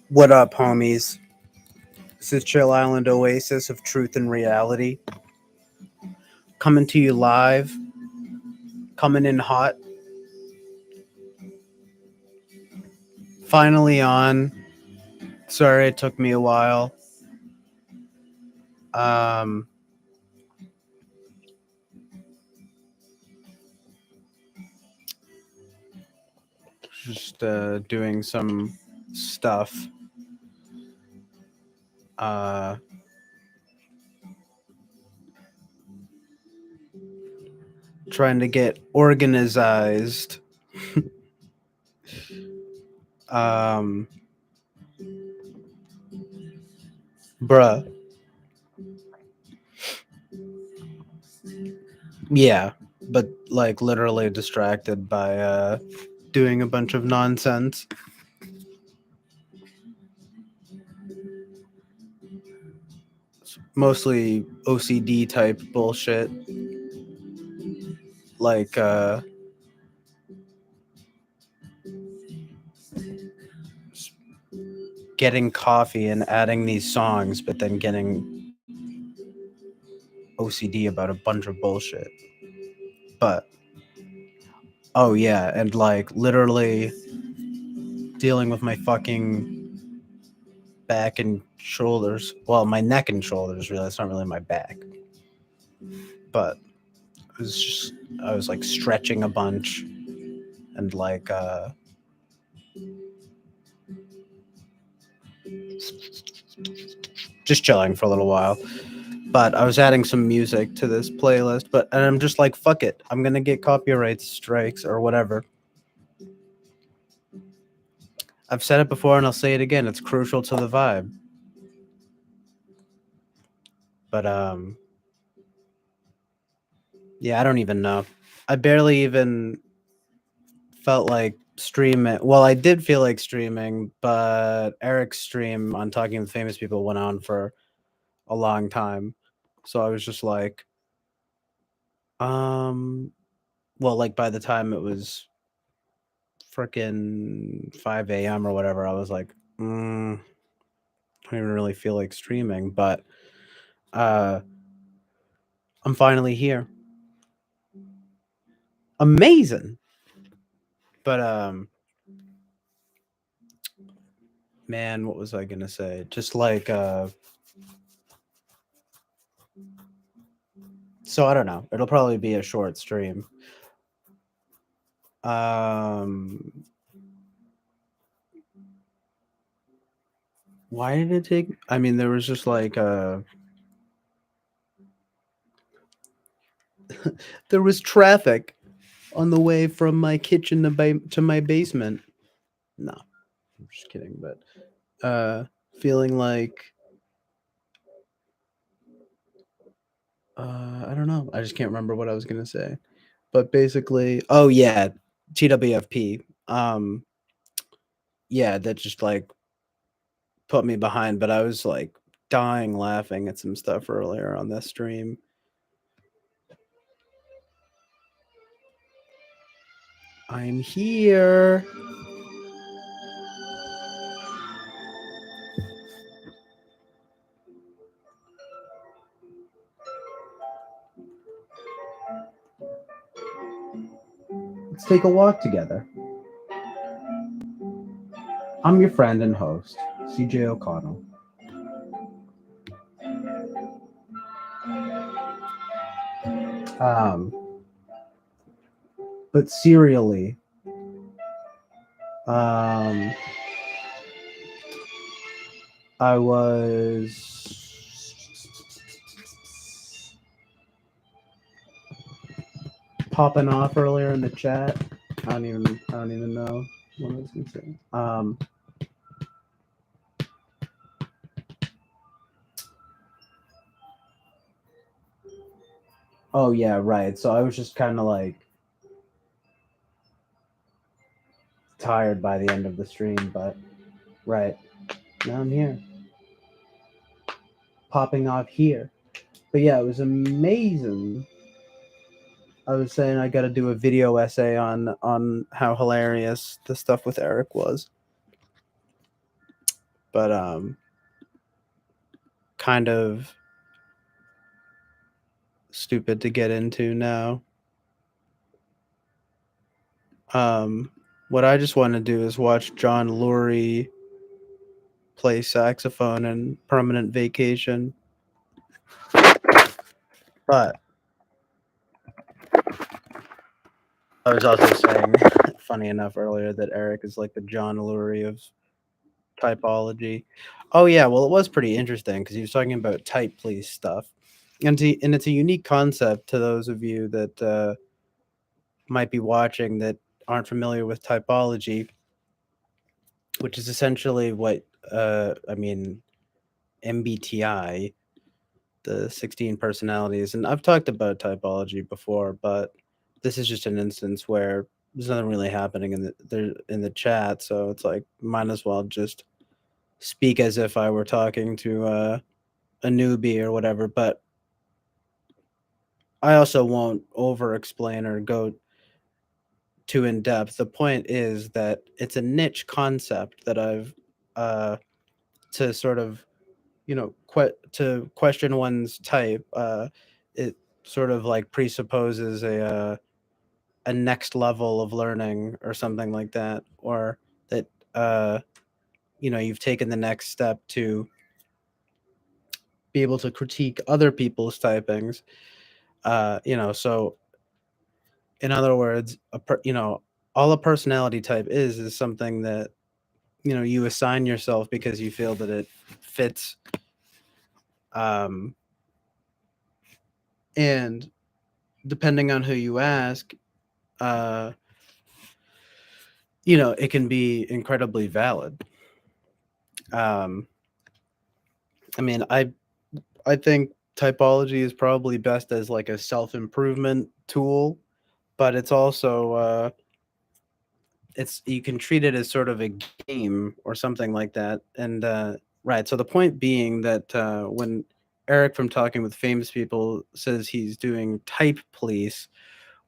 What up, homies? This is Chill Island Oasis of Truth and Reality. Coming to you live. Coming in hot. Finally on. Sorry it took me a while. Just doing some stuff. Trying to get organized. Bruh. Yeah, but like literally distracted by doing a bunch of nonsense. Mostly OCD type bullshit. Like getting coffee and adding these songs, but then getting OCD about a bunch of bullshit. But oh yeah, and like literally dealing with my fucking back and shoulders. Well, my neck and shoulders, really. It's not really my back. But it was just I was like stretching a bunch and like just chilling for a little while. But I was adding some music to this playlist, and I'm just like, fuck it. I'm gonna get copyright strikes or whatever. I've said it before and I'll say it again. It's crucial to the vibe. But yeah, I don't even know. I barely even felt like streaming. Well, I did feel like streaming, but Eric's stream on Talking with Famous People went on for a long time. So I was just like, well, like by the time it was freaking 5 a.m. or whatever, I was like, I don't even really feel like streaming, but I'm finally here. Amazing. But man, what was I gonna say? Just like so I don't know. It'll probably be a short stream. Why did it take? I mean, there was just like there was traffic on the way from my kitchen to my basement. No, I'm just kidding. But feeling like I don't know. I just can't remember what I was gonna say. But basically, oh yeah, TWFP. Yeah, that just like put me behind. But I was like dying laughing at some stuff earlier on this stream. I'm here. Let's take a walk together. I'm your friend and host, CJ O'Connell. But serially, I was popping off earlier in the chat. I don't even know what I was gonna say. Oh yeah, right. So I was just kind of like tired by the end of the stream, but right now I'm here, popping off here. But yeah, it was amazing. I was saying I got to do a video essay on how hilarious the stuff with Eric was, but kind of stupid to get into now. What I just want to do is watch John Lurie play saxophone in Permanent Vacation. But I was also saying, funny enough, earlier that Eric is like the John Lurie of typology. Oh yeah, well it was pretty interesting because he was talking about type please stuff, and it's a unique concept to those of you that might be watching that aren't familiar with typology, which is essentially what I mean MBTI, the 16 personalities, and I've talked about typology before, but this is just an instance where there's nothing really happening in the chat, so it's like might as well just speak as if I were talking to a newbie or whatever. But I also won't over explain or go too in depth. The point is that it's a niche concept that I've to sort of to question one's type. It sort of like presupposes a next level of learning or something like that, or that you've taken the next step to be able to critique other people's typings. So in other words, all a personality type is something that you assign yourself because you feel that it fits. Um, and depending on who you ask, uh, it can be incredibly valid. Um, I mean, I think typology is probably best as like a self improvement tool, but it's also it's you can treat it as sort of a game or something like that. And right, so the point being that when Eric from Talking with Famous People says he's doing type police,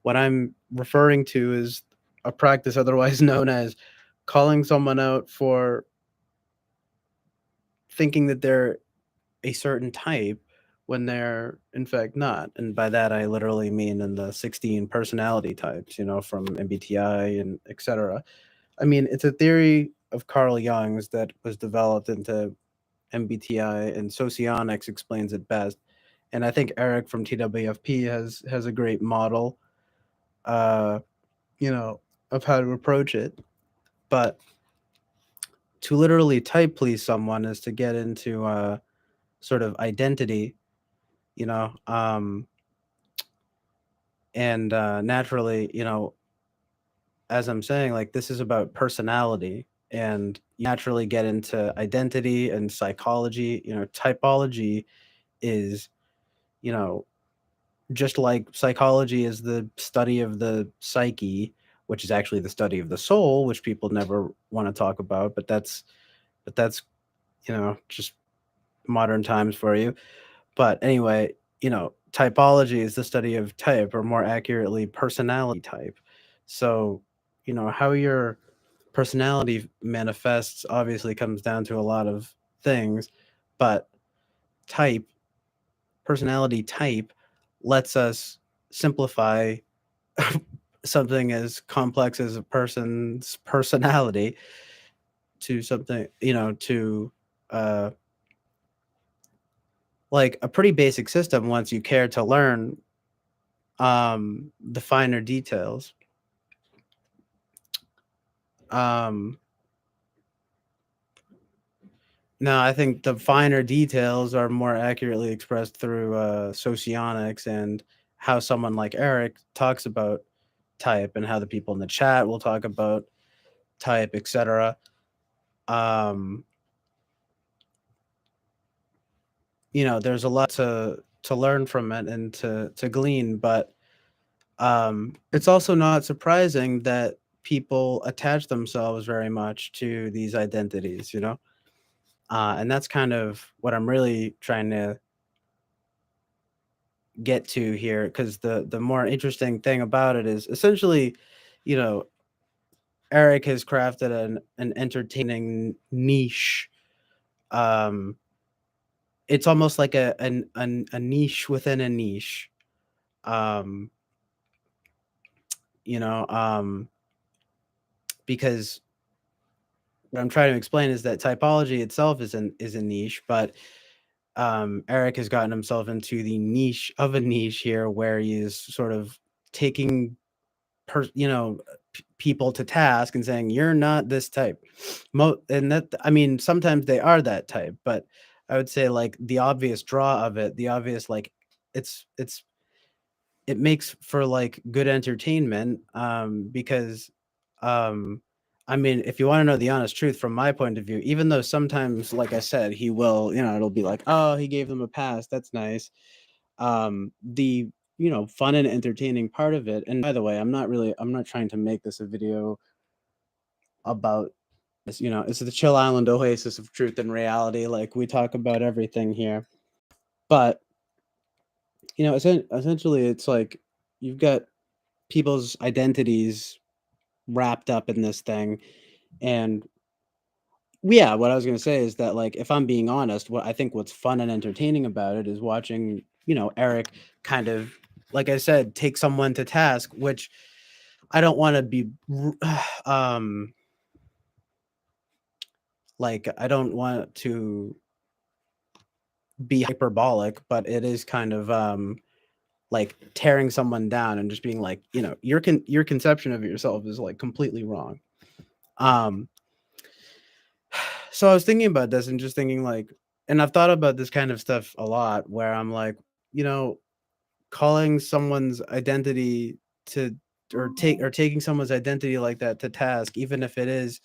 what I'm referring to is a practice otherwise known as calling someone out for thinking that they're a certain type when they're in fact not. And by that I literally mean in the 16 personality types, from MBTI and etc. I mean, it's a theory of Carl Jung's that was developed into MBTI, and socionics explains it best. And I think Eric from TWFP has a great model, uh, you know, of how to approach it. But to literally type please someone is to get into sort of identity, you know, and naturally, as I'm saying, like this is about personality, and you naturally get into identity and psychology. Typology is, you know, just like psychology is the study of the psyche, which is actually the study of the soul, which people never want to talk about, but that's just modern times for you. But anyway, typology is the study of type, or more accurately, personality type. So, how your personality manifests obviously comes down to a lot of things, but type, personality type, lets us simplify something as complex as a person's personality to something, to uh, like a pretty basic system once you care to learn the finer details. Um, no, I think the finer details are more accurately expressed through socionics and how someone like Eric talks about type and how the people in the chat will talk about type, etc. Um, there's a lot to learn from it and to glean, but it's also not surprising that people attach themselves very much to these identities, and that's kind of what I'm really trying to get to here, because the more interesting thing about it is essentially, you know, Eric has crafted an entertaining niche. Um, it's almost like a niche within a niche. Um, you know, because what I'm trying to explain is that typology itself is a niche, but Eric has gotten himself into the niche of a niche here, where he's sort of taking people to task and saying you're not this type. And that, I mean, sometimes they are that type, but I would say like the obvious draw of it, the obvious like it's it makes for like good entertainment, because um I mean, if you want to know the honest truth from my point of view, even though sometimes, like I said, he will, it'll be like, oh, he gave them a pass, that's nice. The fun and entertaining part of it, and by the way, I'm not trying to make this a video about this, it's the Chill Island Oasis of truth and reality, like we talk about everything here. But essentially it's like you've got people's identities wrapped up in this thing. And yeah, what I was going to say is that, like, if I'm being honest, what I think what's fun and entertaining about it is watching, Eric kind of, like I said, take someone to task, which I don't want to be um like, I don't want to be hyperbolic, but it is kind of like tearing someone down and just being like, your conception of yourself is like completely wrong. um so I was thinking about this and just thinking like, and I've thought about this kind of stuff a lot, where I'm like, you know, calling someone's identity to or taking someone's identity like that to task, even if it is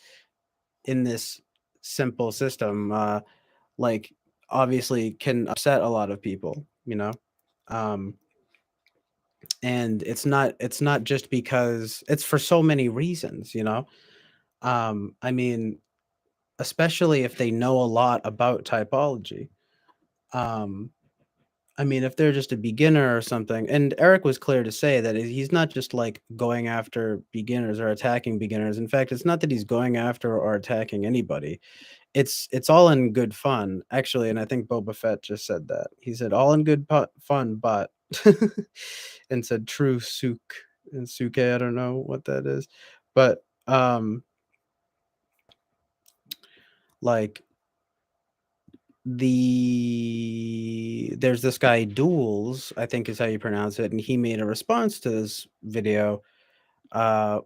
in this simple system, like obviously can upset a lot of people, um and it's not just because, it's for so many reasons, I mean, especially if they know a lot about typology. um I mean, if they're just a beginner or something, and Eric was clear to say that he's not just like going after beginners or attacking beginners. In fact, it's not that he's going after or attacking anybody. It's all in good fun, actually. And I think Boba Fett just said that. He said all in good fun, but and said true Suk and Suke. I don't know what that is, but like there's this guy Duels, I think is how you pronounce it, and he made a response to this video uh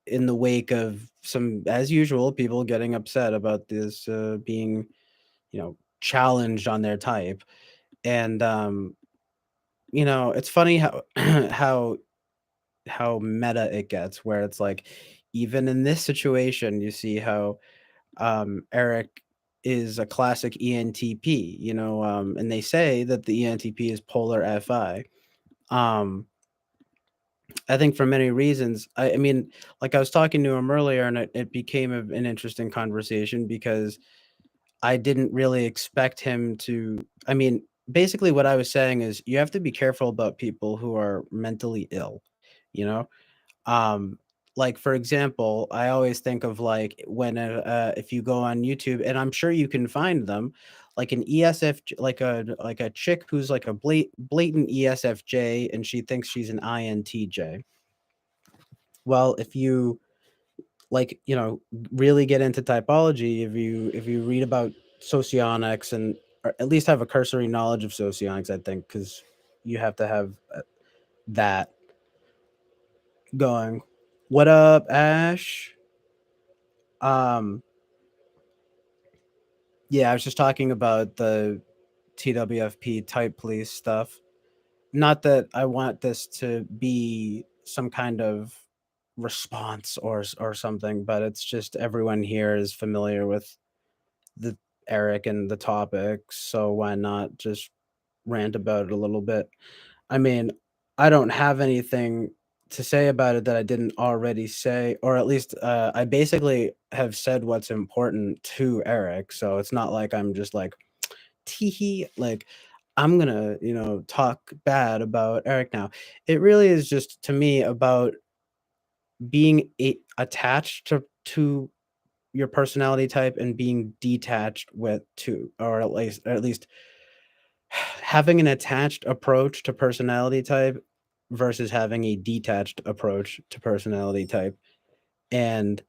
in the wake of some, as usual, people getting upset about this being, challenged on their type. And it's funny how how meta it gets, where it's like, even in this situation, you see how Eric is a classic ENTP, and they say that the ENTP is polar FI. Um, I think for many reasons. I mean, like I was talking to him earlier, and it became an interesting conversation because I didn't really expect him to. I mean, basically, what I was saying is you have to be careful about people who are mentally ill, you know? Um, like for example, I always think of like when if you go on YouTube, and I'm sure you can find them, like an ESF, like a chick who's like a blatant ESFJ, and she thinks she's an INTJ. Well, if you like, really get into typology, if you read about socionics, and or at least have a cursory knowledge of socionics, I think, because you have to have that going. What up, Ash? Um, yeah, I was just talking about the TWFP type police stuff. not that I want this to be some kind of response or something, but it's just everyone here is familiar with the Eric and the topic, so why not just rant about it a little bit? I mean, I don't have anything to say about it that I didn't already say, or at least I basically have said what's important to Eric, so it's not like I'm just like, teehee, like I'm gonna, talk bad about Eric now. It really is just to me about being attached to your personality type and being detached with to or at least having an attached approach to personality type versus having a detached approach to personality type. And,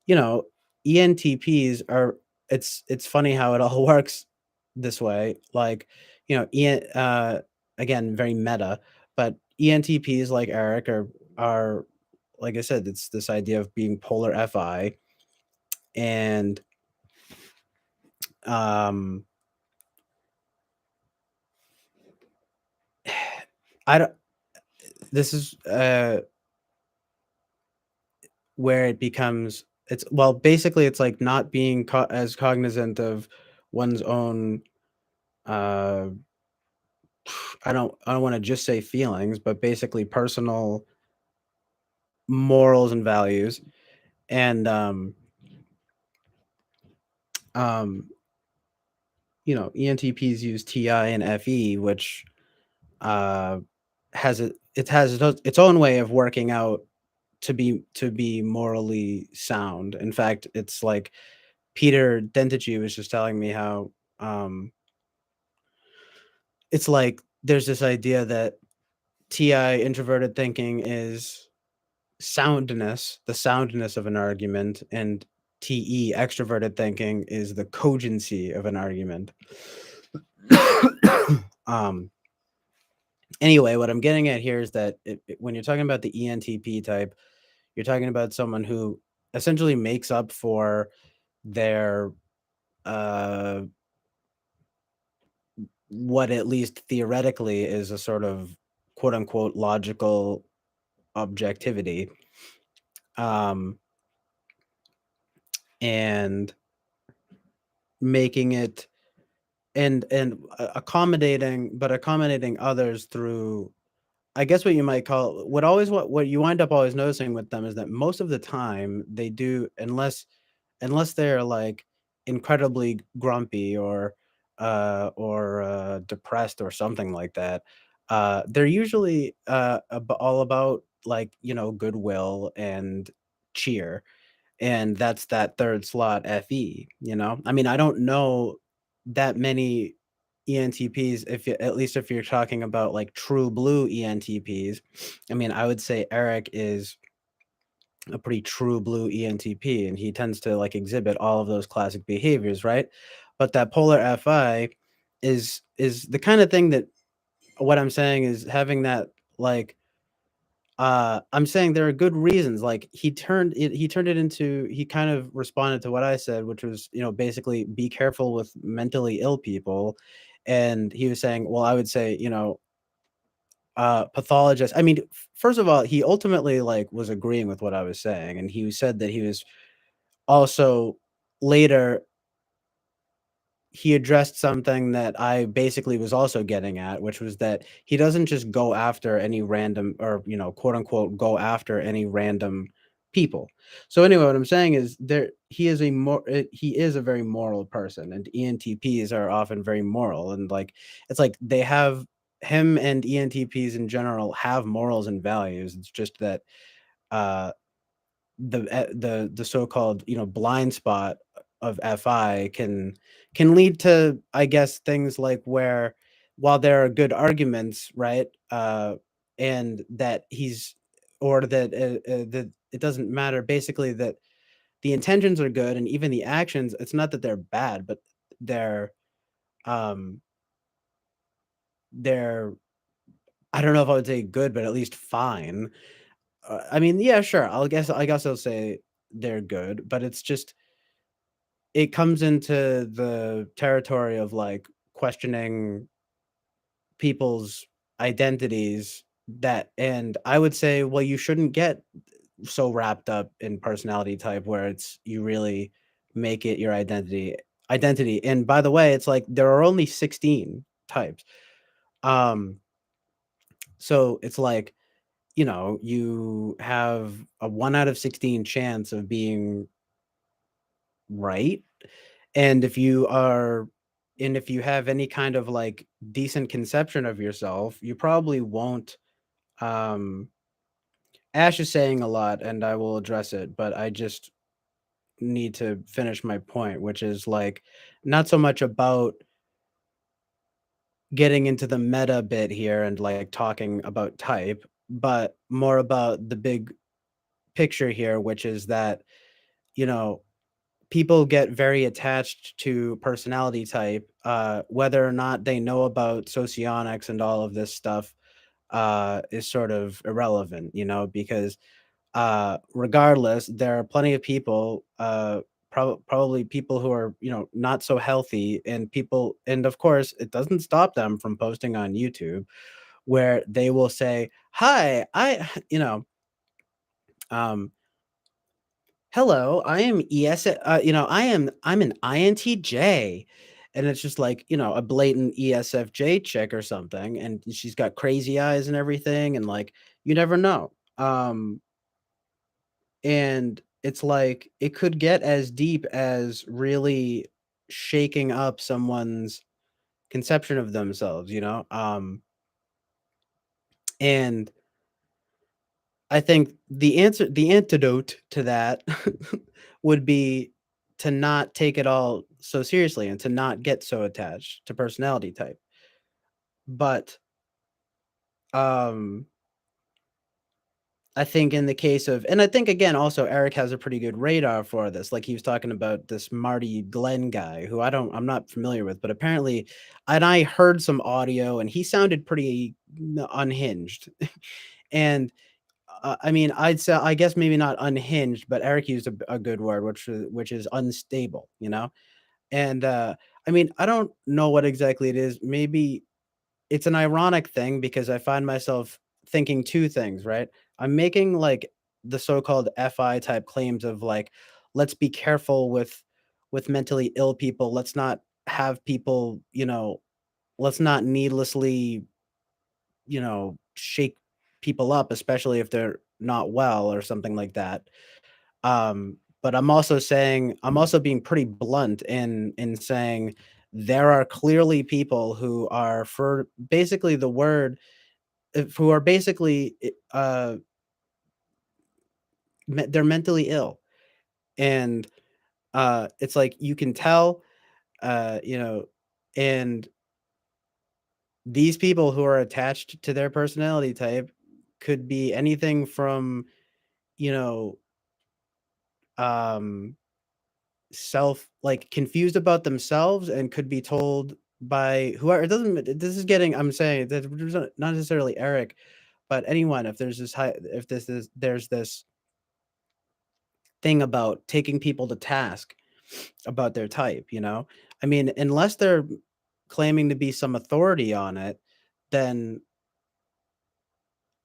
you know, ENTPs are it's funny how it all works this way. Like, again, very meta, but ENTPs like Eric are like I said, it's this idea of being polar FI and um I don't this is where it becomes it's well basically it's like not being as cognizant of one's own uh I don't want to just say feelings, but basically personal morals and values. And um ENTPs use TI and FE, which uh has its own way of working out to be morally sound. In fact, it's like Peter Dentici was just telling me how it's like there's this idea that TI introverted thinking is soundness, the soundness of an argument, and TE extroverted thinking is the cogency of an argument. um anyway, what I'm getting at here is that when you're talking about the ENTP type, you're talking about someone who essentially makes up for their uh what at least theoretically is a sort of quote unquote logical objectivity, um and making it accommodating others through, I guess, what you might call what you wind up always noticing with them is that most of the time they do, unless they're like incredibly grumpy or depressed or something like that, they're usually all about, like, goodwill and cheer, and that's that third slot FE. I mean, I don't know that many ENTPs, at least if you're talking about like true blue ENTPs. I mean, I would say Eric is a pretty true blue ENTP, and he tends to like exhibit all of those classic behaviors, right? But that polar FI is the kind of thing that what I'm saying is having that, like, I'm saying there are good reasons. Like, he turned it into, he kind of responded to what I said, which was, basically be careful with mentally ill people. And he was saying, well, I would say, pathologist. I mean, first of all, he ultimately like was agreeing with what I was saying, and he said that he was also later he addressed something that I basically was also getting at, which was that he doesn't just go after any random or, quote unquote, go after any random people. So anyway, what I'm saying is he is a very moral person, and ENTPs are often very moral, and like it's like they have him and ENTPs in general have morals and values. It's just that uh the so-called, blind spot of FI can lead to, I guess, things like where while there are good arguments, right, and that he's or that it doesn't matter, basically, that the intentions are good and even the actions, it's not that they're bad, but they're um they're I don't know if I would say good, but at least fine. I mean, yeah, sure. I guess I'll say they're good, but it's just it comes into the territory of like questioning people's identities that and I would say, well, you shouldn't get so wrapped up in personality type where it's you really make it your identity. And by the way, it's like there are only 16 types. Um, so it's like, you have a 1 out of 16 chance of being right. And if you have any kind of like decent conception of yourself, you probably won't um Ash is saying a lot and I will address it, but I just need to finish my point, which is like not so much about getting into the meta bit here and like talking about type, but more about the big picture here, which is that, you know, people get very attached to personality type, whether or not they know about socionics and all of this stuff is sort of irrelevant, because regardless, there are plenty of people, probably people who are, not so healthy, and of course, it doesn't stop them from posting on YouTube where they will say, "Hi, um, hello, I am I'm an INTJ." And it's just like, a blatant ESFJ chick or something, and she's got crazy eyes and everything, and like, you never know. And it's like, it could get as deep as really shaking up someone's conception of themselves, and I think the antidote to that would be to not take it all so seriously and to not get so attached to personality type. But, um I think in the case of and I think again also Eric has a pretty good radar for this, like, he was talking about this Marty Glenn guy who I'm not familiar with, but apparently and I heard some audio and he sounded pretty unhinged. And, I mean, I'd say I guess maybe not unhinged, but Eric used a good word, which is unstable, And, I mean, I don't know what exactly it is, maybe it's an ironic thing because I find myself thinking 2 things, right? I'm making, like, the so-called FI type claims of, like, "Let's be careful with mentally ill people. Let's not have people, let's not needlessly, shake people up, especially if they're not well," or something like that. But I'm also being pretty blunt in saying there are clearly people who are for basically the word who are basically they're mentally ill. And it's like you can tell, uh you know and these people who are attached to their personality type could be anything from, you know um like confused about themselves and could be told by whoever. It doesn't this is getting I'm saying that there's not necessarily Eric, but anyone. If there's this high if this is there's this thing about taking people to task about their type, I mean, unless they're claiming to be some authority on it, then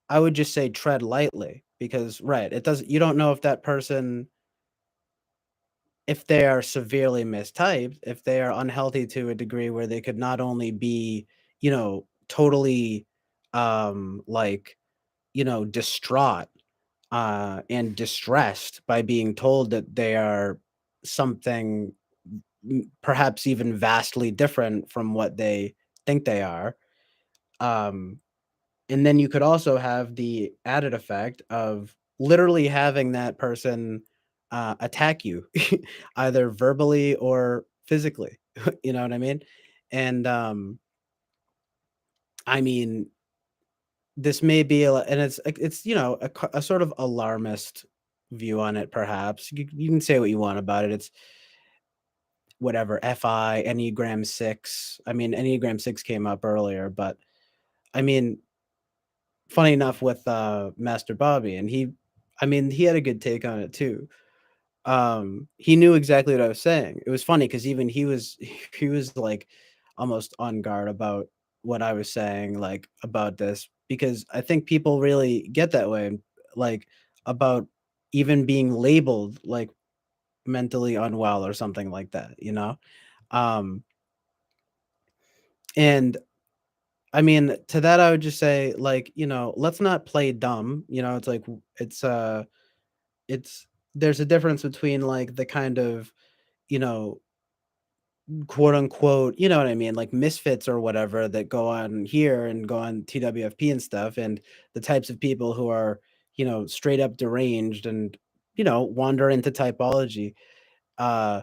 I would just say tread lightly because right, it doesn't you don't know if that person, if they are severely mistyped, if they are unhealthy to a degree where they could not only be, totally, like, distraught, and distressed by being told that they are something perhaps even vastly different from what they think they are. Um, and then you could also have the added effect of literally having that person, attack you, either verbally or physically. You know what I mean? And, I mean, this may be and it's, a sort of alarmist view on it, perhaps. You can say what you want about it. It's whatever, FI, Enneagram 6. I mean, Enneagram 6 came up earlier, but I mean, funny enough with, Master Bobby, and I mean, he had a good take on it too. He knew exactly what I was saying. It was funny because even he was he was, like, almost on guard about what I was saying, like, about this, because I think people really get that way, like, about even being labeled, like, mentally unwell or something like that, you know? Um, and I mean, to that, I would just say, like, let's not play dumb, it's like, it's there's a difference between, like, the kind of, you know, quote unquote, you know what I mean, like misfits or whatever that go on here and go on TWFP and stuff, and the types of people who are, straight up deranged and, wander into typology. Uh,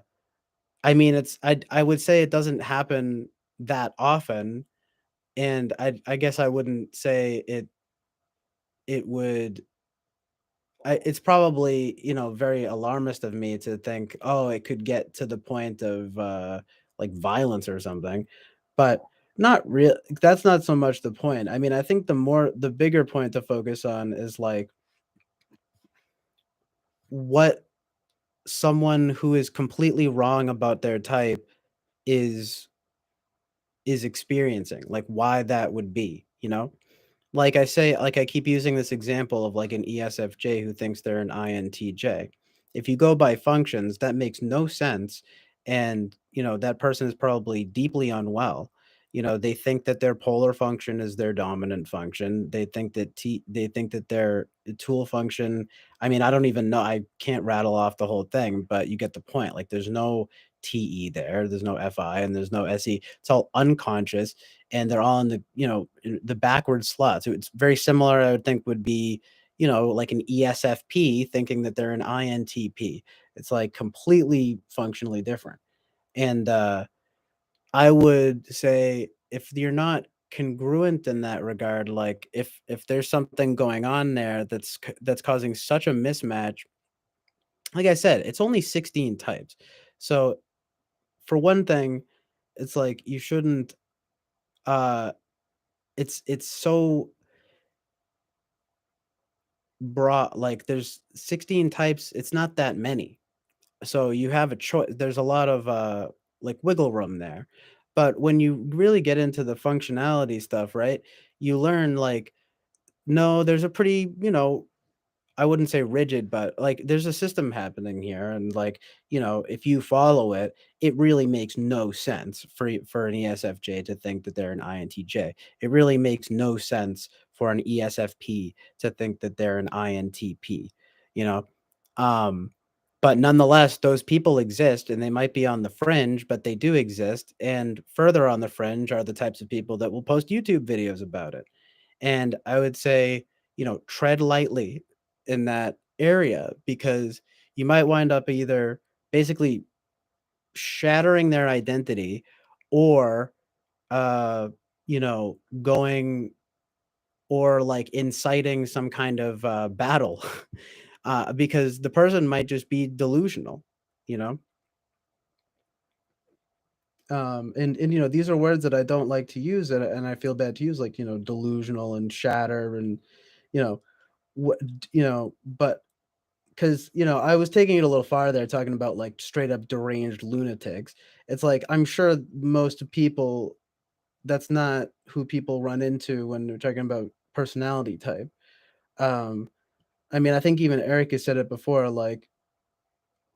I mean, I would say it doesn't happen that often, and I guess I wouldn't say it would. It's probably, very alarmist of me to think, "Oh, it could get to the point of, like, violence or something," but not real that's not so much the point. I mean, I think the bigger point to focus on is, like, what someone who is completely wrong about their type is is experiencing, like, why that would be, you know? Like I keep using this example of like an ESFJ who thinks they're an INTJ. If you go by functions, that makes no sense. And, that person is probably deeply unwell. They think that their polar function is their dominant function. They think that their tool function, I mean, I don't even know. I can't rattle off the whole thing, but you get the point. Like there's no TE there, there's no FI and there's no SE. It's all unconscious and they're all in the backward slot. So it's very similar, I would think would be, like an ESFP thinking that they're an INTP. It's like completely functionally different. And I would say if you're not congruent in that regard, like if there's something going on there that's causing such a mismatch, like I said, it's only 16 types. So for one thing, it's like you shouldn't uh it's so broad, like, there's 16 types, it's not that many. So you have a choice. There's a lot of, like, wiggle room there. But when you really get into the functionality stuff, right, you learn, like, no, there's a pretty, I wouldn't say rigid, but, like, there's a system happening here, and, like, if you follow it, it really makes no sense for an ESFJ to think that they're an INTJ. It really makes no sense for an ESFP to think that they're an INTP, you know? Um, but nonetheless, those people exist, and they might be on the fringe, but they do exist, and further on the fringe are the types of people that will post YouTube videos about it. And I would say, tread lightly in that area because you might wind up either basically shattering their identity or, uh, going or like inciting some kind of battle because the person might just be delusional, you know? And these are words that I don't like to use and I feel bad to use, like, delusional and shatter and, you know, what, but because, I was taking it a little farther talking about, like, straight up deranged lunatics. It's like, I'm sure most people that's not who people run into when they're talking about personality type. Um, I mean, I think even Eric has said it before, like,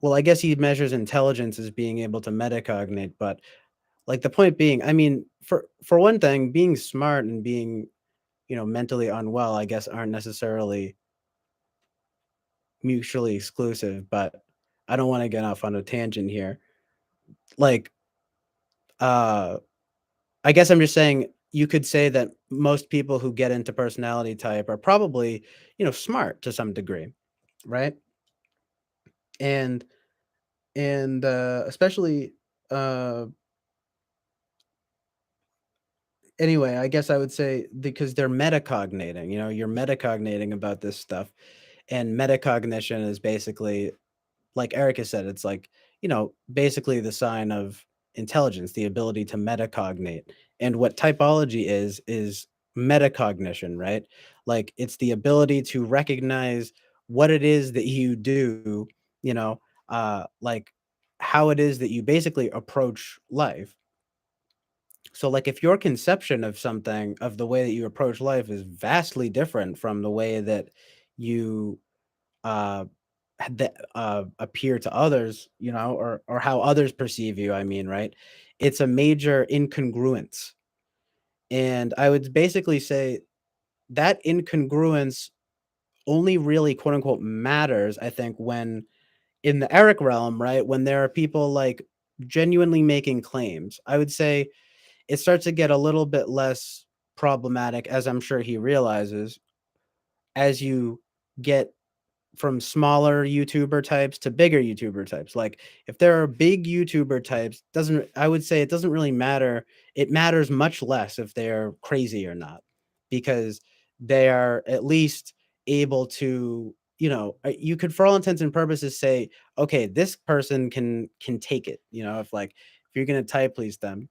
well, I guess he measures intelligence as being able to metacognate, but, like, the point being, I mean, for one thing, being smart and being, mentally unwell, I guess, aren't necessarily mutually exclusive, but I don't wanna get off on a tangent here. Like, uh, I guess I'm just saying you could say that most people who get into personality type are probably, smart to some degree, right? And especially, uh anyway, I guess I would say because they're metacognating, you're metacognating about this stuff, and metacognition is basically like Erica said, it's like, basically the sign of intelligence, the ability to metacognate. And what typology is metacognition, right? Like it's the ability to recognize what it is that you do, you know, like how it is that you basically approach life. So, like, if your conception of something, of the way that you approach life is vastly different from the way that you, uh, appear to others, or how others perceive you, I mean, right? It's a major incongruence. And I would basically say that incongruence only really, quote unquote, matters, I think, when in the Eric realm, right? When there are people like genuinely making claims. I would say it starts to get a little bit less problematic, as I'm sure he realizes, as you get from smaller YouTuber types to bigger YouTuber types. Like, if there are big YouTuber types, doesn't I would say it doesn't really matter. It matters much less if they're crazy or not, because they are at least able to, you could, for all intents and purposes, say, okay, this person can take it. If you're gonna type please them.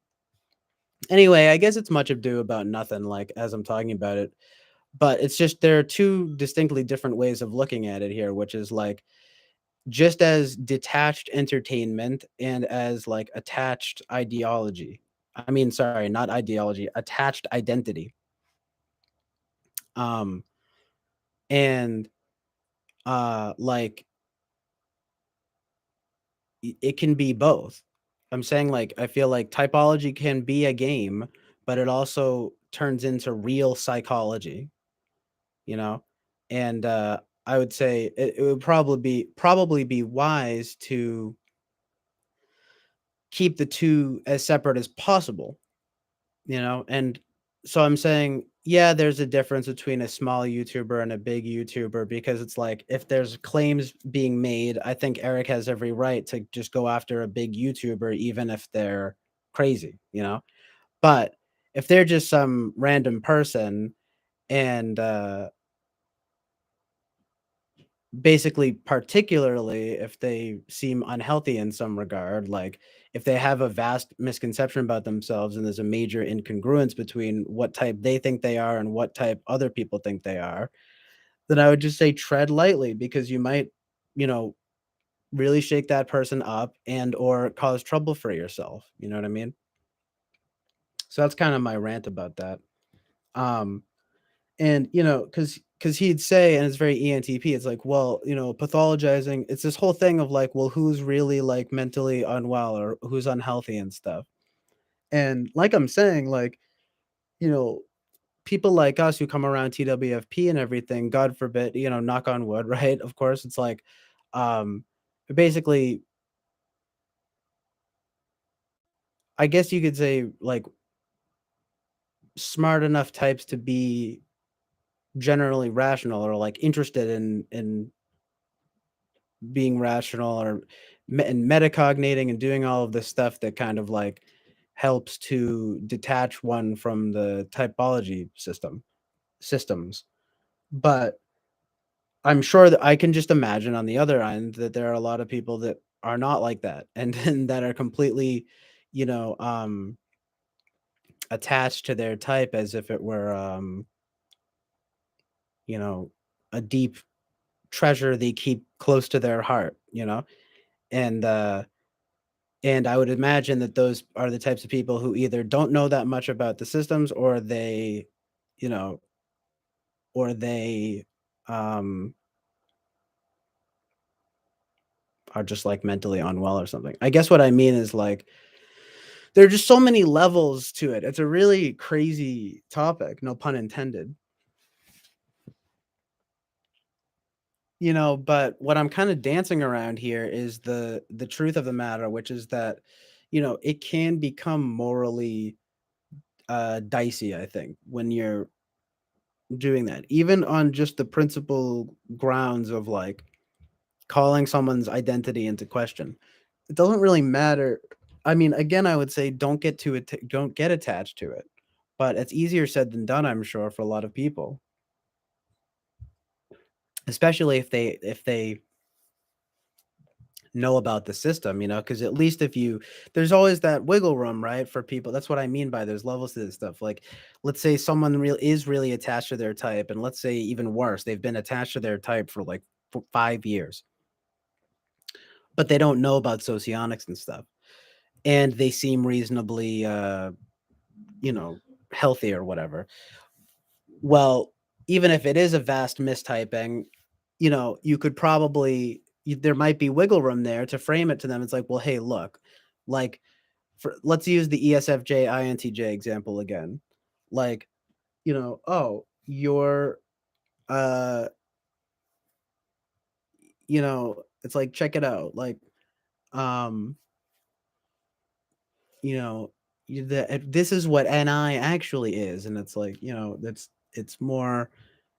Anyway, I guess it's much ado about nothing, like, as I'm talking about it, but it's just there are two distinctly different ways of looking at it here, which is like just as detached entertainment and as like attached ideology. I mean, sorry, not ideology, attached identity. Um, and like it can be both. I'm saying, like, I feel like typology can be a game, but it also turns into real psychology, you know? And I would say it would probably be wise to keep the two as separate as possible, and so I'm saying, yeah, there's a difference between a small YouTuber and a big YouTuber, because it's like, if there's claims being made, I think Eric has every right to just go after a big YouTuber, even if they're crazy. But if they're just some random person, and basically, particularly if they seem unhealthy in some regard, like if they have a vast misconception about themselves and there's a major incongruence between what type they think they are and what type other people think they are, then I would just say tread lightly, because you might, you know, really shake that person up and or cause trouble for yourself. You know what I mean? So that's kind of my rant about that. Um, And, because he'd say, and it's very ENTP, it's like, well, pathologizing, it's this whole thing of like, well, who's really like mentally unwell or who's unhealthy and stuff. And like I'm saying, like, you know, people like us who come around TWFP and everything, God forbid, knock on wood, right? Of course, it's like, um, basically, I guess you could say, like, smart enough types to be generally rational, or like interested in being rational, or and metacognating and doing all of this stuff that kind of like helps to detach one from the typology systems. But I'm sure that I can just imagine on the other end that there are a lot of people that are not like that, and that are completely, you know, um, attached to their type as if it were, you know, a deep treasure they keep close to their heart. And And I would imagine that those are the types of people who either don't know that much about the systems, or you know, they, um, are just, like, mentally unwell or something. I guess what I mean is, like, there are just so many levels to it. It's a really crazy topic, no pun intended. But what I'm kinda dancing around here is the truth of the matter, which is that, it can become morally, dicey, I think, when you're doing that, even on just the principal grounds of, like, calling someone's identity into question. It doesn't really matter. I mean, again, I would say don't get attached to it, but it's easier said than done, I'm sure, for a lot of people, especially if they know about the system, because at least if you there's always that wiggle room, right, for people. That's what I mean by there's levels to this stuff. Like, let's say someone is really attached to their type, and let's say even worse, they've been attached to their type for like 5 years, but they don't know about socionics and stuff, and they seem reasonably you know, healthy or whatever. Well, even if it is a vast mistyping, you know, you could probably there might be wiggle room there to frame it to them. It's like, well, hey, look, like let's use the ESFJ INTJ example again. Like, you know, oh, you're uh, you know, it's like check it out. Like, um, you know, this is what NI actually is, and it's like, you know, it's more.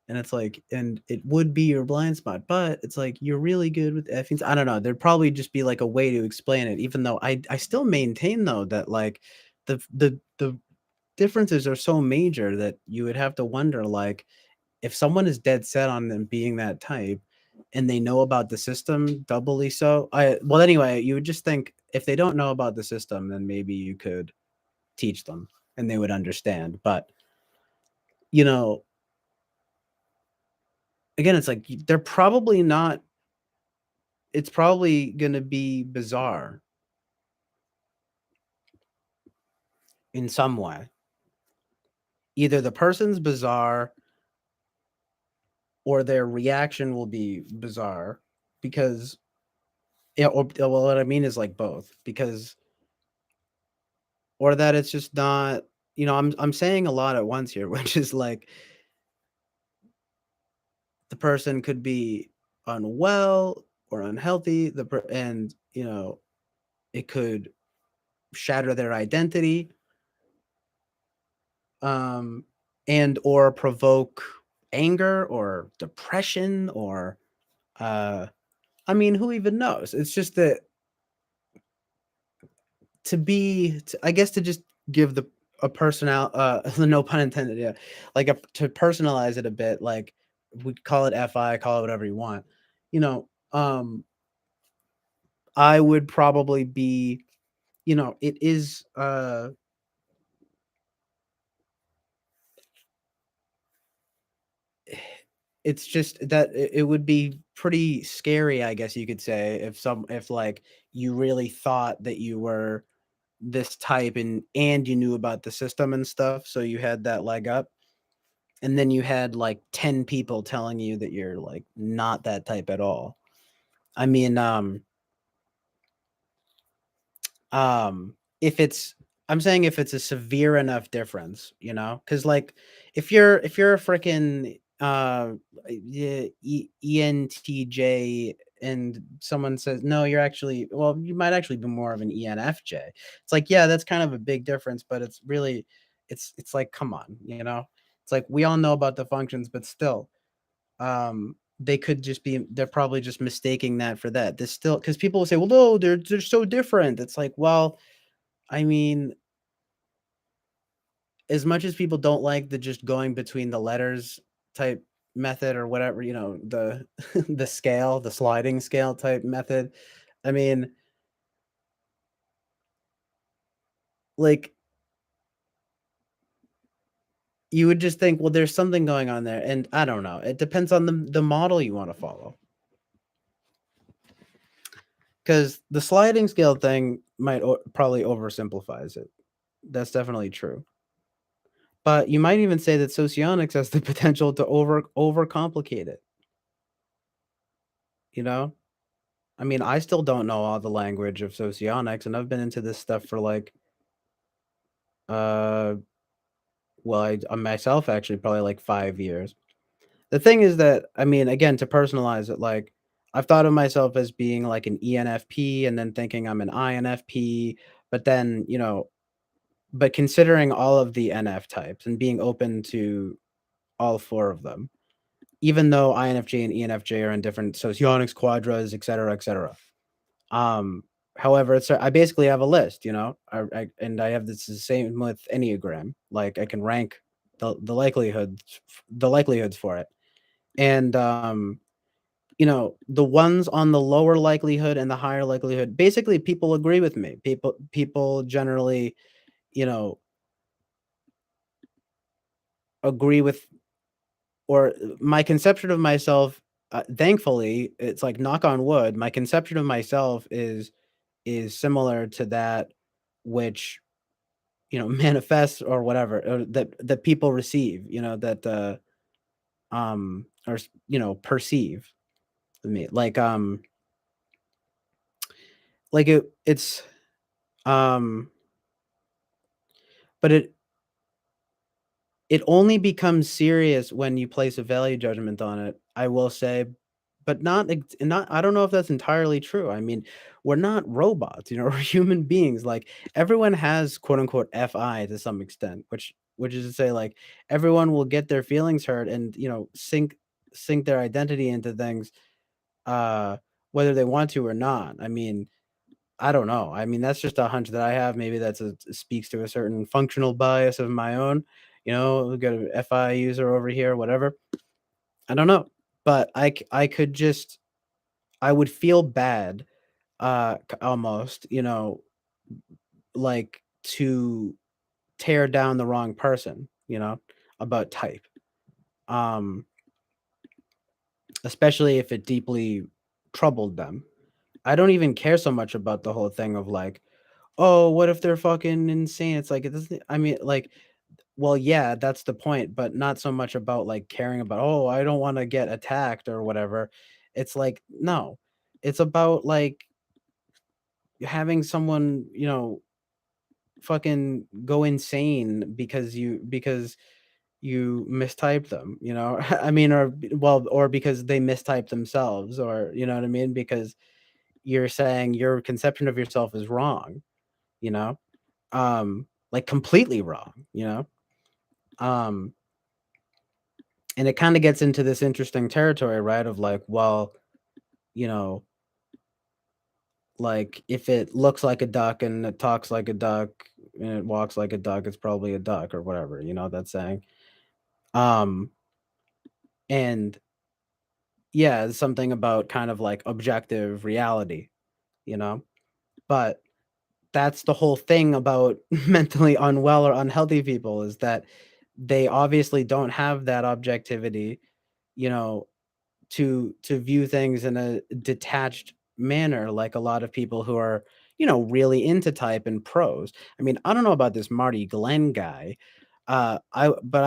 And it's like, and it would be your blind spot, but it's like you're really good with effings. I don't know. There'd probably just be like a way to explain it, even though I still maintain though that like the differences are so major that you would have to wonder like if someone is dead set on them being that type and they know about the system doubly so. I well anyway, you would just think if they don't know about the system, then maybe you could teach them and they would understand. But you know, again, it's like they're probably not it's probably gonna be bizarre in some way. Either the person's bizarre or their reaction will be bizarre because yeah, or well, what I mean is like both because or that it's just not you know, I'm saying a lot at once here, which is like the person could be unwell or unhealthy, and you know, it could shatter their identity um, and or provoke anger or depression or uh, I mean, who even knows? It's just that I guess to just give the a personal no pun intended, yeah, like to personalize it a bit, like we call it FI, call it whatever you want. You know, I would probably be, you know, it is it's just that it would be pretty scary, I guess you could say, if like you really thought that you were this type and you knew about the system and stuff, so you had that leg up, and then you had like 10 people telling you that you're like not that type at all. I mean, if it's I'm saying if it's a severe enough difference, you know, because like if you're a freaking ENTJ and someone says no, you're actually well, you might actually be more of an ENFJ. It's like yeah, that's kind of a big difference, but it's really it's like come on, you know, it's like we all know about the functions, but still, they could just be they're probably just mistaking that for that. This still because people will say, well, no, they're so different. It's like well I mean, as much as people don't like the just going between the letters type method or whatever, you know, the the scale, the sliding scale type method. I mean, like you would just think, well, there's something going on there. And I don't know. It depends on the model you want to follow. Because the sliding scale thing might probably oversimplifies it. That's definitely true. But you might even say that socionics has the potential to overcomplicate it, you know? I mean, I still don't know all the language of socionics, and I've been into this stuff for like, uh, well, myself actually probably like 5 years. The thing is that, I mean, again, to personalize it, like I've thought of myself as being like an ENFP, and then thinking I'm an INFP, but then you know, but considering all of the NF types and being open to all four of them, even though INFJ and ENFJ are in different socionics quadras, et cetera, et cetera. Um, however, it's I basically have a list, you know, and I have this the same with Enneagram. Like I can rank the likelihoods for it, and you know, the ones on the lower likelihood and the higher likelihood, basically, people agree with me. People generally, you know, agree with or my conception of myself. Thankfully, it's like knock on wood. My conception of myself is similar to that which manifest or whatever, or that people receive, that or perceive me, like it's um but it only becomes serious when you place a value judgment on it, I will say, but not I don't know if that's entirely true. I mean, we're not robots, we're human beings. Like everyone has quote unquote FI to some extent, which is to say like everyone will get their feelings hurt and, sink their identity into things uh whether they want to or not. I mean, I don't know. I mean, that's just a hunch that I have. Maybe speaks to a certain functional bias of my own. We got an FI user over here, whatever. I don't know, but I could just I would feel bad, almost, like to tear down the wrong person, about type. Um, Especially if it deeply troubled them. I don't even care so much about the whole thing of like, oh, what if they're fucking insane? It's like it doesn't. I mean, like, well, yeah, that's the point, but not so much about like caring about, oh, I don't want to get attacked or whatever. It's like, no, it's about like having someone, fucking go insane because you mistyped them, I mean, or because they mistyped themselves, or you know what I mean, because you're saying your conception of yourself is wrong, you know, like completely wrong, um, and it kind of gets into this interesting territory, right? Of like, well, you know, like if it looks like a duck and it talks like a duck and it walks like a duck, it's probably a duck or whatever, that saying. Um, and yeah, it's something about kind of like objective reality, you know, but that's the whole thing about mentally unwell or unhealthy people is that they obviously don't have that objectivity, you know, to view things in a detached manner like a lot of people who are, really into type and pros. I mean, I don't know about this Marty Glenn guy. I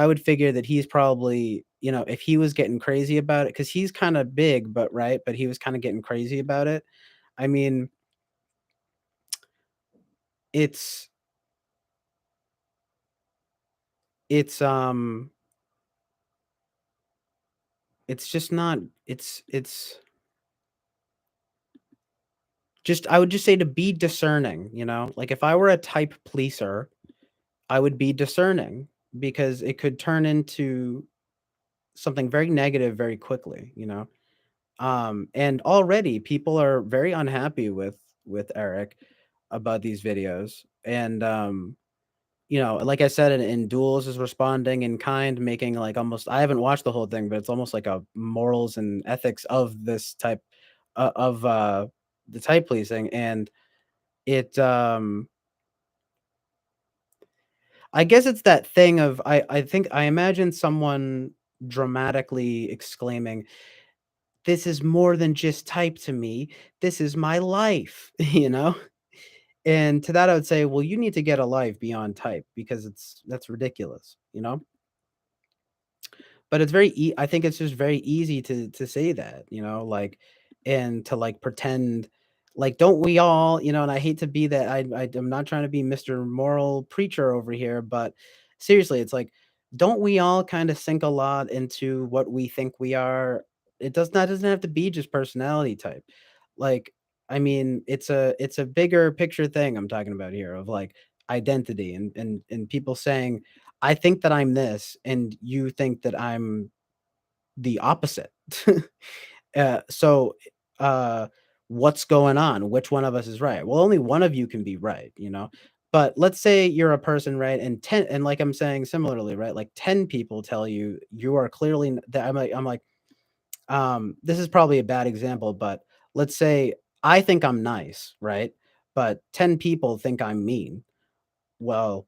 would figure that he's probably, if he was getting crazy about it, because he's kind of big, but right, but he was kind of getting crazy about it. I mean, it's it's um it's just not it's just I would just say to be discerning, like if I were a type pleaser, I would be discerning because it could turn into something very negative very quickly, and already people are very unhappy with Eric about these videos. And like I said, in Duels is responding in kind, making like almost I haven't watched the whole thing, but it's almost like a morals and ethics of this type of the type pleasing. And it I guess it's that thing of I think I imagine someone dramatically exclaiming, "This is more than just type to me. This is my life," you know? And to that I would say, "Well, you need to get a life beyond type because that's ridiculous," you know? But it's I think it's just very easy to say that, like, and to, like, pretend like, don't we all, and I hate to be that I'm not trying to be Mr. Moral Preacher over here, but seriously, it's like, don't we all kinda sink a lot into what we think we are? Doesn't have to be just personality type. Like, I mean, it's a bigger picture thing I'm talking about here of, like, identity and people saying, I think that I'm this, and you think that I'm the opposite. So, uh, what's going on? Which one of us is right? Well, only one of you can be right, But let's say you're a person, right? And 10, and like I'm saying similarly, right? Like 10 people tell you you are clearly that I'm like, this is probably a bad example, but let's say I think I'm nice, right? But 10 people think I'm mean. Well,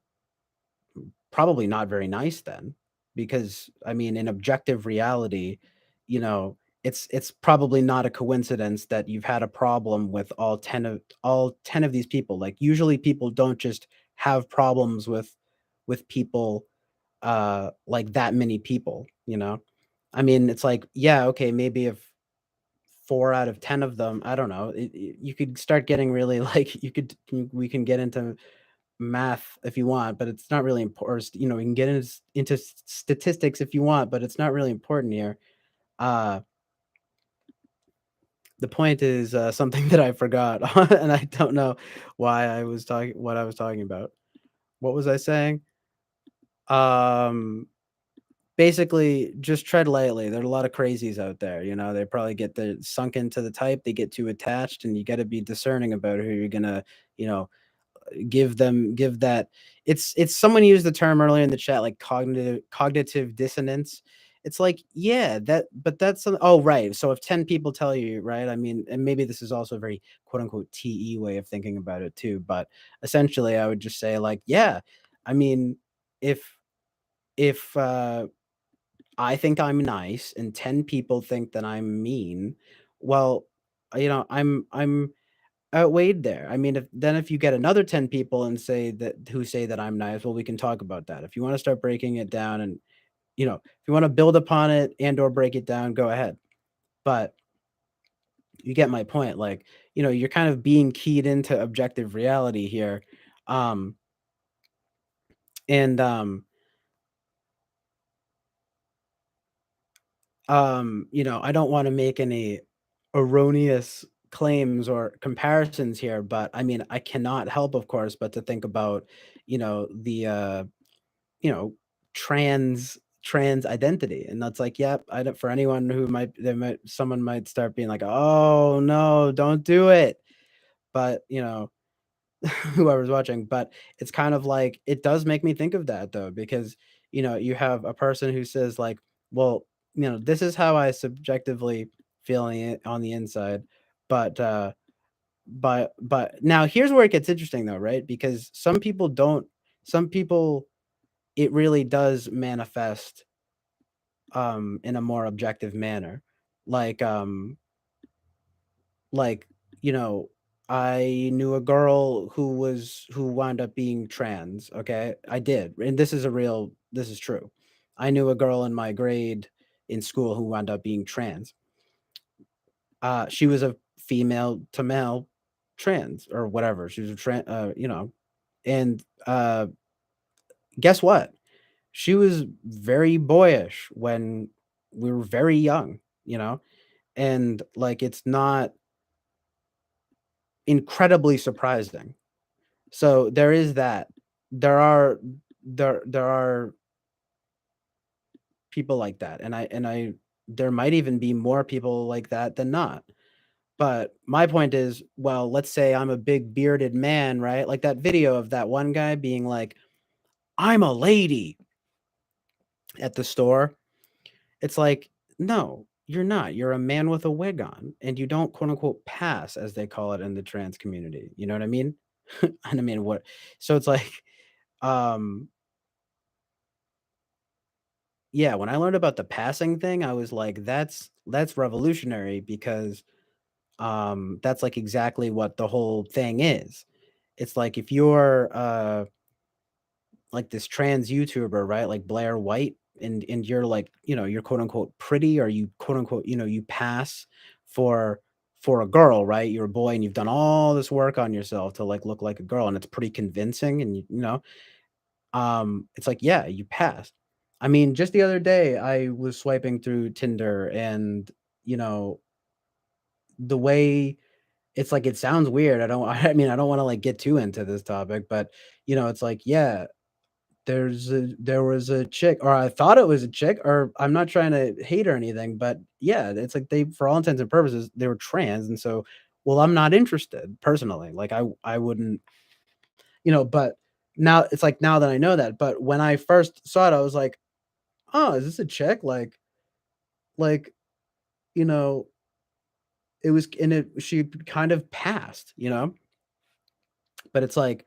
probably not very nice then, because, I mean, in objective reality, it's probably not a coincidence that you've had a problem with all 10 of these people. Like, usually people don't just have problems with people, like that many people, you know? I mean, it's like, yeah, okay, maybe if 4 out of 10 of them, I don't know, you could start getting really like we can get into math if you want, but it's not really important. You know, we can get into statistics if you want, but it's not really important here. Uh, the point is something that I forgot, and I don't know why I was talking what I was talking about. What was I saying? Um, Basically, just tread lightly. There are a lot of crazies out there. You know, they probably get sunk into the type. They get too attached, and you got to be discerning about who you're gonna, you know, give that. It's someone used the term earlier in the chat, like cognitive dissonance. It's like, yeah, that, but that's oh, right. So if 10 people tell you, right, I mean, and maybe this is also a very quote unquote TE way of thinking about it too, but essentially I would just say like, yeah, I mean, if if I think I'm nice and 10 people think that I'm mean, well, you know, I'm outweighed there. I mean, if you get another 10 people and say that who say that I'm nice, well, we can talk about that. If you wanna start breaking it down and, you know, if you wanna build upon it and or break it down, go ahead. But you get my point, like, you know, you're kind of being keyed into objective reality here. Um, and, you know, I don't wanna make any erroneous claims or comparisons here, but I mean, I cannot help, of course, but to think about, you know, you know, trans identity, and that's like, yep, I don't, for anyone who might they might someone might start being like, "Oh, no, don't do it." But, you know, whoever's watching, but it's kind of like it does make me think of that though, because, you know, you have a person who says like, "Well, you know, this is how I subjectively feeling it on the inside." But, but now here's where it gets interesting though, right? Because some people it really does manifest in a more objective manner. Like, like, you know, I knew a girl who wound up being trans, okay? I did. And this is true. I knew a girl in my grade in school who wound up being trans. She was a female to male trans or whatever. She was a you know, and guess what? She was very boyish when we were very young, you know? And, like, it's not incredibly surprising. So, there is that. There are there are people like that, and I there might even be more people like that than not. But my point is, well, let's say I'm a big bearded man, right? Like that video of that one guy being like, "I'm a lady," at the store. It's like, no, you're not. You're a man with a wig on, and you don't quote unquote pass, as they call it in the trans community. You know what I mean? And I mean, what? So it's like, um, yeah. When I learned about the passing thing, I was like, that's revolutionary because that's like exactly what the whole thing is. It's like if you're like this trans YouTuber, right? Like Blair White, and you're like, you know, you're quote unquote pretty, or you quote unquote, you know, you pass for for a girl, right? You're a boy and you've done all this work on yourself to like look like a girl, and it's pretty convincing, and you know, it's like, yeah, you passed. I mean, just the other day I was swiping through Tinder, and you know, the way it's like it sounds weird. I don't I mean, I don't want to like get too into this topic, but you know, it's like, yeah, there was a chick, or I thought it was a chick, or I'm not trying to hate or anything, but yeah, it's like they, for all intents and purposes, they were trans, and so, well, I'm not interested personally. Like I wouldn't, you know, but now it's like now that I know that, but when I first saw it, I was like, "Oh, is this a chick?" Like, you know, it was, and it she kind of passed, you know? But it's like,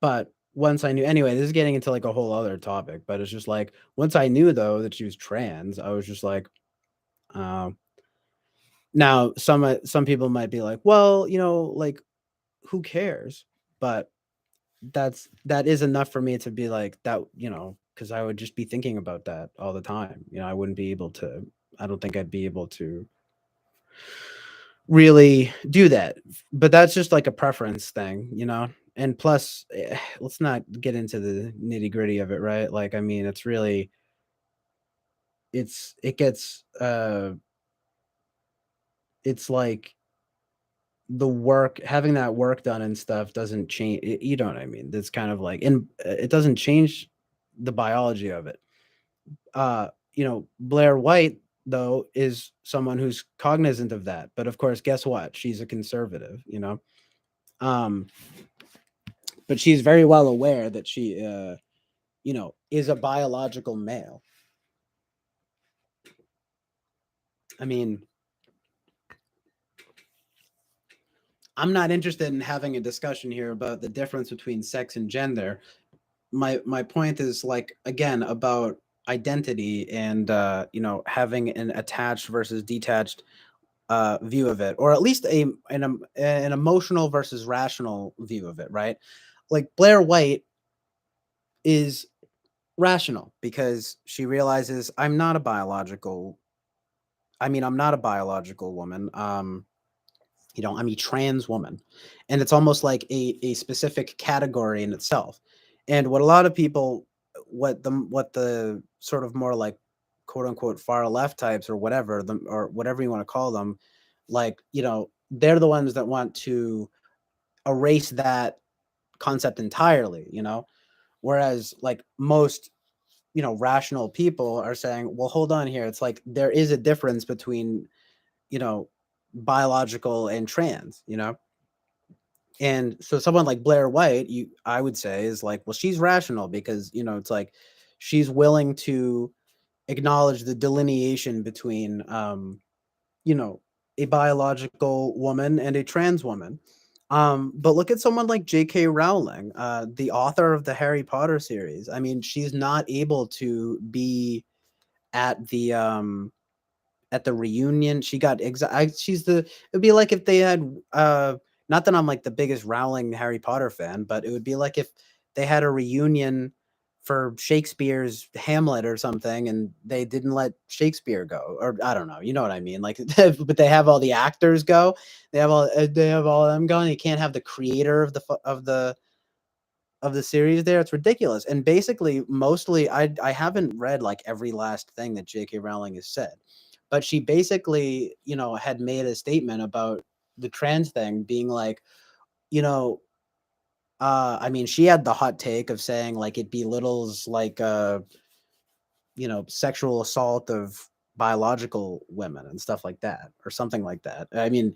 but once I knew, anyway, this is getting into like a whole other topic, but it's just like once I knew though that she was trans, I was just like, um, now some people might be like, well, you know, like who cares? But that is enough for me to be like that, because I would just be thinking about that all the time. I wouldn't be able to. I don't think I'd be able to really do that. But that's just like a preference thing. And plus, let's not get into the nitty gritty of it, right? Like, I mean, it's really, it gets, it's like the work, having that work done and stuff doesn't change. You know what I mean? That's kind of like, and it doesn't change the biology of it. Blair White, though, is someone who's cognizant of that. But of course, guess what? She's a conservative. Um, but she's very well aware that she, is a biological male. I mean, I'm not interested in having a discussion here about the difference between sex and gender. My point is, like, again, about identity and having an attached versus detached view of it, or at least an emotional versus rational view of it, right? Like, Blair White is rational because she realizes I'm not a biological woman. I'm a trans woman. And it's almost like a specific category in itself. And what a lot of people, what the sort of more like quote unquote far left types, or whatever, them, or whatever you want to call them, like, they're the ones that want to erase that concept entirely. Whereas, like, most, rational people are saying, well, hold on here. It's like there is a difference between, you know, biological and trans. And so someone like Blair White, I would say, is like, well, she's rational because, it's like she's willing to acknowledge the delineation between, you know, a biological woman and a trans woman. But look at someone like J.K. Rowling, the author of the Harry Potter series. I mean, she's not able to be at the reunion. She got she's the it'd be like if they had not that I'm like the biggest Rowling Harry Potter fan, but it would be like if they had a reunion for Shakespeare's Hamlet or something, and they didn't let Shakespeare go, or I don't know, you know what I mean? Like, but they have all the actors go, they have all of them going. You can't have the creator of the series there. It's ridiculous. And basically, mostly, I haven't read like every last thing that J.K. Rowling has said, but she basically, had made a statement about the trans thing, being like, you know, I mean, she had the hot take of saying like it belittles like sexual assault of biological women and stuff like that, or something like that. I mean,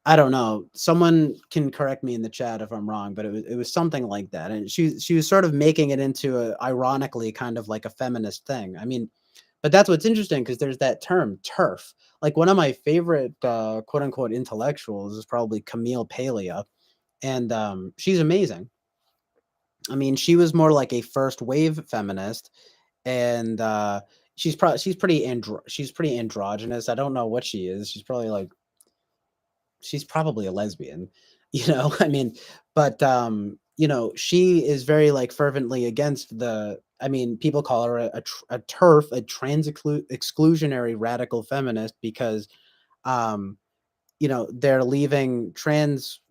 I don't know. Someone can correct me in the chat if I'm wrong, but it was something like that. And she was sort of making it into ironically kind of like a feminist thing. I mean, but that's what's interesting, because there's that term turf. Like, one of my favorite quote unquote intellectuals is probably Camille Paglia, and she's amazing. I mean, she was more like a first wave feminist, and she's pretty androgynous. I don't know what she is. She's probably a lesbian, I mean, but she is very like fervently against I mean, people call her a turf, a trans exclusionary radical feminist, because um they're leaving trans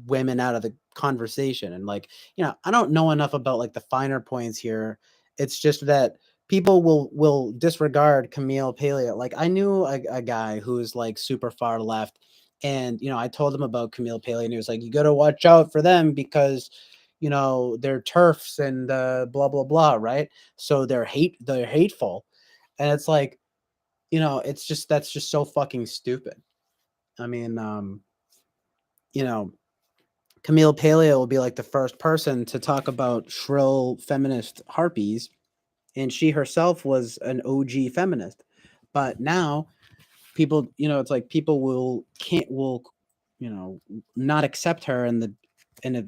women out of the conversation. And, like, I don't know enough about like the finer points here. It's just that people will disregard Camille Paglia. Like, I knew a guy who's like super far left, and I told him about Camille Paglia, and he was like, you got to watch out for them because they're turfs and blah blah blah, right? So they're hateful. And it's like, it's just, that's just so fucking stupid. I mean, you know, Camille Paglia will be like the first person to talk about shrill feminist harpies, and she herself was an OG feminist. But now people, it's like people will not accept her, and a,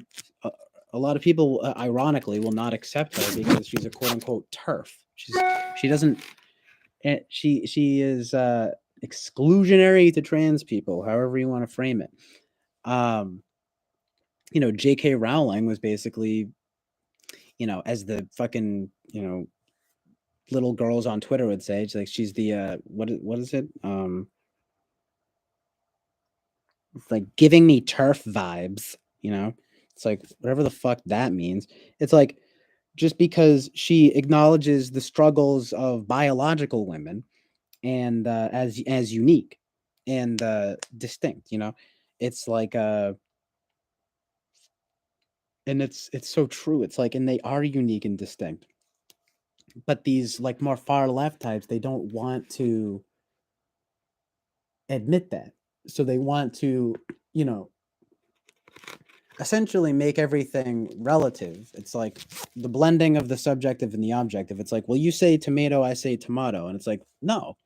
a lot of people, ironically, will not accept her because she's a quote unquote turf. She doesn't she is exclusionary to trans people, however you want to frame it. Um J.K. Rowling was basically, as the fucking, little girls on Twitter would say, it's like she's the what is it? It's like giving me turf vibes, you know? It's like whatever the fuck that means. It's like just because she acknowledges the struggles of biological women and as unique and distinct, it's like and it's so true. It's like, and they are unique and distinct, but these like more far left types, they don't want to admit that. So they want to, you know, essentially make everything relative. It's like the blending of the subjective and the objective. It's like, well, you say tomato, I say tomato, and it's like, no,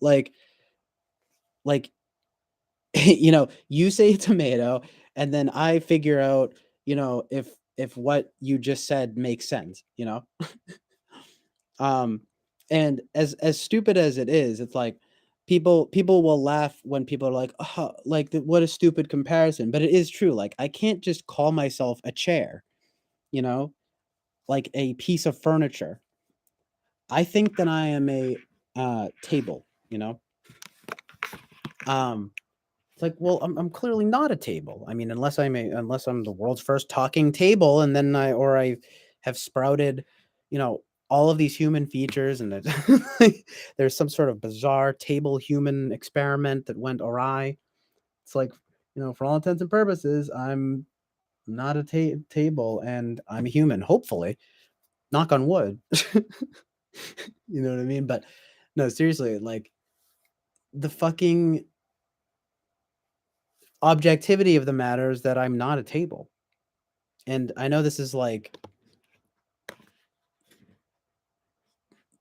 like, like, you say tomato, and then I figure out, if what you just said makes sense, Um, and as stupid as it is, it's like people will laugh when people are like, "Oh, like what a stupid comparison," but it is true. Like I can't just call myself a chair, you know, like a piece of furniture. I think that I am a table, Um, it's like, well, I'm clearly not a table. I mean, unless I'm the world's first talking table, and then I have sprouted, you know, all of these human features, and there's some sort of bizarre table human experiment that went awry. It's like, for all intents and purposes, I'm not a table, and I'm a human. Hopefully, knock on wood. You know what I mean? But no, seriously, like the fucking objectivity of the matter is that I'm not a table. And I know this is like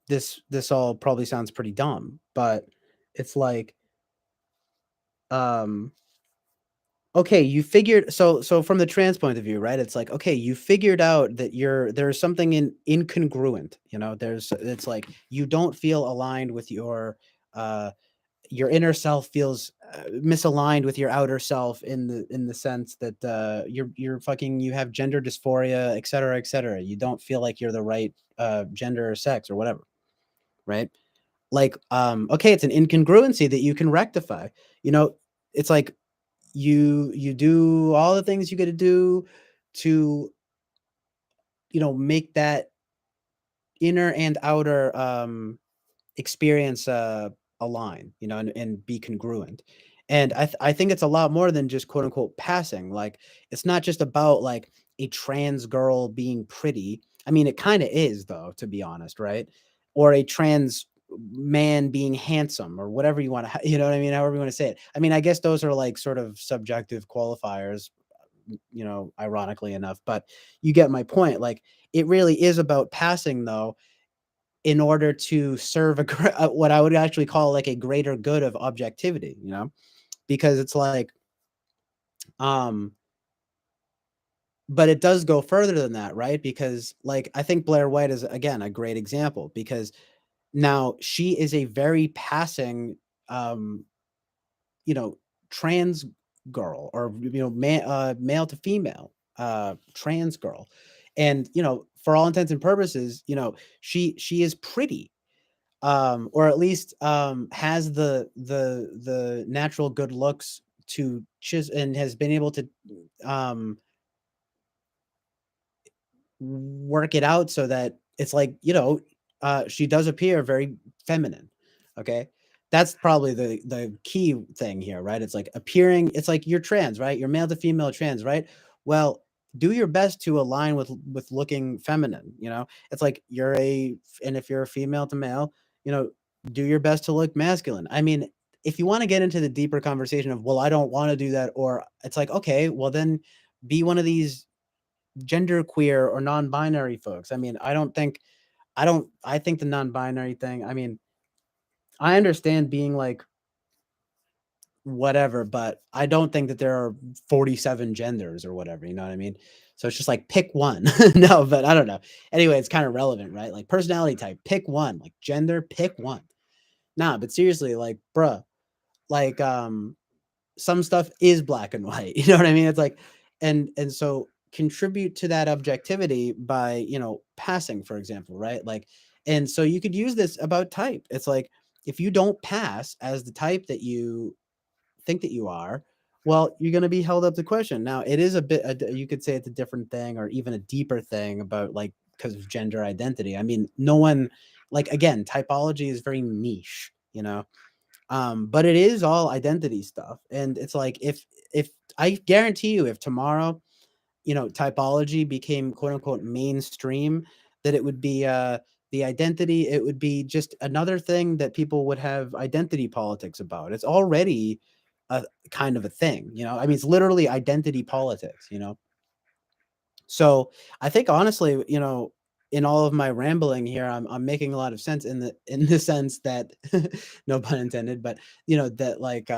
this all probably sounds pretty dumb, but it's like um okay, you figured so from the trans point of view, right? It's like, okay, you figured out that there's something incongruent, there's it's like you don't feel aligned with uh your inner self feels misaligned with your outer self in the sense that you're fucking you have gender dysphoria, et cetera, et cetera. You don't feel like you're the right gender or sex or whatever, right? Like, okay, it's an incongruency that you can rectify. You know, it's like you do all the things you got to do to make that inner and outer experience align, and be congruent. And I think it's a lot more than just quote unquote passing. Like it's not just about like a trans girl being pretty. I mean, it kind of is though, to be honest, right? Or a trans man being handsome or whatever you want to, you know what I mean? However you want to say it. I mean, I guess those are like sort of subjective qualifiers, ironically enough, but you get my point. Like it really is about passing though, in order to serve what I would actually call like a greater good of objectivity, because it's like, um, but it does go further than that, right? Because like I think Blair White is again a great example because now she is a very passing, um, you know, trans girl or male to female trans girl, and for all intents and purposes, she is pretty, or at least has the natural good looks to and has been able to um, work it out so that it's like she does appear very feminine. Okay, that's probably the key thing here, right? It's like appearing. It's like you're trans, right? You're male to female trans, right? Well, do your best to align with looking feminine. It's like and if you're a female to male, do your best to look masculine. I mean, if you want to get into the deeper conversation of, well, I don't want to do that, or it's like, okay, well then be one of these gender queer or non-binary folks. I mean, I think the non-binary thing, I mean, I understand being like whatever, but I don't think that there are 47 genders or whatever, you know what I mean? So it's just like pick one. No, but I don't know. Anyway, it's kind of relevant, right? Like personality type, pick one. Like gender, pick one. Nah, but seriously, like, bruh, like some stuff is black and white. You know what I mean? It's like and so contribute to that objectivity by, passing, for example, right? Like, and so you could use this about type. It's like, if you don't pass as the type that you think that you are, well, you're going to be held up to question. Now, it is a bit, you could say it's a different thing or even a deeper thing about, like, because of gender identity. I mean, no one, like, again, typology is very niche, but it is all identity stuff. And it's like, if I guarantee you, if tomorrow, typology became quote unquote mainstream, that it would be the identity, it would be just another thing that people would have identity politics about. It's already a kind of a thing, I mean, it's literally identity politics. So I think honestly, in all of my rambling here, I'm making a lot of sense in the sense that no pun intended, but that, like,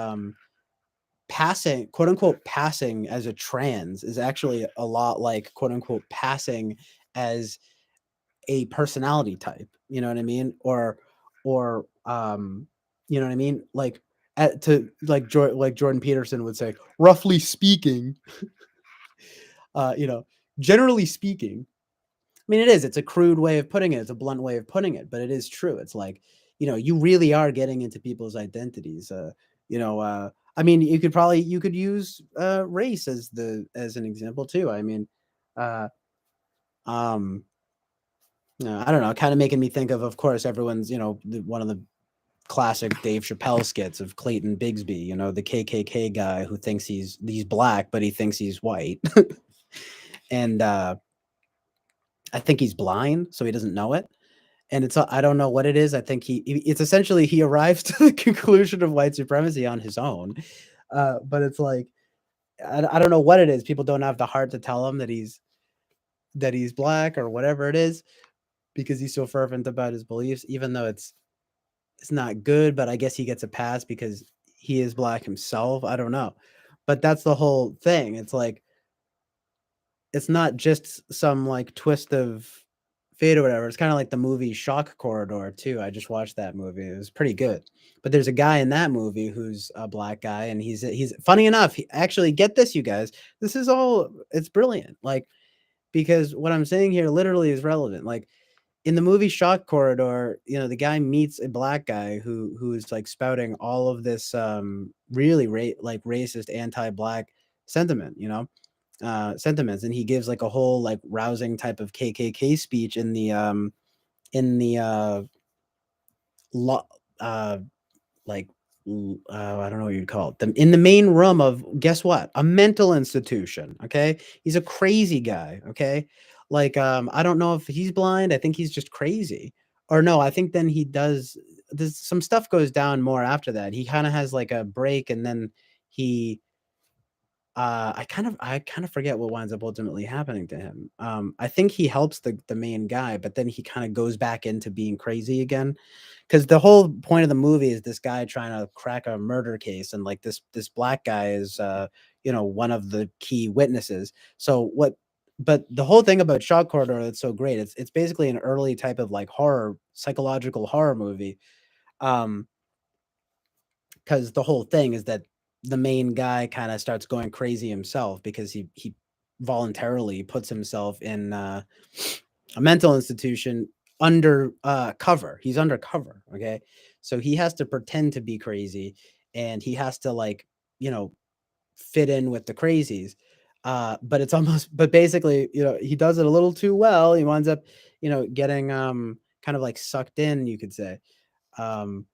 passing, quote unquote, passing as a trans is actually a lot like, quote unquote, passing as a personality type. You know what I mean? Or you know what I mean? Like, to like like Jordan Peterson would say, roughly speaking, uh, you know, generally speaking. I mean, it is. It's a crude way of putting it. It's a blunt way of putting it, but it is true. It's like, you really are getting into people's identities. I mean, you could use race as an example too. I mean, uh, um, I don't know, kind of making me think of course, everyone's, one of the classic Dave Chappelle skits of Clayton Bigsby, the KKK guy who thinks he's black, but he thinks he's white, and I think he's blind, so he doesn't know it. And I don't know what it is. I think it's essentially he arrives to the conclusion of white supremacy on his own. But it's like, I don't know what it is. People don't have the heart to tell him that he's black or whatever it is, because he's so fervent about his beliefs, even though it's not good. But I guess he gets a pass because he is black himself. I don't know. But that's the whole thing. It's like, it's not just some, like, twist of fate or whatever. It's kind of like the movie Shock Corridor too. I just watched that movie. It was pretty good. But there's a guy in that movie who's a black guy, and he's funny enough. Actually, get this, you guys. This is all, it's brilliant. Like, because what I'm saying here literally is relevant. Like, in the movie Shock Corridor, the guy meets a black guy who's like spouting all of this really like racist anti-black sentiment, sentiments, and he gives like a whole, like, rousing type of KKK speech in the lo- uh like I don't know what you'd call it, in the main room of, guess what, a mental institution. Okay, he's a crazy guy. Okay, like, I don't know if he's blind. I think he's just crazy. Or no, I think then he does. There's some stuff goes down more after that. He kind of has like a break, and then he I kind of forget what winds up ultimately happening to him. I think he helps the main guy, but then he kind of goes back into being crazy again. Because the whole point of the movie is this guy trying to crack a murder case, and like this black guy is one of the key witnesses. So what? But the whole thing about Shock Corridor that's so great, it's basically an early type of, like, horror, psychological horror movie. Um, because the whole thing is that the main guy kind of starts going crazy himself because he voluntarily puts himself in a mental institution under cover. He's undercover. Okay, so he has to pretend to be crazy, and he has to, like, you know fit in with the crazies. But it's almost, but basically, he does it a little too well. He winds up, getting kind of like sucked in, you could say. Um,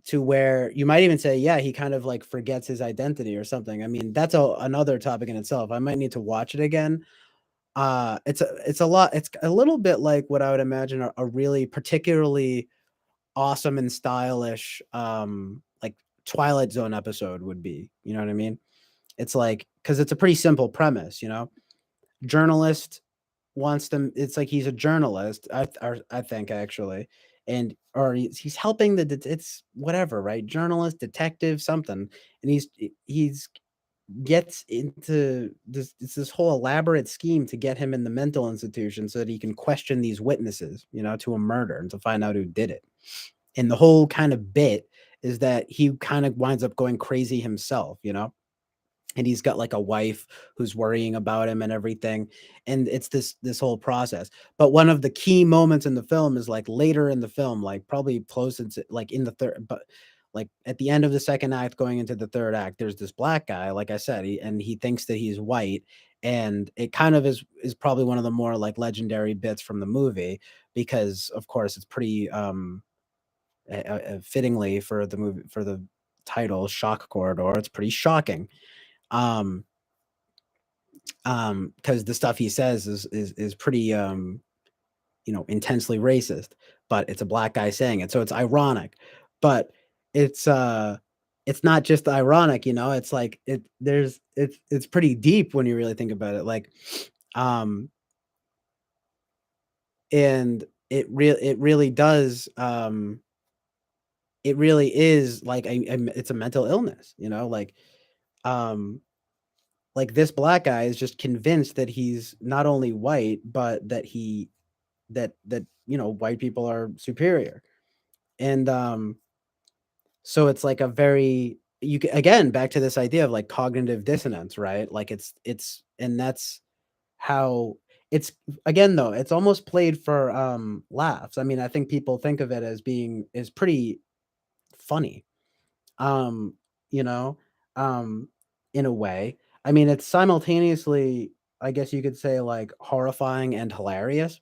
to where you might even say, yeah, he kind of like forgets his identity or something. I mean, that's another topic in itself. I might need to watch it again. It's a lot. It's a little bit like what I would imagine a really particularly awesome and stylish, like, Twilight Zone episode would be. You know what I mean? It's like, because it's a pretty simple premise. Journalist wants them. It's like he's a journalist. I think, actually, and or he's helping it's whatever, right? Journalist, detective, something, and he's gets into this. It's this whole elaborate scheme to get him in the mental institution so that he can question these witnesses, to a murder, and to find out who did it. And the whole kind of bit is that he kind of winds up going crazy himself. and he's got like a wife who's worrying about him and everything, and it's this whole process. But one of the key moments in the film is like later in the film, like probably close into like in the third, but like at the end of the second act going into the third act, there's this black guy, like I said, and he thinks that he's white, and it kind of is probably one of the more like legendary bits from the movie, because of course it's pretty fittingly for the movie, for the title shock corridor, it's pretty shocking. um because the stuff he says is pretty intensely racist, but it's a black guy saying it, so it's ironic. But it's it's not just ironic, it's like it's pretty deep when you really think about it, like um and it really does, it really is like it's a mental illness, um like this black guy is just convinced that he's not only white, but that white people are superior. And so it's like a very, again, back to this idea of like cognitive dissonance, right? Like it's and that's how it's, again, though, it's almost played for laughs. I mean, I think people think of it as being is pretty funny. um you know in a way. I mean, it's simultaneously, I guess you could say, like horrifying and hilarious.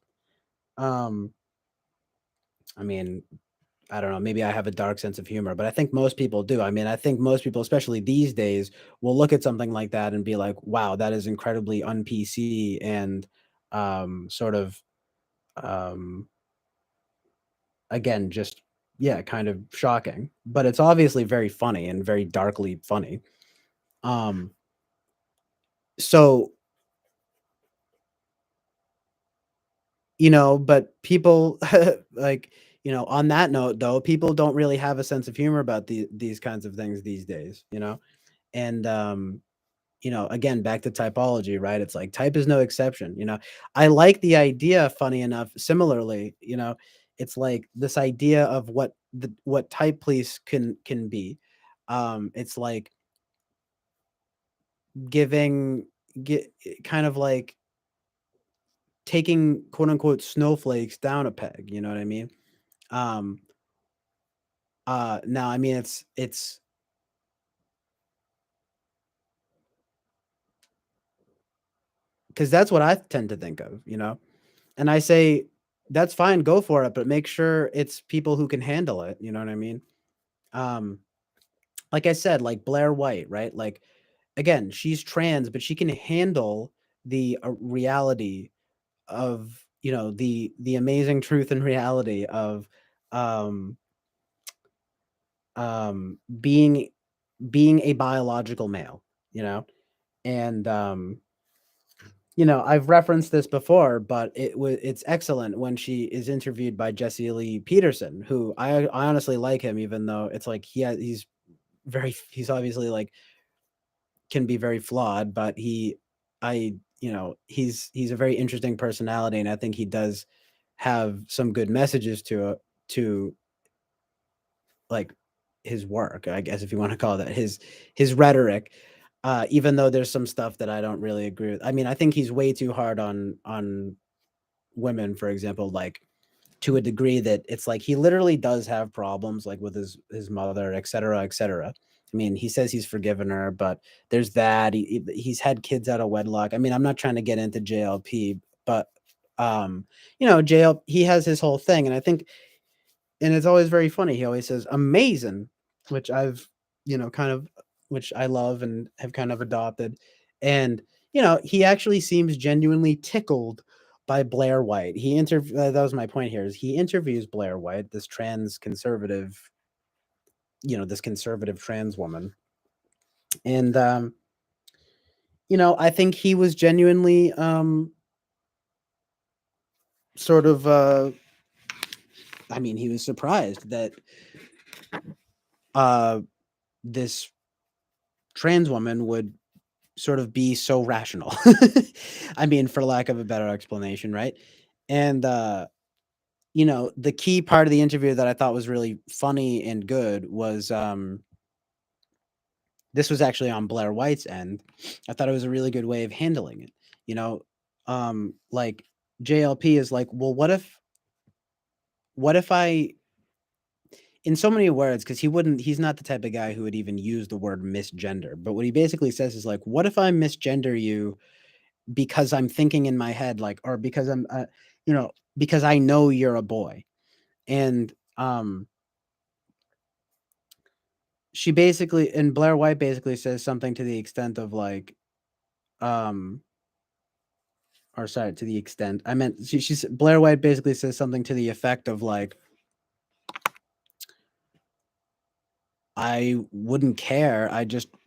um I mean, I don't know, maybe I have a dark sense of humor, but I think most people do. I mean, I think most people, especially these days, will look at something like that and be like, "Wow, that is incredibly un-PC and sort of um again, just yeah, kind of shocking." But it's obviously very funny and very darkly funny. Um so, but people like, on that note though, people don't really have a sense of humor about these kinds of things these days, and again, back to typology, right? It's like type is no exception. I like the idea, funny enough, similarly, it's like this idea of what type police can be. It's like giving get kind of like taking quote unquote snowflakes down a peg, you know what I mean? Um now I mean it's because that's what I tend to think of, and I say, "That's fine, go for it, but make sure it's people who can handle it," you know what I mean? Um, like I said, like Blair White, right? Like, again, she's trans, but she can handle the, reality of, the amazing truth and reality of, um, being a biological male, you know? And, I've referenced this before, but it's excellent when she is interviewed by Jesse Lee Peterson, who I honestly like him, even though it's like he's obviously like can be very flawed, but he's a very interesting personality, and I think he does have some good messages to like his work, I guess, if you want to call that his rhetoric. Even though there's some stuff that I don't really agree with. I mean, I think he's way too hard on women, for example, like to a degree that it's like he literally does have problems like with his mother, et cetera, et cetera. I mean, he says he's forgiven her, but there's that. He's had kids out of wedlock. I mean, I'm not trying to get into JLP, but JL, he has his whole thing, and I think, and it's always very funny. He always says amazing, which I've, kind of, which I love and have kind of adopted. And, he actually seems genuinely tickled by Blair White. That was my point here, is he interviews Blair White, this conservative trans woman. And, I think he was genuinely, sort of, I mean, he was surprised that, uh, this trans woman would sort of be so rational. I mean, for lack of a better explanation, right? And the key part of the interview that I thought was really funny and good was this was actually on Blair White's end. I thought it was a really good way of handling it. You know, like JLP is like, well, what if I, in so many words, because he's not the type of guy who would even use the word misgender. But what he basically says is like, what if I misgender you because I'm thinking in my head, like, or because I'm, because I know you're a boy. And she basically, and Blair White basically says something to the extent of like, um, or sorry, to the extent I meant, she's Blair White basically says something to the effect of like, I wouldn't care.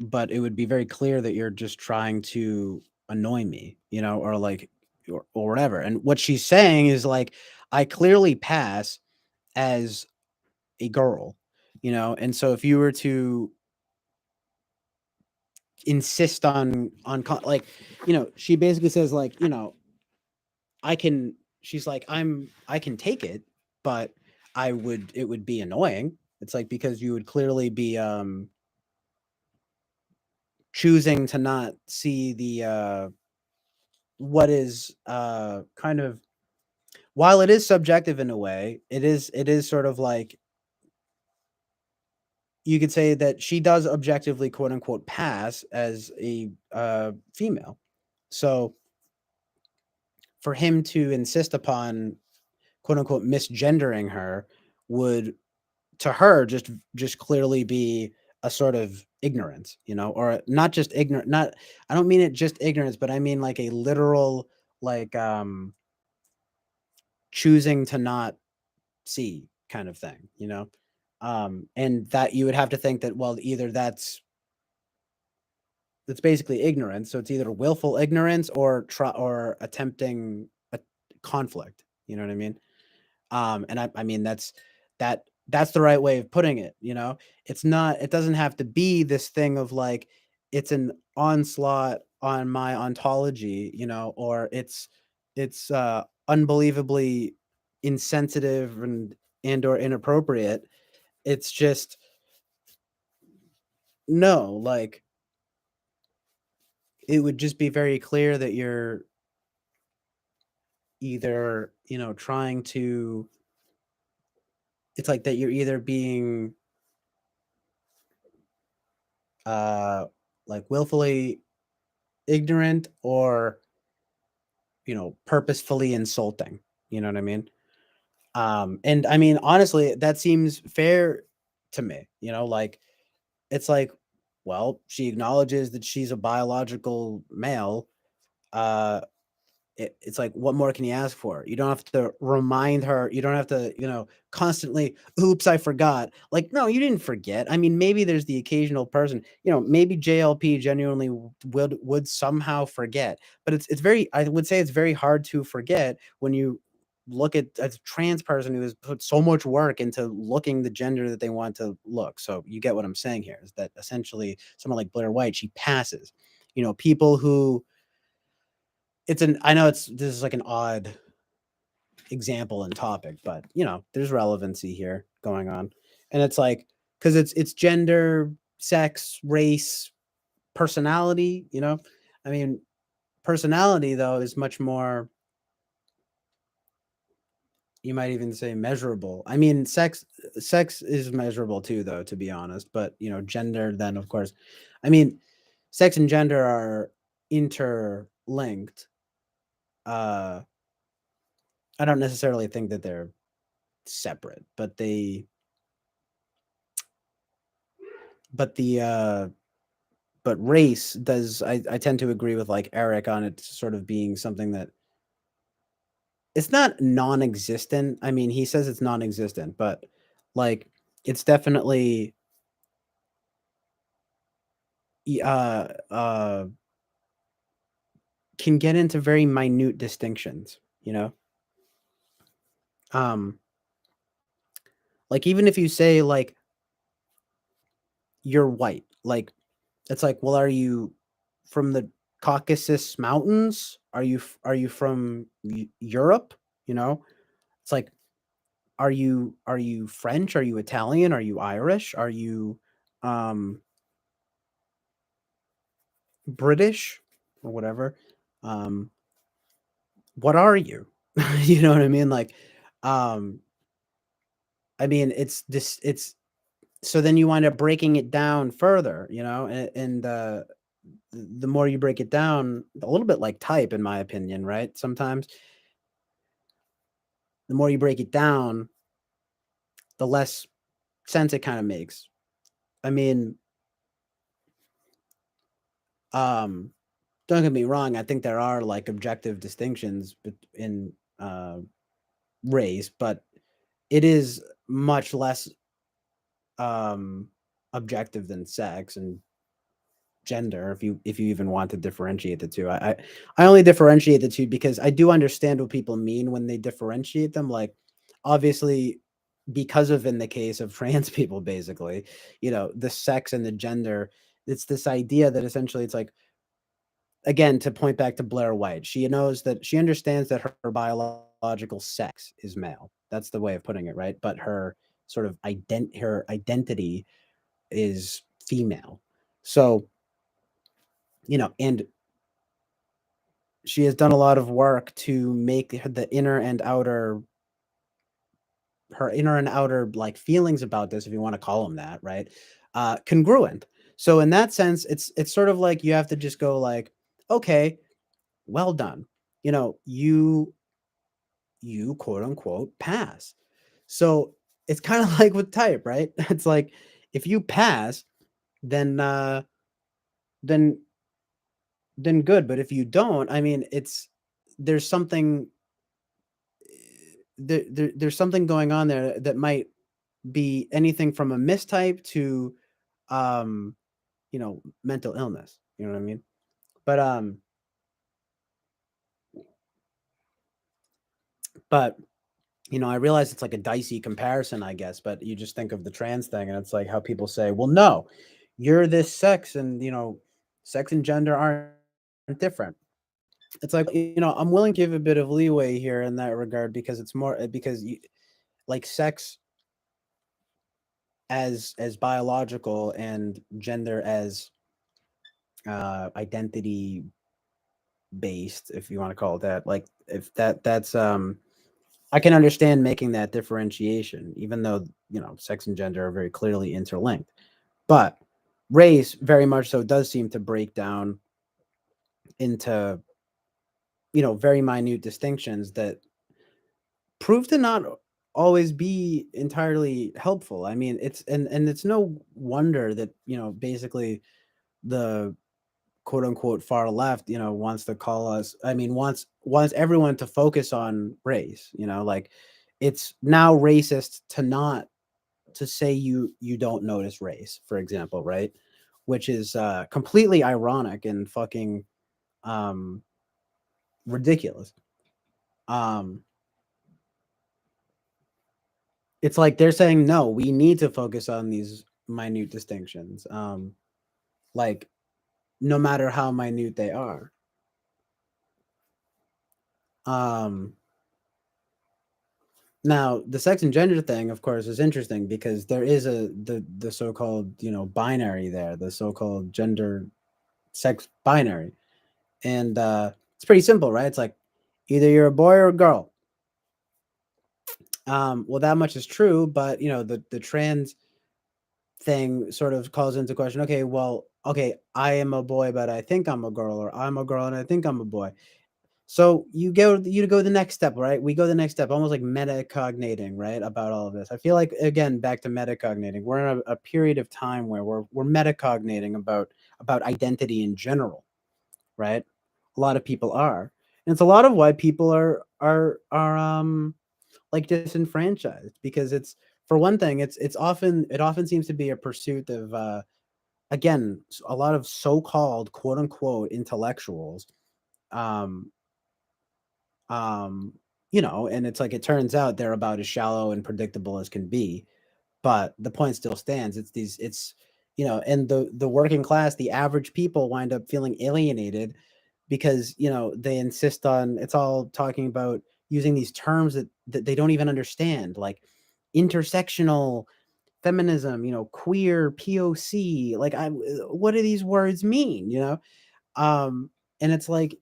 But it would be very clear that you're just trying to annoy me, or like, or whatever. And what she's saying is like, I clearly pass as a girl, and so if you were to insist like, she basically says like, I can, she's like, I can take it, but it would be annoying. It's like, because you would clearly be, choosing to not see the, what is, kind of, while it is subjective in a way, it is sort of like, you could say that she does objectively, quote unquote, pass as a, female. So for him to insist upon, quote unquote, misgendering her would, to her, just clearly be a sort of ignorance, or not just ignorant, not, I don't mean it just ignorance, but I mean like a literal, like, choosing to not see kind of thing, and that you would have to think that, well, either that's basically ignorance, so it's either willful ignorance or or attempting a conflict, you know what I mean? And I mean, that's the right way of putting it, it doesn't have to be this thing of like, it's an onslaught on my ontology, or it's unbelievably insensitive and or inappropriate. It's just, no, like, it would just be very clear that you're either, trying to, it's like that you're either being, uh like, willfully ignorant, or purposefully insulting, you know what I mean? And I mean, honestly, that seems fair to me, like, it's like, well, she acknowledges that she's a biological male. uh it's like, what more can you ask for? You don't have to remind her. You don't have to, constantly, oops, I forgot. Like, no, you didn't forget. I mean, maybe there's the occasional person, maybe JLP genuinely would somehow forget, but it's very, I would say it's very hard to forget when you look at a trans person who has put so much work into looking the gender that they want to look. So you get what I'm saying here, is that essentially someone like Blair White, she passes, people who, I know this is like an odd example and topic, but there's relevancy here going on. And it's like, because it's gender, sex, race, personality, I mean, personality though is much more, you might even say, measurable. I mean, sex is measurable too, though, to be honest, but gender, then, of course, I mean, sex and gender are interlinked. uh I don't necessarily think that they're separate, but but the but race does, I tend to agree with like Eric on it sort of being something that, it's not non-existent. I mean, he says it's non-existent, but like, it's definitely, uh uh can get into very minute distinctions, um like, even if you say like, you're white, like, it's like, well, are you from the Caucasus Mountains? Are you from Europe? It's like, are you French? Are you Italian? Are you Irish? Are you, um British or whatever, um, what are you? You know what I mean? Like, um, I mean, it's this. It's so then you wind up breaking it down further, and the more you break it down, a little bit like type, in my opinion, right? Sometimes the more you break it down, the less sense it kind of makes. I mean, um, don't get me wrong. I think there are like objective distinctions in race, but it is much less um, objective than sex and gender, if you even want to differentiate the two. I only differentiate the two because I do understand what people mean when they differentiate them. Like, obviously, because of in the case of trans people, basically, the sex and the gender, it's this idea that essentially it's like, again, to point back to Blair White, she understands that her biological sex is male. That's the way of putting it, right? But her identity is female. So, and she has done a lot of work to make the inner and outer her inner and outer like feelings about this, if you want to call them that, right? Congruent. So in that sense, it's sort of like you have to just go like, okay, well done. You quote unquote pass. So it's kind of like with type, right? It's like if you pass, then then then good. But if you don't, I mean, there's something there's something going on there that might be anything from a mistype to um mental illness. You know what I mean? But I realize it's like a dicey comparison, I guess, but you just think of the trans thing and it's like how people say, well, no, you're this sex, and sex and gender aren't different. It's like, I'm willing to give a bit of leeway here in that regard, because it's more because like sex as biological and gender as identity based, if you want to call it that. Like, if that's I can understand making that differentiation, even though sex and gender are very clearly interlinked. But race very much so does seem to break down into very minute distinctions that prove to not always be entirely helpful. I mean, and it's no wonder that basically the quote unquote far left wants to call us, I mean, wants everyone to focus on race. Like, it's now racist to not to say you don't notice race, for example, right? Which is completely ironic and fucking um ridiculous. um it's like they're saying, no, we need to focus on these minute distinctions, like, no matter how minute they are. um Now, the sex and gender thing, of course, is interesting because there is the so-called, binary there, the so-called gender sex binary. And it's pretty simple, right? It's like either you're a boy or a girl. Well, that much is true, but the trans thing sort of calls into question, okay, well, okay, I am a boy, but I think I'm a girl, or I'm a girl and I think I'm a boy. So you go the next step, right? We go the next step, almost like metacognating, right? About all of this. I feel like, again, back to metacognating. We're in a period of time where we're metacognating about identity in general, right? A lot of people are. And it's a lot of why people are like disenfranchised, because it's, for one thing, it often seems to be a pursuit of again, a lot of so-called quote unquote intellectuals, um um and it's like, it turns out they're about as shallow and predictable as can be. But the point still stands. And the working class, the average people, wind up feeling alienated because they insist on, it's all talking about using these terms that they don't even understand, like intersectional feminism, queer, POC. Like, what do these words mean? And it's like,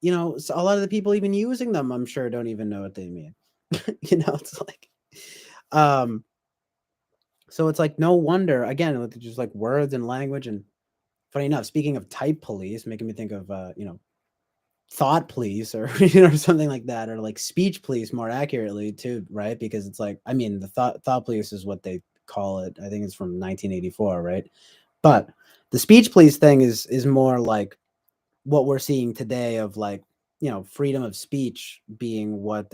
so a lot of the people even using them, I'm sure, don't even know what they mean. It's like, um, so it's like no wonder again with just like words and language. And funny enough, speaking of type police, making me think of thought police or something like that, or like speech police more accurately too, right? Because it's like, I mean, the thought police is what they call it. I think it's from 1984, right? But the speech police thing is more like what we're seeing today of like, freedom of speech being what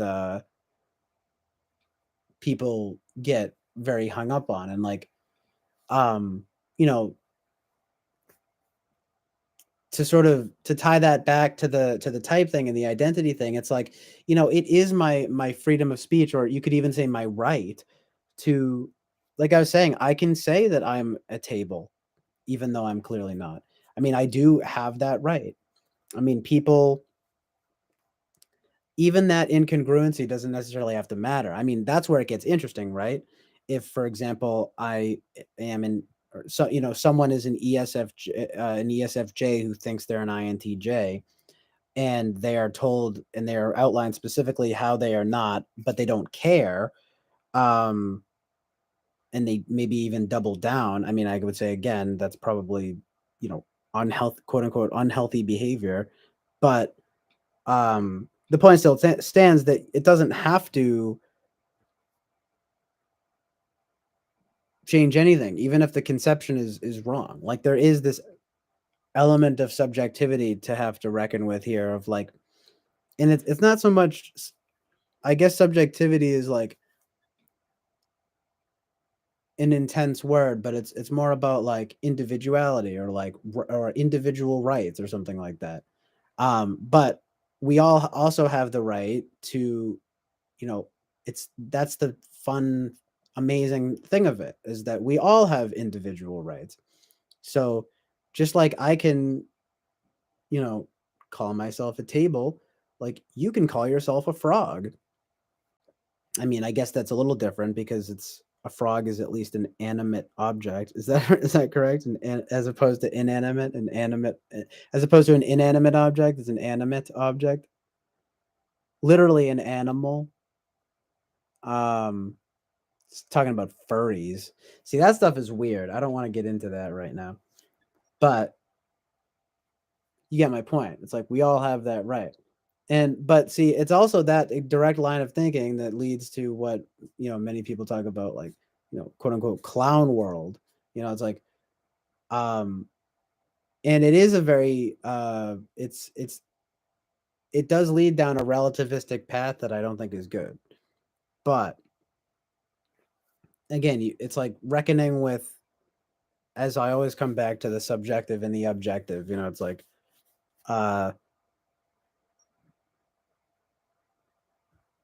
people get very hung up on. And like, um you know to sort of to tie that back to the type thing and the identity thing, it's like, it is my freedom of speech, or you could even say my right to, like I was saying, I can say that I'm a table even though I'm clearly not. I mean, I do have that right. I mean, people, even that incongruency doesn't necessarily have to matter. I mean, that's where it gets interesting, right? If, for example, I am in, or so someone is an ESFJ who thinks they're an INTJ, and they are told and they are outlined specifically how they are not, but they don't care. Um, and they maybe even double down. I mean, I would say again, that's probably, unhealthy, quote unquote, unhealthy behavior. But the point still stands that it doesn't have to change anything, even if the conception is wrong. Like there is this element of subjectivity to have to reckon with here of like, and it's not so much, I guess subjectivity is like an intense word, but it's more about like individuality or like or individual rights or something like that. But we all also have the right to, you know, that's the fun, amazing thing of it, is that we all have individual rights. So just like I can, you know, call myself a table, like you can call yourself a frog. I mean, I guess that's a little different because it's a frog is at least an animate object. Is that is that correct? As opposed to inanimate, an animate, as opposed to an inanimate object is an animate object. Literally an animal. Um, talking about furries. See, that stuff is weird. I don't want to get into that right now. But you get my point. It's like we all have that right. And but see, it's also that a direct line of thinking that leads to what, many people talk about, like, quote unquote clown world. It's like, um and it is a very it does lead down a relativistic path that I don't think is good. But again, it's like reckoning with, as I always come back to, the subjective and the objective. It's like, uh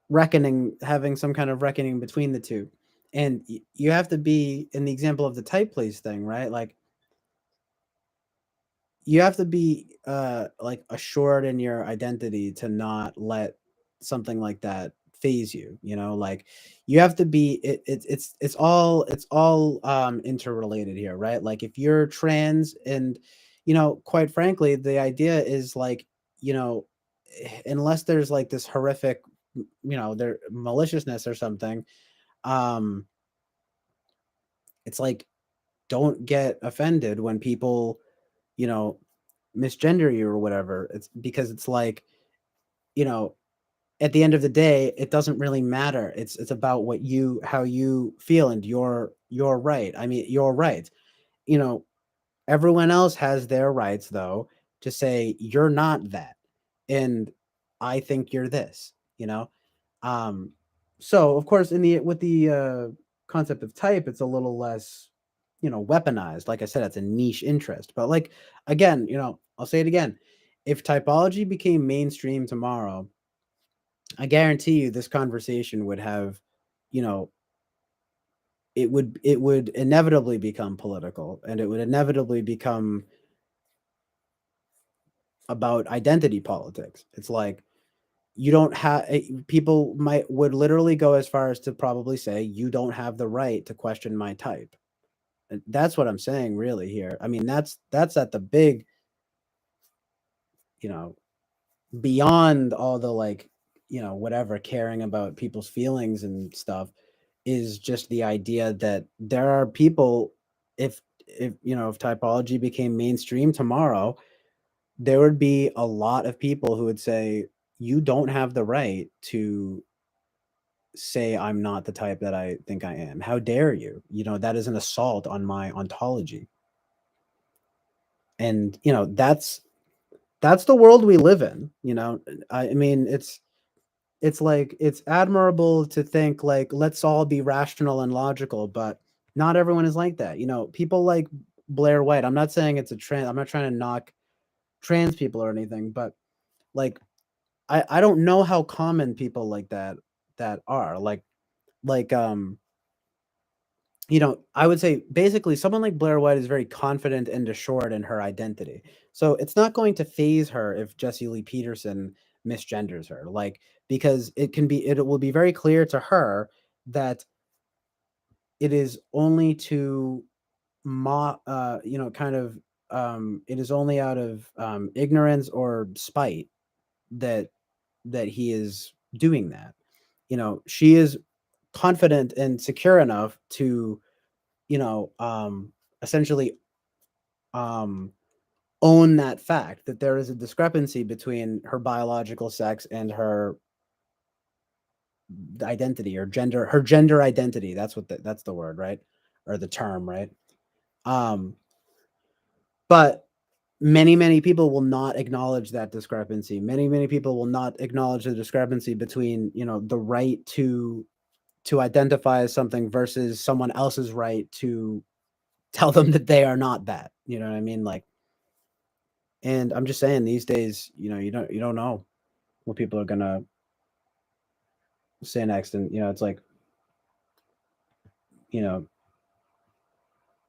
reckoning, having some kind of reckoning between the two. And you have to be, in the example of the type place thing, right? Like you have to be like assured in your identity to not let something like that phase you. Like you have to be, it's all interrelated here, right? Like if you're trans, and quite frankly, the idea is like, unless there's like this horrific, there maliciousness or something, um it's like, don't get offended when people, you know misgender you or whatever. It's because it's like, you know at the end of the day, it doesn't really matter. It's about how you feel, and your right. I mean, your right. you know Everyone else has their rights, though, to say you're not that, and I think you're this. Um, so of course, in the with the concept of type, it's a little less, weaponized. Like I said, it's a niche interest. But like again, I'll say it again: if typology became mainstream tomorrow, I guarantee you this conversation would have, you know, it would inevitably become political, and it would inevitably become about identity politics. It's like, you don't have, people would literally go as far as to probably say you don't have the right to question my type. And that's what I'm saying really here. I mean, that's at the big, you know, beyond all the like, whatever, caring about people's feelings and stuff, is just the idea that there are people, if typology became mainstream tomorrow, there would be a lot of people who would say, you don't have the right to say I'm not the type that I think I am. How dare you? That is an assault on my ontology. And that's the world we live in. I mean, it's like, it's admirable to think like, let's all be rational and logical, but not everyone is like that. People like Blair White. I'm not saying it's a trend. I'm not trying to knock trans people or anything, but like, I don't know how common people like that are. Like I would say basically someone like Blair White is very confident and assured in her identity. So it's not going to phase her if Jesse Lee Peterson misgenders her. Like, because it will be very clear to her that it is only to kind of it is only out of ignorance or spite that he is doing that. She is confident and secure enough to essentially um, own that fact that there is a discrepancy between her biological sex and her identity, or gender identity. That's the word, right? Or the term, right? Um, but many people will not acknowledge that discrepancy. Many people will not acknowledge the discrepancy between the right to identify as something versus someone else's right to tell them that they are not that. You know what I mean? Like, and I'm just saying, these days, you don't know what people are gonna say next, and it's like, you know,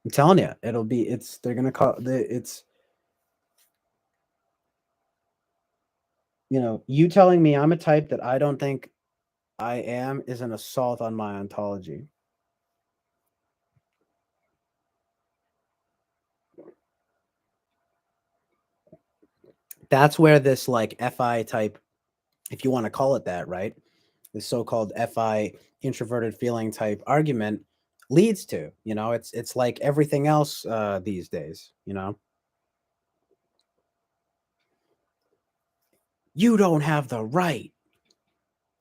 I'm telling you, they're gonna call it's you telling me I'm a type that I don't think I am is an assault on my ontology. That's where this like FI type, if you want to call it that, right? The so-called FI, introverted feeling type argument, leads to. It's like everything else these days. You don't have the right.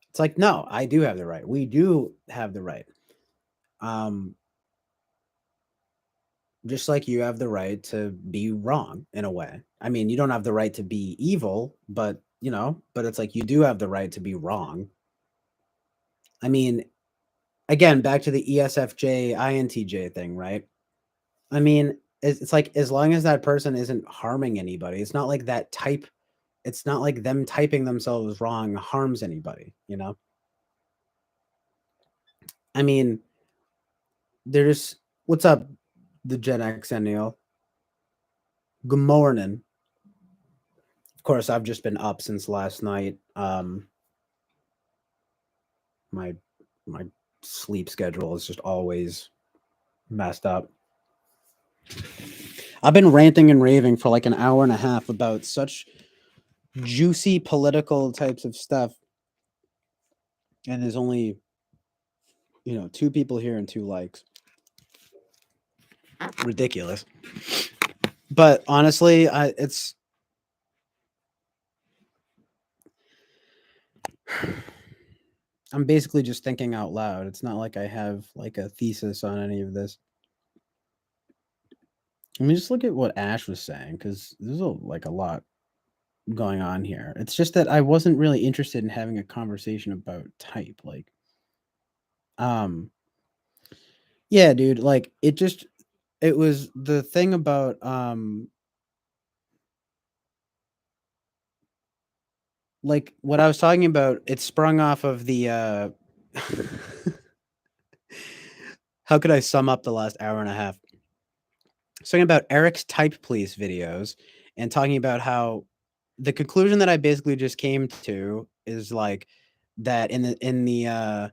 It's like, no, I do have the right. We do have the right. Um, just like you have the right to be wrong in a way. I mean, you don't have the right to be evil, but it's like you do have the right to be wrong. I mean, again, back to the ESFJ INTJ thing, right? I mean, it's like, as long as that person isn't harming anybody, it's not like that type. It's not like them typing themselves wrong harms anybody. I mean, there's what's up, the Gen X and Neil. Good morning. Of course, I've just been up since last night. My my sleep schedule is just always messed up. I've been ranting and raving for like an hour and a half about such juicy political types of stuff, and there's only two people here and 2 likes. Ridiculous. But honestly, I'm basically just thinking out loud. It's not like I have like a thesis on any of this. Let me just look at what Ash was saying, because there's a lot going on here. It's just that I wasn't really interested in having a conversation about type. Like, yeah, dude. Like, it was the thing about like what I was talking about. It sprung off of the how could I sum up the last hour and a half? Talking about Eric's Type Please videos, and talking about how the conclusion that I basically just came to is like that in the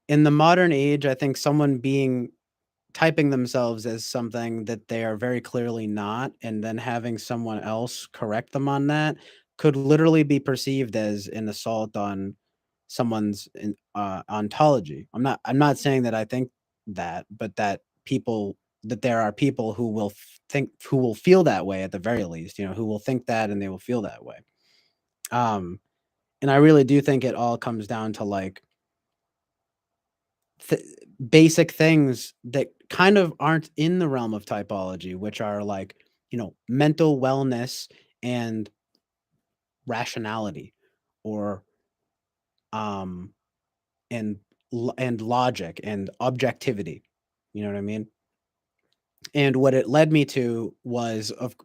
modern age, I think someone being typing themselves as something that they are very clearly not, and then having someone else correct them on that could literally be perceived as an assault on someone's ontology. I'm not saying that I think that, but that there are people who will who will feel that way at the very least, who will think that and they will feel that way. Um, and I really do think it all comes down to like th- basic things that kind of aren't in the realm of typology, which are like, mental wellness and rationality, or um and and logic and objectivity. You know what I mean? And what it led me to was of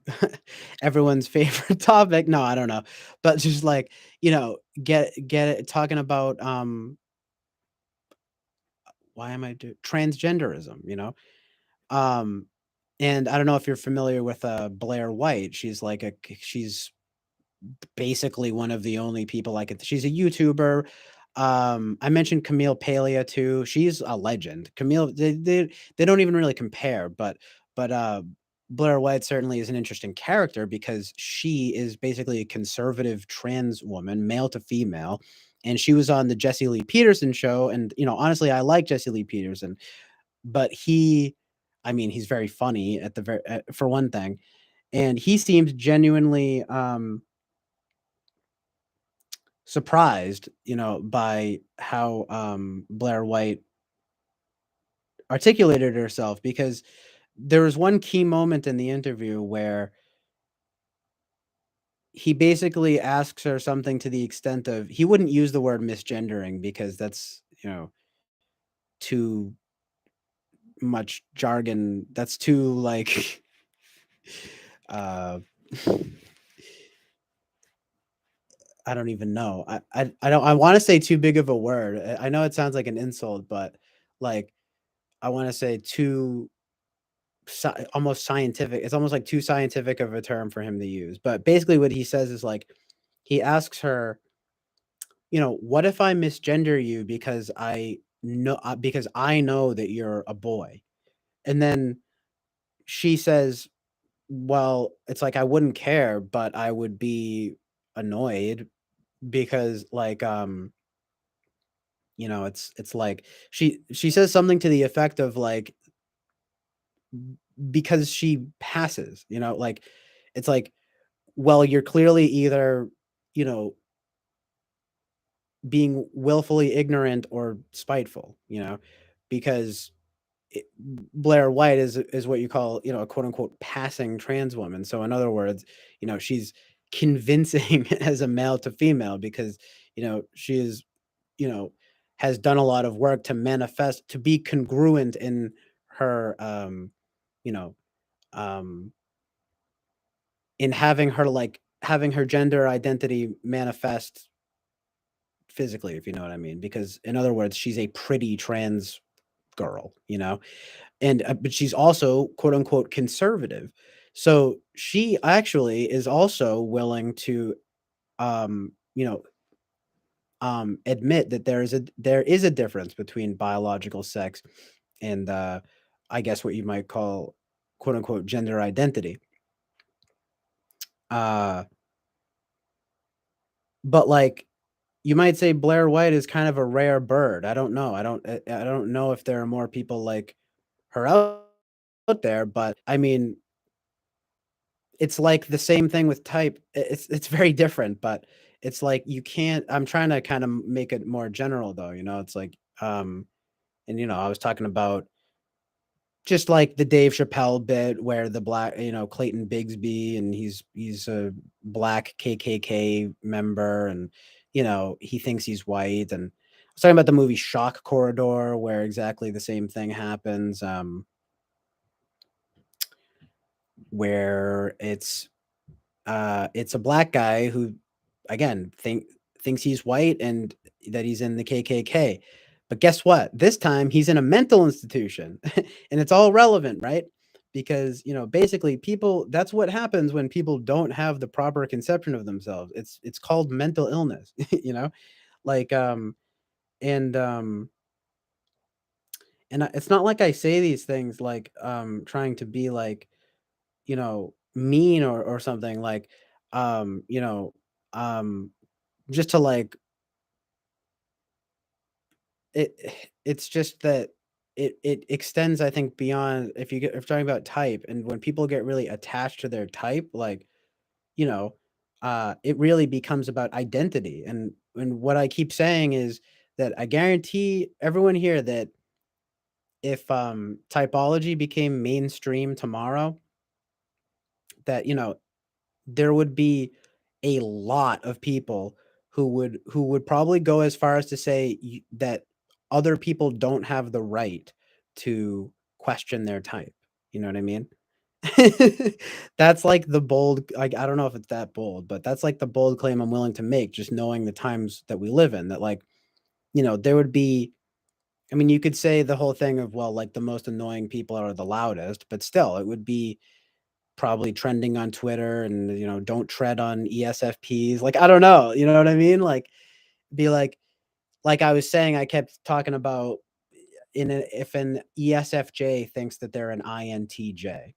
everyone's favorite topic. No, I don't know, but just like, get it talking about why am I transgenderism? Um, and I don't know if you're familiar with Blair White. She's basically one of the only people I could. She's a YouTuber. I mentioned Camille Paglia too. She's a legend. Camille, they don't even really compare, but Blair White certainly is an interesting character because she is basically a conservative trans woman, male to female, and she was on the Jesse Lee Peterson show. And honestly, I like Jesse Lee Peterson, but I mean, he's very funny at the very for one thing, and he seemed genuinely surprised, by how Blair White articulated herself, because there was one key moment in the interview where he basically asks her something to the extent of, he wouldn't use the word misgendering because that's, too much jargon. That's too like uh I don't even know. I don't I want to say too big of a word. I know it sounds like an insult, but like I want to say too almost scientific. It's almost like too scientific of a term for him to use. But basically, what he says is like, he asks her, what if I misgender you because I know that you're a boy, and then she says, well, it's like I wouldn't care, but I would be annoyed because like it's like she says something to the effect of like, because she passes, like it's like, well, you're clearly either, you know, being willfully ignorant or spiteful, because Blair White is what you call, a quote unquote passing trans woman. So in other words, she's convincing as a male to female because, she is, you know, has done a lot of work to manifest, to be congruent in her, you know, um, in having her gender identity manifest physically, if you know what I mean. Because in other words, she's a pretty trans girl, and but she's also quote unquote conservative. So she actually is also willing to, you know, admit that there is a difference between biological sex and I guess what you might call quote unquote gender identity. Uh, but like you might say Blair White is kind of a rare bird. I don't know. I don't know if there are more people like her out there, but I mean, it's like the same thing with type. It's very different, but it's like you can't. I'm trying to kind of make it more general though, it's like and I was talking about just like the Dave Chappelle bit where the black, Clayton Bigsby, and he's a black KKK member, and he thinks he's white. And I was talking about the movie Shock Corridor, where exactly the same thing happens, where it's a black guy who, again, thinks he's white and that he's in the KKK. But guess what? This time he's in a mental institution, and it's all relevant, right? Because basically, people. That's what happens when people don't have the proper conception of themselves. It's called mental illness, like and And it's not like I say these things like trying to be like, mean or something like um, you know, um just to like it it's just that it extends, I think, beyond if you're talking about type, and when people get really attached to their type, like, you know, it really becomes about identity. And what I keep saying is that I guarantee everyone here that if typology became mainstream tomorrow, that there would be a lot of people who would probably go as far as to say that other people don't have the right to question their type. You know what I mean? That's like the bold, like, I don't know if it's that bold, but that's like the bold claim I'm willing to make, just knowing the times that we live in, that like, there would be, I mean, you could say the whole thing of, well, like the most annoying people are the loudest, but still it would be probably trending on Twitter and, don't tread on ESFPs. Like, I don't know, you know what I mean? Like, be like I was saying, I kept talking about if an ESFJ thinks that they're an INTJ,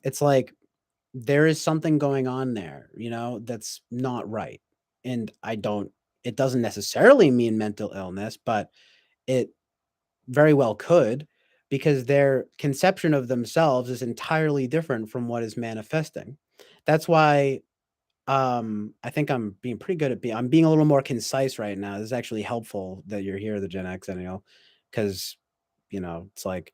it's like there is something going on there, that's not right. And it doesn't necessarily mean mental illness, but it very well could, because their conception of themselves is entirely different from what is manifesting. That's why I think I'm being pretty good at I'm being a little more concise right now. This is actually helpful that you're here, the Gen X because it's like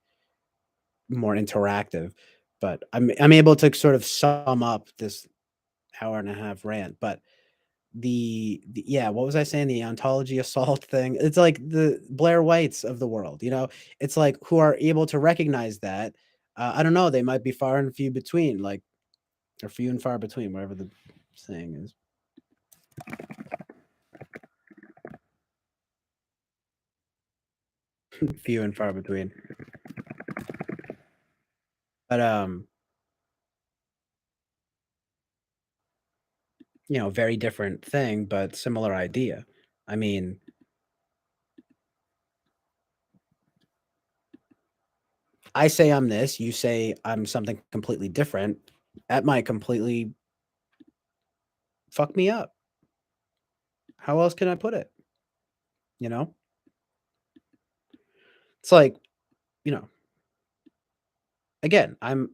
more interactive. But I'm able to sort of sum up this hour and a half rant. But yeah, what was I saying? The ontology assault thing. It's like the Blair Whites of the world. It's like who are able to recognize that. I don't know. They might be far and few between, like, or few and far between, whatever the saying is. Few and far between. But very different thing, but similar idea. I mean, I say I'm this, you say I'm something completely different. That might completely fuck me up. How else can I put it? You know? It's like, you know, again, I'm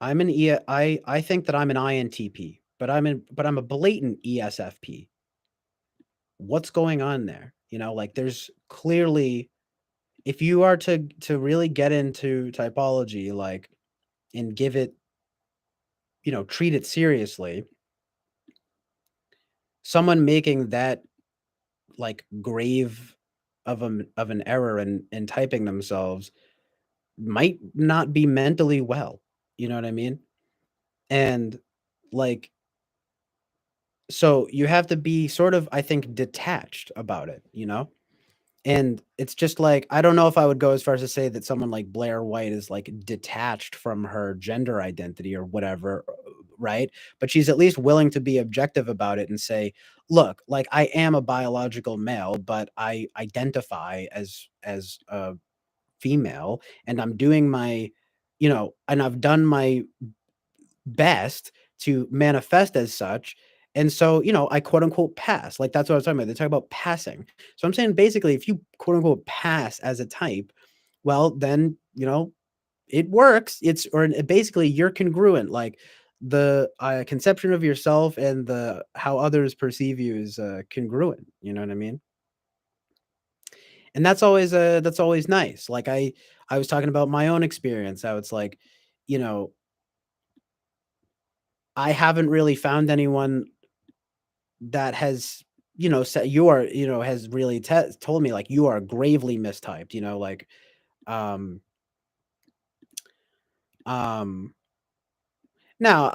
an I think that I'm an INTP, but I'm a blatant ESFP. What's going on there? Like there's clearly, if you are to really get into typology, like, and give it, treat it seriously, someone making that like grave of an error in typing themselves might not be mentally well. You know what I mean? And like, so you have to be sort of, I think, detached about it. And it's just like, I don't know if I would go as far as to say that someone like Blair White is like detached from her gender identity or whatever, right? But she's at least willing to be objective about it and say, look, like, I am a biological male, but I identify as a female, and I'm doing my, and I've done my best to manifest as such. And so, I quote unquote pass. Like, that's what I was talking about. They talk about passing. So I'm saying basically, if you quote unquote pass as a type, well, then, it works. Basically you're congruent. Like the conception of yourself and the how others perceive you is congruent. You know what I mean? And that's always nice. Like I was talking about my own experience. How it's like, you know, I haven't really found anyone that has, said you are, has really told me like you are gravely mistyped, like um um now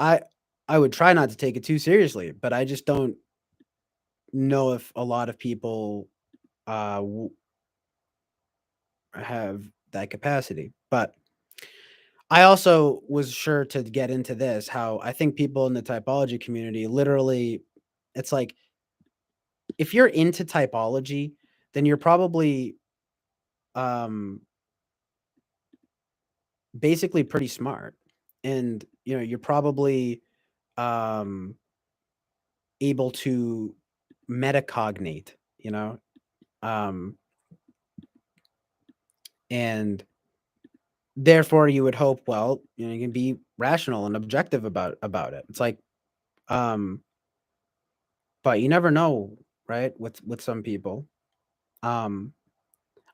I would try not to take it too seriously, but I just don't know if a lot of people have that capacity. But I also was sure to get into this, how I think people in the typology community literally, it's like, if you're into typology, then you're probably um basically pretty smart, and you're probably um able to metacognate, you know, um, and therefore you would hope, well, you can be rational and objective about it. It's like, um, but you never know, right? With some people, um,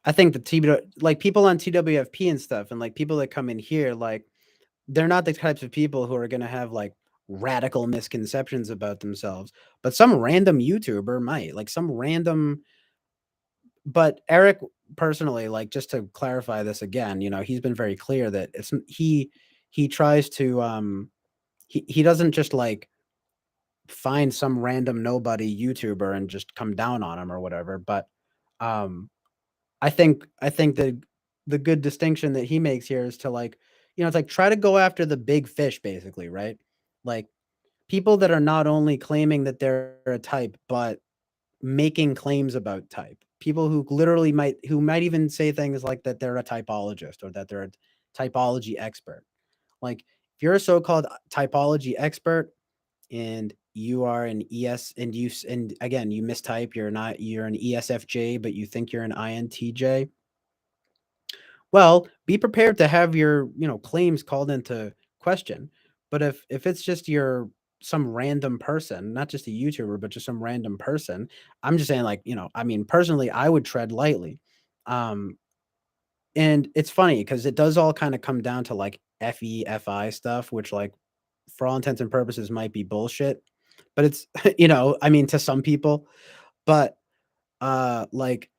I think the like people on TWFP and stuff, and like people that come in here, like they're not the types of people who are gonna have like radical misconceptions about themselves, but some random YouTuber might, like some random. But Eric personally, like just to clarify this again, he's been very clear that he tries to he doesn't just like find some random nobody YouTuber and just come down on him or whatever. But um I think the good distinction that he makes here is to like, it's like try to go after the big fish basically, right? Like people that are not only claiming that they're a type, but making claims about type. People who might even say things like that they're a typologist or that they're a typology expert. Like if you're a so-called typology expert and you are an ES and again you mistype, you're an ESFJ, but you think you're an INTJ. Well, be prepared to have your, claims called into question. But if it's just your some random person, not just a YouTuber, but just some random person, I'm just saying like, I mean, personally, I would tread lightly. Um, and it's funny because it does all kind of come down to like FEFI stuff, which like for all intents and purposes might be bullshit. But it's I mean, to some people, but like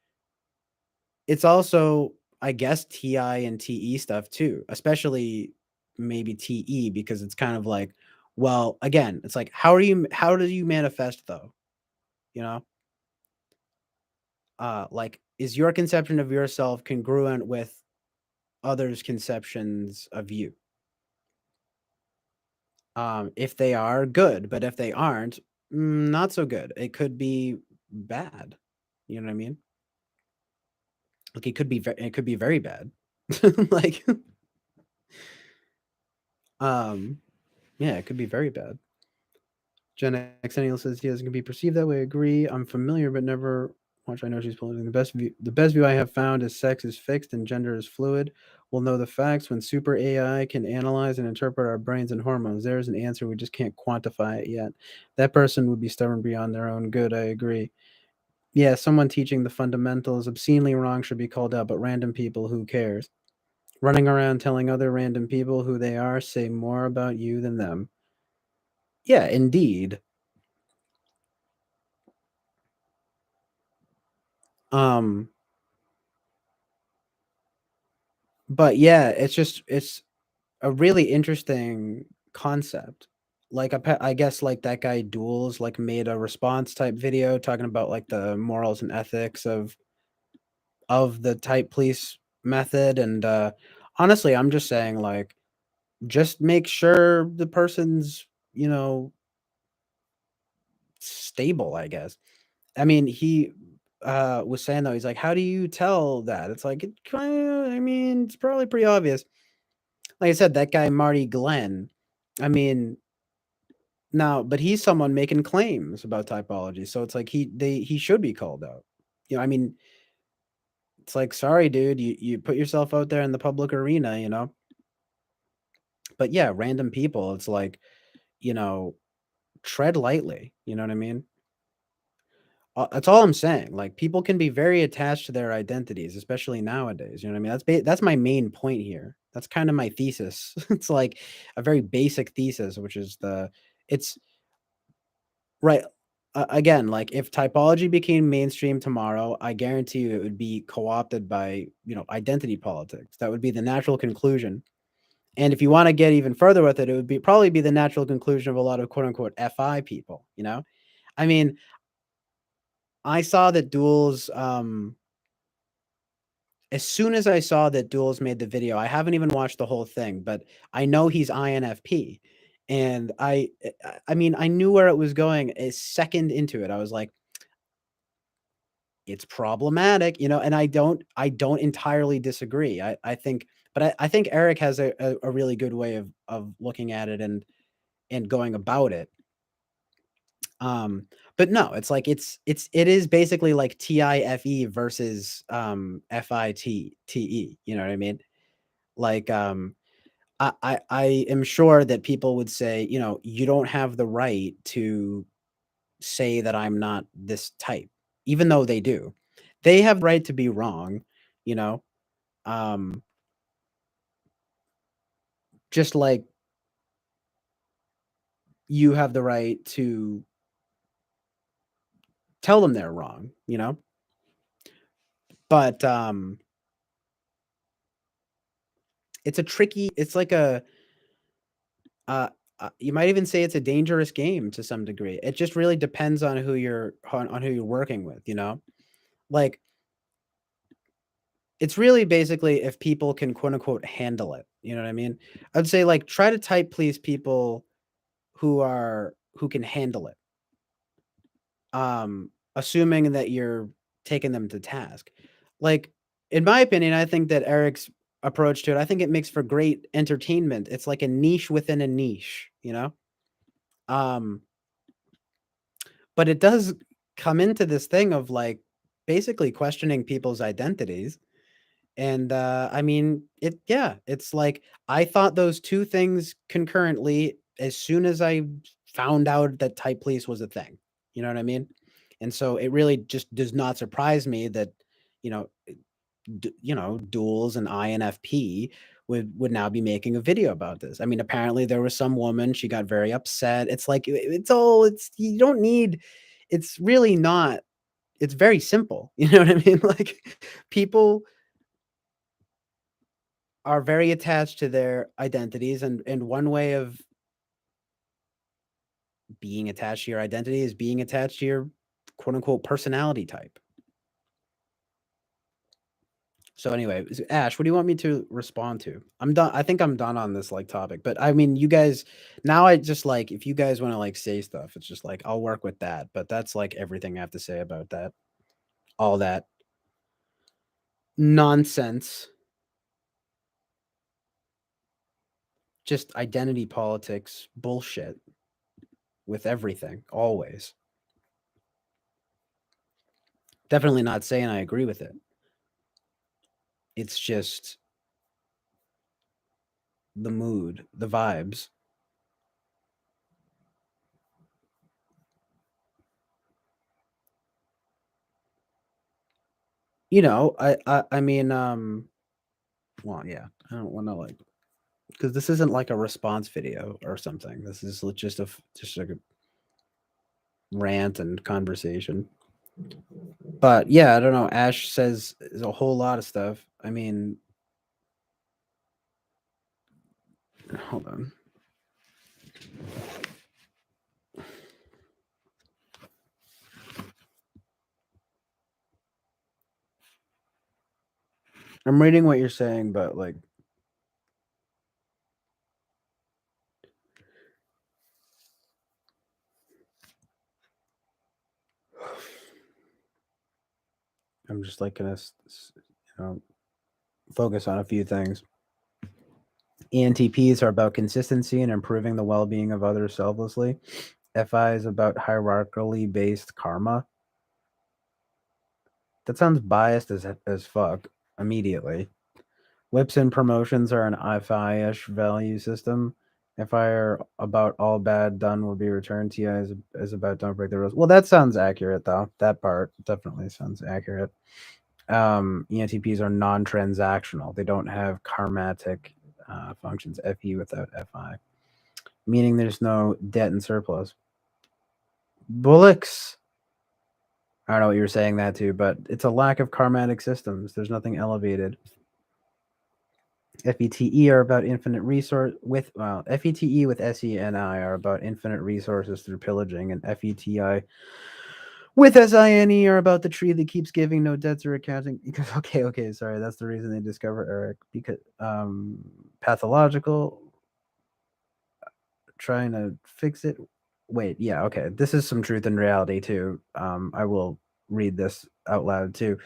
it's also, I guess, TI and TE stuff too, especially maybe TE because it's kind of like, well, again, it's like how do you manifest though? You know? Like is your conception of yourself congruent with others' conceptions of you? If they are, good, but if they aren't, not so good. It could be bad. You know what I mean? Like it could be very bad. Like um yeah, it could be very bad. Gen Xennial says yes, it can be perceived that way. Agree. I'm familiar, but never watch. I know she's polluting. The best view I have found is sex is fixed and gender is fluid. We'll know the facts when super AI can analyze and interpret our brains and hormones. There's an answer. We just can't quantify it yet. That person would be stubborn beyond their own good. I agree. Yeah, someone teaching the fundamentals obscenely wrong should be called out, but random people, who cares? Running around telling other random people who they are say more about you than them. Yeah, indeed. Um, but yeah, it's a really interesting concept. Like I guess like that guy Duels like made a response type video talking about like the morals and ethics of the type police method, and honestly, I'm just saying like just make sure the person's, stable, I guess. I mean, he was saying though, he's like, how do you tell that? It's like, I mean, it's probably pretty obvious. Like I said, that guy Marty Glenn, I mean, now, but he's someone making claims about typology, so it's like he should be called out. I mean, it's like, sorry, dude, you put yourself out there in the public arena, But yeah, random people, it's like, you know, tread lightly. You know what I mean? That's all I'm saying. Like people can be very attached to their identities, especially nowadays. You know what I mean? That's my main point here. That's kind of my thesis. It's like a very basic thesis, which is it's right. Again, like if typology became mainstream tomorrow, I guarantee you it would be co-opted by, identity politics. That would be the natural conclusion. And if you want to get even further with it, it would be probably be the natural conclusion of a lot of quote unquote FI people. I mean, I saw that Duels as soon as I saw that Duels made the video, I haven't even watched the whole thing, but I know he's INFP. And I, I mean, I knew where it was going a second into it. I was like, it's problematic, and I don't entirely disagree. I think, but I think Eric has a really good way of looking at it and going about it. Um, but no, it's like it is basically like TIFE versus FITTE. You know what I mean? Like I am sure that people would say, you don't have the right to say that I'm not this type, even though they do. They have right to be wrong, you know. Um, just like you have the right to tell them they're wrong. But it's a tricky. It's like uh, you might even say it's a dangerous game to some degree. It just really depends on who you're working with. Like it's really basically if people can quote unquote handle it. You know what I mean? I'd say like try to type please people who can handle it. Assuming that you're taking them to task. Like in my opinion, I think that Eric's approach to it, I think it makes for great entertainment. It's like a niche within a niche. Um, but it does come into this thing of like basically questioning people's identities. And I mean, it's like I thought those two things concurrently as soon as I found out that type police was a thing. You know what I mean? And so it really just does not surprise me that, you know, Duels and INFP would now be making a video about this. I mean, apparently there was some woman, she got very upset. It's like it's you don't need it's really not it's very simple. You know what I mean? Like people are very attached to their identities, and one way of being attached to your identity is being attached to your quote unquote personality type. So anyway, Ash, what do you want me to respond to? I'm done. I think I'm done on this like topic. But I mean, you guys now I just like if you guys want to like say stuff, it's just like I'll work with that. But that's like everything I have to say about that. All that nonsense, just identity politics bullshit with everything always. Definitely not saying I agree with it. It's just the mood, the vibes. I mean, well, yeah, I don't want to like because this isn't like a response video or something. This is just like a rant and conversation. But yeah, I don't know. Ash says is a whole lot of stuff. I mean, hold on. I'm reading what you're saying, but like I'm just like gonna focus on a few things. ENTPs are about consistency and improving the well-being of others selflessly. FI is about hierarchically based karma. That sounds biased as fuck immediately. Whips and promotions are an FI-ish value system. FI are about all bad done will be returned. TI is about don't break the rules. Well, that sounds accurate though. That part definitely sounds accurate. ENTPs are non-transactional. They don't have karmatic functions. FE without FI, meaning there's no debt and surplus. Bullocks. I don't know what you were saying that too, but it's a lack of karmatic systems. There's nothing elevated. FETE are about infinite resource with FETE with SENI are about infinite resources through pillaging, and FETI with SINE are about the tree that keeps giving, no debts or accounting. Because okay, sorry, that's the reason they discover Eric. Because pathological, trying to fix it. Wait, yeah, okay. This is some truth and reality too. I will read this out loud too.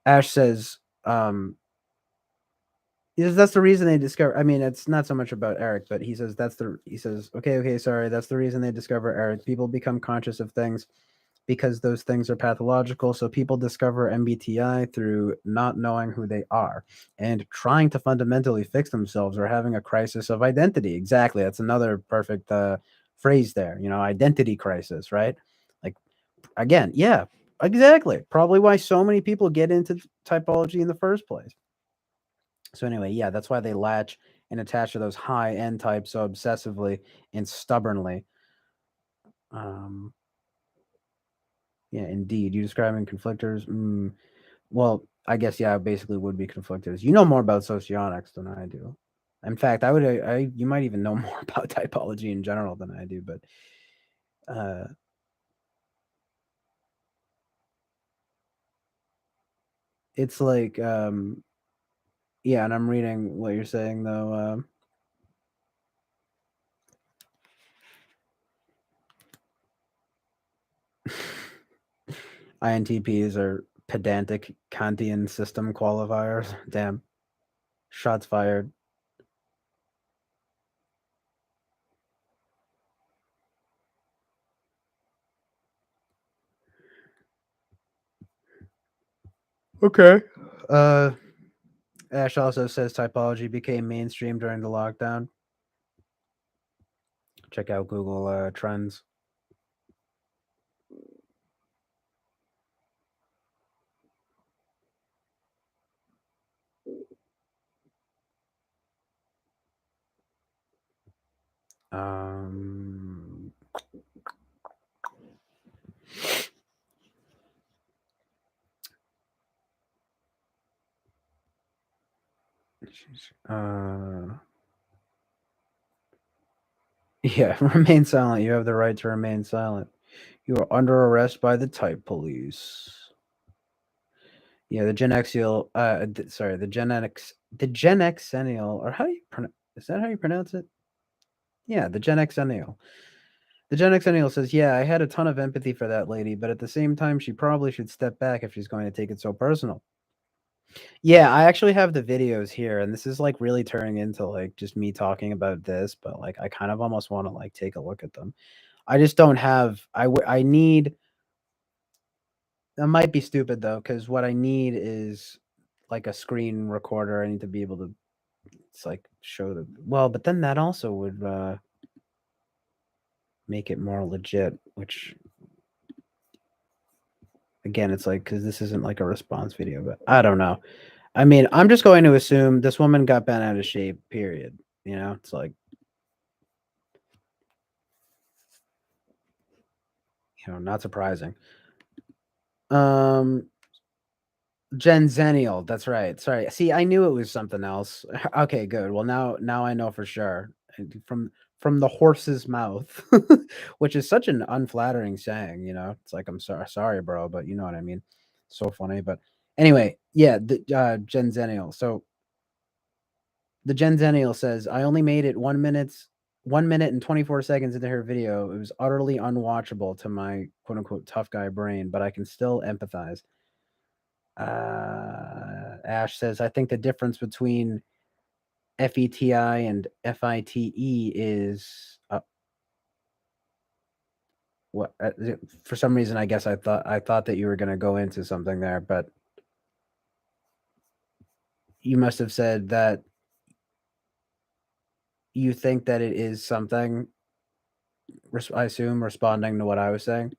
Ash says, he says that's the reason they discover. I mean, it's not so much about Eric, but he says okay, sorry, that's the reason they discover Eric. People become conscious of things because those things are pathological. So people discover MBTI through not knowing who they are and trying to fundamentally fix themselves or having a crisis of identity. Exactly. That's another perfect phrase there. Identity crisis, right? Like, again, yeah, exactly. Probably why so many people get into typology in the first place. So anyway, yeah, that's why they latch and attach to those high end types so obsessively and stubbornly. Um, yeah, indeed. You describing conflictors? Well, I guess yeah, basically would be conflictors. You know more about socionics than I do. In fact, you might even know more about typology in general than I do. But uh, it's like yeah, and I'm reading what you're saying though. INTPs are pedantic Kantian system qualifiers. Damn, shots fired. Okay. Uh, Ash also says typology became mainstream during the lockdown. Check out Google Trends. Um, uh, yeah, remain silent. You have the right to remain silent. You are under arrest by the type police. Yeah, the Gen Xial, sorry, the Gen Xennial, or how do you pronounce? Is that how you pronounce it? Yeah, the Gen Xennial. The Gen Xennial says, "Yeah, I had a ton of empathy for that lady, but at the same time, she probably should step back if she's going to take it so personal." Yeah, I actually have the videos here, and this is like really turning into like just me talking about this, but like I kind of almost want to like take a look at them. I just don't have. I need. That might be stupid though, because what I need is like a screen recorder. I need to be able to. It's like show the well, but then that also would make it more legit. Which again, it's like because this isn't like a response video, but I don't know. I mean, I'm just going to assume this woman got bent out of shape. Period. It's like not surprising. Um, Gen Zennial, that's right. Sorry. See, I knew it was something else. Okay, good. Well, now I know for sure. From the horse's mouth, which is such an unflattering saying. It's like I'm sorry, bro, but you know what I mean. So funny, but anyway, yeah, the Gen Zennial. So the Gen Zennial says, I only made it 1 minute and 24 seconds into her video. It was utterly unwatchable to my quote unquote tough guy brain, but I can still empathize. Ash says, I think the difference between FETI and FITE is what for some reason I guess I thought that you were going to go into something there, but you must have said that you think that it is something, I assume, responding to what I was saying.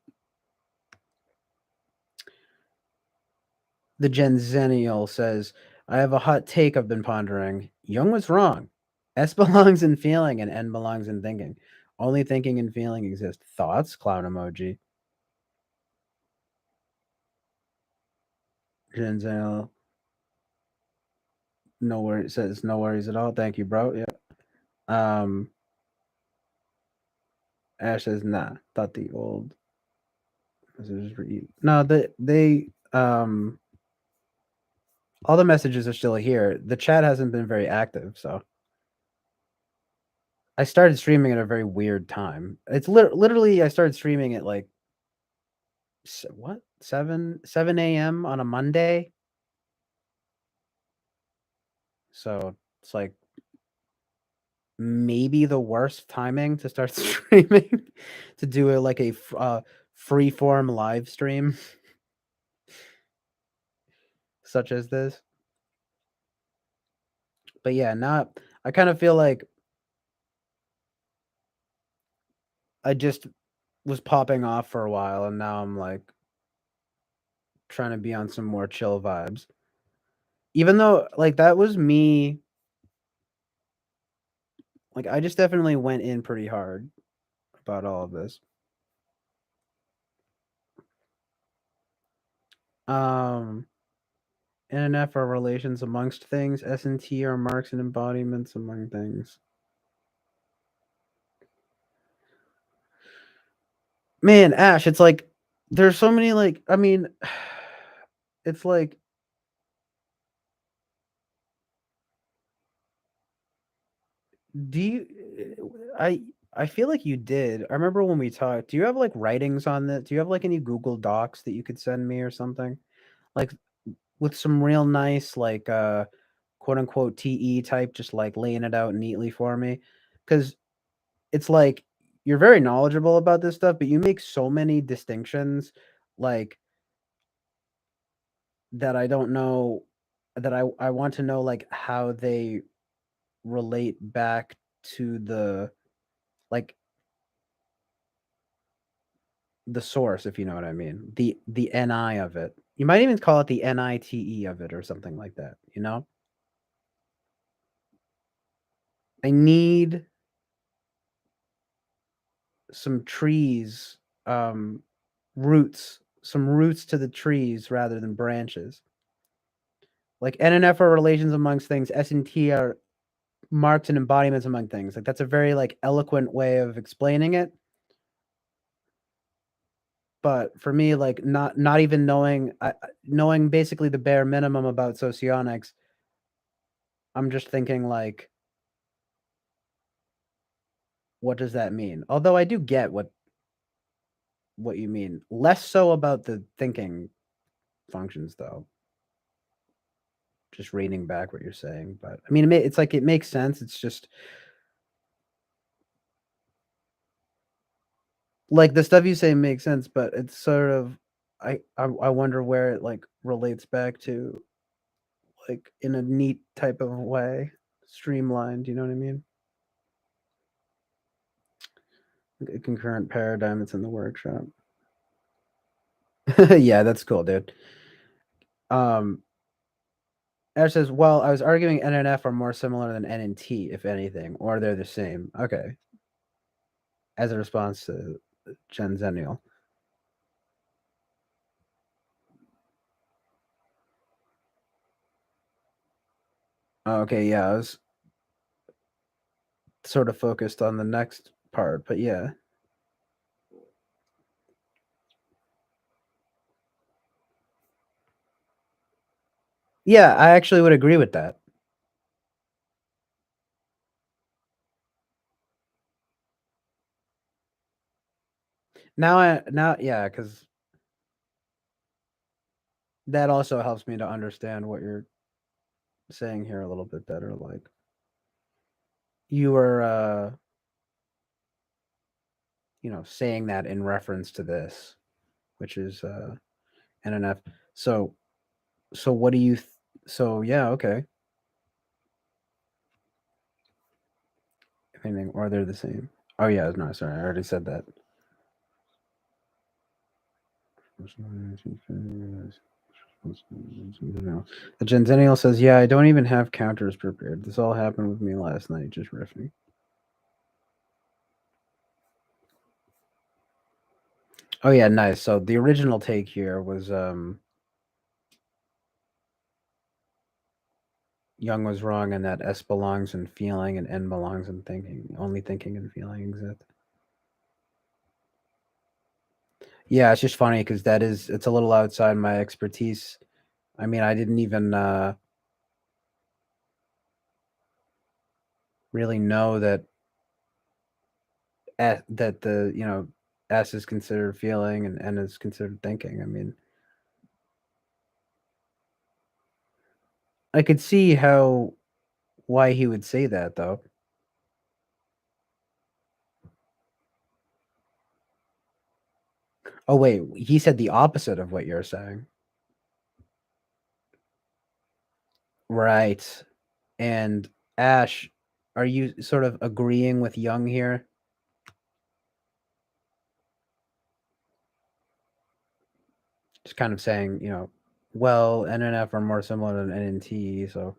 The Gen Zennial says, I have a hot take I've been pondering. Jung was wrong. S belongs in feeling and N belongs in thinking. Only thinking and feeling exist. Thoughts? Clown emoji. Gen Zennial, no worries, says no worries at all. Thank you, bro. Yeah. Um, Ash says, nah, thought the old messages were no, they all the messages are still here. The chat hasn't been very active, so I started streaming at a very weird time. It's literally I started streaming at like what 7 a.m. on a Monday. So it's like maybe the worst timing to start streaming to do it like a free form live stream such as this. But yeah, not I kind of feel like I just was popping off for a while and now I'm like trying to be on some more chill vibes. Even though like that was me, like I just definitely went in pretty hard about all of this. Um NNF are relations amongst things. S&T are marks and embodiments among things. Man, Ash, it's like there's so many like I mean it's like do you I feel like you did. I remember when we talked. Do you have like writings on this? Do you have like any Google Docs that you could send me or something? Like with some real nice like quote unquote TE type just like laying it out neatly for me cuz it's like you're very knowledgeable about this stuff but you make so many distinctions like that I don't know that I want to know like how they relate back to like the source, if you know what I mean. The NI of it. You might even call it the NITE of it or something like that, you know? I need some trees, roots, some roots to the trees rather than branches. Like NNF are relations amongst things, S&T are marks and embodiments among things. Like that's a very like eloquent way of explaining it. But for me, like not even knowing basically the bare minimum about socionics, I'm just thinking like, what does that mean? Although I do get what you mean. Less so about the thinking functions though. Just reading back what you're saying, but I mean, it's like it makes sense. It's just like the stuff you say makes sense, but it's sort of I wonder where it like relates back to like in a neat type of way, streamlined. You know what I mean? A concurrent paradigm that's in the workshop. Yeah, that's cool, dude. Um, Ash says, "Well, I was arguing N and F are more similar than N and T, if anything, or they're the same." Okay, as a response to Gen Zennial. Okay, yeah, I was sort of focused on the next part, but yeah, yeah, I actually would agree with that. Yeah, because that also helps me to understand what you're saying here a little bit better. Like you were, saying that in reference to this, which is NNF. So, so what do you? So yeah, okay. If anything, or they're the same. Oh yeah, no, sorry, I already said that. The Genzennial says, "Yeah, I don't even have counters prepared. This all happened with me last night, just riffing." Oh yeah, nice. So the original take here was Young was wrong in that S belongs in feeling and N belongs in thinking. Only thinking and feeling exist. Yeah, it's just funny because it's a little outside my expertise. I mean, I didn't even really know that that the S is considered feeling and N is considered thinking. I mean, I could see why he would say that though. Oh wait, he said the opposite of what you're saying. Right. And Ash, are you sort of agreeing with Young here? Just kind of saying, well, N and F are more similar than N and T, so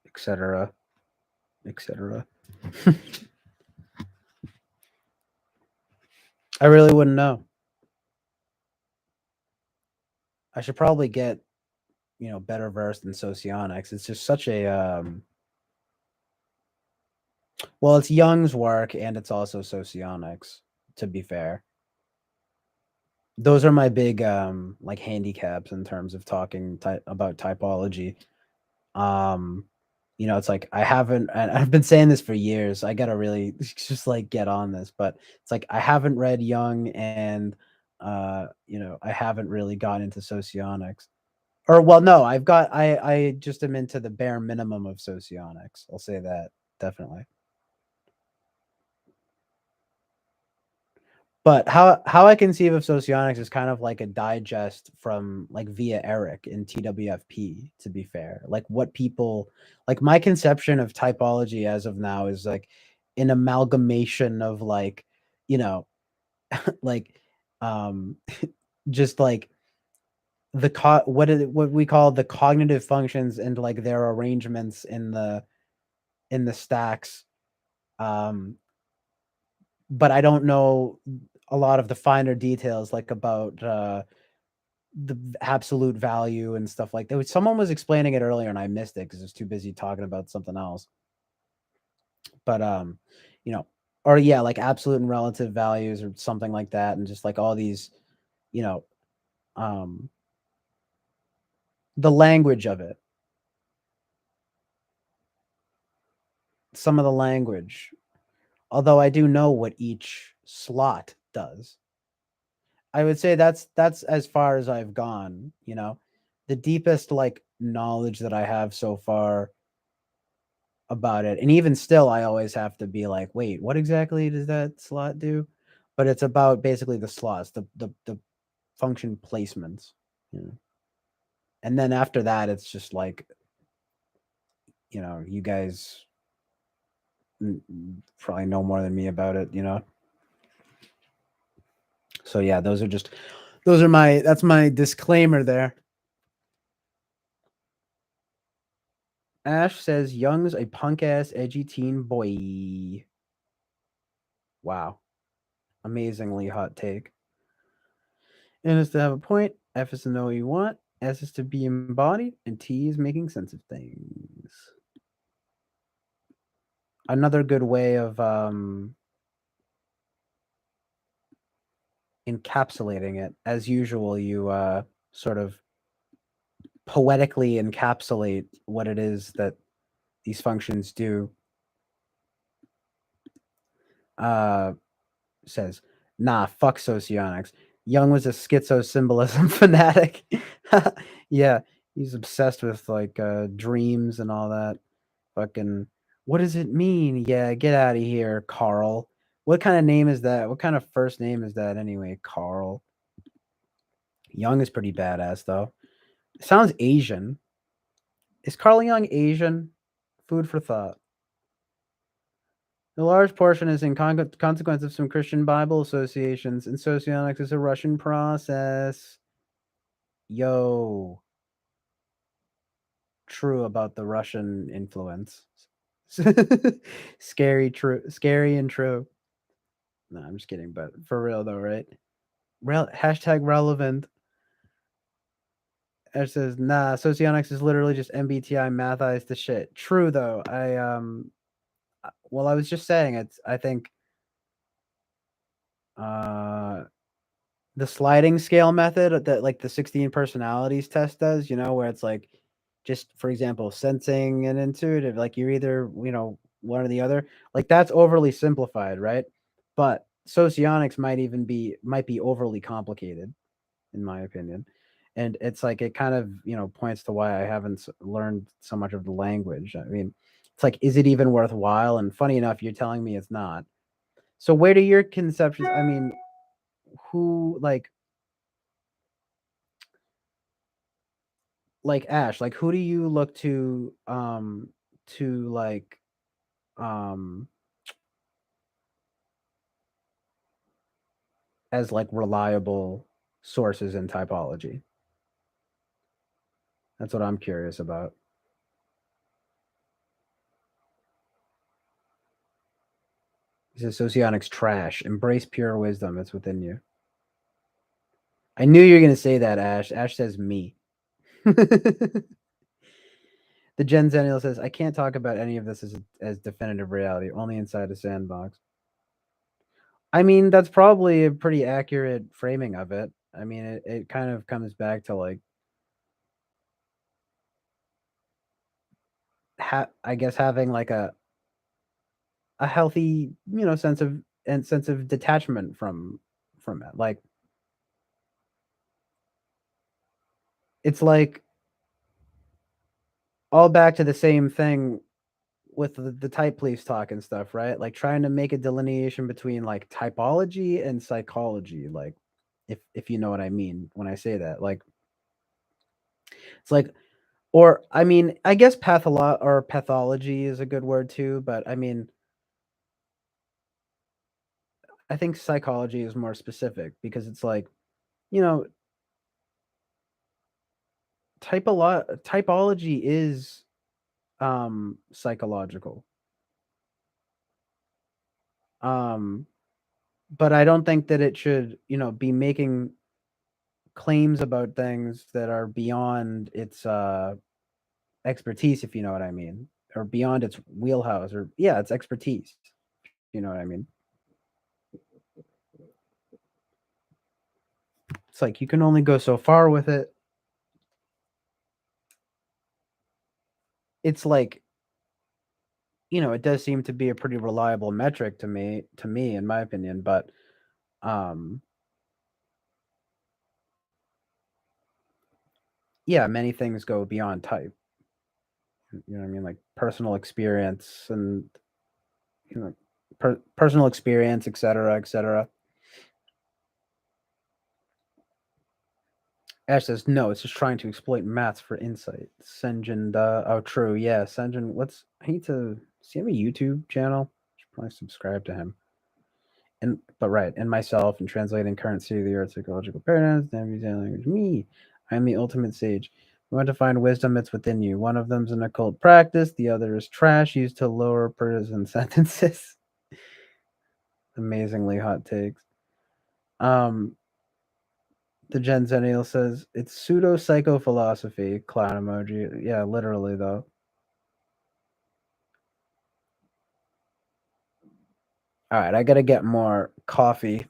etc. etc. I really wouldn't know. I should probably get, better versed in socionics. It's just such a well, it's Young's work and it's also socionics, to be fair. Those are my big like handicaps in terms of talking about typology. Um it's like I haven't, and I've been saying this for years. I gotta really just like get on this, but it's like I haven't read Young, and I haven't really gotten into socionics. Or well, no, I just am into the bare minimum of socionics. I'll say that definitely. But how I conceive of socionics is kind of like a digest from like via Eric in TWFP, to be fair. Like what people, like my conception of typology as of now is like an amalgamation of like, you know, like um just like what we call the cognitive functions and like their arrangements in the stacks. Um but I don't know a lot of the finer details like about the absolute value and stuff like that. Someone was explaining it earlier and I missed it because I was too busy talking about something else. But you know, or yeah, like absolute and relative values or something like that, and just like all these, you know, um the language of it, some of the language. Although I do know what each slot does. I would say that's as far as I've gone, you know. The deepest like knowledge that I have so far about it. And even still I always have to be like, "Wait, what exactly does that slot do?" But it's about basically the slots, the function placements, you know. And then after that it's just like, you guys probably know more than me about it, you know. So yeah, that's my disclaimer there. Ash says Young's a punk ass edgy teen boy. Wow. Amazingly hot take. N is to have a point, F is to know what you want, S is to be embodied, and T is making sense of things. Another good way of encapsulating it. As usual, you sort of poetically encapsulate what it is that these functions do. Uh, says, nah, fuck socionics. Young was a schizo symbolism fanatic. Yeah, he's obsessed with like dreams and all that. Fucking, what does it mean? Yeah, get out of here, Carl. What kind of name is that? What kind of first name is that anyway, Carl? Young is pretty badass though. It sounds Asian. Is Carl Young Asian? Food for thought. A large portion is in consequence of some Christian Bible associations, and socionics is a Russian process. Yo, true about the Russian influence. Scary and true. No, I'm just kidding, but for real though, right? Hashtag relevant. It says, nah, socionics is literally just MBTI mathized to shit. True though. Well, I was just saying I think uh the sliding scale method that like the 16 personalities test does, where it's like just for example, sensing and intuitive, like you're either, one or the other. Like that's overly simplified, right? But socionics might be overly complicated in my opinion. And it's like it kind of, points to why I haven't learned so much of the language. I mean, it's like, is it even worthwhile? And funny enough, you're telling me it's not. So where do your conceptions? I mean, who like Ash? Like who do you look to um as like reliable sources in typology? That's what I'm curious about. He says socionics trash. Embrace pure wisdom. It's within you. I knew you were gonna say that, Ash. Ash says me. The Gen Zennial says, I can't talk about any of this as definitive reality, only inside a sandbox. I mean, that's probably a pretty accurate framing of it. I mean, it kind of comes back to like, I guess having like a healthy, sense of detachment from it. Like, it's like all back to the same thing with the type police talk and stuff, right? Like trying to make a delineation between like typology and psychology, like if you know what I mean when I say that. Like it's like, or I mean, I guess pathology is a good word too, but I mean, I think psychology is more specific because it's like, you know, typology is psychological. Um but I don't think that it should, be making claims about things that are beyond its expertise, if you know what I mean, or beyond its wheelhouse, or yeah, its expertise. You know what I mean? It's like you can only go so far with it. It's like, it does seem to be a pretty reliable metric to me, in my opinion, but um yeah, many things go beyond type. You know what I mean? Like personal experience and you know personal experience, etc., etc. Ash says, "No, it's just trying to exploit maths for insight." Senjin, oh, true, yeah. Senjin, I need to see him a YouTube channel. Should probably subscribe to him. But right, and myself, and translating current state of the art psychological paradigms, navigating language. Me, I'm the ultimate sage. We want to find wisdom that's within you. One of them's an occult practice. The other is trash used to lower prison sentences. Amazingly hot takes. Um, The Gen Zennial says it's pseudo psychophilosophy. Clown emoji. Yeah, literally though. All right, I gotta get more coffee.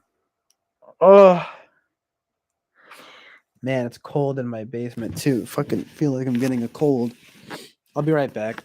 Oh man, it's cold in my basement too. Fucking feel like I'm getting a cold. I'll be right back.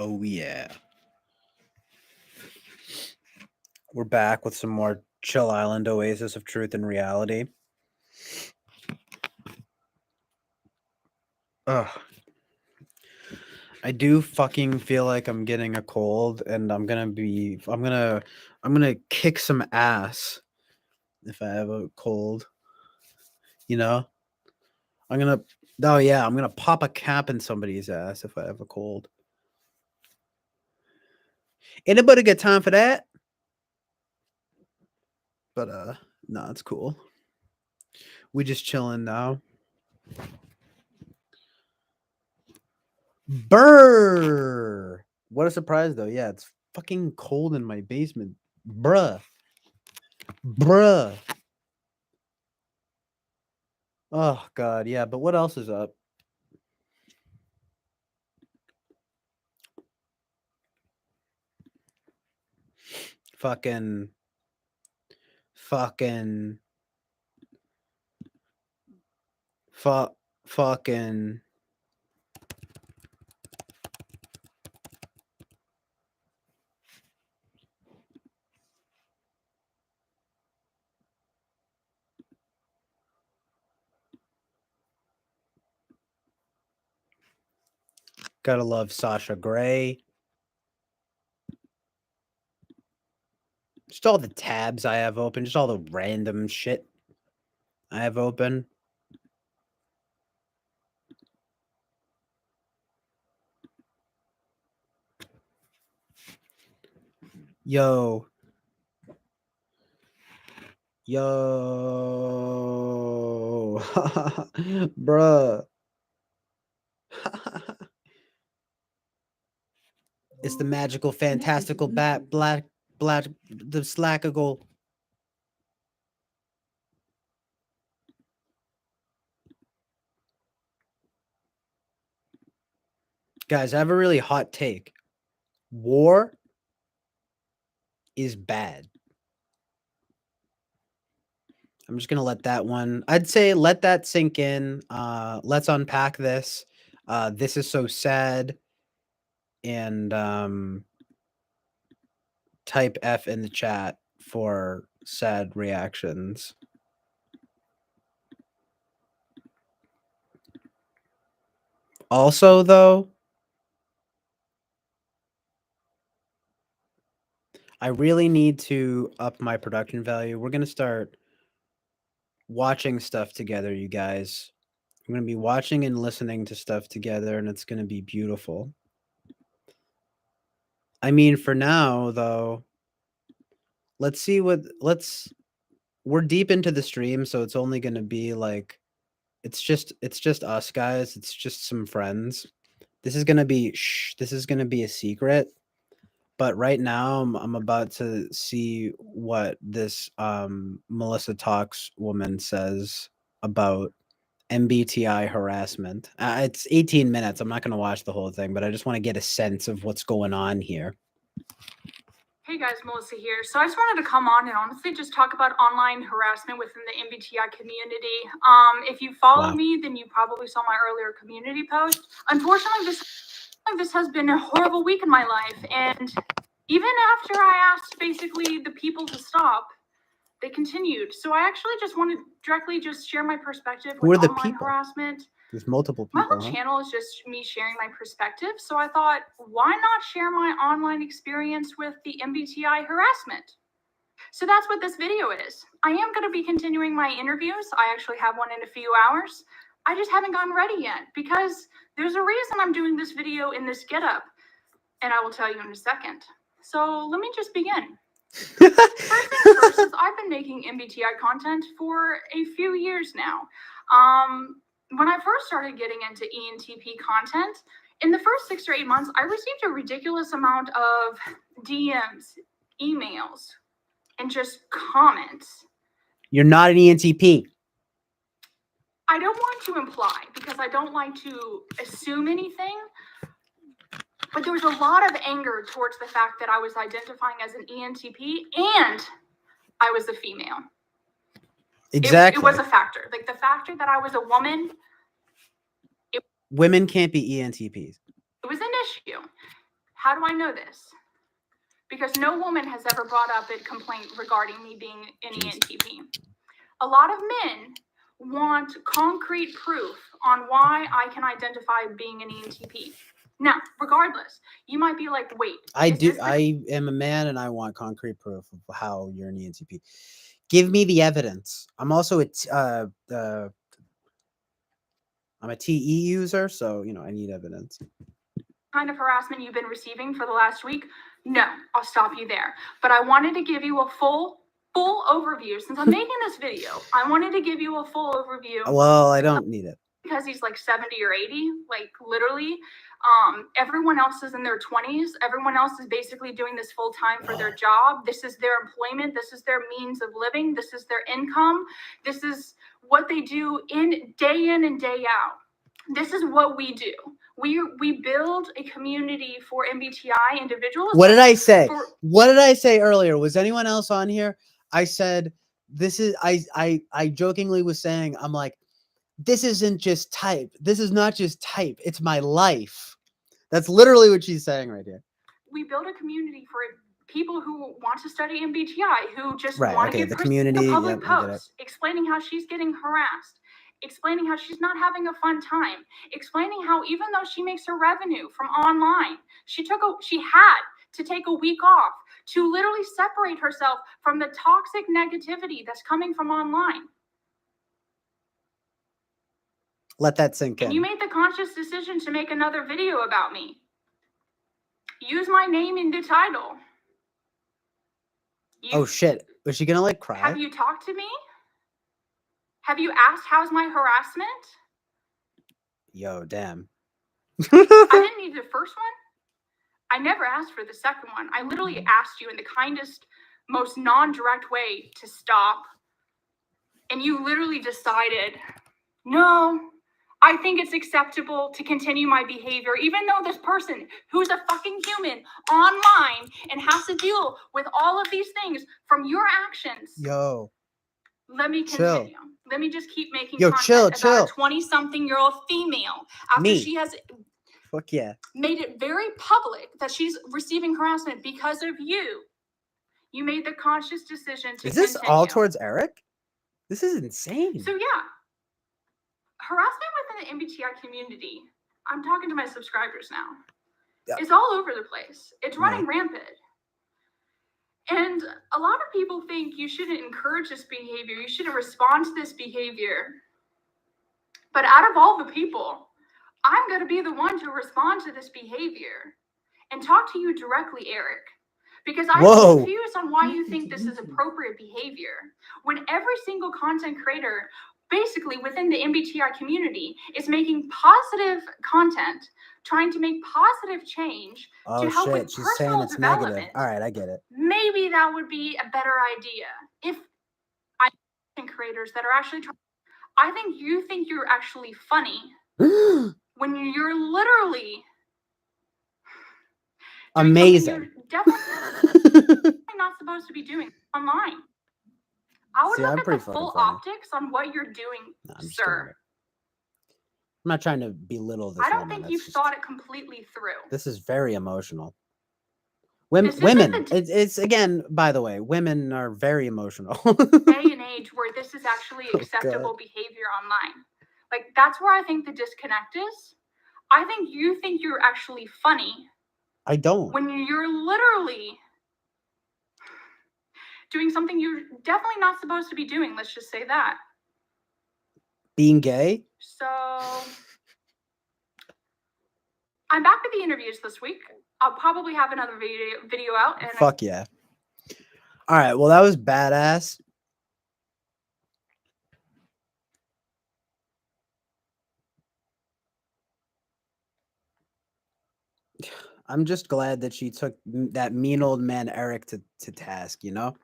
Oh yeah. We're back with some more Chill Island Oasis of Truth and Reality. Ugh. I do fucking feel like I'm getting a cold, and I'm gonna kick some ass if I have a cold. You know? I'm gonna pop a cap in somebody's ass if I have a cold. Anybody got time for that? But no, it's cool. We just chilling now. Brr! What a surprise, though. Yeah, it's fucking cold in my basement. Bruh. Oh, God. Yeah, but what else is up? Fucking. Fucking. Gotta love Sasha Grey. Just all the tabs I have open, just all the random shit I have open. Yo. Bruh. It's the magical, fantastical the slackable. Guys, I have a really hot take. War is bad. I'm just gonna let that one. I'd say let that sink in. Let's unpack this. This is so sad. And type F in the chat for sad reactions. Also, though, I really need to up my production value. We're gonna start watching stuff together, you guys. I'm gonna be watching and listening to stuff together, and it's gonna be beautiful. I mean, for now, though, let's see we're deep into the stream, so it's only gonna be like it's just us guys. It's just some friends. This is gonna be a secret. But right now, I'm about to see what this Melissa Talks woman says about MBTI harassment. It's 18 minutes. I'm not going to watch the whole thing, but I just want to get a sense of what's going on here. Hey guys, Melissa here. So I just wanted to come on and honestly just talk about online harassment within the MBTI community. If you follow me, then you probably saw my earlier community post. Unfortunately, this has been a horrible week in my life, and even after I asked basically the people to stop, they continued. So I actually just wanted to directly just share my perspective with online harassment. There's multiple people. My whole channel is just me sharing my perspective. So I thought, why not share my online experience with the MBTI harassment? So that's what this video is. I am going to be continuing my interviews. I actually have one in a few hours. I just haven't gotten ready yet because there's a reason I'm doing this video in this getup, and I will tell you in a second. So let me just begin. First things first is I've been making MBTI content for a few years now. When I first started getting into ENTP content, in the first 6 or 8 months, I received a ridiculous amount of DMs, emails, and just comments. You're not an ENTP. I don't want to imply because I don't like to assume anything, but there was a lot of anger towards the fact that I was identifying as an ENTP and I was a female. Exactly. It was a factor. Like the factor that I was a woman. Women can't be ENTPs. It was an issue. How do I know this? Because no woman has ever brought up a complaint regarding me being an ENTP. A lot of men want concrete proof on why I can identify being an ENTP. Now, regardless, you might be like, wait. I am a man and I want concrete proof of how you're an ENTP. Give me the evidence. I'm also I'm a TE user, so I need evidence. Kind of harassment you've been receiving for the last week? No, I'll stop you there. But I wanted to give you a full overview. Since I'm making this video, I wanted to give you a full overview. Well, I don't need it. Because he's like 70 or 80, like literally. Everyone else is in their 20s. Everyone else is basically doing this full time for their job. This is their employment. This is their means of living. This is their income. This is what they do in and day out. This is what we do. We build a community for MBTI individuals. What did I say? What did I say earlier? Was anyone else on here? I said this is I jokingly was saying, I'm like, this isn't just type. This is not just type. It's my life. That's literally what she's saying right here. We build a community for people who want to study MBTI, who just right, want okay, to get the community, public posts, explaining how she's getting harassed, explaining how she's not having a fun time, explaining how even though she makes her revenue from online, she had to take a week off to literally separate herself from the toxic negativity that's coming from online. Let that sink in. And you made the conscious decision to make another video about me. Use my name in the title. Oh shit. Was she gonna like cry? Have you talked to me? Have you asked how's my harassment? Yo, damn. I didn't need the first one. I never asked for the second one. I literally asked you in the kindest, most non-direct way to stop. And you literally decided, no, I think it's acceptable to continue my behavior, even though this person who's a fucking human online and has to deal with all of these things from your actions. Yo. Let me continue. Let me just keep making content about a 20-something-year-old female after she has Fuck yeah. made it very public that she's receiving harassment because of you. You made the conscious decision to Is this continue. all towards Eric? This is insane. So yeah. Harassment within the MBTI community, I'm talking to my subscribers now. Yeah. It's all over the place. It's running rampant. And a lot of people think you shouldn't encourage this behavior. You shouldn't respond to this behavior. But out of all the people, I'm going to be the one to respond to this behavior and talk to you directly, Eric. Because I'm confused on why you think this is appropriate behavior. When every single content creator basically within the MBTI community is making positive content, trying to make positive change to help with personal development. Negative. All right, I get it. Maybe that would be a better idea. If I think creators that are actually trying, I think you think you're actually funny when you're literally amazing. You're definitely not supposed to be doing online. I would look at the full optics on what you're doing, sir. I'm not trying to belittle this. I don't think you've thought it completely through. This is very emotional. Women. It's again, by the way, women are very emotional. Day and age where this is actually acceptable behavior online. Like, that's where I think the disconnect is. I think you think you're actually funny. I don't. When you're literally doing something you're definitely not supposed to be doing. Let's just say that. Being gay? So, I'm back with the interviews this week. I'll probably have another video out. And fuck yeah. All right, well, that was badass. I'm just glad that she took that mean old man Eric to task, you know?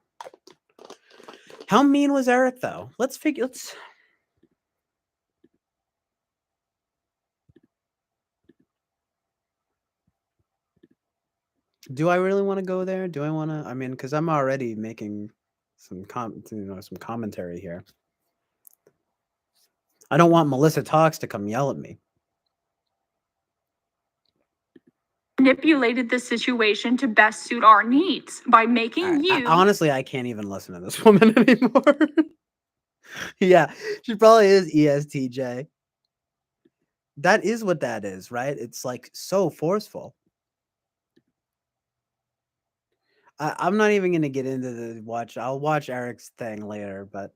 How mean was Eric, though? Let's. Do I really want to go there? Do I want to? I mean, because I'm already making some commentary here. I don't want Melissa Talks to come yell at me. manipulated the situation to best suit our needs by making you. Honestly, I can't even listen to this woman anymore. Yeah, she probably is ESTJ. That is what that is, right? It's like so forceful. I'm not even gonna get into the watch. I'll watch Eric's thing later, but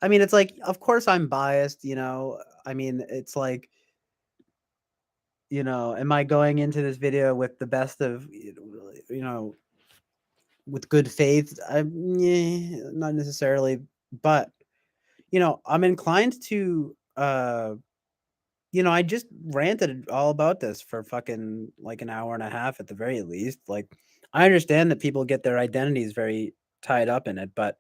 I mean, it's like, of course I'm biased, you know. I mean, it's like, you know, am I going into this video with the best of, you know, with good faith? Not necessarily, but you know, I'm inclined to you know, I just ranted all about this for fucking like an hour and a half at the very least. Like, I understand that people get their identities very tied up in it, but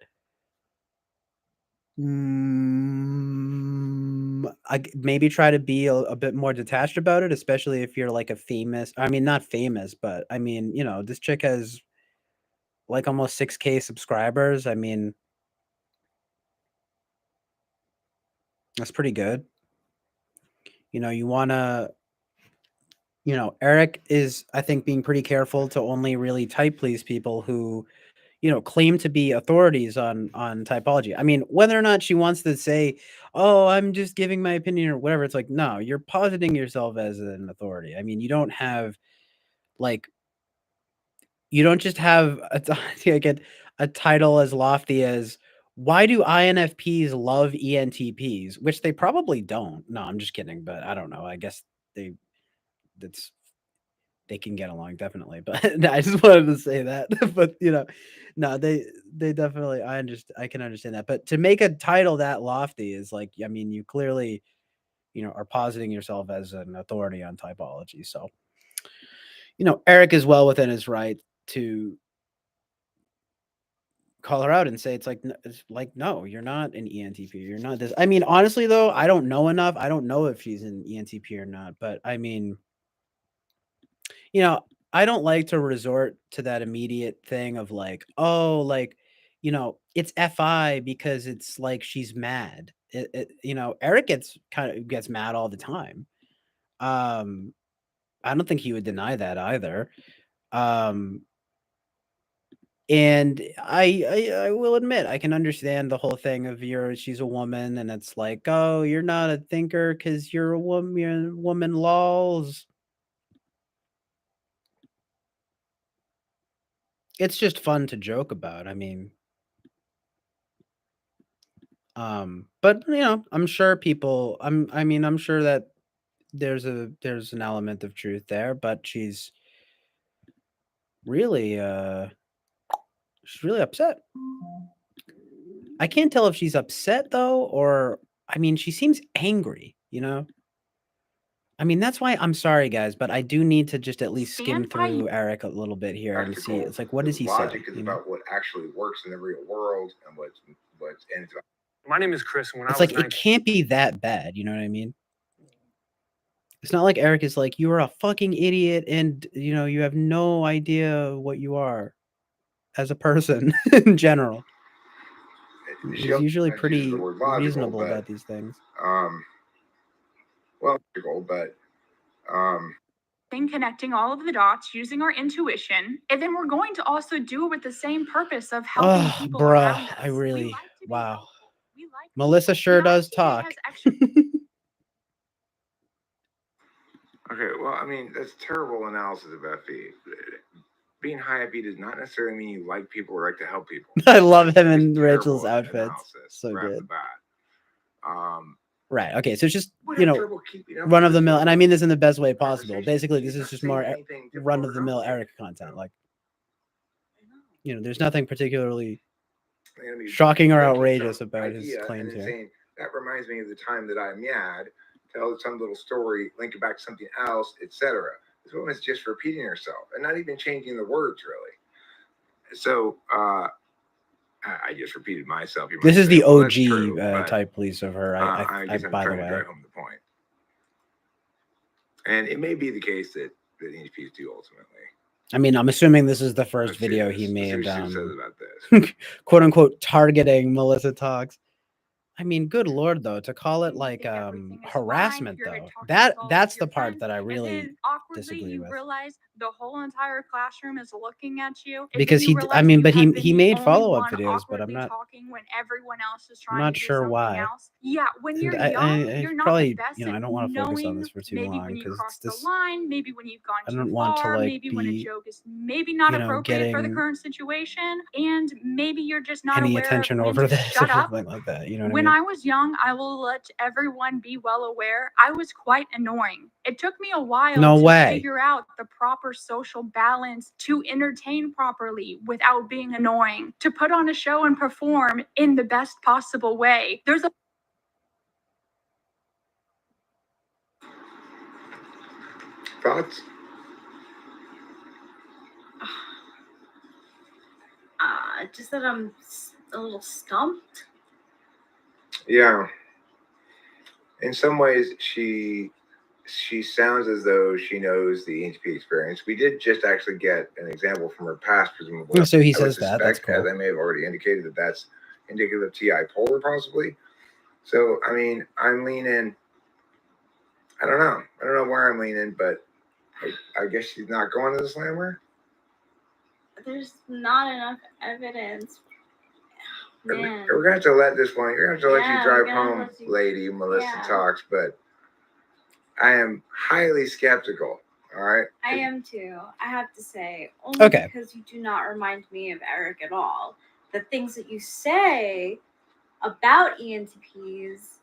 maybe try to be a bit more detached about it, especially if you're like a famous. I mean, not famous, but I mean, you know, this chick has like almost 6K subscribers. I mean, that's pretty good. You know, you want to, you know, Eric is, I think, being pretty careful to only really type please people who, you know, claim to be authorities on typology. I mean, whether or not she wants to say, "Oh, I'm just giving my opinion" or whatever, it's like, no, you're positing yourself as an authority. I mean, you don't have like, you don't just have like a title as lofty as "Why do INFPs love ENTPs?" Which they probably don't. No, I'm just kidding, but I don't know. I guess that's they can get along definitely, but I just wanted to say that. But you know, no, they definitely, I can understand that. But to make a title that lofty is like, I mean, you clearly, you know, are positing yourself as an authority on typology. So, you know, Eric is well within his right to call her out and say it's like no, you're not an ENTP. You're not this. I mean, honestly though, I don't know enough. I don't know if she's an ENTP or not, but I mean, you know, I don't like to resort to that immediate thing of like, oh, like, you know, it's FI because it's like she's mad. You know, Eric gets mad all the time. I don't think he would deny that either. And I will admit I can understand the whole thing of she's a woman and it's like, oh, you're not a thinker because you're a woman lols. It's just fun to joke about. I mean, but you know, I'm sure people. I'm sure that there's an element of truth there, but really she's really upset. I can't tell if she's upset though, or I mean, she seems angry. You know. I mean, that's why I'm sorry, guys, but I do need to just at least skim through Eric a little bit here and see. It's like, what does he say? Logic is about what actually works in the real world and what's and it's about. My name is Chris. It's like it can't be that bad. You know what I mean? It's not like Eric is like, "You are a fucking idiot and, you know, you have no idea what you are as a person in general." He's usually pretty reasonable about these things. Well, but connecting all of the dots using our intuition, and then we're going to also do it with the same purpose of helping people around us. I really, wow. Melissa sure does talk. Okay, well, I mean, that's terrible analysis of FE. Being high FE does not necessarily mean you like people or like to help people. I love him in Rachel's outfits. So good. Right. Okay. So it's just, you know, run of the mill. And I mean this in the best way possible. Basically, this is just more run of the mill Eric content. Like, you know, there's nothing particularly shocking or outrageous about his claims here. That reminds me of the time that I'm mad. Tell some little story, link it back to something else, etc. This woman's just repeating herself and not even changing the words really. So I just repeated myself. This is the OG type police of her. I by the way. Drive home the point. And it may be the case that ENTPs do ultimately. I mean, I'm assuming this is the first video he made, quote unquote, targeting Melissa Talks. I mean, good lord, though, to call it You like think everything is fine, harassment, you're though. talking with all of That's your the part friends, that I and really then awkwardly disagree you with. realize the whole entire classroom is looking at you. And then Because you I realize mean, you but have been he the made only follow-up one videos, but I'm awkwardly not talking when everyone else is I'm trying not to do sure something why. else. Yeah, when And you're young, I you're not probably, the best you know, I at don't want to focus on knowing this for too maybe long when you because cross the this line, maybe when you've gone I too don't want to far, like maybe when a be, joke is maybe not you know, appropriate for the getting current situation, and maybe you're just not any aware of attention when over to this or shut up. something like that. You know what I When mean? I was young, I will let everyone be well aware, I was quite annoying. It took me a while No to way. figure out the proper social balance to entertain properly without being annoying, to put on a show and perform in the best possible way. There's a Thoughts? Just that I'm a little stumped. Yeah. In some ways, she sounds as though she knows the ENTP experience. We did just actually get an example from her past, presumably. So he I would says that. That's suspect, as cool. I may have already indicated, that that's indicative of TI polar, possibly. So, I mean, I'm leaning. I don't know. I don't know where I'm leaning, but I guess she's not going to the slammer. There's not enough evidence. Man. We're gonna have to let this one. You're gonna have to let you Yeah, drive we're gonna home, let you- lady. Melissa yeah. talks, but I am highly skeptical. All right. I am too. I have to say, only Okay. because you do not remind me of Eric at all. The things that you say about ENTPs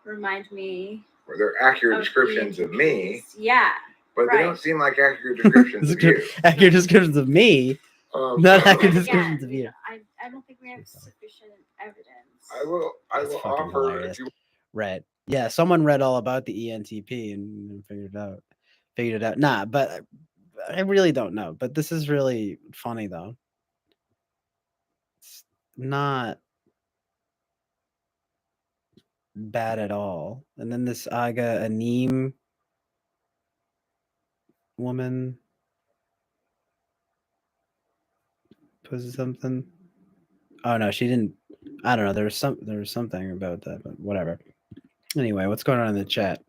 remind me Or they're accurate of descriptions of me, ENTPs. Yeah, but they right. don't seem like accurate descriptions of you. Accurate descriptions of me, not accurate descriptions of you. I don't think we have sufficient evidence. I will That's fucking offer hilarious. if you Right. Yeah, someone read all about the ENTP and figured it out. Nah, but I really don't know. But this is really funny though. It's not bad at all. And then this Aga Anim woman posted something. Oh no, she didn't. I don't know. There was something about that, but whatever. Anyway, what's going on in the chat?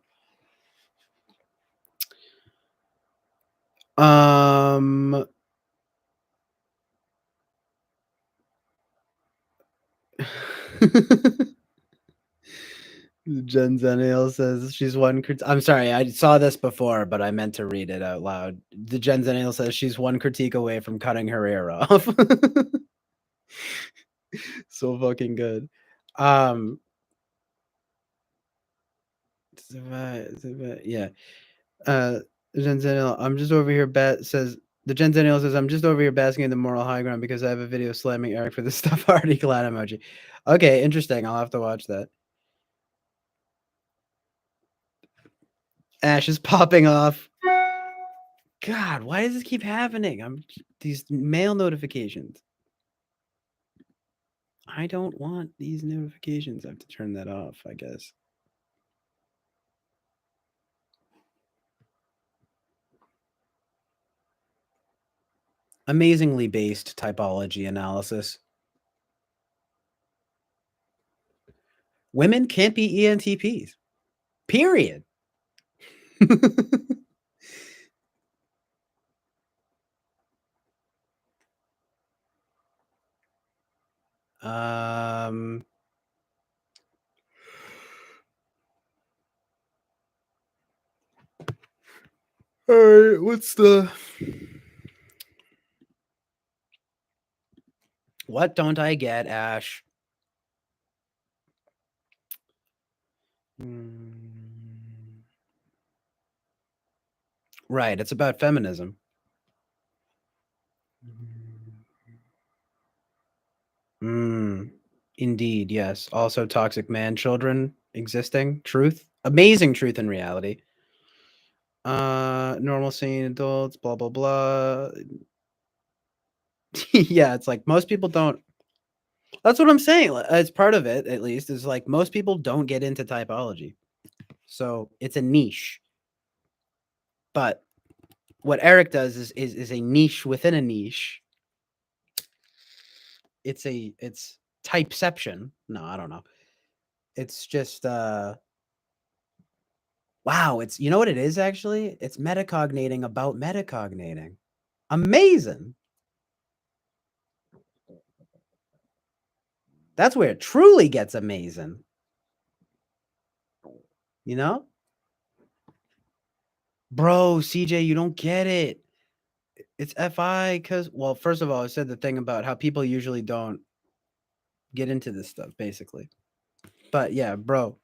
Jen Zennial says she's one. I'm sorry, I saw this before, but I meant to read it out loud. The Jen Zennial says she's one critique away from cutting her ear off. So fucking good. Yeah. Jen Zennial, I'm just over here. Says the Jen Zennial says I'm just over here basking in the moral high ground because I have a video slamming Eric for the stuff already glad emoji. Okay, interesting. I'll have to watch that. Ash is popping off. God, why does this keep happening? These mail notifications. I don't want these notifications. I have to turn that off, I guess. Amazingly based typology analysis. Women can't be ENTPs. Period. All right, what's the... What don't I get, Ash? Right, it's about feminism. Indeed, yes. Also toxic man children existing. Truth. Amazing truth in reality. Normal seeing adults, blah, blah, blah. Yeah, it's like most people don't. That's what I'm saying. As part of it, at least, is like most people don't get into typology. So it's a niche. But what Eric does is a niche within a niche. It's typeception. No, I don't know. It's just wow, it's you know what it is actually? It's metacognating about metacognating. Amazing. That's where it truly gets amazing. You know? Bro, CJ, you don't get it. It's FI because, well, first of all, I said the thing about how people usually don't get into this stuff, basically. But yeah, bro,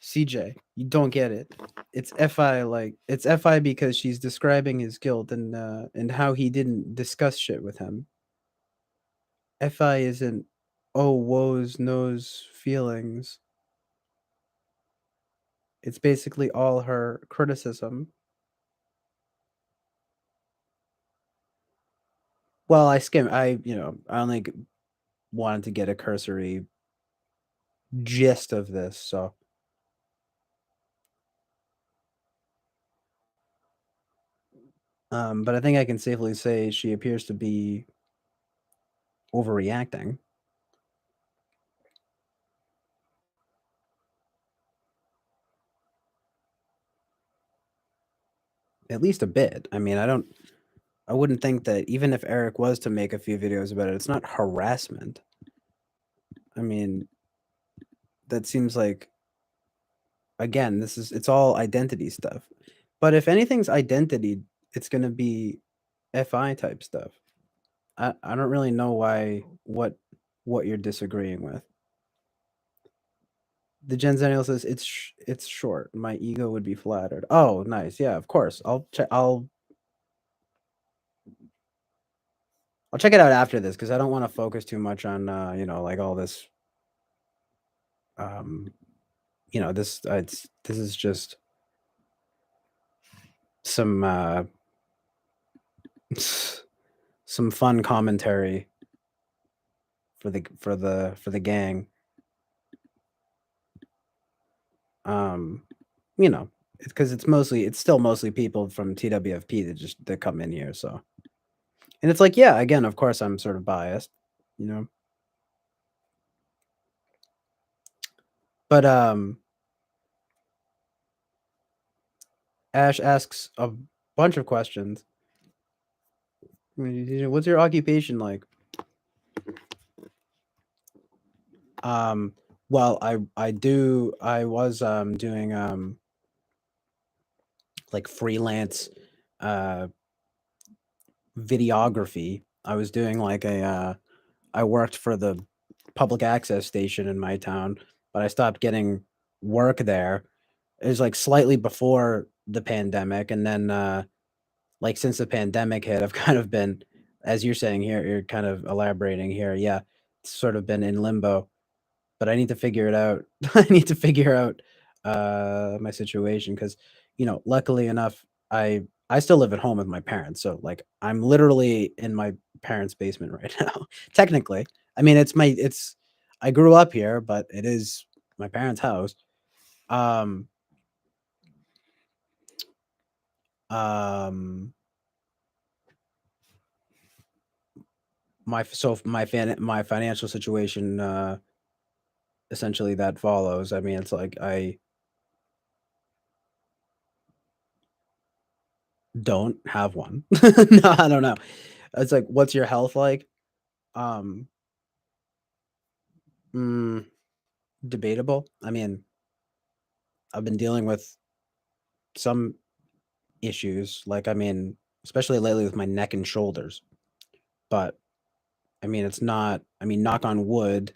CJ, you don't get it. It's FI like it's FI because she's describing his guilt and how he didn't discuss shit with him. FI isn't oh woes knows feelings. It's basically all her criticism. Well, I only wanted to get a cursory gist of this, so but I think I can safely say she appears to be overreacting. At least a bit. I mean, I wouldn't think that even if Eric was to make a few videos about it, it's not harassment. I mean, that seems like again, it's all identity stuff. But if anything's identity, it's going to be FI type stuff. I don't really know what you're disagreeing with. The Gen Zennial says it's short. My ego would be flattered. Oh, nice. Yeah, of course. I'll check it out after this because I don't want to focus too much on like all this. This is just some some fun commentary for the gang. Um, because it's still mostly people from TWFP that come in here. So, and it's like, yeah, again, of course, I'm sort of biased, you know. But Ash asks a bunch of questions. What's your occupation like? Well, I was doing like freelance videography. I was doing like I worked for the public access station in my town, but I stopped getting work there. It was like slightly before the pandemic, and then like since the pandemic hit, I've kind of been, as you're saying here, you're kind of elaborating here. Yeah, it's sort of been in limbo, but I need to figure it out. I need to figure out my situation because, luckily enough, I still live at home with my parents, so like I'm literally in my parents' basement right now. Technically, I mean it's I grew up here, but it is my parents' house. Um, um, my financial situation essentially that follows. I mean, it's like I don't have one. No, I don't know. It's like, what's your health like? Um, mm, debatable. I mean, I've been dealing with some issues, like I mean, especially lately with my neck and shoulders. But I mean, it's not. I mean, knock on wood.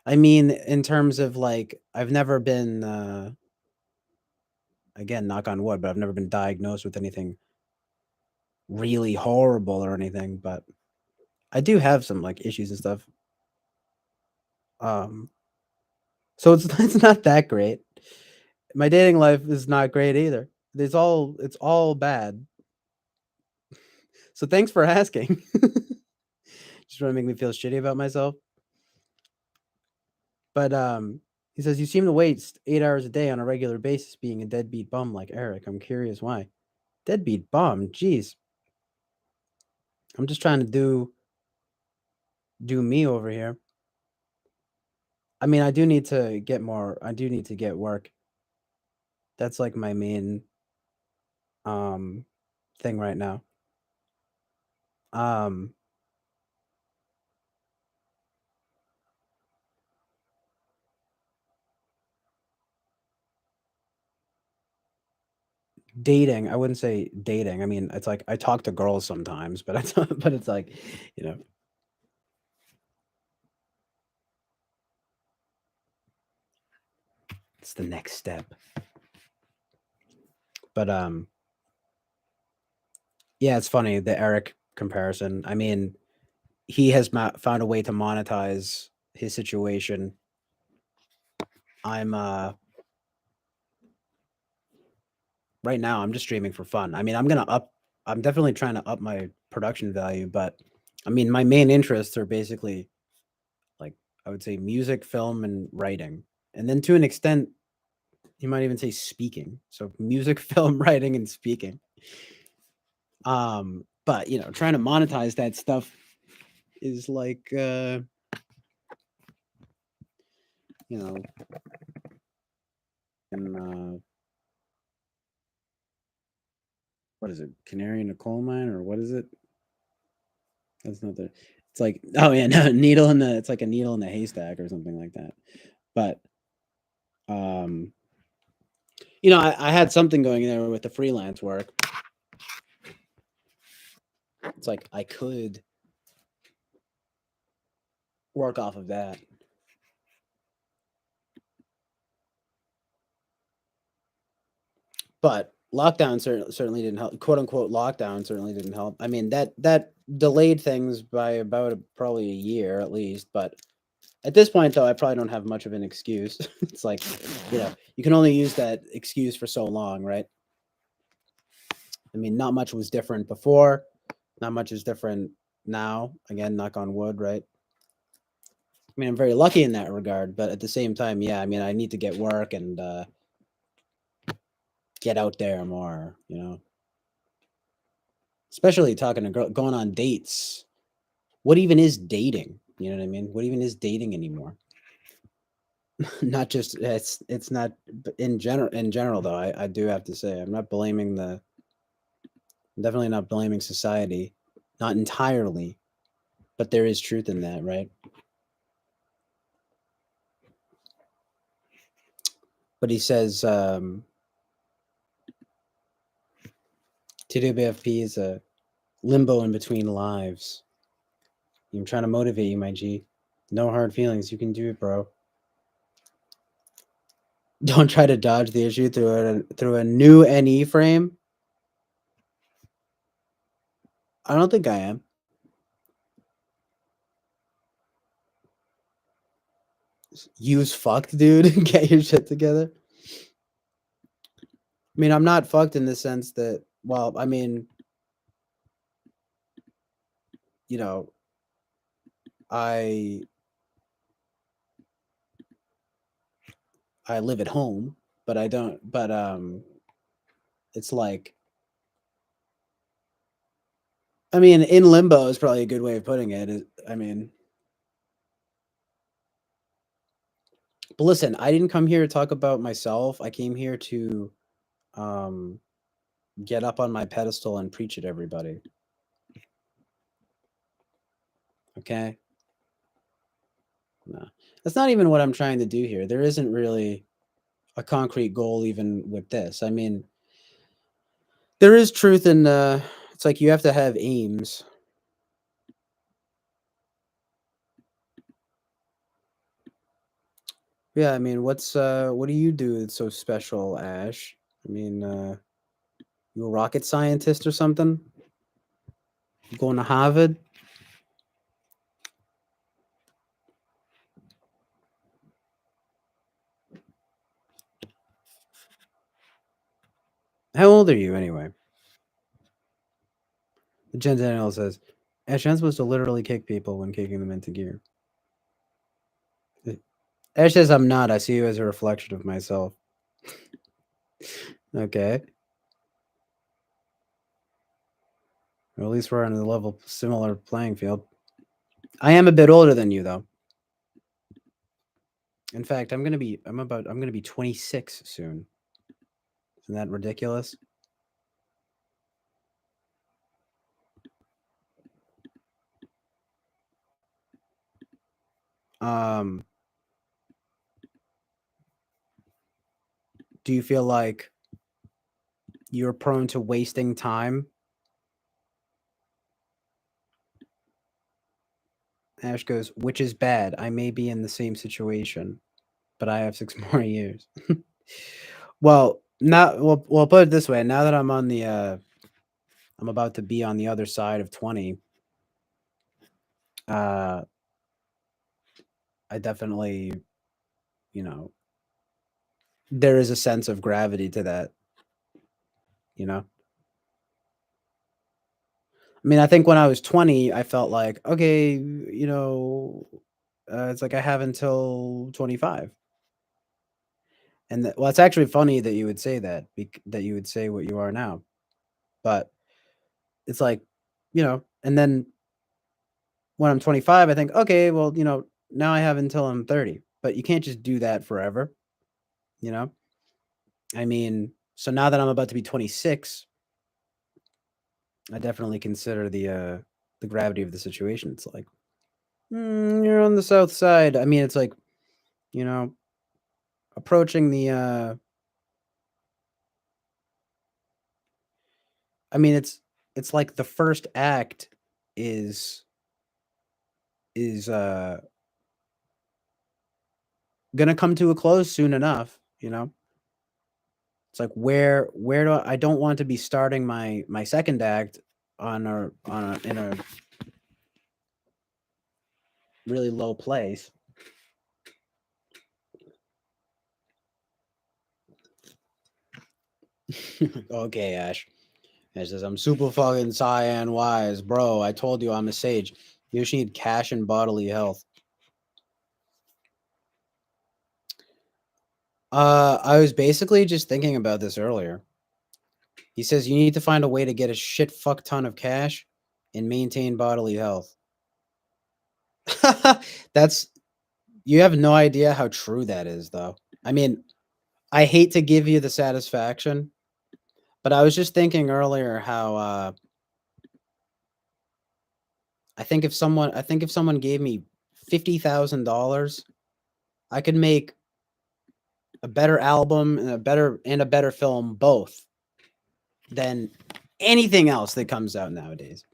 I mean, in terms of like, I've never been. Again, knock on wood, but I've never been diagnosed with anything really horrible or anything. But I do have some like issues and stuff. Um, so it's not that great. My dating life is not great either. It's all bad. So thanks for asking. Just want to make me feel shitty about myself. But he says you seem to waste 8 hours a day on a regular basis being a deadbeat bum like Eric. I'm curious why. Deadbeat bum, jeez. I'm just trying to do me over here. I mean, I do need to get more. I do need to get work. That's like my main thing right now. Um Dating, I wouldn't say dating. I mean, it's like I talk to girls sometimes, but but it's like, you know, it's the next step. But yeah, it's funny the Eric comparison. I mean, he has found a way to monetize his situation. I'm right now I'm just streaming for fun. I mean, I'm definitely trying to up my production value, but I mean, my main interests are basically like I would say music, film, and writing. And then to an extent, you might even say speaking. So music, film, writing, and speaking. But you know, trying to monetize that stuff is like you know, and what is it? Canary in a coal mine, or what is it? That's not the. It's like, oh yeah, no, needle in the. It's like a needle in the haystack or something like that. But um, you know, I had something going there with the freelance work. It's like I could work off of that. But lockdown certainly didn't help. "Quote unquote" lockdown certainly didn't help. I mean that delayed things by about probably a year at least. But at this point, though, I probably don't have much of an excuse. It's like, you know, you can only use that excuse for so long, right? I mean, not much was different before. Not much is different now. Again, knock on wood, right? I mean, I'm very lucky in that regard, but at the same time, yeah, I mean, I need to get work and get out there more, you know. Especially talking to girl, going on dates. What even is dating? You know what I mean? What even is dating anymore? Not just it's not in general. In general, though, I do have to say I'm not blaming the. I'm definitely not blaming society, not entirely, but there is truth in that, right? But he says TWFP is a limbo in between lives. I'm trying to motivate you, my G. No hard feelings. You can do it, bro. Don't try to dodge the issue through a new NE frame. I don't think I am. Use fucked, dude. Get your shit together. I mean, I'm not fucked in the sense that, well, I mean, you know, I I live at home, but I don't. But it's like, I mean, in limbo is probably a good way of putting it. I mean, but listen, I didn't come here to talk about myself. I came here to um get up on my pedestal and preach at everybody. Okay? No. That's not even what I'm trying to do here. There isn't really a concrete goal even with this. I mean, there is truth in it's like you have to have aims. Yeah, I mean, what do you do that's so special, Ash? I mean, you a rocket scientist or something? You going to Harvard? How old are you anyway? The Gen Daniel says, Ash, I'm supposed to literally kick people when kicking them into gear. Ash says, I'm not. I see you as a reflection of myself. Okay. Or at least we're on a level similar playing field. I am a bit older than you, though. In fact, I'm gonna be 26 soon. Isn't that ridiculous? Um, do you feel like you're prone to wasting time? Ash goes, which is bad. I may be in the same situation, but I have 6 more years. Well, not well, put it this way. Now that I'm on the I'm about to be on the other side of 20. I definitely, you know, there is a sense of gravity to that, you know. I mean, I think when I was 20, I felt like, okay, it's like I have until 25. And well, it's actually funny that you would say that, that you would say what you are now. But it's like, and then when I'm 25, I think, okay, well, now I have until I'm 30. But you can't just do that forever, you know? I mean, so now that I'm about to be 26, I definitely consider the gravity of the situation. It's like, you're on the south side. I mean, it's like, you know, approaching the I mean, it's like the first act is is gonna come to a close soon enough, you know? It's like where do I don't want to be starting my second act in a really low place. Okay, Ash. Ash says, I'm super fucking cyan wise, bro. I told you I'm a sage. You just need cash and bodily health. I was basically just thinking about this earlier. He says you need to find a way to get a shit fuck ton of cash and maintain bodily health. That's You have no idea how true that is, though. I mean, I hate to give you the satisfaction, but I was just thinking earlier how I think if someone gave me $50,000, I could make a better album and a better film both than anything else that comes out nowadays.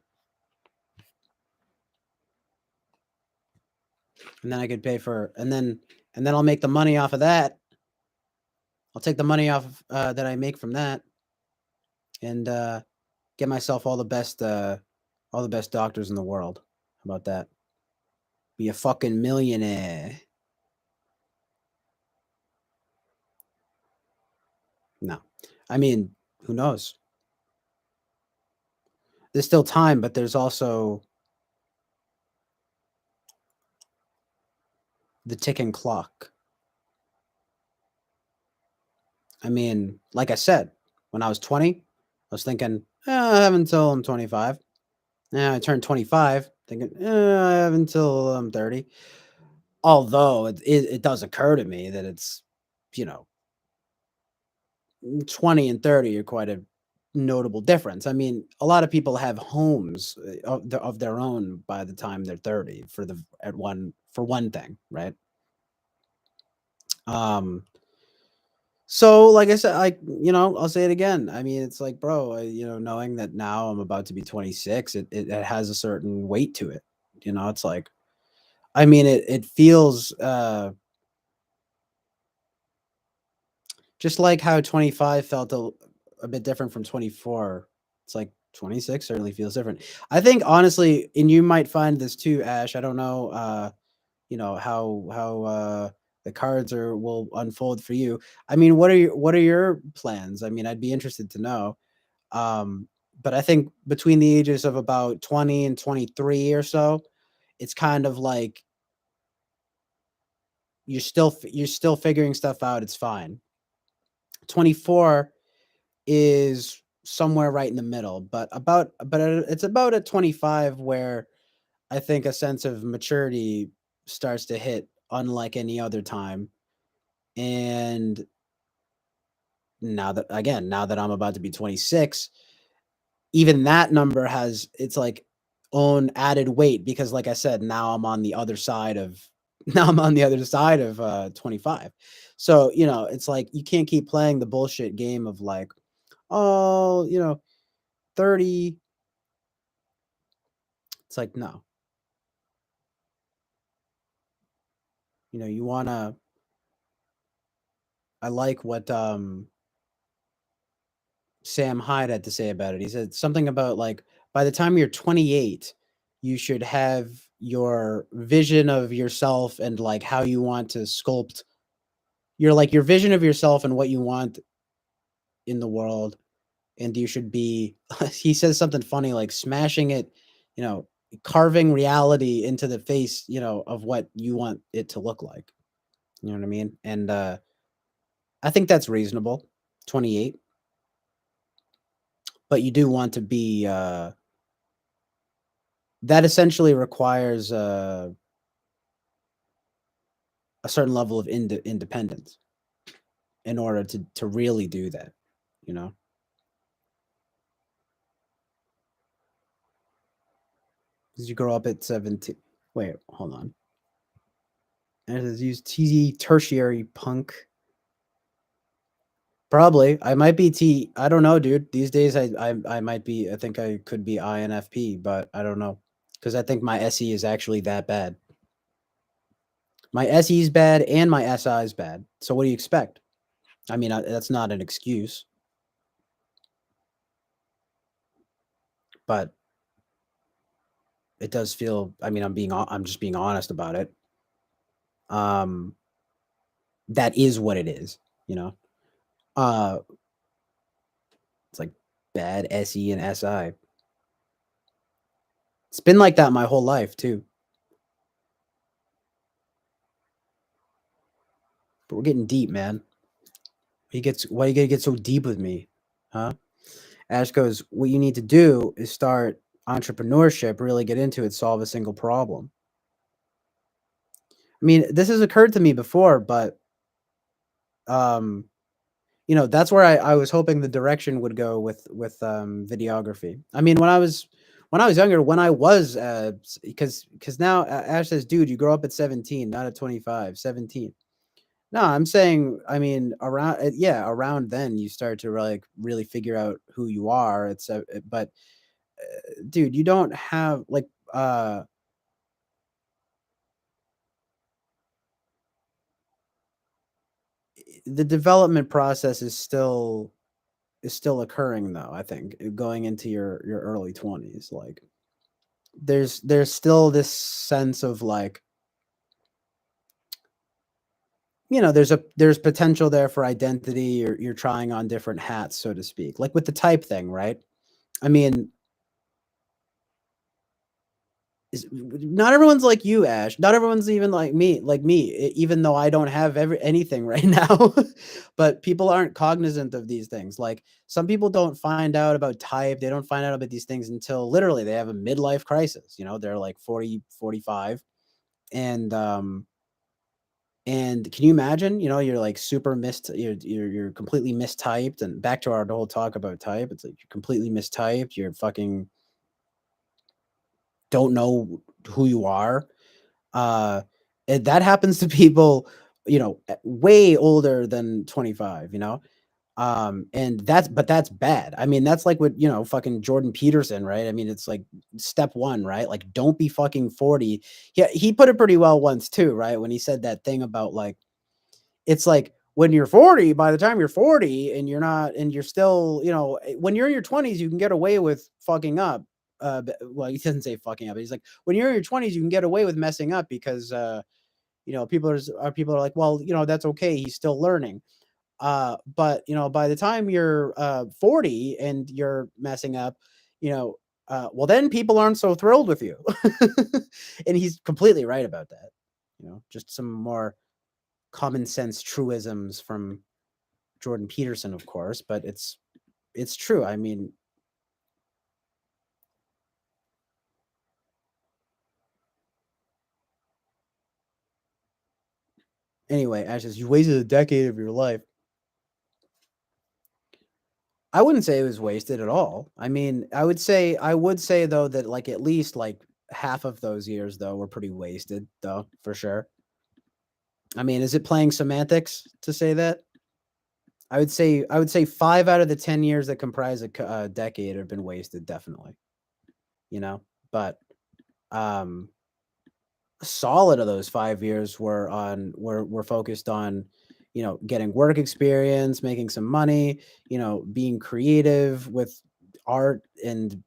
And then I could pay for and then I'll make the money off of that. I'll take the money off that I make from that and get myself all the best doctors in the world. How about that? Be a fucking millionaire. No. I mean, who knows? There's still time, but there's also the ticking clock. I mean, like I said, when I was 20, I was thinking, I have until I'm 25. Now I turned 25, thinking, I have until I'm 30. Although it does occur to me that it's, you know, 20 and 30 are quite a notable difference. I mean, a lot of people have homes of their own by the time they're 30 for one thing, right? Um so like I said, I'll say it again. I mean, it's like, bro, knowing that now I'm about to be 26, it has a certain weight to it. It's like, I mean, it feels just like how 25 felt a bit different from 24. It's like 26 certainly feels different. I think honestly, and you might find this too, Ash. I don't know, how the cards will unfold for you. I mean, what are your plans? I mean, I'd be interested to know. But I think between the ages of about 20 and 23 or so, it's kind of like you're still figuring stuff out. It's fine. 24 is somewhere right in the middle, it's about at 25 where I think a sense of maturity starts to hit unlike any other time. And now that I'm about to be 26, even that number has its like own added weight, because like I said, now I'm on the other side of 25. So, it's like you can't keep playing the bullshit game of like, oh, 30. It's like, no. You want to I like what Sam Hyde had to say about it. He said something about like by the time you're 28, you should have your vision of yourself and like how you want to sculpt your vision of yourself and what you want in the world. And you should be he says something funny like smashing it, you know, carving reality into the face, of what you want it to look like. You know what I mean? And I think that's reasonable. 28. But you do want to be that essentially requires a certain level of independence in order to really do that, you know. Because you grow up at 17. Wait, hold on. And it says use TZ tertiary punk. Probably. I might be T. I don't know, dude. These days, I might be. I think I could be INFP, but I don't know because I think my SE is actually that bad. My SE is bad and my SI is bad. So what do you expect? I mean, that's not an excuse, but it does feel. I mean, I'm just being honest about it. Um, that is what it is, you know. Uh, it's like bad SE and SI. It's been like that my whole life too. But we're getting deep, man. Why you gotta get so deep with me, huh? Ash goes, what you need to do is start entrepreneurship, really get into it, solve a single problem. I mean, this has occurred to me before, but um, that's where I was hoping the direction would go with videography. I mean, when I was younger, when I was because now Ash says, dude, you grow up at 17, not at 25, 17. No, I'm saying, I mean, around then you start to like really figure out who you are. But dude, you don't have like the development process is still occurring though. I think going into your early 20s, like there's still this sense of like, there's potential there for identity. You're trying on different hats, so to speak, like with the type thing, right? I mean, not everyone's like you, Ash. Not everyone's even like me, even though I don't have anything right now. But people aren't cognizant of these things. Like some people don't find out about type. They don't find out about these things until literally they have a midlife crisis. They're like 40, 45. And can you imagine, you're like super you're completely mistyped. And back to our whole talk about type, it's like you're completely mistyped. You're fucking don't know who you are. And that happens to people, way older than 25, and that's bad. I mean, that's like what, fucking Jordan Peterson, right? I mean, it's like step one, right? Like, don't be fucking 40. Yeah, he put it pretty well once too, right? When he said that thing about like, it's like when you're 40, by the time you're 40 and you're still, when you're in your 20s, you can get away with fucking up. Well, he doesn't say fucking up. But he's like, when you're in your 20s, you can get away with messing up because, people are like, well, that's okay. He's still learning. But by the time you're 40 and you're messing up, well, then people aren't so thrilled with you. And he's completely right about that. Just some more common sense truisms from Jordan Peterson, of course, but it's true. I mean, Anyway, Ash says, you wasted a decade of your life. I wouldn't say it was wasted at all. I mean, I would say though that like at least like half of those years though were pretty wasted though, for sure. I mean, is it playing semantics to say that? I would say 5 out of the 10 years that comprise a decade have been wasted, definitely. You know, but um solid of those 5 years were focused on, you know, getting work experience, making some money, you know, being creative with art, and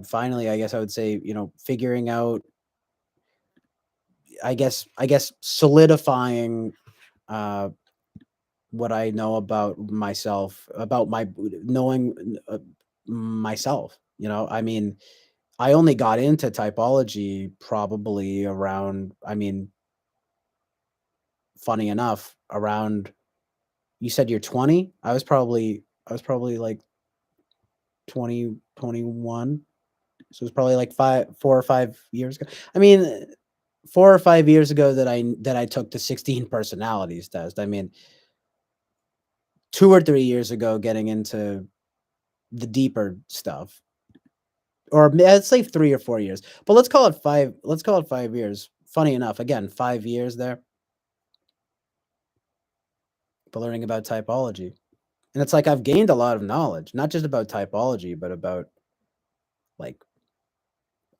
finally, I guess I would say, you know, figuring out, I guess solidifying uh what I know about myself, about my knowing myself, you know. I mean, I only got into typology probably around, I mean, funny enough, around, you said you're 20? I was probably like 20, 21. So it's probably like 4 or 5 years ago. I mean, 4 or 5 years ago that I took the 16 personalities test. I mean, 2 or 3 years ago getting into the deeper stuff. Or let's say 3 or 4 years. But let's call it 5 years. Funny enough, again, 5 years there for learning about typology. And it's like I've gained a lot of knowledge, not just about typology, but about like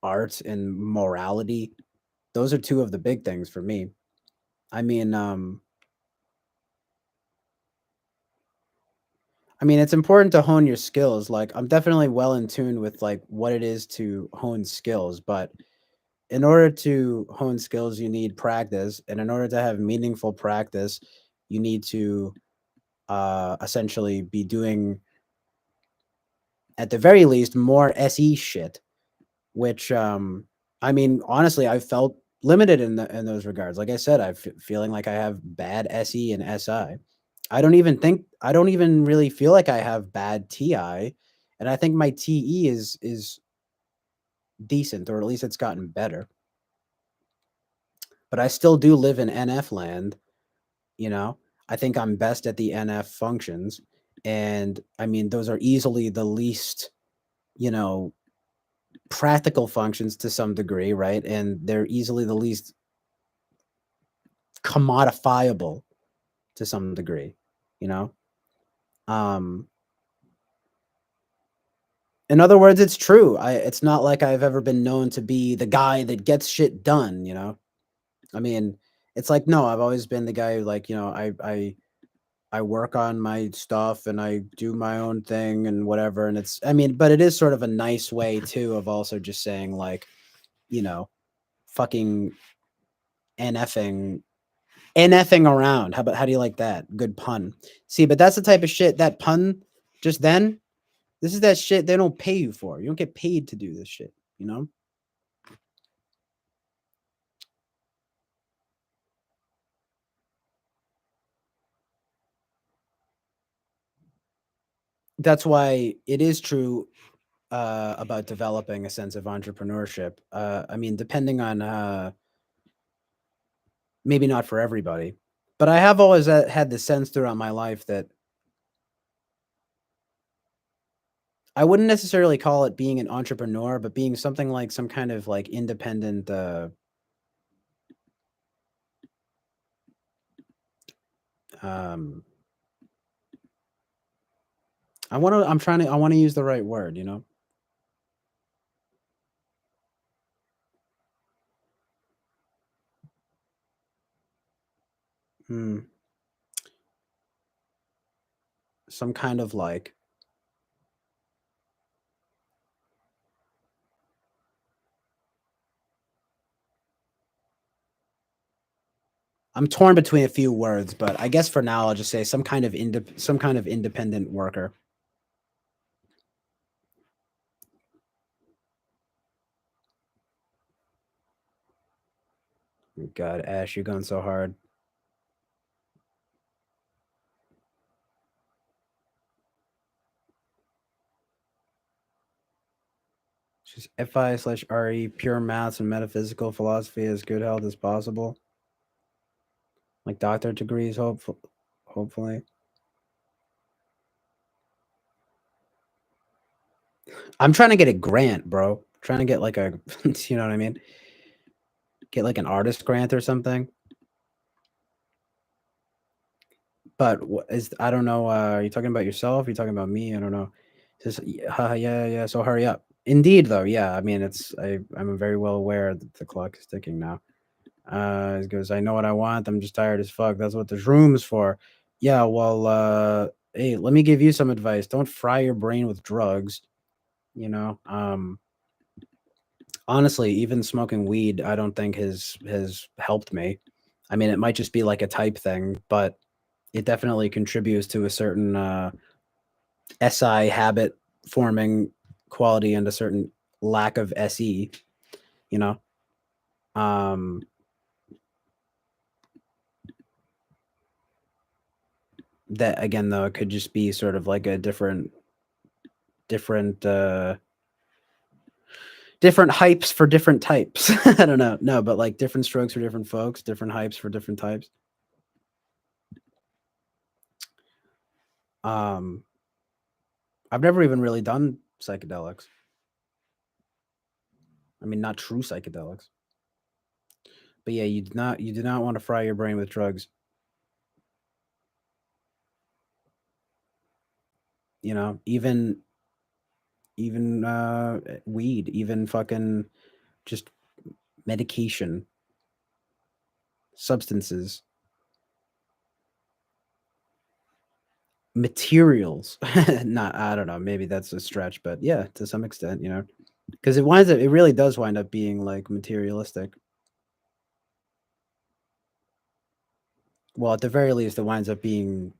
art and morality. Those are two of the big things for me. I mean, it's important to hone your skills. Like I'm definitely well in tune with like what it is to hone skills, but in order to hone skills, you need practice, and in order to have meaningful practice, you need to essentially be doing, at the very least, more SE shit, which I mean, honestly, I felt limited in those regards. Like I said, feeling like I have bad SE and SI. I don't even really feel like I have bad TI, and I think my TE is decent, or at least it's gotten better. But I still do live in NF land, you know. I think I'm best at the NF functions, and I mean those are easily the least, you know, practical functions to some degree, right? And they're easily the least commodifiable to some degree, you know? Um, in other words, it's true. It's not like I've ever been known to be the guy that gets shit done, you know? I mean, it's like, no, I've always been the guy who, like, you know, I work on my stuff and I do my own thing and whatever. And it's, I mean, but it is sort of a nice way too of also just saying like, you know, fucking NFing NFing around. How do you like that? Good pun. See, but that's the type of shit, that pun just then, this is that shit they don't pay you for. You don't get paid to do this shit, you know? That's why it is true about developing a sense of entrepreneurship. I mean, depending on maybe not for everybody, but I have always had the sense throughout my life that I wouldn't necessarily call it being an entrepreneur, but being something like some kind of like independent um I want to use the right word, you know? Hmm. Some kind of like, I'm torn between a few words, but I guess for now I'll just say some kind of independent worker. God, Ash, you're going so hard. Just FI/RE, pure maths and metaphysical philosophy as good health as possible. like doctorate degrees, hopefully. I'm trying to get a grant, bro. Trying to get like a, you know what I mean? Get like an artist grant or something. But I don't know. Are you talking about yourself? Are you talking about me? I don't know. Just yeah. So hurry up. Indeed, though, yeah. I mean, I'm very well aware that the clock is ticking now. It goes. I know what I want. I'm just tired as fuck. That's what this room is for. Yeah. Well, hey, let me give you some advice. Don't fry your brain with drugs. You know. Honestly, even smoking weed, I don't think has helped me. I mean, it might just be like a type thing, but it definitely contributes to a certain SI habit forming quality and a certain lack of SE, you know. Um that again though it could just be sort of like a different different hypes for different types. I don't know. No, but like different strokes for different folks, different hypes for different types. Um I've never even really done psychedelics. I mean, not true psychedelics. But yeah, you do not want to fry your brain with drugs. You know, even weed, even fucking just medication, substances, materials. Not I don't know, maybe that's a stretch, but yeah, to some extent, you know. Because it really does wind up being like materialistic. Well, at the very least, it winds up being,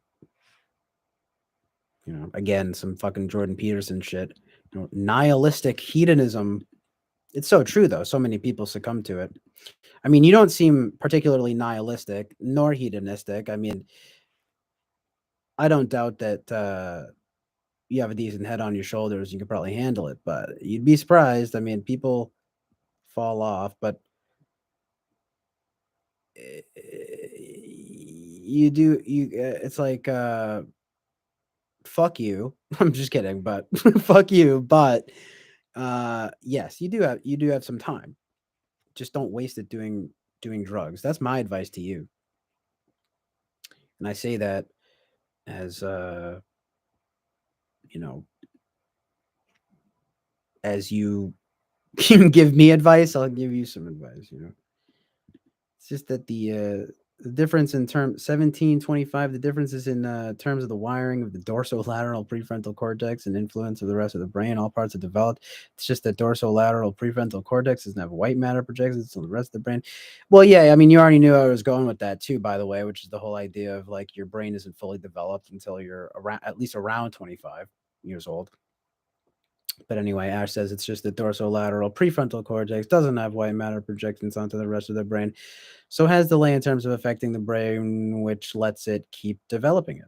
you know, again, some fucking Jordan Peterson shit. You know, nihilistic hedonism. It's so true though. So many people succumb to it. I mean, you don't seem particularly nihilistic nor hedonistic. I mean, I don't doubt that you have a decent head on your shoulders. You could probably handle it, but you'd be surprised. I mean, people fall off, but you do. It's like fuck you. I'm just kidding, but fuck you. But yes, you do have some time. Just don't waste it doing drugs. That's my advice to you. And I say that as you know, as you give me advice, I'll give you some advice, you know. It's just that the difference in term 1725, the difference is in terms of the wiring of the dorsolateral prefrontal cortex and influence of the rest of the brain. All parts are developed. It's just that dorsolateral prefrontal cortex doesn't have white matter projections on the rest of the brain. Well, yeah, I mean, you already knew I was going with that too, by the way, which is the whole idea of like your brain isn't fully developed until you're around at least around 25 years old. But anyway, Ash says it's just the dorsolateral prefrontal cortex doesn't have white matter projections onto the rest of the brain, so has delay in terms of affecting the brain, which lets it keep developing it.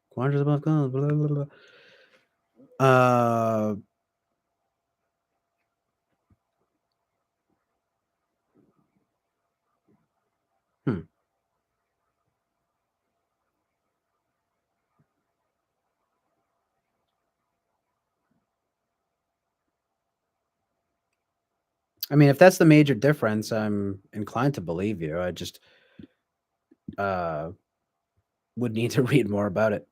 Quadrants above blah, blah, blah, blah. Hmm. I mean, if that's the major difference, I'm inclined to believe you. I just uh, would need to read more about it.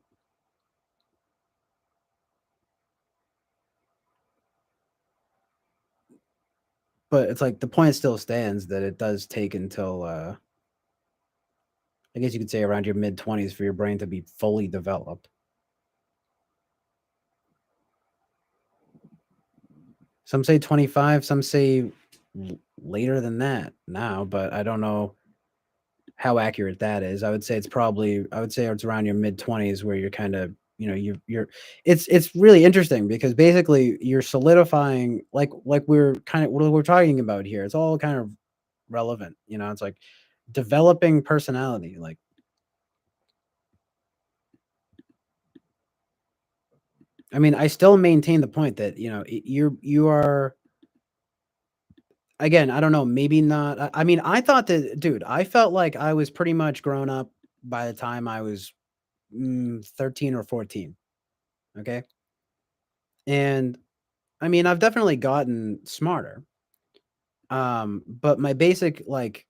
But it's like the point still stands that it does take until I guess you could say around your mid 20s for your brain to be fully developed. Some say 25, some say later than that now, but I don't know how accurate that is. I would say it's around your mid 20s where you're kind of, you know, you're it's really interesting because basically you're solidifying like we're kind of what we're talking about here. It's all kind of relevant, you know. It's like developing personality. Like I mean, I still maintain the point that, you know, you are again, I don't know, maybe not. I mean, I thought that, dude, I felt like I was pretty much grown up by the time I was 13 or 14. Okay. And I mean, I've definitely gotten smarter. But my basic like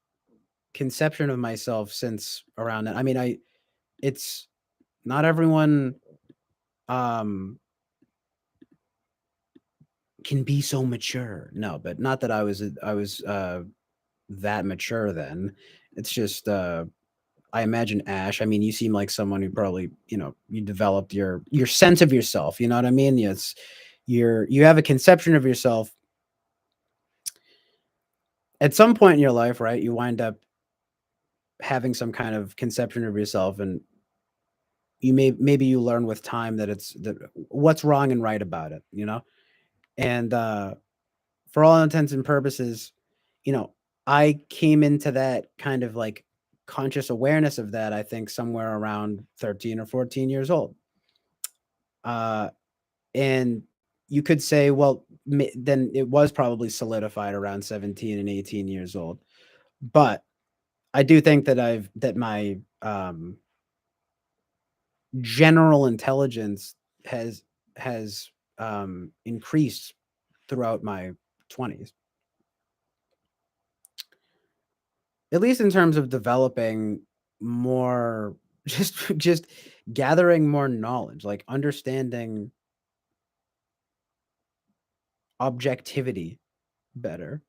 conception of myself since around that, I mean, it's not everyone um can be so mature. No, but not that I was that mature then. It's just I imagine Ash. I mean, you seem like someone who probably, you developed your sense of yourself, you know what I mean? Yes. You have a conception of yourself at some point in your life, right? You wind up having some kind of conception of yourself, and maybe you learn with time that it's that what's wrong and right about it, And for all intents and purposes, you know, I came into that kind of like conscious awareness of that, I think somewhere around 13 or 14 years old. Uh, and you could say, well, then it was probably solidified around 17 and 18 years old. But I do think that that my general intelligence has increased throughout my 20s, at least in terms of developing more just gathering more knowledge, like understanding objectivity better.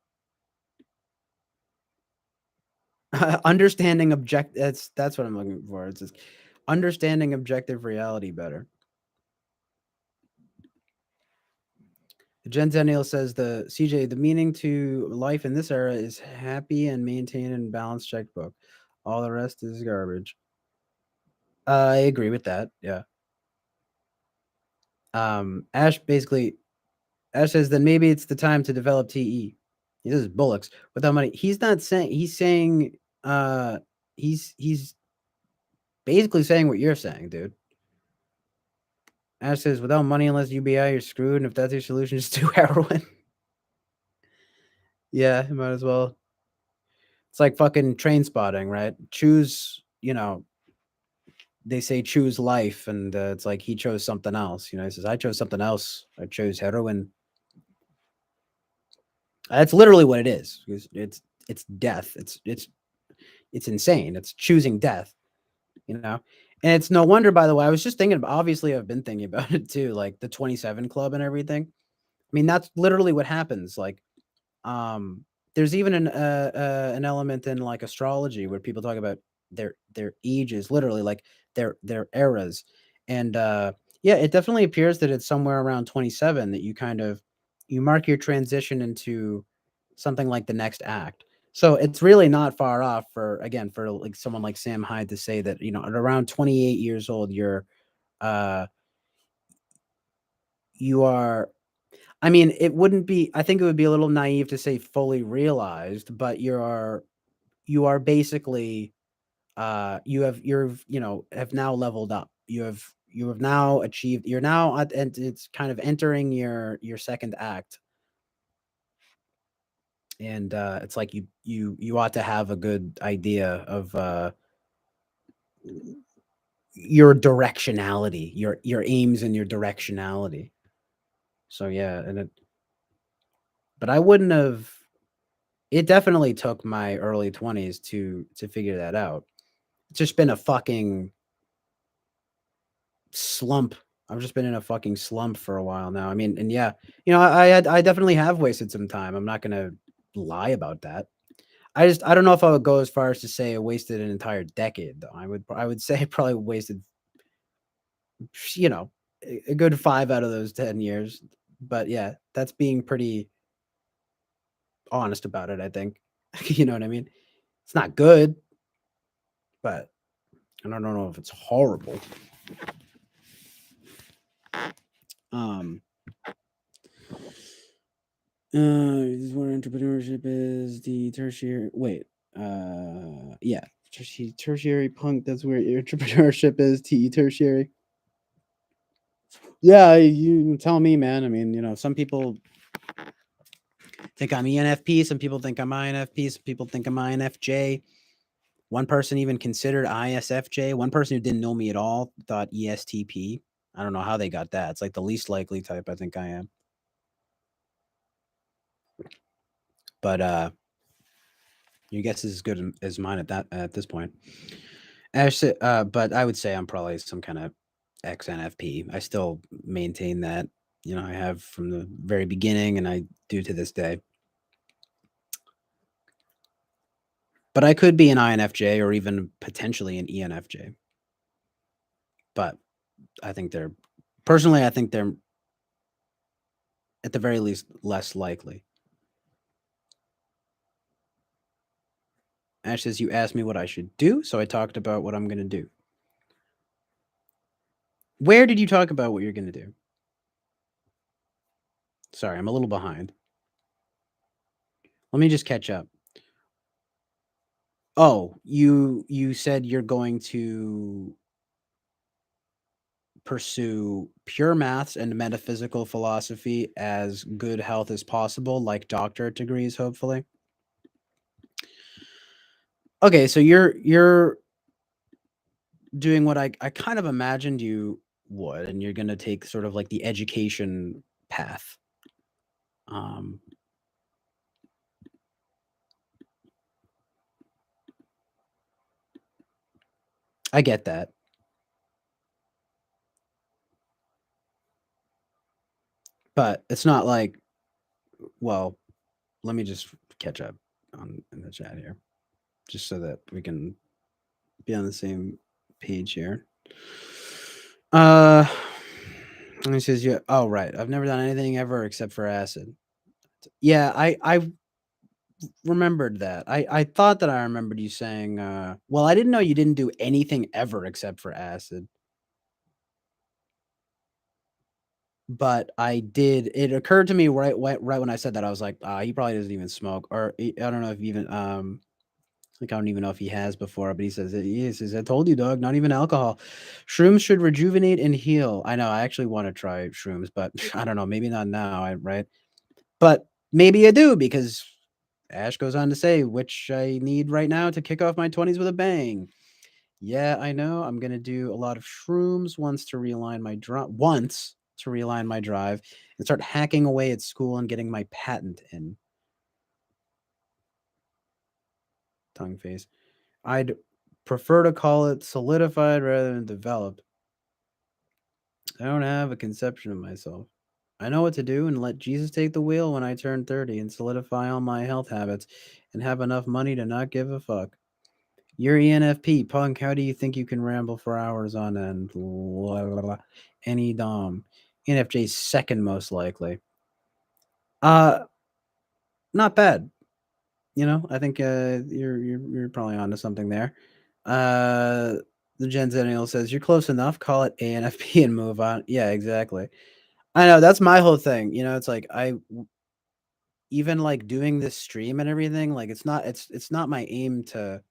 Understanding that's what I'm looking for. It's just understanding objective reality better. Jen Zennial says the CJ, the meaning to life in this era is happy and maintain and balanced checkbook. All the rest is garbage. I agree with that. Yeah. Ash says then maybe it's the time to develop TE. He says bullocks without money. He's not saying he's saying he's basically saying what you're saying, dude. Ash says without money unless UBI you're screwed, and if that's your solution, just do heroin. Yeah, you might as well. It's like fucking train spotting, right? Choose, they say choose life, and it's like he chose something else. He says I chose something else. I chose heroin. That's literally what it is. It's death. It's insane. It's choosing death. And it's no wonder. By the way, I was just thinking about. Obviously, I've been thinking about it too, like the 27 Club and everything. I mean, that's literally what happens. Like, there's even an element in like astrology where people talk about their ages, literally like their eras, and yeah, it definitely appears that it's somewhere around 27 that you mark your transition into something like the next act. So it's really not far off for like someone like Sam Hyde to say that at around 28 years old uh you are. I mean, it wouldn't be. I think it would be a little naive to say fully realized, but you are basically have now leveled up. You have now achieved. You're now and it's kind of entering your second act, and it's like you ought to have a good idea of your directionality, your aims and your directionality. So yeah, but I wouldn't have. It definitely took my early 20s to figure that out. It's just been a fucking slump. I've just been in a fucking slump for a while now. I mean, and yeah, I definitely have wasted some time. I'm not gonna lie about that. I don't know if I would go as far as to say I wasted an entire decade though. I would say I probably wasted you know a good 5 out of those 10 years. But yeah, that's being pretty honest about it, I think. You know what I mean? It's not good, but I don't know if it's horrible. Um, this is where entrepreneurship is the tertiary. Wait, yeah, tertiary punk. That's where entrepreneurship is. Tertiary. Yeah, you tell me, man. I mean, some people think I'm ENFP. Some people think I'm INFP. Some people think I'm INFJ. One person even considered ISFJ. One person who didn't know me at all thought ESTP. I don't know how they got that. It's like the least likely type I think I am. But your guess is as good as mine at this point. Actually, but I would say I'm probably some kind of XNFP. I still maintain that. You know, I have from the very beginning, and I do to this day. But I could be an INFJ or even potentially an ENFJ. But I think they're personally, I think they're at the very least less likely. Ash says you asked me what I should do, so I talked about what I'm going to do. Where did you talk about what you're going to do? Sorry, I'm a little behind. Let me just catch up. Oh, you said you're going to pursue pure maths and metaphysical philosophy as good health as possible, like doctorate degrees, hopefully. Okay, so you're doing what I kind of imagined you would, and you're gonna take sort of like the education path. Um, I get that. But it's not like, well, let me just catch up in the chat here, just so that we can be on the same page here. And he says, yeah, oh right. I've never done anything ever except for acid. Yeah, I remembered that. I thought that I remembered you saying, well, I didn't know you didn't do anything ever except for acid. But I did. It occurred to me right when I said that. I was like, he probably doesn't even smoke, or I don't know if even like I don't even know if he has before. But he says, he says, I told you, dog, not even alcohol. Shrooms should rejuvenate and heal. I know. I actually want to try shrooms, but I don't know. Maybe not now. Right? But maybe I do because Ash goes on to say, which I need right now to kick off my 20s with a bang. Yeah, I know. I'm gonna do a lot of shrooms once to realign my drive and start hacking away at school and getting my patent in. Tongue face. I'd prefer to call it solidified rather than developed. I don't have a conception of myself. I know what to do and let Jesus take the wheel when I turn 30 and solidify all my health habits and have enough money to not give a fuck. You're ENFP, punk. How do you think you can ramble for hours on end? Blah, blah, blah. Any Dom. ENFJ's second most likely. Not bad. You know, I think you're probably onto something there. The Gen Zennial says you're close enough. Call it ANFP and move on. Yeah, exactly. I know that's my whole thing. You know, it's like even like doing this stream and everything. Like it's not my aim to.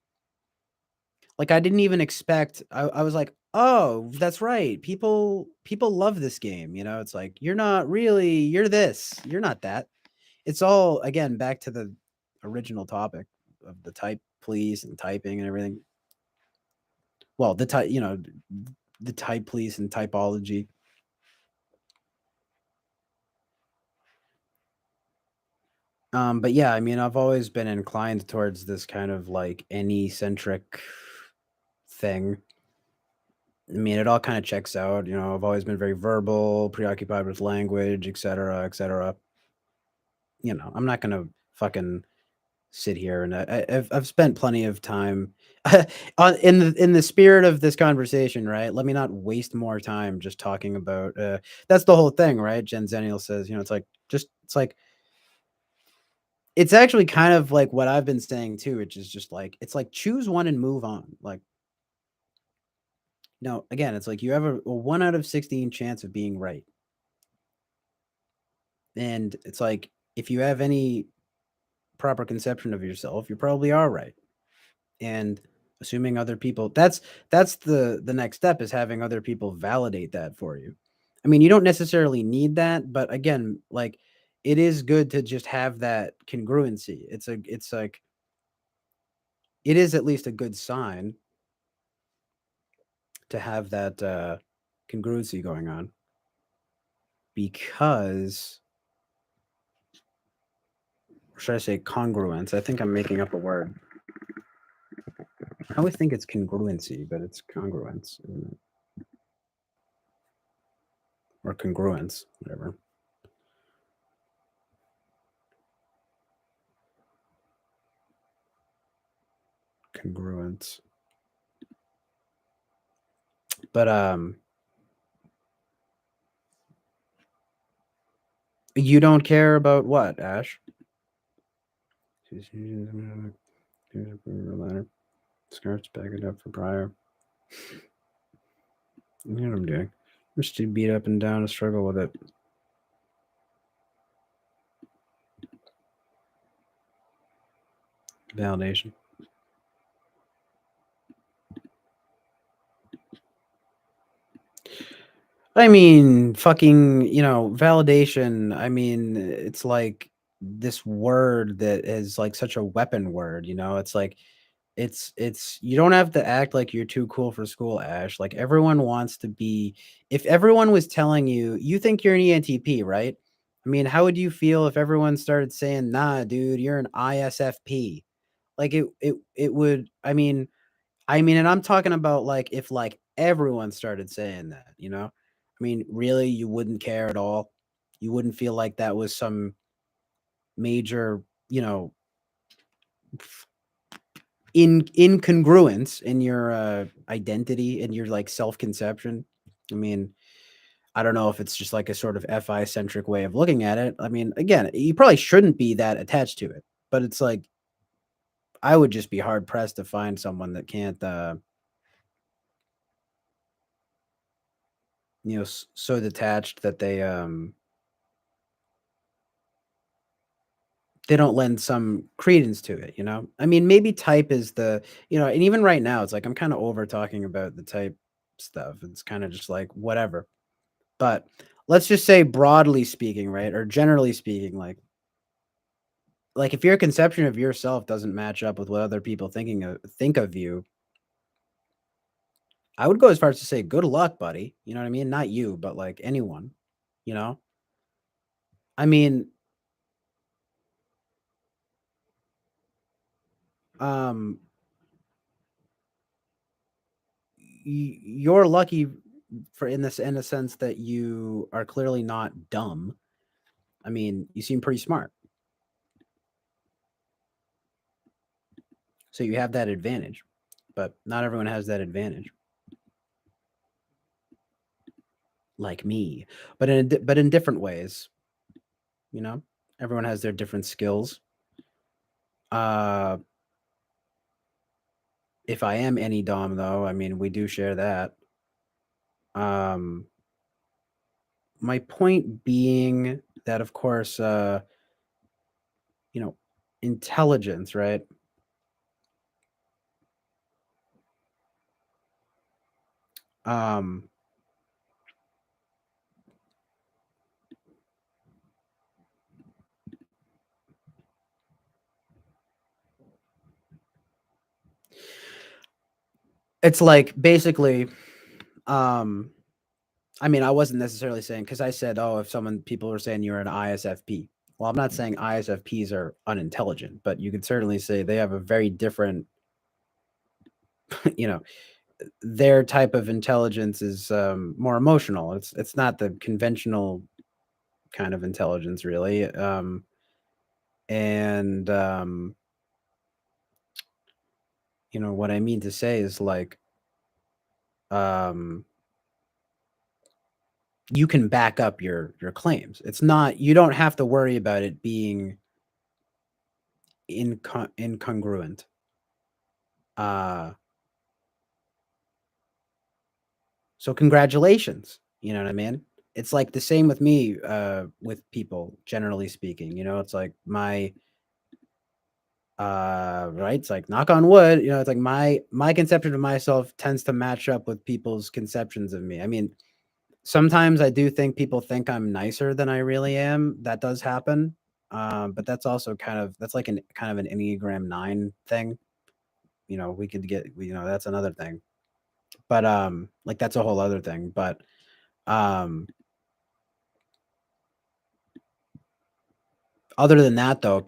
Like, I didn't even expect I was like, "Oh, that's right. People love this game," you know? It's like, "You're not really you're this. You're not that." It's all, again, back to the original topic of the type please and typing and everything. Well, the type, you know, the type please and typology. But yeah, I mean, I've always been inclined towards this kind of like any-centric thing. I mean, it all kind of checks out. You know, I've always been very verbal, preoccupied with language, etc., etc. You know, I'm not gonna fucking sit here and I've spent plenty of time in the spirit of this conversation, right? Let me not waste more time just talking about. That's the whole thing, right? Gen Zennial says, you know, it's actually kind of like what I've been saying too, which is just like it's like choose one and move on. Like, no, again, it's like you have a 1 out of 16 chance of being right. And it's like if you have any proper conception of yourself, you probably are right. And assuming other people that's the next step is having other people validate that for you. I mean, you don't necessarily need that, but again, like it is good to just have that congruency. It's like it is at least a good sign to have that congruency going on, because, or should I say congruence? I think I'm making up a word. I always think it's congruency, but it's congruence, isn't it? Or congruence, whatever. Congruence. But you don't care about what, Ash? Skirts back it up for Briar. You know what I'm doing. I'm just too beat up and down to struggle with it. Validation. I mean, fucking, validation. I mean, it's like this word that is like such a weapon word, It's like it's you don't have to act like you're too cool for school, Ash. Like everyone wants to be. If everyone was telling you, you think you're an ENTP, right? I mean, how would you feel if everyone started saying, "Nah, dude, you're an ISFP"? Like it would. I mean, and I'm talking about like if like everyone started saying that, I mean, really, you wouldn't care at all. You wouldn't feel like that was some major, incongruence in your identity and your like self-conception. I mean, I don't know if it's just like a sort of FI centric way of looking at it. I mean, again, you probably shouldn't be that attached to it, but it's like I would just be hard pressed to find someone that can't so detached that they don't lend some credence to it, I mean, maybe type is the, and even right now it's like I'm kind of over talking about the type stuff. It's kind of just like whatever. But let's just say broadly speaking, right? Or generally speaking, like if your conception of yourself doesn't match up with what other people think of you, I would go as far as to say good luck, buddy. You know what I mean? Not you, but like anyone, you know? I mean, um you're lucky in a sense that you are clearly not dumb. I mean, you seem pretty smart. So you have that advantage, but not everyone has that advantage. Like me, but in different ways, you know? Everyone has their different skills. Uh if I am any dom though, I mean, we do share that. Um my point being that of course intelligence, right? Um it's like basically um I mean, I wasn't necessarily saying, because I said, oh, if people are saying you're an ISFP. Well, I'm not saying ISFPs are unintelligent, but you could certainly say they have a very different, you know, their type of intelligence is more emotional. It's not the conventional kind of intelligence, really. And what I mean to say is like, um, you can back up your claims. It's not, you don't have to worry about it being incongruent. So congratulations. You know what I mean? It's like the same with me, with people, generally speaking. It's like my right. It's like knock on wood. It's like my conception of myself tends to match up with people's conceptions of me. I mean, sometimes I do think people think I'm nicer than I really am. That does happen. But that's also that's like an kind of an Enneagram 9 thing. We could get that's another thing. But like that's a whole other thing. But um other than that though,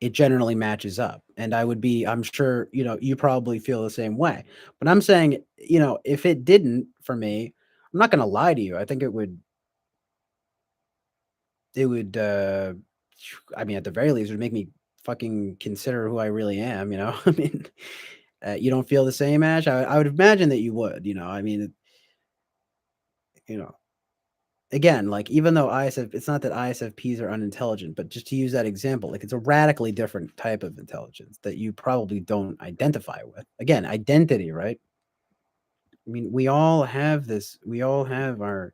it generally matches up. And I'm sure, you probably feel the same way. But I'm saying, if it didn't for me, I'm not gonna lie to you. I think it would I mean, at the very least, it would make me fucking consider who I really am. I mean, you don't feel the same, Ash? I would imagine that you would. I mean, you know, again, like even though it's not that ISFPs are unintelligent, but just to use that example, like it's a radically different type of intelligence that you probably don't identify with. Again, identity, right? I mean, we all have this. We all have our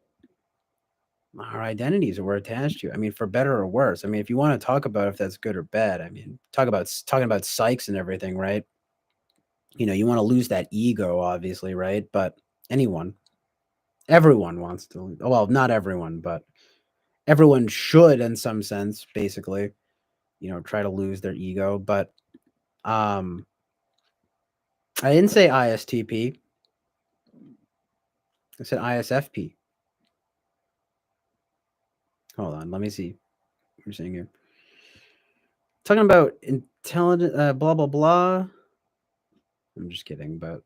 identities that we're attached to. I mean, for better or worse. I mean, if you want to talk about if that's good or bad, I mean, talking about psychs and everything, right? You want to lose that ego, obviously, right? But everyone wants to. Well, not everyone, but everyone should, in some sense, basically, try to lose their ego. But I didn't say ISTP. I said ISFP. Hold on, let me see what you're saying here. Talking about intelligent, blah blah blah. I'm just kidding, but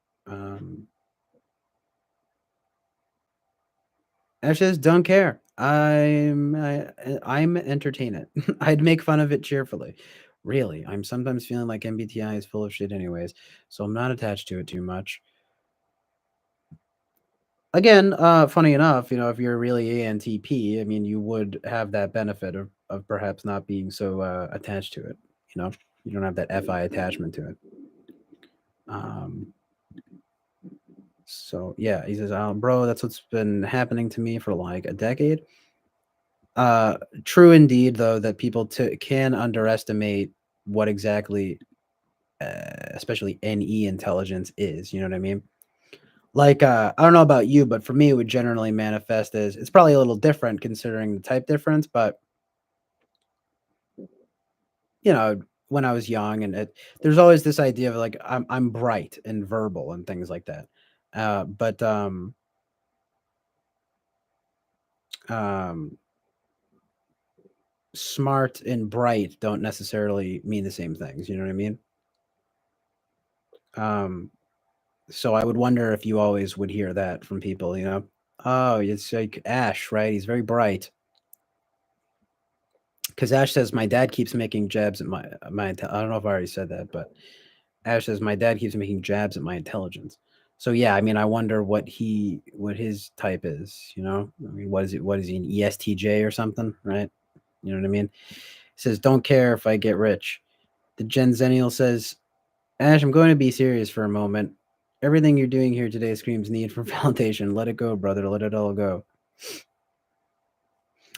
Ash says, "Don't care. I'm entertain it. I'd make fun of it cheerfully. Really, I'm sometimes feeling like MBTI is full of shit, anyways. So I'm not attached to it too much. Again, funny enough, if you're really ANTP, I mean, you would have that benefit of perhaps not being so attached to it. You don't have that FI attachment to it. So yeah, he says, bro, that's what's been happening to me for like a decade. True indeed, though, that people can underestimate what exactly, especially NE intelligence is. You know what I mean? Like, I don't know about you, but for me, it would generally manifest as it's probably a little different considering the type difference, but when I was young, and there's always this idea of like I'm bright and verbal and things like that. But um, smart and bright don't necessarily mean the same things. You know what I mean? So I would wonder if you always would hear that from people. Oh, it's like Ash, right? He's very bright. Because Ash says my dad keeps making jabs at my. I don't know if I already said that, but Ash says my dad keeps making jabs at my intelligence. So yeah, I mean, I wonder what his type is. I mean, what is it? What is he, an ESTJ or something, right? You know what I mean? He says, "Don't care if I get rich." The Gen Zennial says, "Ash, I'm going to be serious for a moment. Everything you're doing here today screams need for validation. Let it go, brother. Let it all go."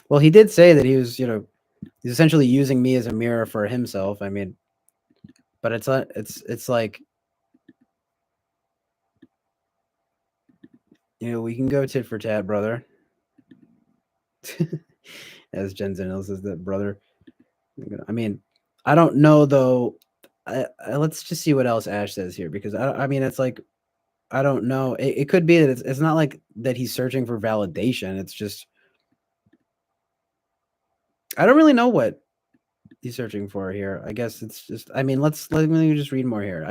Well, he did say that he was, he's essentially using me as a mirror for himself. I mean, but it's like, we can go tit for tat, brother. As Jen Zenil says that, brother. I mean, I don't know though. Let's just see what else Ash says here, because I mean, it's like, I don't know. It could be that it's not like that he's searching for validation. It's just, I don't really know what he's searching for here. I guess it's just, I mean, let me just read more here.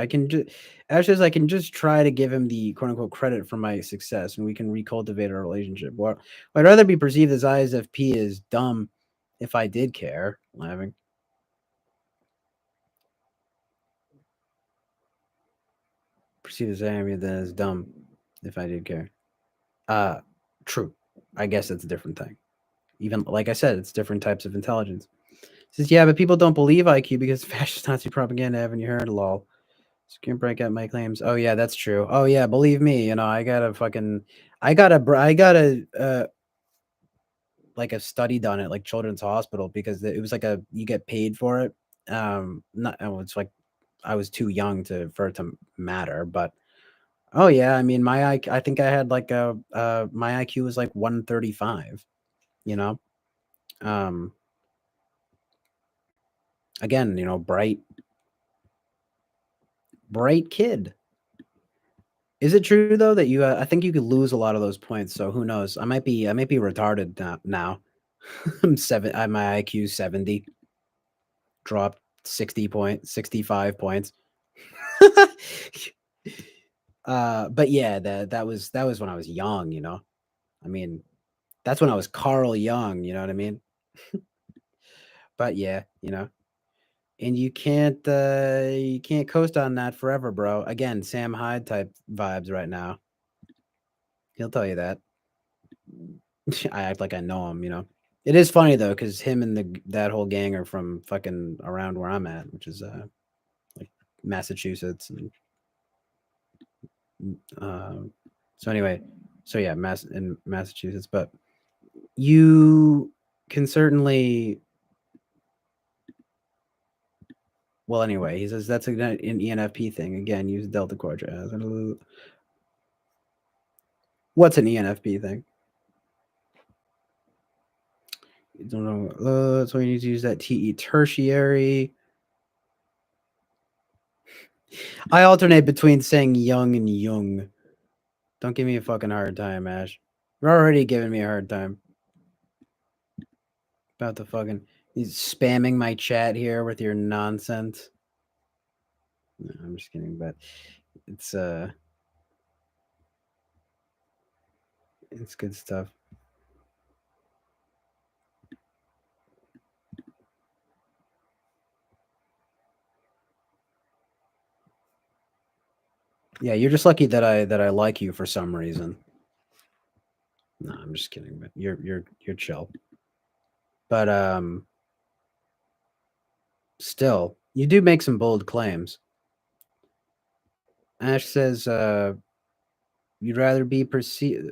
Ash says I can just try to give him the quote unquote credit for my success, and we can recultivate our relationship. Well, I'd rather be perceived as ISFP as dumb if I did care. Laughing. Perceived as angry than as dumb if I did care. True. I guess it's a different thing. Even like I said, it's different types of intelligence. Says, yeah, but people don't believe IQ because fascist Nazi propaganda. Haven't you heard? Lol. So can't break out my claims. Oh yeah, that's true. Oh yeah, believe me. I got a like a study done at like Children's Hospital, because it was like you get paid for it. Not it's like I was too young for it to matter, but Oh yeah, I mean I think I had like my IQ was like 135, you know. Um Again, you know, bright kid. Is it true though that you I think you could lose a lot of those points, so who knows? I might be retarded now. I'm my IQ 70, dropped 65 points. But yeah, that was when I was young, you know. I mean, that's when I was Carl Young, you know what I mean? But yeah, you know. And you can't coast on that forever, bro. Again, Sam Hyde type vibes right now. He'll tell you that. I act like I know him, you know. It is funny though, because him and that whole gang are from fucking around where I'm at, which is like Massachusetts and uh, so anyway, so yeah, in Massachusetts, but you can certainly. Well, anyway, he says that's an ENFP thing. Again, use Delta Quadrant. What's an ENFP thing? You don't know. So you need to use that TE tertiary. I alternate between saying young and young. Don't give me a fucking hard time, Ash. You're already giving me a hard time. About the fucking. He's spamming my chat here with your nonsense. No, I'm just kidding, but it's it's good stuff. Yeah, you're just lucky that I like you for some reason. No, I'm just kidding, but you're chill. But still, you do make some bold claims. Ash says you'd rather be perceived.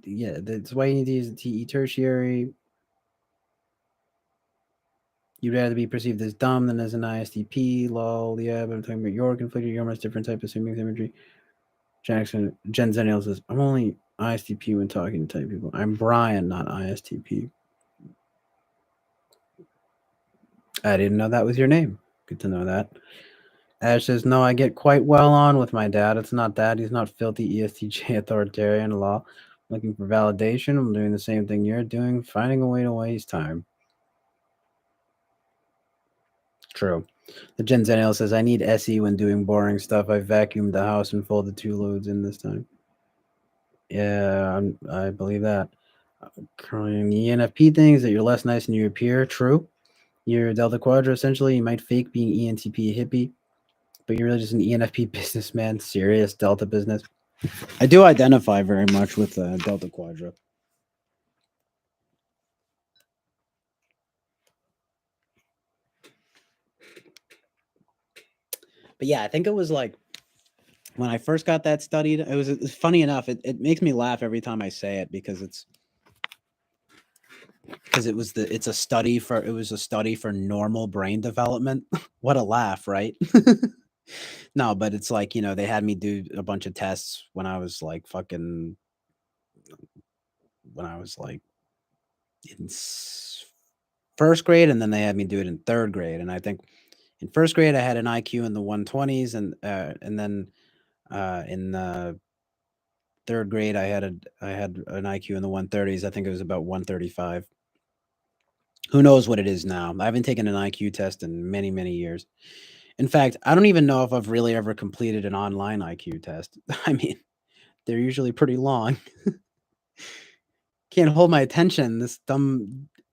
Yeah, that's why you need to use the TE tertiary. You'd rather be perceived as dumb than as an ISTP. Lol. Yeah, but I'm talking about your conflicted humor, different type of assuming imagery. Jackson Jen Zennial says, I'm only ISTP when talking to type people. I'm Brian, not ISTP. I didn't know that was your name. Good to know that. Ash says, no, I get quite well on with my dad. It's not that. He's not filthy ESTJ authoritarian law. Looking for validation. I'm doing the same thing you're doing, finding a way to waste time. True. The Jen Zennial says, I need SE when doing boring stuff. I vacuumed the house and folded 2 loads in this time. Yeah, I believe that. Currently, the ENFP things that you're less nice than you appear. True. You're Delta Quadra, essentially. You might fake being ENTP hippie, but you're really just an ENFP businessman, serious Delta business. I do identify very much with Delta Quadra. But yeah, I think it was like when I first got that studied, it was funny enough. It makes me laugh every time I say it because it's a study for normal brain development. What a laugh, right? No, but it's like, you know, they had me do a bunch of tests when I was like in first grade, and then they had me do it in third grade. And I think in first grade I had an IQ in the 120s, and then in third grade I had an IQ in the 130s. I think it was about 135. Who knows what it is now? I haven't taken an IQ test in many, many years. In fact, I don't even know if I've really ever completed an online IQ test. I mean, they're usually pretty long. Can't hold my attention.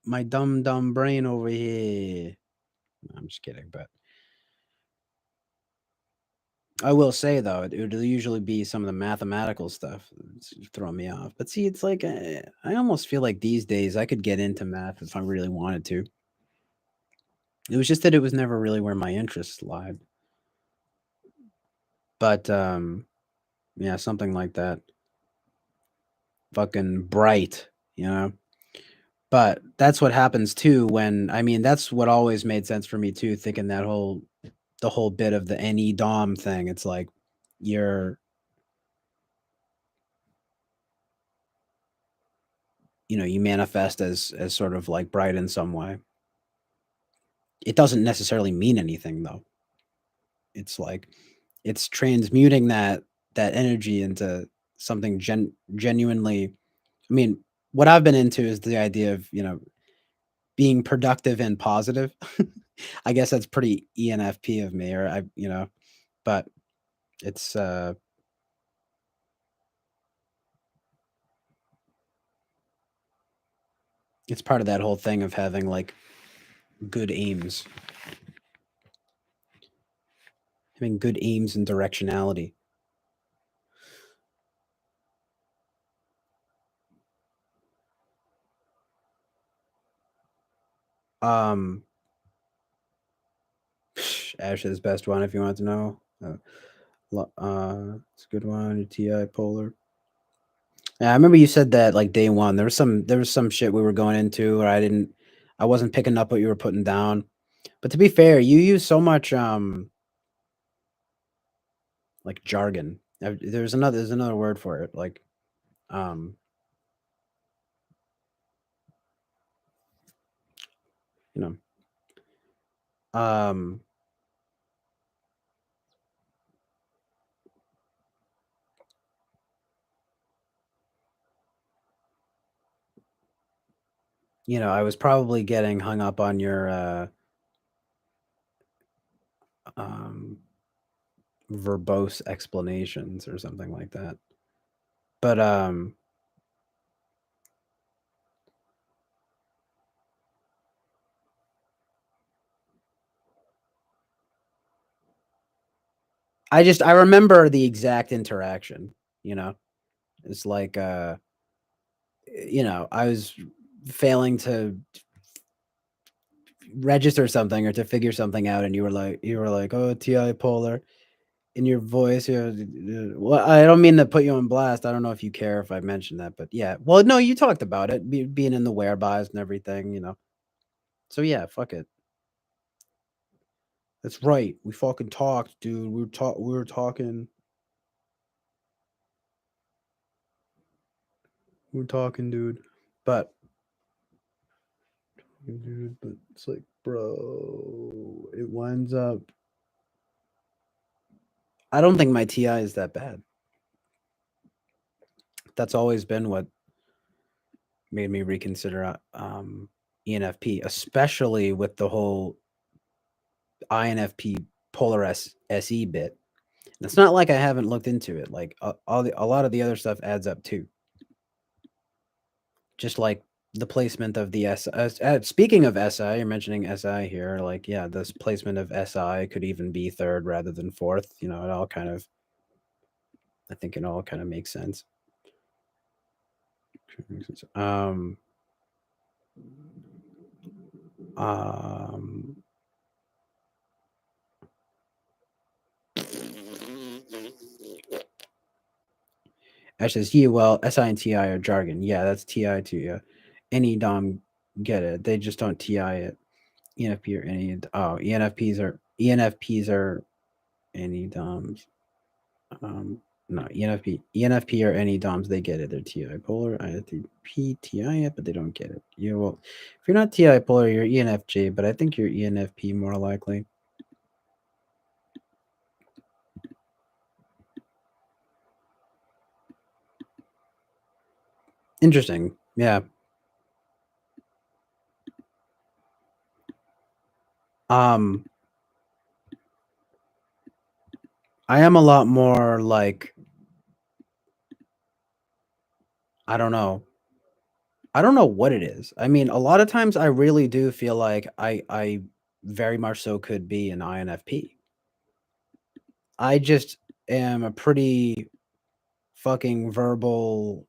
My dumb brain over here. I'm just kidding, but I will say though, it'll usually be some of the mathematical stuff that's throwing me off. But see, it's like I almost feel like these days I could get into math if I really wanted to. It was just that it was never really where my interests lied. But yeah, something like that. Fucking bright, you know. But that's what happens too when I mean that's what always made sense for me too, thinking the whole bit of the NE Dom thing. It's like you're you manifest as sort of like bright in some way. It doesn't necessarily mean anything though. It's like it's transmuting that energy into something genuinely. I mean, what I've been into is the idea of, being productive and positive. I guess that's pretty ENFP of me, or but it's it's part of that whole thing of having like good aims. Having good aims and directionality. Um Ash's best one, if you want to know. It's a good one. TI Polar. Yeah, I remember you said that like day one. There was some shit we were going into, or I wasn't picking up what you were putting down. But to be fair, you use so much like jargon. There's another word for it, like um you know um I was probably getting hung up on your um verbose explanations or something like that. But I remember the exact interaction, you know. It's like I was failing to register something or to figure something out, and you were like, "Oh, TI Polar." In your voice, well, I don't mean to put you on blast. I don't know if you care if I mention that, but yeah. Well, no, you talked about it being in the whereabouts and everything. So yeah, fuck it. That's right. We fucking talked, dude. We were talking. We were talking, dude. But it's like, bro, it winds up. I don't think my TI is that bad. That's always been what made me reconsider ENFP, especially with the whole INFP Polar SE bit. And it's not like I haven't looked into it. Like a lot of the other stuff adds up too. Just like the placement of the speaking of SI, you're mentioning SI here. Like, yeah, this placement of SI could even be third rather than fourth. I think it all kind of makes sense. Um, um, Ash says, yeah, well, SI and TI are jargon. Yeah, that's TI to you. Any DOM get it. They just don't TI it. ENFP or any ENFPs are any DOMs. No, ENFP or any DOMs, they get it. They're TI Polar, INFP, TI it, but they don't get it. Well, if you're not TI Polar, you're ENFJ, but I think you're ENFP more likely. Interesting. Yeah. I am a lot more like, I don't know. I don't know what it is. I mean, a lot of times I really do feel like I very much so could be an INFP. I just am a pretty fucking verbal,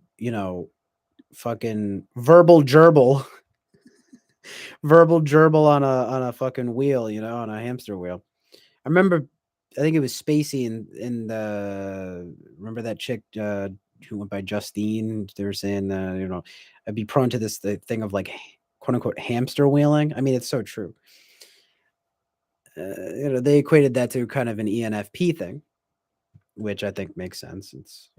fucking verbal gerbil, verbal gerbil on a fucking wheel, on a hamster wheel. I remember, I think it was Spacey in the remember that chick who went by Justine. They were saying, I'd be prone to this thing of like quote unquote hamster wheeling. I mean, it's so true. They equated that to kind of an ENFP thing, which I think makes sense. It's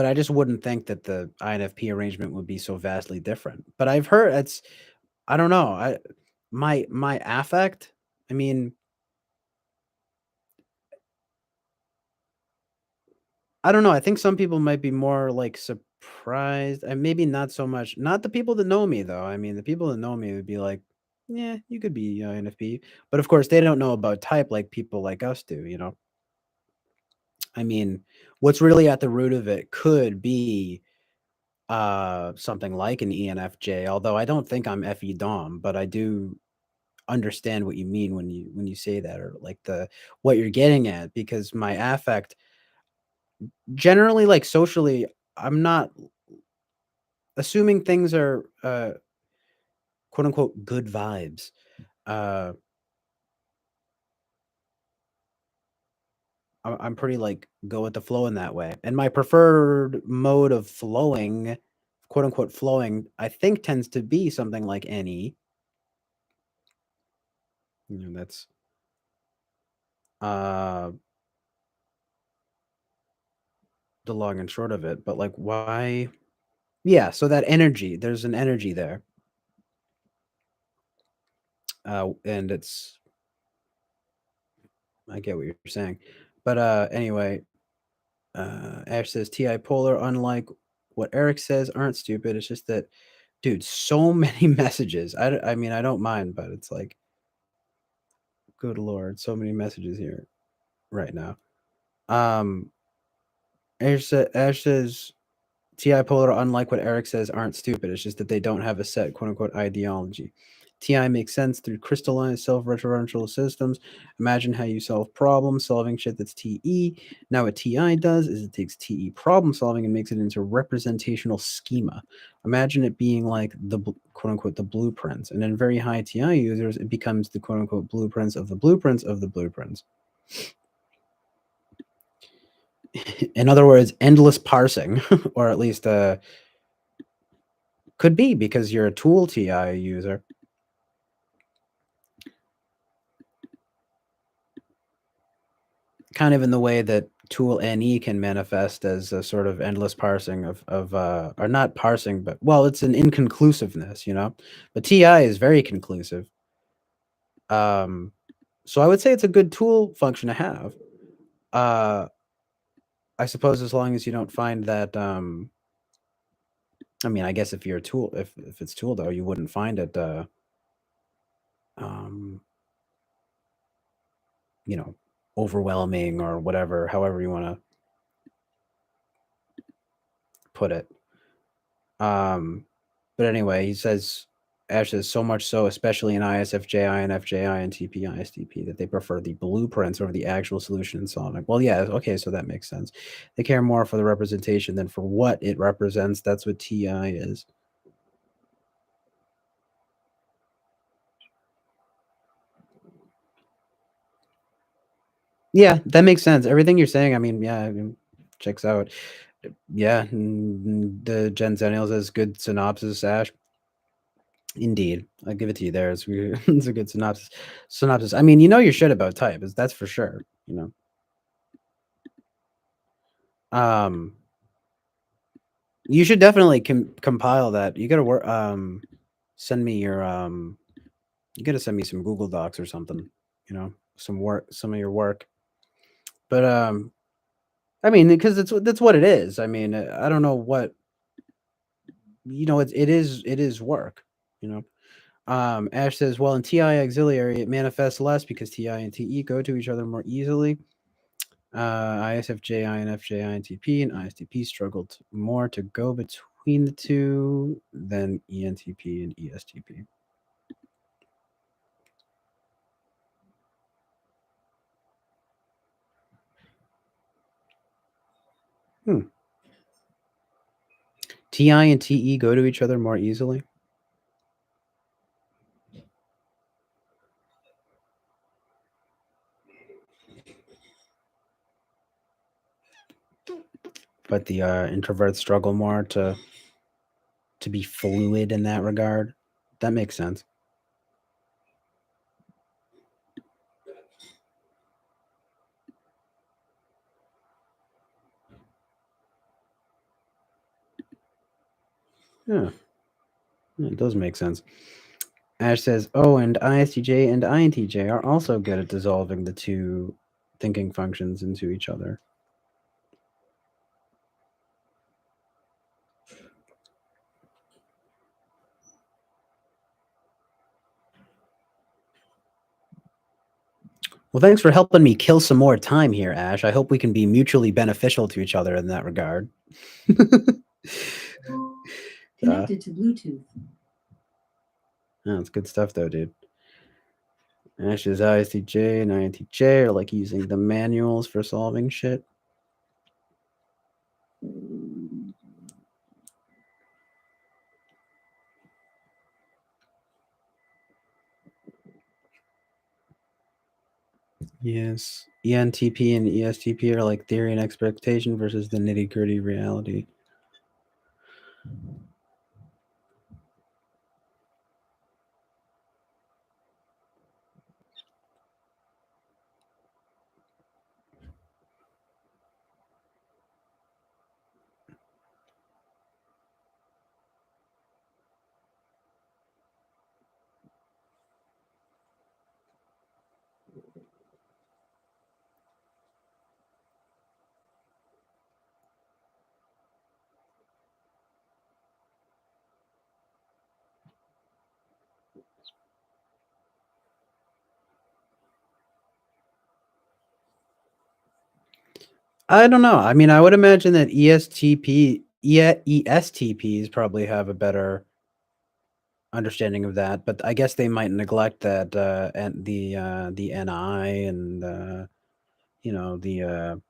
but I just wouldn't think that the INFP arrangement would be so vastly different. But I've heard it's, I don't know, my affect, I mean, I don't know. I think some people might be more like surprised, and maybe not so much. Not the people that know me, though. I mean, the people that know me would be like, "Yeah, you could be INFP," but of course, they don't know about type like people like us do. I mean, what's really at the root of it could be something like an ENFJ. Although I don't think I'm FE Dom, but I do understand what you mean when you say that, or like the what you're getting at, because my affect generally, like socially, I'm not assuming things are quote unquote good vibes. Uh, I'm pretty like go with the flow in that way, and my preferred mode of flowing, quote unquote flowing, I think tends to be something like any. That's uh the long and short of it. But like, why? Yeah, so that energy, there's an energy there, and it's I get what you're saying, but anyway, Ash says TI Polar, unlike what Eric says, aren't stupid. It's just that, dude, so many messages. I mean, I don't mind, but it's like, good lord, so many messages here right now. Um, Ash says TI Polar, unlike what Eric says, aren't stupid. It's just that they don't have a set quote unquote ideology. TI makes sense through crystallized self-referential systems. Imagine how you solve problem solving shit that's TE. Now what TI does is it takes TE problem solving and makes it into representational schema. Imagine it being like the quote unquote the blueprints. And in very high TI users, it becomes the quote unquote blueprints of the blueprints of the blueprints. In other words, endless parsing, or at least could be because you're a tool TI user. Kind of in the way that tool NE can manifest as a sort of endless parsing of or not parsing, but well, it's an inconclusiveness, But TI is very conclusive. Um, so I would say it's a good tool function to have. Uh, I suppose as long as you don't find that. I mean, I guess if you're a tool, if it's tool though, you wouldn't find it. Um, you know, overwhelming or whatever, however you want to put it. But anyway, he says Ash says so much so, especially in ISFJ, INFJ, INTP, ISTP, that they prefer the blueprints over the actual solution in Sonic. Well, yeah, okay, so that makes sense. They care more for the representation than for what it represents. That's what TI is. Yeah, that makes sense. Everything you're saying, I mean, yeah, checks out. Yeah, the Gen Zennials has good synopsis, Ash. Indeed, I'll give it to you there. It's a good synopsis. Synopsis. I mean, you know your shit about type, is that's for sure. Um, you should definitely compile that. You gotta work. Send me your You gotta send me some Google Docs or something. Some work, some of your work. But I mean, because that's what it is. I mean, I don't know what it is work. You know. Ash says, well, in TI auxiliary, it manifests less because TI and TE go to each other more easily. ISFJ, INFJ, INTP, and ISTP struggled more to go between the two than ENTP and ESTP. Hmm. TI and TE go to each other more easily. But the introverts struggle more to be fluid in that regard. That makes sense. Yeah, it does make sense. Ash says, "Oh, and ISTJ and INTJ are also good at dissolving the two thinking functions into each other." Well, thanks for helping me kill some more time here, Ash. I hope we can be mutually beneficial to each other in that regard. Connected to Bluetooth. Oh, it's good stuff, though, dude. Ash's ISTJ and INTJ are like using the manuals for solving shit. Yes. ENTP and ESTP are like theory and expectation versus the nitty gritty reality. I don't know. I mean, I would imagine that ESTPs probably have a better understanding of that, but I guess they might neglect that and the NI and you know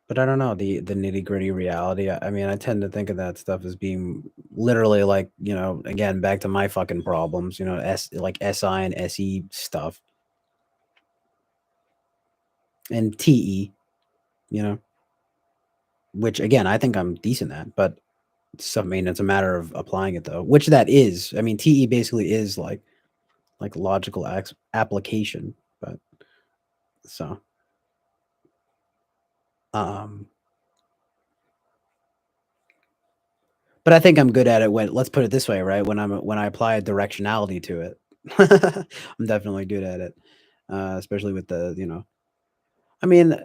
but I don't know the nitty gritty reality. I mean, I tend to think of that stuff as being literally like again back to my fucking problems. Like SI and SE stuff and TE. Which again I think I'm decent at, but I mean it's a matter of applying it though. Which that is. I mean TE basically is like logical application, but so um but I think I'm good at it when, let's put it this way, right? When I apply a directionality to it. I'm definitely good at it. Especially with I mean,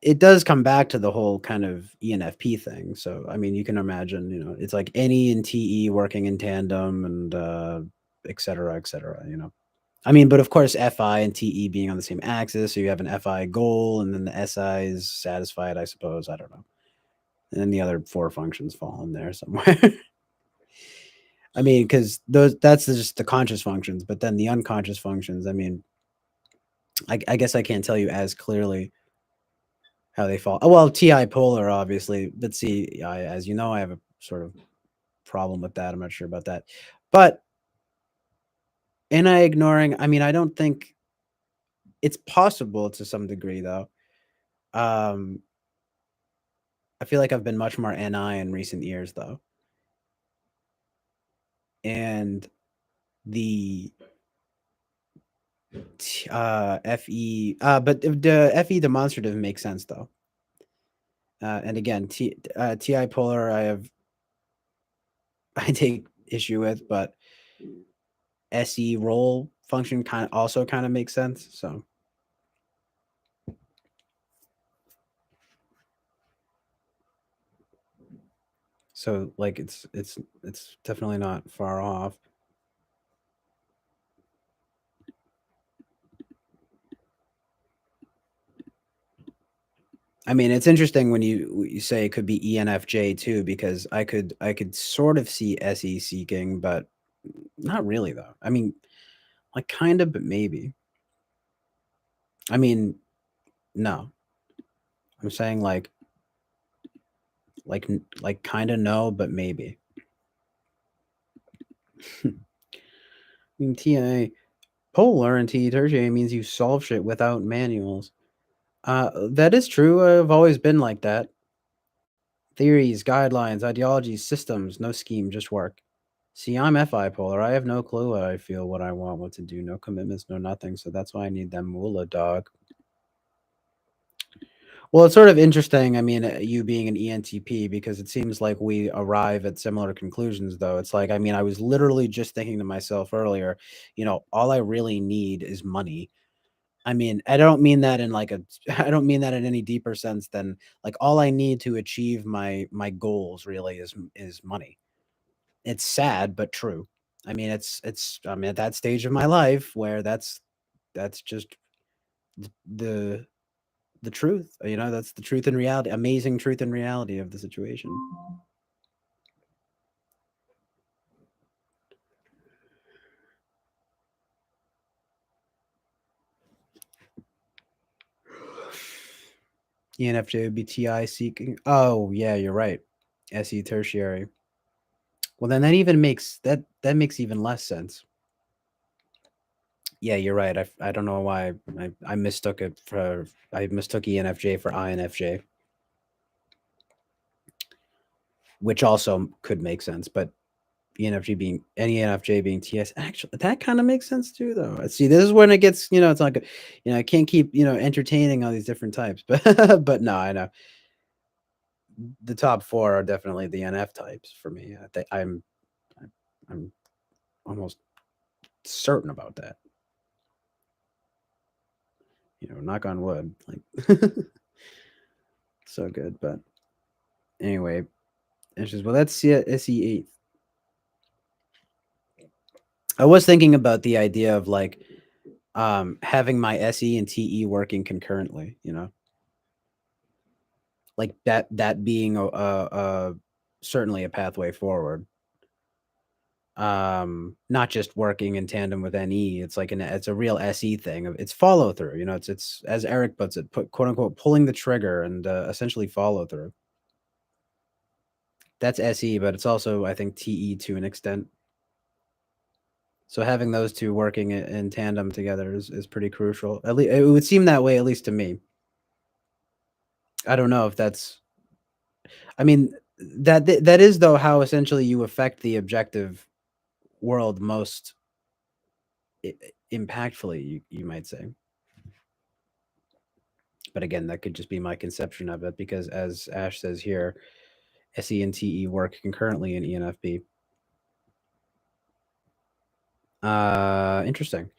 it does come back to the whole kind of ENFP thing. So, I mean, you can imagine, it's like NE and TE working in tandem and et cetera, et cetera, I mean, but of course, FI and TE being on the same axis, so you have an FI goal, and then the SI is satisfied, I suppose. I don't know. And then the other four functions fall in there somewhere. I mean, because that's just the conscious functions, but then the unconscious functions, I mean, I guess I can't tell you as clearly how they fall. Oh, well, TI polar, obviously, but see, as you know, I have a sort of problem with that. I'm not sure about that. But NI ignoring, I mean, I don't think it's possible to some degree, though. I feel like I've been much more NI in recent years, though. And the FE, but the FE demonstrative makes sense, though. And again, TI polar, I take issue with, but SE role function kind of makes sense. So like it's definitely not far off. I mean, it's interesting when you say it could be ENFJ too, because I could sort of see SE seeking, but not really though. I mean, like kind of, but maybe. I mean, no. I'm saying like kind of no, but maybe. I mean, TI polar and TE tertiary means you solve shit without manuals. That is true. I've always been like that. Theories, guidelines, ideologies, systems, no scheme, just work. See, I'm FI polar. I have no clue what I feel, what I want, what to do. No commitments, no nothing. So that's why I need them moolah, dog. Well, it's sort of interesting. I mean, you being an ENTP, because it seems like we arrive at similar conclusions, though. It's like, I mean, I was literally just thinking to myself earlier, all I really need is money. I mean, I don't mean that in like a, I don't mean that in any deeper sense than like all I need to achieve my goals really is money. It's sad but true. I mean, it's I'm at that stage of my life where that's just the the truth. That's the truth and reality, amazing truth and reality of the situation. ENFJ would be TI seeking. Oh yeah, you're right. SE tertiary. Well, then that makes even less sense. Yeah, you're right. I don't know why I mistook it for I mistook ENFJ for INFJ, which also could make sense. But ENFJ being TS, actually that kind of makes sense too, though. See, this is when it gets it's not good. I can't keep entertaining all these different types, but no, I know the top four are definitely the NF types for me. I'm almost certain about that. Knock on wood, like so good. But anyway, it's just well, let's see SE8. I was thinking about the idea of like having my SE and TE working concurrently, like that being a certainly a pathway forward. Not just working in tandem with NE. It's like it's a real SE thing. It's follow through. It's as Eric puts it, quote unquote, pulling the trigger and essentially follow through. That's SE, but it's also I think TE to an extent. So having those two working in tandem together is pretty crucial. At least it would seem that way, at least to me. I don't know if that's. I mean, that is though how essentially you affect the objective world most impactfully. You might say. But again, that could just be my conception of it because, as Ash says here, SE and TE work concurrently in ENFP. Interesting.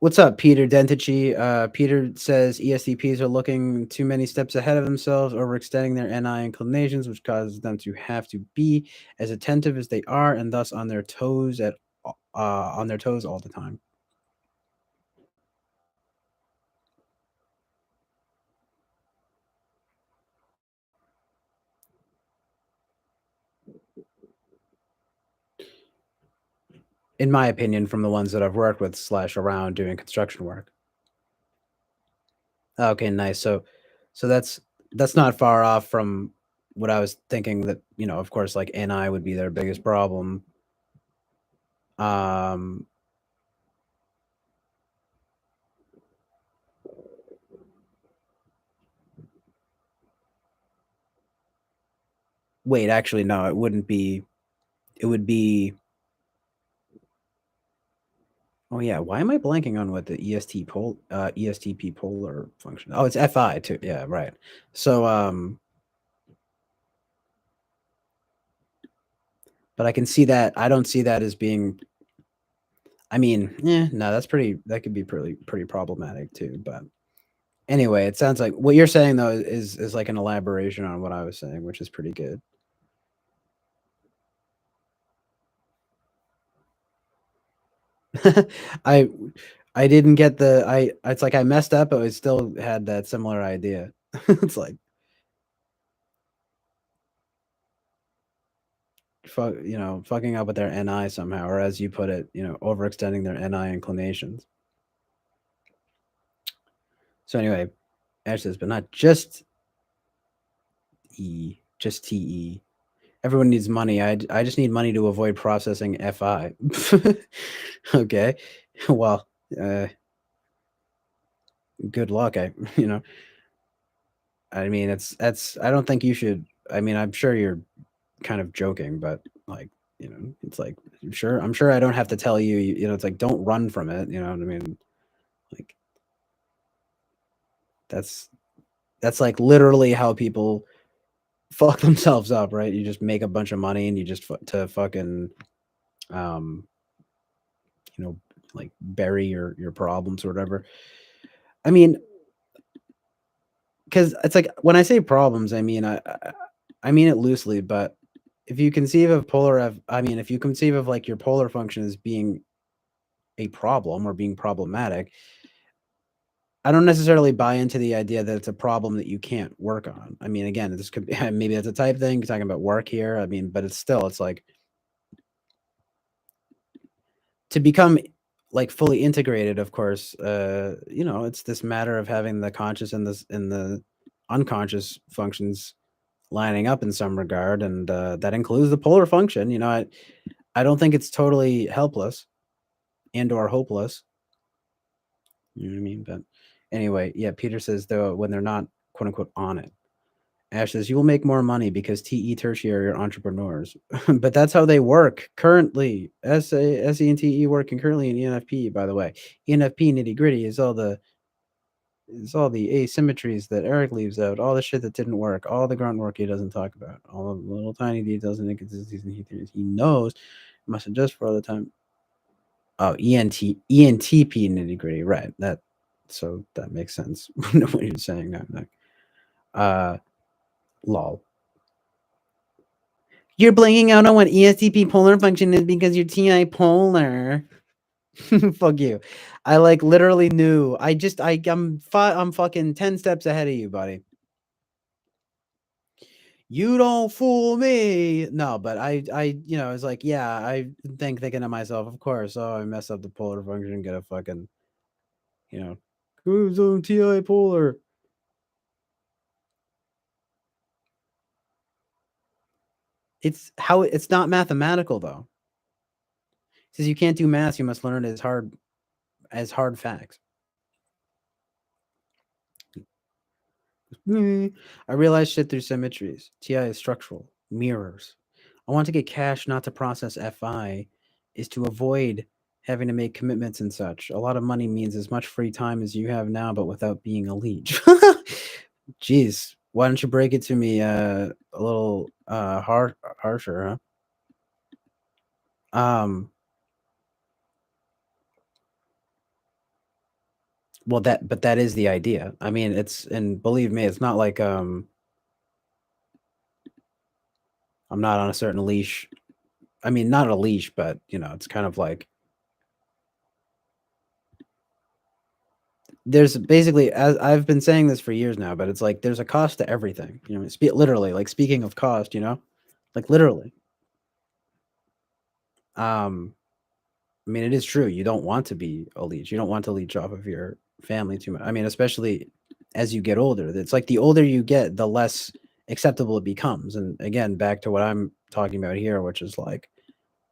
What's up, Peter Dentici? Peter says ESTPs are looking too many steps ahead of themselves, overextending their NI inclinations, which causes them to have to be as attentive as they are, and thus on their toes all the time. In my opinion, from the ones that I've worked with / around doing construction work. Okay, nice. So that's not far off from what I was thinking that, of course, like NI would be their biggest problem. Um Wait, actually no, it wouldn't be. It would be. Oh yeah, why am I blanking on what the ESTP polar function? Oh, it's FI too. Yeah, right. So but I can see that. I don't see that as being. I mean, no, that could be pretty problematic too. But anyway, it sounds like what you're saying though is like an elaboration on what I was saying, which is pretty good. I I didn't get it's like I messed up, but I still had that similar idea. It's like fucking up with their NI somehow, or as you put it, overextending their NI inclinations. So anyway, Ash says, but not just just TE. Everyone needs money. I just need money to avoid processing FI. Okay, well, good luck. I mean, that's. I don't think you should. I mean, I'm sure you're kind of joking, but like, it's like I'm sure I don't have to tell you. It's like don't run from it. You know what I mean? Like, That's like literally how people fuck themselves up, right? You just make a bunch of money and you just to fucking like bury your problems or whatever. I mean, because it's like when I say problems, I mean I mean it loosely, but if you conceive of if you conceive of like your polar function as being a problem or being problematic, I don't necessarily buy into the idea that it's a problem that you can't work on. I mean, again, this could be maybe that's a type thing. Talking about work here. I mean, but it's like to become like fully integrated. Of course, it's this matter of having the conscious and the unconscious functions lining up in some regard, and that includes the polar function. I don't think it's totally helpless and or hopeless. You know what I mean? But anyway, yeah, Peter says, though, when they're not, quote unquote, on it. Ash says, you will make more money because TE tertiary are entrepreneurs. But that's how they work currently. SE and TE working currently in ENFP, by the way. ENFP nitty gritty is all the asymmetries that Eric leaves out, all the shit that didn't work, all the grunt work he doesn't talk about, all the little tiny details and inconsistencies he knows, must adjust for all the time. Oh, ENTP nitty gritty, right? So that makes sense when you're saying that. Lol. You're blanking out on what ESTP polar function is because you're TI polar. Fuck you. I like literally knew. I'm fucking 10 steps ahead of you, buddy. You don't fool me. No, but I it's like, yeah, I thinking to myself, of course, I mess up the polar function, get a fucking, who's on TI polar? It's not mathematical though. It says you can't do math, you must learn it as hard facts. I realize shit through symmetries. TI is structural. Mirrors. I want to get cash, not to process FI, is to avoid having to make commitments and such. A lot of money means as much free time as you have now, but without being a leech. Jeez. Why don't you break it to me a little harsher, huh? Well, that is the idea. I mean, and believe me, it's not like I'm not on a certain leash. I mean, not a leash, but it's kind of like there's basically, as I've been saying this for years now, but it's like there's a cost to everything. Literally, like speaking of cost, like literally. I mean, it is true. You don't want to be a leech. You don't want to leech off of your family too much. I mean, especially as you get older. It's like the older you get, the less acceptable it becomes. And again, back to what I'm talking about here, which is like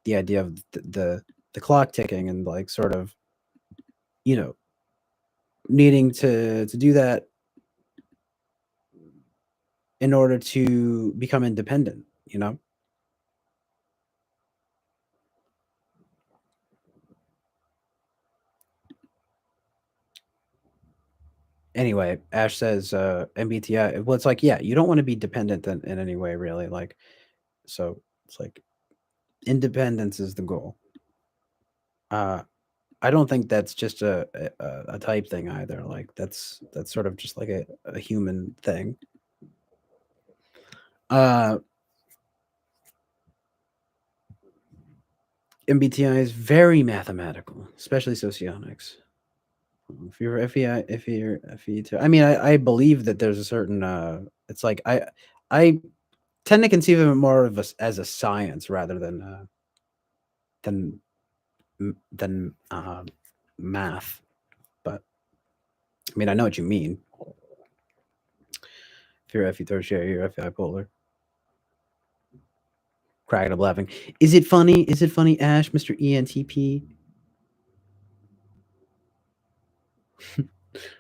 the idea of the clock ticking and like sort of, needing to do that in order to become independent, Anyway, Ash says MBTI. Well, it's like, yeah, you don't want to be dependent in any way, really. Like, so it's like independence is the goal. I don't think that's just a type thing either. Like that's sort of just like a human thing. MBTI is very mathematical, especially socionics. If you're FE too. I mean, I believe that there's a certain it's like I tend to conceive of it more of as a science rather than math. But I mean, I know what you mean. If you're FE tertiary, you're FE bipolar. Cracking up laughing. Is it funny? Is it funny, Ash, Mr. ENTP?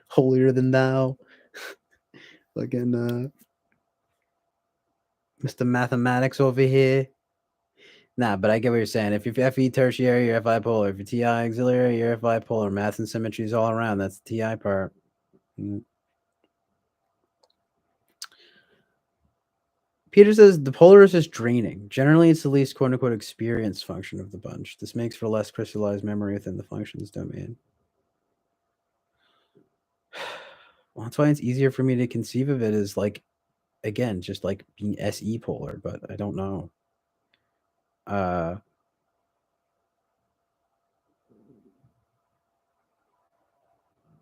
Holier than thou. Fucking Mr. Mathematics over here. Nah, but I get what you're saying. If you're FE tertiary, you're FI polar. If you're TI auxiliary, you're FI polar. Math and symmetries all around. That's the TI part. Peter says the polar is just draining. Generally, it's the least quote unquote experienced function of the bunch. This makes for less crystallized memory within the functions domain. Well, that's why it's easier for me to conceive of it as like, again, just like being SE polar, but I don't know.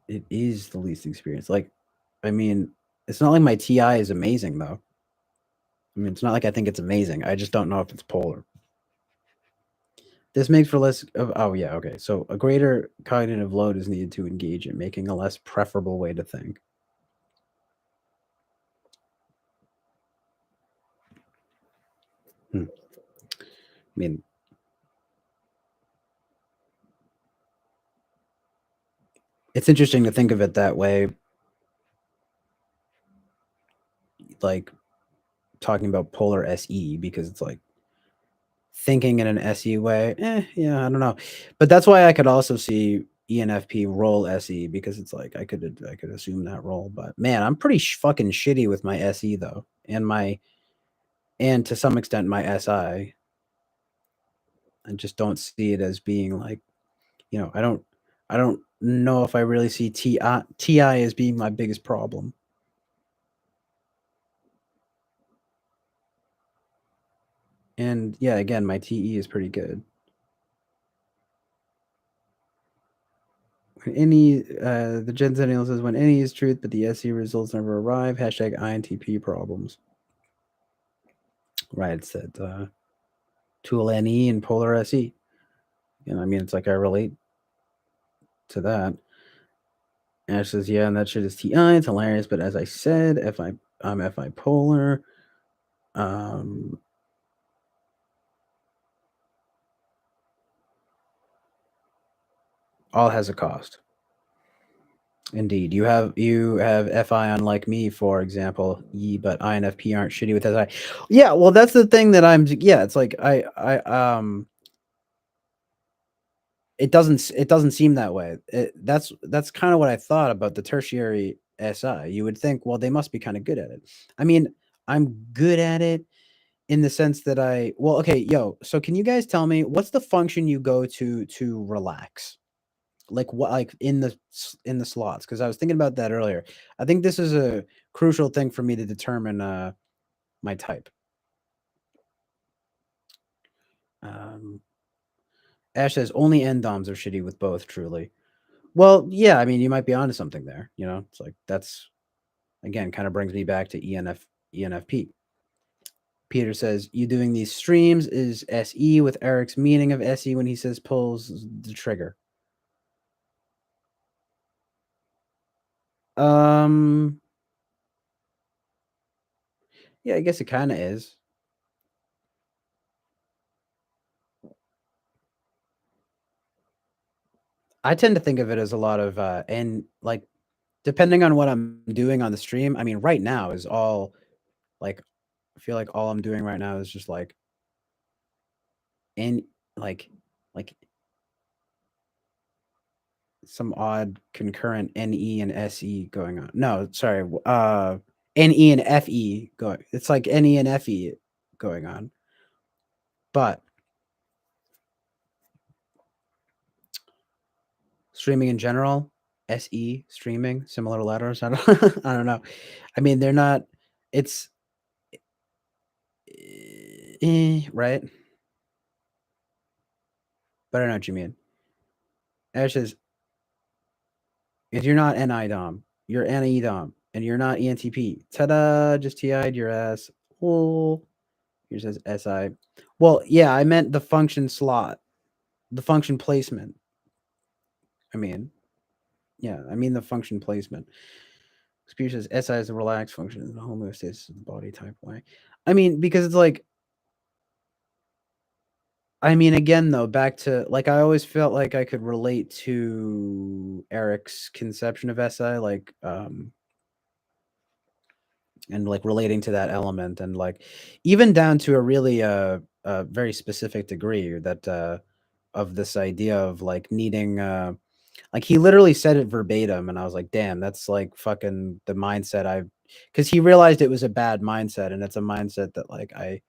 It is the least experienced. Like, I mean, it's not like my TI is amazing though. I mean, it's not like I think it's amazing. I just don't know if it's polar. This makes for less of, oh yeah, okay. So a greater cognitive load is needed to engage it, making a less preferable way to think. I mean, it's interesting to think of it that way. Like talking about polar SE, because it's like thinking in an SE way. Yeah, I don't know. But that's why I could also see ENFP roll SE, because it's like I could assume that role. But man, I'm pretty fucking shitty with my SE though, and to some extent my SI. I just don't see it as being like, I don't know if I really see TI as being my biggest problem. And yeah, again, my TE is pretty good. When any the Gen Zennial says when any is truth, but the SE results never arrive. Hashtag INTP problems. Right, it said Tool NE and Polar SE. I mean, it's like I relate to that. Ash says, yeah, and that shit is TI. It's hilarious, but as I said, I'm FI Polar. All has a cost. Indeed, you have FI unlike me, for example, but INFP aren't shitty with SI. Yeah, well, that's the thing that I'm. Yeah, it's like it doesn't seem that way. That's kind of what I thought about the tertiary SI. You would think, well, they must be kind of good at it. I mean, I'm good at it in the sense that okay, so can you guys tell me what's the function you go to relax? Like what, like in the slots? Because I was thinking about that earlier. I think this is a crucial thing for me to determine my type. Ash says only NDOMs are shitty with both. Truly. Well, yeah. I mean, you might be onto something there. It's like that's again kind of brings me back to ENFP. Peter says you doing these streams is SE with Eric's meaning of SE when he says pulls the trigger. Yeah, I guess it kind of is. I tend to think of it as a lot of and like depending on what I'm doing on the stream. I mean, right now is all like I feel like all I'm doing right now is just like in like some odd concurrent NE and SE going on. No, sorry, NE and FE going. It's like NE and FE going on. But streaming in general, SE streaming, similar letters. I don't know. I mean, they're not. It's right. But I know what you mean. Ash says, if you're not NI Dom, you're NE Dom, and you're not ENTP. Ta-da! Just TI'd your ass. Oh, here says SI. Well, yeah, I meant the function slot, the function placement. I mean the function placement. Spear says SI is a relaxed function in the homeostasis of the body type way. I mean, because it's like, I mean, again, though, back to like I always felt like I could relate to Eric's conception of SI, like and like relating to that element, and like even down to a really very specific degree that of this idea of like needing like he literally said it verbatim, and I was like, damn, that's like fucking the mindset because he realized it was a bad mindset, and it's a mindset that like I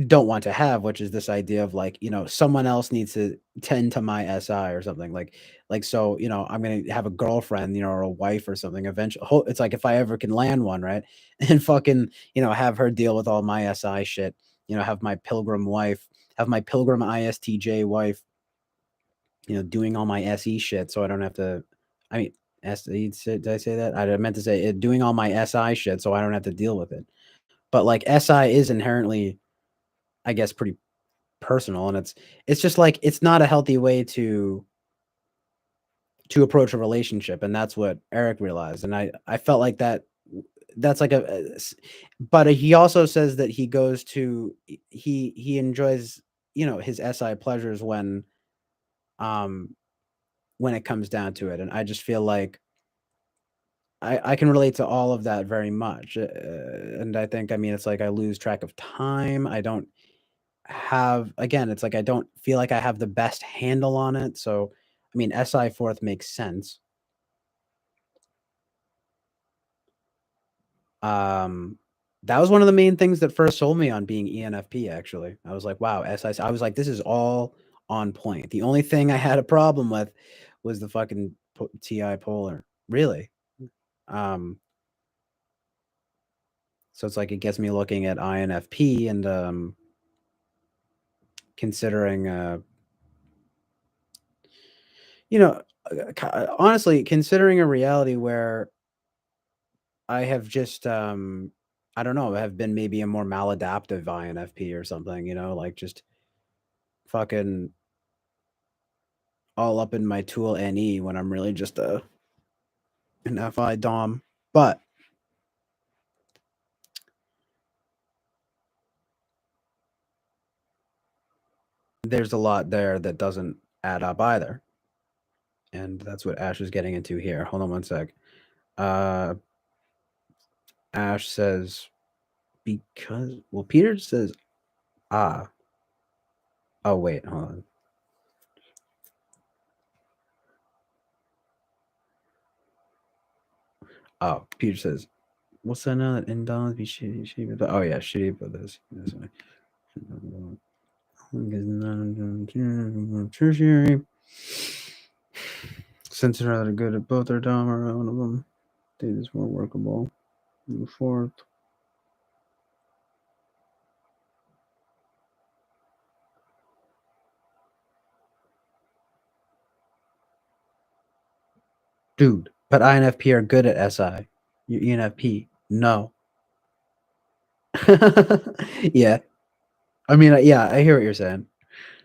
don't want to have, which is this idea of like, someone else needs to tend to my SI or something like, so, I'm going to have a girlfriend, or a wife or something eventually. It's like if I ever can land one, right? And fucking, have her deal with all my SI shit, have my pilgrim wife, have my pilgrim ISTJ wife, doing all my SE shit. So I don't have to, I mean, did I say that? I meant to say it, doing all my SI shit. So I don't have to deal with it. But like SI is inherently, I guess, pretty personal, and it's just like it's not a healthy way to approach a relationship, and that's what Eric realized, and I felt like that's like but he also says that he goes to he enjoys his SI pleasures um when it comes down to it, and I just feel like I can relate to all of that very much, and I think, I mean, it's like I lose track of time. I don't have, again, it's like I don't feel like I have the best handle on it. So, I mean, SI fourth makes sense. That was one of the main things that first sold me on being ENFP, actually. I was like, wow, SI. I was like, this is all on point. The only thing I had a problem with was the fucking TI polar. Really. So it's like it gets me looking at INFP and considering honestly, considering a reality where I have just I don't know, have been maybe a more maladaptive INFP or something, like just fucking all up in my tool NE when I'm really just an FI Dom. But there's a lot there that doesn't add up either. And that's what Ash is getting into here. Hold on one sec. Ash says Peter says oh wait, hold on. Oh, Peter says, what's that now? That indollars be shitty, but oh yeah, shitty, but this tertiary. Since they're rather good at both, their dom or one of them. Think it's more workable. Move forth. Dude, but INFP are good at SI. Your ENFP, no. Yeah. I mean, yeah, I hear what you're saying.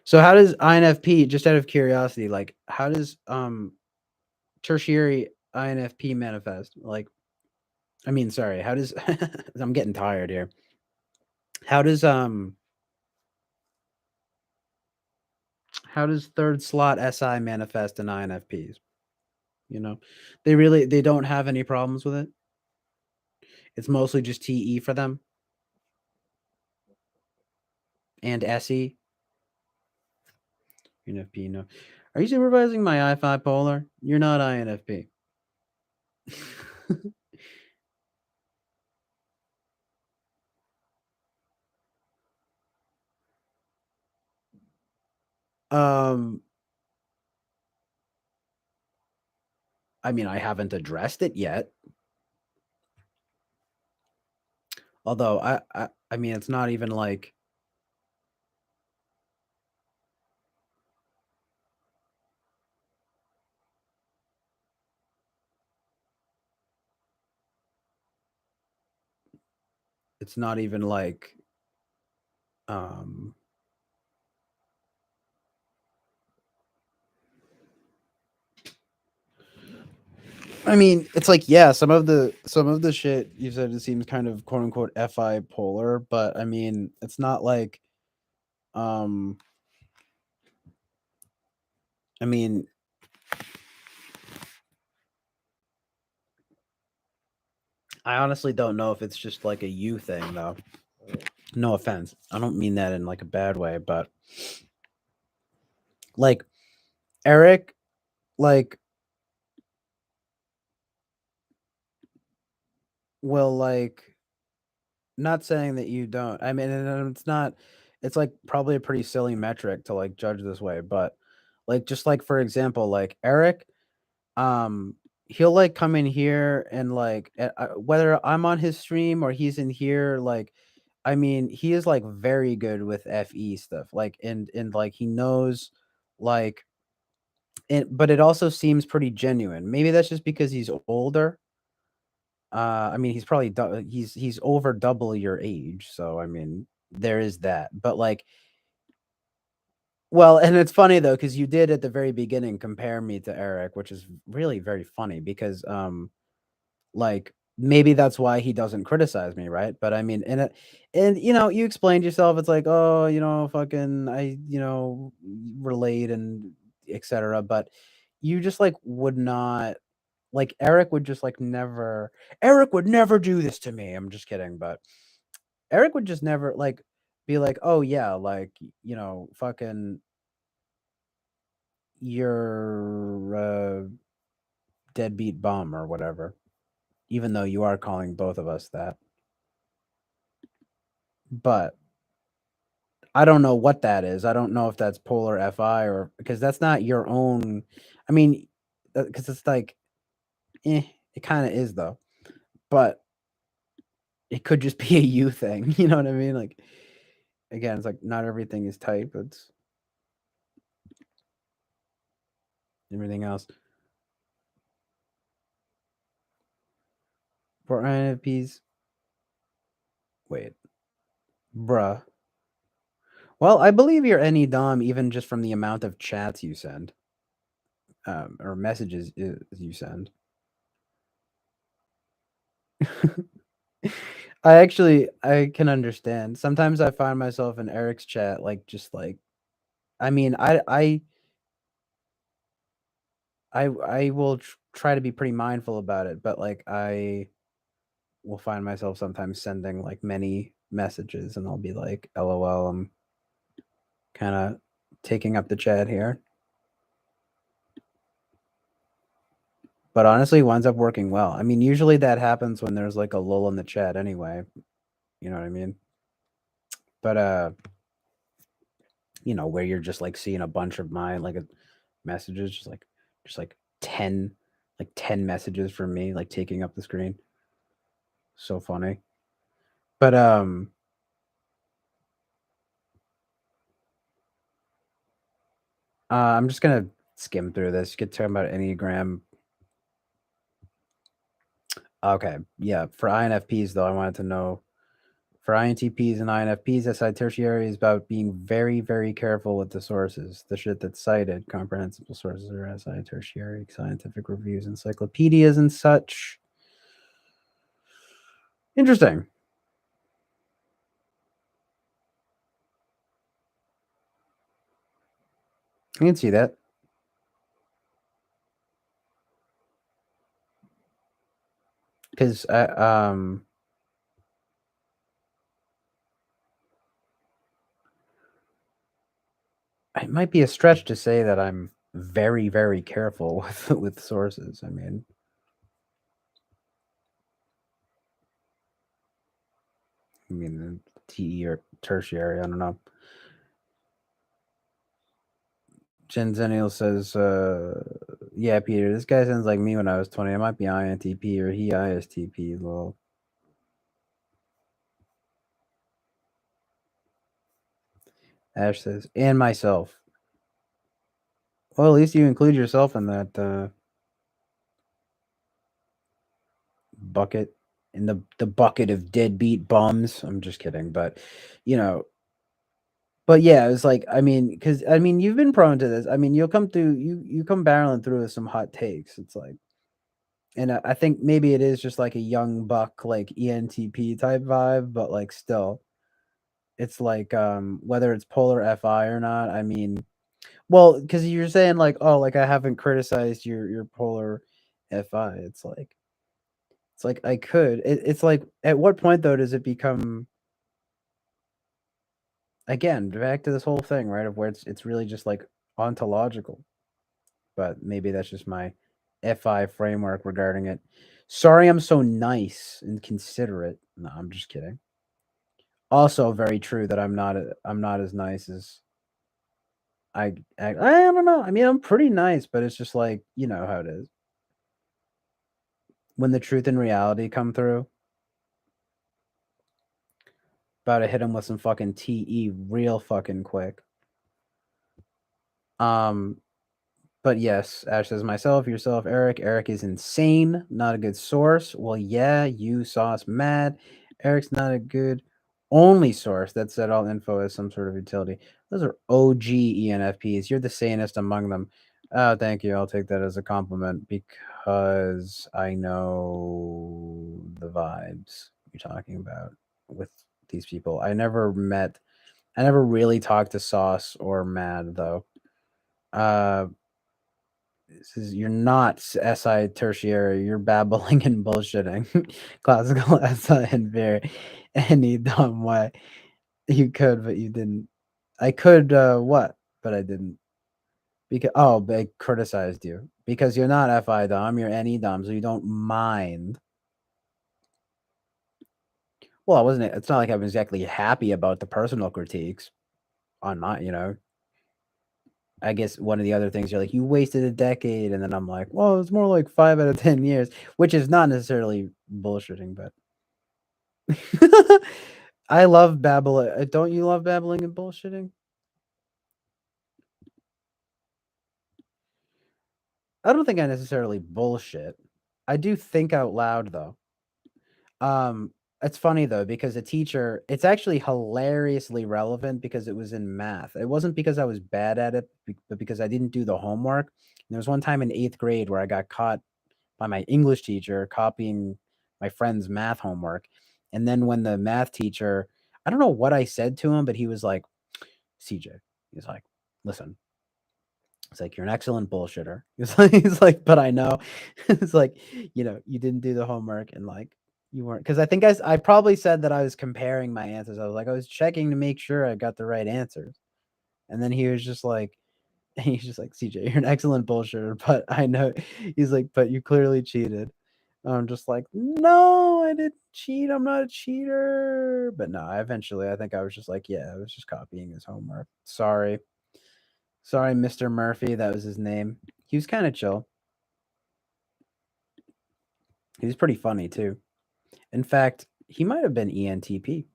So how does INFP, just out of curiosity, like how does tertiary INFP manifest? Like, I mean, sorry, how does I'm getting tired here. How does third slot SI manifest in INFPs? They don't have any problems with it. It's mostly just TE for them. And SE. INFP, no. Are you supervising my I5 polar? You're not INFP. I mean, I haven't addressed it yet. Although I mean, it's not even like it's not even like I mean, it's like, yeah, some of the shit you said, it seems kind of quote unquote FI polar, but I mean, it's not like I mean, I honestly don't know if it's just like a you thing though. No offense. I don't mean that in like a bad way, but like Eric, like will like not saying that you don't. I mean, and it's not. It's like probably a pretty silly metric to like judge this way, but like just like for example, like Eric, um, he'll like come in here and like whether I'm on his stream or he's in here, like I mean, he is like very good with FE stuff, like and like he knows like but it also seems pretty genuine. Maybe that's just because he's older. I mean, he's probably he's over double your age, so I mean, there is that. But like, well, and it's funny though because you did at the very beginning compare me to Eric, which is really very funny because like maybe that's why he doesn't criticize me, right? But I mean, and you know, you explained yourself. It's like, oh, you know, fucking, I, you know, relate and etc. But you just like would not like Eric would just like never. Eric would never do this to me. I'm just kidding, but Eric would just never like be like, oh yeah, like you know, fucking, you're a deadbeat bum or whatever. Even though you are calling both of us that. But I don't know what that is. I don't know if that's polar FI or because that's not your own. I mean, because it's like, it kind of is though. But it could just be a you thing. You know what I mean? Like, again, it's like not everything is type. It's everything else. For INFPs, wait, bruh. Well, I believe you're any Dom even just from the amount of chats you send, or messages you send. I can understand. Sometimes I find myself in Eric's chat, like just like, I mean, I will try to be pretty mindful about it, but like I will find myself sometimes sending like many messages, and I'll be like, "LOL, I'm kind of taking up the chat here." But honestly, it winds up working well. I mean, usually that happens when there's like a lull in the chat anyway. You know what I mean? But you know, where you're just like seeing a bunch of my like messages, just like 10 like 10 messages from me like taking up the screen. So funny. But I'm just gonna skim through this. Get talking about Enneagram. Okay, yeah. For INFPs though, I wanted to know for INTPs and INFPs, SI tertiary is about being very, very careful with the sources. The shit that's cited, comprehensible sources are SI tertiary, scientific reviews, encyclopedias, and such. Interesting. I can see that. Because it might be a stretch to say that I'm very, very careful with sources. I mean, TE or tertiary. I don't know. Genzennial says, yeah, Peter, this guy sounds like me when I was 20. I might be INTP or he ISTP. Lol. Ash says, and myself. Well, at least you include yourself in that bucket, in the bucket of deadbeat bums. I'm just kidding, but you know, but yeah, it's like, I mean, because I mean, you've been prone to this. I mean, you'll come through, you come barreling through with some hot takes. It's like, and I think maybe it is just like a young buck, like ENTP type vibe, but like still, it's like whether it's polar FI or not. I mean, well, because you're saying like, oh, like I haven't criticized your polar FI. It's like I could. It's like at what point though does it become, again, back to this whole thing, right? Of where it's really just like ontological. But maybe that's just my FI framework regarding it. Sorry, I'm so nice and considerate. No, I'm just kidding. Also, very true that I'm not as nice as I don't know. I mean, I'm pretty nice, but it's just like you know how it is when the truth and reality come through. About to hit him with some fucking TE real fucking quick. Um, but yes, Ash says myself, yourself, Eric. Eric is insane, not a good source. Well, yeah, you saw us mad. Eric's not a good only source. That said, all info is some sort of utility. Those are OG ENFPs. You're the sanest among them. Oh, thank you. I'll take that as a compliment because I know the vibes you're talking about with these people. I never really talked to Sauce or Mad though. This is you're not SI tertiary. You're babbling and bullshitting. Classical SI in very any dumb way. You could, but you didn't. I could what? But I didn't. Because but I criticized you because you're not FI dom. You're NE dom, so you don't mind. Well, I wasn't. It's not like I was exactly happy about the personal critiques on my. I guess one of the other things you're like, you wasted a decade, and then I'm like, well, it's more like 5 out of 10 years, which is not necessarily bullshitting, but I love babbling. Don't you love babbling and bullshitting? I don't think I necessarily bullshit. I do think out loud though. It's funny though because a teacher, it's actually hilariously relevant because it was in math. It wasn't because I was bad at it, but because I didn't do the homework. And there was one time in 8th grade where I got caught by my English teacher copying my friend's math homework. And then when the math teacher, I don't know what I said to him, but he was like, CJ, he's like, listen, it's like, you're an excellent bullshitter. He's like, but I know. It's like, you didn't do the homework and like, you weren't. Because I think I probably said that I was comparing my answers. I was like, I was checking to make sure I got the right answers. And then he was just like, he's just like, CJ, you're an excellent bullshitter, but I know. He's like, but you clearly cheated. I'm just like, no, I didn't cheat. I'm not a cheater. But no, I think I was just like, yeah, I was just copying his homework. Sorry, Mr. Murphy. That was his name. He was kind of chill. He was pretty funny too. In fact, he might have been ENTP.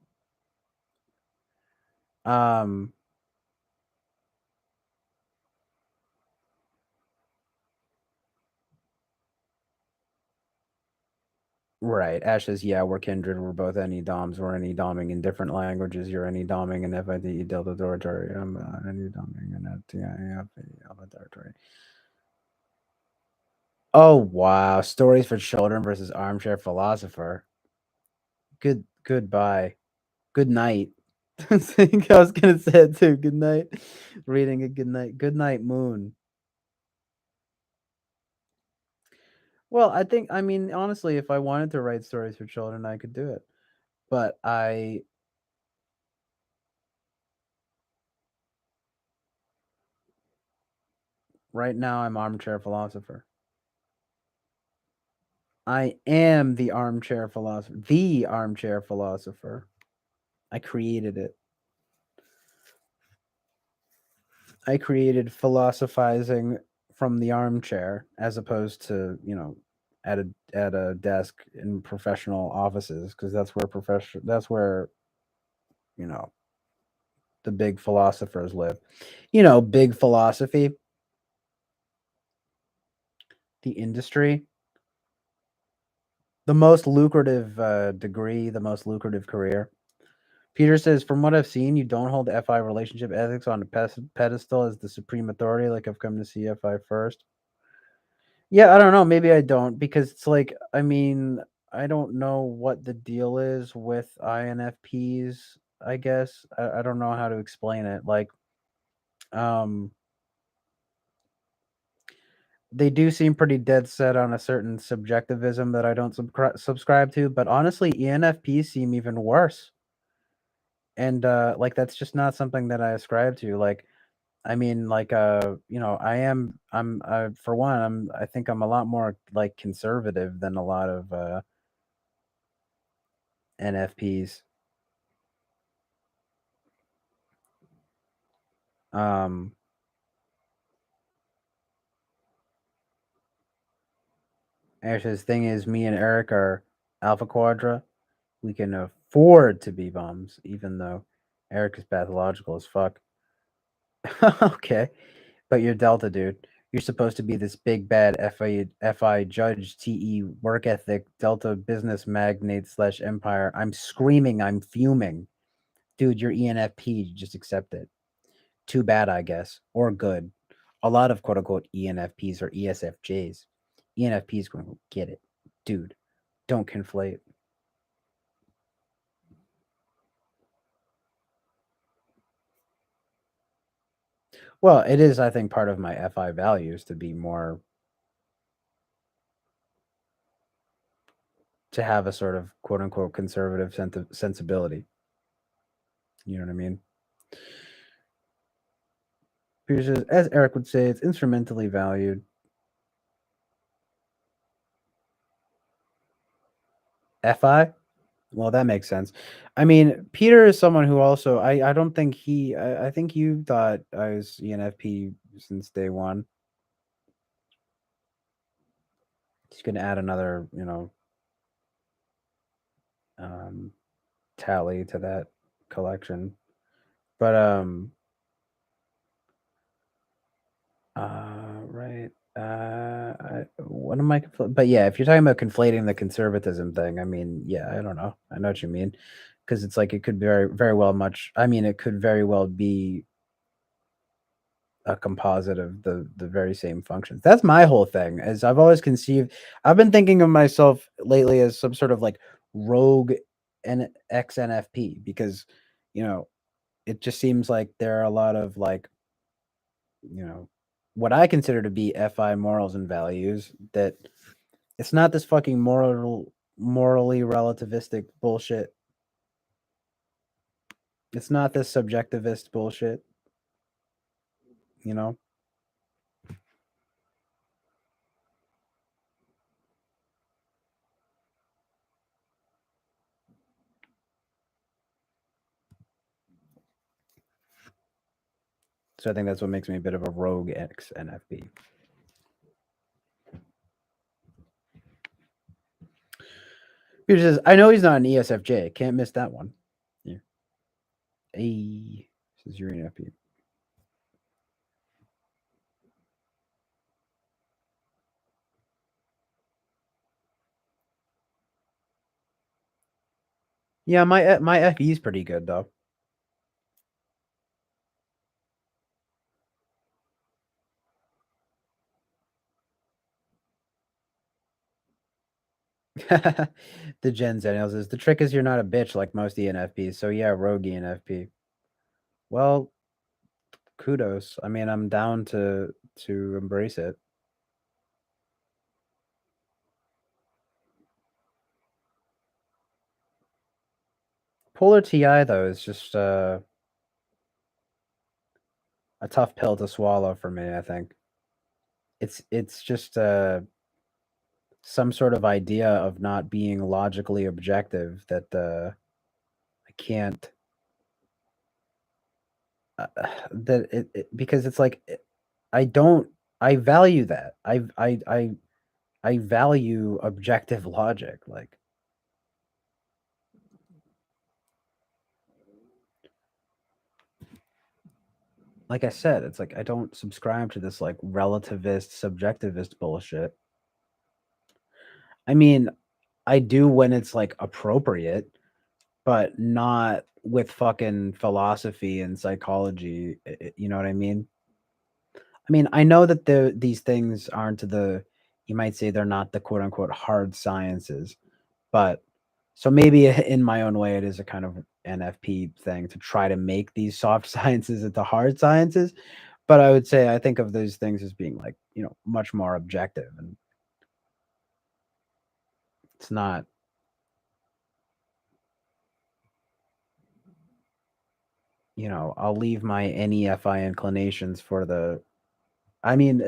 Right. Ash says, yeah, we're kindred. We're both any doms. We're any doming in different languages. You're any doming in FID, Delta territory. I'm any doming in Alpha territory. Oh, wow. Stories for children versus armchair philosopher. Goodbye. Good night. I was going to say it too. Good night. Reading a good night. Good night, moon. Well, I mean, honestly, if I wanted to write stories for children, I could do it. But right now, I'm armchair philosopher. I am the armchair philosopher. The armchair philosopher. I created it. I created philosophizing from the armchair as opposed to, at a desk in professional offices because that's where the big philosophers live. Big philosophy, the industry, the most lucrative degree, the most lucrative career. Peter says, from what I've seen, you don't hold FI relationship ethics on a pedestal as the supreme authority, like I've come to see FI first. Yeah, I don't know. Maybe I don't because it's like, I mean, I don't know what the deal is with INFPs, I guess. I don't know how to explain it. Like, they do seem pretty dead set on a certain subjectivism that I don't subscribe to, but honestly, ENFPs seem even worse. And like that's just not something that I ascribe to. Like I mean, like, for one, I think I'm a lot more like conservative than a lot of NFPs. Um, actually, the thing is, me and Eric are Alpha Quadra. We can afford to be bums, even though Eric is pathological as fuck. Okay, but you're Delta, dude. You're supposed to be this big bad FI judge, TE work ethic, Delta business magnate slash empire. I'm screaming. I'm fuming, dude. You're ENFP. Just accept it. Too bad, I guess, or good. A lot of quote unquote ENFPs or ESFJs. ENFPs going to get it, dude. Don't conflate. Well, it is, I think, part of my FI values to be more, to have a sort of quote unquote conservative sensibility. You know what I mean? Because, as Eric would say, it's instrumentally valued. FI? Well, that makes sense. I mean, Peter is someone who also, I don't think I think you thought I was ENFP since day one. He's going to add another, um, tally to that collection. But right. What am I? But yeah, if you're talking about conflating the conservatism thing, I mean, yeah, I don't know. I know what you mean, because it's like it could very well much. I mean, it could very well be a composite of the very same functions. That's my whole thing. As I've always conceived, I've been thinking of myself lately as some sort of like rogue XNFP because, you know, it just seems like there are a lot of like, you know, what I consider to be FI morals and values that it's not this fucking morally relativistic bullshit. It's not this subjectivist bullshit, you know? So I think that's what makes me a bit of a rogue ex NFP. Peter says, I know he's not an ESFJ. Can't miss that one. Yeah. A says you're an NFP. Yeah, my FE is pretty good though. The Gen Zennials is the trick is you're not a bitch like most ENFPs. So yeah, rogue ENFP. Well, kudos. I mean, I'm down to embrace it. Polar TI though is just a tough pill to swallow for me, I think. It's just some sort of idea of not being logically objective that I can't that because it's like I don't I value that. I value objective logic like I said, it's like I don't subscribe to this like relativist subjectivist bullshit. I mean, I do when it's like appropriate, but not with fucking philosophy and psychology. You know what I mean? I mean, I know that these things aren't you might say they're not the quote unquote hard sciences, but so maybe in my own way, it is a kind of NFP thing to try to make these soft sciences into hard sciences. But I would say I think of those things as being like, much more objective, and it's not. I'll leave my NEFI inclinations for the. I mean,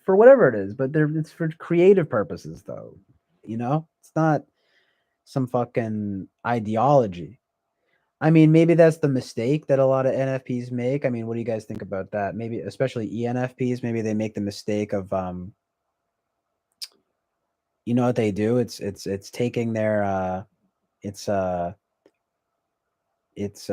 for whatever it is, but it's for creative purposes, though. It's not some fucking ideology. I mean, maybe that's the mistake that a lot of NFPs make. I mean, what do you guys think about that? Maybe, especially ENFPs, maybe they make the mistake of, you know what they do? It's taking their, it's it's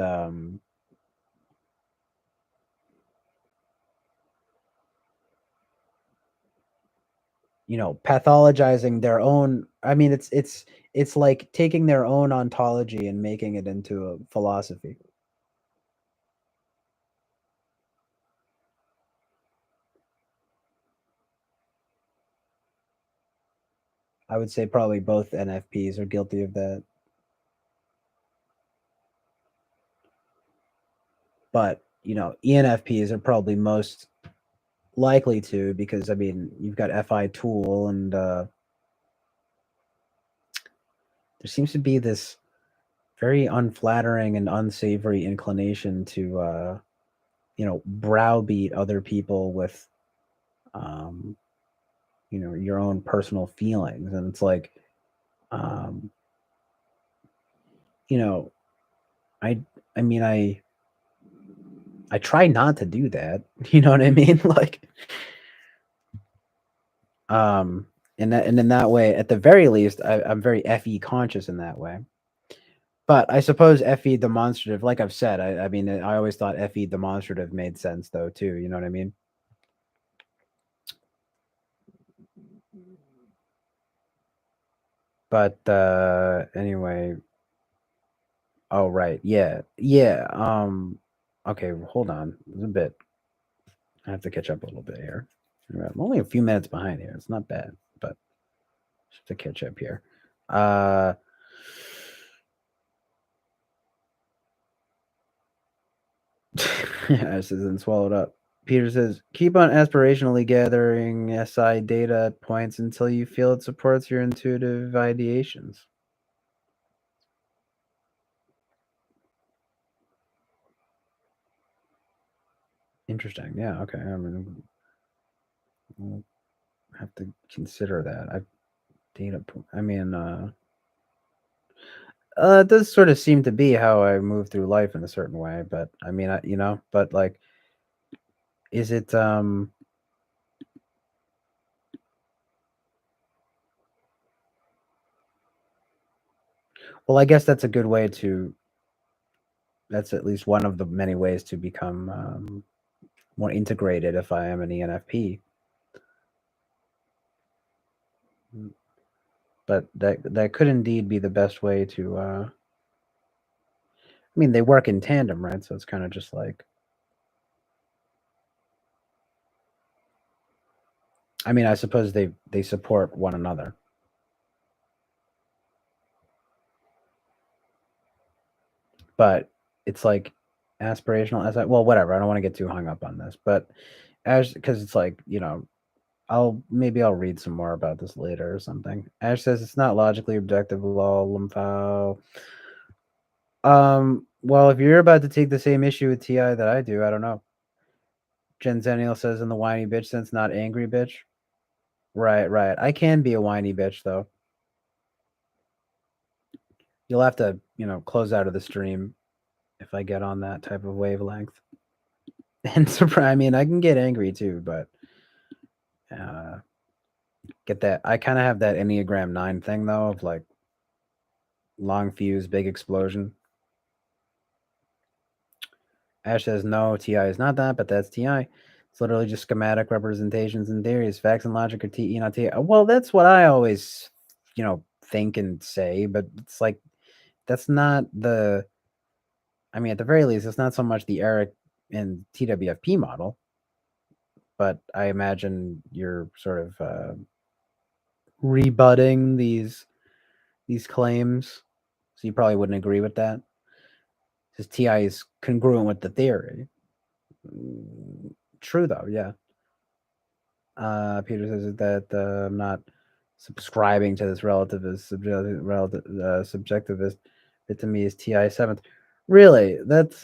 pathologizing their own. I mean, it's like taking their own ontology and making it into a philosophy. I would say probably both NFPs are guilty of that. But, ENFPs are probably most likely to, because I mean, you've got FI tool, and there seems to be this very unflattering and unsavory inclination to browbeat other people with your own personal feelings. And it's like, um you know I I mean, I try not to do that. You know what I mean? Like, and in that way, at the very least, I'm very FE conscious in that way. But I suppose FE demonstrative, like I've said, I mean, I always thought FE demonstrative made sense, though, too. You know what I mean? But anyway, oh right, yeah, yeah. Okay, hold on, it's a bit. I have to catch up a little bit here. I'm only a few minutes behind here. It's not bad, but just to catch up here. Ash isn't swallowed up. Peter says, keep on aspirationally gathering SI data points until you feel it supports your intuitive ideations. Interesting. Yeah. Okay. I mean, we'll have to consider that. I mean, it does sort of seem to be how I move through life in a certain way, but I mean, but like, is it, well, I guess that's a good way that's at least one of the many ways to become more integrated if I am an ENFP. But that could indeed be the best way to. I mean, they work in tandem, right? So it's kind of just like. I mean, I suppose they support one another. But it's like aspirational as well, whatever. I don't want to get too hung up on this, but because it's like, I'll read some more about this later or something. Ash says it's not logically objective. Lol, Lumphao. Well, if you're about to take the same issue with TI that I do, I don't know. Jenzennial says in the whiny bitch sense, not angry bitch. Right, right. I can be a whiny bitch though. You'll have to, close out of the stream if I get on that type of wavelength. And surprise, I mean, I can get angry too, but get that. I kind of have that Enneagram 9 thing though, of like long fuse, big explosion. Ash says no, TI is not that, but that's TI. It's literally just schematic representations and theories. Facts and logic are TE, not TI. Well, that's what I always, think and say, but it's like that's not the. I mean, at the very least, it's not so much the Eric and TWFP model, but I imagine you're sort of rebutting these claims, so you probably wouldn't agree with that. Because TI is congruent with the theory. True though, yeah. Peter says that I'm not subscribing to this relativist, subjectivist. It to me is TI 7th. Really, that's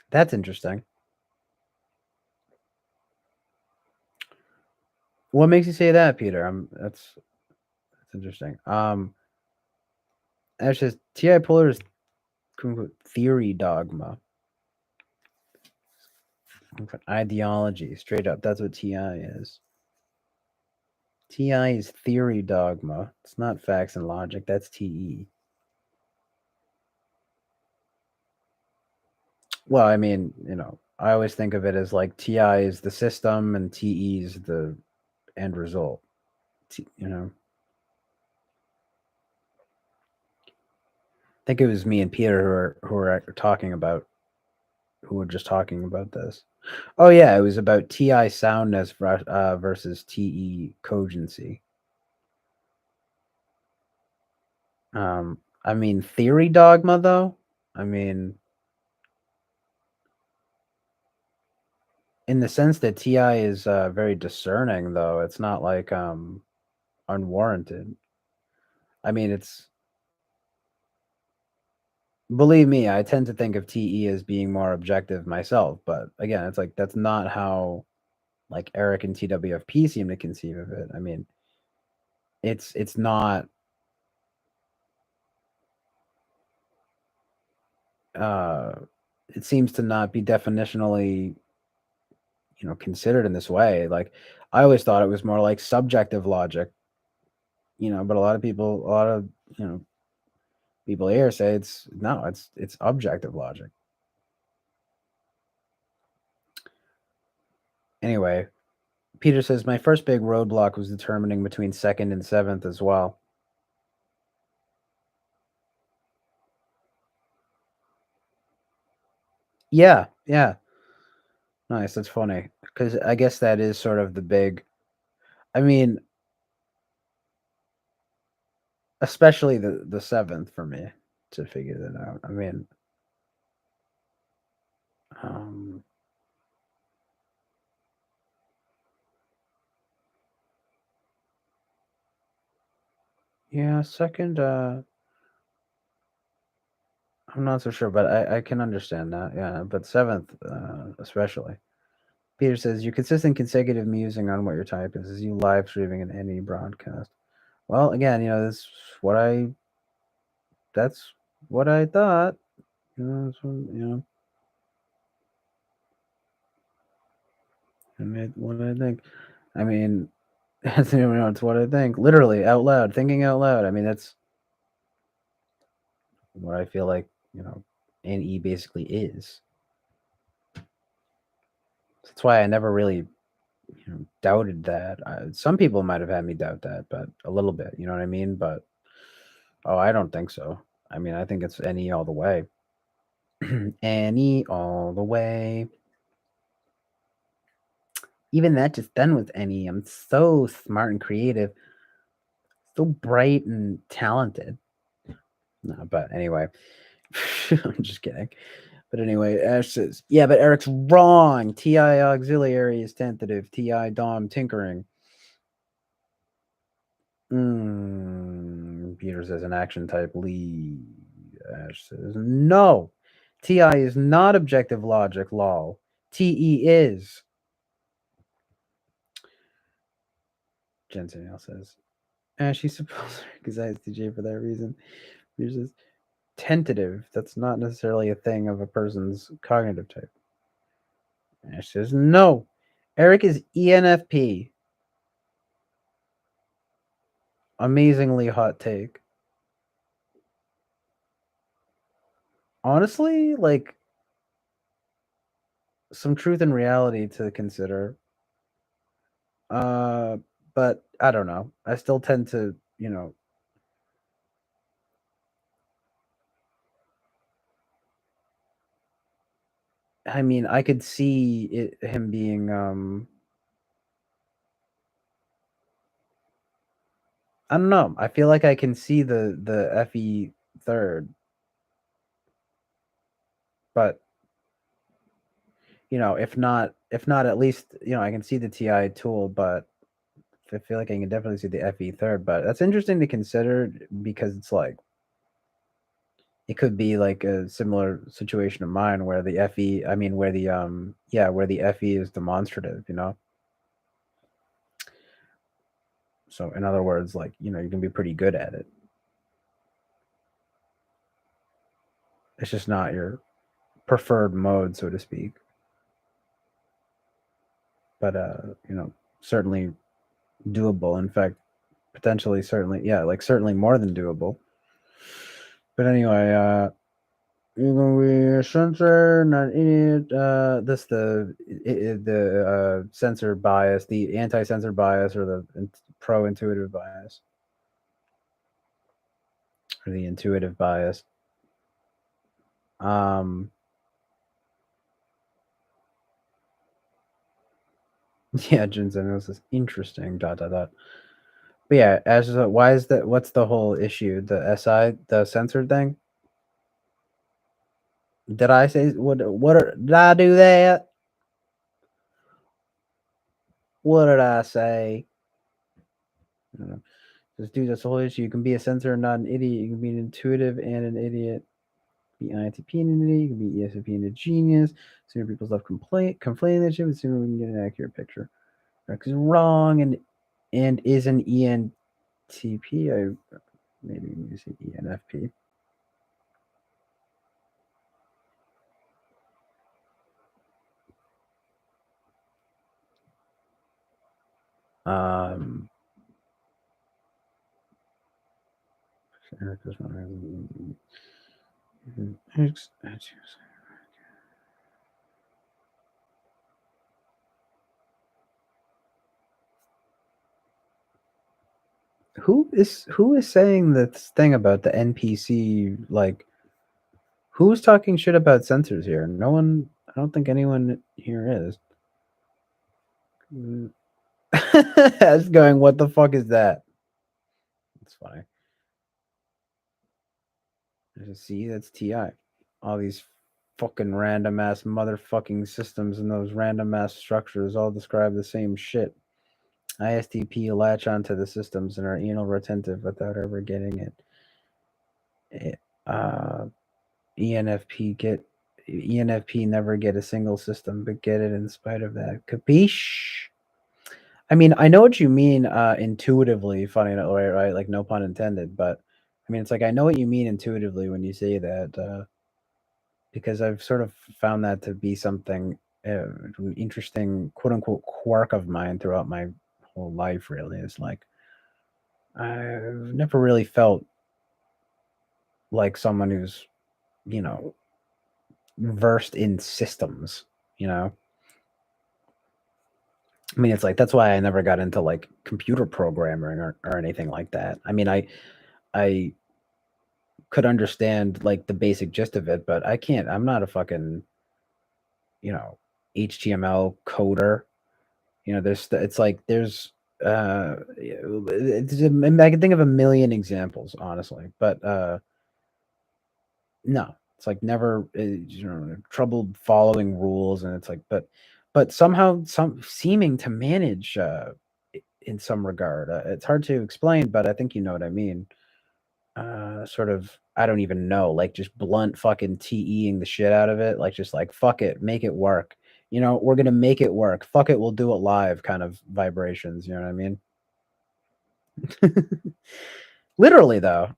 That's interesting. What makes you say that, Peter? That's interesting. Ash says Ti Polar's quote unquote theory dogma. Ideology, straight up. That's what Ti is. Ti is theory dogma. It's not facts and logic. That's Te. Well, I mean, I always think of it as like Ti is the system and Te is the end result. I think it was me and Peter who were talking about who were just talking about this. Oh yeah, it was about Ti soundness versus Te cogency. I mean theory dogma though. I mean, in the sense that Ti is very discerning though. It's not like unwarranted. I mean, it's believe me, I tend to think of Te as being more objective myself, but again, it's like that's not how like Eric and TWFP seem to conceive of it. I mean, it's not it seems to not be definitionally considered in this way. Like I always thought it was more like subjective logic, but a lot of people here say it's objective logic. Anyway, Peter says my first big roadblock was determining between second and seventh as well. Yeah, yeah. Nice, that's funny because I guess that is sort of the big. I mean, especially the seventh for me to figure that out. I mean, um, yeah, second. I'm not so sure, but I can understand that. Yeah, but seventh, especially. Peter says your consistent consecutive musing on what your type is you live streaming in any broadcast. Well, again, this what I that's what I thought. That's what I think. I mean, it's what I think. Literally, out loud, thinking out loud. I mean, that's what I feel like, NE basically is. That's why I never really, doubted that. Some people might have had me doubt that, but a little bit, you know what I mean? But, oh, I don't think so. I mean, I think it's NE all the way. NE all the way. Even that just done with NE. I'm so smart and creative, so bright and talented. No, but anyway, I'm just kidding. But anyway, Ash says, yeah, but Eric's wrong. TI auxiliary is tentative. TI DOM tinkering. Peter says an action type lead. Ash says, no. TI is not objective logic, lol. TE is. Jensen says, Ash, you suppose because I TJ for that reason. Peter says, tentative. That's not necessarily a thing of a person's cognitive type. Ash says, no. Eric is ENFP. Amazingly hot take. Honestly, like some truth and reality to consider. But I don't know. I still tend to, I mean, I could see him being I don't know. I feel like I can see the FE third. But if not at least, I can see the TI tool, but I feel like I can definitely see the FE third. But that's interesting to consider because it's like it could be like a similar situation of mine where the FE, I mean, where the where the FE is demonstrative, you know. So in other words, like, you know, you can be pretty good at it. It's just not your preferred mode, so to speak. But you know, certainly doable. In fact, potentially, certainly, yeah, like certainly more than doable. But anyway, you're gonna be a censor, not idiot. This the censor bias, the anti-censor bias, or the pro-intuitive bias, or the intuitive bias. Yeah, Ginzenos is interesting. Dot dot dot. But yeah, as why is that? What's the whole issue? The SI, the censored thing. Did I say what? Did I do that? What did I say? I don't know. Just dude, that's the whole issue. You can be a censor and not an idiot. You can be an intuitive and an idiot. Be INTP and an idiot. You can be ESFP and a genius. Sooner people stop complaining that shit, but sooner we can get an accurate picture. Because wrong and is an ENTP. I maybe you say ENFP. Who is saying this thing about the NPC? Like, who's talking shit about censors here? No one. I don't think anyone here is. That's going. What the fuck is that? It's funny. See, that's TI. All these fucking random ass motherfucking systems and those random ass structures all describe the same shit. ISTP latch onto the systems and are anal retentive without ever getting it. ENFP never get a single system, but get it in spite of that. Capiche? I mean, I know what you mean intuitively, funny enough, right? Like, no pun intended, but I mean, it's like I know what you mean intuitively when you say that, because I've sort of found that to be something, an interesting quote unquote quirk of mine throughout my whole life, really. Is like, I've never really felt like someone who's, you know, versed in systems, you know? I mean, it's like that's why I never got into like computer programming or anything like that. I mean, I could understand like the basic gist of it, but I can't. I'm not a fucking, you know, HTML coder. You know, it's like there's I can think of a million examples, honestly, but no, it's like never, you know, trouble following rules, and it's like, but somehow some seeming to manage in some regard. It's hard to explain, but I think you know what I mean. Sort of, I don't even know, like just blunt fucking TEing the shit out of it, like just like fuck it, make it work. You know, we're gonna make it work. Fuck it, we'll do it live. Kind of vibrations. You know what I mean? Literally, though.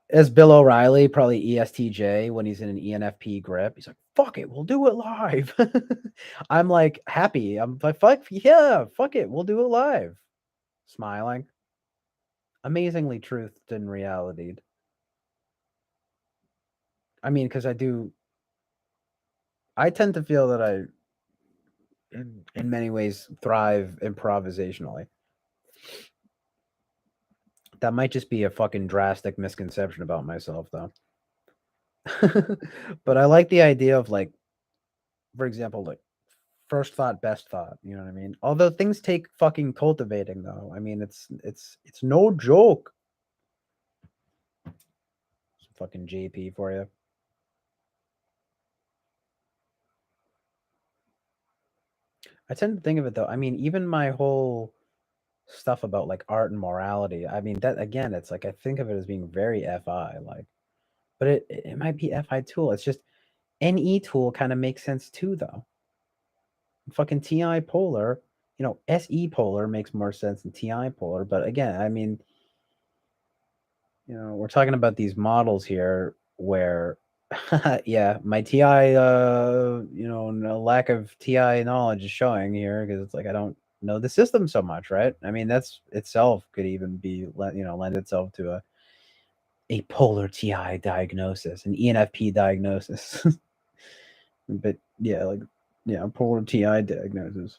As Bill O'Reilly, probably ESTJ, when he's in an ENFP grip, he's like, fuck it, we'll do it live. I'm like happy. I'm like, fuck yeah, fuck it, we'll do it live. Smiling. Amazingly truthed and reality. I mean, because I tend to feel that I, in many ways, thrive improvisationally. That might just be a fucking drastic misconception about myself, though. But I like the idea of, like, for example, like first thought, best thought. You know what I mean? Although things take fucking cultivating, though. I mean, it's no joke. Some fucking JP for you. I tend to think of it though. I mean, even my whole stuff about like art and morality. I mean, that again, it's like I think of it as being very FI. Like, but it might be FI tool. It's just NE tool kind of makes sense too, though. Fucking TI polar, SE polar makes more sense than TI polar. But again, I mean, we're talking about these models here where, yeah, my TI, no lack of TI knowledge is showing here because it's like I don't know the system so much, right? I mean, that's itself could even be, lend itself to a polar TI diagnosis, an ENFP diagnosis. But yeah, polar TI diagnosis.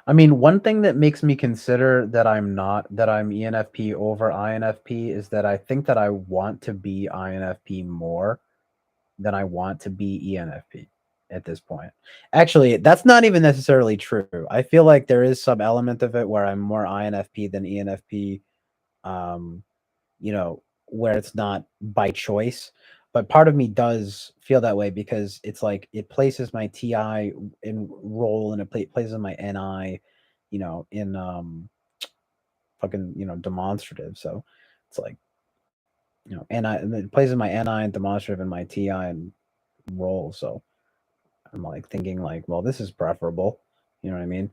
I mean, one thing that makes me consider that I'm ENFP over INFP is that I think that I want to be INFP more than I want to be ENFP at this point. Actually, that's not even necessarily true. I feel like there is some element of it where I'm more INFP than ENFP, where it's not by choice. But part of me does feel that way because it's like it places my TI in role and it places my NI, in fucking demonstrative. So it's like NI, and it places my NI and demonstrative in my TI and role. So I'm like thinking like, well, this is preferable. You know what I mean?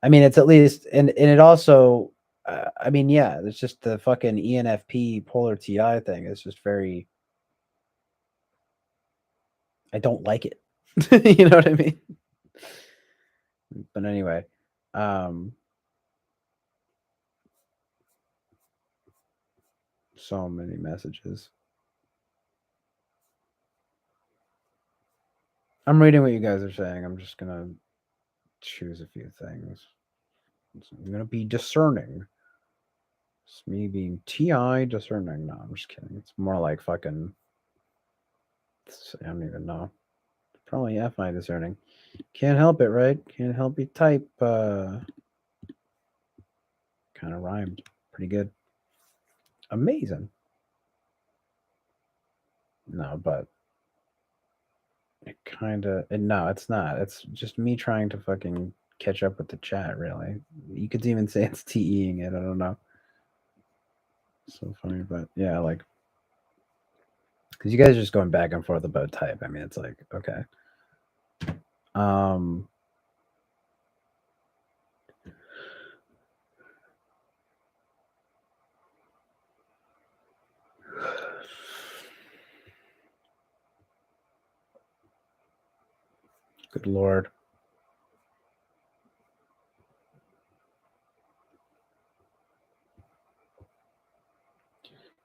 I mean, it's at least, and it also, I mean, yeah, it's just the fucking ENFP polar TI thing. It's just very, I don't like it. You know what I mean? But anyway, so many messages. I'm reading what you guys are saying. I'm just gonna choose a few things. I'm gonna be discerning. It's me being TI discerning. No, I'm just kidding. It's more like fucking. I don't even know. Probably FI discerning. Can't help it, right? Can't help you type. Kind of rhymed. Pretty good. Amazing. No, but it kind of. No, it's not. It's just me trying to fucking catch up with the chat, really. You could even say it's TEing it. I don't know. So funny, but yeah, like. Because you guys are just going back and forth about type. I mean, it's like, okay. Good lord.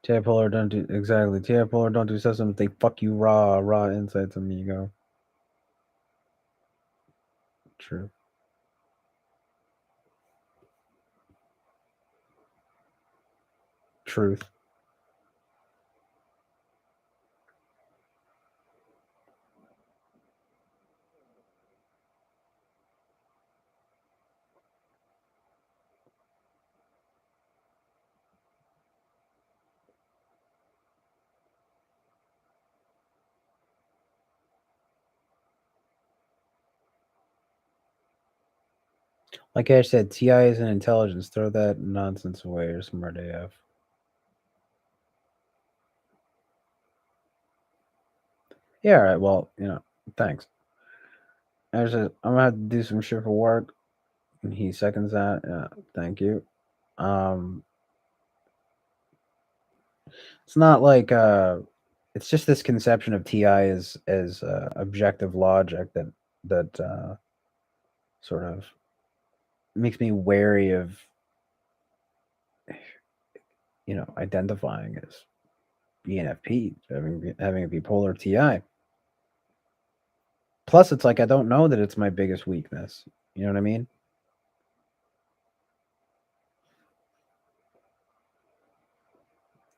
TI Polar don't do exactly. TI Polar don't do systems. They fuck you raw insights, amigo. True. Truth. Like I said, TI is an intelligence. Throw that nonsense away. You're smart AF. Yeah, all right. Well, thanks. I'm gonna have to do some shit for work. And he seconds that. Yeah, thank you. It's not like it's just this conception of TI as objective logic that sort of makes me wary of identifying as ENFP, having it be polar TI. Plus, it's like I don't know that it's my biggest weakness. You know what I mean?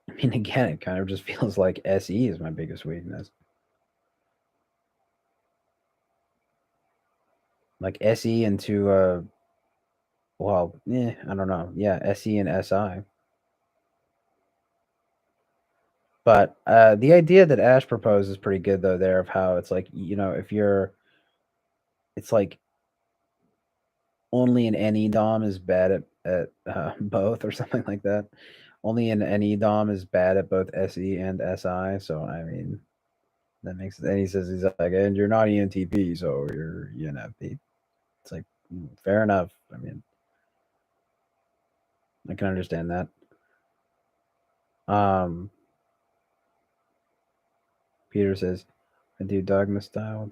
I mean, again, it kind of just feels like SE is my biggest weakness. Like SE into Well, I don't know. Yeah, SE and SI. But the idea that Ash proposed is pretty good though. There of how it's like if it's like only an any dom is bad at both or something like that. Only an any dom is bad at both SE and SI. So I mean that makes sense. And he says he's like, and you're not ENTP, so you're ENFP. It's like fair enough. I mean, I can understand that. Peter says, I do dogma style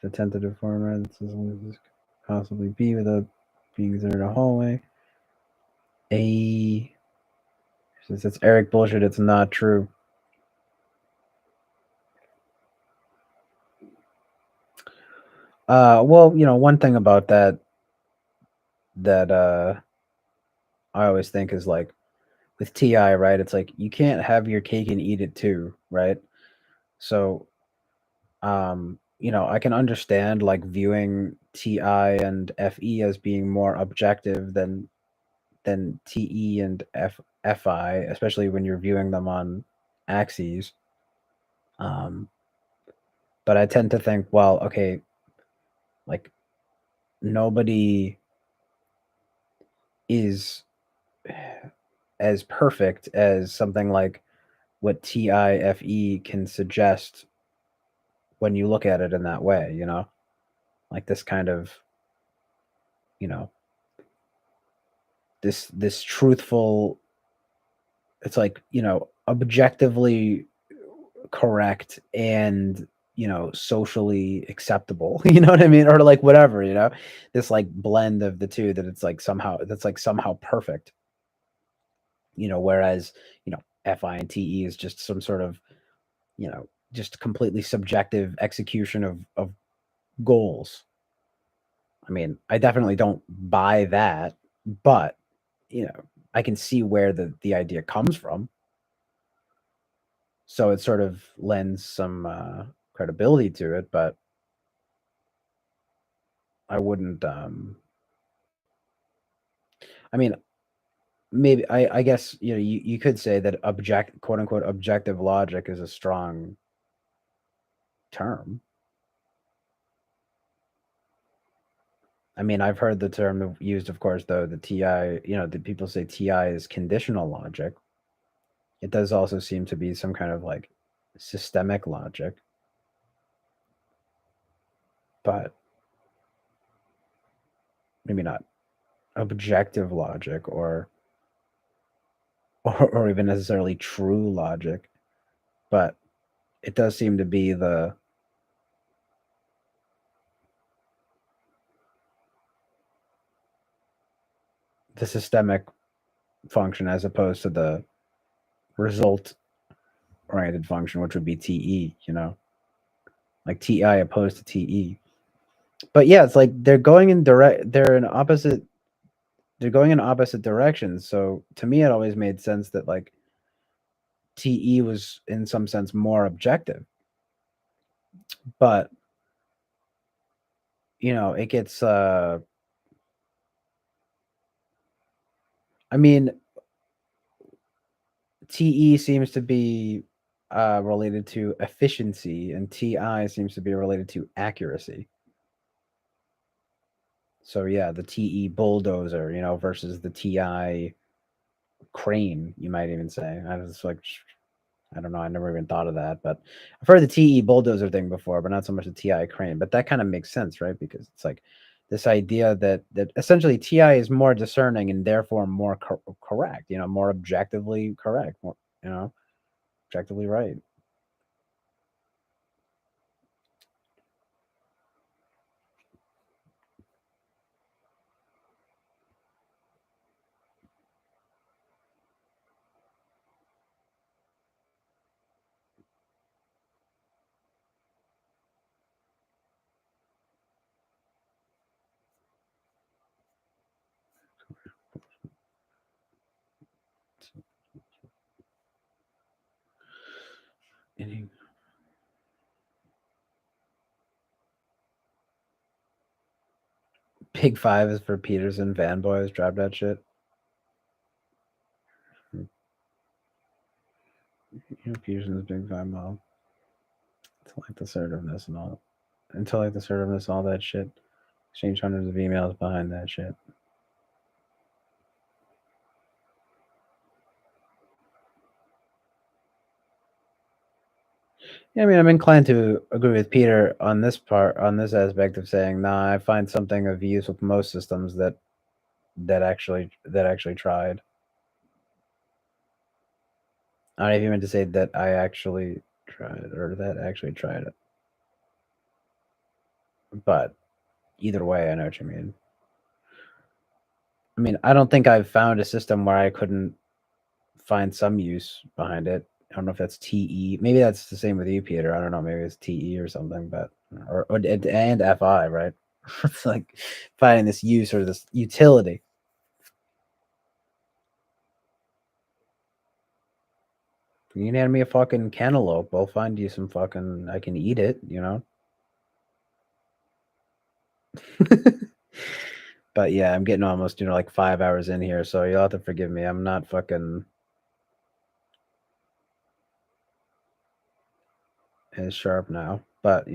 the tentative format. It says this could possibly be without being considered a hallway. Says it's Eric bullshit. It's not true. Well, one thing about that I always think is like with TI, right? It's like you can't have your cake and eat it too, right? So, I can understand like viewing TI and FE as being more objective than TE and FI, especially when you're viewing them on axes. Um, but I tend to think, well, okay, like nobody is as perfect as something like what TIFE can suggest when you look at it in that way, like this kind of, you know, this truthful, it's like, objectively correct and socially acceptable. You know what I mean? Or like whatever, this like blend of the two that it's like somehow perfect. Whereas FI and TE is just some sort of just completely subjective execution of goals. I mean, I definitely don't buy that, but I can see where the idea comes from. So it sort of lends some credibility to it, but I wouldn't. I mean, maybe I guess you could say that quote unquote objective logic is a strong term. I mean, I've heard the term used, of course, though the TI. The people say TI is conditional logic. It does also seem to be some kind of like systemic logic, but maybe not objective logic or even necessarily true logic. But it does seem to be the systemic function as opposed to the result oriented function, which would be TE, like TI opposed to TE. But yeah, it's like they're going in opposite directions. So to me, it always made sense that like TE was in some sense more objective, but it gets I mean, TE seems to be related to efficiency, and TI seems to be related to accuracy. So yeah, the TE bulldozer, versus the TI crane, you might even say. I was like, I don't know, I never even thought of that, but I've heard the TE bulldozer thing before, but not so much the TI crane. But that kind of makes sense, right? Because it's like this idea that essentially TI is more discerning and therefore more correct, more objectively correct, more, objectively right. Big 5 is for Peterson fanboys. Drop that shit. Peterson's Big 5 model. Until like the assertiveness and all. Until like the assertiveness, all that shit. Exchange hundreds of emails behind that shit. Yeah, I mean, I'm inclined to agree with Peter on this aspect of saying, nah, I find something of use with most systems that actually tried. I don't know if you meant to say that I actually tried or that actually tried it. But either way, I know what you mean. I mean, I don't think I've found a system where I couldn't find some use behind it. I don't know if that's TE. Maybe that's the same with you, Peter. I don't know. Maybe it's TE or something, but and FI, right? It's like finding this use or this utility. You can hand me a fucking cantaloupe. I'll find you some fucking. I can eat it, you know. But yeah, I'm getting almost, like 5 hours in here, so you'll have to forgive me. I'm not fucking as sharp now, but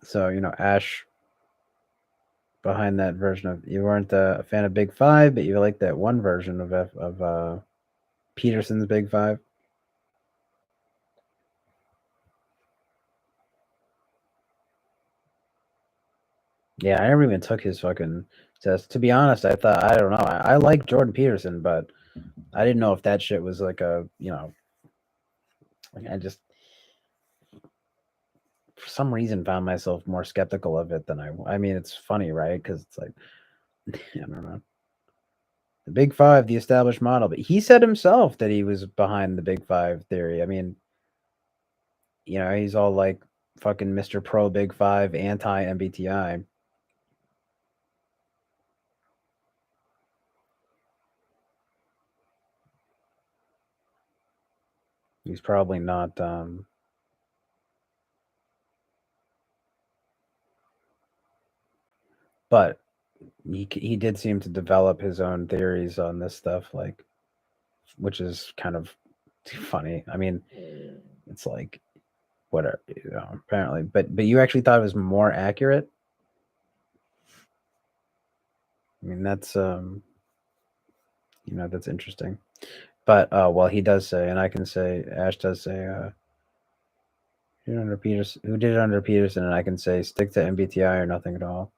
So Ash behind that version of you weren't a fan of Big 5, but you like that one version of Peterson's Big 5. Yeah, I never even took his fucking test. To be honest, I thought I don't know. I like Jordan Peterson, but I didn't know if that shit was like I just for some reason found myself more skeptical of it than I mean, it's funny, right? Because it's like I don't know. The Big 5, the established model, but he said himself that he was behind the Big 5 theory. I mean, he's all like fucking Mr. Pro Big 5, anti MBTI. He's probably not but he did seem to develop his own theories on this stuff, like, which is kind of funny. I mean, it's like whatever, apparently, but you actually thought it was more accurate. I mean, that's that's interesting. But well, he does say, and I can say, Ash does say, who did it under Peterson, and I can say, stick to MBTI or nothing at all.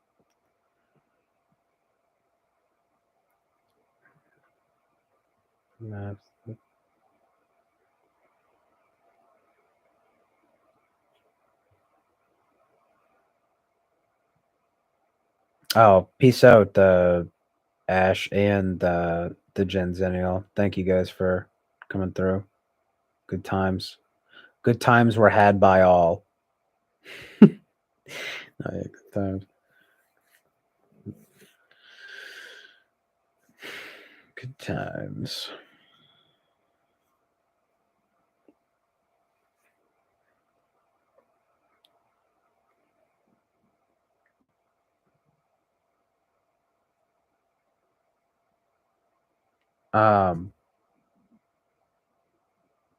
Maps. Oh, peace out, Ash and the Gen Zennial. Thank you guys for coming through. Good times. Good times were had by all. Oh, yeah, good times. Good times.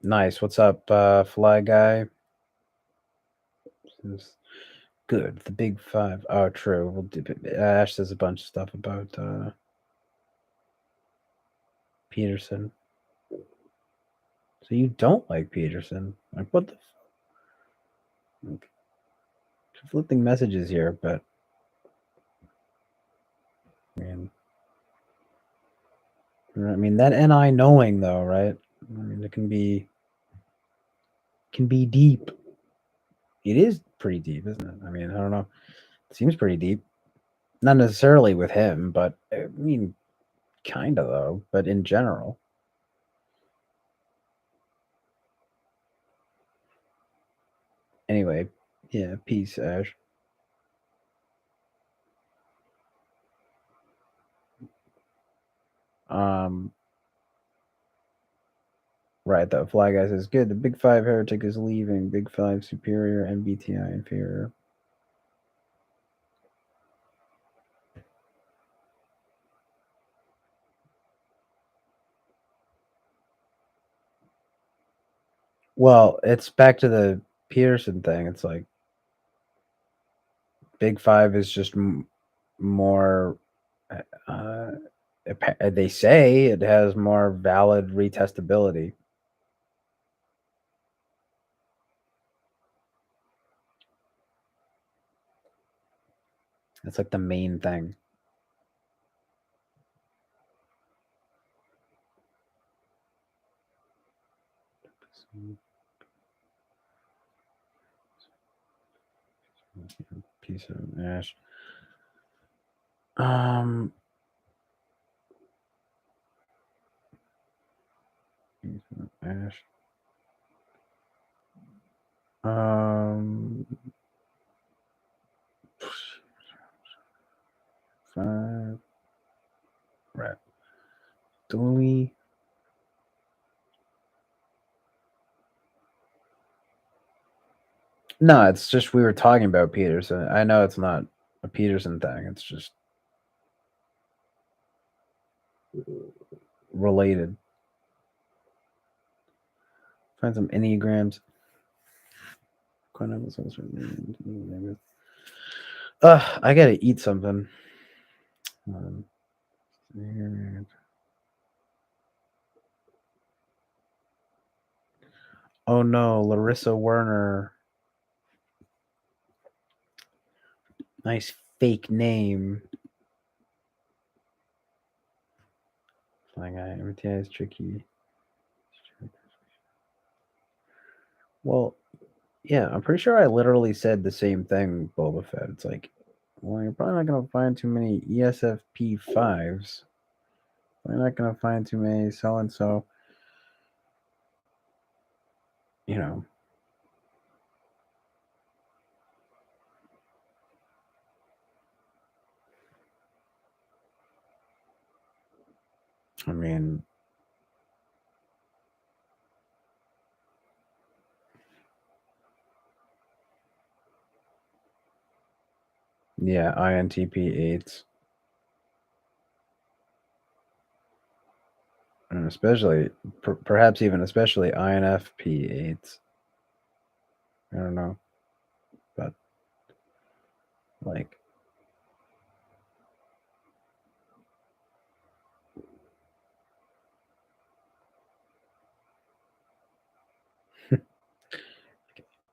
Nice. What's up, Fly Guy? Good. The Big 5. Oh, true. We'll do, Ash says a bunch of stuff about Peterson. So you don't like Peterson? Like, what the? Like, conflicting messages here, but I mean that NI knowing though, right? I mean, it can be deep. It is pretty deep, isn't it? I mean, I don't know. It seems pretty deep. Not necessarily with him, but I mean, kind of though. But in general. Anyway, yeah. Peace, Ash. Um. Right, though. Fly Guy says, good. The Big Five heretic is leaving. Big Five superior, MBTI inferior. Well, it's back to the Peterson thing. It's like Big Five is just more. They say it has more valid retestability. That's like the main thing. Piece of ash. Piece of ash. Five. Right. Dooley. No, it's just we were talking about Peterson. I know it's not a Peterson thing. It's just related. Find some Enneagrams. I gotta eat something. Oh no, Larissa Werner. Nice fake name. Flying Guy. MBTI is tricky. Well, yeah, I'm pretty sure I literally said the same thing, Boba Fett. It's like, well, you're probably not going to find too many ESFP 5s. You're not going to find too many so and so. You know. I mean, yeah, INTP 8s. And especially, perhaps even especially INFP 8s. I don't know. But, like,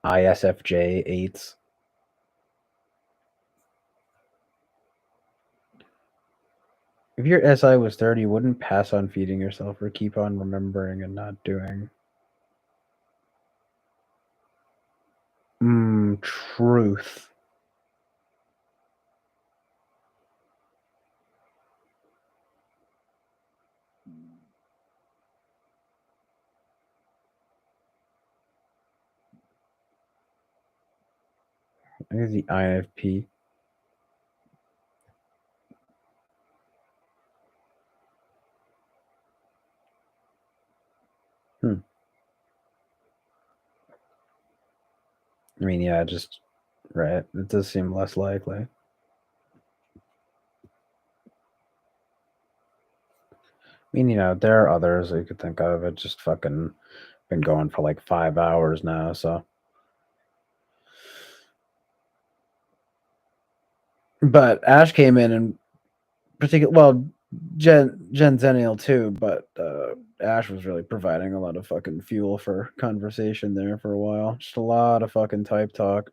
ISFJ 8s. If your SI was 30, you wouldn't pass on feeding yourself or keep on remembering and not doing. Truth. I think it's the INFP. I mean, yeah, just right. It does seem less likely. I mean, there are others you could think of. It just fucking been going for like 5 hours now, so. But Ash came in and particular, well, Gen Zennial too, but Ash was really providing a lot of fucking fuel for conversation there for a while. Just a lot of fucking type talk.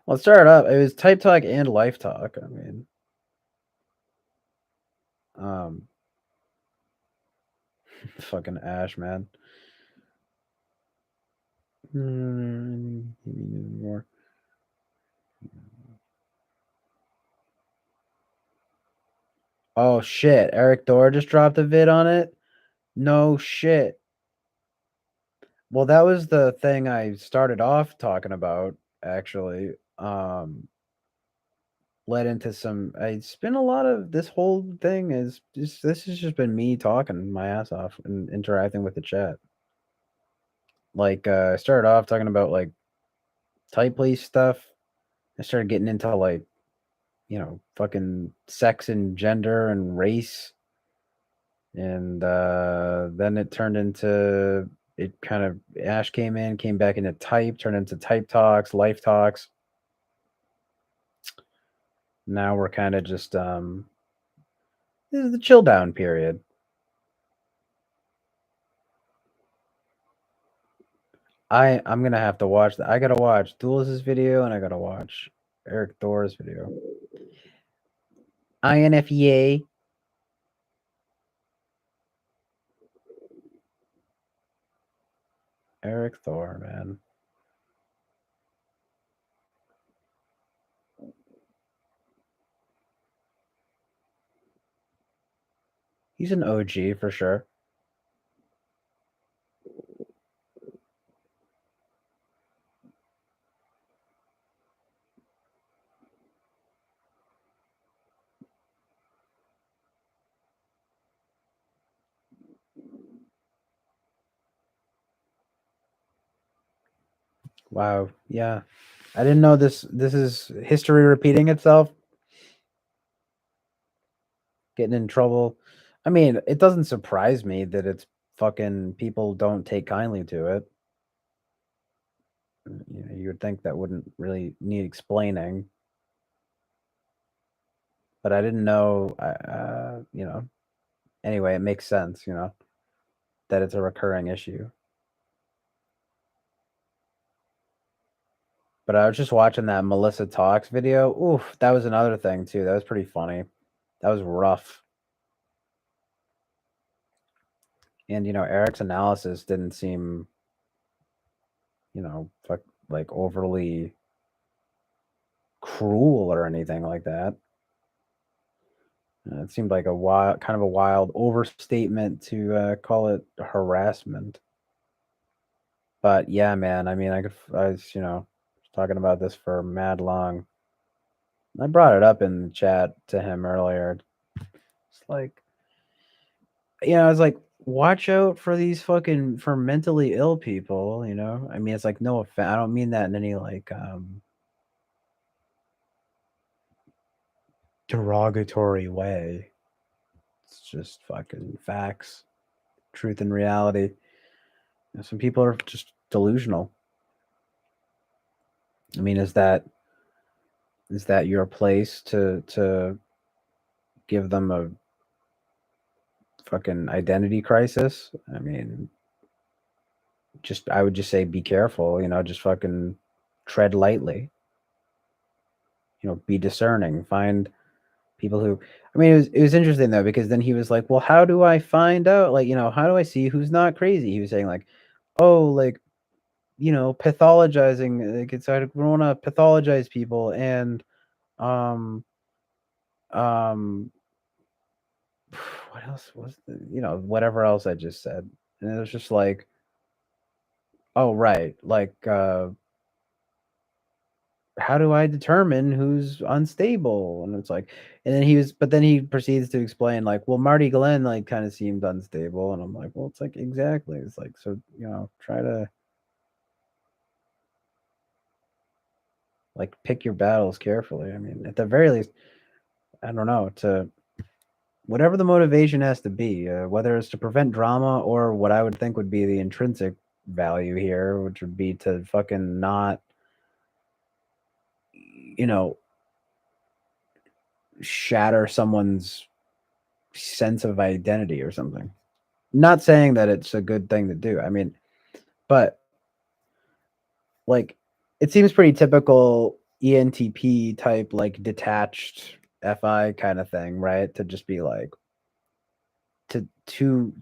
Well, it started up. It was type talk and life talk. I mean, fucking Ash, man. More. Oh shit! Eric Thor just dropped a vid on it. No shit. Well, that was the thing I started off talking about, actually. led into some. It's been a lot of this whole thing is just this has just been me talking my ass off and interacting with the chat. Like I started off talking about like type place stuff. I started getting into like, you know, fucking sex and gender and race. And then it turned into it kind of Ash came back into type, turned into type talks, life talks. Now we're kind of just this is the chill down period. I'm gonna have to watch that. I gotta watch Duel's video and I gotta watch Eric Thor's video. INFEA. Eric Thor, man. He's an OG for sure. Wow. Yeah. I didn't know this is history repeating itself. Getting in trouble. I mean, it doesn't surprise me that it's fucking people don't take kindly to it. You know, you would think that wouldn't really need explaining. But I didn't know you know. Anyway, it makes sense, you know, that it's a recurring issue. But I was just watching that Melissa Talks video. Oof, that was another thing too. That was pretty funny. That was rough. And you know, Eric's analysis didn't seem, you know, like overly cruel or anything like that. It seemed like kind of a wild overstatement to call it harassment. But yeah, man, I mean, I was, you know, talking about this for mad long. I brought it up in the chat to him earlier. It's like, you know, it's like, watch out for these for mentally ill people, you know? I mean, it's like, no offense. I don't mean that in any like derogatory way. It's just fucking facts, truth and reality. You know, some people are just delusional. I mean, is that your place to give them a fucking identity crisis? I mean, I would just say be careful, you know, just fucking tread lightly. You know, be discerning. Find people who I mean, it was interesting though, because then he was like, well, how do I find out? Like, you know, how do I see who's not crazy? He was saying like, oh, like, you know, pathologizing, like it's I don't want to pathologize people and um um what else was you know, whatever else I just said. And it was just like, oh right, like how do I determine who's unstable? And it's like, and then but then he proceeds to explain like, well, Marty Glenn like kind of seemed unstable, and I'm like, well, it's like exactly, it's like, so you know, try to like pick your battles carefully. I mean, at the very least, I don't know, to whatever the motivation has to be, whether it's to prevent drama or what I would think would be the intrinsic value here, which would be to fucking not, you know, shatter someone's sense of identity or something. Not saying that it's a good thing to do. I mean, but like it seems pretty typical ENTP type, like detached FI kind of thing, right? To just be like to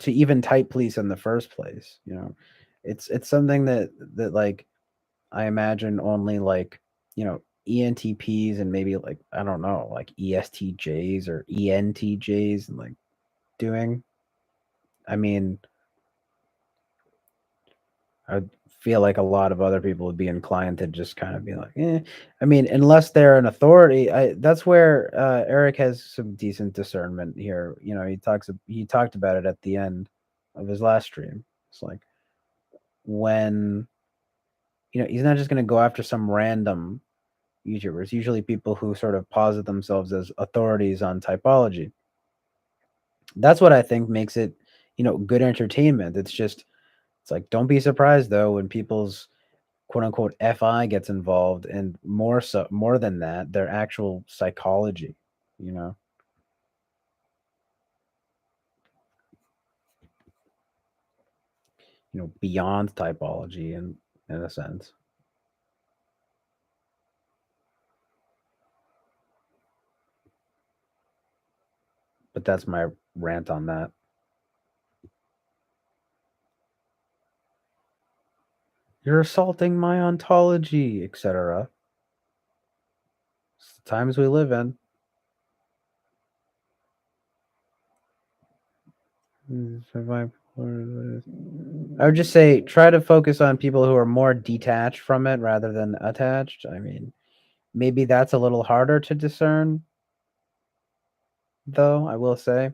even type police in the first place, you know. It's something that like I imagine only like, you know, ENTPs and maybe like I don't know, like ESTJs or ENTJs and like doing. I mean, I feel like a lot of other people would be inclined to just kind of be like, eh. I mean, unless they're an authority. That's where Eric has some decent discernment here. You know, he talked about it at the end of his last stream. It's like when he's not just going to go after some random YouTubers. Usually, people who sort of posit themselves as authorities on typology. That's what I think makes it, good entertainment. It's like, don't be surprised though when people's quote unquote FI gets involved, and more than that, their actual psychology, you know. Beyond typology in a sense. But that's my rant on that. You're assaulting my ontology, etc. It's the times we live in. I would just say try to focus on people who are more detached from it rather than attached. I mean, maybe that's a little harder to discern, though, I will say.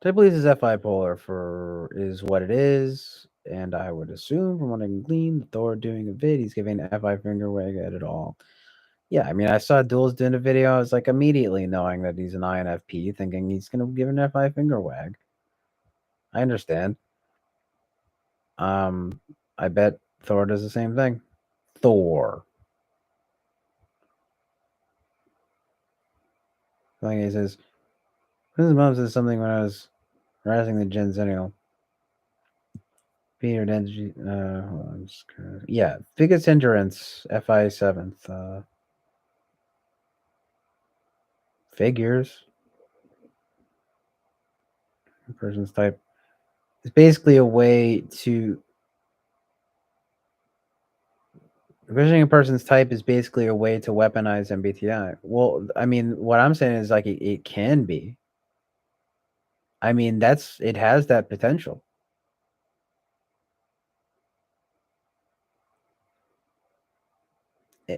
Typically, FI polar is what it is, and I would assume from what I can glean, the Thor doing a vid, he's giving FI finger wag at it all. Yeah, I mean, I saw Duels doing a video. I was like immediately knowing that he's an INFP, thinking he's gonna give an FI finger wag. I understand. I bet Thor does the same thing. Thor. Like he says, his mom said something when I was harassing the Gen Zennial. Peter Denji. Hold on, yeah, biggest hindrance. FI 7th. Figures. Person's type. It's basically a way to. Visioning a person's type is basically a way to weaponize MBTI. Well, I mean, what I'm saying is like it can be. I mean, it has that potential.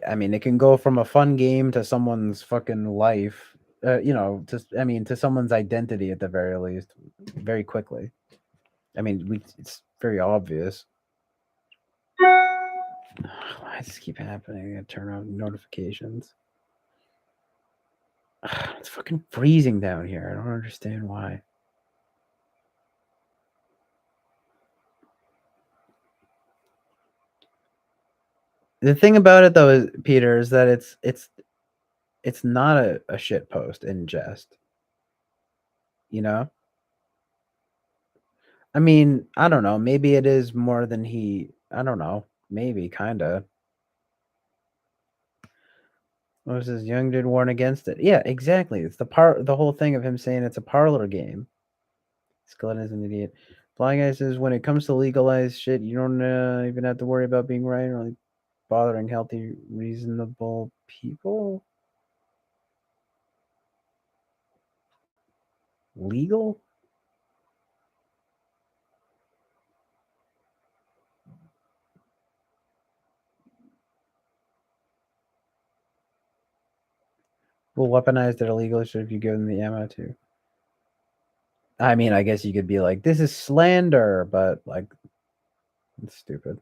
I mean, it can go from a fun game to someone's fucking life. To someone's identity at the very least, very quickly. I mean, it's very obvious. Why does this keep happening? I turn on notifications. It's fucking freezing down here. I don't understand why. The thing about it, though, is Peter, is that it's not a shit post in jest. You know? I mean, I don't know. Maybe it is more than I don't know. Maybe, kinda. What was this young dude warn against it? Yeah, exactly. It's the whole thing of him saying it's a parlor game. Skeleton is an idiot. Flying Guy says when it comes to legalized shit, you don't even have to worry about being right or like bothering healthy, reasonable people. Legal? Well, weaponized it illegal should if you give them the ammo to. I mean, I guess you could be like, this is slander, but like, it's stupid.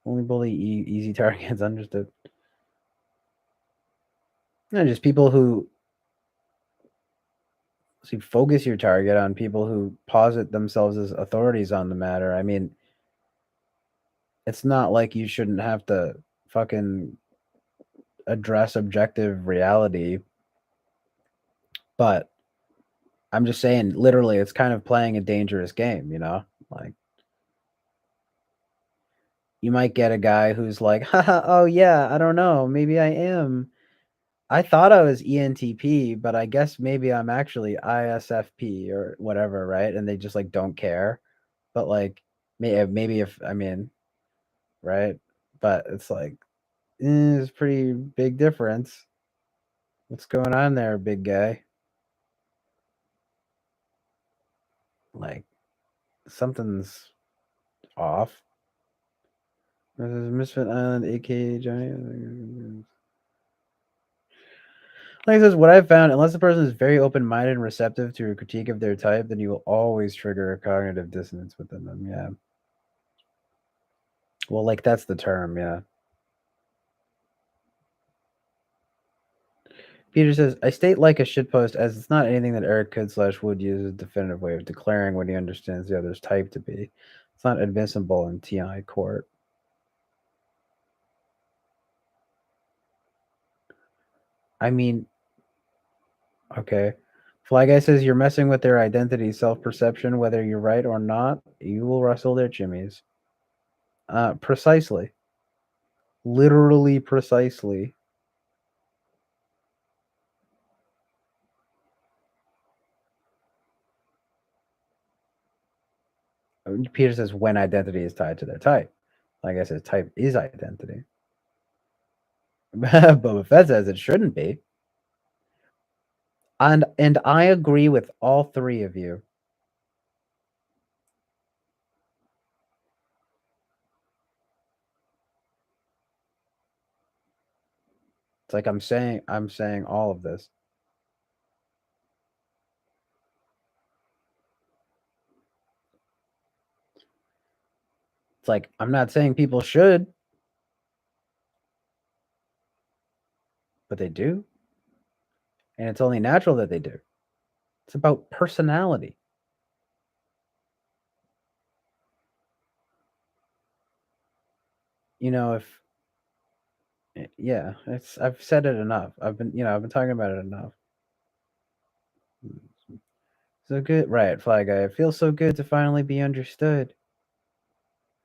Only bully easy targets, understood. No, just people who focus your target on people who posit themselves as authorities on the matter. I mean, it's not like you shouldn't have to fucking address objective reality, but I'm just saying, literally, it's kind of playing a dangerous game, you know? Like, you might get a guy who's like, haha, oh yeah, I don't know, maybe I am. I thought I was ENTP, but I guess maybe I'm actually ISFP or whatever, right? And they just like don't care. But like, maybe if I mean, right? But it's like, it's a pretty big difference. What's going on there, big guy? Like, something's off. This is Misfit Island, aka Johnny. Like I says, what I've found, unless the person is very open-minded and receptive to a critique of their type, then you will always trigger a cognitive dissonance within them. Yeah. Well, like that's the term. Yeah. Peter says, I state like a shitpost as it's not anything that Eric could / would use as a definitive way of declaring what he understands the other's type to be. It's not admissible in TI court. I mean, okay. Fly Guy says you're messing with their identity, self-perception, whether you're right or not, you will rustle their jimmies. Precisely. Literally precisely. Peter says when identity is tied to their type. Like I said, type is identity. Boba Fett says it shouldn't be. And I agree with all three of you. It's like I'm saying all of this. It's like I'm not saying people should, but they do. And it's only natural that they do. It's about personality. You know, if yeah, I've said it enough. I've been talking about it enough. So good, right, Fly Guy. It feels so good to finally be understood.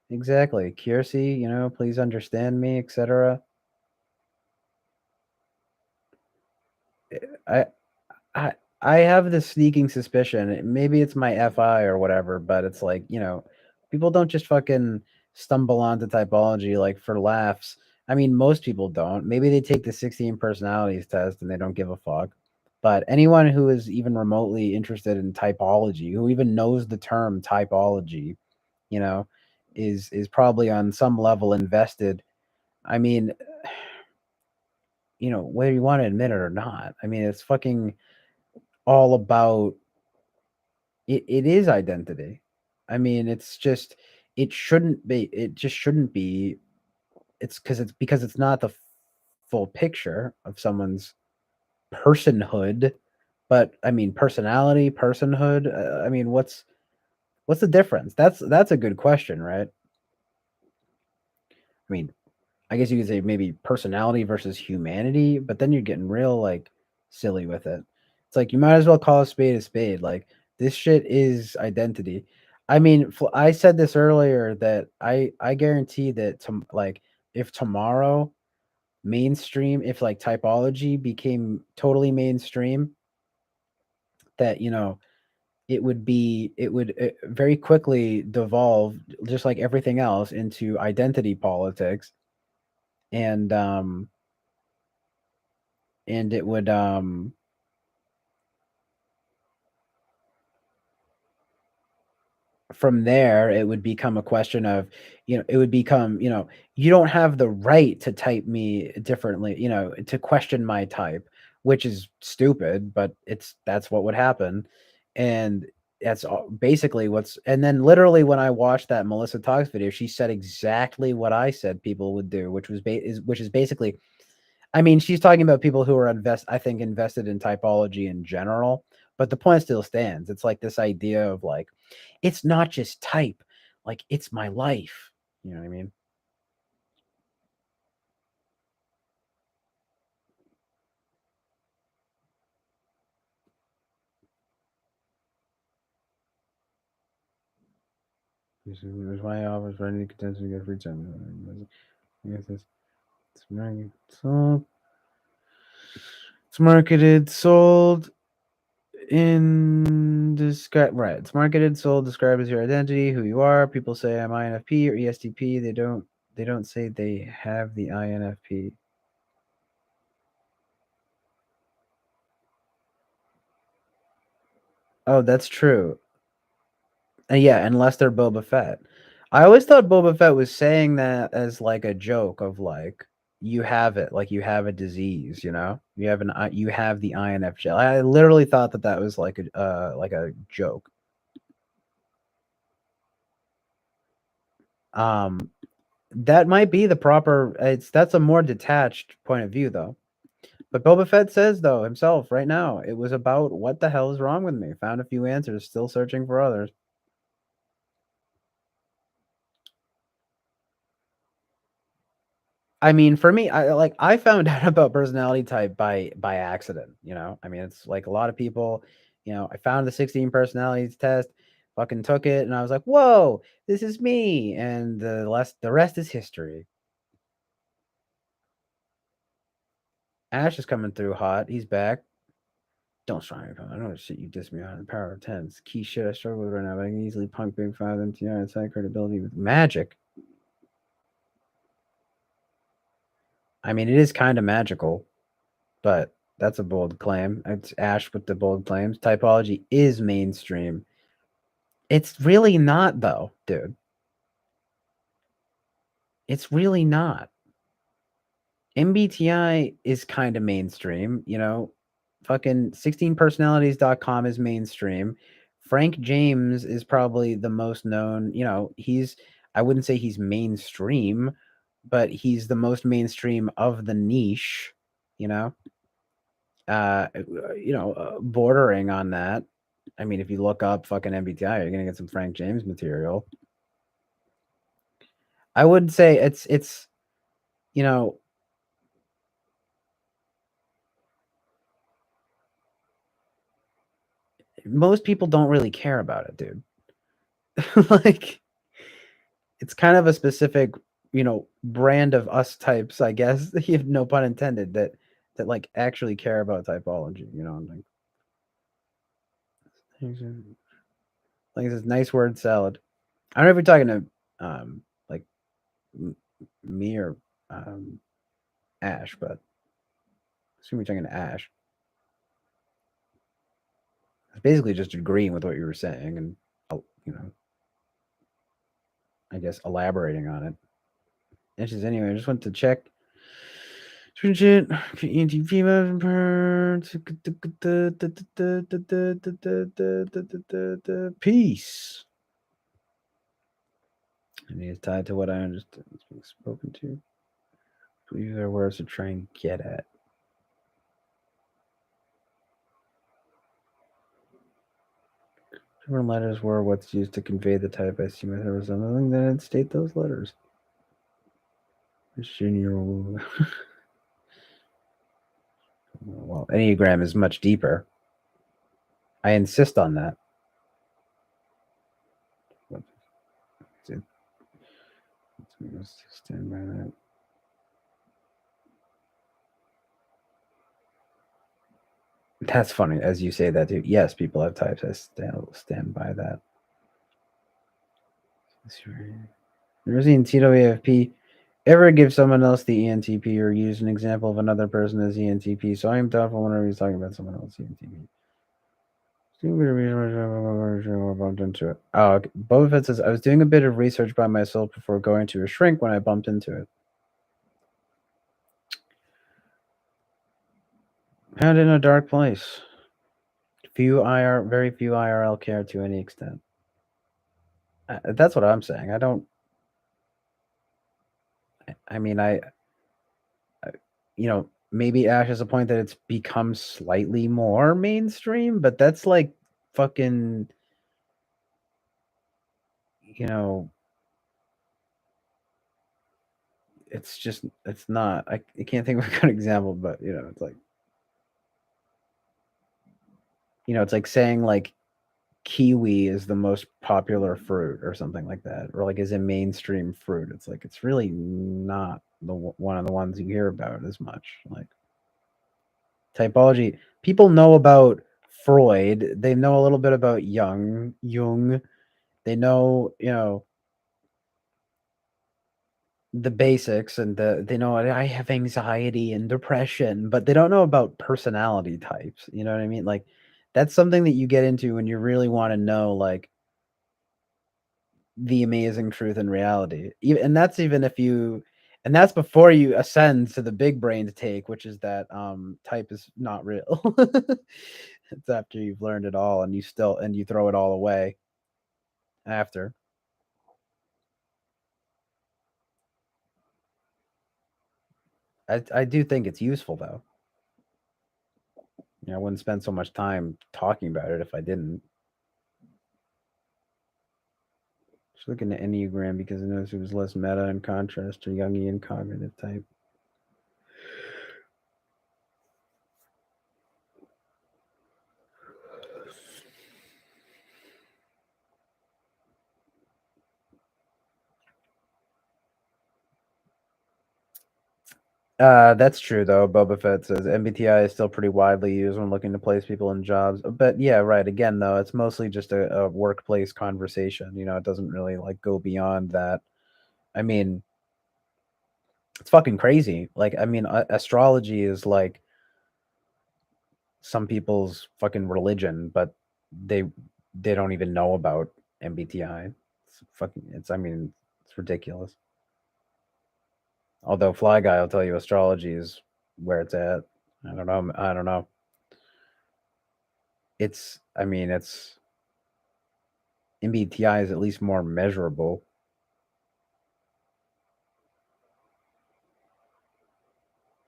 Exactly. Kiersey, please understand me, etc. I I I have this sneaking suspicion. Maybe it's my FI or whatever, but it's like, people don't just fucking stumble onto typology like for laughs. I mean, most people don't. Maybe they take the 16 personalities test and they don't give a fuck. But anyone who is even remotely interested in typology, who even knows the term typology, you know, is probably on some level invested. I mean, whether you want to admit it or not, I mean, it's fucking all about it is identity. I mean, it's just it just shouldn't be. Because it's not the full picture of someone's personhood, but I mean personality, personhood. I mean, what's the difference? That's a good question, right? I mean, I guess you could say maybe personality versus humanity, but then you're getting real like silly with it. It's like you might as well call a spade a spade. Like this shit is identity. I mean, I said this earlier that I guarantee that like if tomorrow mainstream, if like typology became totally mainstream, that it would very quickly devolve just like everything else into identity politics and it would from there it would become a question of it would become you don't have the right to type me differently, to question my type, which is stupid, but that's what would happen. And that's basically and then literally when I watched that Melissa Talks video, she said exactly what I said people would do, which is basically, I mean, she's talking about people who are invested in typology in general, but the point still stands. It's like this idea of like, it's not just type, like it's my life. You know what I mean? This is why I always ready to contest to get free time. I guess it's marketed, sold. It's marketed, sold in describe right. It's marketed, sold, described as your identity, who you are. People say I'm INFP or ESTP. They don't say they have the INFP. Oh, that's true. Yeah, unless they're Boba Fett. I always thought Boba Fett was saying that as like a joke of like you have it, like you have a disease, you know, you have you have the INF gel. I literally thought that was like a joke. That might be the proper. That's a more detached point of view though. But Boba Fett says though himself right now, it was about what the hell is wrong with me. Found a few answers, still searching for others. I mean, for me, I found out about personality type by accident, you know? I mean, it's like a lot of people, you know, I found the 16 personalities test, fucking took it, and I was like, "Whoa, this is me." And the rest is history. Ash is coming through hot. He's back. Don't strong me. I know the shit you diss me on. The power of 10. It's key shit I struggle with right now, but I can easily punk Big 5 MTI and side credibility with magic. I mean, it is kind of magical, but that's a bold claim. It's Ash with the bold claims. Typology is mainstream. It's really not, though, dude. It's really not. MBTI is kind of mainstream, you know. Fucking 16personalities.com is mainstream. Frank James is probably the most known, you know, I wouldn't say he's mainstream, but he's the most mainstream of the niche, you know. Bordering on that. I mean, if you look up fucking MBTI, you're gonna get some Frank James material. I would say it's you know, most people don't really care about it, dude. Like, it's kind of a specific, you know, brand of us types, I guess. You have no pun intended that like actually care about typology, you know. Like this nice word salad. I don't know if you're talking to like me or Ash, but I assume you're talking to Ash. It's basically just agreeing with what you were saying and you know, I guess elaborating on it. It's just anyway, I just went to check. Peace. And it is tied to what I understand is being spoken to. These are words to try and get at. Different letters were what's used to convey the type. I see myself as something that I'd state those letters. Well, Enneagram is much deeper. I insist on that. Let's stand by that. That's funny as you say that too. Yes, people have types. I stand by that. Never seen Tito AFP ever give someone else the ENTP or use an example of another person as ENTP, so I am doubtful whenever he's talking about someone else ENTP. Bumped into it. Oh, okay. Boba Fett says, I was doing a bit of research by myself before going to a shrink when I bumped into it. Found in a dark place. Very few IRL care to any extent. That's what I'm saying. I don't. I mean, you know, maybe Ash has a point that it's become slightly more mainstream, but that's like fucking, you know, it's not. I can't think of a good example, but you know, it's like, you know, it's like saying like kiwi is the most popular fruit or something like that, or like is a mainstream fruit. It's like it's really not one of the ones you hear about as much. Like typology, people know about Freud. They know a little bit about Jung. They know, you know, the basics and they know I have anxiety and depression, but they don't know about personality types. You know what I mean? Like that's something that you get into when you really want to know, like, the amazing truth and reality. And that's even if you, and that's before you ascend to the big brain take, which is that type is not real. It's after you've learned it all and you throw it all away after. I do think it's useful though. I wouldn't spend so much time talking about it if I didn't. Just looking at Enneagram because I noticed it was less meta in contrast to Jungian cognitive type. That's true though. Boba Fett says MBTI is still pretty widely used when looking to place people in jobs. But yeah, right. Again, though, it's mostly just a workplace conversation. It doesn't really like go beyond that. I mean, it's fucking crazy. Like, I mean, astrology is like some people's fucking religion, but they don't even know about MBTI. It's fucking. I mean, it's ridiculous. Although Fly Guy will tell you astrology is where it's at. I don't know. I don't know. I mean, it's MBTI is at least more measurable.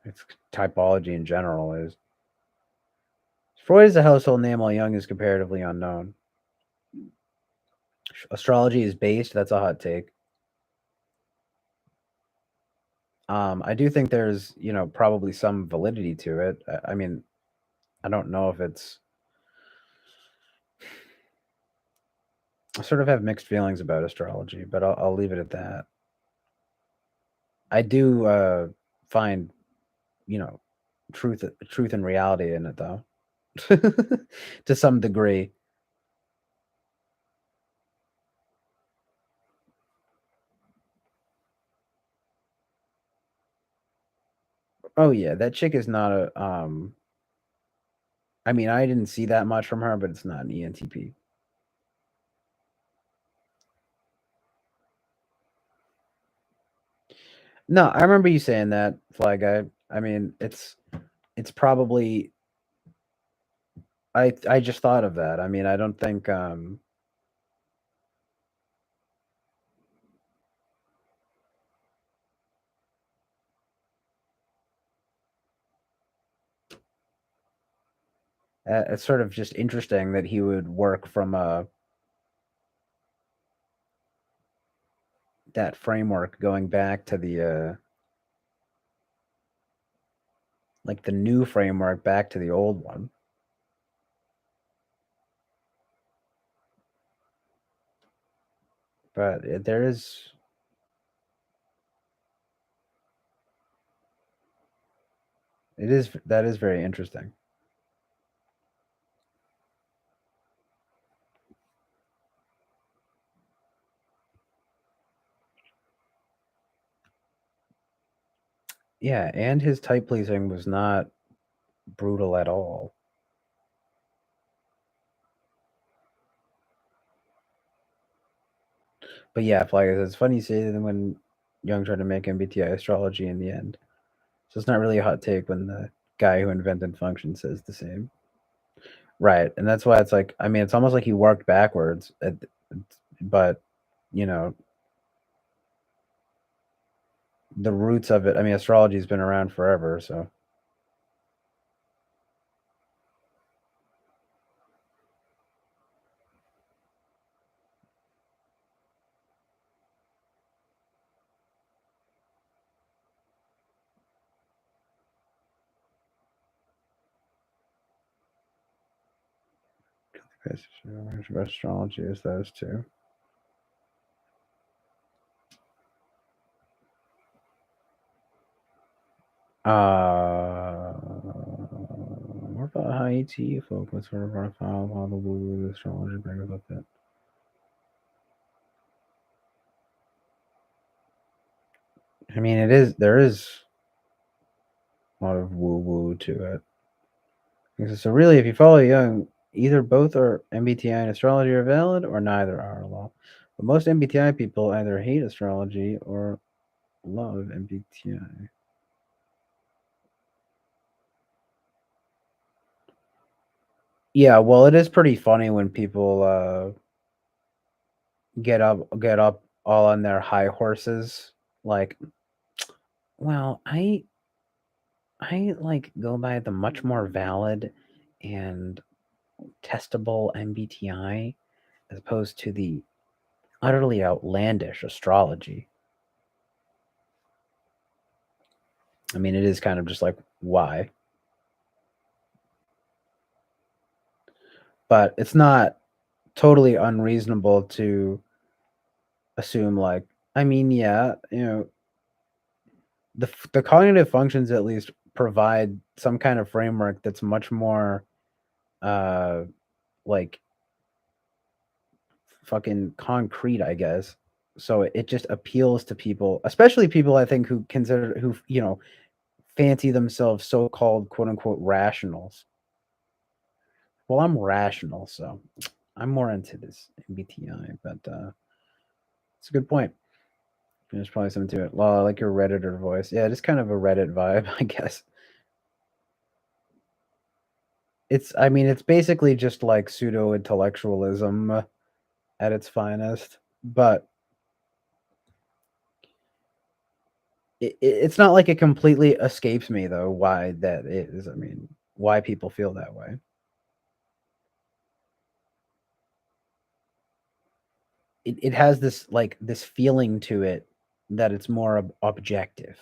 It's typology in general is. Freud is a household name while Jung is comparatively unknown. Astrology is based. That's a hot take. I do think there's, probably some validity to it. I mean, I don't know if it's. I sort of have mixed feelings about astrology, but I'll leave it at that. I do find, truth and reality in it though, to some degree. Oh yeah, that chick is not a. I mean, I didn't see that much from her, but it's not an ENTP. No, I remember you saying that, Fly Guy. I mean, it's probably. I just thought of that. I mean, I don't think it's sort of just interesting that he would work from that framework going back to the like the new framework back to the old one. But there is that is very interesting. Yeah, and his type pleasing was not brutal at all. But yeah, like I said, it's funny you say that when Young tried to make MBTI astrology in the end. So it's not really a hot take when the guy who invented function says the same. Right. And that's why it's like, I mean, it's almost like he worked backwards, but, you know, the roots of it, I mean, astrology's been around forever, so. Astrology is those two. What about high ET folk? What's sort of our file of all the woo astrology bring about that? I mean, there is a lot of woo woo to it. So really, if you follow Young, either both are MBTI and astrology are valid, or neither are law. But most MBTI people either hate astrology or love MBTI. Yeah, well, it is pretty funny when people get up all on their high horses. Like, well, I like go by the much more valid and testable MBTI as opposed to the utterly outlandish astrology. I mean, it is kind of just like, why? But it's not totally unreasonable to assume, like, I mean, yeah, the cognitive functions at least provide some kind of framework that's much more like fucking concrete, I guess. So it just appeals to people, especially people I think who consider who fancy themselves so-called quote unquote rationals. Well, I'm rational, so I'm more into this MBTI, but it's a good point. There's probably something to it. Well, I like your Redditor voice. Yeah, it's kind of a Reddit vibe, I guess. I mean, it's basically just like pseudo intellectualism at its finest, but it's not like it completely escapes me though why that is. I mean, why people feel that way. It has this feeling to it that it's more objective.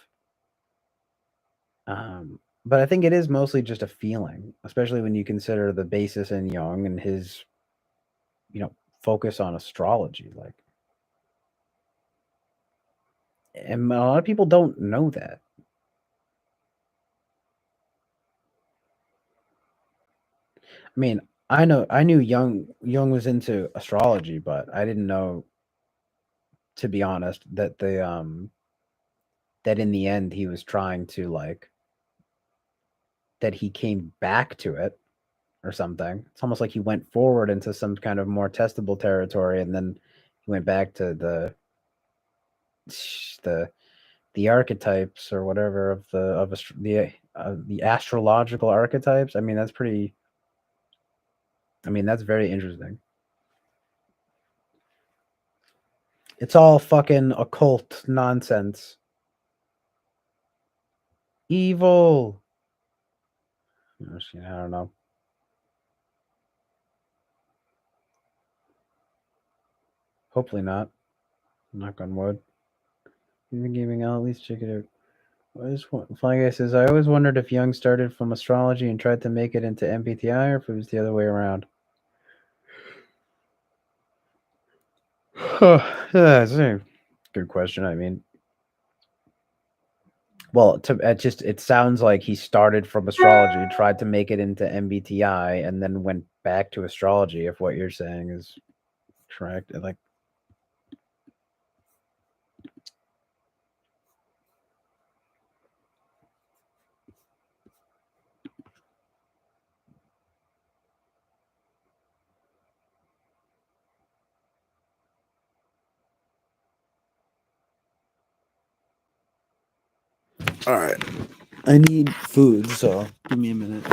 But I think it is mostly just a feeling, especially when you consider the basis in Jung and his, focus on astrology. Like, and a lot of people don't know that. I mean, I knew Jung was into astrology, but I didn't know, to be honest, that in the end he was trying to like that he came back to it or something. It's almost like he went forward into some kind of more testable territory, and then he went back to the the archetypes or whatever of the astrological archetypes. I mean, that's pretty. I mean, that's very interesting. It's all fucking occult nonsense. Evil. I don't know. Hopefully not. Knock on wood. Even gaming, I'll at least check it out. Flying Guy says, I always wondered if Jung started from astrology and tried to make it into MBTI or if it was the other way around. That's a good question. I mean, well, it sounds like he started from astrology, tried to make it into MBTI, and then went back to astrology. If what you're saying is correct, like, all right, I need food, so give me a minute.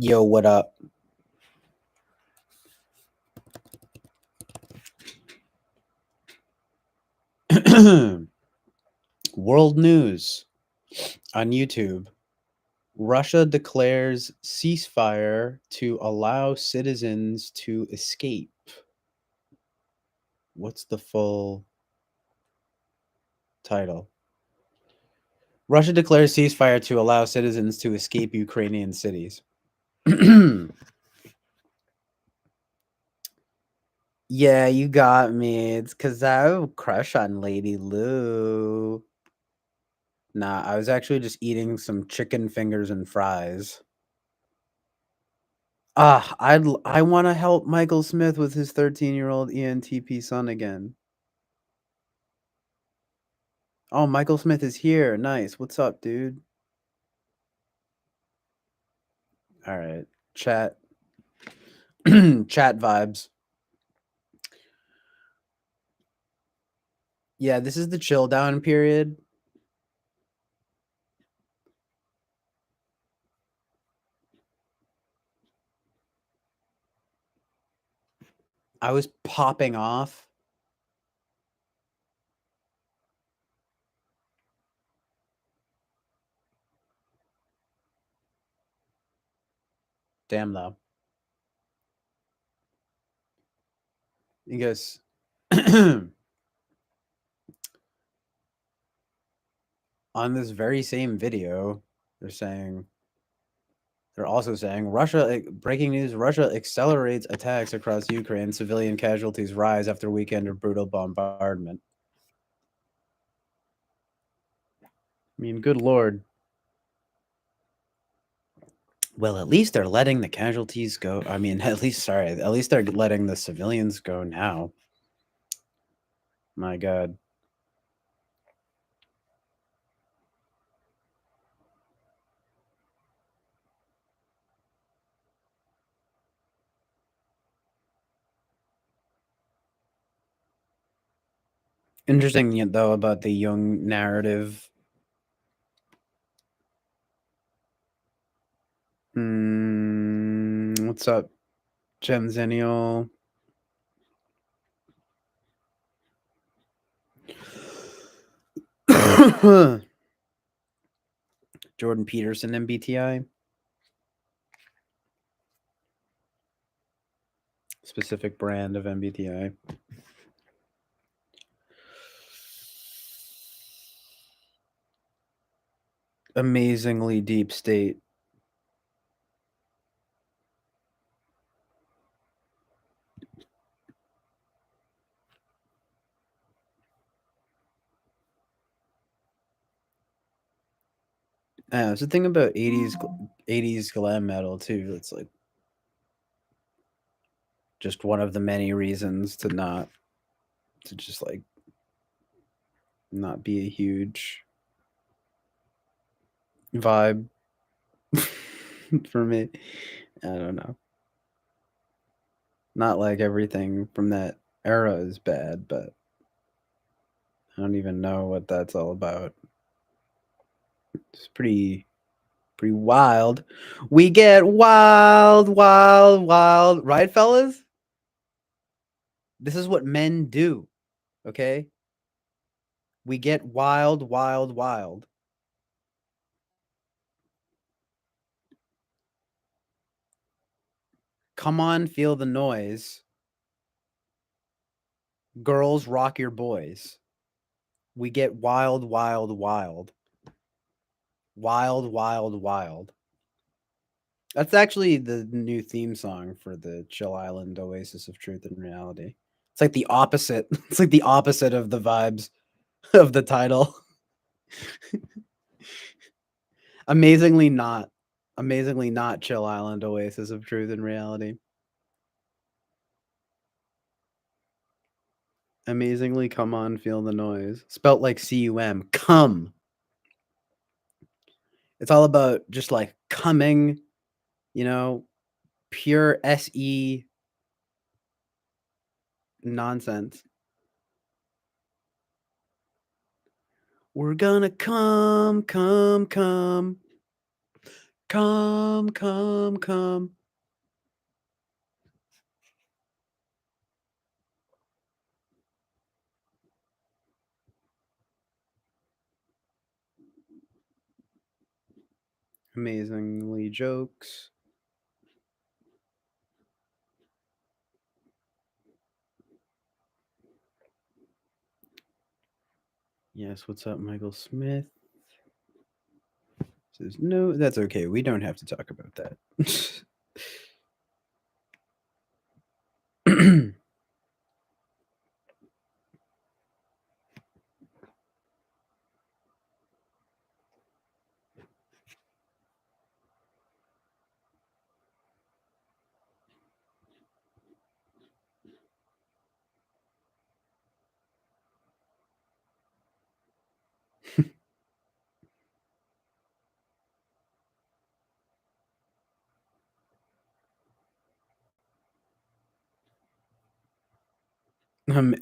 Yo, what up? World news on YouTube. Russia declares ceasefire to allow citizens to escape. What's the full title? Russia declares ceasefire to allow citizens to escape Ukrainian cities. Yeah, you got me. It's because I have a crush on Lady Lou. Nah, I was actually just eating some chicken fingers and fries. I want to help Michael Smith with his 13-year-old ENTP son again. Oh, Michael Smith is here. Nice. What's up, dude? All right. Chat. Chat vibes. Yeah, this is the chill down period. I was popping off. Damn, though. He goes, on this very same video, they're also saying Russia, breaking news, Russia accelerates attacks across Ukraine. Civilian casualties rise after weekend of brutal bombardment. I mean, good Lord. Well, at least they're letting the casualties go. I mean, at least they're letting the civilians go now. My God. Interesting, though, about the young narrative. What's up, Gemzennial? Jordan Peterson, MBTI. Specific brand of MBTI. Amazingly deep state. It's the thing about 80s glam metal too. It's like just one of the many reasons to just like not be a huge vibe for me. I don't know. Not like everything from that era is bad, but I don't even know what that's all about. It's pretty wild. We get wild, right, fellas? This is what men do, okay? We get wild. Come on, feel the noise. Girls, rock your boys. We get wild. Wild. That's actually the new theme song for the Chill Island Oasis of Truth and Reality. It's like the opposite. It's like the opposite of the vibes of the title. Amazingly not Chill Island Oasis of Truth and Reality. Amazingly, come on, feel the noise. Spelt like C-U-M. Come. It's all about just like coming, pure SE nonsense. We're gonna come. Come, come, come. Amazingly jokes. Yes, what's up, Michael Smith? Says, no, that's okay. We don't have to talk about that.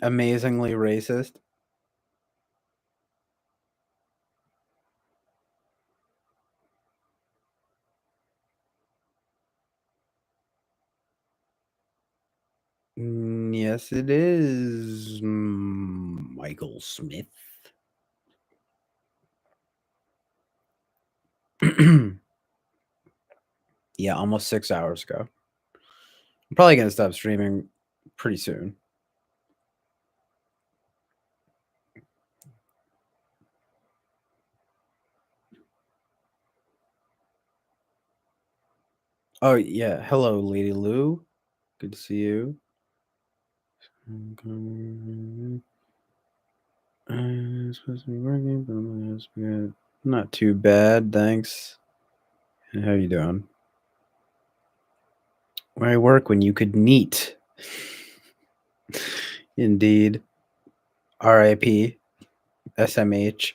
Amazingly racist. Yes, it is, Michael Smith. Yeah, almost 6 hours ago. I'm probably going to stop streaming pretty soon. Oh, yeah. Hello, Lady Lou. Good to see you. I'm supposed to be working, but I'm supposed to be not too bad, thanks. How you doing? Where I work when you could neat. Indeed. R.I.P. SMH.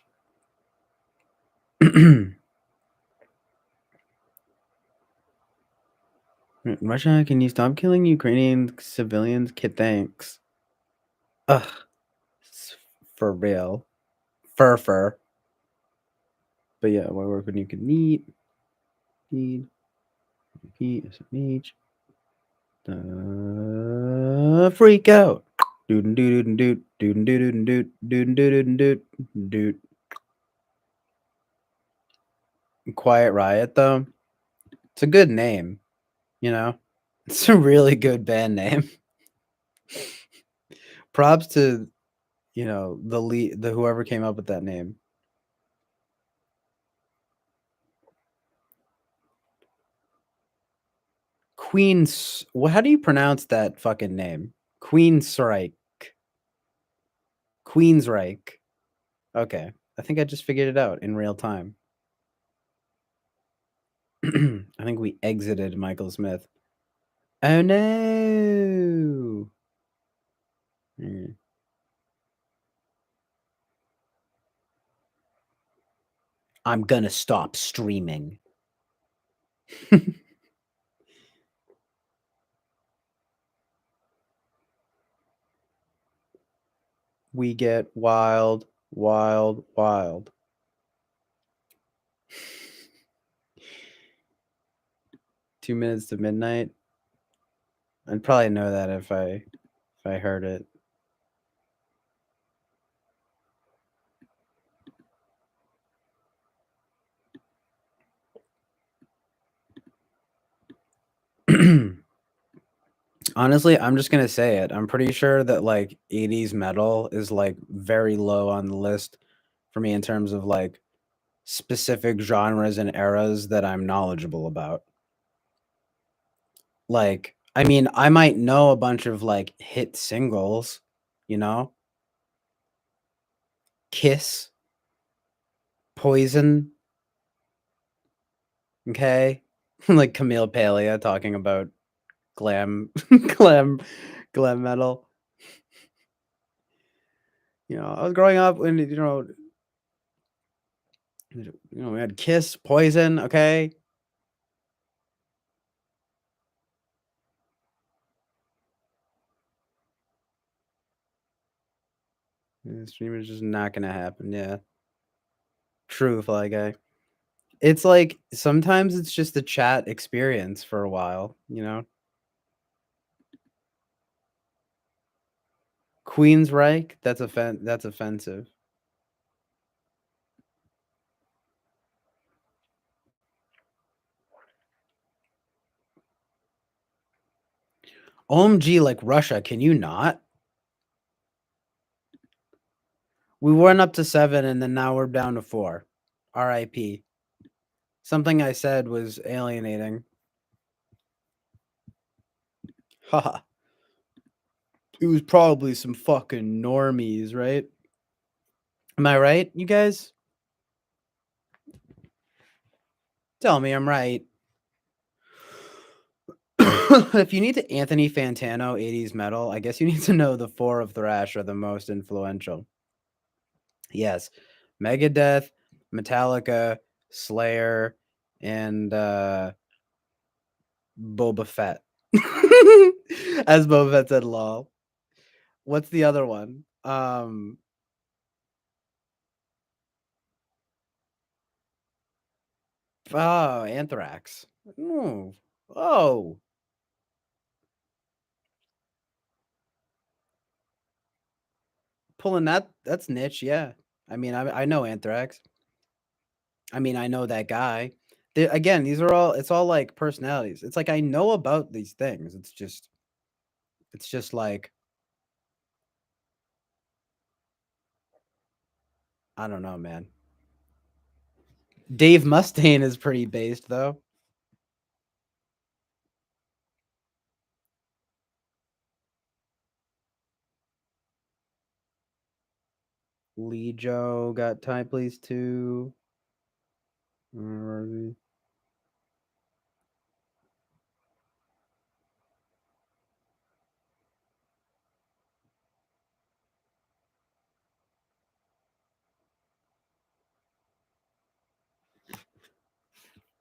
Russia, can you stop killing Ukrainian civilians? Kid, thanks. Ugh. For real. Fur. But yeah, why work when you can neat? Need. Repeat. SMH. Freak out. Doot doot doot doot doot doot doot doot doot doot. Quiet Riot though. It's a good name, you know. It's a really good band name. Props to, you know, the whoever came up with that name. Queen's. Well, how do you pronounce that fucking name? Queensryche. Queensryche. Okay, I think I just figured it out in real time. I think we exited Michael Smith. Oh no! I'm gonna stop streaming. We get wild, wild, wild. Two minutes to midnight. I'd probably know that if I heard it. Honestly, I'm just gonna say it. I'm pretty sure that like 80s metal is like very low on the list for me in terms of like specific genres and eras that I'm knowledgeable about. Like, I mean, I might know a bunch of like hit singles, you know? Kiss, Poison, okay? Like Camille Paglia talking about glam glam metal. You know, I was growing up when we had Kiss, Poison, okay? The stream is just not gonna happen, yeah. True, Fly Guy. It's like sometimes it's just a chat experience for a while, you know. Queensryche, that's offensive. OMG, like Russia, can you not? We went up to 7 and then now we're down to 4. RIP. Something I said was alienating. Haha. It was probably some fucking normies, right? Am I right, you guys? Tell me I'm right. If you need to Anthony Fantano 80s metal, I guess you need to know the 4 of thrash are the most influential. Yes. Megadeth, Metallica, Slayer, and Boba Fett. As Boba Fett said, lol. What's the other one? Oh, Anthrax. Oh. Oh. Pulling that's niche, yeah. I mean, I know Anthrax. I mean, I know that guy. Again, these are all it's all like personalities. It's like I know about these things. It's just like I don't know, man. Dave Mustaine is pretty based though. Lee Joe got Time Please too.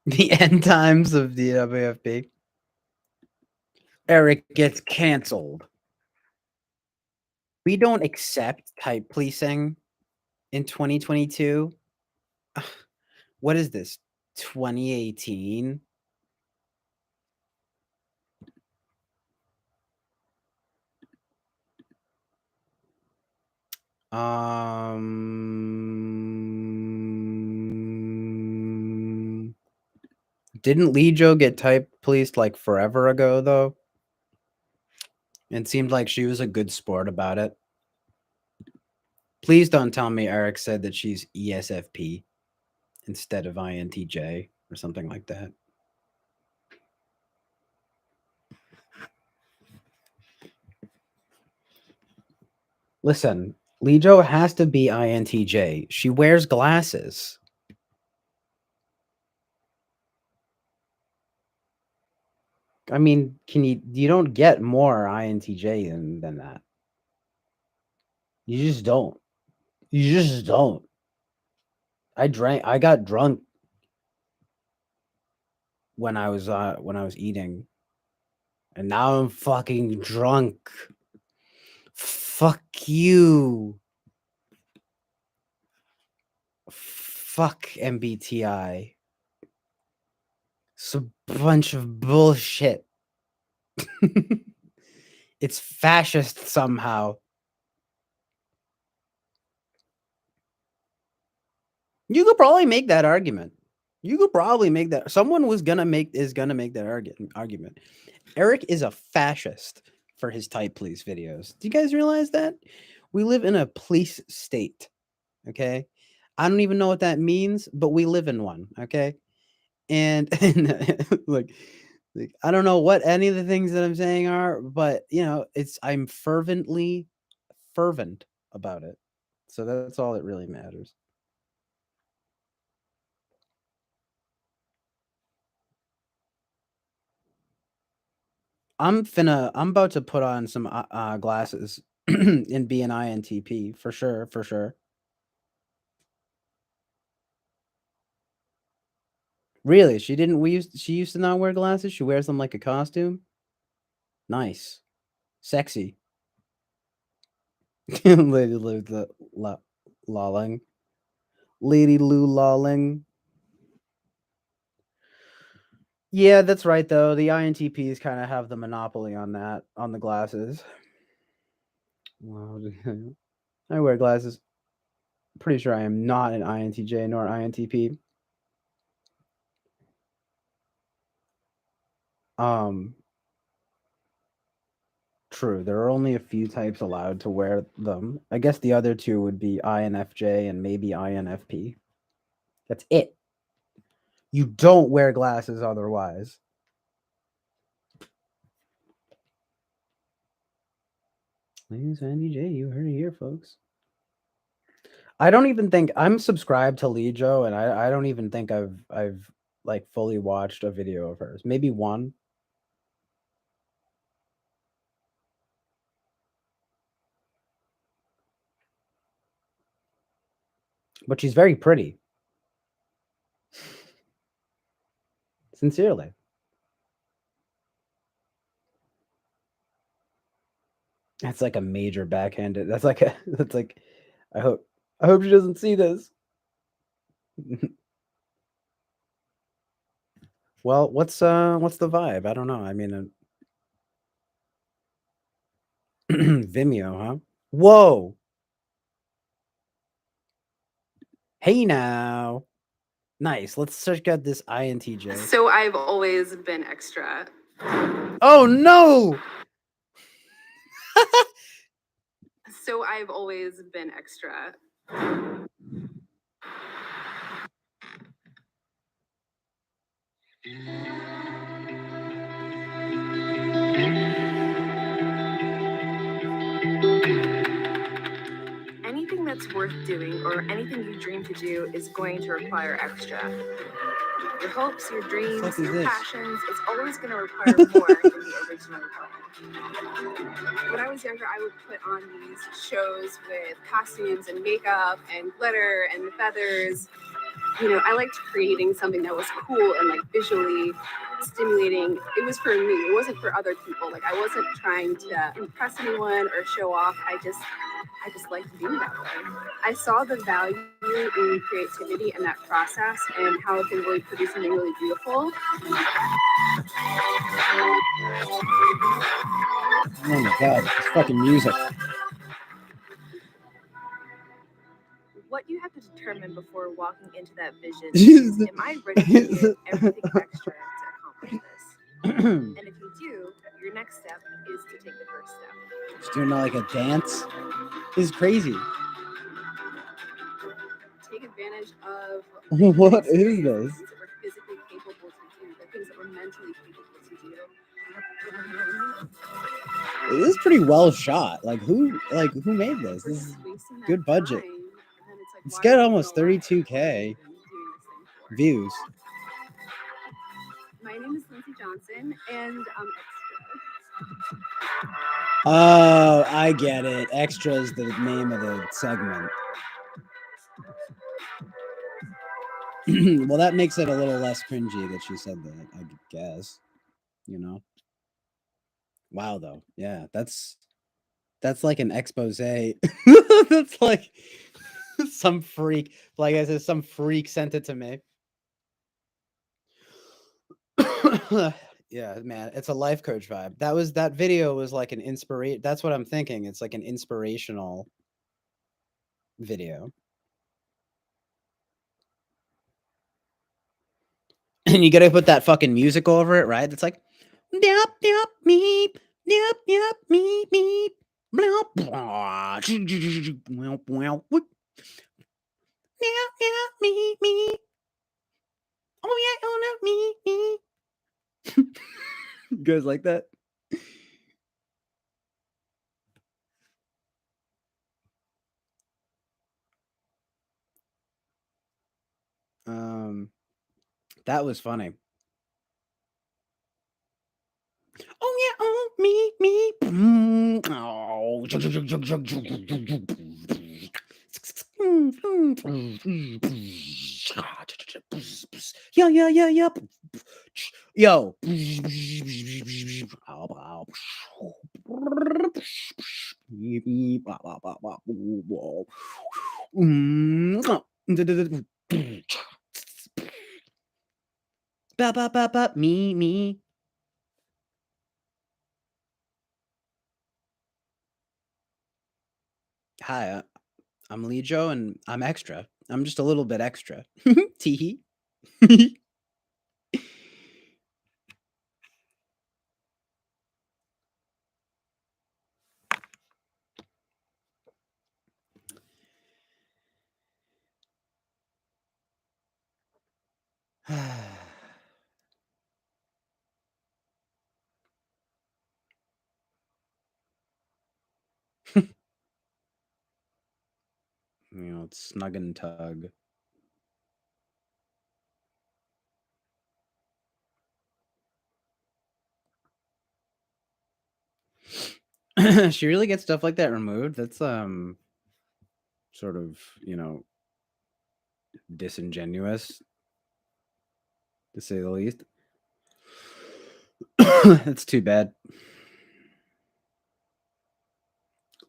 The end times of the WFP. Eric gets canceled. We don't accept type policing in 2022. What is this? 2018? Didn't Lee Joe get type policed like forever ago though? It seemed like she was a good sport about it. Please don't tell me Eric said that she's ESFP instead of INTJ or something like that. Listen, Lee Joe has to be INTJ. She wears glasses. I mean, you don't get more INTJ than that. You just don't. You just don't. I got drunk when I was eating. And now I'm fucking drunk. Fuck you. Fuck MBTI. It's a bunch of bullshit. It's fascist somehow. You could probably make that argument. You could probably make that. Someone is gonna make that argument. Eric is a fascist for his type police videos. Do you guys realize that? We live in a police state. Okay. I don't even know what that means, but we live in one. Okay. And like I don't know what any of the things that I'm saying are, but you know, I'm fervent about it. So that's all that really matters. I'm about to put on some glasses and be an INTP for sure, for sure. Really? She used to not wear glasses? She wears them like a costume? Nice. Sexy. Lady Lou lolling. Lady Lou lolling. Yeah, that's right though. The INTPs kind of have the monopoly on that, on the glasses. Well, I wear glasses. Pretty sure I am not an INTJ nor INTP. True. There are only a few types allowed to wear them. I guess the other two would be INFJ and maybe INFP. That's it. You don't wear glasses otherwise. Ladies INTJ, you heard it here, folks. I don't even think I'm subscribed to Lijo, and I don't even think I've like fully watched a video of hers. Maybe one. But she's very pretty. Sincerely. That's like a major backhanded. That's like I hope she doesn't see this. Well, what's the vibe? I don't know. I mean, Vimeo, huh? Whoa. Hey now. Nice. Let's check out this INTJ. So I've always been extra. Oh no. So I've always been extra. Anything that's worth doing or anything you dream to do is going to require extra. Your hopes, your dreams, fuck is your this? passions, it's always going to require more than the original plan. When I was younger, I would put on these shows with costumes and makeup and glitter and feathers. You know, I liked creating something that was cool and like visually stimulating. It was for me, it wasn't for other people. Like I wasn't trying to impress anyone or show off. I just liked being that way. I saw the value in creativity and that process and how it can really produce something really beautiful. Oh my god, this fucking music. What you have to determine before walking into that vision is, am I ready to give everything extra to accomplish this? And if you do, your next step is to take the first step. She's doing like a dance. This is crazy. Take advantage of What is the this? things that we're physically capable to do, the things that we're mentally capable to do. It is pretty well shot. Like who made this? This is good budget. It's got almost 32K views. My name is Lindsay Johnson, and I'm extra. Oh, I get it. Extra is the name of the segment. Well, that makes it a little less cringy that she said that, I guess. You know? Wow, though. Yeah, that's like an expose. That's like some freak. Like I said, some freak sent it to me. Yeah, man, it's a life coach vibe. That video was like an inspiration. That's what I'm thinking. It's like an inspirational video. And you gotta put that fucking music over it, right? It's like meep meep meep meep meep meep meep meow meep meep. Oh yeah, oh no, me. You guys like that? That was funny. Oh yeah, oh me. Oh. Yeah. Yo. Ba ba ba ba. Me. Hi, I'm Lee Joe, and I'm extra. I'm just a little bit extra. Teehee. It's snug and tug. She really gets stuff like that removed. That's sort of, disingenuous, to say the least. That's too bad.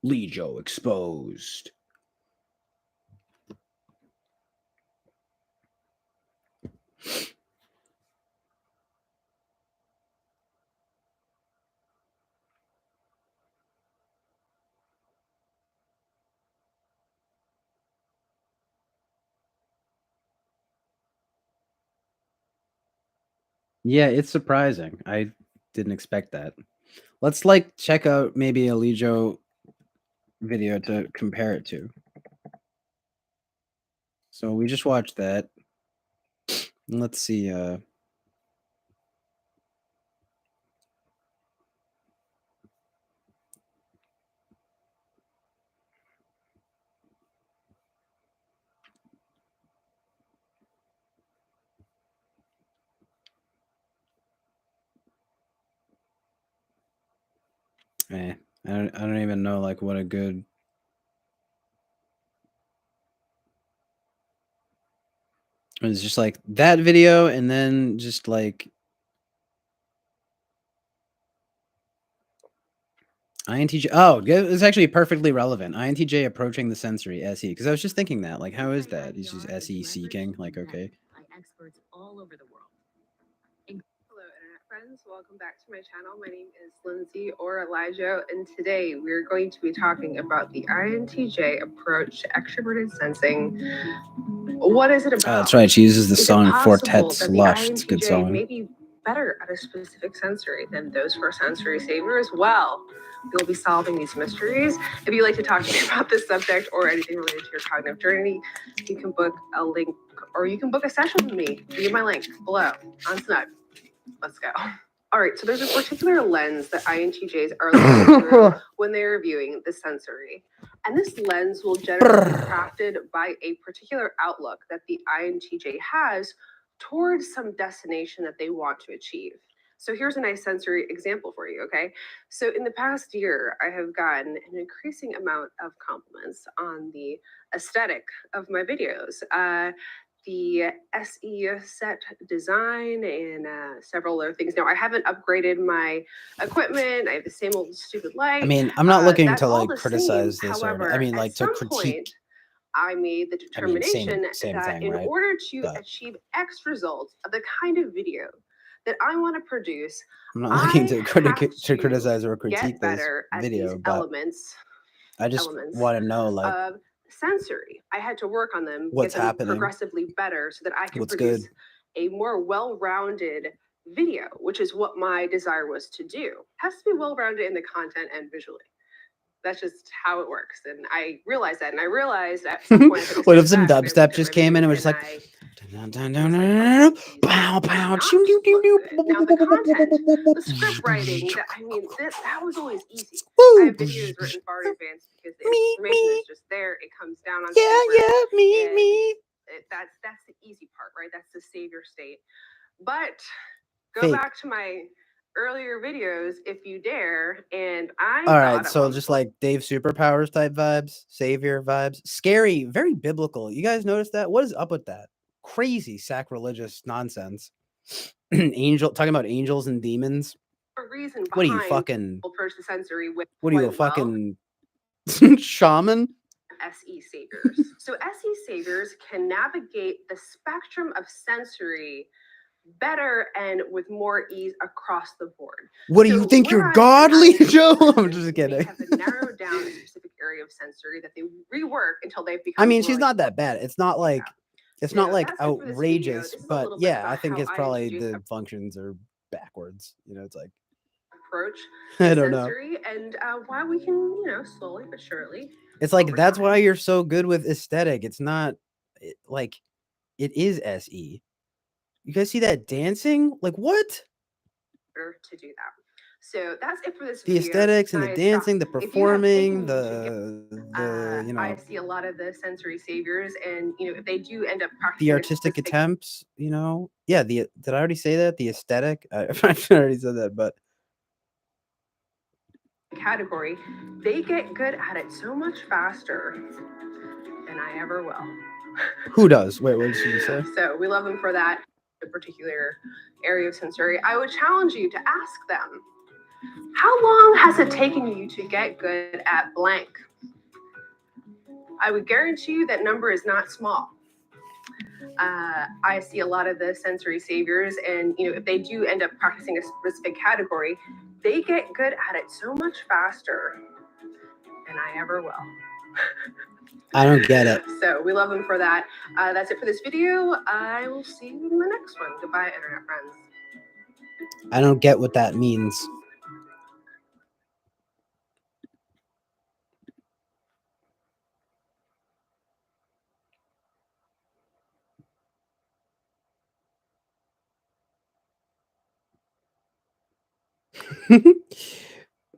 Lee Joe exposed. Yeah, it's surprising. I didn't expect that. Let's check out maybe a Lee Joe video to compare it to. So we just watched that. Let's see. I don't even know what a good. It's just that video, and then just INTJ. Oh, it's actually perfectly relevant. INTJ approaching the sensory SE, because I was just thinking that. How is that? He's just SE seeking. Okay. By experts all over the world. Hello, internet friends. Welcome back to my channel. My name is Lindsay or Elijah, and today we're going to be talking about the INTJ approach to extroverted sensing. What is it about? That's right. She uses the song Fortet's that the Lush. It's a good INTJ song. may be better at a specific sensory than those who are sensory saviors. Well, we'll be solving these mysteries. If you'd like to talk to me about this subject or anything related to your cognitive journey, you can book a link, or you can book a session with me via my link below on Snug. Let's go. All right, so there's a particular lens that INTJs are looking through when they're viewing the sensory. And this lens will generally be crafted by a particular outlook that the INTJ has towards some destination that they want to achieve. So here's a nice sensory example for you, okay? So in the past year, I have gotten an increasing amount of compliments on the aesthetic of my videos. The SE set design and several other things. Now, I haven't upgraded my equipment. I have the same old stupid light. I mean, I'm not looking to criticize criticize this. However, I mean, at to some critique. point, I made the determination same that thing, in right? order to But achieve X results of the kind of video that I want to produce, I'm not looking to to criticize or critique get this better at video, these but elements I just want to know of sensory. I had to work on them, what's get them happening, progressively better so that I could what's produce good. a more well-rounded video, which is what my desire was to do. It has to be well-rounded in the content and visually. That's just how it works. And I realized that. And I realized at some point, What if some dubstep just came in and was just pow, pow, choo, doo, doo, doo. Now the content, the script writing, that was always easy. I have videos written far in advance because the information is just there. It comes down on paper. Me. That's the easy part, right? That's the savior state. But go back to my earlier videos if you dare, and all right, so just Dave Superpowers type vibes, savior vibes, scary, very biblical. You guys notice that? What is up with that? Crazy sacrilegious nonsense. Talking about angels and demons. A reason what are you fucking? The sensory with what are you a fucking shaman? SE saviors. So SE saviors can navigate the spectrum of sensory better and with more ease across the board. What do you think? You're whereas godly, in Joe? I'm person, just they kidding. have narrowed down a specific area of sensory that they rework until they've become. I mean, she's really not that bad. It's not like it's not like that's it for this video. outrageous, This is a but little bit yeah, about I think how it's probably INTJs the functions are backwards. You know, it's like approach I don't know. sensory and why we can, slowly but surely. It's like over that's time. why you're so good with aesthetic. It's not like it is SE. You guys see that dancing? Like what? To do that. So that's it for this The video. aesthetics and the Nice dancing, the stuff. If you have taken performing, YouTube, you know, I see a lot of the sensory saviors, and if they do end up practicing the a artistic specific attempts, you know. Yeah, did I already say that? The aesthetic? I already said that, but category, they get good at it so much faster than I ever will. who does? Wait, what did she just say? So we love them for that particular area of sensory. I would challenge you to ask them, how long has it taken you to get good at blank? I would guarantee you that number is not small. I see a lot of the sensory saviors, and if they do end up practicing a specific category, they get good at it so much faster than I ever will. I don't get it. So we love them for that. That's it for this video. I will see you in the next one. Goodbye, internet friends. I don't get what that means.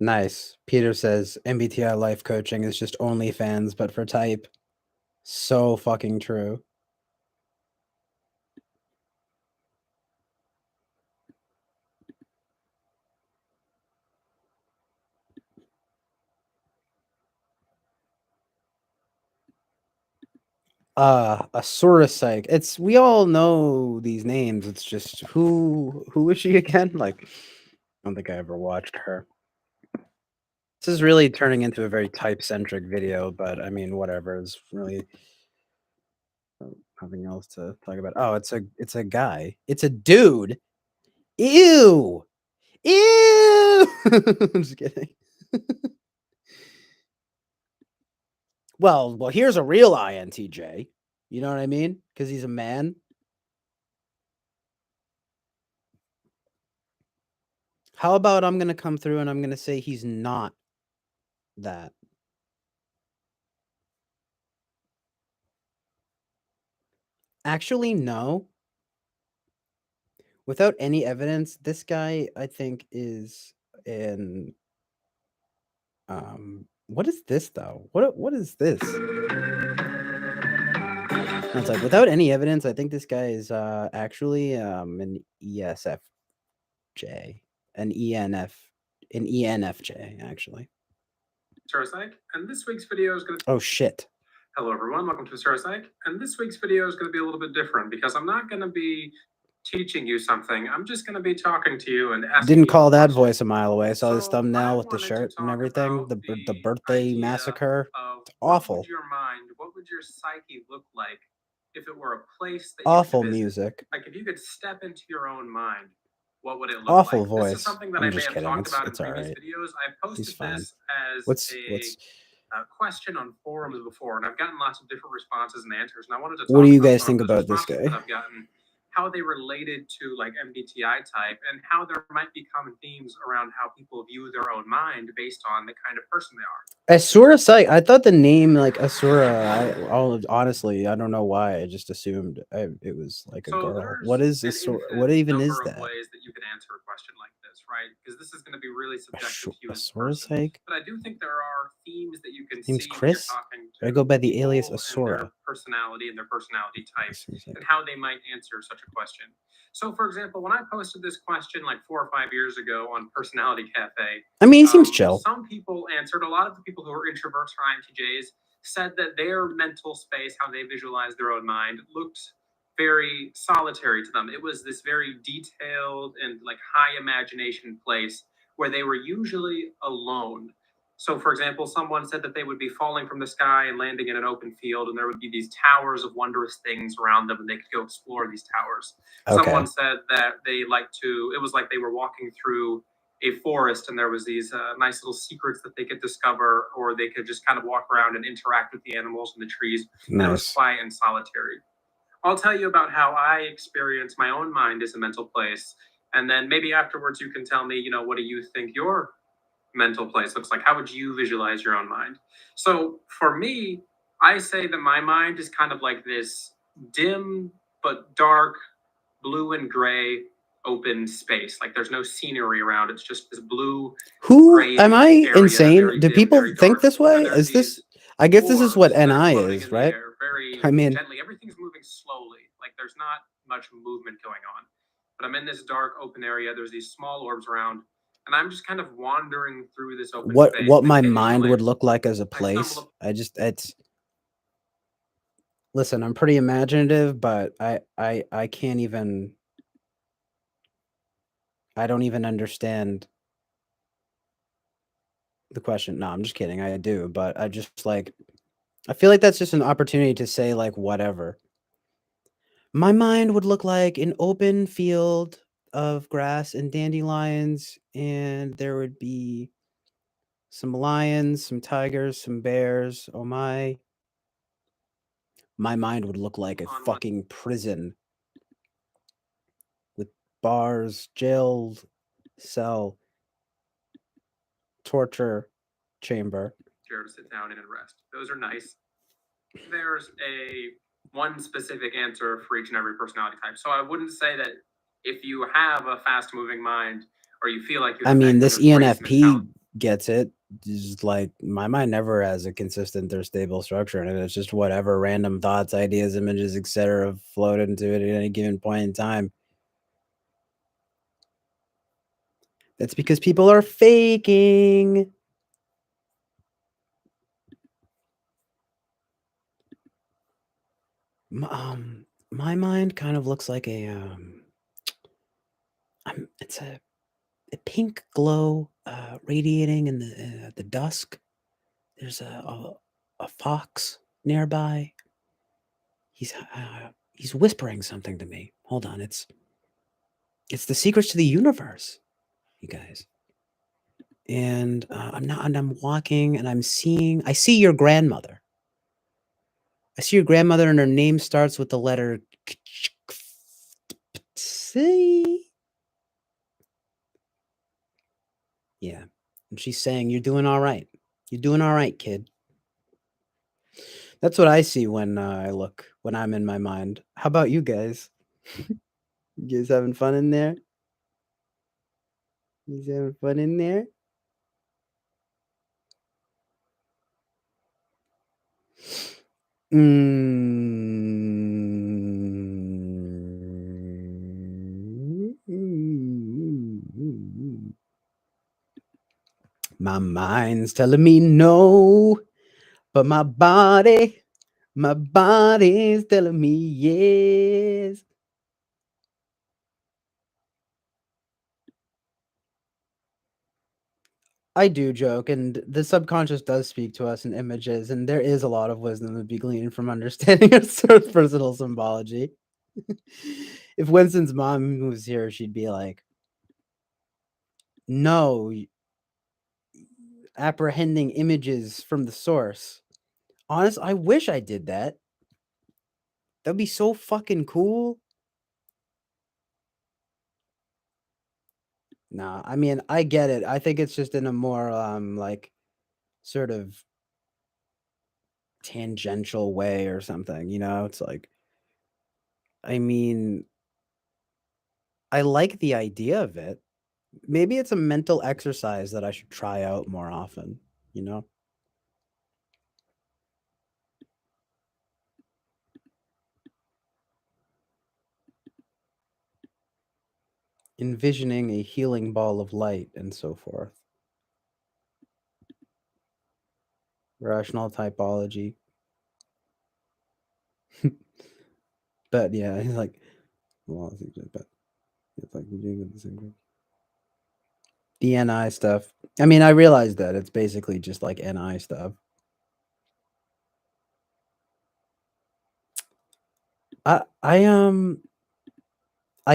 Nice. Peter says MBTI life coaching is just OnlyFans, but for type. So fucking true. Asura Psych. It's we all know these names. It's just who is she again? Like, I don't think I ever watched her. This is really turning into a very type-centric video, but I mean, whatever. It's really nothing else to talk about. Oh, it's a guy. It's a dude. Ew. Ew. I'm just kidding. Well, here's a real INTJ. You know what I mean? Because he's a man. How about I'm gonna come through and I'm gonna say he's not that. Actually, no. Without any evidence, this guy I think is in what is this though? What is this? No, it's like without any evidence, I think this guy is actually an ESFJ, an ENFJ actually. Sarah and this week's video is going to. Oh shit. Hello everyone, welcome to Sarah and this week's video is going to be a little bit different because I'm not going to be teaching you something. I'm just going to be talking to you and asking. Didn't call that questions. voice a mile away. I saw this So thumbnail I with the wanted to shirt and talk everything. about The birthday idea massacre. of It's what awful. would your mind, what would your psyche look like if it were a place that Awful you could visit? music. Like if you could step into your own mind, what would it look Awful like? voice. This is something that I'm I may just have kidding. talked about It's in previous alright. videos. I He's posted fine. this as What's a question on forums before, and I've gotten lots of different responses and answers. And I wanted to talk what do you about guys some think of those about this responses guy? that I've gotten, how they related to like MBTI type, and how there might be common themes around how people view their own mind based on the kind of person they are. Asura Psych. I thought the name like Asura. Honestly, I don't know why. I just assumed it was like a girl. What is Asura? What even is that? Ways that you could answer a question like this, right? Because this is going to be really subjective to you as a Asura person. Psych. But I do think there are themes that you can Name's see Chris. when you're talking to I go by the alias people and Asura. their personality and their personality type, Like... and how they might answer such a question. So, for example, when I posted this question like 4 or 5 years ago on Personality Cafe, I mean, he seems chill. Some people answered. A lot of the people who are introverts or INTJs said that their mental space, how they visualize their own mind, looked very solitary to them. It was this very detailed and like high imagination place where they were usually alone. So, for example, someone said that they would be falling from the sky and landing in an open field, and there would be these towers of wondrous things around them, and they could go explore these towers. Okay. Someone said that they like to, it was like they were walking through a forest, and there was these nice little secrets that they could discover, or they could just kind of walk around and interact with the animals and the trees, and it was Nice. quiet and solitary. I'll tell you about how I experience my own mind as a mental place, and then maybe afterwards you can tell me, what do you think your mental place looks like? How would you visualize your own mind? So for me, I say that my mind is kind of like this dim but dark, blue and gray open space. Like there's no scenery around. It's just this blue. Who Gray am I area, insane? very Do dim, people very think dark. this And then way? there's Is this? these I guess this is what orbs that are NI floating is, in the right? air very I mean, gently. Everything's moving slowly. Like there's not much movement going on. But I'm in this dark open area. There's these small orbs around, and I'm just kind of wandering through this open space. what And my mind occasionally would look like as a I stumble place. It's listen, I'm pretty imaginative, but I can't even. I don't even understand the question. No, I'm just kidding. I do, but I just like. I feel like that's just an opportunity to say like whatever. My mind would look like an open field of grass and dandelions, and there would be some lions, some tigers, some bears. Oh my. My mind would look like a on one fucking prison with bars, jail, cell, torture chamber. chair to sit down in and rest. Those are nice. There's one specific answer for each and every personality type. So I wouldn't say that if you have a fast moving mind or you feel like you I have mean, that this kind of race ENFP mentality, gets it. Just like my mind never has a consistent or stable structure in it. It's just whatever random thoughts, ideas, images, etc. float into it at any given point in time. That's because people are faking. My mind kind of looks like it's a pink glow radiating in the dusk. There's a fox nearby. He's whispering something to me. Hold on, it's the secrets to the universe, you guys. And I'm walking and I see your grandmother. I see your grandmother, and her name starts with the letter C. Yeah. And she's saying, "You're doing all right. You're doing all right, kid." That's what I see when when I'm in my mind. How about you guys? You guys having fun in there? You guys having fun in there? My mind's telling me no, but my body's telling me yes. I do joke, and the subconscious does speak to us in images, and there is a lot of wisdom to be gleaned from understanding of sort of personal symbology. If Winston's mom was here, she'd be like, "No, apprehending images from the source." Honest, I wish I did that. That'd be so fucking cool. Nah, I mean, I get it. I think it's just in a more like sort of tangential way or something, It's like I mean, I like the idea of it. Maybe it's a mental exercise that I should try out more often, you know? Envisioning a healing ball of light and so forth. Rational typology. But yeah, he's like, well, I think that, but it's like doing the same. The NI stuff. I mean, I realize that it's basically just like NI stuff. I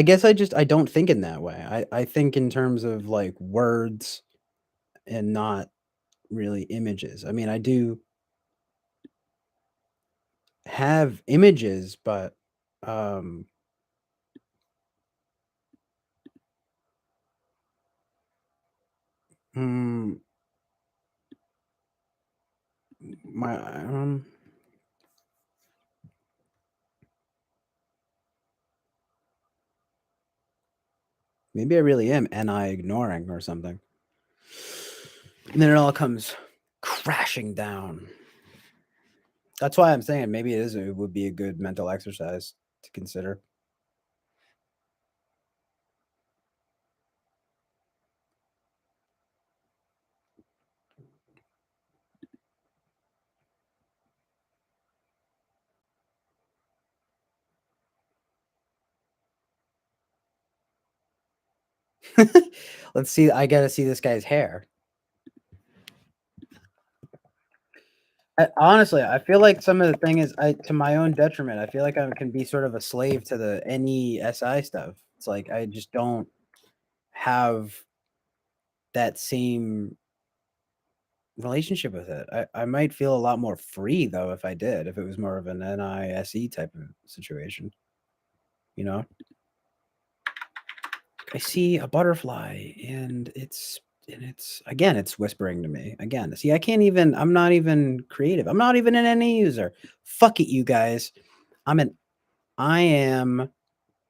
guess I don't think in that way. I think in terms of like words and not really images. I mean, I do have images, but um hmm, my maybe I really am NI ignoring or something. And then it all comes crashing down. That's why I'm saying maybe it would be a good mental exercise to consider. Let's see. I gotta see this guy's hair. Honestly, I feel like some of the thing is, to my own detriment, I feel like I can be sort of a slave to the NESI stuff. It's like I just don't have that same relationship with it. I might feel a lot more free though if I did, if it was more of an NISE type of situation. You know, I see a butterfly and it's again, it's whispering to me again. See, I'm not even creative. I'm not even an NE user. Fuck it, you guys. I am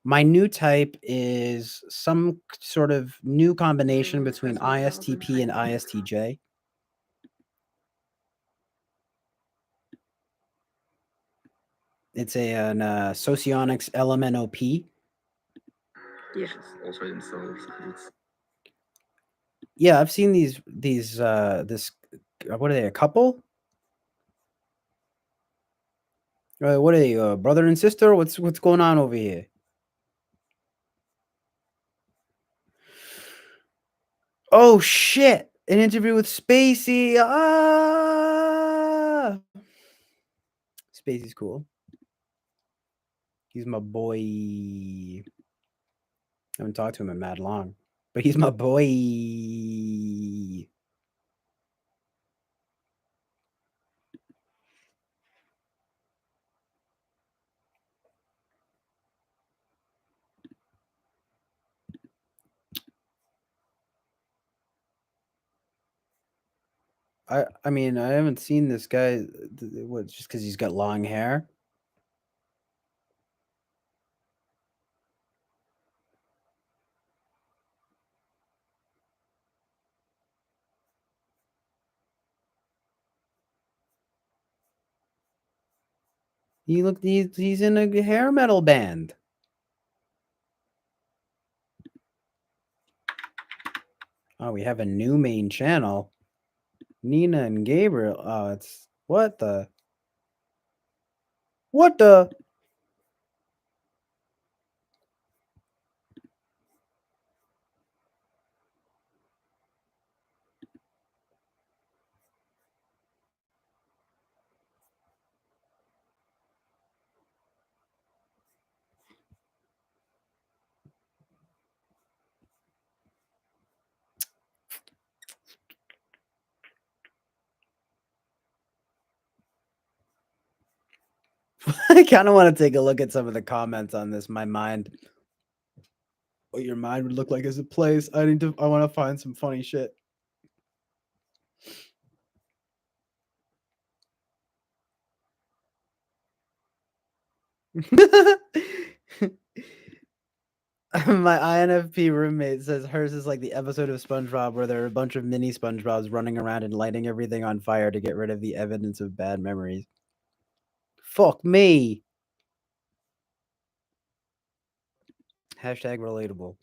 my new type is some sort of new combination between ISTP and ISTJ. It's an Socionics LMNOP. Yes, also themselves. Yeah, I've seen this what are they, a couple? What are they, brother and sister? What's going on over here? Oh shit! An interview with Spacey. Ah, Spacey's cool. He's my boy. I haven't talked to him in mad long, but he's my boy. I mean, I haven't seen this guy. What? Just because he's got long hair? He's in a hair metal band. Oh, we have a new main channel. Nina and Gabriel. Oh, it's what the I kind of want to take a look at some of the comments on this. My mind, what your mind would look like as a place. I want to find some funny shit. My INFP roommate says hers is like the episode of SpongeBob where there are a bunch of mini SpongeBobs running around and lighting everything on fire to get rid of the evidence of bad memories. Fuck me. Hashtag relatable.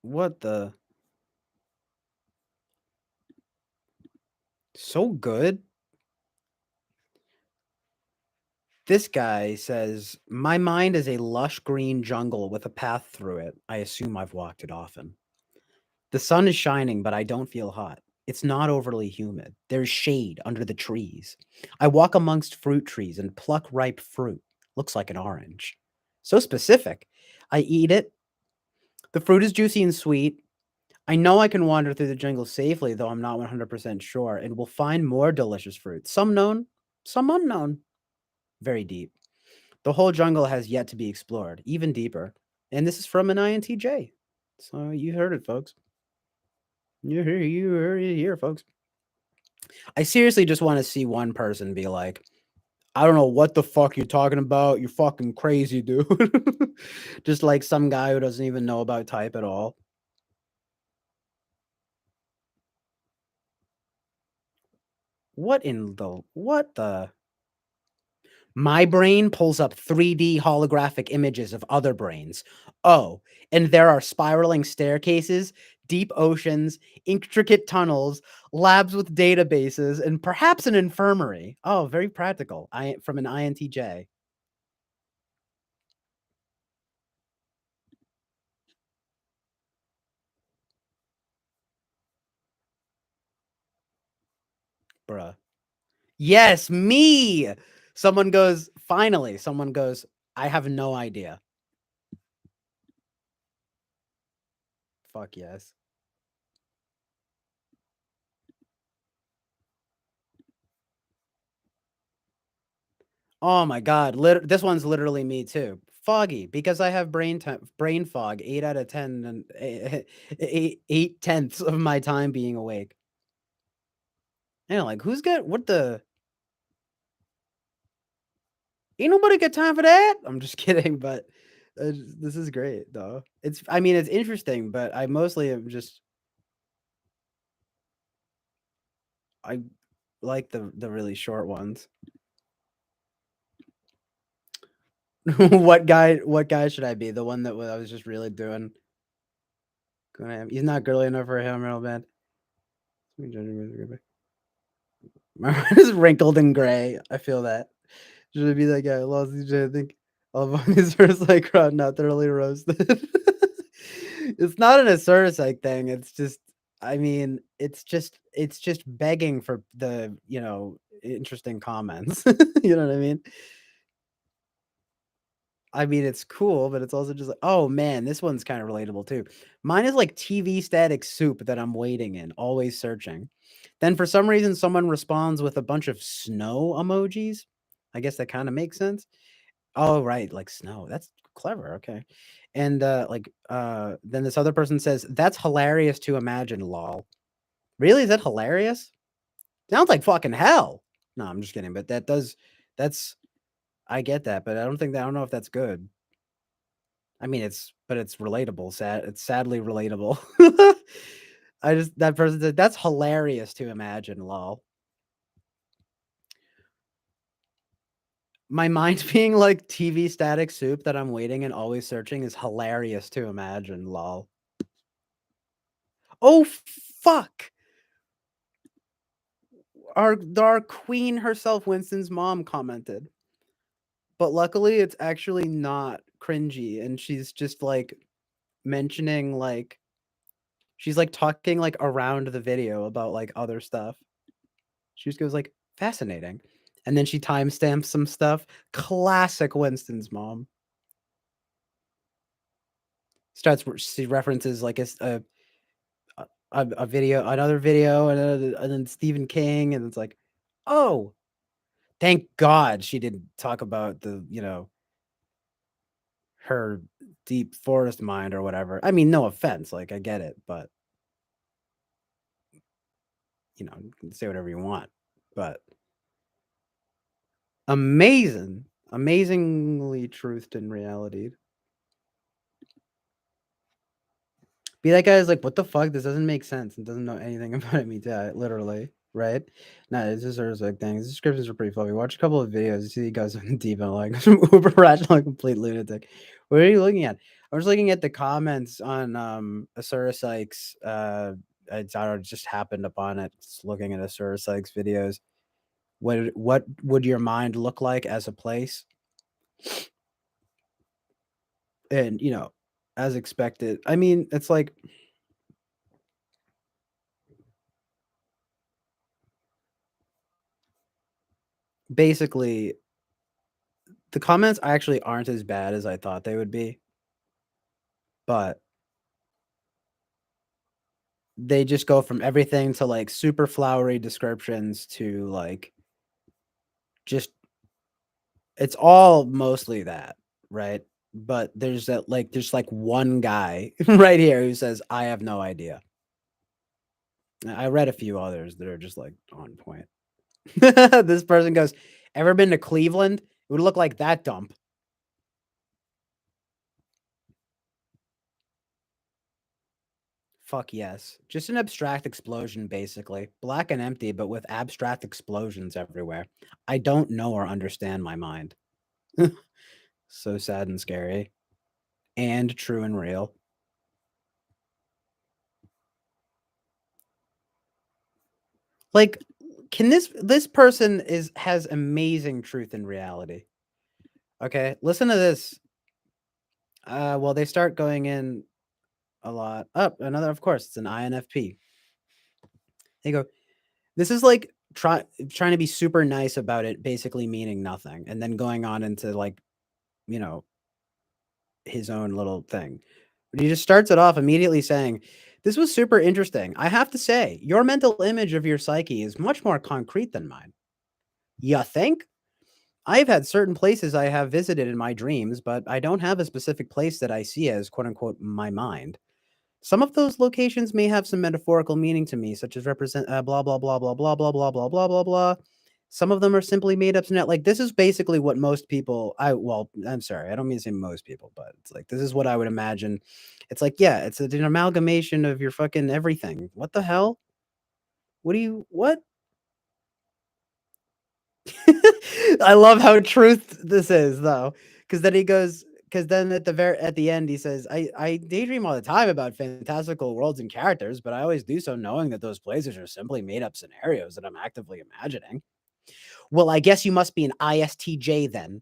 What the? So good. This guy says, "My mind is a lush green jungle with a path through it. I assume I've walked it often. The sun is shining, but I don't feel hot. It's not overly humid. There's shade under the trees. I walk amongst fruit trees and pluck ripe fruit. Looks like an orange. So specific. I eat it. The fruit is juicy and sweet. I know I can wander through the jungle safely, though I'm not 100% sure, and will find more delicious fruit. Some known, some unknown. Very deep. The whole jungle has yet to be explored, even deeper. And this is from an INTJ. So you heard it, folks. You heard it here, folks. I seriously just want to see one person be like, I don't know what the fuck you're talking about. You're fucking crazy, dude. Just like some guy who doesn't even know about type at all. What the? My brain pulls up 3D holographic images of other brains. Oh, and there are spiraling staircases, deep oceans, intricate tunnels, labs with databases, and perhaps an infirmary. Oh, very practical. From an INTJ. Bruh. Yes, me. Someone goes, finally, someone goes, I have no idea. Fuck yes. Oh my god, this one's literally me too. Foggy, because I have brain fog. 8 out of 10 and 8/10 of my time being awake. And like, who's got what the? Ain't nobody got time for that. I'm just kidding, but this is great though. I mean, it's interesting, but I mostly am just. I like the really short ones. What guy should I be? The one that I was just really doing. He's not girly enough for a him real bad. My heart is wrinkled and gray. I feel that. Should I be that guy? I lost DJ. I think all of his first like crowd not thoroughly roasted. It's not an Asuricite thing. It's just I mean, it's just begging for the, interesting comments. You know what I mean? I mean, it's cool, but it's also just like, oh man, this one's kind of relatable too. Mine is like TV static soup that I'm waiting in, always searching. Then for some reason, someone responds with a bunch of snow emojis. I guess that kind of makes sense. Oh, right, like snow. That's clever. Okay. And then this other person says, that's hilarious to imagine, lol. Really? Is that hilarious? Sounds like fucking hell. No, I'm just kidding. But that's I get that, but I don't know if that's good. I mean, it's relatable. It's sadly relatable. That person said that's hilarious to imagine. Lol. My mind being like TV static soup that I'm waiting and always searching is hilarious to imagine. Lol. Oh fuck! Our queen herself, Winston's mom, commented, but luckily it's actually not cringy, and she's just like mentioning like she's like talking like around the video about like other stuff. She just goes like, fascinating. And then she timestamps some stuff. Classic Winston's mom. She references like a video, another video, and then Stephen King, and it's like, oh, thank God she didn't talk about her deep forest mind or whatever. I mean, no offense, like I get it, but you can say whatever you want. But amazingly truthed in reality. Be that guy is like, what the fuck? This doesn't make sense and doesn't know anything about me, literally, right? No, it's just sort of like things. The descriptions are pretty funny. Watch a couple of videos. You see he goes in deep and like uber rational, complete lunatic. What are you looking at? I was looking at the comments on Asura Sykes. I just happened upon it, just looking at Asura Sykes videos. What would your mind look like as a place? And, you know, as expected. I mean, it's like basically the comments actually aren't as bad as I thought they would be. But they just go from everything to like super flowery descriptions to like just it's all mostly that, right? But there's like one guy right here who says, I have no idea. I read a few others that are just like on point. This person goes, ever been to Cleveland? It would look like that dump. Fuck yes. Just an abstract explosion, basically. Black and empty, but with abstract explosions everywhere. I don't know or understand my mind. So sad and scary. And true and real. Like, can this person has amazing truth and reality. Okay, listen to this. Well, they start going in a lot. Up another, of course, it's an INFP. They go, this is like trying to be super nice about it, basically meaning nothing, and then going on into like, you know, his own little thing. But he just starts it off immediately saying, this was super interesting. I have to say, your mental image of your psyche is much more concrete than mine. You think? I've had certain places I have visited in my dreams, but I don't have a specific place that I see as quote unquote my mind. Some of those locations may have some metaphorical meaning to me, such as represent blah blah blah blah blah blah blah blah blah blah blah. Some of them are simply made up. Like this is basically what most people. I'm sorry, I don't mean to say most people, but it's like this is what I would imagine. It's like yeah, it's an amalgamation of your fucking everything. What the hell? What? I love how truth this is though, because then he goes, because then at the end he says, I daydream all the time about fantastical worlds and characters, but I always do so knowing that those places are simply made up scenarios that I'm actively imagining. Well, I guess you must be an ISTJ then,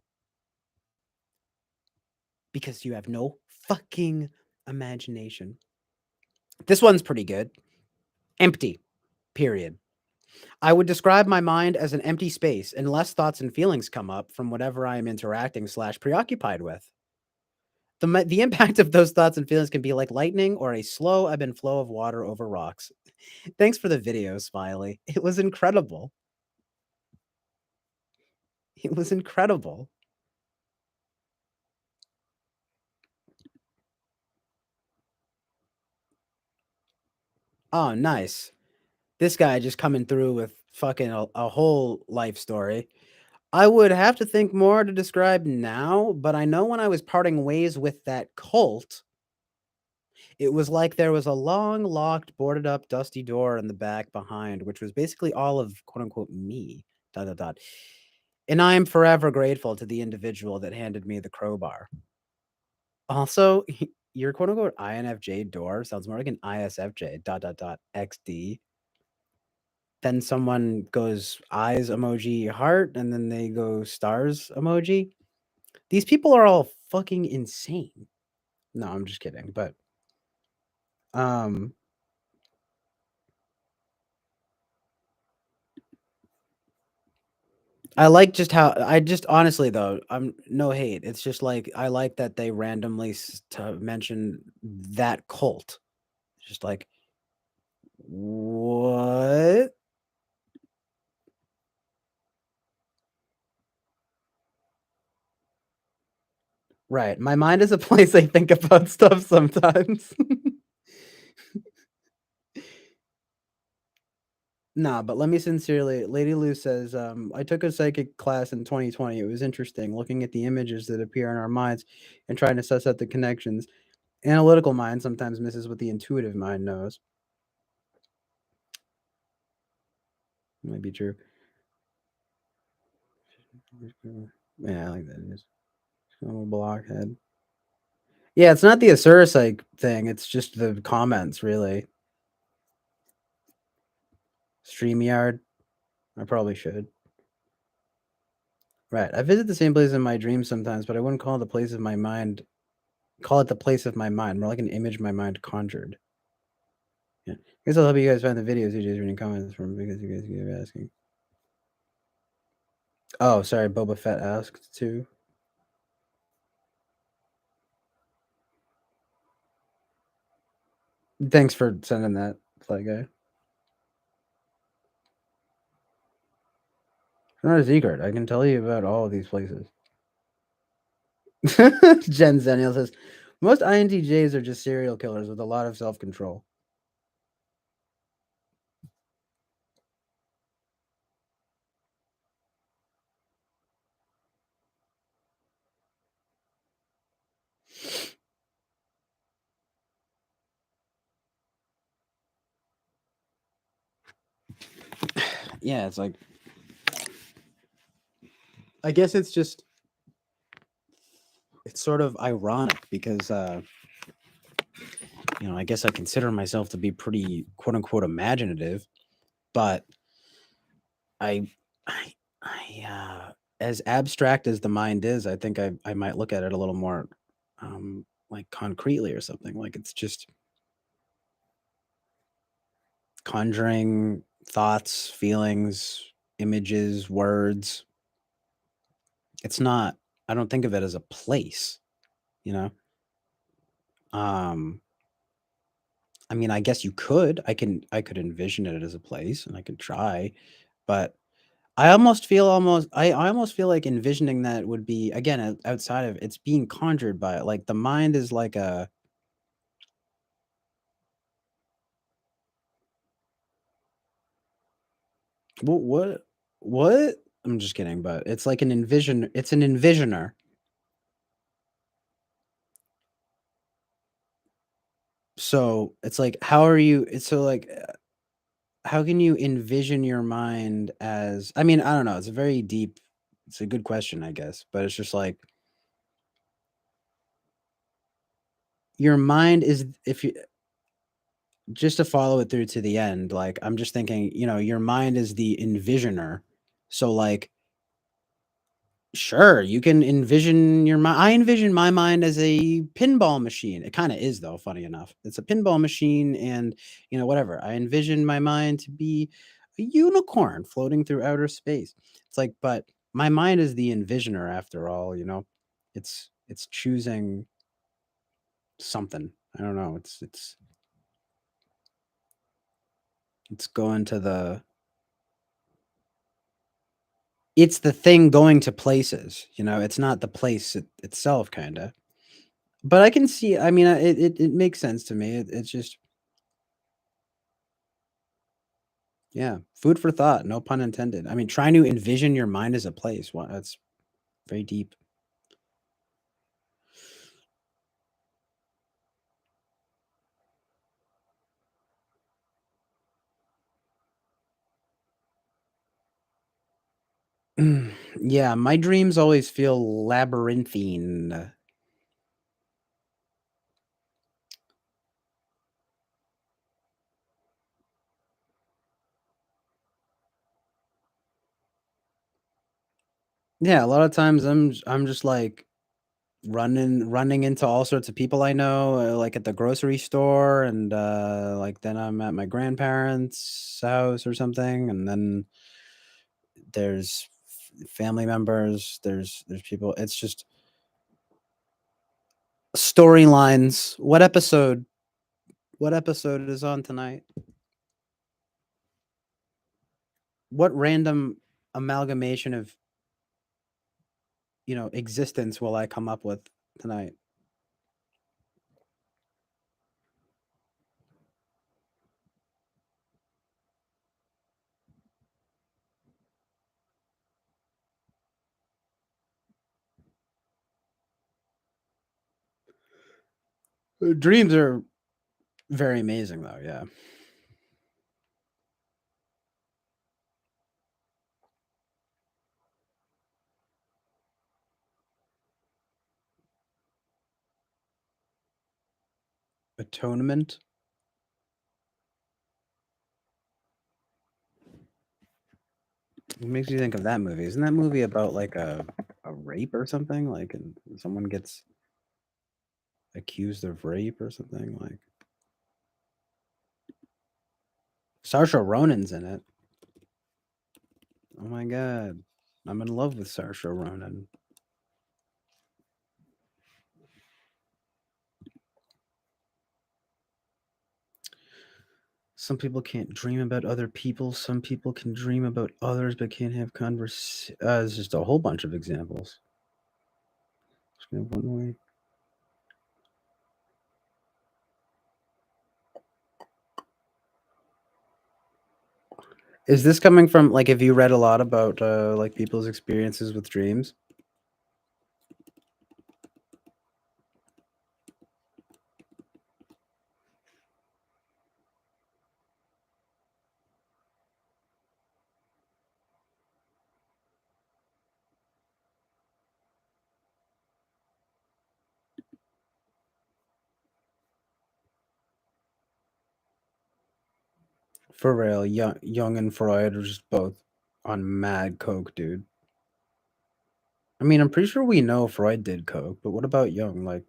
because you have no fucking imagination. This one's pretty good. Empty. Period. I would describe my mind as an empty space unless thoughts and feelings come up from whatever I am interacting / preoccupied with. The impact of those thoughts and feelings can be like lightning or a slow ebb and flow of water over rocks. Thanks for the video, Smiley. It was incredible. It was incredible. Oh, nice. This guy just coming through with fucking a whole life story. I would have to think more to describe now, but I know when I was parting ways with that cult, it was like there was a long, locked, boarded up, dusty door in the back behind, which was basically all of quote unquote me. ... And I am forever grateful to the individual that handed me the crowbar. Also, your quote unquote INFJ door sounds more like an ISFJ ... XD. Then someone goes eyes emoji heart, and then they go stars emoji. These people are all fucking insane. No, I'm just kidding. But I like just how I just honestly though, I'm no hate. It's just like I like that they randomly mention that cult. Just like what? Right. My mind is a place I think about stuff sometimes. Nah, but let me sincerely, Lady Lou says, I took a psychic class in 2020. It was interesting looking at the images that appear in our minds and trying to suss out the connections. Analytical mind sometimes misses what the intuitive mind knows. Might be true. Yeah, I like that. It's a little blockhead. Yeah, it's not the Asura psych thing. It's just the comments, really. StreamYard. I probably should. Right. I visit the same place in my dreams sometimes, but I wouldn't call it the place of my mind. Call it the place of my mind, more like an image my mind conjured. Yeah. I guess I'll help you guys find the videos you just reading comments from because you guys keep asking. Oh, sorry, Boba Fett asked too. Thanks for sending that, Fly Guy. It's not a secret. I can tell you about all of these places. Jen Zeniel says, most INTJs are just serial killers with a lot of self-control. Yeah, it's like, I guess it's just, it's sort of ironic because, you know, I guess I consider myself to be pretty quote unquote imaginative, but I, as abstract as the mind is, I think I might look at it a little more, like concretely or something. Like it's just conjuring thoughts, feelings, images, words. It's not, I don't think of it as a place, you know? Um, I mean, I guess you could. I could envision it as a place and I could try, but I almost feel like envisioning that would be again outside of it's being conjured by it. Like the mind is like a what? I'm just kidding, but it's like an envision. It's an envisioner. So it's like, how are you? It's so like, how can you envision your mind as? I mean, I don't know. It's a very deep. It's a good question, I guess, but it's just like your mind is if you just to follow it through to the end. Like I'm just thinking, you know, your mind is the envisioner. So like sure, you can envision your mind. I envision my mind as a pinball machine. It kind of is, though, funny enough. It's a pinball machine, and, you know, whatever. I envision my mind to be a unicorn floating through outer space. It's like, but my mind is the envisioner after all, you know? It's choosing something. I don't know. It's going to the it's the thing going to places, you know? It's not the place itself, kinda. But I can see I mean, it makes sense to me. It's just yeah, food for thought, no pun intended. I mean, trying to envision your mind as a place, wow, that's very deep. Yeah, my dreams always feel labyrinthine. Yeah, a lot of times I'm just, like, running into all sorts of people I know, like, at the grocery store, and, like, then I'm at my grandparents' house or something, and then there's family members, there's people it's just storylines. What episode is on tonight? What random amalgamation of, you know, existence will I come up with tonight? Dreams are very amazing though, yeah. Atonement? What makes you think of that movie? Isn't that movie about like a rape or something? Like, and someone gets accused of rape or something? Like, Saoirse Ronan's in it. Oh my god, I'm in love with Saoirse Ronan. Some people can't dream about other people. Some people can dream about others but can't have It's just a whole bunch of examples. Just gonna have one way. Is this coming from like? Have you read a lot about like people's experiences with dreams? For real, Jung and Freud are just both on mad coke, dude. I mean, I'm pretty sure we know Freud did coke, but what about Jung? Like,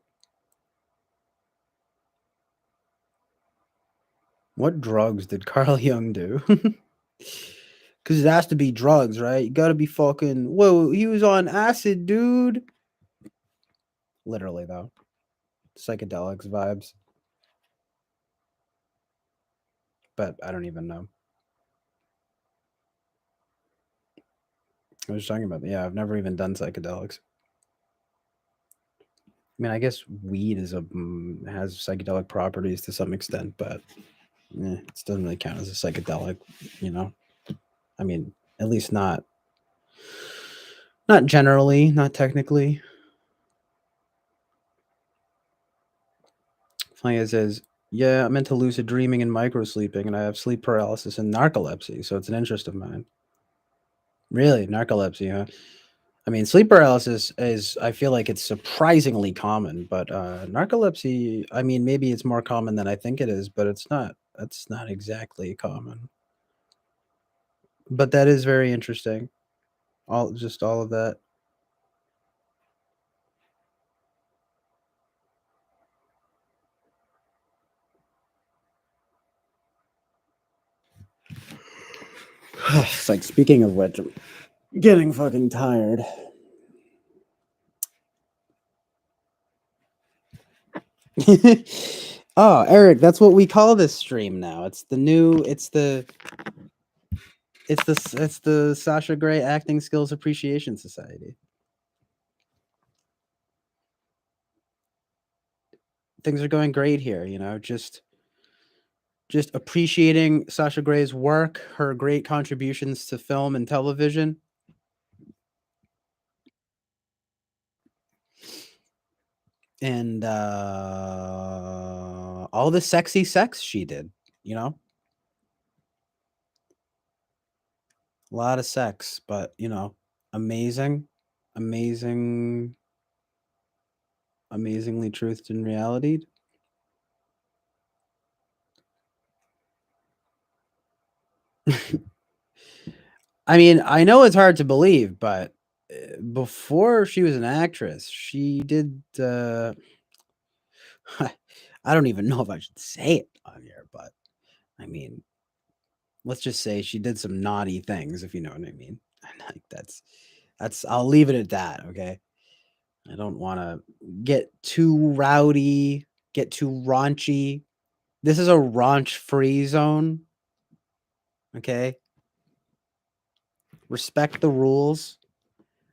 what drugs did Carl Jung do? Because it has to be drugs, right? You gotta be fucking. Whoa, he was on acid, dude. Literally, though. Psychedelics vibes. But I don't even know. I was talking about, yeah, I've never even done psychedelics. I mean, I guess weed has psychedelic properties to some extent, but it doesn't really count as a psychedelic, you know? I mean, at least not generally, not technically. Funny as is, yeah, I'm into lucid dreaming and microsleeping, and I have sleep paralysis and narcolepsy, so it's an interest of mine. Really, narcolepsy, huh? I mean, sleep paralysis is, I feel like it's surprisingly common, but narcolepsy, I mean, maybe it's more common than I think it is, but it's not. That's not exactly common. But that is very interesting. All of that. It's like, speaking of which, I'm getting fucking tired. Oh, Eric, that's what we call this stream now. It's the Sasha Grey Acting Skills Appreciation Society. Things are going great here, you know, just appreciating Sasha Grey's work, her great contributions to film and television. And all the sexy sex she did, you know? A lot of sex, but, you know, amazingly truthed in reality. I mean, I know it's hard to believe, but before she was an actress, she did I don't even know if I should say it on here, but I mean, let's just say she did some naughty things, if you know what I mean. Like, that's I'll leave it at that, okay? I don't want to get too rowdy, get too raunchy. This is a raunch-free zone, okay? Respect the rules.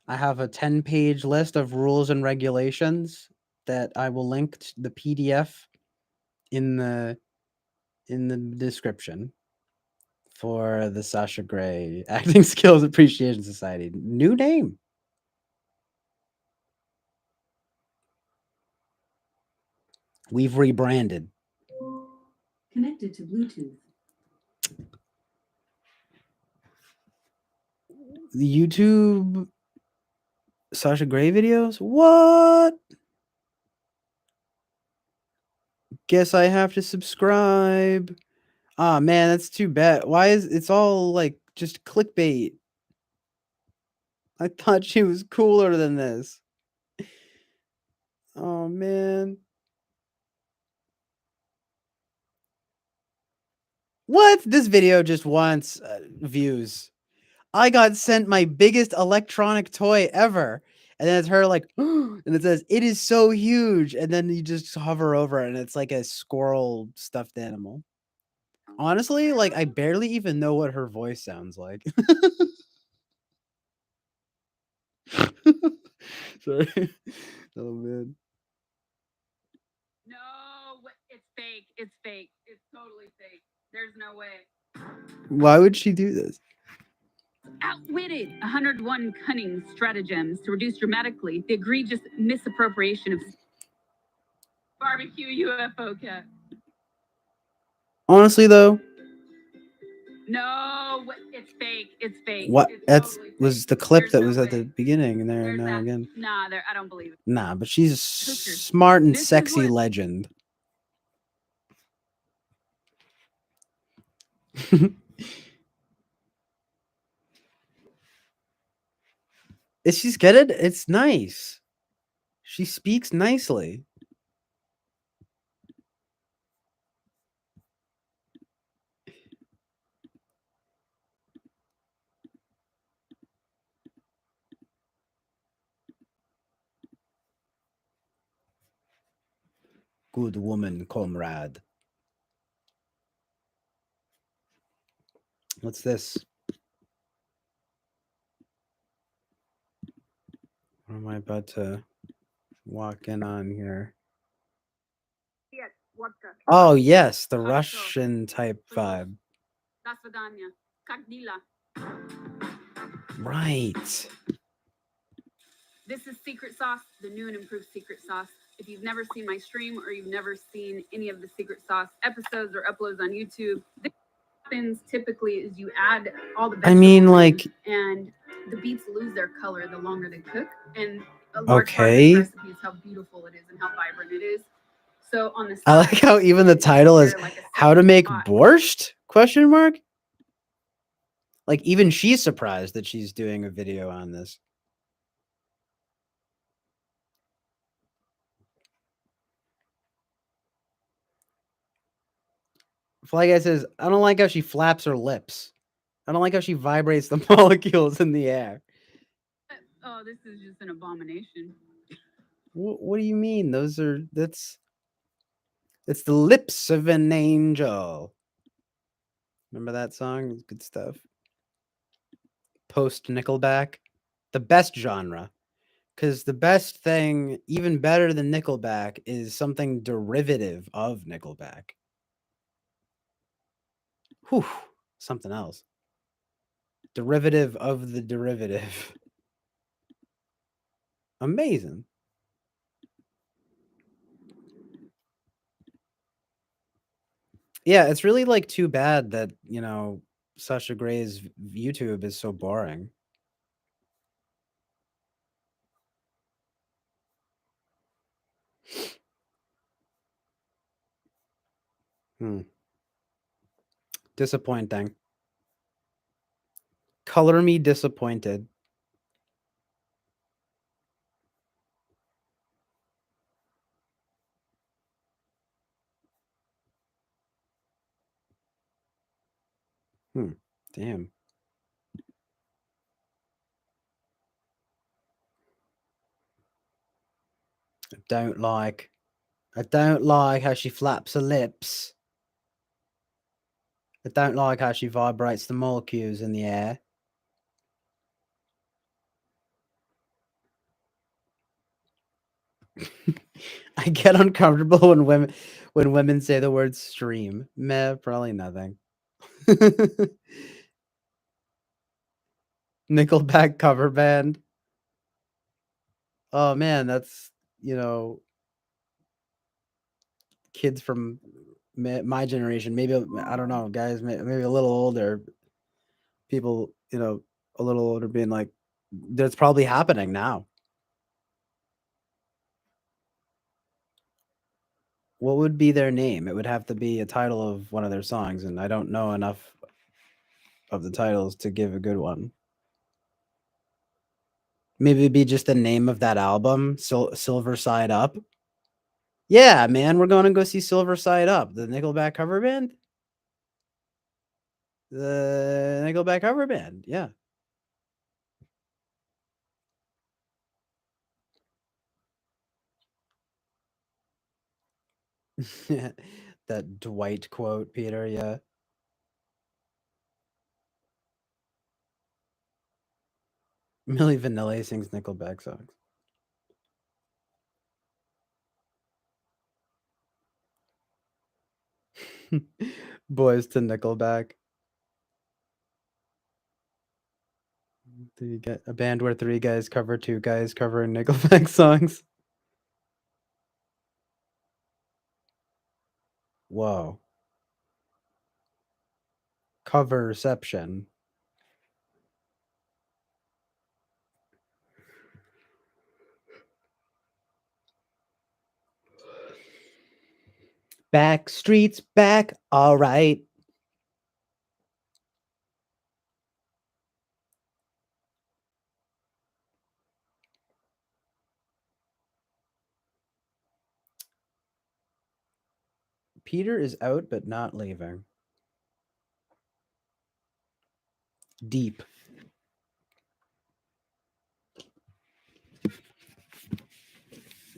I have a 10-page list of rules and regulations that I will link to the PDF in the description for the Sasha Grey Acting Skills Appreciation Society. New name. We've rebranded. Connected to Bluetooth. The YouTube Sasha Grey videos? What? Guess I have to subscribe. Ah, man, that's too bad. Why is it's all like just clickbait? I thought she was cooler than this. Oh man. What? This video just wants views. I got sent my biggest electronic toy ever. And then it's her like, and it says, it is so huge. And then you just hover over it and it's like a squirrel stuffed animal. Honestly, like, I barely even know what her voice sounds like. Sorry. Oh, man. No, it's fake. It's fake. It's totally fake. There's no way. Why would she do this? Outwitted 101 cunning stratagems to reduce dramatically the egregious misappropriation of barbecue UFO cat. Honestly, though, No, it's fake. It's fake. what It's that's totally fake. was the clip There's that no was at way. the beginning and there There's now that. again. Nah, I don't believe it. Nah, but she's a Coasters. smart and This is sexy what- legend. Is she's get it? It's nice. She speaks nicely. Good woman, comrade. What's this? What am I about to walk in on here? Oh, yes, the Russian type vibe. До свидания. Как дела? Right. This is Secret Sauce, the new and improved Secret Sauce. If you've never seen my stream or you've never seen any of the Secret Sauce episodes or uploads on YouTube, this happens typically is you add all the I mean, vegetables like, in, and the beets lose their color the longer they cook. And a large part of okay. this recipe is how beautiful it is and how vibrant it is. So on the side, I like how even the title is like How to Make spot. Borscht? Question mark? Like, even she's surprised that she's doing a video on this. Fly Guy says, I don't like how she flaps her lips. I don't like how she vibrates the molecules in the air. Oh, this is just an abomination. What do you mean? It's the lips of an angel. Remember that song? It's good stuff. Post Nickelback. The best genre. Because the best thing, even better than Nickelback, is something derivative of Nickelback. Whew, something else. Derivative of the derivative. Amazing. Yeah, it's really like too bad that, Sasha Gray's YouTube is so boring. Disappointing. Color me disappointed. Damn. I don't like how she flaps her lips. I don't like how she vibrates the molecules in the air. I get uncomfortable when women say the word stream. Meh, probably nothing. Nickelback cover band. Oh man, that's kids from my generation. Maybe I don't know, guys. Maybe a little older. People, a little older, being like, that's probably happening now. What would be their name? It would have to be a title of one of their songs, and I don't know enough of the titles to give a good one. Maybe it'd be just the name of that album, Silver Side Up. Yeah, man, we're going to go see Silver Side Up, the Nickelback cover band. The Nickelback cover band, yeah. That Dwight quote, Peter, yeah. Milli Vanilli sings Nickelback songs. Boys to Nickelback. Do you get a band where 3 guys cover 2 guys covering Nickelback songs? Whoa. Coverception. Back streets back, all right. Peter is out but not leaving. Deep.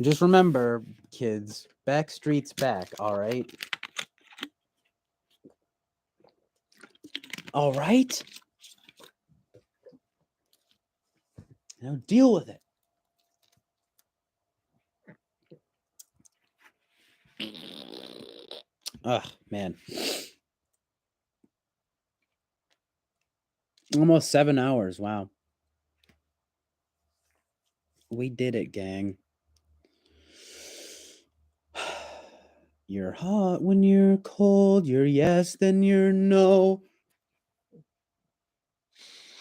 Just remember, kids, back streets back, all right? All right? Now deal with it. Ugh, man. Almost 7 hours. Wow. We did it, gang. You're hot when you're cold. You're yes, then you're no.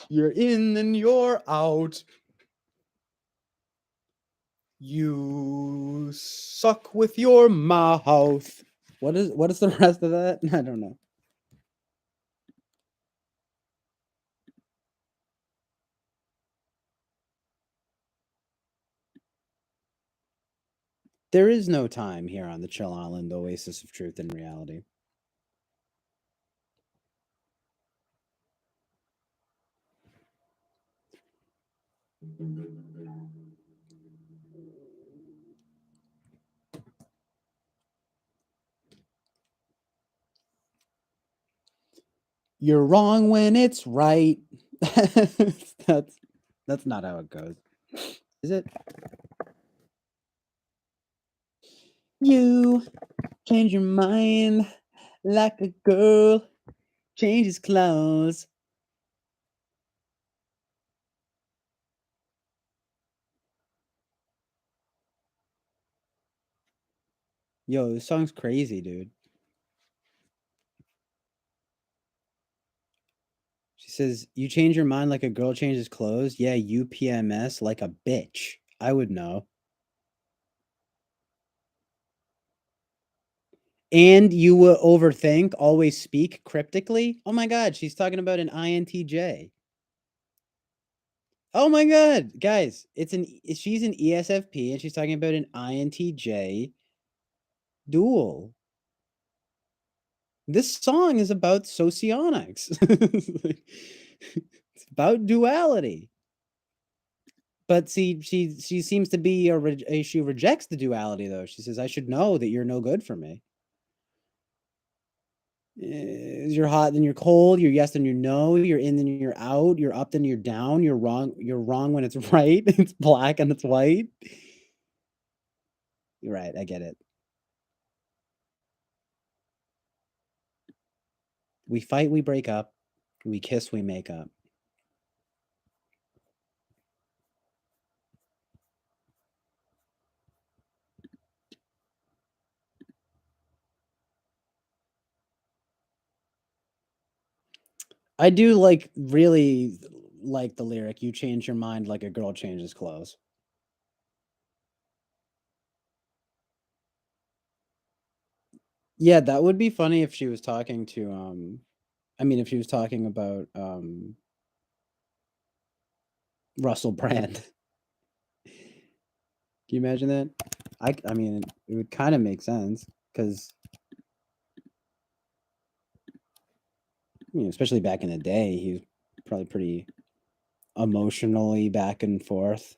You're in, then you're out. You suck with your mouth. What is the rest of that? I don't know. There is no time here on the Chill Island, Oasis of Truth and Reality. You're wrong when it's right. That's not how it goes. Is it? You change your mind like a girl changes clothes. Yo, this song's crazy, dude. She says, you change your mind like a girl changes clothes? Yeah, you PMS like a bitch. I would know. And you will overthink, always speak cryptically? Oh my god, she's talking about an INTJ. Oh my god, guys, she's an ESFP and she's talking about an INTJ dual. This song is about socionics. It's about duality. But see, she seems to be she rejects the duality though. She says, "I should know that you're no good for me. You're hot, then you're cold. You're yes, then you're no. You're in, then you're out. You're up, then you're down. You're wrong. You're wrong when it's right. It's black and it's white. You're right. I get it. We fight, we break up. We kiss, we make up." I do really like the lyric, "You change your mind like a girl changes clothes." Yeah, that would be funny if she was talking to if she was talking about Russell Brand. you imagine that? I mean, it would kind of make sense because, especially back in the day, he was probably pretty emotionally back and forth.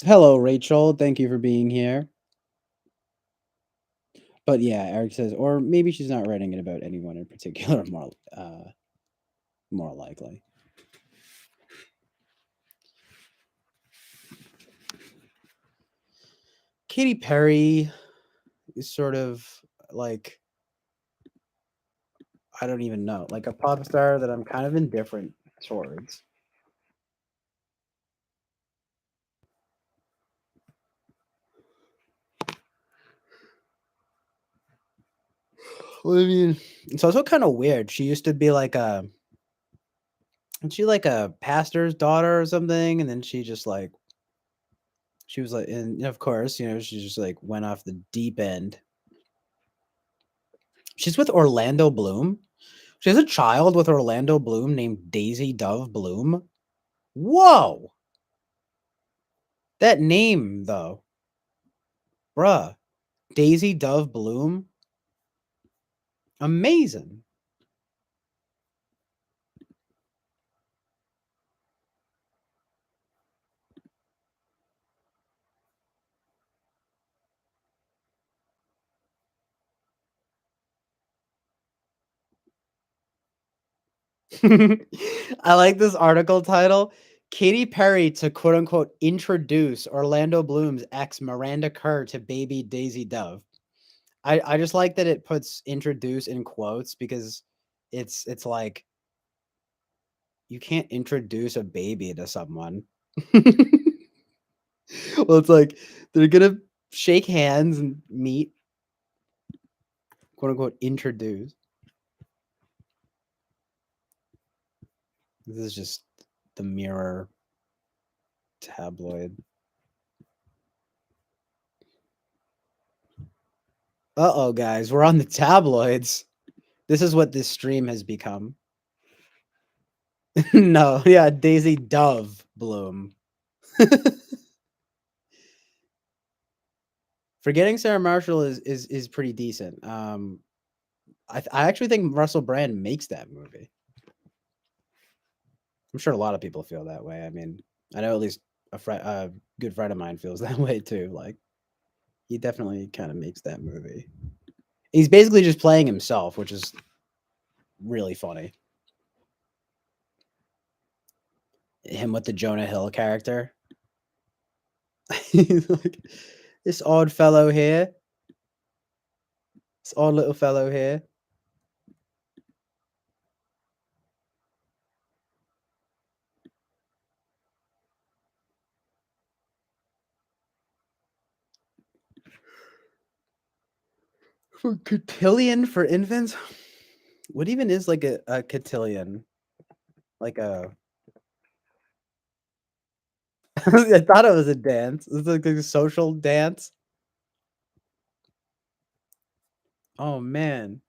Hello, Rachel. Thank you for being here. But yeah, Eric says, or maybe she's not writing it about anyone in particular. More likely. Katy Perry is sort of like, I don't even know, like a pop star that I'm kind of indifferent towards. Well, I mean, it's also kind of weird. She used to be like she like a pastor's daughter or something, and then she just like, she was like, and of course, she just like went off the deep end. She's with Orlando Bloom. She has a child with Orlando Bloom named Daisy Dove Bloom. Whoa! That name, though. Bruh. Daisy Dove Bloom. Amazing. I like this article title. Katy Perry to quote unquote introduce Orlando Bloom's ex Miranda Kerr to baby Daisy Dove. I just like that it puts introduce in quotes because it's like you can't introduce a baby to someone. Well, it's like they're gonna shake hands and meet, quote unquote introduce. This is just the Mirror tabloid. Uh-oh, guys, we're on the tabloids. This is what this stream has become. No, yeah, Daisy Dove Bloom. Forgetting Sarah Marshall is pretty decent. I actually think Russell Brand makes that movie. I'm sure a lot of people feel that way. I mean, I know at least a good friend of mine feels that way too. Like, he definitely kind of makes that movie. He's basically just playing himself, which is really funny. Him with the Jonah Hill character. Like, this odd fellow here. This odd little fellow here. Cotillion for infants? What even is like a cotillion? Like a I thought it was a dance. It's like a social dance. Oh man.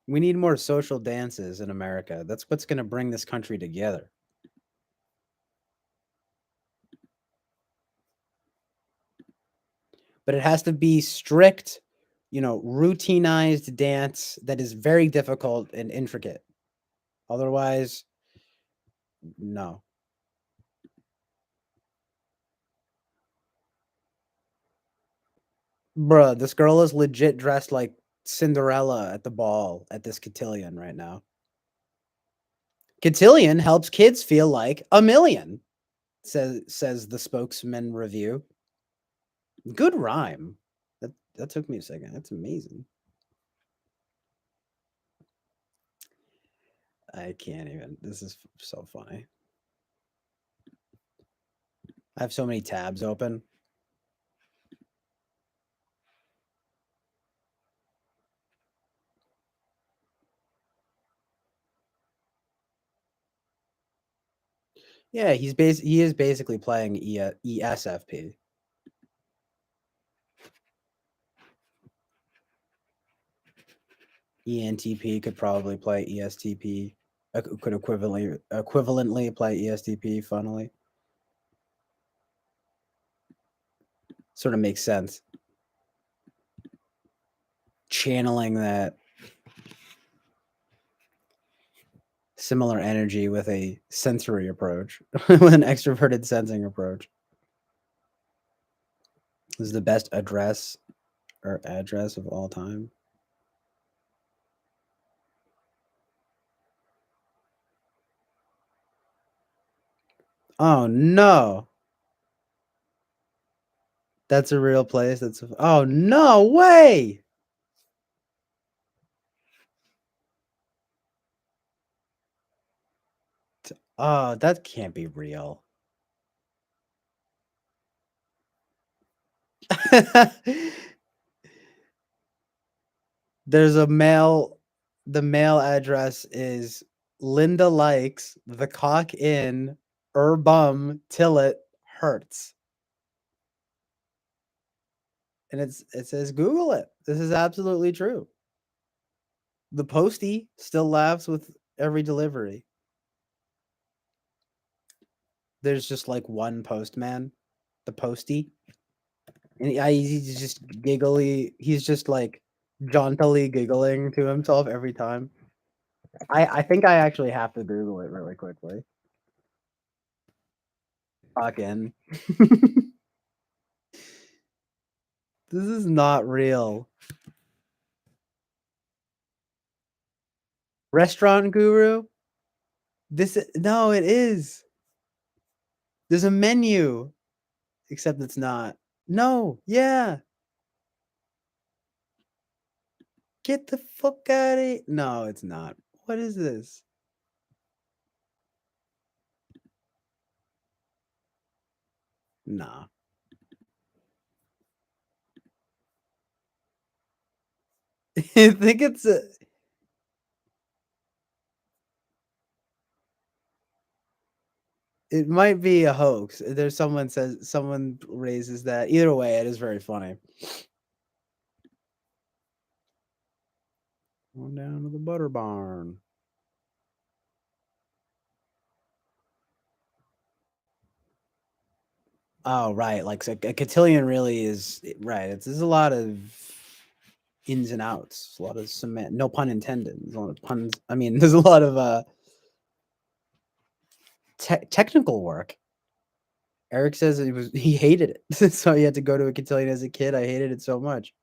We need more social dances in America. That's what's going to bring this country together. But it has to be strict, routinized dance that is very difficult and intricate. Otherwise, no. Bruh, this girl is legit dressed like Cinderella at the ball at this cotillion right now. Cotillion helps kids feel like a million, says the spokesman review. Good rhyme. That took me a second. That's amazing. I can't even. This is so funny. I have so many tabs open. Yeah, he is basically playing ESFP. ENTP could probably play ESTP. Could equivalently play ESTP. Funnily, sort of makes sense. Channeling that similar energy with a sensory approach, with an extroverted sensing approach. This is the best address of all time. Oh no. That's a real place. Oh no way. Oh, that can't be real. There's a mail. The mail address is Linda Likes, The Cock Inn, Urbum, Tillet, Hertz. And it says Google it. This is absolutely true. The postie still laughs with every delivery. There's just like one postman, the postie. And he's just giggly. He's just like jauntily giggling to himself every time. I think I actually have to Google it really quickly. Fucking. This is not real. Restaurant Guru? No, it is. There's a menu. Except it's not. No, yeah. Get the fuck out of here. No, it's not. What is this? Nah. I think it's it might be a hoax. There's someone raises that. Either way, it is very funny. Going down to the butter barn. Oh, right. Like so a cotillion really is right. There's a lot of ins and outs. A lot of cement. No pun intended. There's a lot of puns. I mean, there's a lot of technical work. Eric says he hated it, so he had to go to a cotillion as a kid. I hated it so much.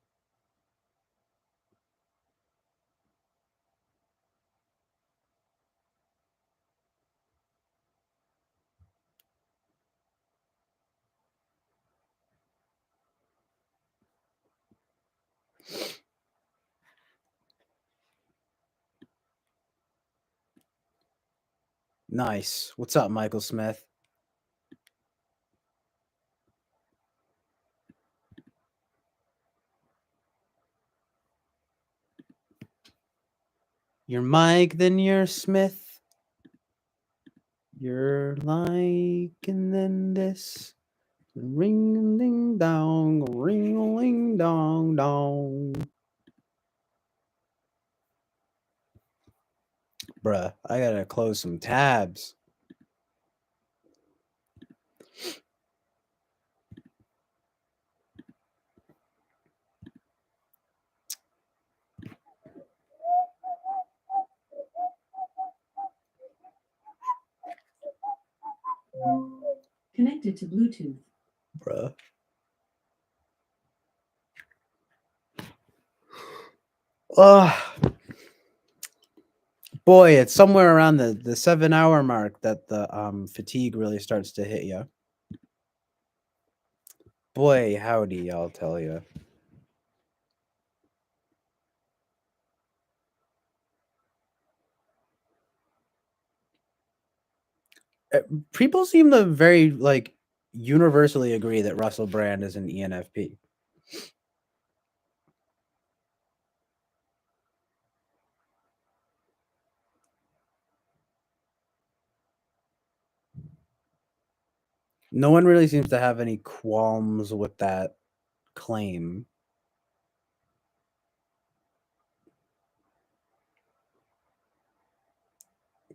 Nice. What's up, Michael Smith? You're Mike, then you're Smith. You're like, and then this. Ring ding dong, ring ling dong dong. Bruh, I gotta close some tabs. Connected to Bluetooth. Bruh. Boy, it's somewhere around the 7-hour mark that the fatigue really starts to hit you. Boy, howdy, I'll tell you. People seem to very like universally agree that Russell Brand is an ENFP. No one really seems to have any qualms with that claim.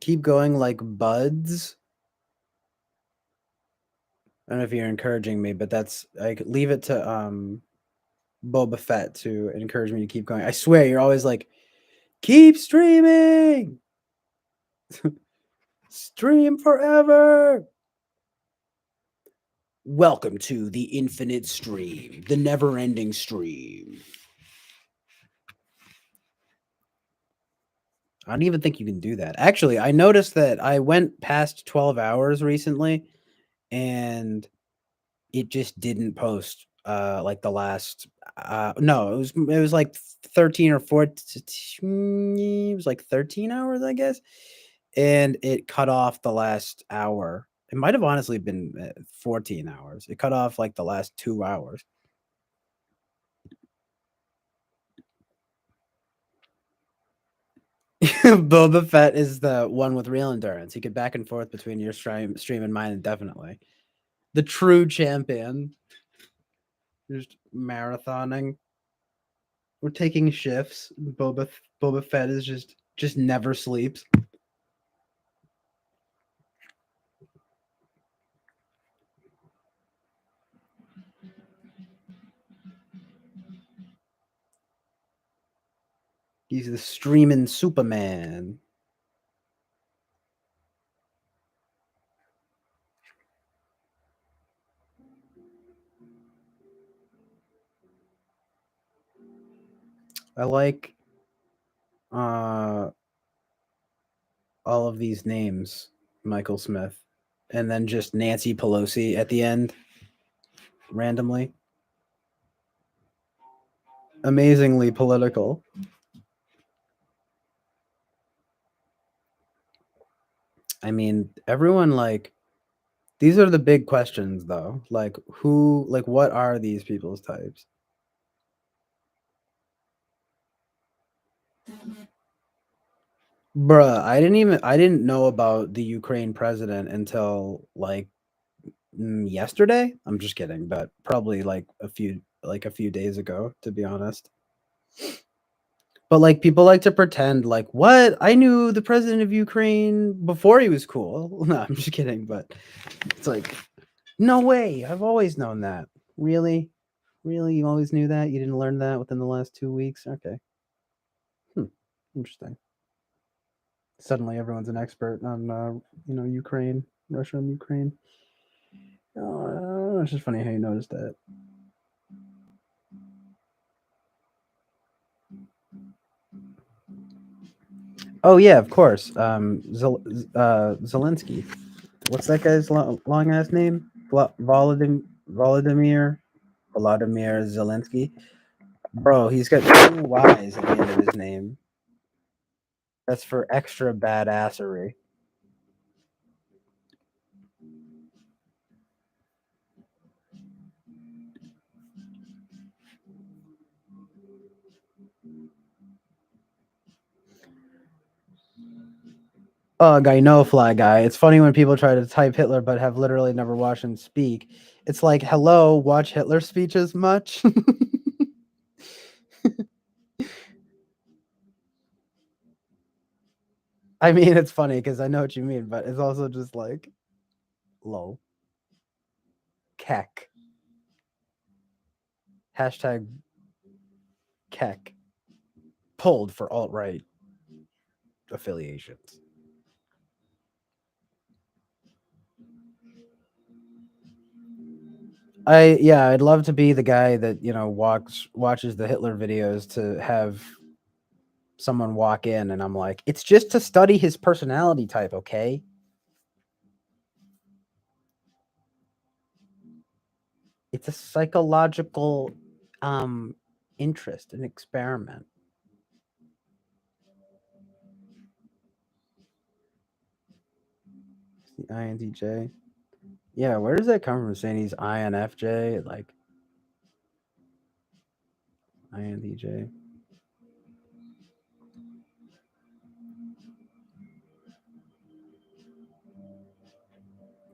keep going like buds. I don't know if you're encouraging me, but that's like leave it to Boba Fett to encourage me to keep going. I swear you're always like, keep streaming. Stream forever. Welcome to the infinite stream, the never-ending stream. I don't even think you can do that. Actually, I noticed that I went past 12 hours recently and it just didn't post like the last no, it was like 13 or 14, it was like 13 hours, I guess. And it cut off the last hour. It might have honestly been 14 hours. It cut off like the last 2 hours. Boba Fett is the one with real endurance. He could back and forth between your stream and mine indefinitely. The true champion. Just marathoning. We're taking shifts. Boba Fett is just never sleeps. He's the streaming Superman. I like all of these names, Michael Smith, and then just Nancy Pelosi at the end, randomly. Amazingly political. I mean, everyone like these are the big questions though. Like who like what are these people's types? Bruh, I didn't know about the Ukraine president until like yesterday. I'm just kidding, but probably like a few days ago, to be honest. But like people like to pretend like what? I knew the president of Ukraine before he was cool. No, I'm just kidding, but it's like no way. I've always known that. Really? Really? You always knew that? You didn't learn that within the last 2 weeks? Okay. Interesting. Suddenly everyone's an expert on Ukraine, Russia and Ukraine. It's just funny how you noticed that. Oh yeah, of course. Zelensky. What's that guy's long ass name? Volodymyr Zelensky. Bro, he's got 2 Y's at the end of his name. That's for extra badassery. Ugh, I know Fly Guy. It's funny when people try to type Hitler but have literally never watched him speak. It's like, hello, watch Hitler's speeches much? I mean, it's funny because I know what you mean, but it's also just like, low. Keck. Hashtag Keck. Pulled for alt-right affiliations. I'd love to be the guy that, watches the Hitler videos to have someone walk in and I'm like, it's just to study his personality type, okay? It's a psychological interest, an experiment. The INTJ. Yeah, where does that come from? Saying he's INFJ, like INTJ.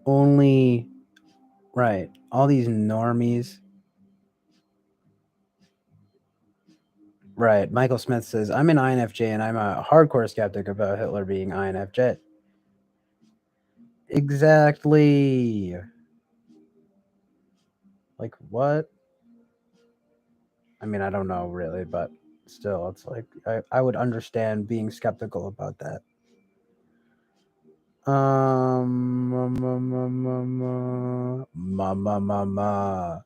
Only right. All these normies. Right. Michael Smith says, I'm an INFJ and I'm a hardcore skeptic about Hitler being INFJ. Exactly. Like what? I mean, I don't know really, but still, it's like I would understand being skeptical about that. Mama.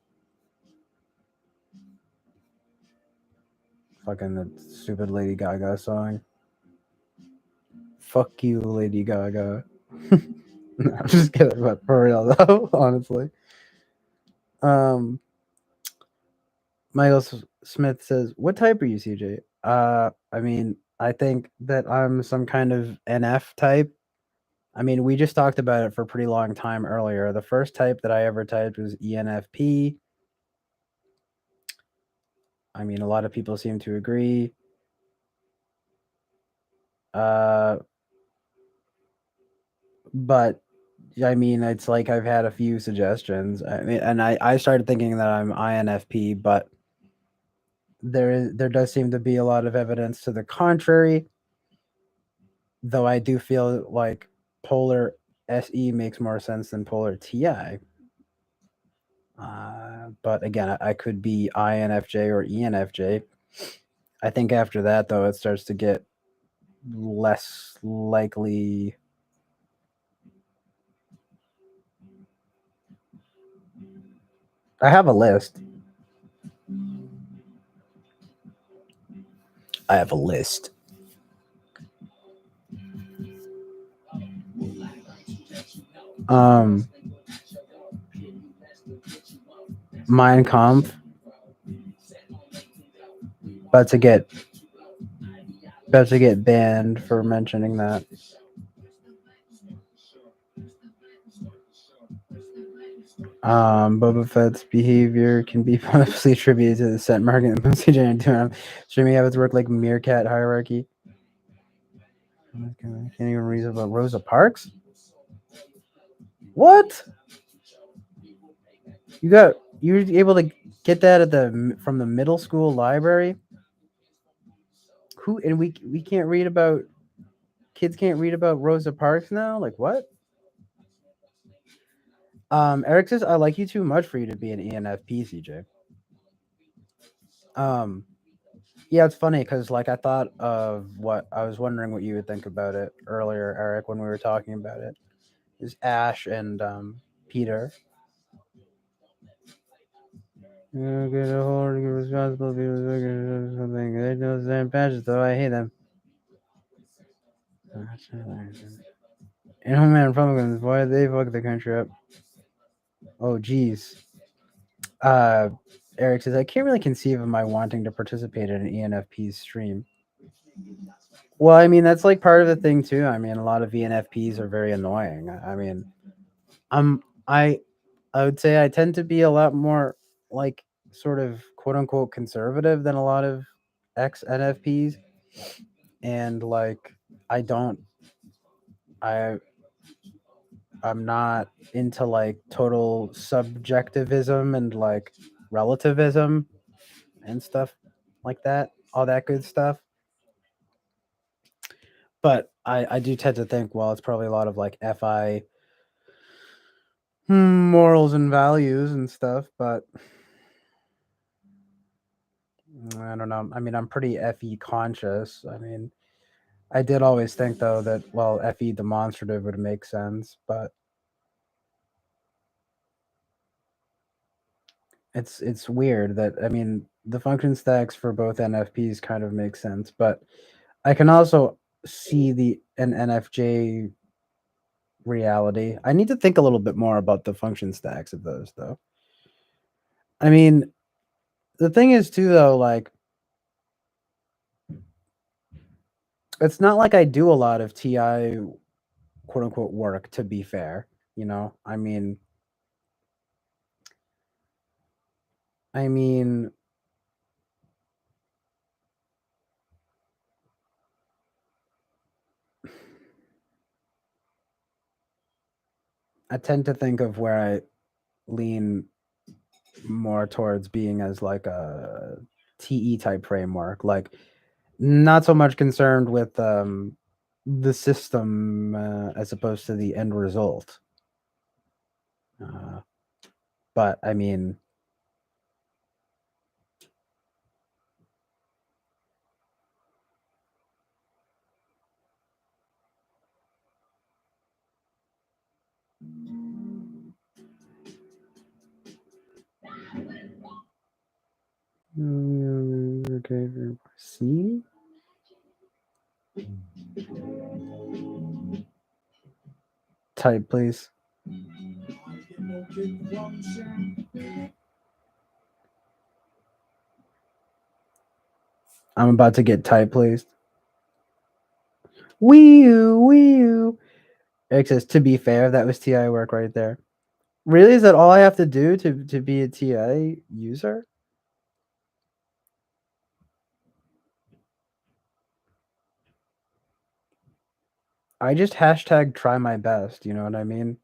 Fucking the stupid Lady Gaga song. Fuck you, Lady Gaga. No, I'm just kidding, but for real though, honestly. Um, Michael Smith says, "What type are you, CJ?" I mean, I think that I'm some kind of NF type. I mean, we just talked about it for a pretty long time earlier. The first type that I ever typed was ENFP. I mean, a lot of people seem to agree. But I mean, it's like I've had a few suggestions. I mean, and I started thinking that I'm INFP, but there does seem to be a lot of evidence to the contrary. Though I do feel like polar SE makes more sense than polar TI. But again, I could be INFJ or ENFJ. I think after that, though, it starts to get less likely. I have a list. I have a list. Mein Kampf. About to get banned for mentioning that. Boba Fett's behavior can be possibly attributed to the set market and CJ streaming habits work like meerkat hierarchy. Can't even read about Rosa Parks. What? You were able to get that from the middle school library? Who and we can't read about kids can't read about Rosa Parks now? Like what? Eric says I like you too much for you to be an ENFP, CJ. Yeah, it's funny because like I thought of what I was wondering what you would think about it earlier, Eric, when we were talking about it. Is Ash and Peter. You get a hold of your responsibility or something. They know the same patches though. I hate them. And Homeland Republicans, why they fuck the country up? Oh geez. Eric says I can't really conceive of my wanting to participate in an ENFP's stream. Well, I mean that's like part of the thing too. I mean a lot of ENFPs are very annoying. I mean, I would say I tend to be a lot more like sort of quote unquote conservative than a lot of ex NFPs, and like I don't I I'm not into like total subjectivism and like relativism and stuff like that, all that good stuff. But I do tend to think, well, it's probably a lot of like FI morals and values and stuff, but I don't know. I mean, I'm pretty FE conscious. I mean, I did always think though that well, FE demonstrative would make sense, but it's weird that I mean the function stacks for both NFPs kind of make sense, but I can also see an NFJ reality. I need to think a little bit more about the function stacks of those though. I mean, the thing is too though, like it's not like I do a lot of TI quote unquote work to be fair, you know? I mean I tend to think of where I lean more towards being as like a TE type framework, like not so much concerned with the system as opposed to the end result. But I mean, okay, see. Type, please. I'm about to get type, please. Wee-oo. Eric says, to be fair, that was TI work right there. Really? Is that all I have to do to be a TI user? I just hashtag try my best, you know what I mean?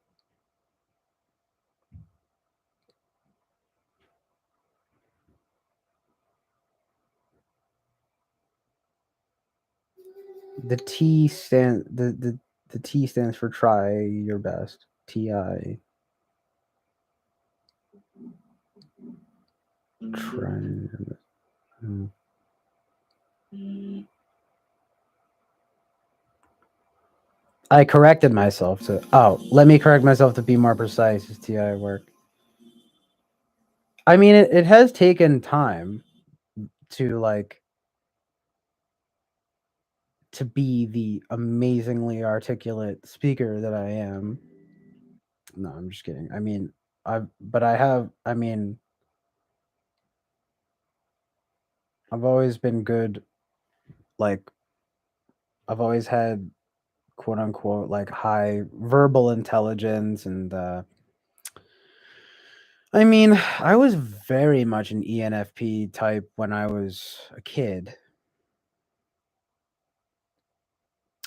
The T stand the T stands for try your best. TI. Try. I corrected myself to. Oh, let me correct myself to be more precise. Is TI work? I mean, it has taken time to like to be the amazingly articulate speaker that I am. No, I'm just kidding. I mean, I mean, I've always been good. Like, I've always had quote unquote like high verbal intelligence, and I mean, I was very much an ENFP type when I was a kid.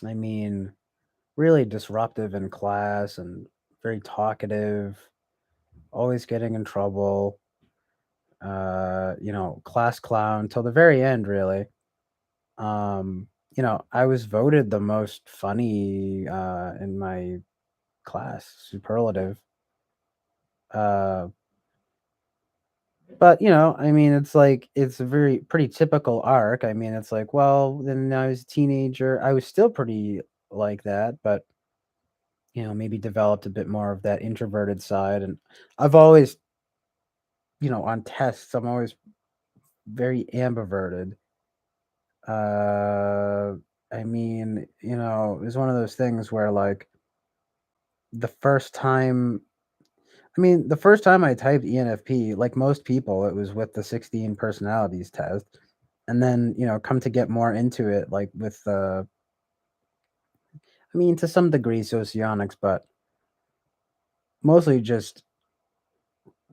I mean, really disruptive in class and very talkative, always getting in trouble. You know, class clown till the very end, really. You know, I was voted the most funny in my class, superlative. Uh, but you know, I mean, it's like it's a very pretty typical arc. I mean, it's like, well, then I was a teenager. I was still pretty like that, but you know, maybe developed a bit more of that introverted side. And I've always, you know, on tests, I'm always very ambiverted. Uh, I mean, you know, it was one of those things where like the first time the first time I typed ENFP, like most people, it was with the 16 personalities test. And then, you know, come to get more into it, like with I mean, to some degree socionics, but mostly just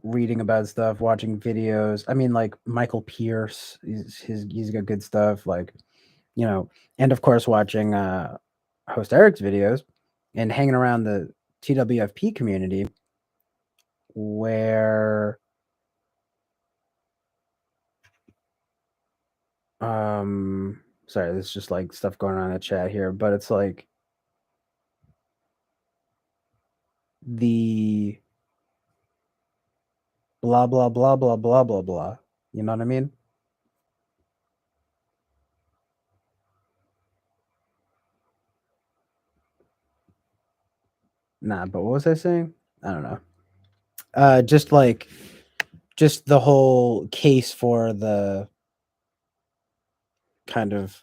reading about stuff, watching videos. I mean, like Michael Pierce, he's got good stuff, like, you know, and of course watching host Eric's videos and hanging around the TWFP community where sorry, there's just like stuff going on in the chat here, but it's like the blah blah blah blah blah blah blah. You know what I mean? Nah, but what was I saying? I don't know. Just like just the whole case for the kind of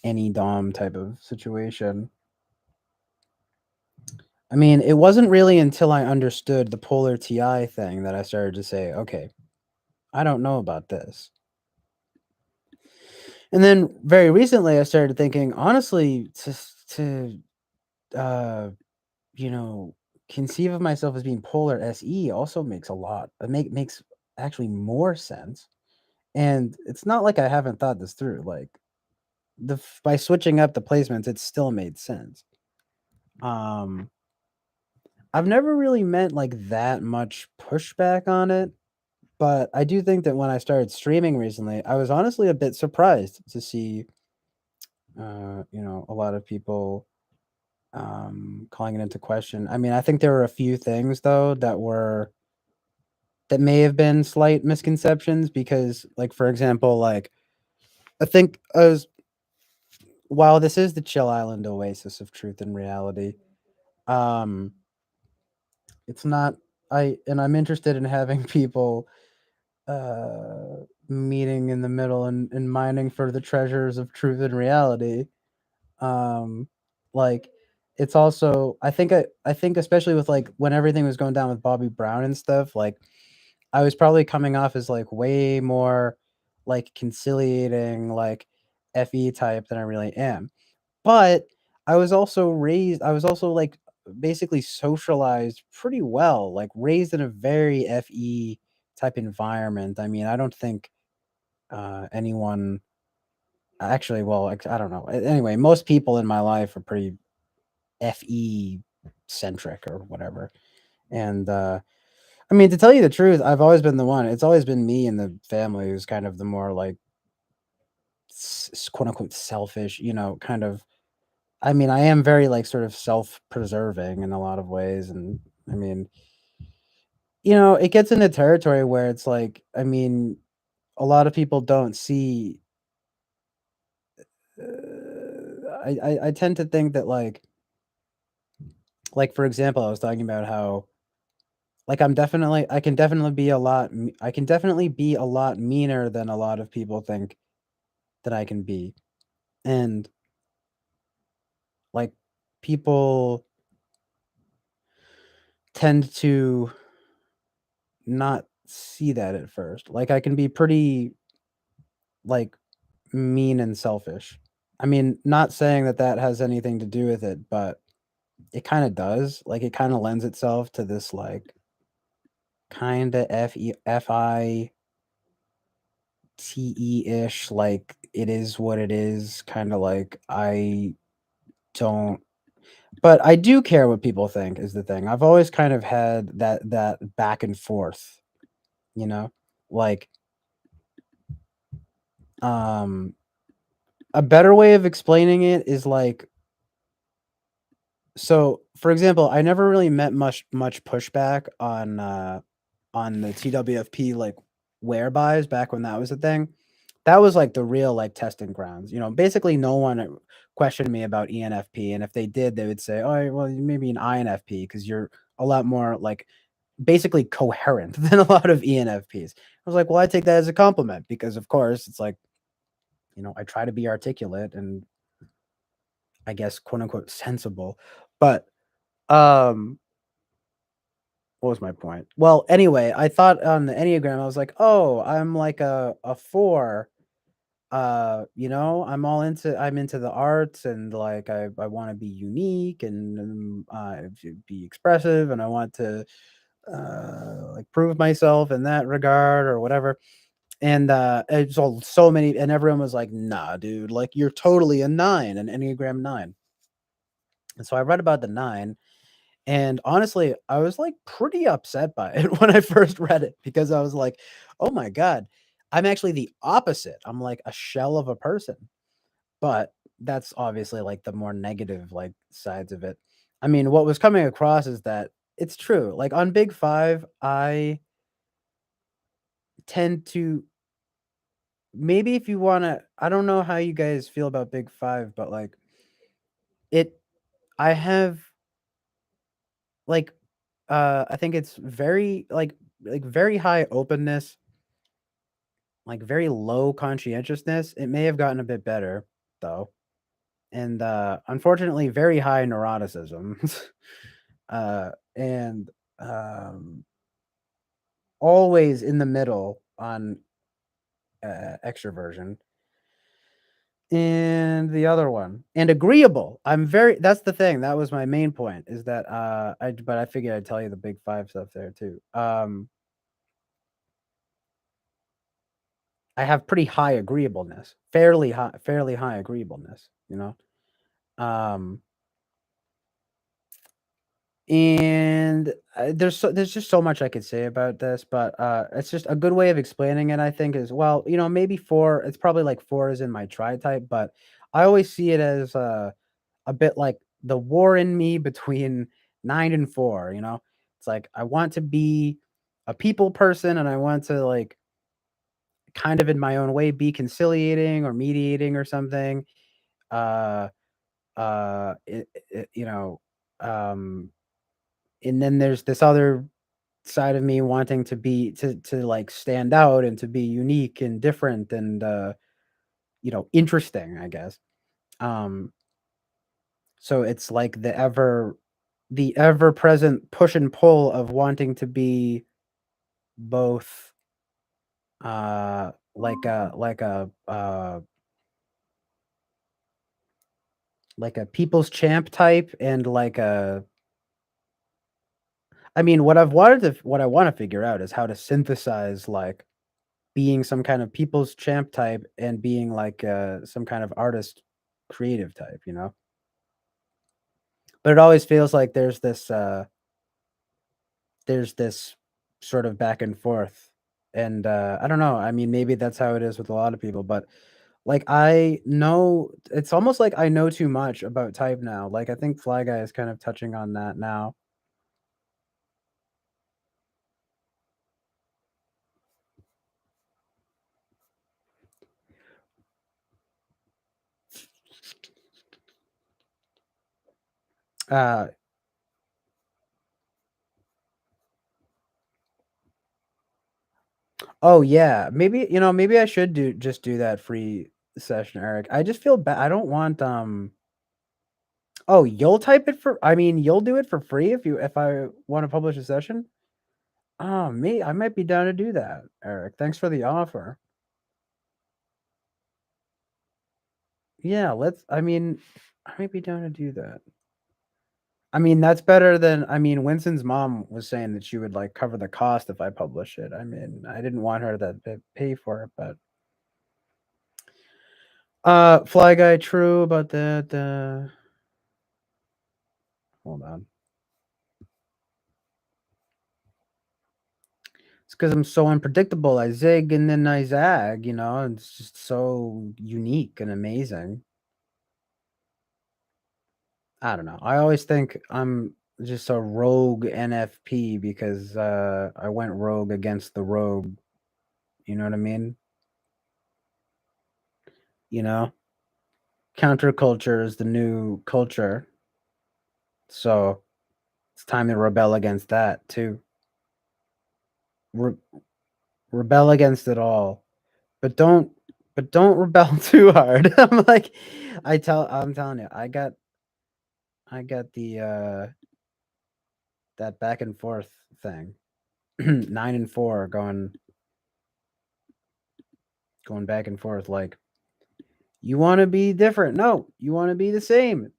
any dom type of situation. I mean, it wasn't really until I understood the polar TI thing that I started to say, okay, I don't know about this. And then very recently I started thinking, honestly, to you know, conceive of myself as being polar SE also makes a lot. It makes actually more sense. And it's not like I haven't thought this through. Like by switching up the placements, it still made sense. I've never really meant like that much pushback on it, but I do think that when I started streaming recently, I was honestly a bit surprised to see you know, a lot of people calling it into question. I mean, I think there were a few things though that may have been slight misconceptions because, like, for example, like I think as while this is the chill island oasis of truth and reality, um, it's not. I'm interested in having people meeting in the middle and mining for the treasures of truth and reality. Um, like it's also I think especially with like when everything was going down with Bobby Brown and stuff, like I was probably coming off as like way more like conciliating, like FE type than I really am. But I was also like basically socialized pretty well, like raised in a very FE type environment. I mean, I don't think anyone actually, well, I don't know. Anyway, most people in my life are pretty FE centric or whatever. And I mean, to tell you the truth, I've always been the one. It's always been me in the family who's kind of the more like quote unquote selfish, you know, kind of. I mean, I am very like sort of self-preserving in a lot of ways, and I mean, you know, it gets into territory where it's like, I mean, a lot of people don't see. I tend to think that like for example, I was talking about how like I can definitely be a lot meaner than a lot of people think that I can be. And like people tend to not see that at first. Like I can be pretty like mean and selfish. I mean, not saying that that has anything to do with it, but it kind of does. Like it kind of lends itself to this like kind of FI TE-ish, like it is what it is, kind of like I don't but I do care what people think is the thing. I've always kind of had that back and forth, you know? Like um a better way of explaining it is like so for example, I never really met much pushback on the TWFP like wear buys back when that was a thing. That was like the real like testing grounds. You know, basically no one questioned me about ENFP, and if they did, they would say, "Oh, well, you may be an INFP because you're a lot more like basically coherent than a lot of ENFPs." I was like, "Well, I take that as a compliment because, of course, it's like you know I try to be articulate and I guess quote unquote sensible." But um, what was my point? Well, anyway, I thought on the Enneagram, I was like, "Oh, I'm like a 4. You know, I'm into the arts and like I want to be unique and be expressive and I want to like prove myself in that regard or whatever." And it's all so many and everyone was like, "Nah, dude, like you're totally a 9, an Enneagram 9." And so I read about the 9. And honestly, I was, like, pretty upset by it when I first read it because I was like, "Oh my god, I'm actually the opposite. I'm like a shell of a person." But that's obviously, like, the more negative, like, sides of it. I mean, what was coming across is that it's true. Like, on Big 5, I tend to maybe if you wanna I don't know how you guys feel about Big 5, but, like, it I have, like, I think it's very, like, very high openness, like, very low conscientiousness. It may have gotten a bit better, though, and, unfortunately, very high neuroticism, and, um, always in the middle on, extroversion, and the other one and agreeable. I'm very that's the thing, that was my main point, is that, I figured I'd tell you the big 5 stuff there too. I have pretty high agreeableness, fairly high agreeableness, you know? Um, and, there's just so much I could say about this, but, it's just a good way of explaining it, I think, is, well, you know, maybe 4 it's probably like 4 is in my tri type, but I always see it as a bit like the war in me between 9 and 4, you know? It's like I want to be a people person and I want to like kind of in my own way be conciliating or mediating or something. Uh you know, um and then there's this other side of me wanting to be to like stand out and to be unique and different and you know, interesting, I guess. Um so it's like the ever present push and pull of wanting to be both like a people's champ type and like a I mean what I want to figure out is how to synthesize like being some kind of people's champ type and being like some kind of artist creative type, you know? But it always feels like there's this sort of back and forth. And I don't know. I mean, maybe that's how it is with a lot of people, but like I know it's almost like I know too much about type now. Like I think Fly Guy is kind of touching on that now. Uh oh yeah, maybe you know, maybe I should do that free session, Eric. I just feel bad. I don't want oh, you'll type it for I mean, you'll do it for free if I want to publish a session? Oh, me, I might be down to do that, Eric. Thanks for the offer. Yeah, I mean, I might be down to do that. I mean, that's better than I mean, Winston's mom was saying that she would like cover the cost if I publish it. I mean, I didn't want her to pay for it, but Fly Guy, true about that. Hold on. It's because I'm so unpredictable. I zig and then I zag, you know, it's just so unique and amazing. I don't know. I always think I'm just a rogue NFP because I went rogue against the rogue. You know what I mean? You know, counterculture is the new culture, so it's time to rebel against that too. Re- rebel against it all, but don't rebel too hard. I'm telling you, I got the that back and forth thing. 9 and 4 going back and forth like you want to be different. No, you want to be the same.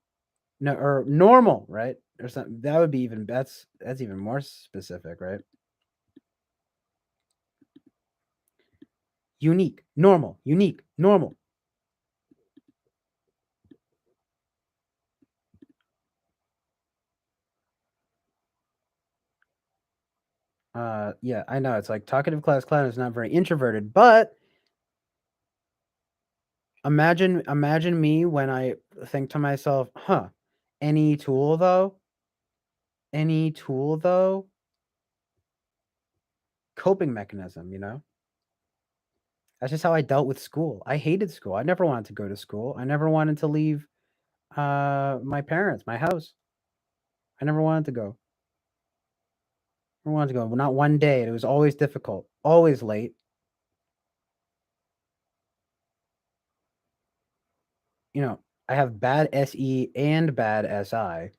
No, or normal, right? Or something. That would be even that's even more specific, right? Unique, normal, unique, normal. Yeah, I know. It's like talkative class clown is not very introverted, but imagine me when I think to myself, huh, any tool though? Any tool though? Coping mechanism, you know? That's just how I dealt with school. I hated school. I never wanted to go to school. I never wanted to leave my parents, my house. I never wanted to go. Never wanted to go. Not one day. It was always difficult. Always late. You know, I have bad SE and bad SI.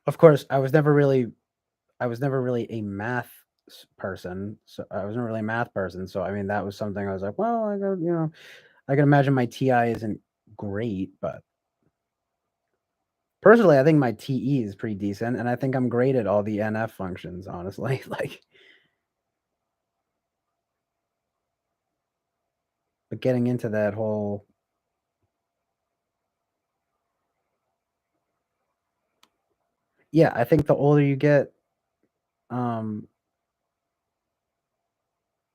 Of course, I was never really a math person. So I was never really a math person. So I mean, that was something I was like, well, I go, you know, I can imagine my TI isn't great, but personally, I think my TE is pretty decent, and I think I'm great at all the NF functions. Honestly, like, but getting into that whole yeah, I think the older you get, um,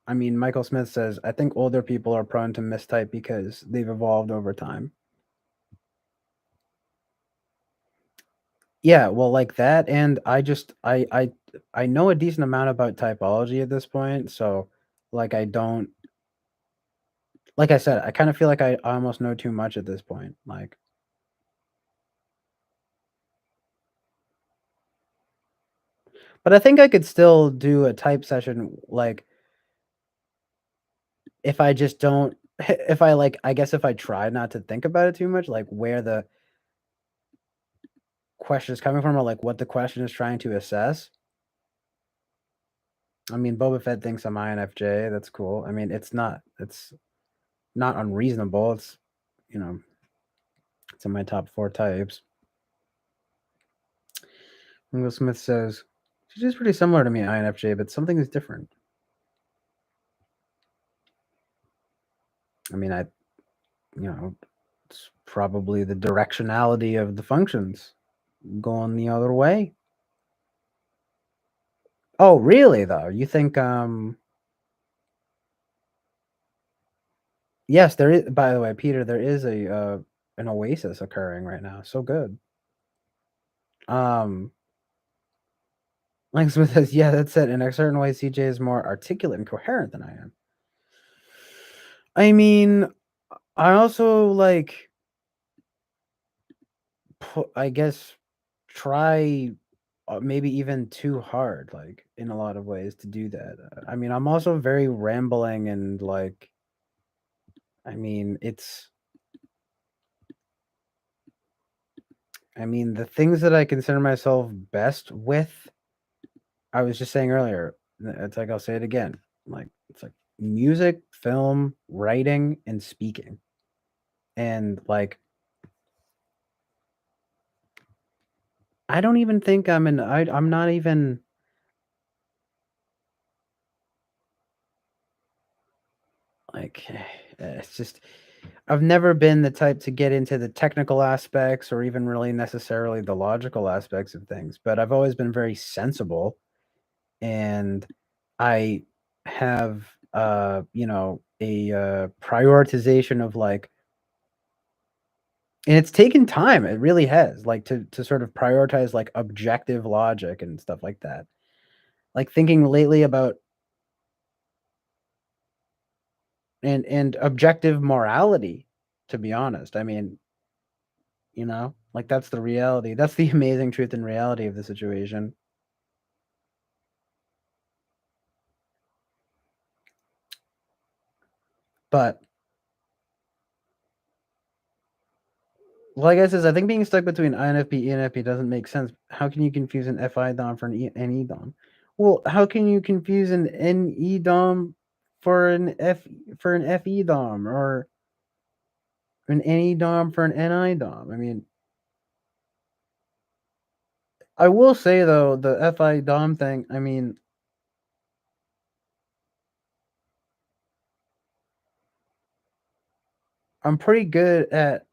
I mean, Michael Smith says, I think older people are prone to mistype because they've evolved over time. Yeah, well, like that, and I know a decent amount about typology at this point, so like I don't like I said, I kind of feel like I almost know too much at this point. Like, but I think I could still do a type session, like if I just don't, if I like, I guess if I try not to think about it too much, like where the question is coming from or like what the question is trying to assess. I mean, Boba Fett thinks I'm INFJ. That's cool. I mean, it's not unreasonable. It's, you know, it's in my top 4 types. Will Smith says, she's just pretty similar to me, INFJ, but something is different. I mean, it's probably the directionality of the functions going the other way. Oh, really, though? You think, yes, there is, by the way, Peter, there is an Oasis occurring right now. So good. Like Smith says, yeah, that's it. In a certain way, CJ is more articulate and coherent than I am. I mean, I also like, I guess, try maybe even too hard, like in a lot of ways to do that. I mean, I'm also very rambling and like, I mean, the things that I consider myself best with, I was just saying earlier, it's like I'll say it again, like it's like music, film, writing, and speaking. And like I don't even think I'm not even like it's just I've never been the type to get into the technical aspects or even really necessarily the logical aspects of things, but I've always been very sensible, and I have a prioritization of like, and it's taken time, it really has, like to sort of prioritize like objective logic and stuff like that. Like thinking lately about and objective morality, to be honest. I mean, like that's the reality. That's the amazing truth and reality of the situation. But like I says, I think being stuck between INFP, ENFP doesn't make sense. How can you confuse an FI DOM for an NE DOM? Well, how can you confuse an NE DOM for an FE DOM or an NE DOM for an NI DOM? I mean, I will say though, the FI DOM thing, I mean, I'm pretty good at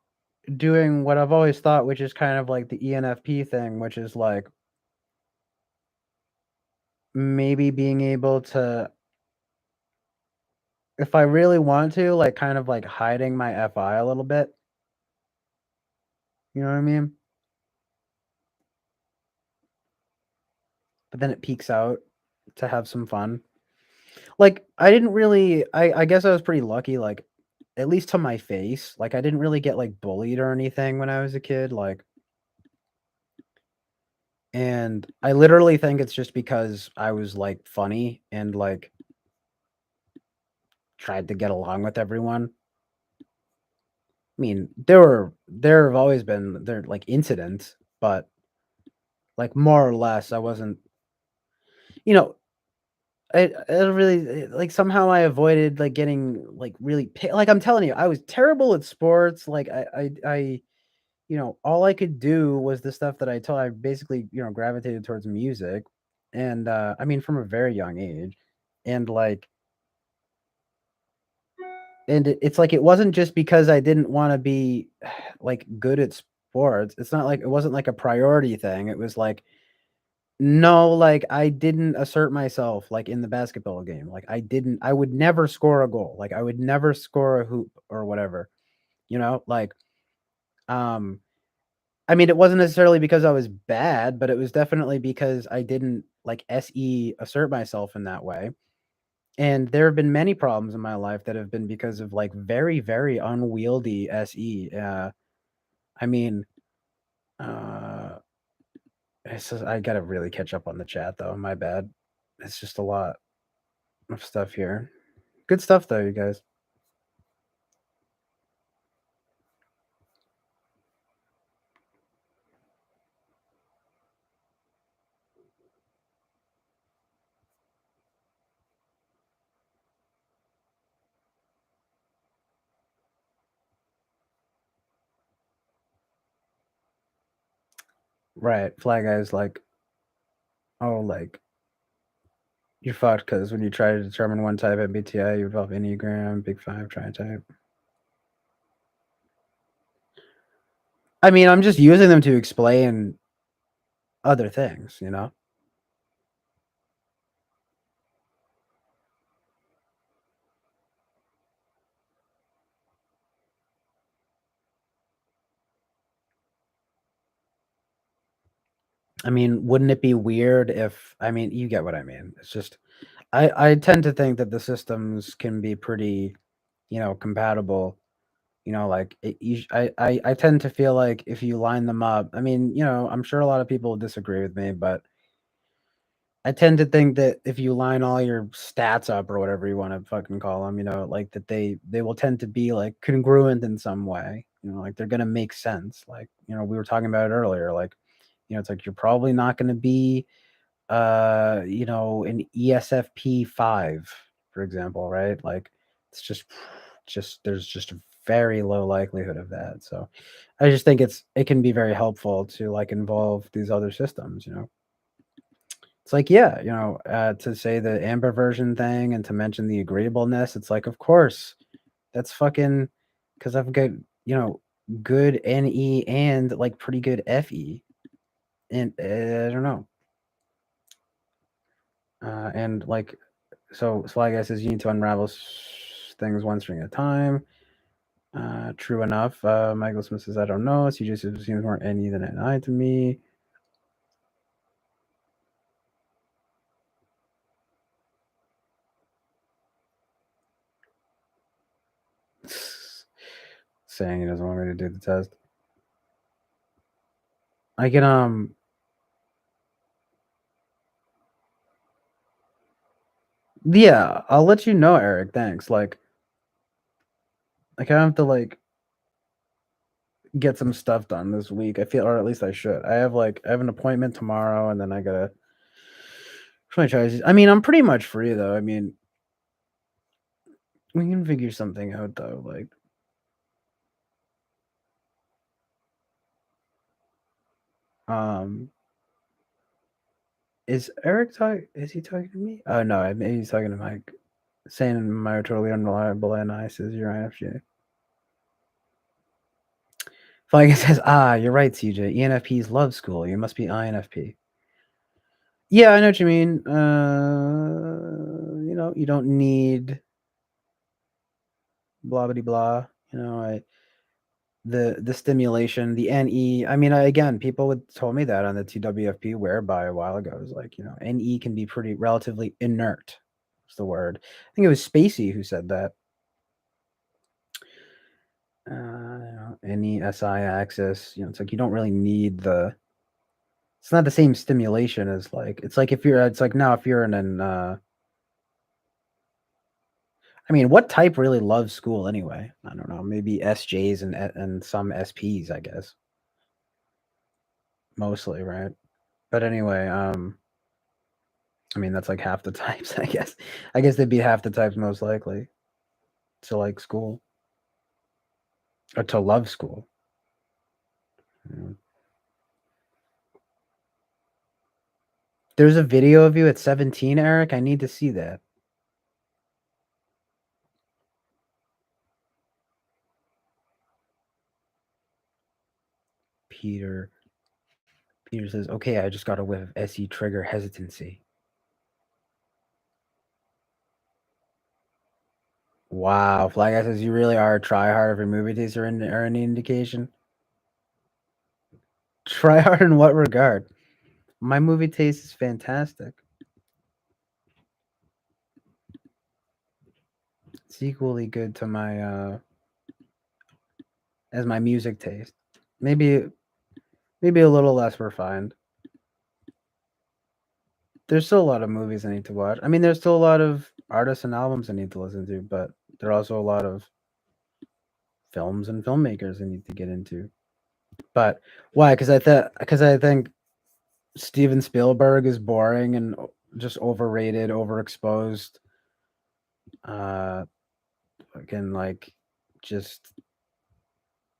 doing what I've always thought, which is kind of like the ENFP thing, which is like maybe being able to, if I really want to, like kind of like hiding my FI a little bit. You know what I mean? But then it peaks out to have some fun. Like I didn't really, I guess I was pretty lucky, like at least to my face. Like I didn't really get like bullied or anything when I was a kid. Like, and I literally think it's just because I was like funny and like tried to get along with everyone. I mean, there have always been like incidents, but like more or less, I wasn't. You know, I really like somehow I avoided like getting like really like I'm telling you, I was terrible at sports. Like I all I could do was the stuff that I basically gravitated towards music, and I mean from a very young age, and like it's like it wasn't just because I didn't want to be like good at sports. It's not like it wasn't like a priority thing. It was like No, like I didn't assert myself like in the basketball game. Like I would never score a goal. Like I would never score a hoop or whatever. You know, like um I mean, it wasn't necessarily because I was bad, but it was definitely because I didn't like SE assert myself in that way. And there have been many problems in my life that have been because of like very, very unwieldy SE. I mean, uh, I gotta really catch up on the chat though. My bad. It's just a lot of stuff here. Good stuff though, you guys. Right. Fly guys like, oh, like you're fucked because when you try to determine one type MBTI, you develop Enneagram, Big Five, Tri-type. I mean, I'm just using them to explain other things, you know? I mean, wouldn't it be weird if I mean, you get what I mean. It's just I tend to think that the systems can be pretty, compatible. Like I tend to feel like if you line them up, I mean, I'm sure a lot of people will disagree with me, but I tend to think that if you line all your stats up or whatever you want to fucking call them, like that they will tend to be like congruent in some way. Like they're gonna make sense. Like we were talking about it earlier. Like it's like you're probably not gonna be an ESFP 5, for example, right? Like it's just there's just a very low likelihood of that. So I just think it can be very helpful to like involve these other systems. It's like, yeah, to say the ambiversion thing and to mention the agreeableness, it's like, of course, that's fucking because I've got, good NE and like pretty good FE. And I don't know. And like, so Sly Guy says you need to unravel things one string at a time. True enough. Michael Smith says, I don't know. CJ says it seems more NE than NI to me. Saying he doesn't want me to do the test. I can yeah, I'll let you know, Eric. Thanks. Like I have to like get some stuff done this week. I feel, or at least I should. I have an appointment tomorrow, and then I gotta try choices. I mean, I'm pretty much free though. I mean, we can figure something out though. Like, is Eric talking? Is he talking to me? Oh no, maybe he's talking to Mike. Saying my totally unreliable and I says you're INFJ. Flag says, you're right, CJ. ENFPs love school. You must be INFP. Yeah, I know what you mean. You don't need blah blah blah. The stimulation, the NE. I mean, again, people would told me that on the TWFP whereby a while ago. It was like, NE can be pretty relatively inert. What's the word? I think it was Spacey who said that. NE SI axis. It's like you don't really need the. It's not the same stimulation as like it's like if you're. It's like now if you're in an. I mean, what type really loves school anyway? I don't know. Maybe SJs and some SPs, I guess. Mostly, right? But anyway, I mean that's like half the types, I guess. I guess they'd be half the types most likely to like school or to love school. There's a video of you at 17, Eric. I need to see that. Peter Peter says, "Okay, I just got a whiff of SE trigger hesitancy." Wow, Fly Guy says, "You really are a tryhard if your movie tastes are any indication." Try hard in what regard? My movie taste is fantastic. It's equally good to my as my music taste. Maybe a little less refined. There's still a lot of movies I need to watch. I mean, there's still a lot of artists and albums I need to listen to, but there are also a lot of films and filmmakers I need to get into. But why? Because I think Steven Spielberg is boring and just overrated, overexposed. Again, like just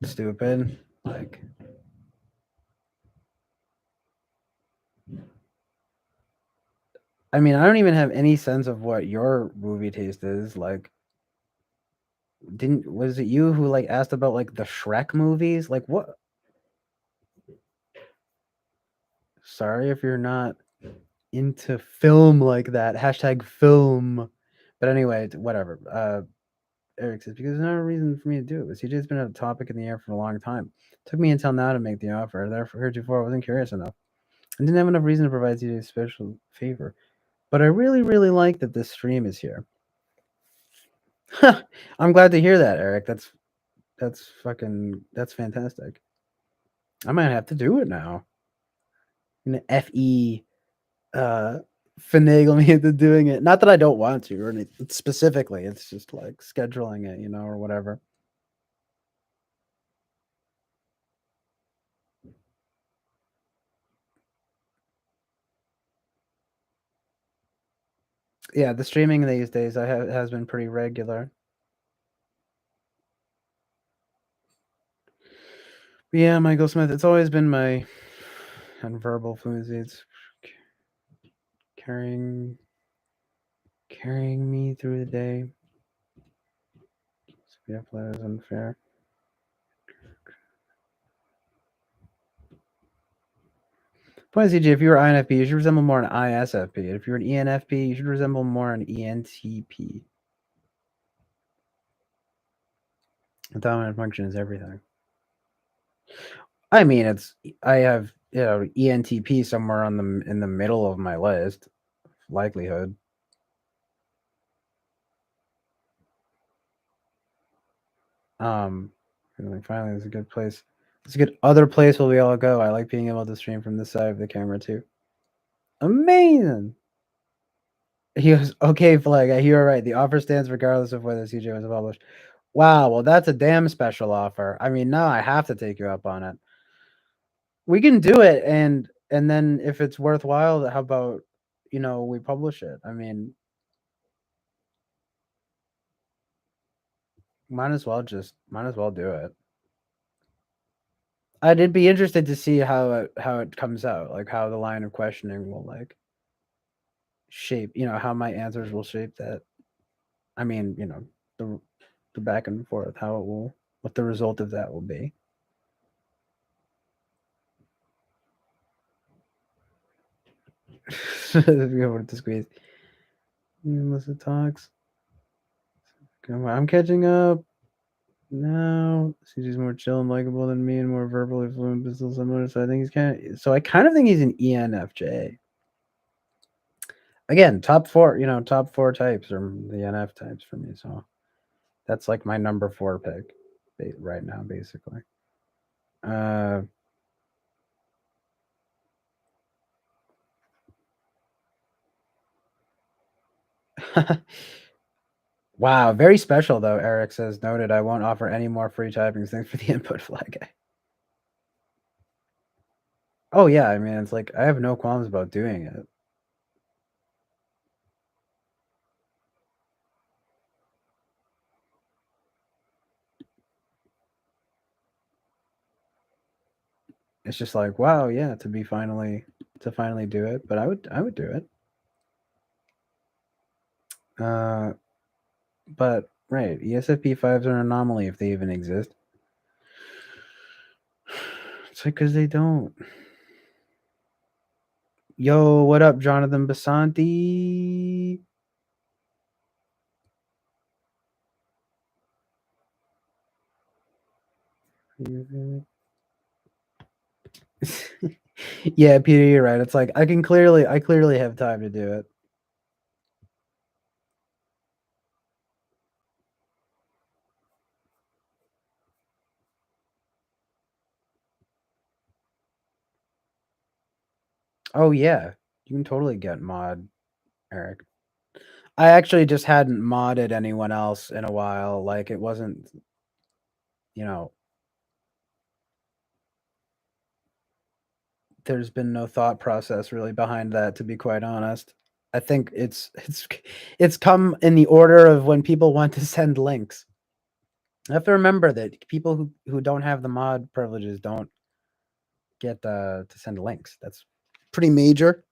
stupid. Like I mean, I don't even have any sense of what your movie taste is. Like, was it you who like asked about like the Shrek movies? Like what? Sorry if you're not into film like that. Hashtag film. But anyway, whatever. Eric says, because there's no reason for me to do it. But CJ's been a topic in the air for a long time. It took me until now to make the offer. Therefore, heretofore, I wasn't curious enough. I didn't have enough reason to provide CJ a special favor. But I really, really like that this stream is here. I'm glad to hear that, Eric. That's fantastic. I might have to do it now. I'm gonna FE finagle me into doing it. Not that I don't want to or anything specifically. It's just like scheduling it, or whatever. Yeah, the streaming these days has been pretty regular. But yeah, Michael Smith, it's always been my nonverbal fluency. It's carrying me through the day. That is unfair. Point CJ, if you were INFP, you should resemble more an ISFP. If you're an ENFP, you should resemble more an ENTP. The dominant function is everything. I mean, I have ENTP somewhere in the middle of my list, likelihood. Finally, it's a good place. It's a good other place where we all go. I like being able to stream from this side of the camera too. Amazing. He goes, okay, Flag. You're right. The offer stands regardless of whether CJ was published. Wow, well, that's a damn special offer. I mean, now I have to take you up on it. We can do it, and then if it's worthwhile, how about we publish it? I mean, might as well do it. I did be interested to see how it comes out, like how the line of questioning will like shape, how my answers will shape that. I mean, the back and forth, what the result of that will be. Over to squeeze. Melissa talks. I'm catching up. No, CJ's more chill and likable than me, and more verbally fluent, but still similar. So I think I kind of think he's an ENFJ. Again, top four types are the NF types for me. So that's like my number 4 pick right now, basically. Wow, very special though. Eric says, noted. I won't offer any more free typings. Thanks for the input, Flag Guy. Oh yeah, I mean, it's like I have no qualms about doing it. It's just like, wow, yeah, to finally do it. But I would do it. But right, ESFP 5s are an anomaly if they even exist. It's like because they don't. Yo, what up, Jonathan Basanti? Yeah, Peter, you're right. It's like I clearly have time to do it. Oh yeah, you can totally get mod, Eric. I actually just hadn't modded anyone else in a while. Like it wasn't, you know, there's been no thought process really behind that, to be quite honest. I think it's come in the order of when people want to send links. I have to remember that people who don't have the mod privileges don't get to send links. That's pretty major.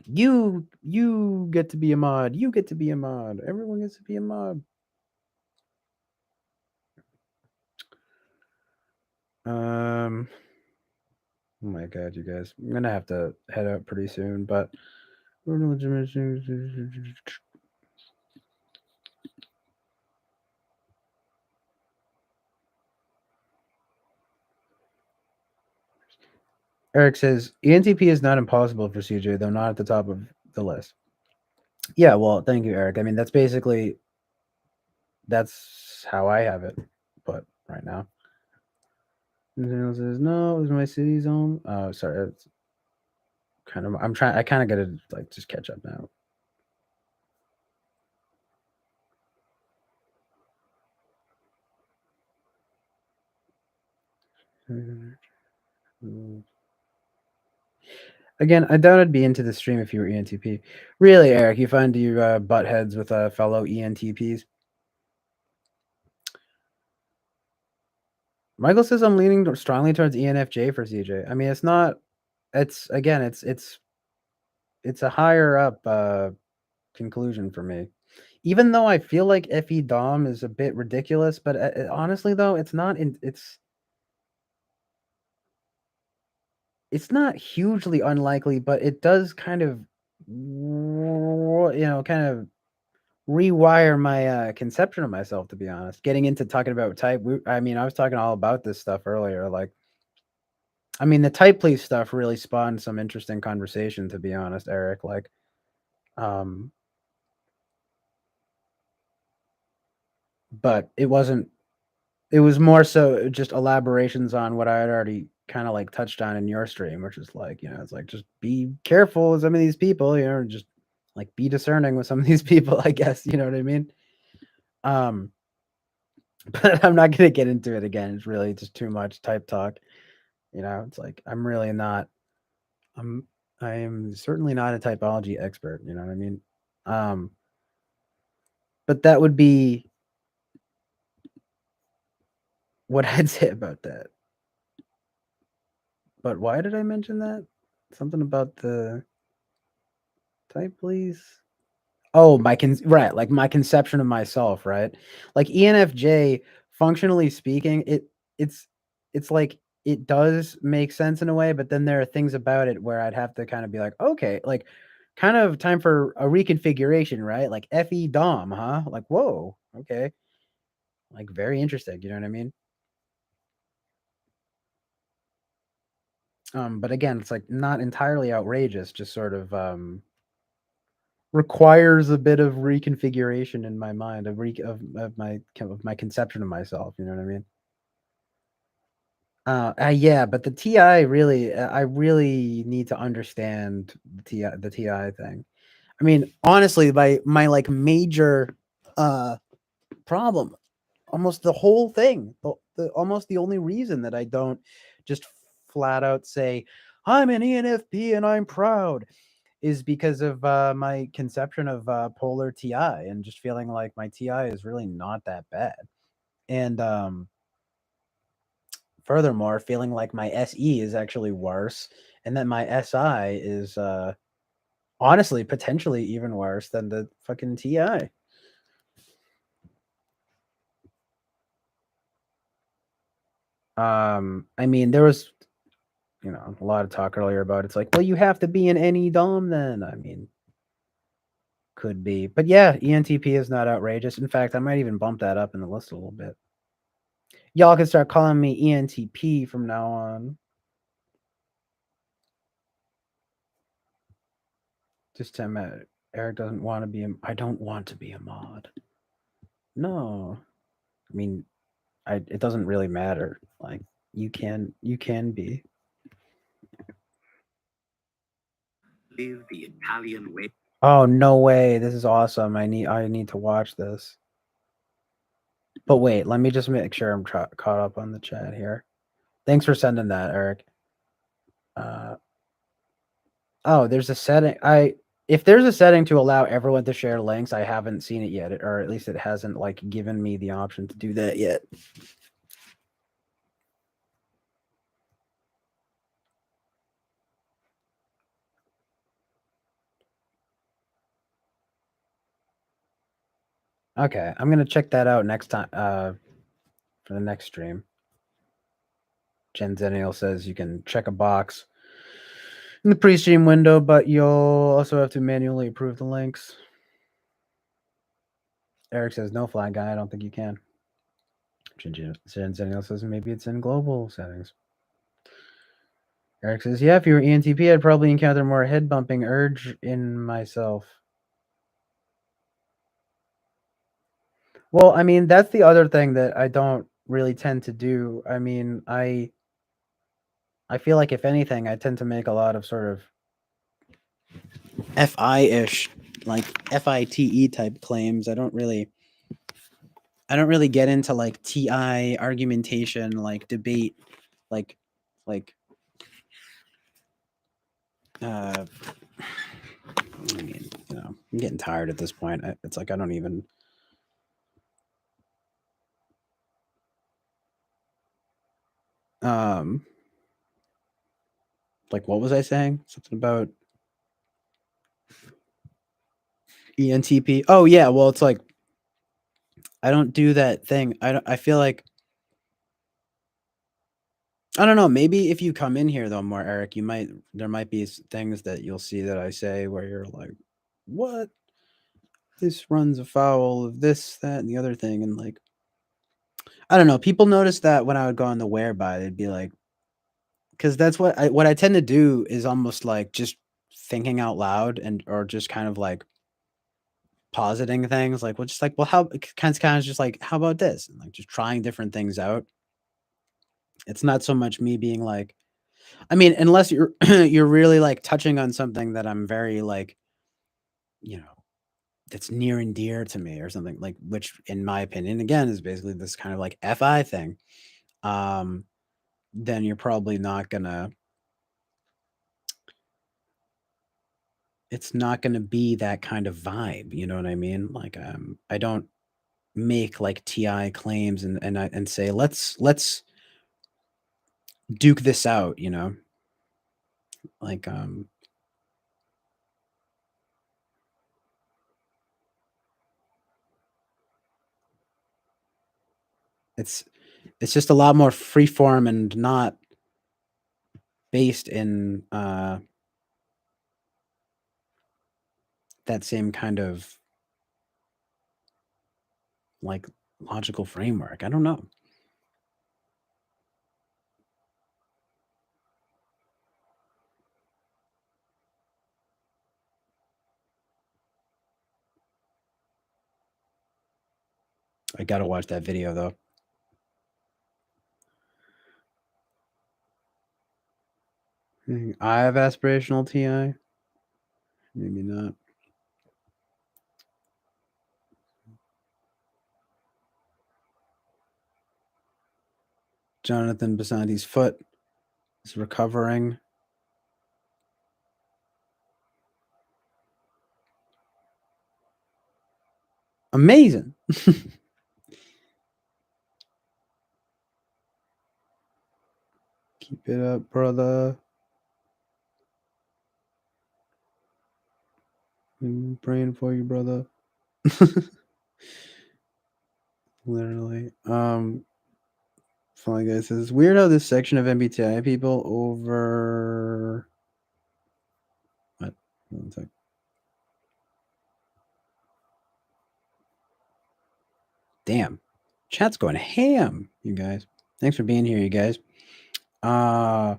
You get to be a mod. You get to be a mod. Everyone gets to be a mod. Oh my god, you guys. I'm gonna have to head out pretty soon, but Eric says ENTP is not impossible for CJ, though not at the top of the list. Yeah, well, thank you, Eric. I mean, that's how I have it put right now. Daniel says no, it was my city zone. Oh, sorry. It's I kind of gotta like just catch up now. Again, I doubt I'd be into the stream if you were ENTP. Really, Eric, you find you butt heads with fellow ENTPs? Michael says I'm leaning strongly towards ENFJ for CJ. I mean, it's not. It's again, it's a higher up conclusion for me. Even though I feel like FE Dom is a bit ridiculous, but honestly, though, it's not. It's not hugely unlikely, but it does kind of, kind of rewire my conception of myself. To be honest, getting into talking about type, I mean, I was talking all about this stuff earlier. Like, I mean, the type please stuff really spawned some interesting conversation. To be honest, Eric, like, but it wasn't. It was more so just elaborations on what I had already kind of like touched on in your stream, which is like, it's like just be careful with some of these people, just like be discerning with some of these people, I guess, you know what I mean? But I'm not gonna get into it again. It's really just too much type talk. It's like I'm really not I am certainly not a typology expert, you know what I mean? But that would be what I'd say about that. But why did I mention that? Something about the type, please. Oh, right, like my conception of myself, right? Like ENFJ, functionally speaking, it's it's like it does make sense in a way, but then there are things about it where I'd have to kind of be like, okay, like kind of time for a reconfiguration, right? Like FE Dom, huh? Like, whoa, okay. Like very interesting, you know what I mean? But again, it's like not entirely outrageous, just sort of requires a bit of reconfiguration in my mind of my conception of myself. You know what I mean? Yeah, but the TI really, I really need to understand the TI thing. I mean, honestly, my like major problem, almost the whole thing, almost the only reason that I don't just flat out say I'm an ENFP and I'm proud is because of my conception of polar TI and just feeling like my TI is really not that bad. And furthermore, feeling like my SE is actually worse and that my SI is honestly potentially even worse than the fucking TI. I mean, there was you know, a lot of talk earlier about it's like, well, you have to be in any dom then. I mean, could be. But yeah, ENTP is not outrageous. In fact, I might even bump that up in the list a little bit. Y'all can start calling me ENTP from now on. Just tell me Eric doesn't want to be I don't want to be a mod. No. I mean, it doesn't really matter. Like you can be. The Italian way. Oh no way! This is awesome. I need to watch this. But wait, let me just make sure I'm caught up on the chat here. Thanks for sending that, Eric. Oh, there's a setting. If there's a setting to allow everyone to share links, I haven't seen it yet, or at least it hasn't like given me the option to do that yet. Okay, I'm gonna check that out next time. For the next stream. Jen Zennial says you can check a box in the pre-stream window, but you'll also have to manually approve the links. Eric says no flag guy. I don't think you can. Jen Zennial says maybe it's in global settings. Eric says, yeah, if you were ENTP, I'd probably encounter more head bumping urge in myself. Well, I mean, that's the other thing that I don't really tend to do. I mean, I feel like if anything, I tend to make a lot of sort of FI-ish, like FITE type claims. I don't really get into like TI argumentation, like debate, like I mean, you know, I'm getting tired at this point. It's like I don't even like what was I saying? Something about ENTP. Oh yeah, well it's like I don't do that thing. I feel like I don't know, maybe if you come in here though more, Eric, there might be things that you'll see that I say where you're like, what? This runs afoul of this, that, and the other thing. And like, I don't know. People notice that when I would go on the whereby, they'd be like, because that's what I tend to do is almost like just thinking out loud or just kind of like positing things like, well, just like, well, how kind of just like, how about this? And like just trying different things out. It's not so much me being like, I mean, unless you're you're really like touching on something that I'm very like, you know, that's near and dear to me or something like, which in my opinion, again, is basically this kind of like FI thing. Then you're probably not gonna. It's not gonna be that kind of vibe. You know what I mean? Like, I don't make like TI claims and say let's duke this out. You know, like it's just a lot more freeform and not based in that same kind of like logical framework. I don't know. I gotta watch that video though. I have aspirational TI. Maybe not. Jonathan Basanti's foot is recovering. Amazing. Keep it up, brother. I'm praying for you, brother. Literally. Fly Guy says, it's weird how this section of MBTI people over. What? 1 sec. Damn. Chat's going ham, you guys. Thanks for being here, you guys. Like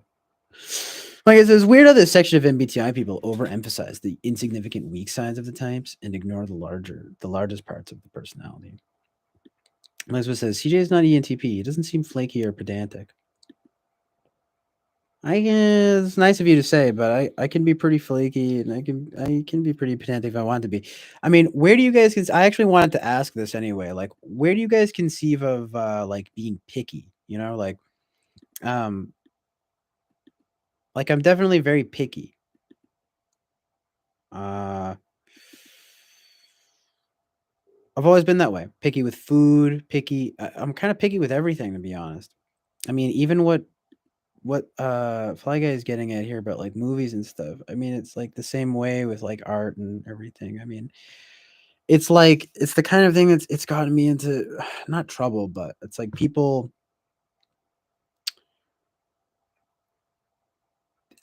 it says, weird how this section of MBTI people overemphasize the insignificant weak sides of the types and ignore the largest parts of the personality. Elizabeth says, CJ is not ENTP. He doesn't seem flaky or pedantic. It's nice of you to say, but I can be pretty flaky and I can be pretty pedantic if I want to be. I mean, where do you guys? I actually wanted to ask this anyway. Like, where do you guys conceive of like being picky? You know, like I'm definitely very picky. I've always been that way. Picky with food. Picky. I'm kind of picky with everything, to be honest. I mean, even what Fly Guy is getting at here about like movies and stuff. I mean, it's like the same way with like art and everything. I mean, it's like it's the kind of thing it's gotten me into not trouble, but it's like people.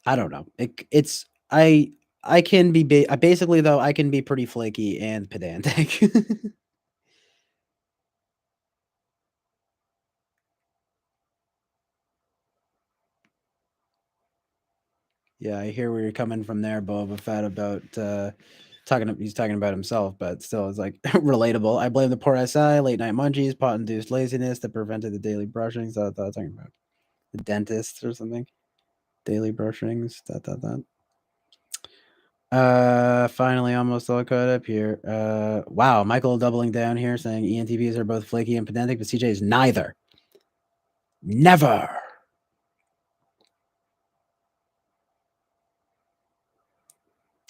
I don't know. I can be basically though I can be pretty flaky and pedantic. Yeah, I hear where you're coming from there, Boba Fett, about he's talking about himself, but still it's like relatable. I blame the poor SI, late night munchies, pot induced laziness that prevented the daily brushings. I thought talking about the dentist or something. Daily brushings, that. Finally almost all caught up here. Wow, Michael doubling down here saying ENTPs are both flaky and pedantic, but CJ is neither. Never.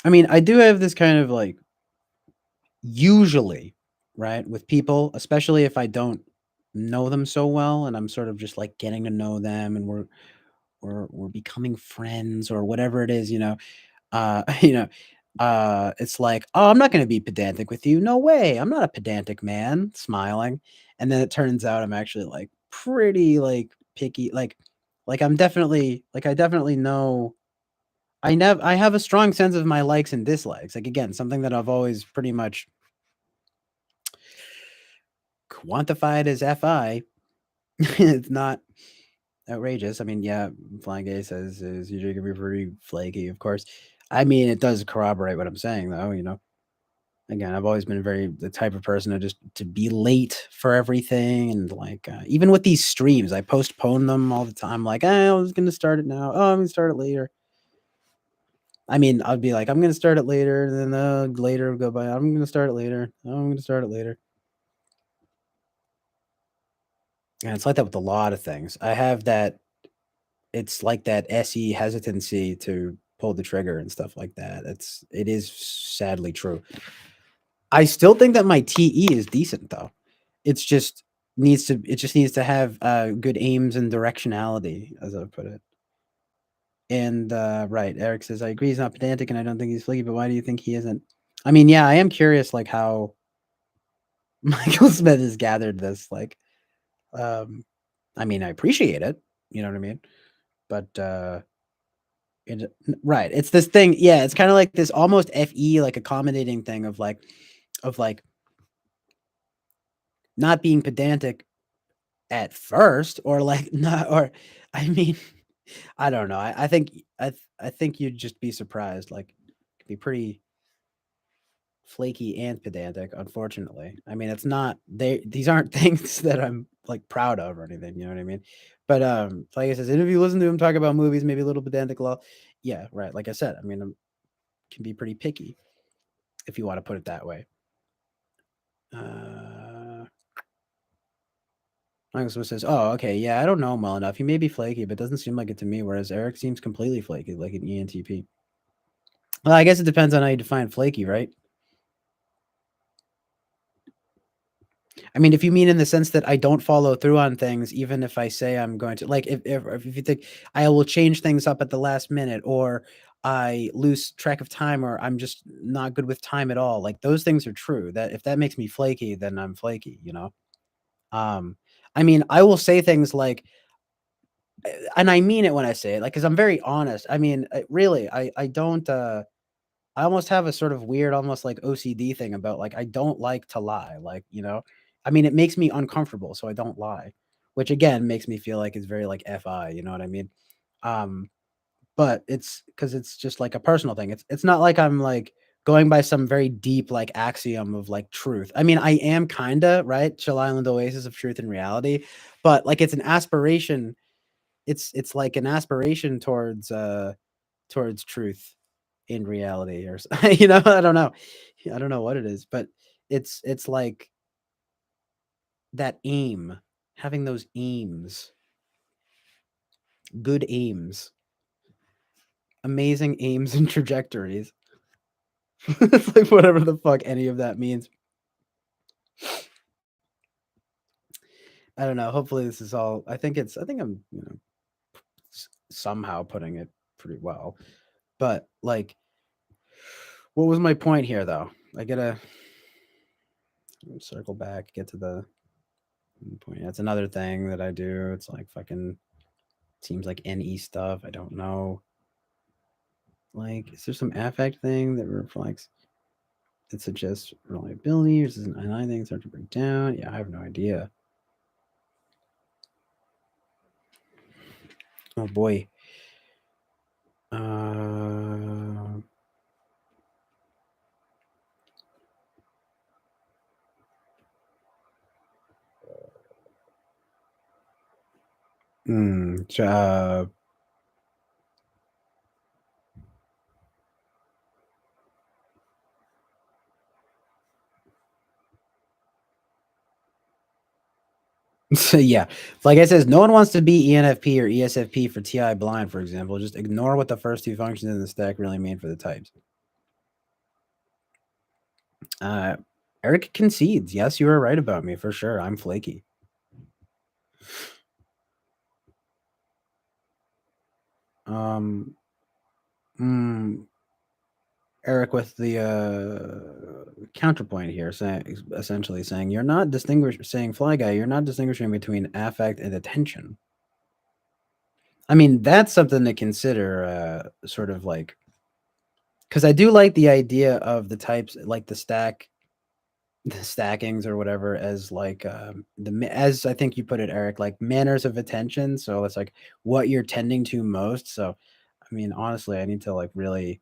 I mean, I do have this kind of like usually, right, with people, especially if I don't know them so well and I'm sort of just like getting to know them and we're becoming friends or whatever it is, you know. You know, it's like, oh, I'm not going to be pedantic with you. No way. I'm not a pedantic man, smiling. And then it turns out I'm actually like pretty like picky, like I'm definitely like I definitely know I have a strong sense of my likes and dislikes. Like again, something that I've always pretty much quantified as FI. It's not outrageous. I mean, yeah, Flying Gay says is usually gonna be pretty flaky, of course. I mean, it does corroborate what I'm saying, though. You know, again, I've always been the type of person to be late for everything, and like even with these streams, I postpone them all the time. Like, I was gonna start it now. Oh, I'm gonna start it later. I mean, I'd be like, I'm gonna start it later, and then later would go by. I'm gonna start it later. Oh, I'm gonna start it later. And it's like that with a lot of things. I have that. It's like that SE hesitancy to pull the trigger and stuff like that. It is sadly true. I still think that my TE is decent though. It just needs to have good aims and directionality, as I put it. And right, Eric says I agree he's not pedantic and I don't think he's flaky, but why do you think he isn't? I mean, yeah, I am curious like how Michael Smith has gathered this. Like, I mean, I appreciate it, you know what I mean? But right, it's this thing, yeah, it's kind of like this almost FE like accommodating thing of like not being pedantic at first or like not or I mean I don't know. I think I think you'd just be surprised. Like, it could be pretty flaky and pedantic. Unfortunately, I mean, it's not. These aren't things that I'm like proud of or anything. You know what I mean? But like I says, if you listen to him talk about movies, maybe a little pedantic. Yeah, right. Like I said, I mean, I can be pretty picky if you want to put it that way. Michael says, "Oh, okay, yeah, I don't know him well enough. He may be flaky, but doesn't seem like it to me. Whereas Eric seems completely flaky, like an ENTP." Well, I guess it depends on how you define flaky, right? I mean, if you mean in the sense that I don't follow through on things, even if I say I'm going to, like, if you think I will change things up at the last minute, or I lose track of time, or I'm just not good with time at all, like those things are true. That if that makes me flaky, then I'm flaky, you know. I mean, I will say things like and I mean it when I say it, like, because I'm very honest. I mean, really, I don't. I almost have a sort of weird, almost like OCD thing about like I don't like to lie. Like, I mean, it makes me uncomfortable, so I don't lie, which again makes me feel like it's very like fi. You know what I mean? Um, but it's because it's just like a personal thing. It's not like I'm like going by some very deep like axiom of like truth. I mean, I am kinda right. Chill Island Oasis of truth and reality, but like it's an aspiration. It's like an aspiration towards truth in reality or I don't know. I don't know what it is, but it's like that aim, having those aims, good aims, amazing aims and trajectories. It's like whatever the fuck any of that means. I don't know. Hopefully this is all I think I'm, somehow putting it pretty well. But like what was my point here though? I gotta circle back, get to the point. That's another thing that I do. It's like fucking seems like NE stuff. I don't know. Like, is there some affect thing that reflects that suggests reliability, or is this an NI thing start to break down? Yeah, I have no idea. Oh boy. Uh, hmm. So yeah, like I says, no one wants to be ENFP or ESFP for TI blind, for example. Just ignore what the first two functions in the stack really mean for the types. Eric concedes. Yes, you were right about me for sure. I'm flaky. Mm, Eric with the counterpoint here, essentially saying you're not saying Fly Guy, you're not distinguishing between affect and attention. I mean, that's something to consider, sort of like, because I do like the idea of the types, like the stackings or whatever, as like as I think you put it, Eric, like manners of attention. So it's like what you're tending to most. So, I mean, honestly, I need to like really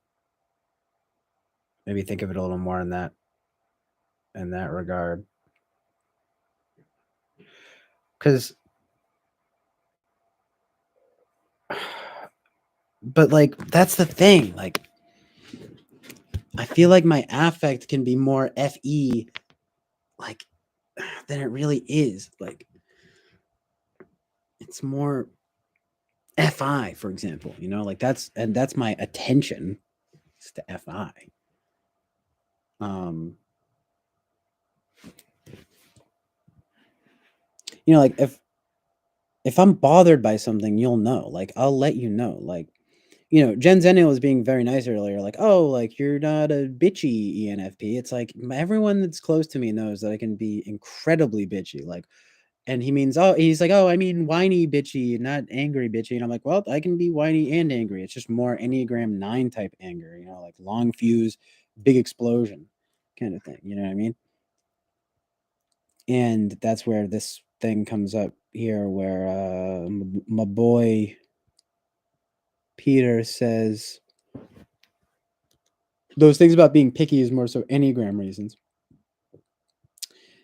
maybe think of it a little more in that regard. Because but like that's the thing, like I feel like my affect can be more fe like than it really is. Like it's more fi, for example, like that's my attention. It's to fi. um like if I'm bothered by something, you'll know. Like I'll let you know. Like Jen Zenial was being very nice earlier, like, oh, like you're not a bitchy ENFP. It's like everyone that's close to me knows that I can be incredibly bitchy. Like, and he's like, oh, I mean whiny bitchy, not angry bitchy. And I'm like, well, I can be whiny and angry. It's just more Enneagram 9 type anger, like long fuse, big explosion kind of thing. You know what I mean? And that's where this thing comes up here, where my boy Peter says those things about being picky is more so Enneagram reasons.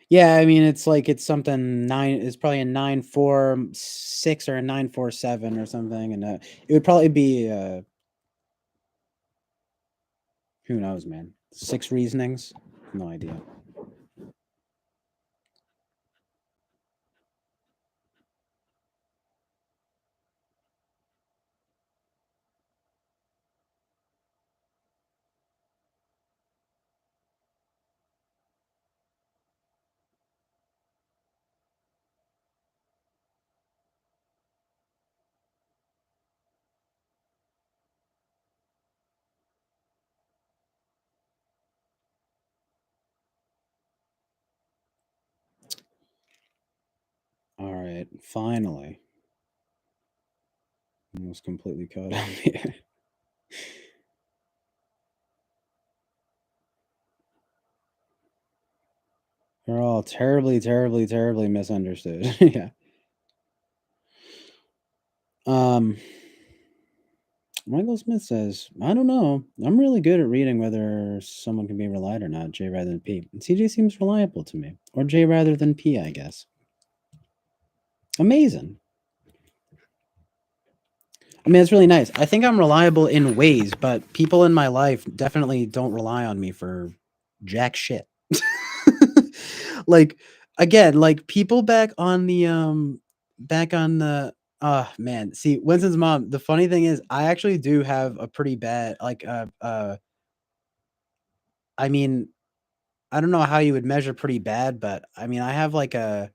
Yeah, I mean, it's like it's something 9. It's probably a 946 or a 947 or something, and it would probably be who knows, man. 6 reasonings, no idea. All right, finally. almost completely cut out here. They're all terribly, terribly, terribly misunderstood. Yeah. Michael Smith says, I don't know. I'm really good at reading whether someone can be relied or not, J rather than P. And CJ seems reliable to me. Or J rather than P, I guess. Amazing. I mean, it's really nice. I think I'm reliable in ways, but people in my life definitely don't rely on me for jack shit. Like, again, like people back on the oh man, see, Winston's mom, the funny thing is I actually do have a pretty bad I mean, I don't know how you would measure pretty bad, but I mean, I have like a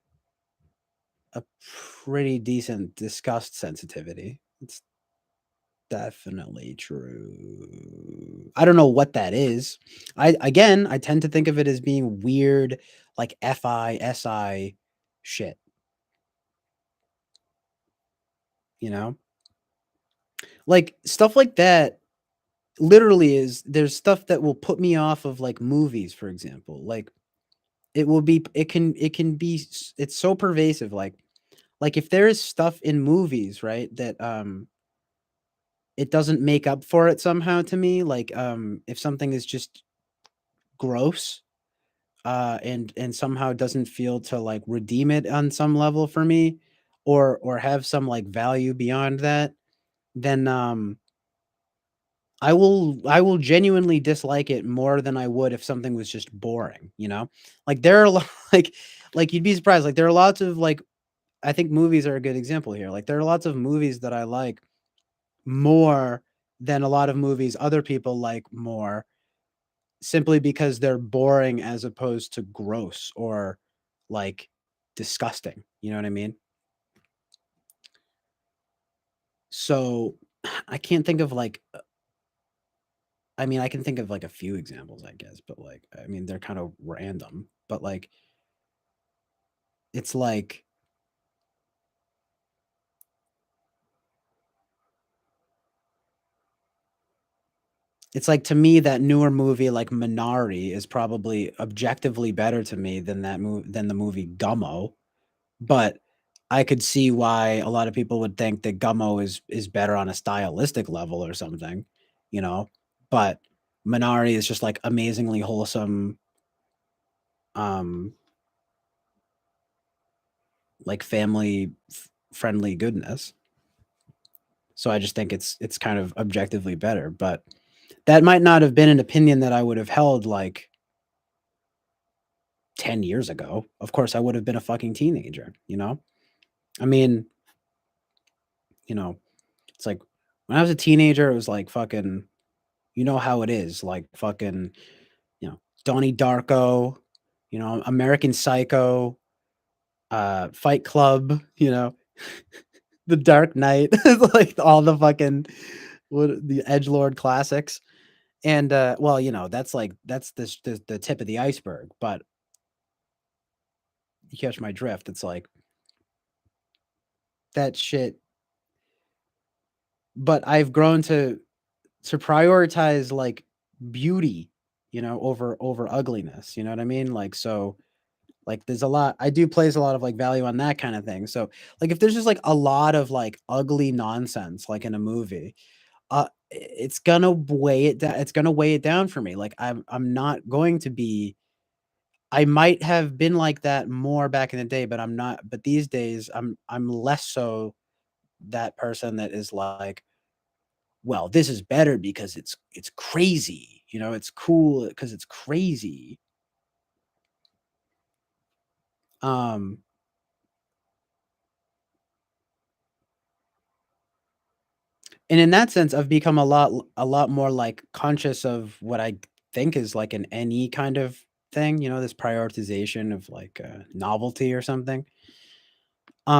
pretty decent disgust sensitivity. It's definitely true. I don't know what that is. I tend to think of it as being weird, like FI, SI shit. You know? Like stuff like that literally there's stuff that will put me off of like movies, for example. Like it's so pervasive. Like if there is stuff in movies, right, that it doesn't make up for it somehow to me. Like if something is just gross, and somehow doesn't feel to like redeem it on some level for me, or have some like value beyond that, then I will genuinely dislike it more than I would if something was just boring, you know? Like there are like you'd be surprised. Like there are lots of like I think movies are a good example here. Like there are lots of movies that I like more than a lot of movies other people like more, simply because they're boring as opposed to gross or like disgusting. You know what I mean? So I can't think of like I mean, I can think of like a few examples, I guess, but like I mean, they're kind of random, but like it's like to me that newer movie like Minari is probably objectively better to me than than the movie Gummo, but I could see why a lot of people would think that Gummo is better on a stylistic level or something, you know? But Minari is just like amazingly wholesome, um, like family friendly goodness. So I just think it's kind of objectively better, but that might not have been an opinion that I would have held like 10 years ago. Of course, I would have been a fucking teenager, you know? I mean, you know, it's like when I was a teenager, it was like fucking, you know how it is, like fucking, Donnie Darko, American Psycho, Fight Club, The Dark Knight, like all the fucking the edgelord classics. And well, that's like that's the tip of the iceberg, but you catch my drift. It's like that shit. But I've grown to prioritize like beauty, over ugliness. You know what I mean? Like so, like there's a lot. I do place a lot of like value on that kind of thing. So like if there's just like a lot of like ugly nonsense, like in a movie, it's gonna weigh it down. It's gonna weigh it down for me. Like I'm not going to be. I might have been like that more back in the day, but I'm not. But these days, I'm less so that person that is like, well, this is better because it's crazy. It's cool because it's crazy. Um, and in that sense, I've become a lot more like conscious of what I think is like an NE kind of thing. This prioritization of like novelty or something. And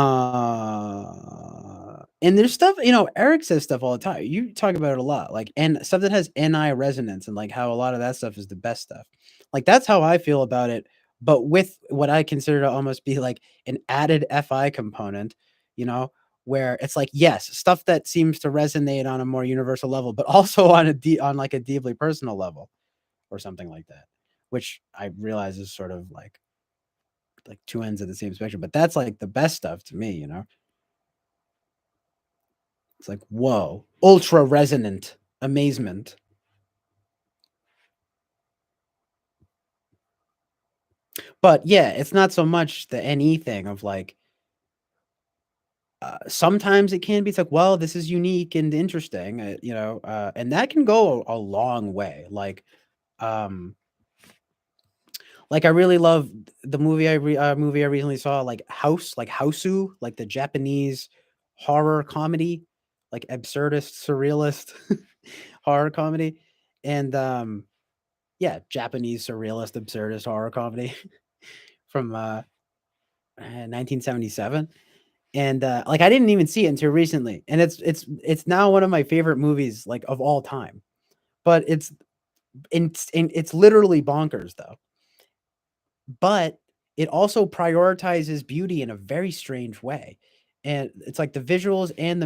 there's stuff, Eric says stuff all the time. You talk about it a lot, like and stuff that has NI resonance and like how a lot of that stuff is the best stuff. Like that's how I feel about it, but with what I consider to almost be like an added FI component, you know, where it's like, yes, stuff that seems to resonate on a more universal level, but also on on like a deeply personal level or something like that, which I realize is sort of like two ends of the same spectrum, but that's like the best stuff to me, you know? It's like, whoa, ultra resonant amazement. But yeah, it's not so much the NE thing of like, sometimes it can be, it's like, well, this is unique and interesting, you know, and that can go a long way. Like I really love the movie movie I recently saw, like Houseu, like the Japanese horror comedy, like absurdist, surrealist horror comedy, and yeah, Japanese surrealist, absurdist horror comedy from 1977. And like I didn't even see it until recently, and it's now one of my favorite movies like of all time. But it's literally bonkers though. But it also prioritizes beauty in a very strange way, and it's like the visuals and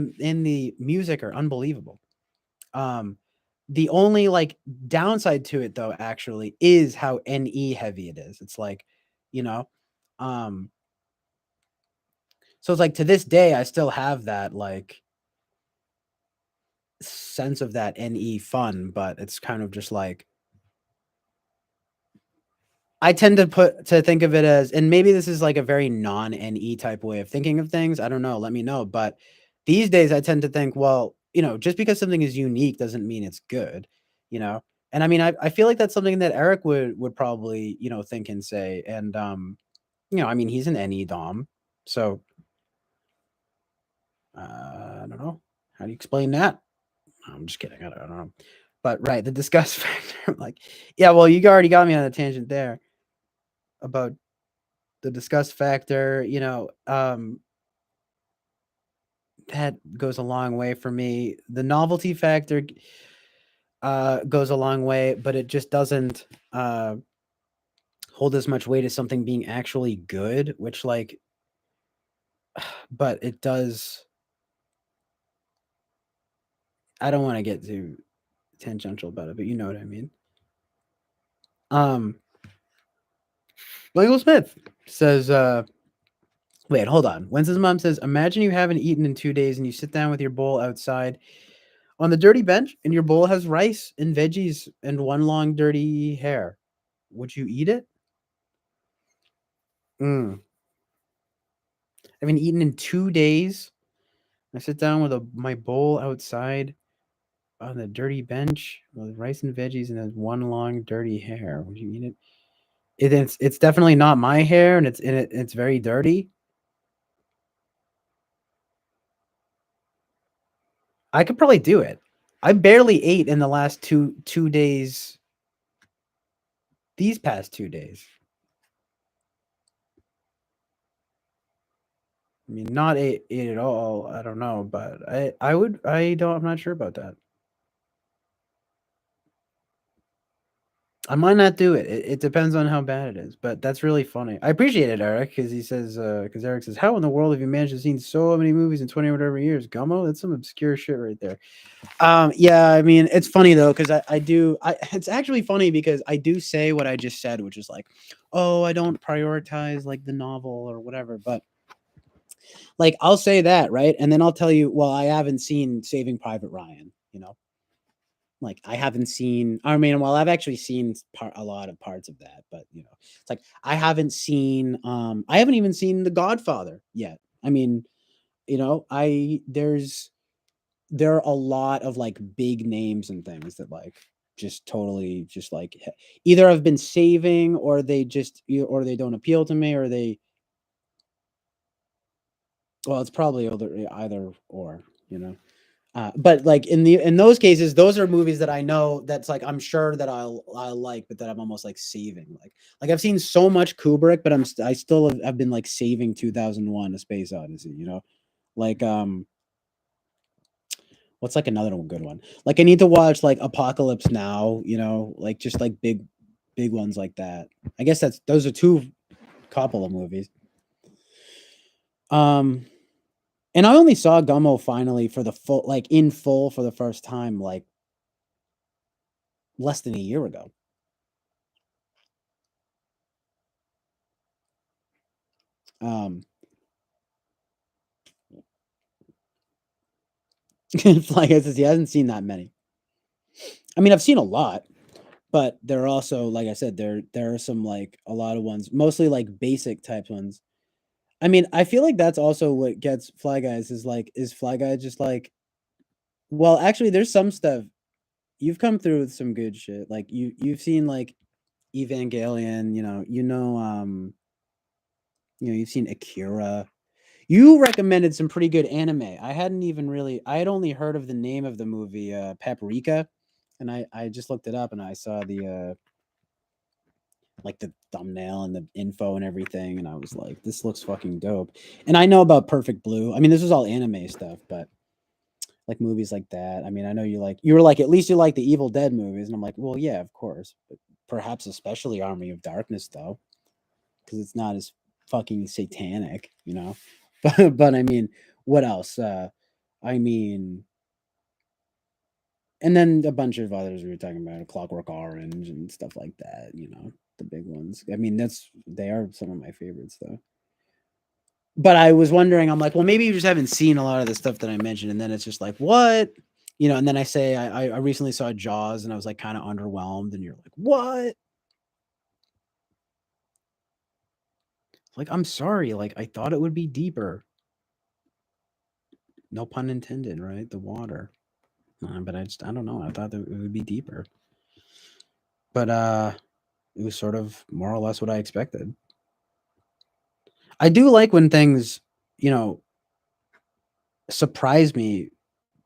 the music are unbelievable. Um, the only like downside to it though actually is how NE heavy it is. It's like, you know, um, so it's like to this day I still have that like sense of that NE fun, but it's kind of just like I tend to think of it as, and maybe this is like a very non-NE type way of thinking of things. I don't know. Let me know. But these days, I tend to think, well, you know, just because something is unique doesn't mean it's good, you know. And I mean, I feel like that's something that Eric would probably, you know, think and say. And you know, I mean, he's an NE dom, so I don't know. How do you explain that? I'm just kidding. I don't know. But right, the disgust factor. Like, yeah, well, you already got me on a tangent there about the disgust factor, you know, that goes a long way for me. The novelty factor goes a long way, but it just doesn't hold as much weight as something being actually good, which like, but it does. I don't want to get too tangential about it, but you know what I mean. Um, Michael Smith says, wait, hold on. Winston's mom says, imagine you haven't eaten in 2 days and you sit down with your bowl outside on the dirty bench and your bowl has rice and veggies and one long dirty hair. Would you eat it? I haven't eaten in 2 days. I sit down with my bowl outside on the dirty bench with rice and veggies and then one long dirty hair. Would you eat it? It's definitely not my hair, and it's very dirty. I could probably do it. I barely ate in the last two days. These past 2 days. I mean, not ate at all. I don't know, but I would. I don't. I'm not sure about that. I might not do it. It depends on how bad it is, but that's really funny. I appreciate it, Eric, because he says, because Eric says, how in the world have you managed to see so many movies in 20 whatever years? Gummo, that's some obscure shit right there. Yeah, I mean, it's funny though, because it's actually funny because I do say what I just said, which is like, oh, I don't prioritize like the novel or whatever, but like I'll say that, right? And then I'll tell you, well, I haven't seen Saving Private Ryan, you know? Like I haven't seen. I mean, well, I've actually seen a lot of parts of that, but you know, it's like I haven't seen. I haven't even seen The Godfather yet. I mean, you know, there are a lot of like big names and things that like just totally just like either I've been saving or they just or they don't appeal to me or they. Well, it's probably either or, you know. But like in those cases, those are movies that I know that's like I'm sure that I'll like, but that I'm almost like saving. Like I've seen so much Kubrick, but I still have been like saving 2001: A Space Odyssey. You know, like what's like another good one? Like I need to watch like Apocalypse Now. You know, like just like big ones like that. I guess those are two couple of movies. Um, And I only saw Gummo finally for the full, like in full for the first time, like less than a year ago. Fly Guy says he hasn't seen that many. I mean, I've seen a lot, but there are also, like I said, there are some like a lot of ones, mostly like basic type ones. I mean, I feel like that's also what gets Fly Guys is Fly Guy just like, well, actually, there's some stuff you've come through with some good shit. Like you've seen like Evangelion, you've seen Akira. You recommended some pretty good anime. I had only heard of the name of the movie, Paprika, and I just looked it up and I saw the like the thumbnail and the info and everything, and I was like, this looks fucking dope. And I know about Perfect Blue. I mean, this was all anime stuff, but like movies like that. I mean, I know you were like, at least you like the Evil Dead movies, and I'm like, well, yeah, of course, but perhaps especially Army of Darkness though, because it's not as fucking satanic, you know. But I mean, what else? I mean, and then a bunch of others we were talking about, Clockwork Orange and stuff like that, the big ones. I mean, they are some of my favorites though. But I was wondering, I'm like, well, maybe you just haven't seen a lot of the stuff that I mentioned, and then it's just like, what? And then I say I recently saw Jaws and I was like kind of underwhelmed, and you're like, what? Like, I'm sorry, like I thought it would be deeper. No pun intended, right? The water. But I don't know. I thought that it would be deeper. But it was sort of more or less what I expected. I do like when things, surprise me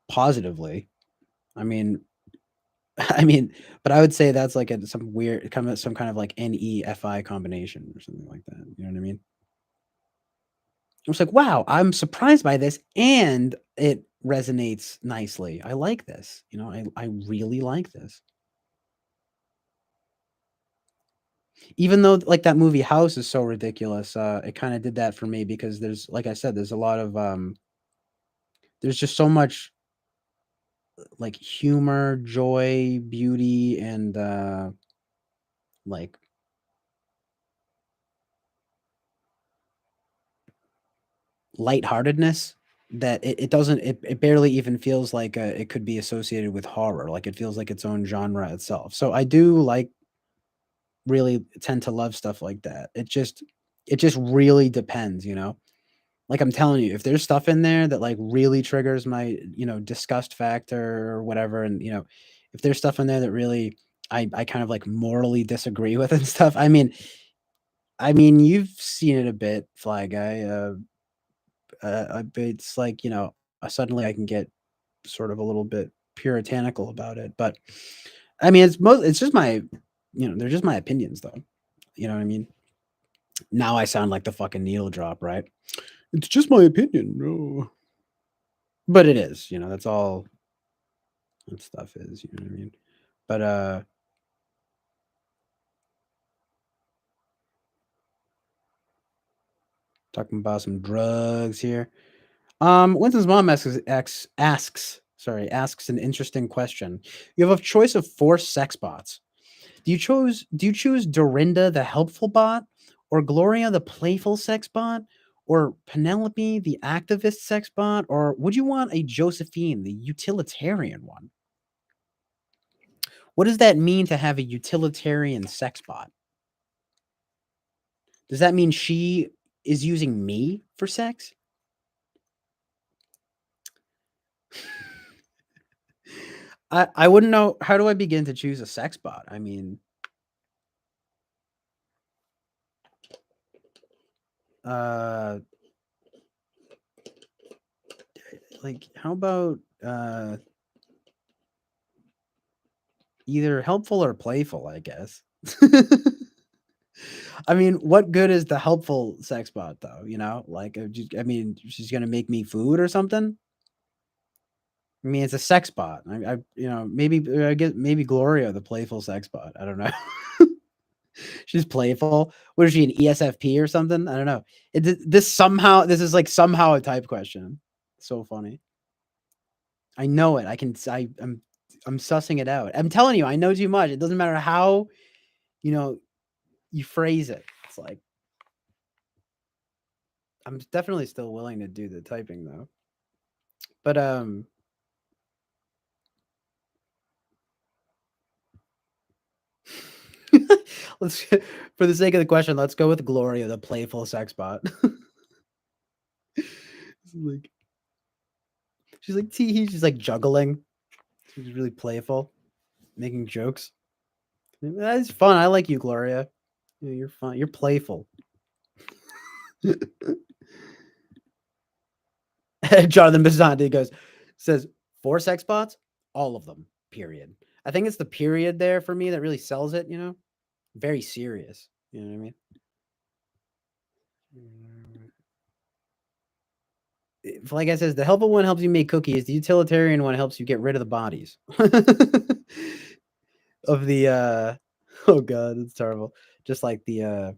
positively. I mean, but I would say that's like some weird, some kind of like NEFI combination or something like that. You know what I mean? I was like, wow, I'm surprised by this, and it resonates nicely. I like this. I really like this. Even though like that movie House is so ridiculous, it kind of did that for me because there's, like I said, there's a lot of there's just so much like humor, joy, beauty, and like lightheartedness that it doesn't it barely even feels like it could be associated with horror. Like it feels like its own genre itself. So I do like really tend to love stuff like that. It just really depends, Like I'm telling you, if there's stuff in there that like really triggers my, disgust factor or whatever, and if there's stuff in there that really I kind of like morally disagree with and stuff. I mean, you've seen it a bit, Fly Guy. It's like, suddenly I can get sort of a little bit puritanical about it, but I mean, it's just my, they're just my opinions though. You know what I mean? Now I sound like the fucking needle drop, right? It's just my opinion. No. But it is, that's all that stuff is, you know what I mean? But talking about some drugs here. Winston's mom asks an interesting question. You have a choice of 4 sex bots. Do you choose Dorinda the helpful bot, or Gloria the playful sex bot, or Penelope the activist sex bot, or would you want a Josephine the utilitarian one? What does that mean to have a utilitarian sex bot? Does that mean she is using me for sex? I wouldn't know. How do I begin to choose a sex bot? I mean, like how about either helpful or playful, I guess. I mean, what good is the helpful sex bot though? Like I mean, she's gonna make me food or something. I mean, it's a sex bot. Maybe I get maybe Gloria, the playful sex bot. I don't know. She's playful. What is she, an ESFP or something? I don't know. This is like somehow a type question. So funny. I know it. I'm sussing it out. I'm telling you, I know too much. It doesn't matter how, you phrase it. It's like I'm definitely still willing to do the typing though. But let's for the sake of the question, let's go with Gloria, the playful sex bot. Like she's like tee she's like juggling. She's really playful, making jokes. That's fun. I like you, Gloria. You're fun. You're playful. Jonathan Bizanti says 4 sex bots, all of them. Period. I think it's the period there for me that really sells it. Very serious. You know what I mean? Like I says, the helpful one helps you make cookies. The utilitarian one helps you get rid of the bodies of the. Oh god, it's terrible. Just like the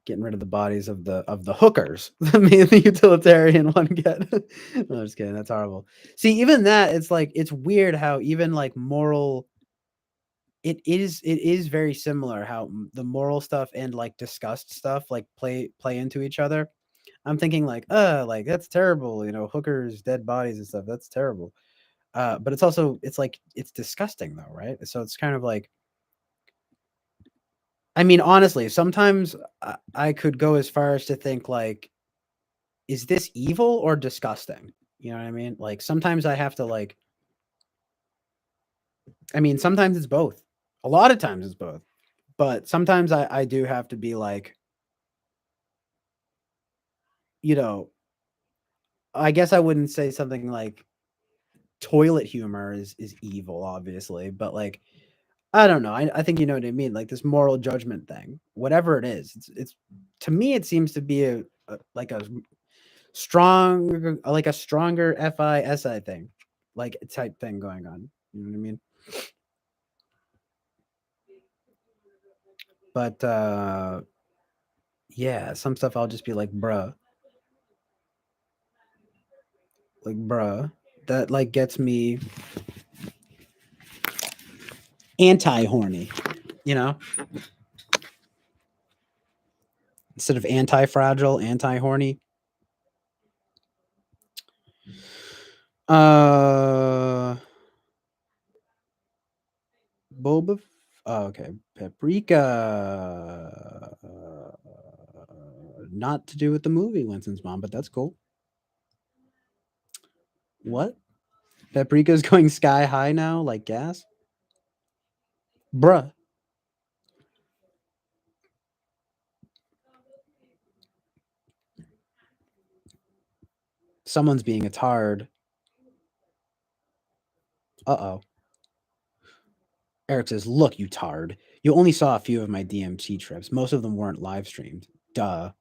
getting rid of the bodies of the hookers. Me and the utilitarian one get. No, I'm just kidding. That's horrible. See, even that, it's like it's weird how even like moral. It is very similar how the moral stuff and like disgust stuff like play into each other. I'm thinking like that's terrible, hookers, dead bodies and stuff. That's terrible. But it's like it's disgusting though, right? So it's kind of like I mean, honestly, sometimes I could go as far as to think like, is this evil or disgusting? You know what I mean? Like sometimes I have to like I mean, sometimes it's both. A lot of times it's both. But sometimes I do have to be like, I guess I wouldn't say something like toilet humor is evil, obviously, but like I don't know. I think you know what I mean. Like this moral judgment thing, whatever it is, it's to me it seems to be like a like a stronger FISI thing, like type thing going on. You know what I mean? But yeah, some stuff I'll just be like, bruh, that like gets me anti horny, you know, instead of anti fragile, anti horny. Boba. Oh, okay, paprika. Not to do with the movie Winston's Mom, but that's cool. What? Paprika's going sky high now, like gas? Bruh. Someone's being a tard. Uh-oh. Eric says, look, you tard. You only saw a few of my DMT trips. Most of them weren't live streamed. Duh.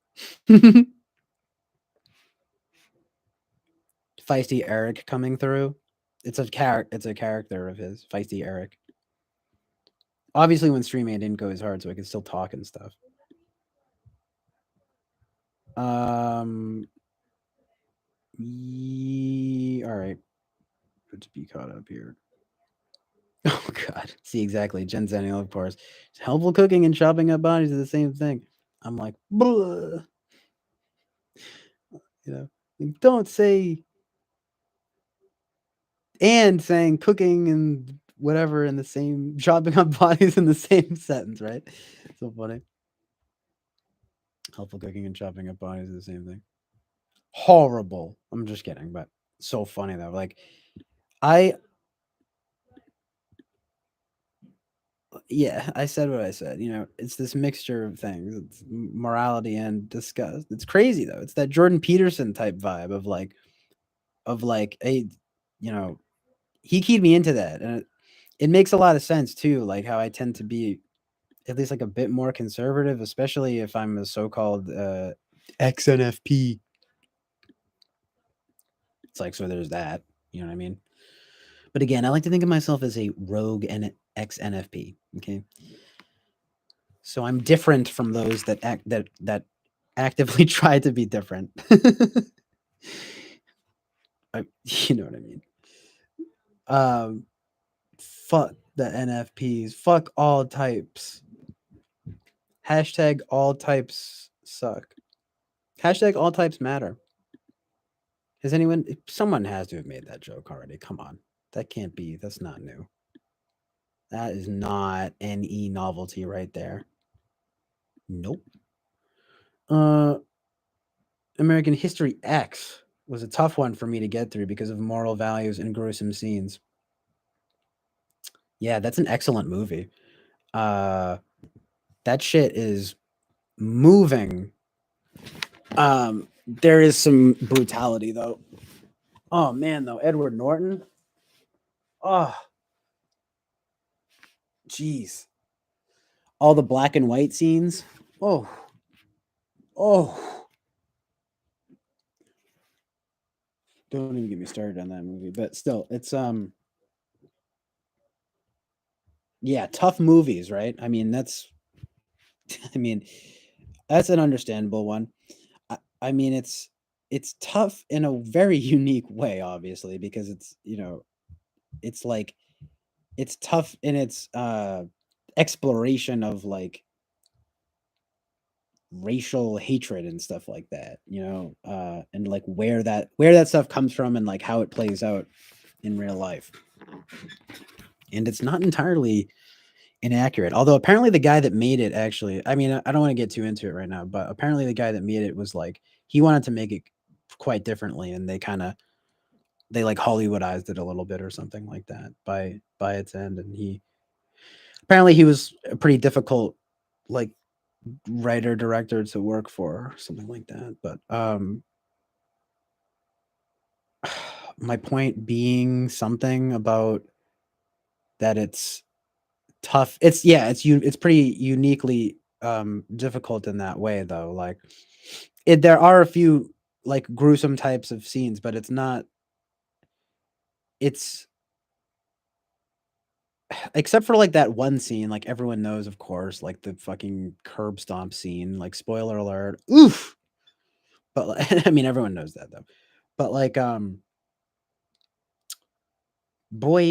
Feisty Eric coming through. It's a character of his, Feisty Eric. Obviously, when streaming, I didn't go as hard, so I could still talk and stuff. All right. Let's be caught up here. Oh God. See exactly. Jen Zennial, of course. Helpful cooking and chopping up bodies are the same thing. I'm like, bleh. Don't say and saying cooking and whatever in the same chopping up bodies in the same sentence, right? So funny. Helpful cooking and chopping up bodies are the same thing. Horrible. I'm just kidding, but so funny though. Like I said what I said. It's this mixture of things. It's morality and disgust. It's crazy though. It's that Jordan Peterson type vibe of like a, he keyed me into that, and it makes a lot of sense too. Like how I tend to be at least like a bit more conservative, especially if I'm a so-called XNFP. It's like so there's that. You know what I mean? But again, I like to think of myself as a rogue and ex-NFP. Okay. So I'm different from those that actively tried to be different. You know what I mean? Fuck the NFPs. Fuck all types. Hashtag all types suck. Hashtag all types matter. Has anyone? Someone has to have made that joke already. Come on, that can't be. That's not new. That is not NE novelty right there. Nope. American History X was a tough one for me to get through because of moral values and gruesome scenes. Yeah, that's an excellent movie. That shit is moving. There is some brutality though. Oh man, though, Edward Norton. Oh, jeez. All the black and white scenes. Oh, oh. Don't even get me started on that movie. But still, it's yeah, tough movies, right? I mean, I mean, that's an understandable one. I mean, it's tough in a very unique way, obviously, because it's it's like it's tough in its exploration of like racial hatred and stuff like that, and like where that stuff comes from and like how it plays out in real life. And it's not entirely inaccurate. Although apparently the guy that made it actually, I mean, I don't want to get too into it right now, but apparently the guy that made it was like he wanted to make it quite differently, and they like Hollywoodized it a little bit or something like that by its end. And he was a pretty difficult like writer director to work for, or something like that. But my point being something about that it's tough. It's pretty uniquely difficult in that way though. Like there are a few like gruesome types of scenes, but it's except for like that one scene, like everyone knows, of course, like the fucking curb stomp scene, like spoiler alert. Oof. But like, I mean everyone knows that though. But like boy,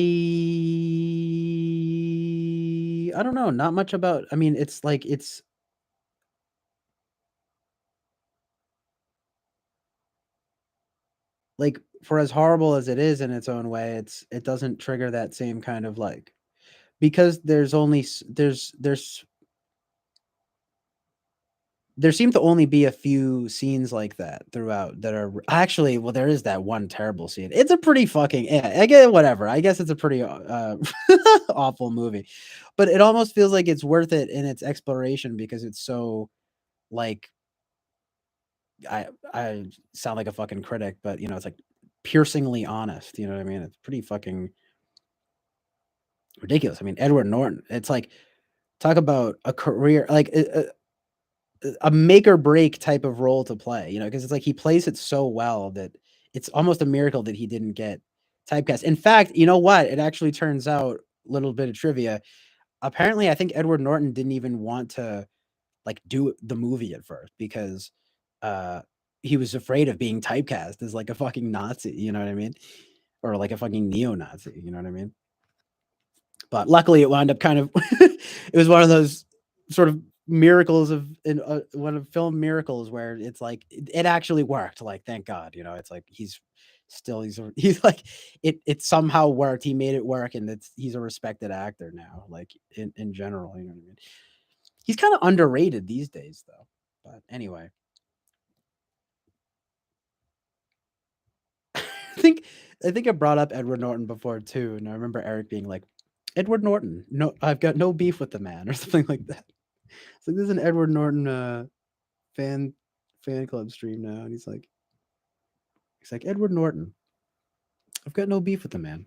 I don't know, not much about, I mean it's like for as horrible as it is in its own way, it doesn't trigger that same kind of like, because there's only there seem to only be a few scenes like that throughout that are actually, well, there is that one terrible scene. It's a pretty fucking, yeah, I get it, whatever. I guess it's a pretty awful movie, but it almost feels like it's worth it in its exploration because it's so like, I sound like a fucking critic, but it's like piercingly honest. You know what I mean? It's pretty fucking ridiculous. I mean, Edward Norton. It's like talk about a career, like a make or break type of role to play. Because it's like he plays it so well that it's almost a miracle that he didn't get typecast. In fact, you know what? It actually turns out, little bit of trivia. Apparently, I think Edward Norton didn't even want to like do the movie at first because uh he was afraid of being typecast as like a fucking Nazi, you know what I mean? Or like a fucking neo-Nazi, you know what I mean? But luckily it wound up kind of it was one of those sort of miracles of in one of film miracles where it's like it actually worked, like thank God, it's like he's like it somehow worked. He made it work, and he's a respected actor now, like in general, you know what I mean? He's kind of underrated these days though. But anyway, I think I brought up Edward Norton before too, and I remember Eric being like, "Edward Norton, no, I've got no beef with the man," or something like that. It's like, there's an Edward Norton fan fan club stream now, and he's like Edward Norton, I've got no beef with the man.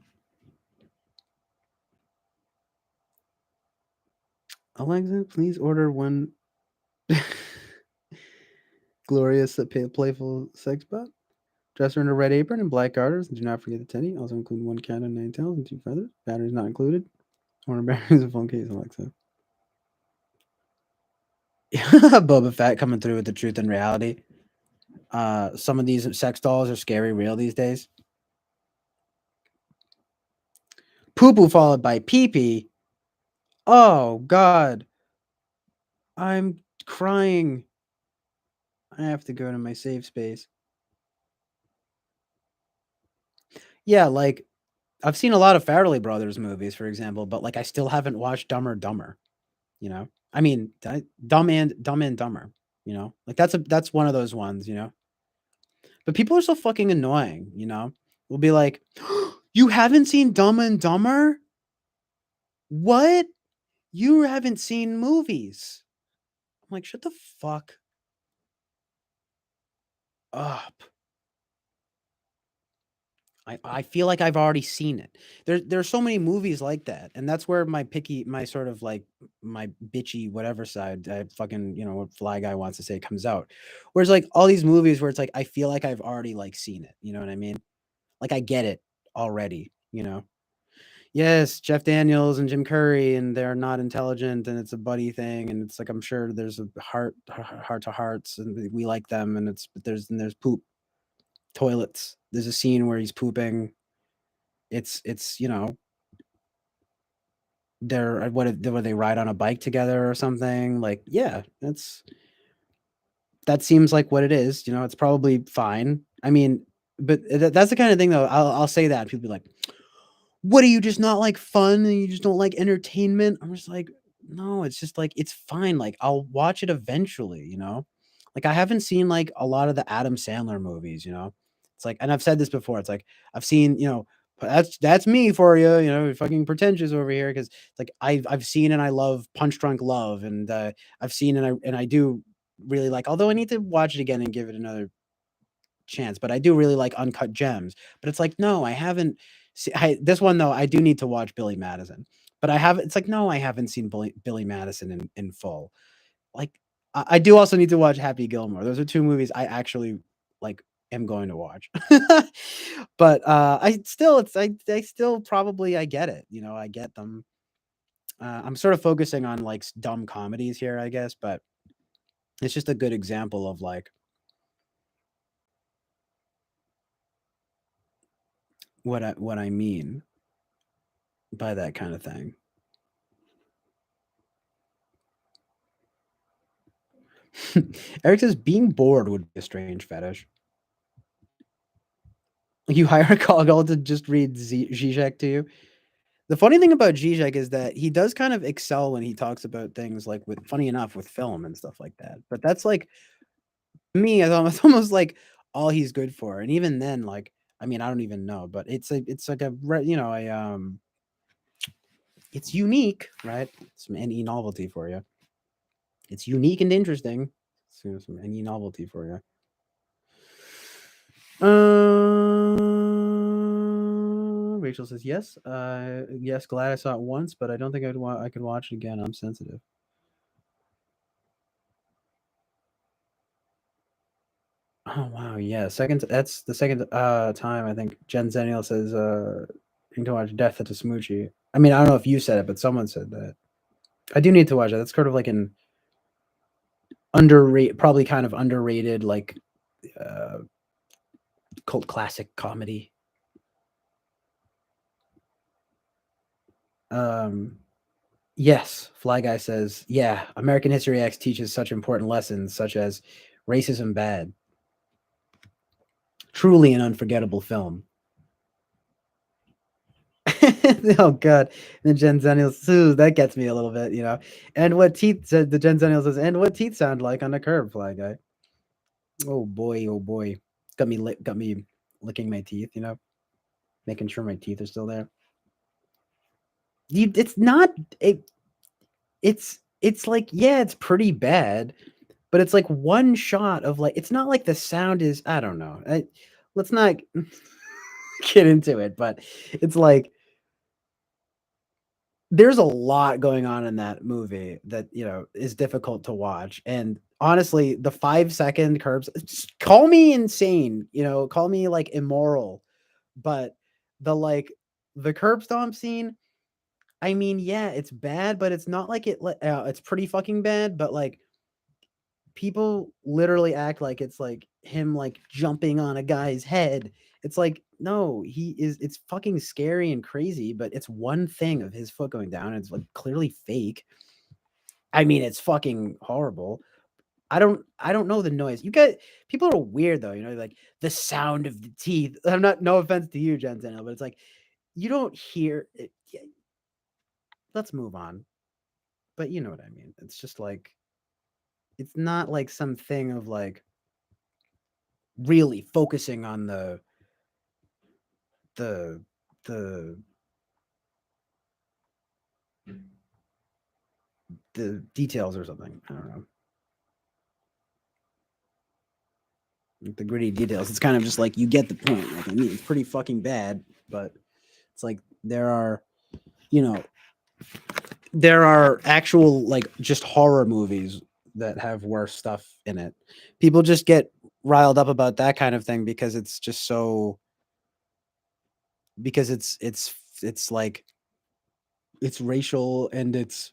Alexa, please order one glorious playful sex bot. Dresser in a red apron and black garters, and do not forget the teddy. Also include one cat and 9 tails and 2 feathers. Batteries not included. Order batteries and phone case, Alexa. Boba Fett coming through with the truth and reality. Some of these sex dolls are scary real these days. Poo poo followed by pee pee. Oh God, I'm crying. I have to go to my safe space. Yeah, like I've seen a lot of Farrelly Brothers movies, for example, but like I still haven't watched Dumb or Dumber. You know, I mean, Dumb and Dumber. You know, like that's one of those ones. You know, but people are so fucking annoying. You know, we'll be like, "You haven't seen Dumb and Dumber? What? You haven't seen movies?" I'm like, "Shut the fuck up." I feel like I've already seen it. There's so many movies like that, and that's where my sort of like my bitchy whatever side I fucking what Fly Guy wants to say comes out. Whereas like all these movies where it's like I feel like I've already like seen it. You know what I mean? Like I get it already. You know? Yes, Jeff Daniels and Jim Curry, and they're not intelligent, and it's a buddy thing, and it's like I'm sure there's a heart to hearts, and we like them, and it's but there's poop toilets. There's a scene where he's pooping. It's they're what they ride on a bike together or something, like, yeah, that seems like what it is, it's probably fine. I mean, but that's the kind of thing though, I'll say that, people be like, "What, do you just not like fun and you just don't like entertainment?" I'm just like, "No, it's just like it's fine, like, I'll watch it eventually, you know?" Like, I haven't seen, like, a lot of the Adam Sandler movies, you know? It's like, and I've said this before, it's like, I've seen, that's me for you, fucking pretentious over here, because it's like I've seen and I love Punch Drunk Love, and, I've seen and I do really like, although I need to watch it again and give it another chance, but I do really like Uncut Gems. But it's like, no, I haven't this one though, I do need to watch Billy Madison. But I haven't it's like, no, I haven't seen Billy Madison in full. Like I do also need to watch Happy Gilmore. Those are two movies I actually like am going to watch. But I still I still probably I get it. I get them. I'm sort of focusing on like dumb comedies here, I guess, but it's just a good example of like what I mean by that kind of thing. Eric says being bored would be a strange fetish. You hire a call to just read Zizek to you. The funny thing about Zizek is that he does kind of excel when he talks about things like with funny enough with film and stuff like that. But that's like me, it's almost like all he's good for. And even then, like, I mean, I don't even know, but it's like it's unique, right? Some NE novelty for you. It's unique and interesting. So some NE novelty for you. Rachel says yes. Yes, glad I saw it once, but I don't think I could watch it again. I'm sensitive. Oh wow, yeah. That's the second time I think Jen Zenial says you need to watch Death at the Smoochie. I mean, I don't know if you said it, but someone said that. I do need to watch it. That's sort of like an underrated, probably kind of underrated, like cult classic comedy. Yes, Fly Guy says, yeah, American History X teaches such important lessons, such as racism bad. Truly an unforgettable film. Oh god. And the Gen Zennials, ooh, that gets me a little bit, And what teeth said the Gen Zennials says, and what teeth sound like on a curb, Fly Guy. Oh boy, oh boy. Got me licking my teeth, making sure my teeth are still there. It's not it's like, yeah, it's pretty bad, but it's like one shot of like, it's not like the sound is, I don't know. Let's not get into it, but it's like there's a lot going on in that movie that, is difficult to watch. And honestly, the 5-second curbs, call me insane, call me like immoral, but the curb stomp scene, I mean, yeah, it's bad, but it's not like it's pretty fucking bad, but like people literally act like it's like him like jumping on a guy's head. It's like, no, it's fucking scary and crazy, but it's one thing of his foot going down. And it's like clearly fake. I mean, it's fucking horrible. I don't know the noise. You get people are weird though, like the sound of the teeth. I'm not no offense to you, Jensen, but it's like you don't hear it. Let's move on. But you know what I mean. It's just like it's not like something of like really focusing on the the the details or something. I don't know. Like the gritty details. It's kind of just like you get the point. Like, I mean, it's pretty fucking bad, but it's like there are, there are actual like just horror movies that have worse stuff in it. People just get riled up about that kind of thing because it's just so because it's like it's racial and it's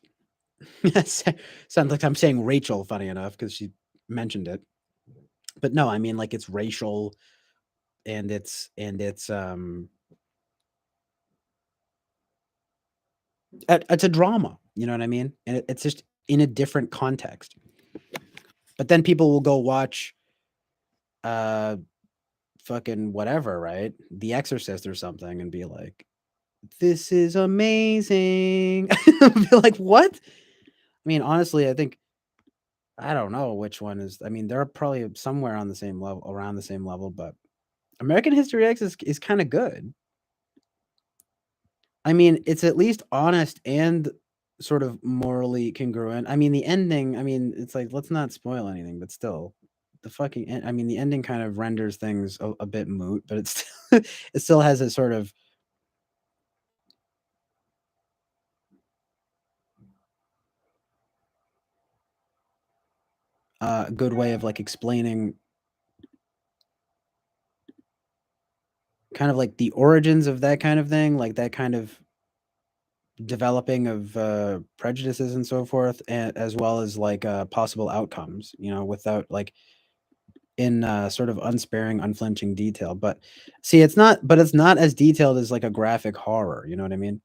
sounds like I'm saying Rachel, funny enough, because she mentioned it. But no, I mean like it's racial and it's it's a drama, you know what I mean? And it's just in a different context. But then people will go watch fucking whatever, right? The Exorcist or something and be like, this is amazing. Be like, what? I mean, honestly, I don't know which one is. I mean, they're probably somewhere on the same level, around the same level, but American History X is kind of good. I mean, it's at least honest and sort of morally congruent. I mean, the ending, I mean, it's like, let's not spoil anything, but still, I mean, the ending kind of renders things a bit moot, but it's it still has a sort of good way of like explaining kind of like the origins of that kind of thing, like that kind of developing of prejudices and so forth, and as well as like possible outcomes, without like in sort of unsparing, unflinching detail. But see, it's not as detailed as like a graphic horror. You know what I mean?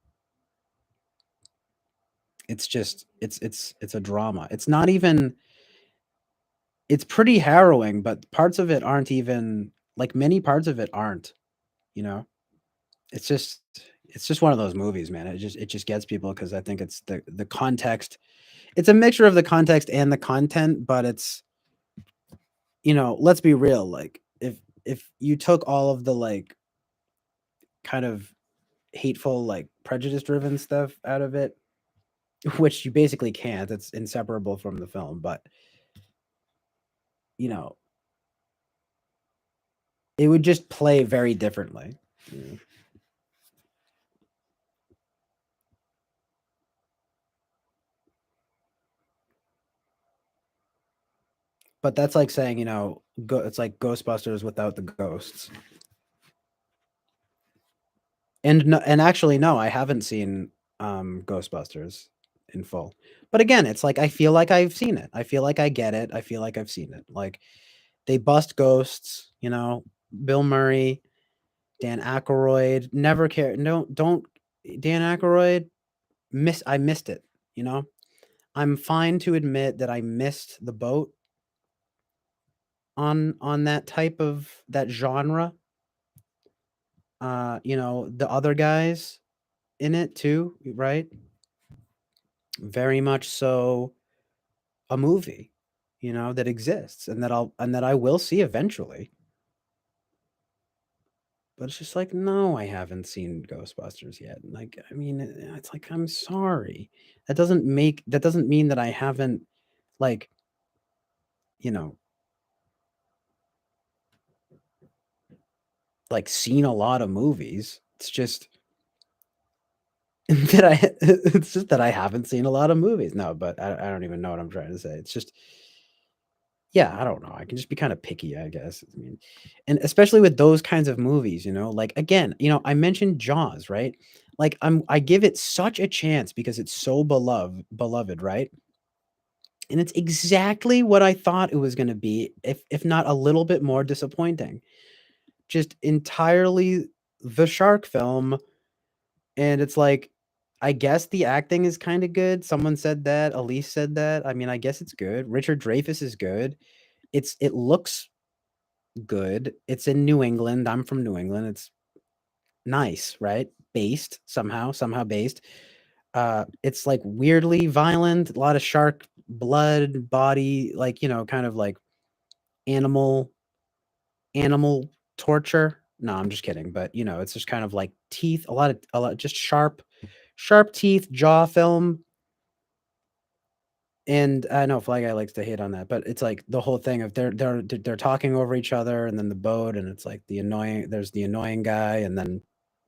It's just it's a drama. It's not even. It's pretty harrowing, but parts of it aren't even like many parts of it aren't. You know, it's just one of those movies, man. It just gets people because I think it's the context. It's a mixture of the context and the content, but it's let's be real. Like if you took all of the like kind of hateful, like prejudice driven stuff out of it, which you basically can't. It's inseparable from the film, but you know, it would just play very differently. you know. But that's like saying, it's like Ghostbusters without the ghosts. And no, and actually, no, I haven't seen Ghostbusters in full. But again, it's like I feel like I've seen it. I feel like I get it. I feel like I've seen it. Like they bust ghosts, Bill Murray, Dan Aykroyd, never cared. No, don't Dan Aykroyd I missed it, you know? I'm fine to admit that I missed the boat on that type of that genre. The other guys in it too, right? Very much so a movie, that exists and that I will see eventually. But it's just like, no, I haven't seen Ghostbusters yet. Like, I mean, it's like, I'm sorry. That doesn't mean that I haven't like, you know, like seen a lot of movies. It's just it's just that I haven't seen a lot of movies. No, but I don't even know what I'm trying to say. It's just yeah, I don't know. I can just be kind of picky, I guess. I mean, and especially with those kinds of movies, like again, I mentioned Jaws, right? Like I give it such a chance because it's so beloved, right? And it's exactly what I thought it was going to be, if not a little bit more disappointing. Just entirely the shark film, and it's like, I guess the acting is kind of good. Someone said that. Elise said that. I mean, I guess it's good. Richard Dreyfuss is good. It looks good. It's in New England. I'm from New England. It's nice, right? Based somehow based. It's like weirdly violent, a lot of shark blood, body, like, kind of like animal animal torture. No, I'm just kidding, but it's just kind of like teeth, a lot just sharp teeth, jaw film. And I know Fly Guy likes to hate on that, but it's like the whole thing of they're talking over each other, and then the boat, and it's like there's the annoying guy, and then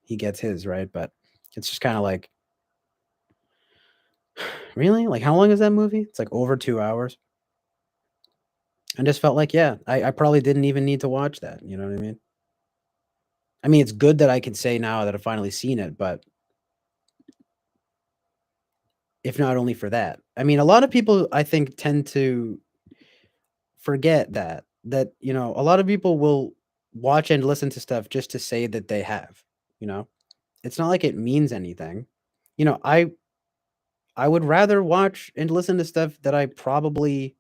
he gets his, right? But it's just kind of like, really? Like, how long is that movie? It's like over 2 hours. I just felt like, yeah, I probably didn't even need to watch that. You know what I mean? I mean, it's good that I can say now that I've finally seen it, but if not only for that, I mean, a lot of people, I think, tend to forget that a lot of people will watch and listen to stuff just to say that they have. You know, it's not like it means anything. You know, I would rather watch and listen to stuff that I probably,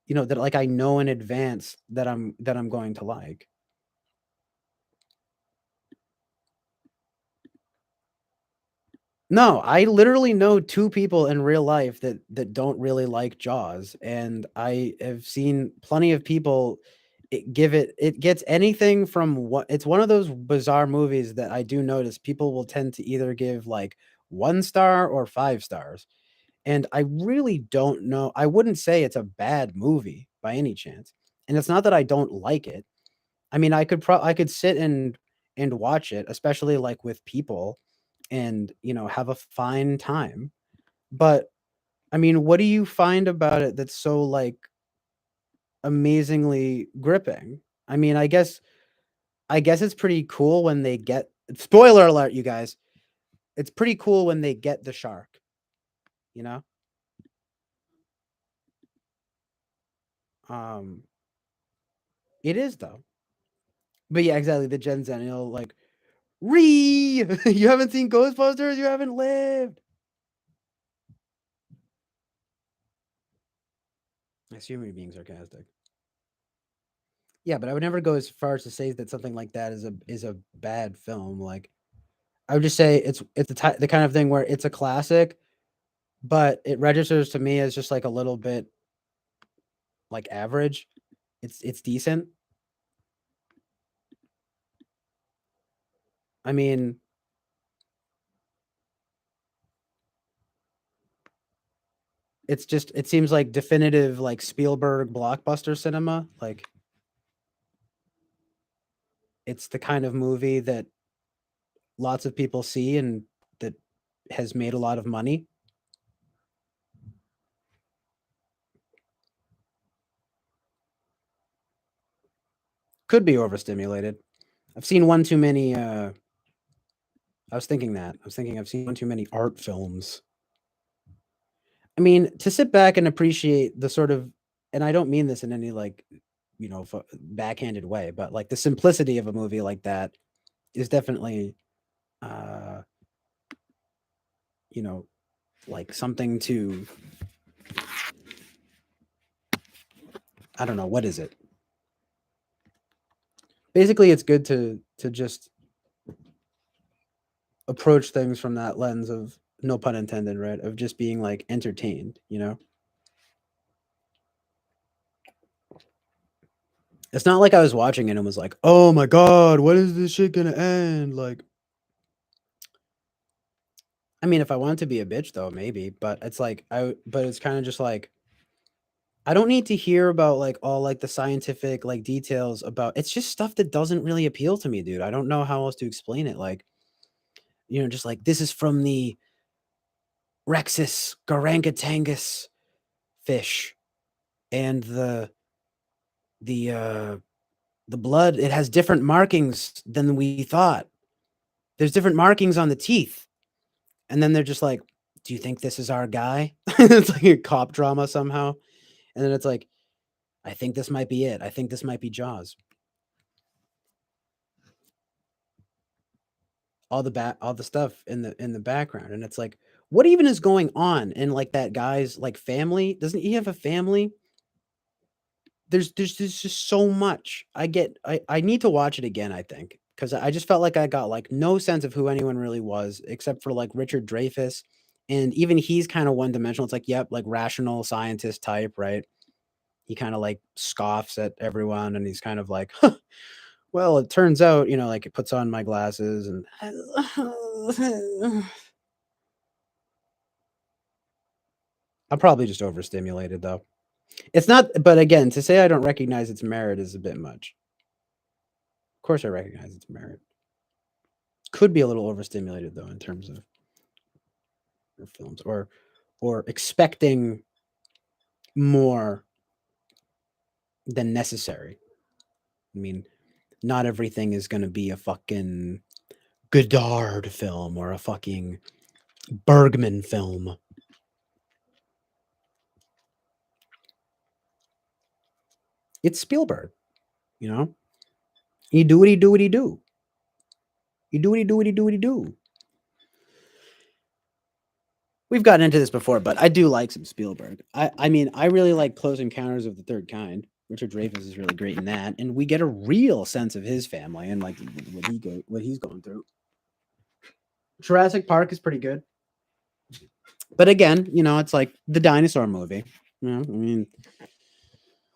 that like I know in advance that I'm going to like. No, I literally know 2 people in real life that don't really like Jaws, and I have seen plenty of people it gets anything from what it's one of those bizarre movies that I do notice people will tend to either give like 1 star or 5 stars. And I really don't know. I wouldn't say it's a bad movie by any chance. And it's not that I don't like it. I mean, I could sit and watch it, especially like with people, and have a fine time. But I mean, what do you find about it that's so like amazingly gripping? I mean, I guess it's pretty cool when they get, spoiler alert, you guys. It's pretty cool when they get the shark, you know? Um it is though. But yeah, exactly. The Gen Zennial, like, Ree! You haven't seen Ghostbusters? You haven't lived. I assume you're being sarcastic. Yeah, but I would never go as far as to say that something like that is a bad film. Like, I would just say it's the kind of thing where it's a classic, but it registers to me as just like a little bit like average. It's decent. I mean, it seems like definitive like Spielberg blockbuster cinema. Like, it's the kind of movie that lots of people see and that has made a lot of money. Could be overstimulated. I've seen one too many. I was thinking that. I was thinking I've seen one too many art films. I mean, to sit back and appreciate the sort of, and I don't mean this in any like, backhanded way, but like the simplicity of a movie like that is definitely, uh, you know, like something to, I don't know, what is it? Basically, it's good to just approach things from that lens of, no pun intended, right? Of just being like entertained, you know? It's not like I was watching it and was like, "Oh my god, when is this shit gonna end?" Like, I mean, if I wanted to be a bitch though, maybe, but it's like but it's kind of just like, I don't need to hear about like all like the scientific like details about, it's just stuff that doesn't really appeal to me, dude. I don't know how else to explain it. Like, just like, this is from the Rexus garangatangus fish, and the uh the blood, it has different markings than we thought. There's different markings on the teeth. And then they're just like, do you think this is our guy? It's like a cop drama somehow. And then it's like, I think this might be it. I think this might be Jaws. All the stuff in the background, and it's like, what even is going on in like that guy's like family? Doesn't he have a family? There's just so much. I need to watch it again, I think, because I just felt like I got like no sense of who anyone really was except for like Richard Dreyfuss, and even he's kind of one dimensional. It's like, yep, like rational scientist type, right? He kind of like scoffs at everyone, and he's kind of like, huh, well, it turns out, like it puts on my glasses and I'm probably just overstimulated though. It's not, but again, to say I don't recognize its merit is a bit much. Of course I recognize its merit. Could be a little overstimulated though in terms of films or expecting more than necessary. I mean, not everything is going to be a fucking Godard film or a fucking Bergman film. It's Spielberg, you know? He do what he do what he do. You do what he do what he do what he do. We've gotten into this before, but I do like some Spielberg. I mean, I really like Close Encounters of the Third Kind. Richard Dreyfuss is really great in that, and we get a real sense of his family and like what he's going through. Jurassic Park is pretty good, but again, it's like the dinosaur movie. I mean,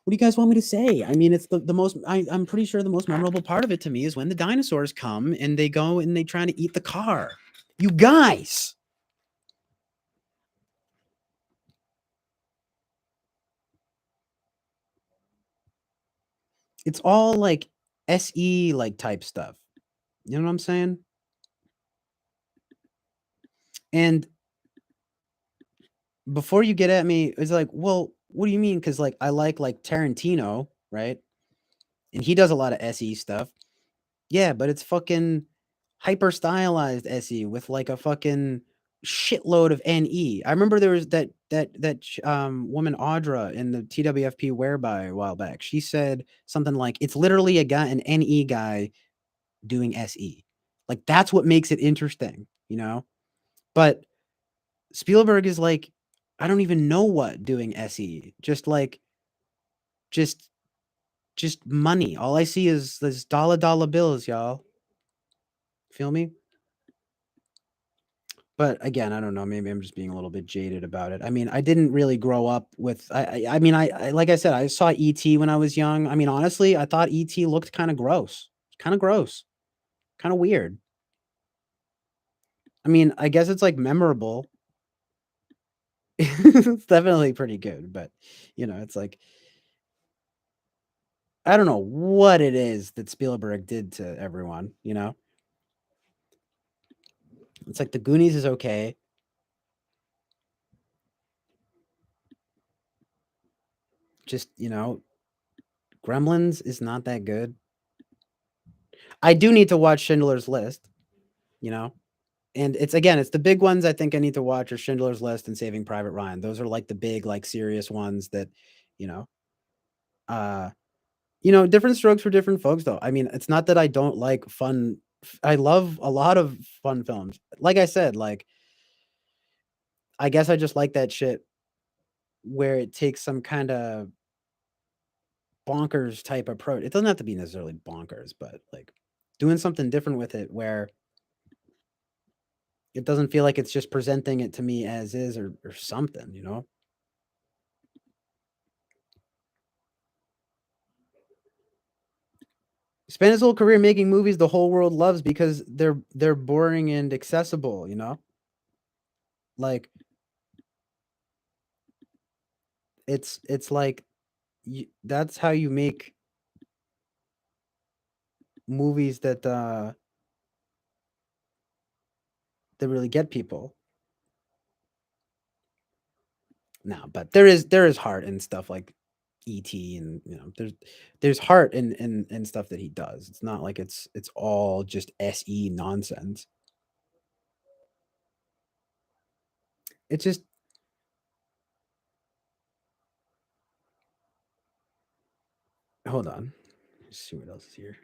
what do you guys want me to say? I mean, it's the most. I'm pretty sure the most memorable part of it to me is when the dinosaurs come and they go and they try to eat the car. You guys. It's all like SE like type stuff. You know what I'm saying? And before you get at me, it's like, well, what do you mean? Because like I like Tarantino, right? And he does a lot of SE stuff. Yeah, but it's fucking hyper stylized SE with like a fucking shitload of NE. I remember there was that woman Audra in the TWFP whereby a while back. She said something like, it's literally an NE guy doing SE. Like that's what makes it interesting, But Spielberg is like, I don't even know what doing SE. Just like just money. All I see is this dollar bills, y'all. Feel me? But again, I don't know. Maybe I'm just being a little bit jaded about it. I mean, I didn't really grow up with. I mean, I like I said, I saw ET when I was young. I mean, honestly, I thought ET looked kind of gross, kind of weird. I mean, I guess it's like memorable. It's definitely pretty good, but it's like I don't know what it is that Spielberg did to everyone. It's like The Goonies is okay. Just Gremlins is not that good. I do need to watch Schindler's List. And it's the big ones I think I need to watch are Schindler's List and Saving Private Ryan. Those are like the big, like serious ones that, you know, uh, different strokes for different folks though. I mean, it's not that I don't like fun. I love a lot of fun films. Like I said, like, I guess I just like that shit where it takes some kind of bonkers type approach. It doesn't have to be necessarily bonkers, but like doing something different with it where it doesn't feel like it's just presenting it to me as is or something. Spent his whole career making movies the whole world loves because they're boring and accessible. Like it's like that's how you make movies that really get people. No, but there is heart and stuff like ET, and there's heart in stuff that he does. It's not like it's all just SE nonsense. It's just hold on. Let's see what else is here.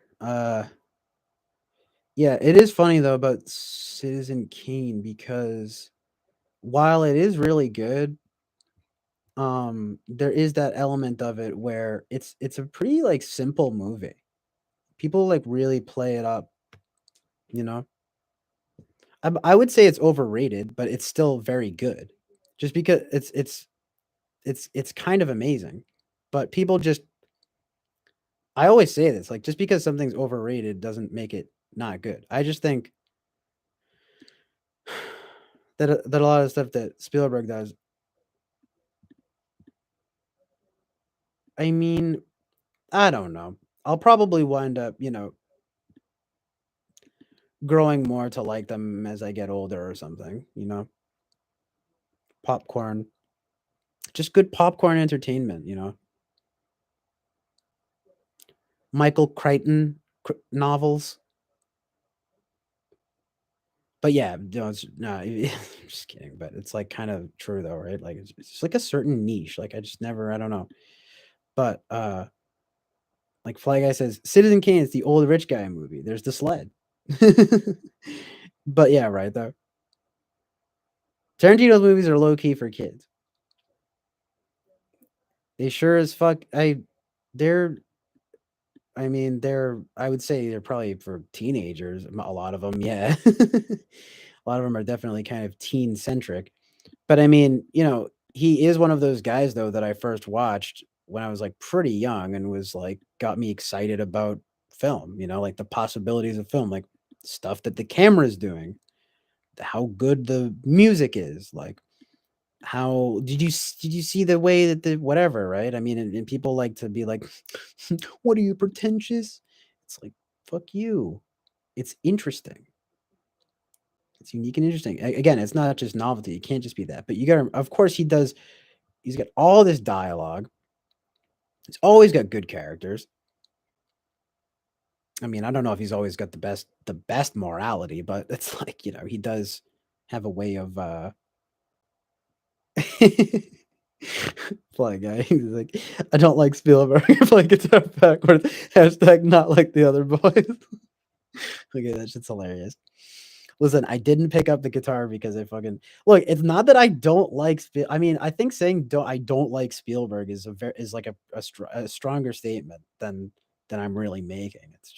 Yeah, it is funny though about Citizen Kane because while it is really good, there is that element of it where it's a pretty like simple movie. People like really play it up, you know. I would say it's overrated, but it's still very good. Just because it's kind of amazing. But people just I always say this, like just because something's overrated doesn't make it not good. I just think that a lot of stuff that Spielberg does, I mean, I don't know. I'll probably wind up, growing more to like them as I get older or something, you know? Popcorn. Just good popcorn entertainment, you know? Michael Crichton novels. But yeah, no, no, I'm just kidding. But it's like kind of true though, right? Like it's just like a certain niche. Like I just never, I don't know. But like Fly Guy says, Citizen Kane is the old rich guy movie. There's the sled. But yeah, right though. Tarantino's movies are low key for kids. They sure as fuck. They're. I mean, I would say they're probably for teenagers. A lot of them, yeah. A lot of them are definitely kind of teen centric. But I mean, he is one of those guys though that I first watched when I was like pretty young and was like got me excited about film, like the possibilities of film, like stuff that the camera's doing, how good the music is, like how did you see the way that the whatever, right? I mean, and people like to be like, "What are you pretentious?" It's like, "Fuck you." It's interesting. It's unique and interesting. Again, it's not just novelty. It can't just be that. But you got to, of course, he does. He's got all this dialogue. He's always got good characters. I mean, I don't know if he's always got the best morality, but it's like, he does have a way of Fly Guy. He's like, I don't like Spielberg. Play guitar backwards. Hashtag not like the other boys. Okay, that shit's hilarious. Listen, I didn't pick up the guitar because I fucking look. It's not that I don't like I mean, I think saying I don't like Spielberg is like a stronger statement than I'm really making. It's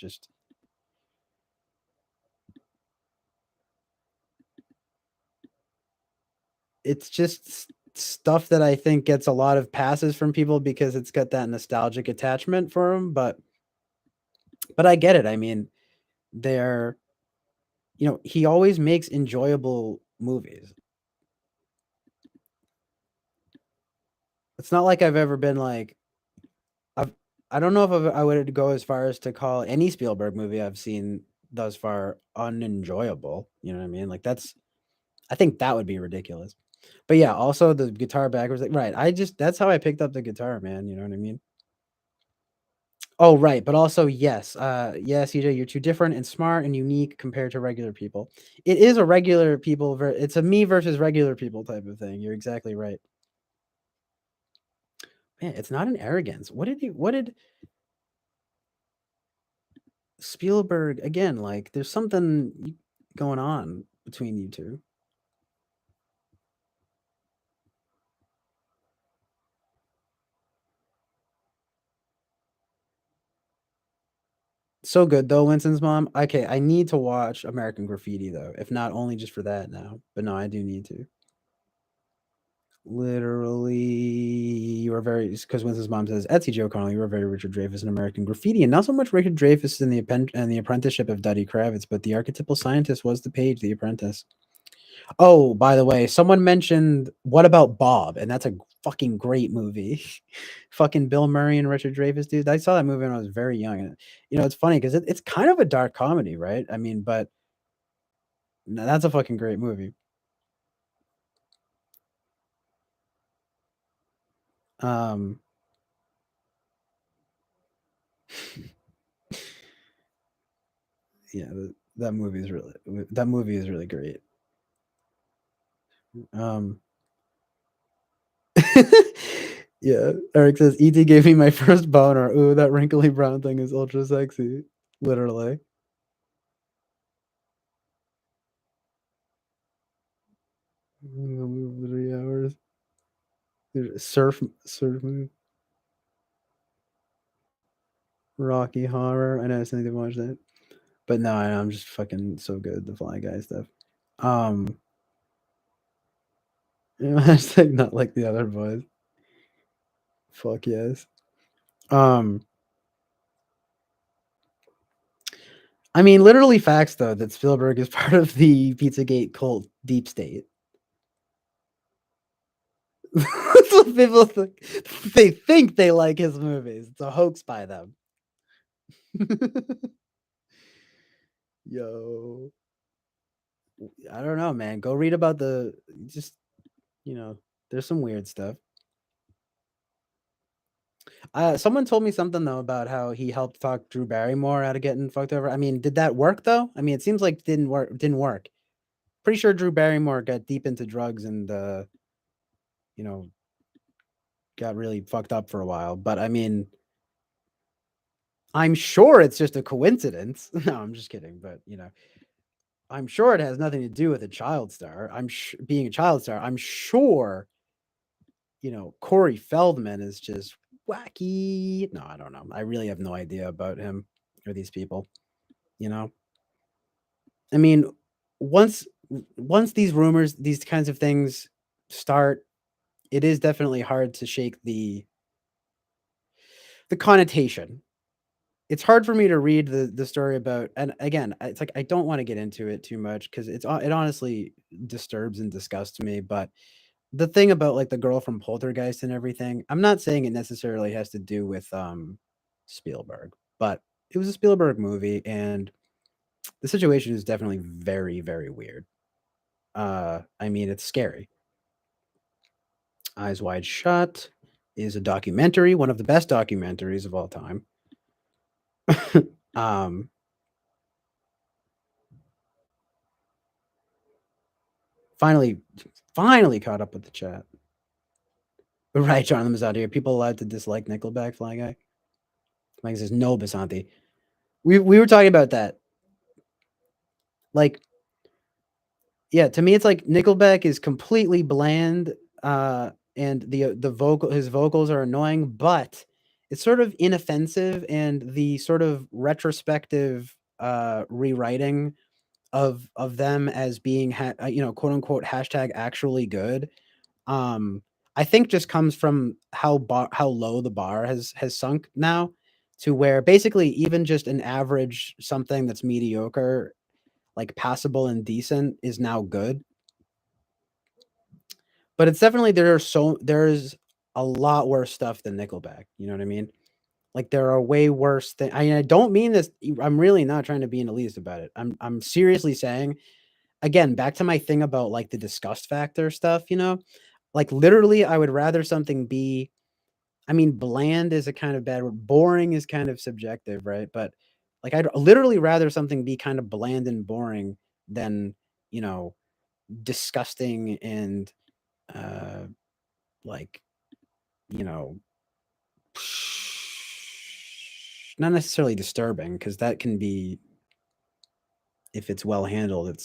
just stuff that I think gets a lot of passes from people because it's got that nostalgic attachment for him. But I get it. I mean, they're he always makes enjoyable movies. It's not like I've ever been like I've I don't know if I would go as far as to call any Spielberg movie I've seen thus far unenjoyable. You know what I mean? Like I think that would be ridiculous. But yeah, also the guitar backwards, like right. That's how I picked up the guitar, man. You know what I mean? Oh, right. But also, yes, yes, EJ, you're too different and smart and unique compared to regular people. It is a regular people. It's a me versus regular people type of thing. You're exactly right. Man, it's not an arrogance. What did Spielberg again? Like, there's something going on between you two. So good though, Winston's mom. Okay, I need to watch American Graffiti though, if not only just for that now. But no, I do need to. Literally, you are very because Winston's mom says Etsy Joe Connell, you are very Richard Dreyfuss in American Graffiti, and not so much Richard Dreyfuss in the Apprenticeship of Duddy Kravitz, but the archetypal scientist was the page, The Apprentice. Oh, by the way, someone mentioned What About Bob, and that's a fucking great movie. Fucking Bill Murray and Richard Dreyfuss, dude. I saw that movie when I was very young, and it's funny because it's kind of a dark comedy, right? I mean, but no, that's a fucking great movie. Um, yeah, that movie is really great. Um, Yeah, Eric says ET gave me my first boner. Ooh, that wrinkly brown thing is ultra sexy. Literally. Move 3 hours. Surf move. Rocky Horror. I know I need to watch that, but no, I'm just fucking so good. The Fly Guy stuff. Hashtag not like the other boys. Fuck yes. I mean, literally facts though that Spielberg is part of the Pizzagate cult deep state. That's what people think. They think they like his movies. It's a hoax by them. Yo, I don't know, man. Go read about the just there's some weird stuff. Someone told me something though about how he helped talk Drew Barrymore out of getting fucked over. I mean, did that work though? I mean, it seems like it didn't work. Didn't work. Pretty sure Drew Barrymore got deep into drugs and got really fucked up for a while. But I mean, I'm sure it's just a coincidence. No, I'm just kidding. But I'm sure it has nothing to do with a child star. Being a child star. I'm sure Corey Feldman is just wacky. No, I don't know. I really have no idea about him or these people. I mean, once these rumors, these kinds of things start, it is definitely hard to shake the connotation. It's hard for me to read the story about, and again, it's like I don't want to get into it too much because it honestly disturbs and disgusts me. But the thing about like the girl from Poltergeist and everything, I'm not saying it necessarily has to do with Spielberg, but it was a Spielberg movie, and the situation is definitely very, very weird. I mean, it's scary. Eyes Wide Shut is a documentary, one of the best documentaries of all time. Finally caught up with the chat. Right, Jonathan Mazzotti. Are people allowed to dislike Nickelback, Fly Guy? Mike says no, Basanti. We were talking about that. Like, yeah, to me, it's like Nickelback is completely bland, and his vocals are annoying, but it's sort of inoffensive, and the sort of retrospective rewriting of them as being quote unquote hashtag actually good, I think just comes from how low the bar has sunk now, to where basically even just an average something that's mediocre, like passable and decent, is now good. But it's definitely there's a lot worse stuff than Nickelback. You know what I mean? Like there are way worse things. I don't mean this. I'm really not trying to be an elitist about it. I'm seriously saying, again, back to my thing about like the disgust factor stuff. Like literally, I would rather something be. I mean, bland is a kind of bad word. Boring is kind of subjective, right? But like, I'd literally rather something be kind of bland and boring than disgusting and like you know not necessarily disturbing, because that can be, if it's well handled,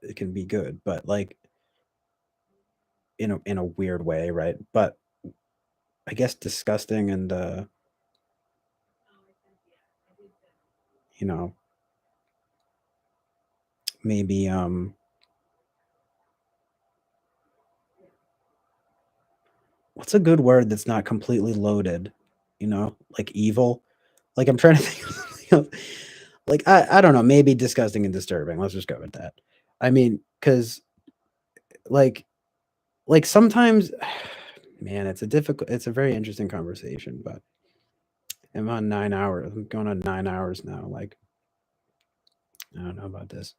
it can be good, but like in a weird way, right? But I guess disgusting and you know maybe what's a good word that's not completely loaded, like evil. Like I'm trying to think of something else. Like I don't know, maybe disgusting and disturbing. Let's just go with that. I mean, because like sometimes, man, it's a very interesting conversation. But I'm on 9 hours. I'm going on 9 hours now. Like I don't know about this.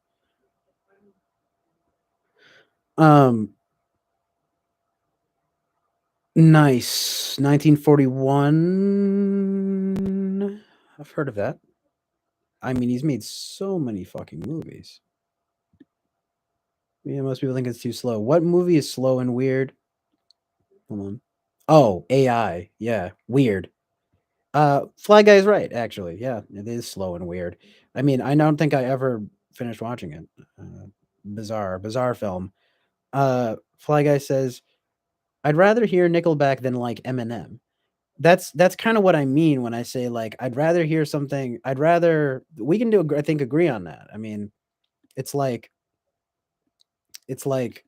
Nice. 1941. I've heard of that. I mean, he's made so many fucking movies. Yeah, most people think it's too slow. What movie is slow and weird? Hold on. Oh, AI. Yeah, weird. Fly Guy's right, actually. Yeah, it is slow and weird. I mean, I don't think I ever finished watching it. Bizarre film. Fly Guy says, "I'd rather hear Nickelback than like Eminem." That's kind of what I mean when I say like I'd rather hear something. I'd rather we can do I think agree on that. I mean, it's like it's like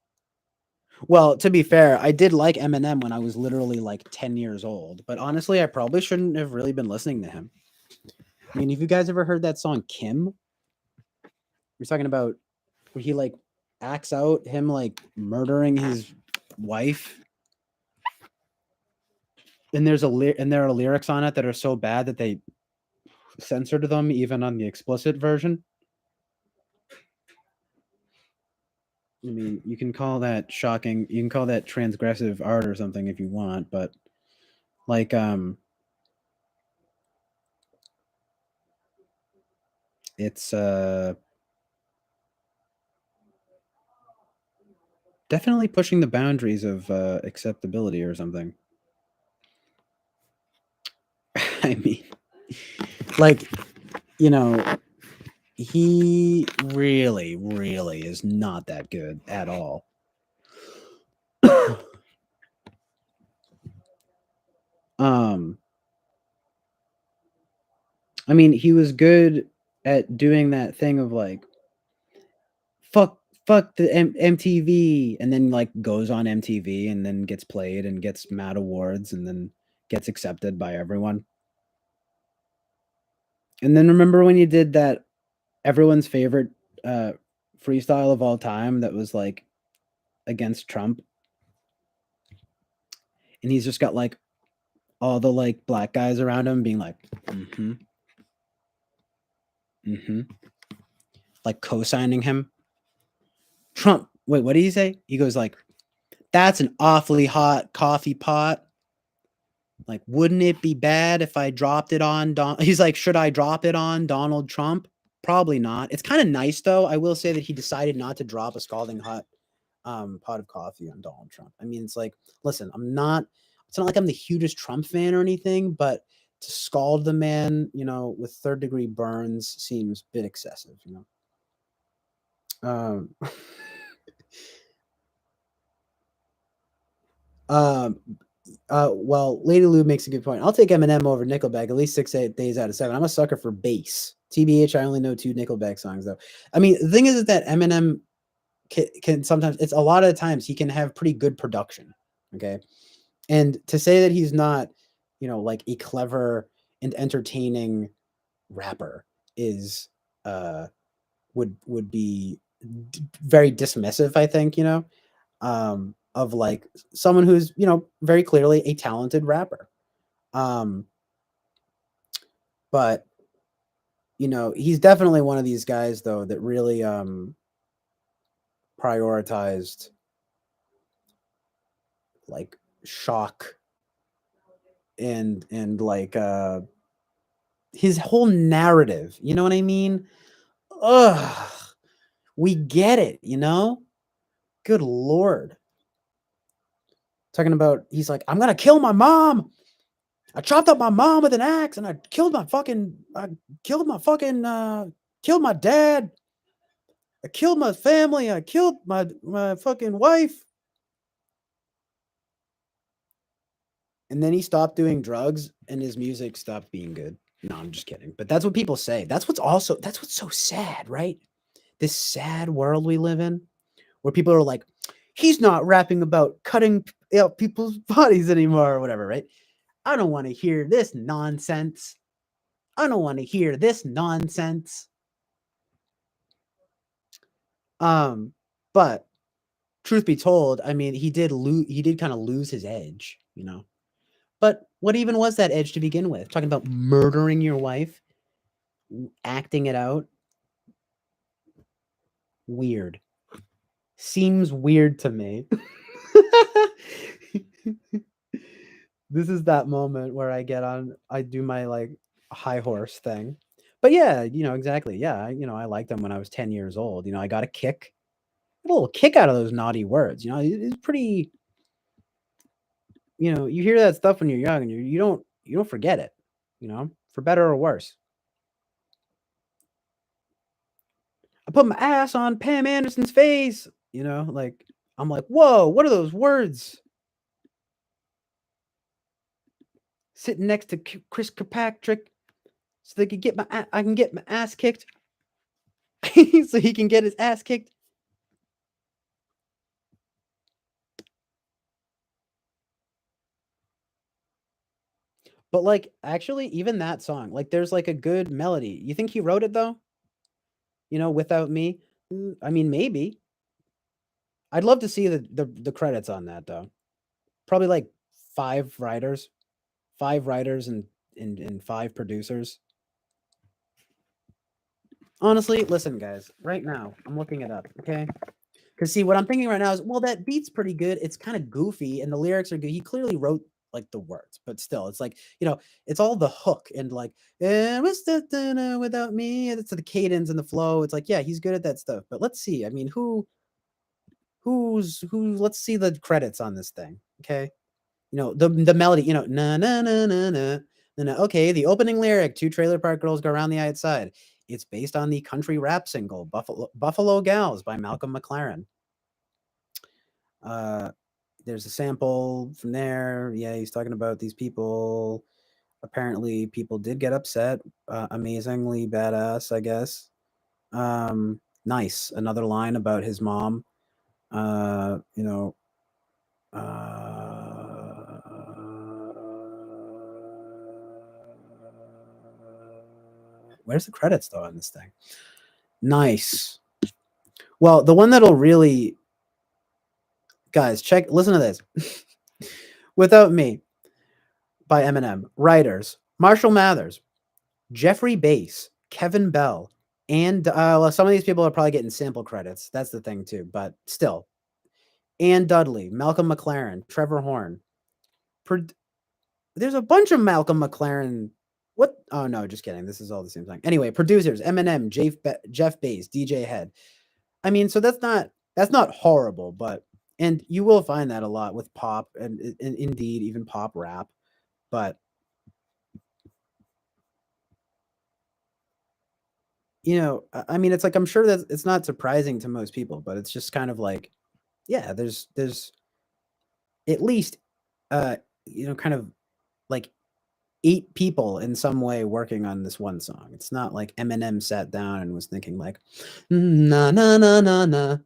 well, to be fair, I did like Eminem when I was literally like 10 years old, but honestly, I probably shouldn't have really been listening to him. I mean, have you guys ever heard that song Kim? We're talking about where he like acts out him like murdering his wife, and and there are lyrics on it that are so bad that they censored them even on the explicit version. I mean, you can call that shocking. You can call that transgressive art or something if you want, but like it's definitely pushing the boundaries of acceptability or something. I mean, like, you know, he really is not that good at all. um I mean, he was good at doing that thing of like fuck the MTV, and then like goes on MTV and then gets played and gets mad awards and then gets accepted by everyone. And then remember when you did that everyone's favorite uh freestyle of all time that was like against Trump, and he's just got like all the like black guys around him being like mm-hmm, like co-signing him. Trump, wait, what did he say? He goes like, "That's an awfully hot coffee pot. Like, wouldn't it be bad if I dropped it on Don?" He's like, "Should I drop it on Donald Trump? Probably not." It's kind of nice though. I will say that he decided not to drop a scalding hot pot of coffee on Donald Trump. I mean, it's like, listen, it's not like I'm the hugest Trump fan or anything, but to scald the man, with third degree burns seems a bit excessive, Um, um, well, Lady Lou makes a good point. I'll take Eminem over Nickelback at least 6 8 days out of 7. I'm a sucker for bass. TBH, I only know 2 Nickelback songs though. I mean, the thing is that Eminem can sometimes, it's a lot of the times he can have pretty good production. Okay, and to say that he's not, like a clever and entertaining rapper is would be very dismissive, I think, of like someone who's, very clearly a talented rapper. But he's definitely one of these guys though that really prioritized like shock and like his whole narrative, you know what I mean? Ugh, we get it, Good lord. Talking about, he's like, "I'm gonna kill my mom. I chopped up my mom with an axe, and I killed my dad. I killed my family. I killed my fucking wife." And then he stopped doing drugs, and his music stopped being good. No, I'm just kidding. But that's what people say. That's what's so sad, right? This sad world we live in, where people are like, "He's not rapping about cutting out people's bodies anymore," or whatever, right? I don't want to hear this nonsense. I don't want to hear this nonsense. But truth be told, I mean, he did kind of lose his edge, But what even was that edge to begin with? Talking about murdering your wife, acting it out. Weird. Seems weird to me. This is that moment where I do my like high horse thing. But yeah, exactly. Yeah, I liked them when I was 10 years old. I got a little kick out of those naughty words. It's pretty you hear that stuff when you're young, and you don't forget it, for better or worse. I put my ass on Pam Anderson's face, like I'm like, whoa, what are those words? Sitting next to Chris Kirkpatrick, so they could I can get my ass kicked, so he can get his ass kicked. But like, actually, even that song, like, there's like a good melody. You think he wrote it though? Without me. I mean, maybe. I'd love to see the credits on that though. Probably like five writers, and five producers. Honestly, listen, guys. Right now, I'm looking it up. Okay. Because see, what I'm thinking right now is, well, that beat's pretty good. It's kind of goofy, and the lyrics are good. He clearly wrote like the words, but still, it's like it's all the hook and like, what's that without me? And it's the cadence and the flow. It's like, yeah, he's good at that stuff. But let's see. I mean, who's who? Let's see the credits on this thing. Okay, the melody. Na na na na na na. Okay, the opening lyric: two trailer park girls go around the outside. It's based on the country rap single "Buffalo Gals" by Malcolm McLaren. There's a sample from there. Yeah, he's talking about these people. Apparently, people did get upset. Amazingly badass, I guess. Nice. Another line about his mom. Uh, you know. Where's the credits though on this thing? Nice. Well, the one that'll really, guys, listen to this. Without Me by Eminem. Writers: Marshall Mathers, Jeffrey Bass, Kevin Bell, and well, some of these people are probably getting sample credits. That's the thing too, but still. Ann Dudley, Malcolm McLaren, Trevor Horn. There's a bunch of Malcolm McLaren. What? Oh no, just kidding. This is all the same thing. Anyway, producers: Eminem, Jeff Bass, DJ Head. I mean, so that's not horrible, but and you will find that a lot with pop and indeed even pop rap, but I mean, it's like, I'm sure that it's not surprising to most people, but it's just kind of like, yeah, there's at least kind of like 8 people in some way working on this one song. It's not like Eminem sat down and was thinking like, na na na na na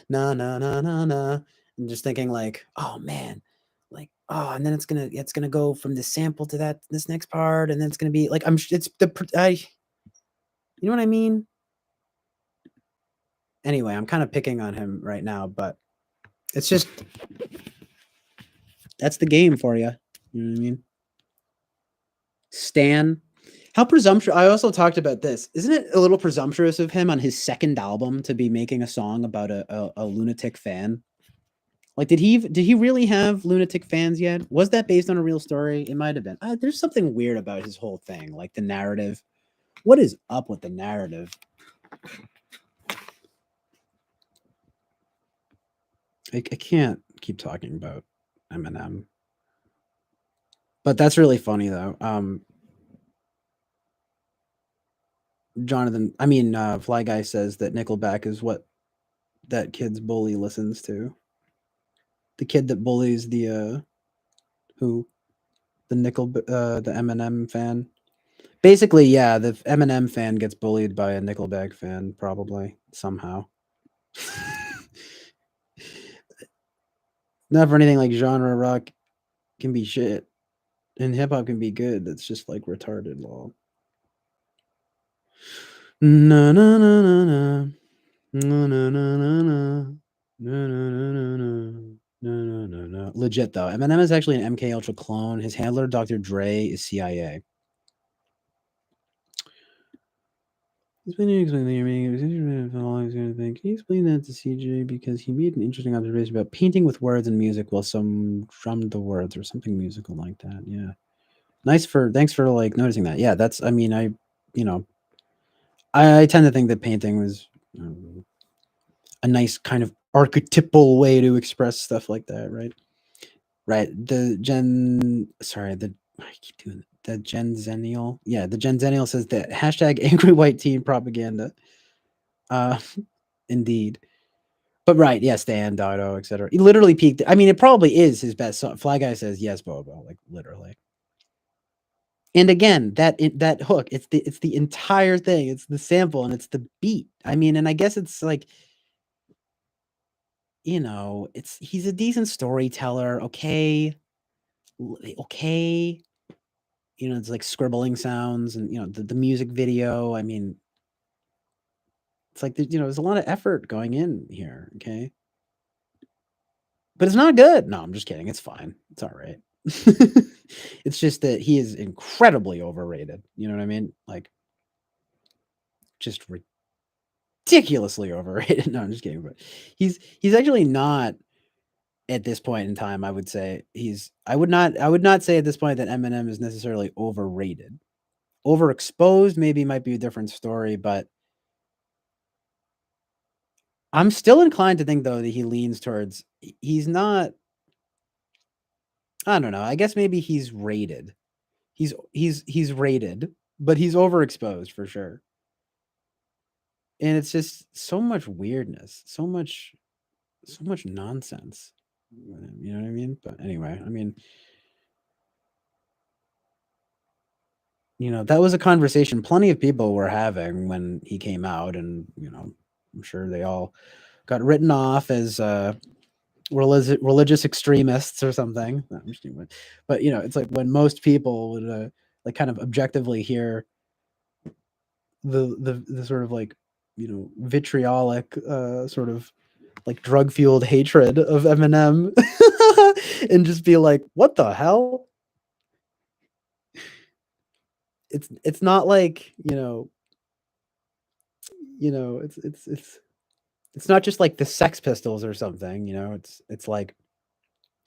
na na na na na, and just thinking like, oh man, like, oh, and then it's gonna go from this sample to this next part, and then it's gonna be like, it's you know what I mean? Anyway, I'm kind of picking on him right now, but it's just, that's the game for you. You know what I mean? Stan, how presumptuous. I also talked about this. Isn't it a little presumptuous of him on his second album to be making a song about a lunatic fan? Like, did he really have lunatic fans yet? Was that based on a real story? It might have been. There's something weird about his whole thing, like the narrative. What is up with the narrative? I can't keep talking about Eminem. But that's really funny though. Fly Guy says that Nickelback is what that kid's bully listens to. The kid that bullies the the Eminem fan. Basically, yeah, the Eminem fan gets bullied by a Nickelback fan, probably somehow. Not for anything, like genre rock can be shit, and hip hop can be good. That's just like retarded law. Na na na na na na na na na na na na na. No. Legit though, Eminem is actually an MK Ultra clone. His handler, Dr. Dre, is CIA. Can you explain that to CJ, because he made an interesting observation about painting with words and music while some drummed the words or something musical like that. Yeah. Thanks for like noticing that. Yeah, that's, I mean, I tend to think that painting was a nice kind of archetypal way to express stuff like that, right? Right. I keep doing the Gen Zennial. Yeah, the Gen Zennial says that hashtag angry white teen propaganda. Uh, indeed. But right, yes, Dan, Dido, etc. He literally peaked. I mean, it probably is his best song. Fly Guy says yes, Bobo, like literally. And again, that hook, it's the entire thing. It's the sample and it's the beat. I mean, and I guess it's like, he's a decent storyteller. Okay, okay. It's like scribbling sounds and the music video. I mean, it's like there's a lot of effort going in here. Okay, but it's not good. No, I'm just kidding. It's fine. It's all right. It's just that he is incredibly overrated. You know what I mean? Like, just ridiculously overrated. No, I'm just kidding. But he's actually not at this point in time. I would say I would not say at this point that Eminem is necessarily overrated. Overexposed maybe might be a different story, but I'm still inclined to think though that he leans towards he's not. I don't know. I guess maybe he's rated. He's rated, but he's overexposed for sure. And it's just so much weirdness, so much nonsense. You know what I mean? But anyway, I mean, that was a conversation plenty of people were having when he came out, and I'm sure they all got written off as religious extremists or something. No, I'm just kidding. But it's like when most people would like kind of objectively hear the sort of like vitriolic sort of like drug fueled hatred of Eminem and just be like, what the hell? It's not like it's not just like the Sex Pistols or something. It's like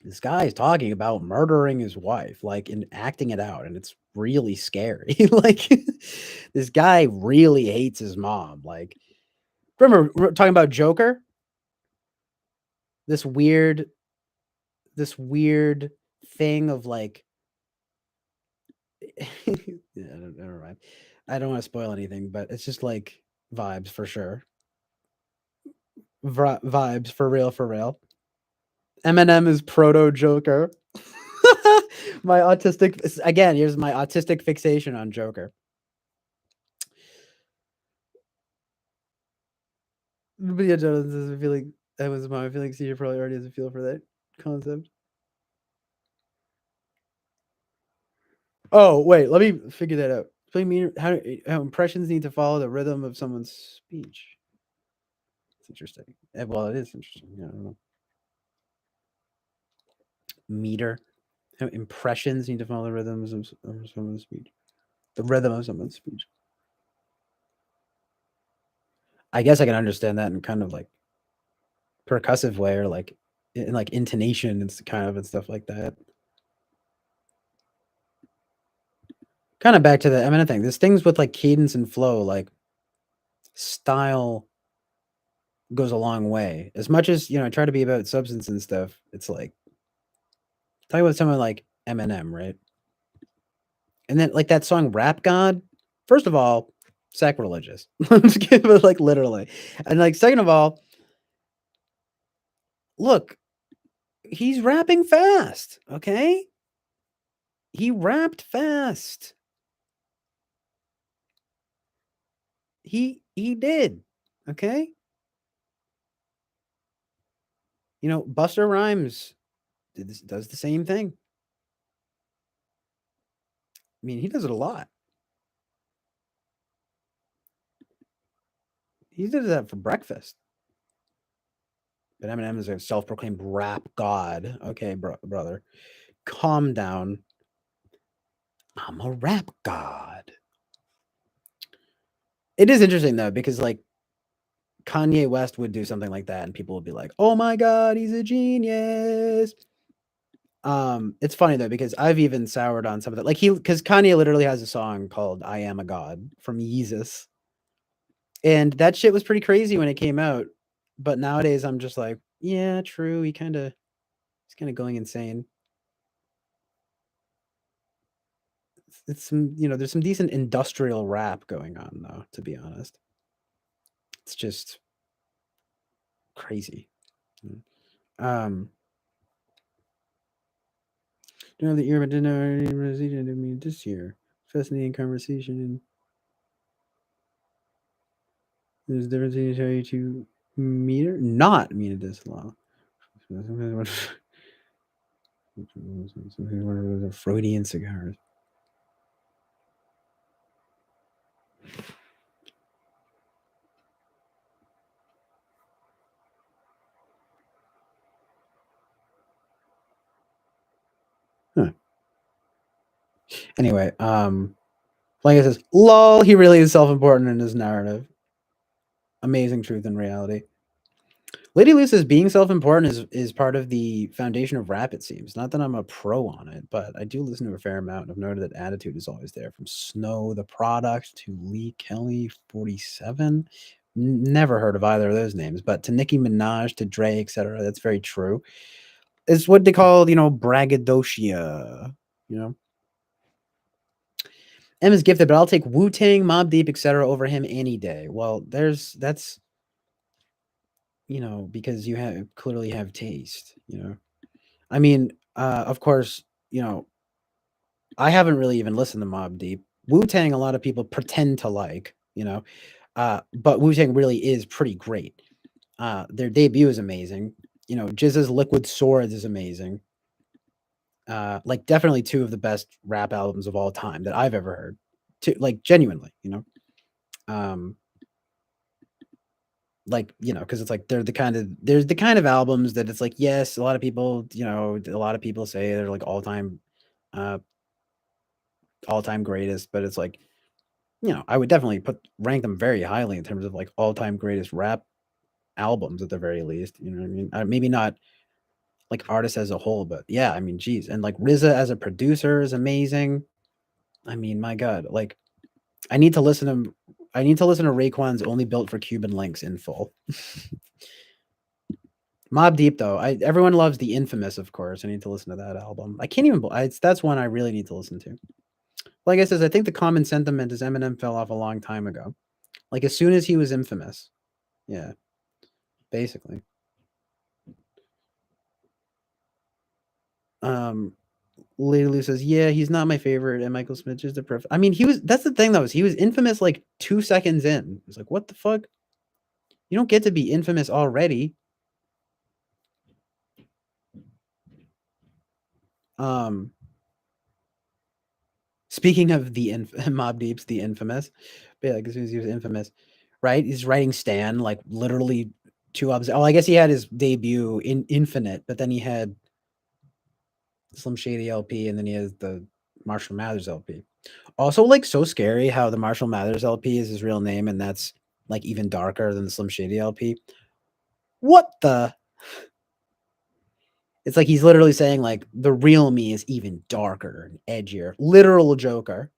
this guy is talking about murdering his wife, like, and acting it out, and it's really scary. Like, this guy really hates his mom. Like, remember we're talking about Joker? This weird thing of like, yeah, never mind. I don't want to spoil anything, but it's just like vibes for sure. Vibes for real, for real. Eminem is proto Joker. My autistic again. Here's my autistic fixation on Joker. But yeah, Jonathan says, I feel like that was my feeling. CJ probably already has a feel for that concept. Oh wait, let me figure that out. Play mean how impressions need to follow the rhythm of someone's speech. It's interesting. Well, it is interesting. Yeah, I don't know. Meter. How impressions need to follow the rhythms of someone's speech. The rhythm of someone's speech. I guess I can understand that in kind of like percussive way, or like in like intonation and kind of and stuff like that. Kind of back to the Eminem thing. There's things with like cadence and flow, like style goes a long way. As much as I try to be about substance and stuff, it's like talking about someone like Eminem, right? And then like that song "Rap God." First of all, sacrilegious. Like literally, and like second of all, look, he's rapping fast. Okay, he rapped fast. He did. Okay. Buster Rhymes does the same thing. I mean, he does it a lot. He did that for breakfast. But Eminem is a self-proclaimed rap god. Okay, brother, calm down. I'm a rap god. It is interesting though, because like Kanye West would do something like that, and people would be like, "Oh my god, he's a genius." It's funny though, because I've even soured on some of that. Like because Kanye literally has a song called "I Am a God" from Yeezus, and that shit was pretty crazy when it came out. But nowadays, I'm just like, yeah, true. He's kind of going insane. it's some, there's some decent industrial rap going on though, to be honest. It's just crazy. Um you know the year, but didn't know any residual to me this year. Fascinating conversation, and there's a difference between tell you to meter, not meter this law. Freudian cigars. Huh. Anyway, like I says, lol, he really is self-important in his narrative. Amazing truth and reality. Lady Lu says being self-important is part of the foundation of rap, it seems. Not that I'm a pro on it, but I do listen to a fair amount. I've noted that attitude is always there, from Snow the Product to Lee Kelly 47. Never heard of either of those names, but to Nicki Minaj, to Dre, etc. That's very true. It's what they call, braggadocio, you know. M is gifted, but I'll take Wu-Tang, Mobb Deep, etc. over him any day. Well, that's because you clearly have taste, I mean, of course, I haven't really even listened to Mobb Deep. Wu-Tang, a lot of people pretend to like, but Wu-Tang really is pretty great. Their debut is amazing. GZA's Liquid Swords is amazing. Like definitely two of the best rap albums of all time that I've ever heard. Like genuinely, because it's like there's the kind of albums that it's like, yes, a lot of people say they're like all-time greatest, but it's like, I would definitely rank them very highly in terms of like all-time greatest rap albums at the very least. You know what I mean? Maybe not like artists as a whole, but yeah, I mean, geez, and like RZA as a producer is amazing. I mean, my God, like I need to listen to Raekwon's Only Built for Cuban Links in full. Mobb Deep, though, everyone loves the Infamous, of course. I need to listen to that album. I can't even. That's one I really need to listen to. Like I says, I think the common sentiment is Eminem fell off a long time ago. Like as soon as he was infamous, yeah, basically. Lady Lou says, yeah, he's not my favorite, and Michael Smith is the perfect. I mean, that's the thing though, is he was infamous like 2 seconds in. It's like, what the fuck? You don't get to be infamous already. Speaking of the Mobb Deep's The Infamous, but yeah, like as soon as he was infamous, right? He's writing Stan like literally 2 albums. Oh, I guess he had his debut in Infinite, but then he had Slim Shady LP, and then he has the Marshall Mathers LP. Also, like so scary how the Marshall Mathers LP is his real name, and that's like even darker than the Slim Shady LP. What the? It's like he's literally saying like the real me is even darker and edgier. Literal Joker.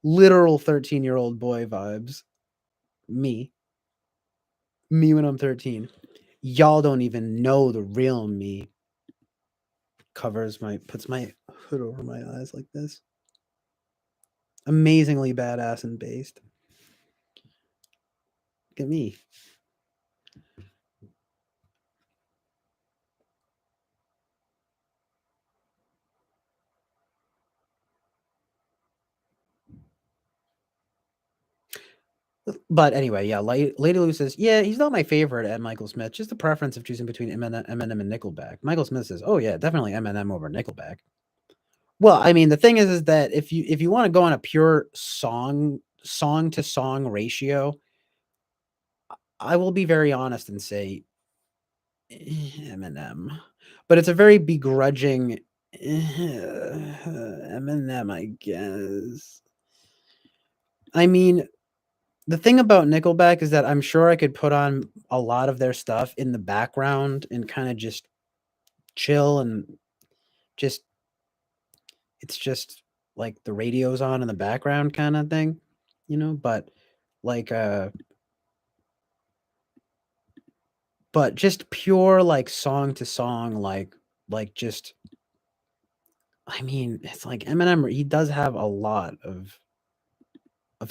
Literal 13-year-old boy vibes. Me when I'm 13. Y'all don't even know the real me. Puts my hood over my eyes like this. Amazingly badass and based. Look at me. But anyway, yeah, Lady Lou says, yeah, he's not my favorite at Michael Smith. Just the preference of choosing between Eminem and Nickelback. Michael Smith says, oh yeah, definitely Eminem over Nickelback. Well, I mean, the thing is that if you want to go on a pure song to song ratio, I will be very honest and say Eminem, but it's a very begrudging Eminem, I guess. I mean, the thing about Nickelback is that I'm sure I could put on a lot of their stuff in the background and kind of just chill and just it's just like the radio's on in the background kind of thing, but like but just pure like song to song like just I mean, it's like Eminem, he does have a lot of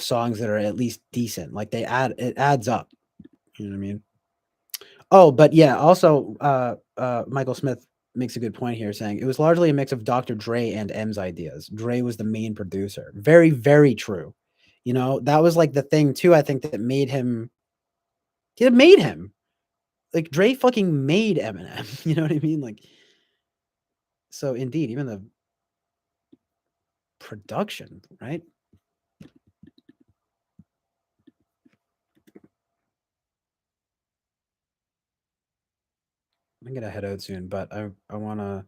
songs that are at least decent. Like it adds up. You know what I mean? Oh, but yeah, also Michael Smith makes a good point here saying it was largely a mix of Dr. Dre and M's ideas. Dre was the main producer. Very, very true. You know, that was like the thing too, I think that made him it made him. Like Dre fucking made Eminem. You know what I mean? Like so indeed, even the production, right? I'm gonna head out soon, but I wanna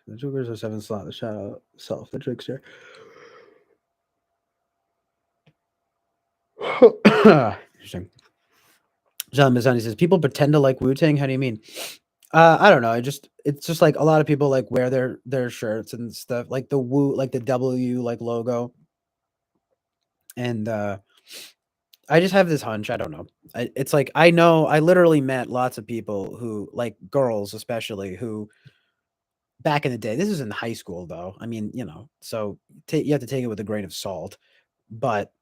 the Jokers are 7 slot, the shadow self, the trickster. Interesting. John Mazzani says people pretend to like Wu Tang. How do you mean? I don't know. It's just like a lot of people like wear their shirts and stuff like the Wu, like the W like logo, and I just have this hunch. I don't know. It's like I know I literally met lots of people who like girls, especially who back in the day. This is in high school though. I mean, you know, so you have to take it with a grain of salt, but.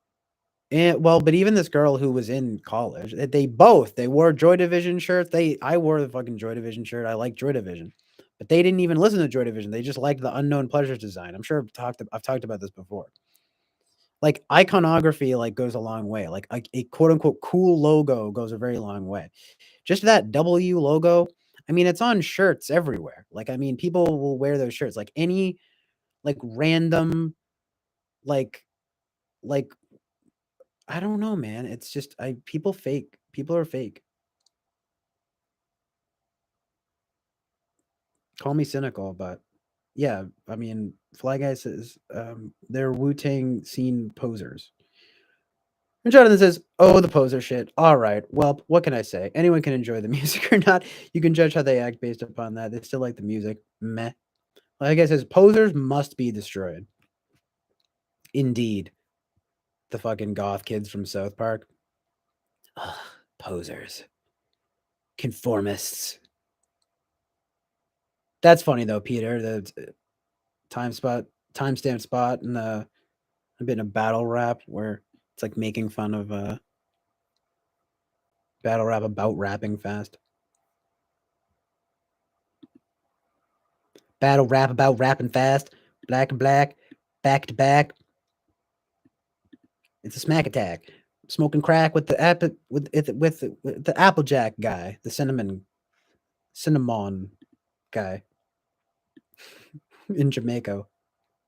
Well, but even this girl who was in college, they wore Joy Division shirts. I wore the fucking Joy Division shirt. I like Joy Division, but they didn't even listen to Joy Division. They just liked the Unknown Pleasures design. I'm sure I've talked about this before. Like iconography, like goes a long way. Like a quote unquote cool logo goes a very long way. Just that W logo. I mean, it's on shirts everywhere. Like, I mean, people will wear those shirts. Like any, like random, like, like I don't know, man. It's just people fake. People are fake. Call me cynical, but yeah, I mean, Fly Guy says they're Wu Tang scene posers. And Jonathan says, "Oh, the poser shit. All right. Well, what can I say? Anyone can enjoy the music or not. You can judge how they act based upon that. They still like the music. Meh." Like I says, posers must be destroyed. Indeed, the fucking goth kids from South Park. Ugh, posers, conformists. That's funny though, Peter. The timestamp spot and a bit of battle rap where it's like making fun of battle rap about rapping fast. Battle rap about rapping fast, black and black, back to back. It's a smack attack. Smoking crack with the apple with the Applejack guy, the cinnamon guy in Jamaica.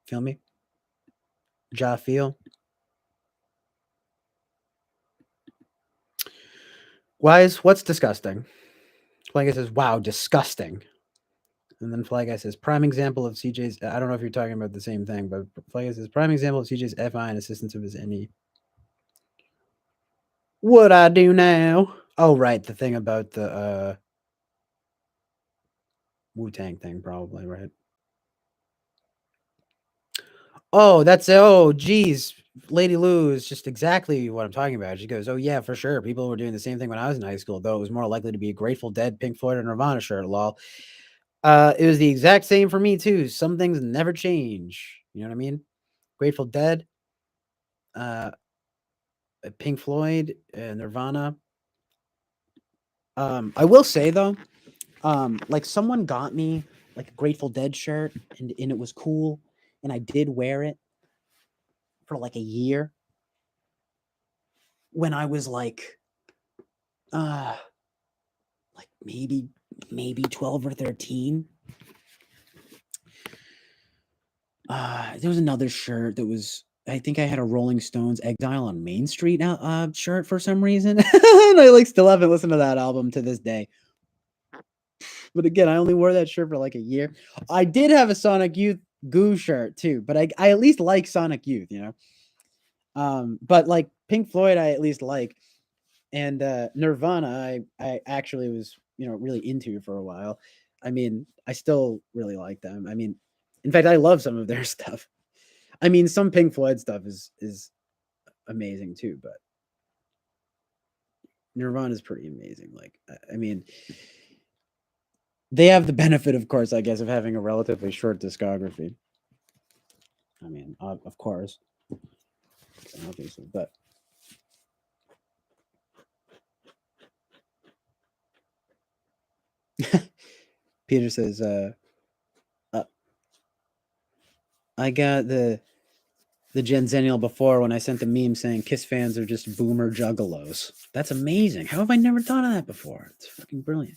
Feel me? Ja feel. What's disgusting? Like it says, wow, disgusting. And then Fly Guy says, prime example of CJ's. I don't know if you're talking about the same thing, but Fly Guy says, prime example of CJ's FI and assistance of his NE. What I do now? Oh, right. The thing about the Wu Tang thing, probably, right? Oh, geez. Lady Lou is just exactly what I'm talking about. She goes, oh, yeah, for sure. People were doing the same thing when I was in high school, though it was more likely to be a Grateful Dead, Pink Floyd, or Nirvana shirt, lol. It was the exact same for me, too. Some things never change. You know what I mean? Grateful Dead, Pink Floyd, Nirvana. I will say, though, like someone got me like a Grateful Dead shirt and it was cool, and I did wear it for like a year when I was like maybe 12 or 13. There was another shirt that was I think I had a Rolling Stones Exile on Main Street shirt for some reason. And I like still haven't listened to that album to this day. But again, I only wore that shirt for like a year. I did have a Sonic Youth Goo shirt too, but I at least like Sonic Youth, you know. But like Pink Floyd, I at least like, and Nirvana, I actually was really into for a while. I mean, I still really like them. I mean, in fact, I love some of their stuff. I mean, some Pink Floyd stuff is amazing too, but Nirvana is pretty amazing. Like, I mean, They have the benefit, of course, I guess, of having a relatively short discography. I mean, of course, obviously, but Peter says, I got the Genzennial before when I sent the meme saying Kiss fans are just boomer juggalos. That's amazing. How have I never thought of that before? It's fucking brilliant.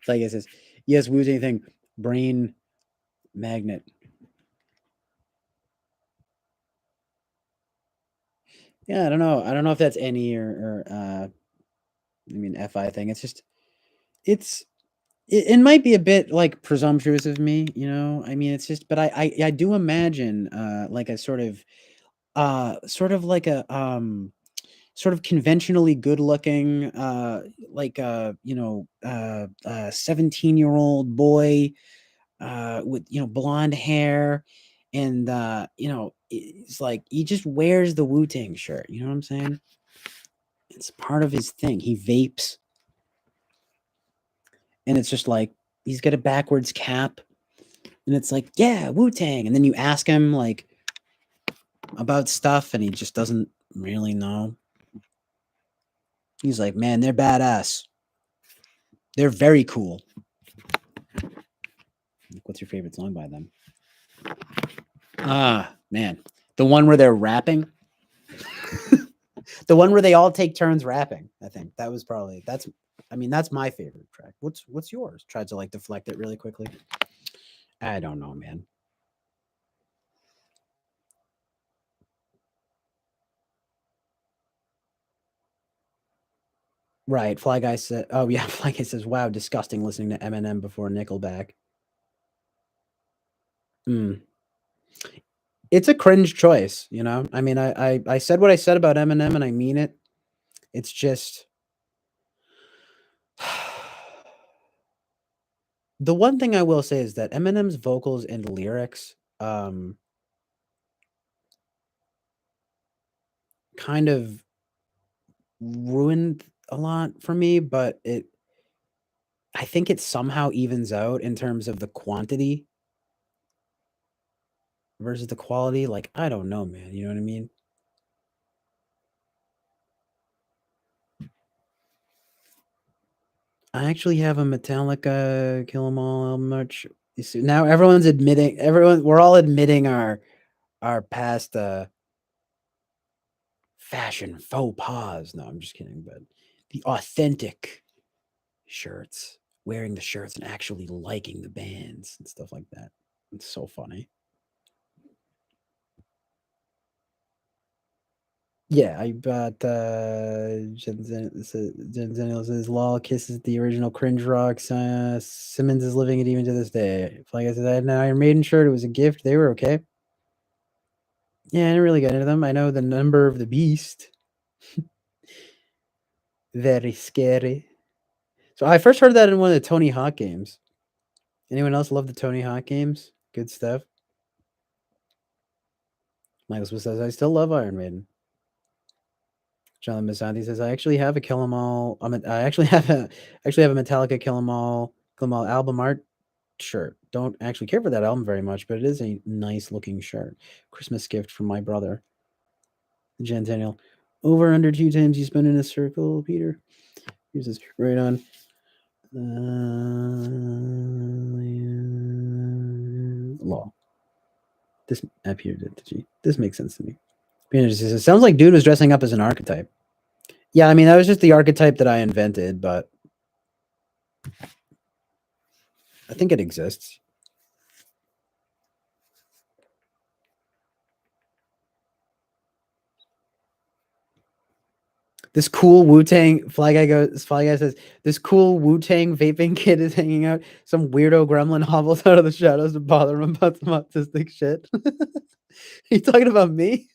Like it says, yes, Wu-Tang thing, brain magnet. Yeah, I don't know. I don't know if that's any or I mean FI thing. It's just it might be a bit like presumptuous of me, you know. I mean, it's just, but I do imagine like a sort of like a sort of conventionally good looking like 17-year-old boy with blonde hair and it's like he just wears the Wu-Tang shirt, you know what I'm saying? It's part of his thing. He vapes and it's just like he's got a backwards cap and it's like, yeah, Wu-Tang. And then you ask him like about stuff and he just doesn't really know. He's like, man, they're badass. They're very cool. What's your favorite song by them? Ah, man. The one where they're rapping. The one where they all take turns rapping. I think that was probably that's my favorite track. What's yours? Tried to like deflect it really quickly. I don't know, man. Right. Fly Guy said, oh, yeah. Fly Guy says, wow, disgusting listening to Eminem before Nickelback. It's a cringe choice, you know? I mean, I said what I said about Eminem and I mean it. It's just. The one thing I will say is that Eminem's vocals and lyrics kind of ruined a lot for me, but I think it somehow evens out in terms of the quantity versus the quality. Like, I don't know, man. You know what I mean? I actually have a Metallica Kill 'Em All album merch. Now we're all admitting our past fashion faux pas. No, I'm just kidding, but the authentic shirts, wearing the shirts and actually liking the bands and stuff like that. It's so funny. Yeah, I bought Jen says Lol kisses the original cringe rocks. Simmons is living it even to this day. Like I said, I had an Iron Maiden shirt. It was a gift. They were okay. Yeah, I didn't really get into them. I know the Number of the Beast. Very scary. So I first heard that in one of the Tony Hawk games. Anyone else love the Tony Hawk games? Good stuff. Michael Smith says, I still love Iron Maiden. John Misanti says, I actually have a Kill 'Em All. I actually have a Metallica Kill 'Em All album art shirt. Don't actually care for that album very much, but it is a nice looking shirt. Christmas gift from my brother. Centennial. Over under 2 times you spin in a circle, Peter. Here's this right on. Law. This appeared at the G. This makes sense to me. Peter says, it sounds like dude was dressing up as an archetype. Yeah, I mean that was just the archetype that I invented, but I think it exists. This cool Wu-Tang Fly Guy says, this cool Wu-Tang vaping kid is hanging out. Some weirdo gremlin hobbles out of the shadows to bother him about some autistic shit. Are you talking about me?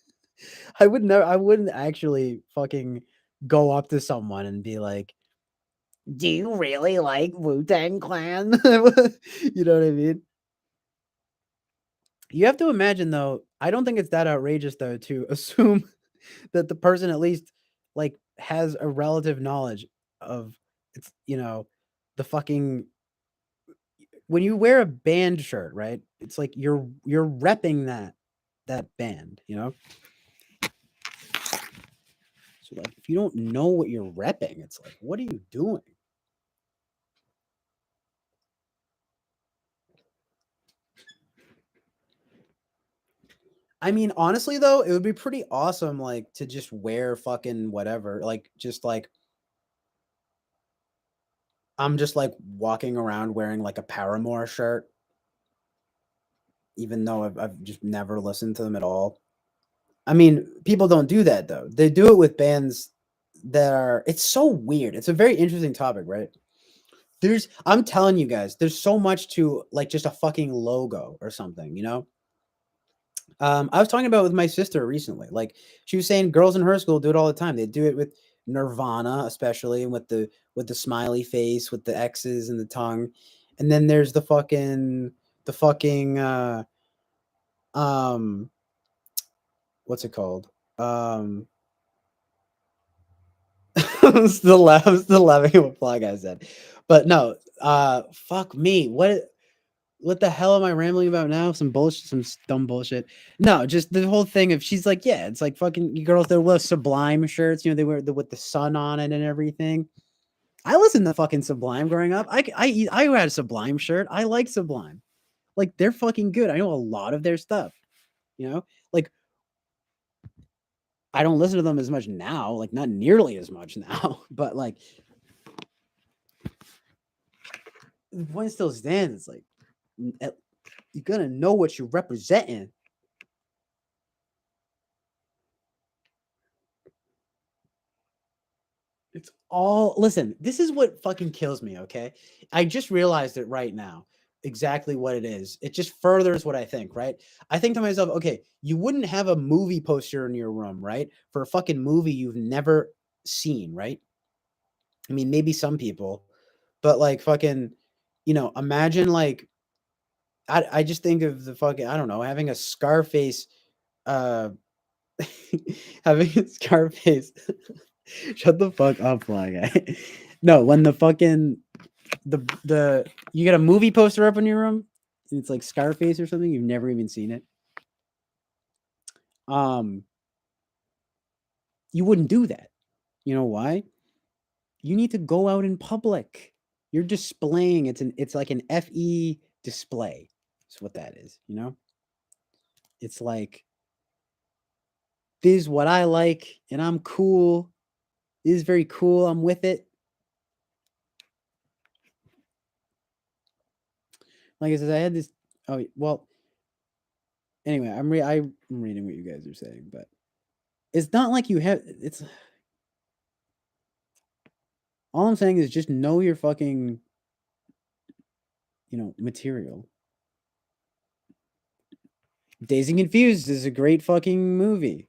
I wouldn't actually fucking go up to someone and be like, do you really like Wu-Tang Clan? You know what I mean? You have to imagine though, I don't think it's that outrageous though to assume that the person at least like has a relative knowledge of it's the fucking when you wear a band shirt, right? It's like you're repping that band, So like if you don't know what you're repping, it's like what are you doing? I mean, honestly though, it would be pretty awesome like to just wear fucking whatever, like just like I'm just like walking around wearing like a Paramore shirt, even though I've just never listened to them at all. I mean, people don't do that though. They do it with bands that are. It's so weird. It's a very interesting topic, right? I'm telling you guys, there's so much to like just a fucking logo or something, I was talking about it with my sister recently. Like she was saying, girls in her school do it all the time. They do it with Nirvana, especially, and with the smiley face, with the X's and the tongue, and then there's the fucking um what's it called? I'm still laughing at what Fly Guy said. But no, fuck me. What the hell am I rambling about now? Some bullshit, some dumb bullshit. No, just the whole thing of she's like, yeah, it's like fucking girls that wear Sublime shirts, they wear with the sun on it and everything. I listened to fucking Sublime growing up. I had a Sublime shirt. I like Sublime. Like they're fucking good. I know a lot of their stuff. Like I don't listen to them as much now, like not nearly as much now, but like the point still stands. It's like you're gonna know what you're representing. It's all listen, this is what fucking kills me, okay? I just realized it right now. Exactly what it is. It just furthers what I think, right? I think to myself, okay, you wouldn't have a movie poster in your room, right? For a fucking movie you've never seen, right? I mean, maybe some people, but like fucking, imagine like I just think of the fucking I don't know, having a Scarface uh having a Scarface. Shut the fuck up, Fly Guy. No, when the fucking the you get a movie poster up in your room and it's like Scarface or something, you've never even seen it. Um you wouldn't do that. You know why? You need to go out in public. You're displaying it's like an FE display. That's what that is. It's like this is what I like and I'm cool. This is very cool. I'm with it. Like I said, I had this. Oh well. Anyway, I'm reading what you guys are saying, but it's not like you have. It's all I'm saying is just know your fucking, material. Dazed and Confused is a great fucking movie.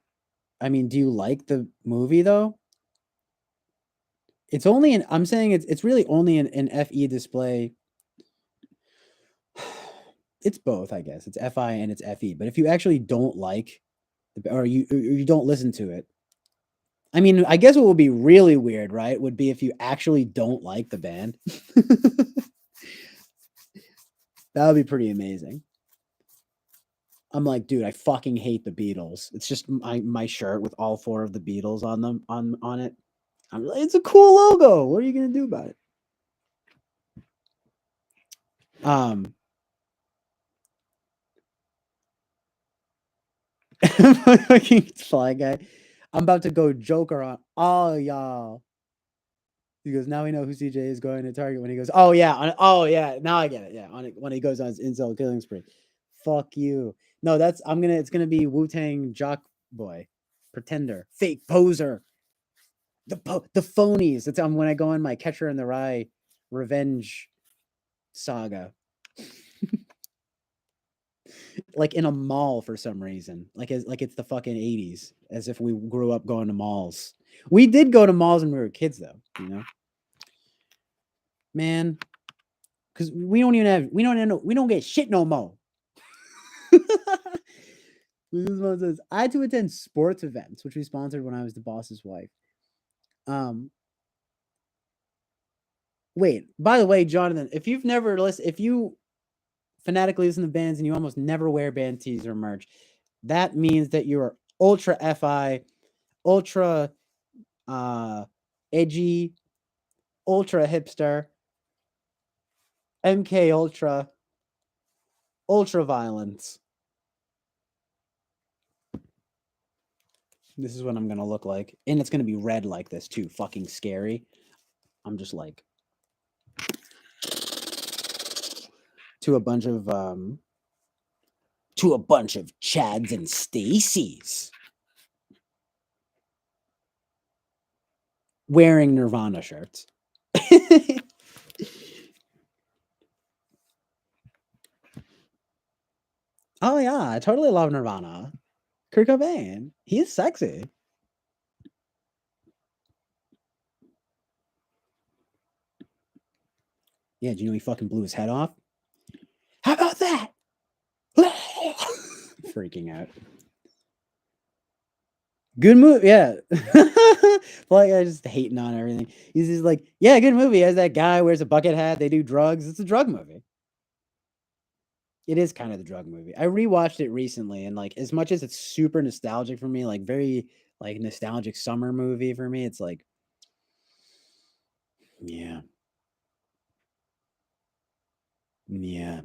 I mean, do you like the movie though? It's only an. I'm saying it's really only an FE display. It's both, I guess. It's FI and it's FE. But if you actually don't like, or you don't listen to it, I mean, I guess what would be really weird, right? Would be if you actually don't like the band. That would be pretty amazing. I'm like, dude, I fucking hate the Beatles. It's just my shirt with all 4 of the Beatles on them on it. I'm like, it's a cool logo. What are you gonna do about it? Fucking Fly Guy. I'm about to go Joker on all y'all. He goes, now we know who CJ is going to target when he goes, oh yeah, now I get it. Yeah, when he goes on his incel killing spree. Fuck you. No, it's gonna be Wu-Tang Jock Boy, Pretender, Fake Poser, the phonies. It's when I go on my Catcher in the Rye revenge saga. Like in a mall for some reason. Like it's the fucking 80s, as if we grew up going to malls. We did go to malls when we were kids though, Man, because we don't get shit no more. This one says, I had to attend sports events, which we sponsored when I was the boss's wife. Wait, by the way, Jonathan, if you've never listened, if you fanatically listen to bands and you almost never wear band tees or merch, that means that you're ultra FI, ultra edgy, ultra hipster, MK ultra, ultra violence. This is what I'm gonna look like. And it's gonna be red like this too. Fucking scary. I'm just like to a bunch of Chads and Stacys wearing Nirvana shirts. Oh yeah, I totally love Nirvana. Kurt Cobain, he's sexy. Yeah, do you know he fucking blew his head off? How about that? Freaking out. Good movie, yeah. Like I just hating on everything. He's just like, yeah, good movie. As that guy wears a bucket hat, they do drugs. It's a drug movie. It is kind of the drug movie. I rewatched it recently, and like as much as it's super nostalgic for me, like very like nostalgic summer movie for me, it's like, yeah, yeah.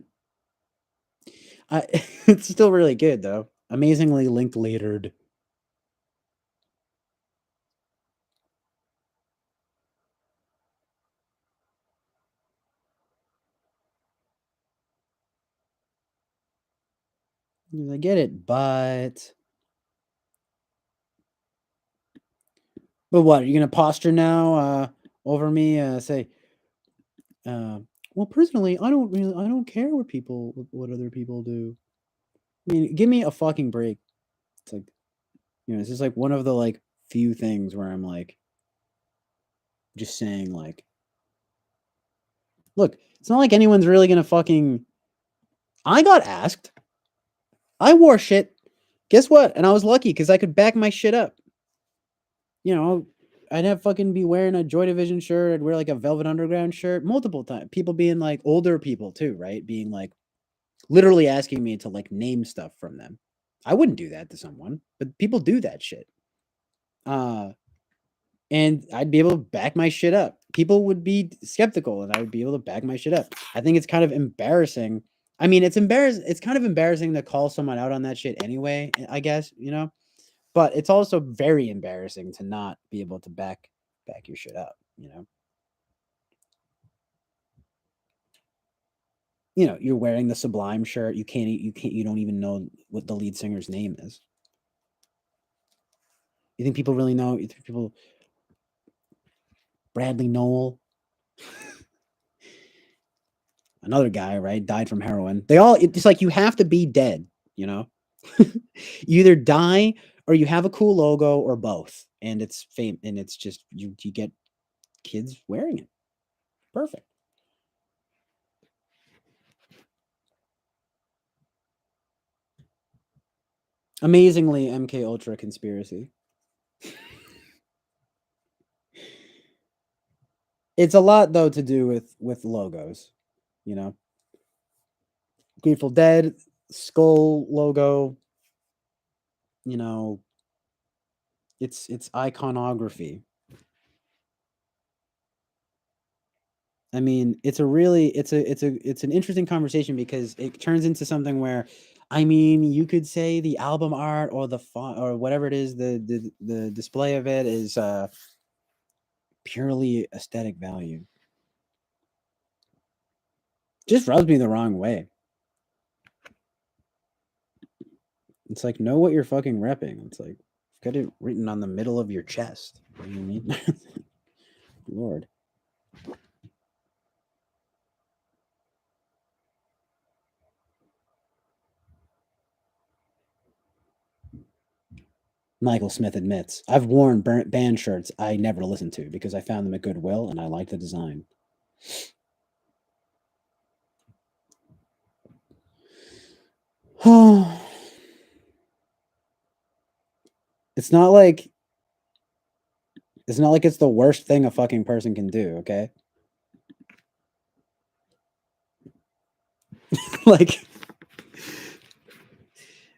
It's still really good though. Amazingly Linklatered. I get it, but what? Are you gonna posture now over me? Say, well, personally, I don't care what other people do. I mean, give me a fucking break. It's like, this is like one of the like few things where I'm like, just saying like, look, it's not like anyone's really gonna fucking. I got asked. I wore shit. Guess what? And I was lucky because I could back my shit up. I'd have fucking be wearing a Joy Division shirt. I'd wear like a Velvet Underground shirt multiple times. People being like older people too, right? Being like literally asking me to like name stuff from them. I wouldn't do that to someone, but people do that shit. And I'd be able to back my shit up. People would be skeptical and I would be able to back my shit up. I think it's kind of embarrassing. I mean, it's kind of embarrassing to call someone out on that shit anyway, I guess, but it's also very embarrassing to not be able to back your shit up, you're wearing the Sublime shirt. You don't even know what the lead singer's name is. You think people really know? You think people Bradley Noel, another guy, right? Died from heroin. It's like you have to be dead, you either die or you have a cool logo or both. And it's fame and it's just you get kids wearing it. Perfect. Amazingly MK Ultra conspiracy. It's a lot though to do with logos, Grateful Dead skull logo, it's iconography. I mean, it's an interesting conversation because it turns into something where, I mean, you could say the album art or the font or whatever it is, the display of it is purely aesthetic value. Just rubs me the wrong way. It's like, know what you're fucking repping. It's like, got it written on the middle of your chest. You know what I mean? Lord. Michael Smith admits, I've worn band shirts I never listened to because I found them at Goodwill and I like the design. It's not like It's not like it's the worst thing a fucking person can do, okay? Like,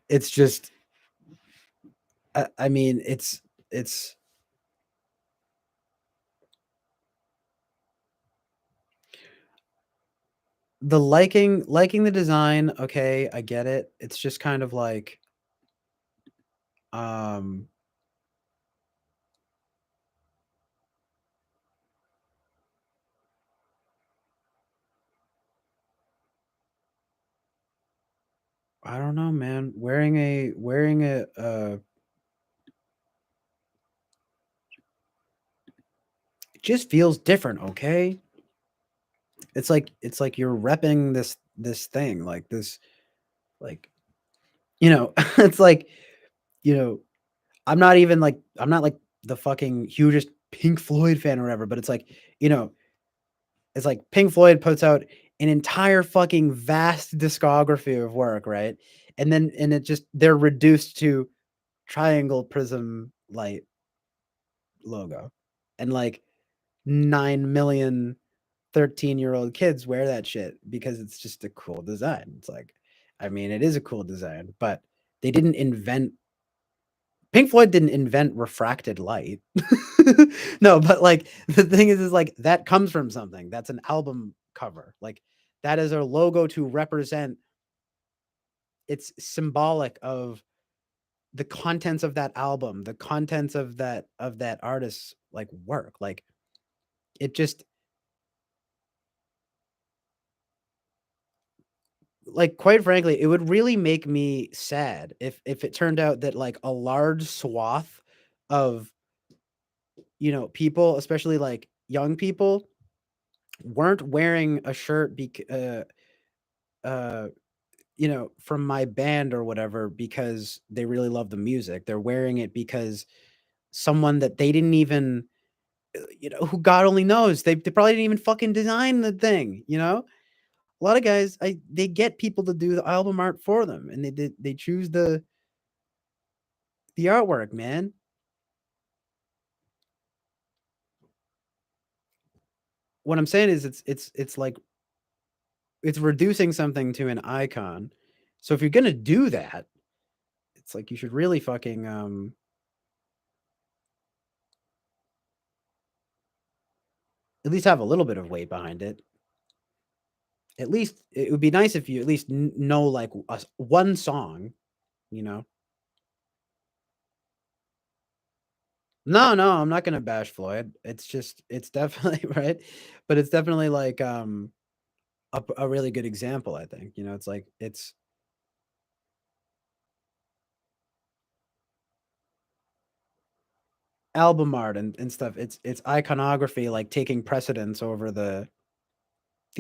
it's just, I mean, it's the liking the design, okay, I get it. It's just kind of like, I don't know, man. Wearing a it just feels different, okay? It's like you're repping this thing, like this, like, you know, it's like, you know, I'm not like the fucking hugest Pink Floyd fan or whatever, but it's like, you know, it's like Pink Floyd puts out an entire fucking vast discography of work, right? And it just, they're reduced to triangle prism light logo. And like 9 million 13-year-old kids wear that shit because it's just a cool design. It's like, I mean, it is a cool design, but they didn't invent Pink Floyd didn't invent refracted light. No, but like the thing is like that comes from something. That's an album cover. Like that is a logo to represent, it's symbolic of the contents of that album, the contents of that artist's like work. Like it just, like, quite frankly, it would really make me sad if it turned out that like a large swath of, you know, people, especially like young people, weren't wearing a shirt uh you know, from my band or whatever because they really love the music. They're wearing it because someone that they didn't even, you know, who God only knows, they probably didn't even fucking design the thing, you know? A lot of guys, they get people to do the album art for them, and they choose the artwork, man. What I'm saying is it's like it's reducing something to an icon. So if you're gonna do that, it's like you should really fucking at least have a little bit of weight behind it. At least it would be nice if you at least know like one song, you know. No, no, I'm not gonna bash Floyd. It's just it's definitely right, but it's definitely like a really good example. I think, you know, it's like it's album art and stuff. It's iconography, like taking precedence over the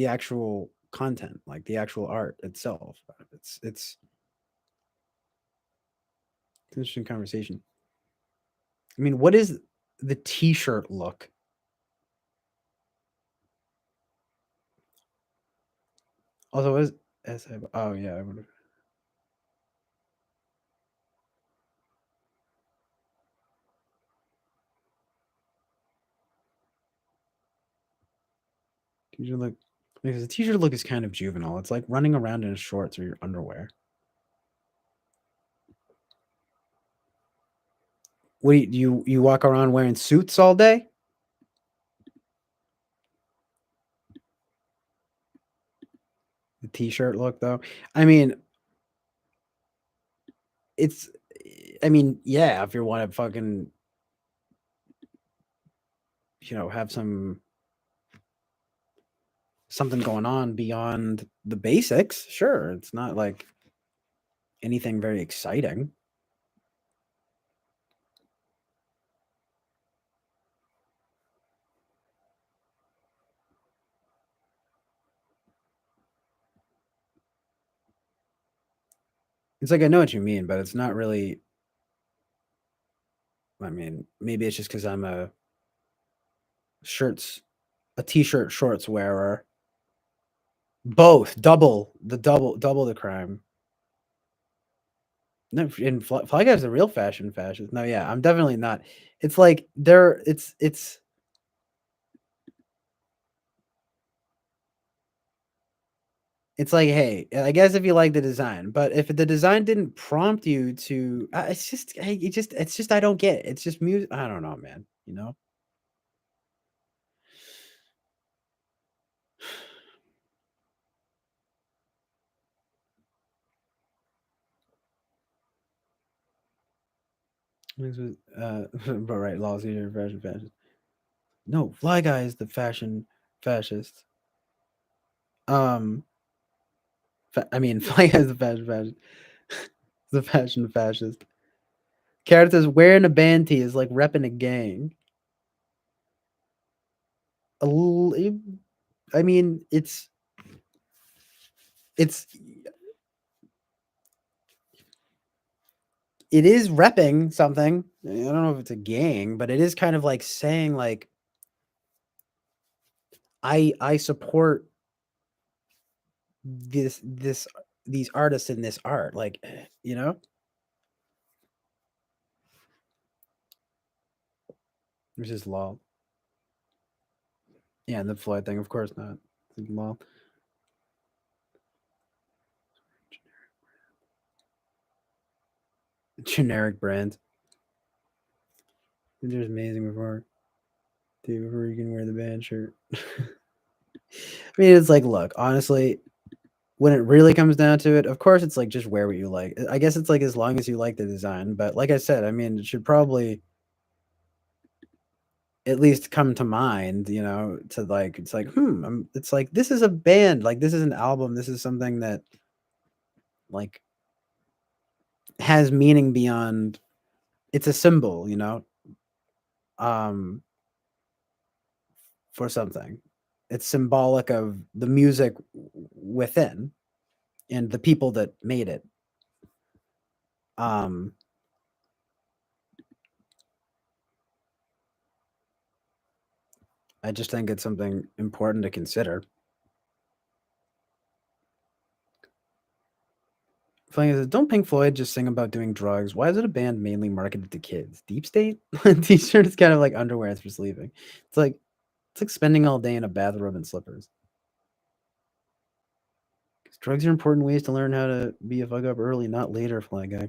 actual content, like the actual art itself. It's an interesting conversation. I mean, what is the t-shirt look? Also, what is oh yeah, I would have. T-shirt look, because the t-shirt look is kind of juvenile. It's like running around in shorts or your underwear. What do you walk around wearing suits all day? The t-shirt look, though. I mean, it's. I mean, yeah. If you want to fucking, you know, have something going on beyond the basics, sure. It's not like anything very exciting. It's like I know what you mean, but it's not really. I mean, maybe it's just because I'm shirts, a t-shirt shorts wearer. Both, double the crime. No, and Fly Guy's a real fashion fascist. No, yeah, I'm definitely not. It's like there. It's. It's like, hey, I guess if you like the design, but if the design didn't prompt you to, it's just, hey, it's just, I don't get it. It's just music. I don't know, man. You know. But right, laws here, fashion fascist. No, Fly Guy is the fashion fascist. Um, I mean, Fly Guy is the fashion fascist. The fashion fascist. Carrot says wearing a band tee is like repping a gang. I mean, it's it is repping something. I don't know if it's a gang, but it is kind of like saying like I support this these artists in this art, like you know, which is lol. Yeah, and the Floyd thing, of course not. It's lol. Generic brand. They're just amazing before you can wear the band shirt. I mean, it's like, look, honestly, when it really comes down to it, of course, it's like just wear what you like. I guess it's like as long as you like the design. But like I said, I mean, it should probably at least come to mind, you know, to like, it's like, it's like this is a band, like this is an album, this is something that like has meaning beyond. It's a symbol, you know, um, for something. It's symbolic of the music within and the people that made it. Um, I just think it's something important to consider. Funny is, don't Pink Floyd just sing about doing drugs? Why is it a band mainly marketed to kids? Deep State? T-shirt is kind of like underwear for sleeping. It's like spending all day in a bathrobe and slippers. 'Cause drugs are important ways to learn how to be a fuck up early, not later, Fly Guy.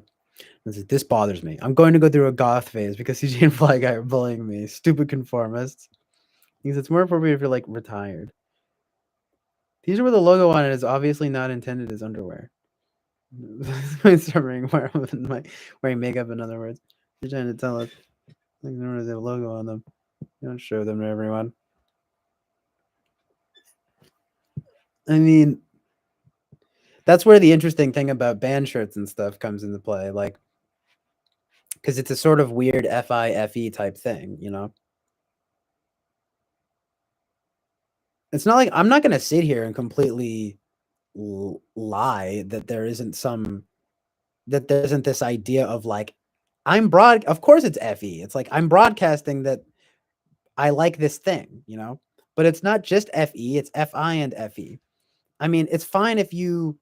This bothers me. I'm going to go through a goth phase because CJ and Fly Guy are bullying me. Stupid conformists. Because it's more appropriate if you're like retired. T-shirt with a logo on it is obviously not intended as underwear. Start wearing makeup, in other words. You're trying to tell us like they have a logo on them. You don't show them to everyone. I mean, that's where the interesting thing about band shirts and stuff comes into play, like because it's a sort of weird FIFE type thing, you know. It's not like I'm not going to sit here and completely lie that there isn't this idea of like of course it's FE. It's like I'm broadcasting that I like this thing, you know. But it's not just FE, it's FI and FE. I mean, it's fine if you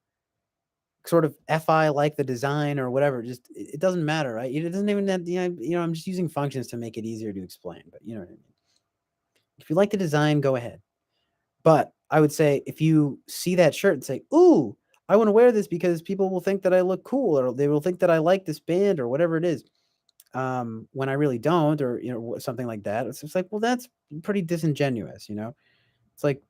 sort of FI like the design or whatever. Just it doesn't matter, right? It doesn't even have, I'm just using functions to make it easier to explain, but you know what I mean. If you like the design, go ahead. But I would say if you see that shirt and say, "Ooh, I want to wear this because people will think that I look cool or they will think that I like this band or whatever it is." When I really don't, or something like that, it's just like, well, that's pretty disingenuous, you know. It's like,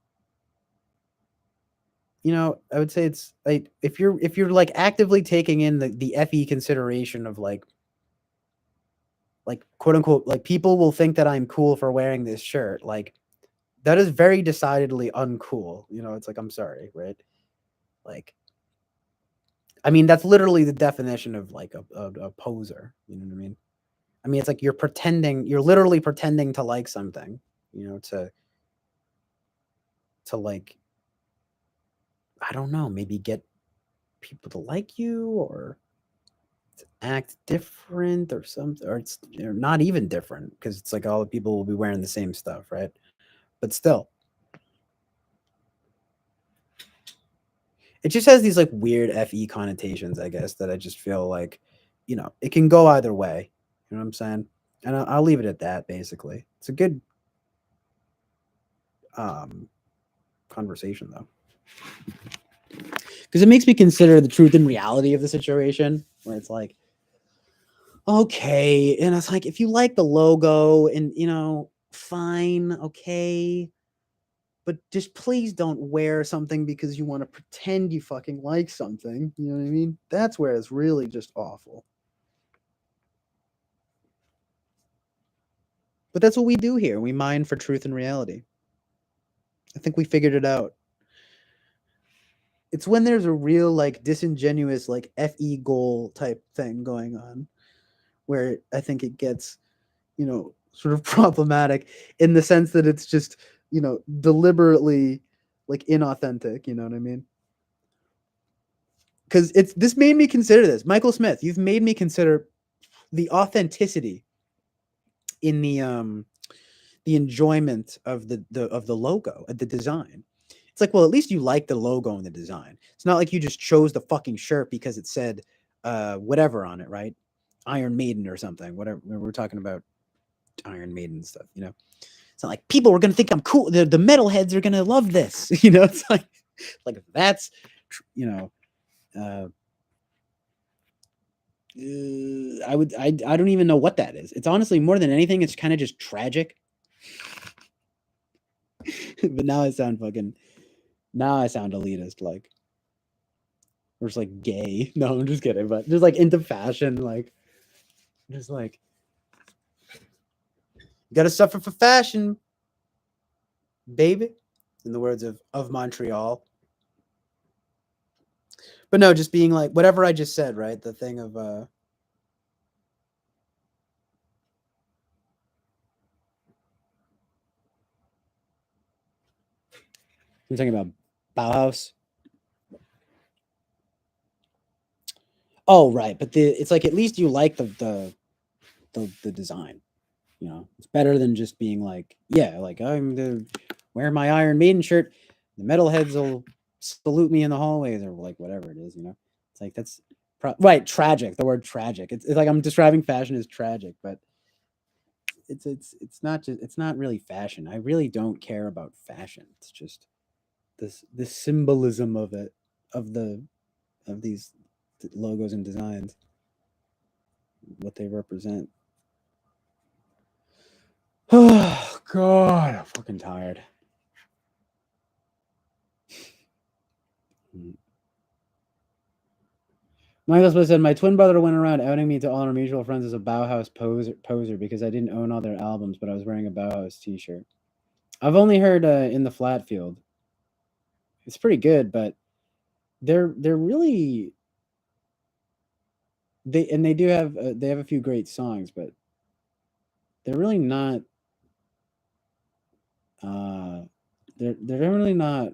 I would say it's like if you're like actively taking in the FE consideration of like quote unquote like people will think that I'm cool for wearing this shirt, like that is very decidedly uncool. You know, it's like I'm sorry, right? Like, I mean, that's literally the definition of like a poser. You know what I mean? I mean, it's like you're literally pretending to like something, to like, I don't know, maybe get people to like you or to act different or something, or it's not even different because it's like all the people will be wearing the same stuff, right? But still, it just has these like weird FE connotations, I guess, that I just feel like you know, it can go either way. You know what I'm saying? And I'll leave it at that. Basically, it's a good conversation though, because it makes me consider the truth and reality of the situation. Where it's like, okay, and it's like, if you like the logo, and you know, fine, okay, but just please don't wear something because you want to pretend you fucking like something. You know what I mean? That's where it's really just awful. But that's what we do here. We mine for truth and reality. I think we figured it out. It's when there's a real, like, disingenuous, like, FE goal type thing going on where I think it gets, you know, sort of problematic in the sense that it's just, you know, deliberately, like, inauthentic. You know what I mean? Because this made me consider this. Michael Smith, you've made me consider the authenticity in the enjoyment of the logo, the design. It's like, well, at least you like the logo and the design. It's not like you just chose the fucking shirt because it said whatever on it, right? Iron Maiden or something. Whatever. We're talking about Iron Maiden stuff, you know. It's not like people are gonna think I'm cool. The metalheads are gonna love this, you know. It's like that's, you know. I don't even know what that is. It's honestly, more than anything, it's kind of just tragic. But now I sound elitist, like, or just like gay. No, I'm just kidding. But just like into fashion, like, just like, you gotta suffer for fashion, baby, in the words of Montreal. But no, just being like whatever I just said, right? The thing of I'm talking about Bauhaus. Oh, right, but it's like, at least you like the design. You know, it's better than just being like, yeah, like, I'm the wear my Iron Maiden shirt. The metalheads will salute me in the hallways, or like whatever it is. You know, it's like, that's right. Tragic. The word tragic. It's like I'm describing fashion as tragic, but it's not really fashion. I really don't care about fashion. It's just the symbolism of it, of these logos and designs, what they represent. Oh God, I'm fucking tired. Michael Smith said, my twin brother went around outing me to all our mutual friends as a Bauhaus poser because I didn't own all their albums, but I was wearing a Bauhaus t-shirt. I've only heard In the Flatfield. It's pretty good, but they're really, they do have they have a few great songs, but they're really not they're really not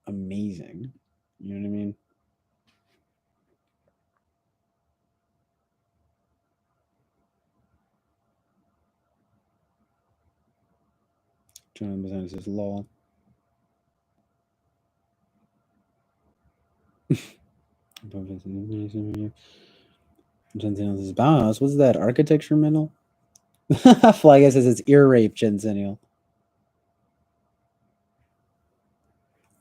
amazing. You know what I mean? John Bazan says, lol. Jensennial says, Bauhaus, what's that? Architecture middle? Fly Guy says it's ear rape, Jensennial.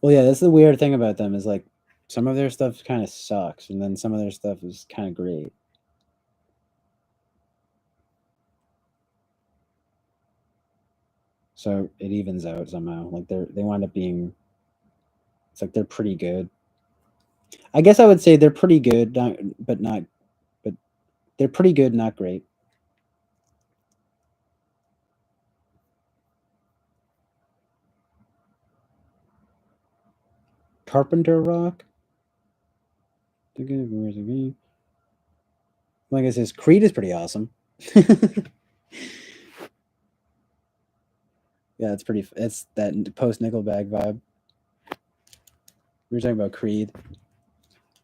Well, yeah, that's the weird thing about them, is like some of their stuff kind of sucks, and then some of their stuff is kind of great. So it evens out somehow. Like they wind up being, it's like they're pretty good. I guess I would say they're pretty good, but they're pretty good, not great. Carpenter rock. Like I says, Creed is pretty awesome. Yeah, it's pretty. It's that post Nickelback vibe. We were talking about Creed.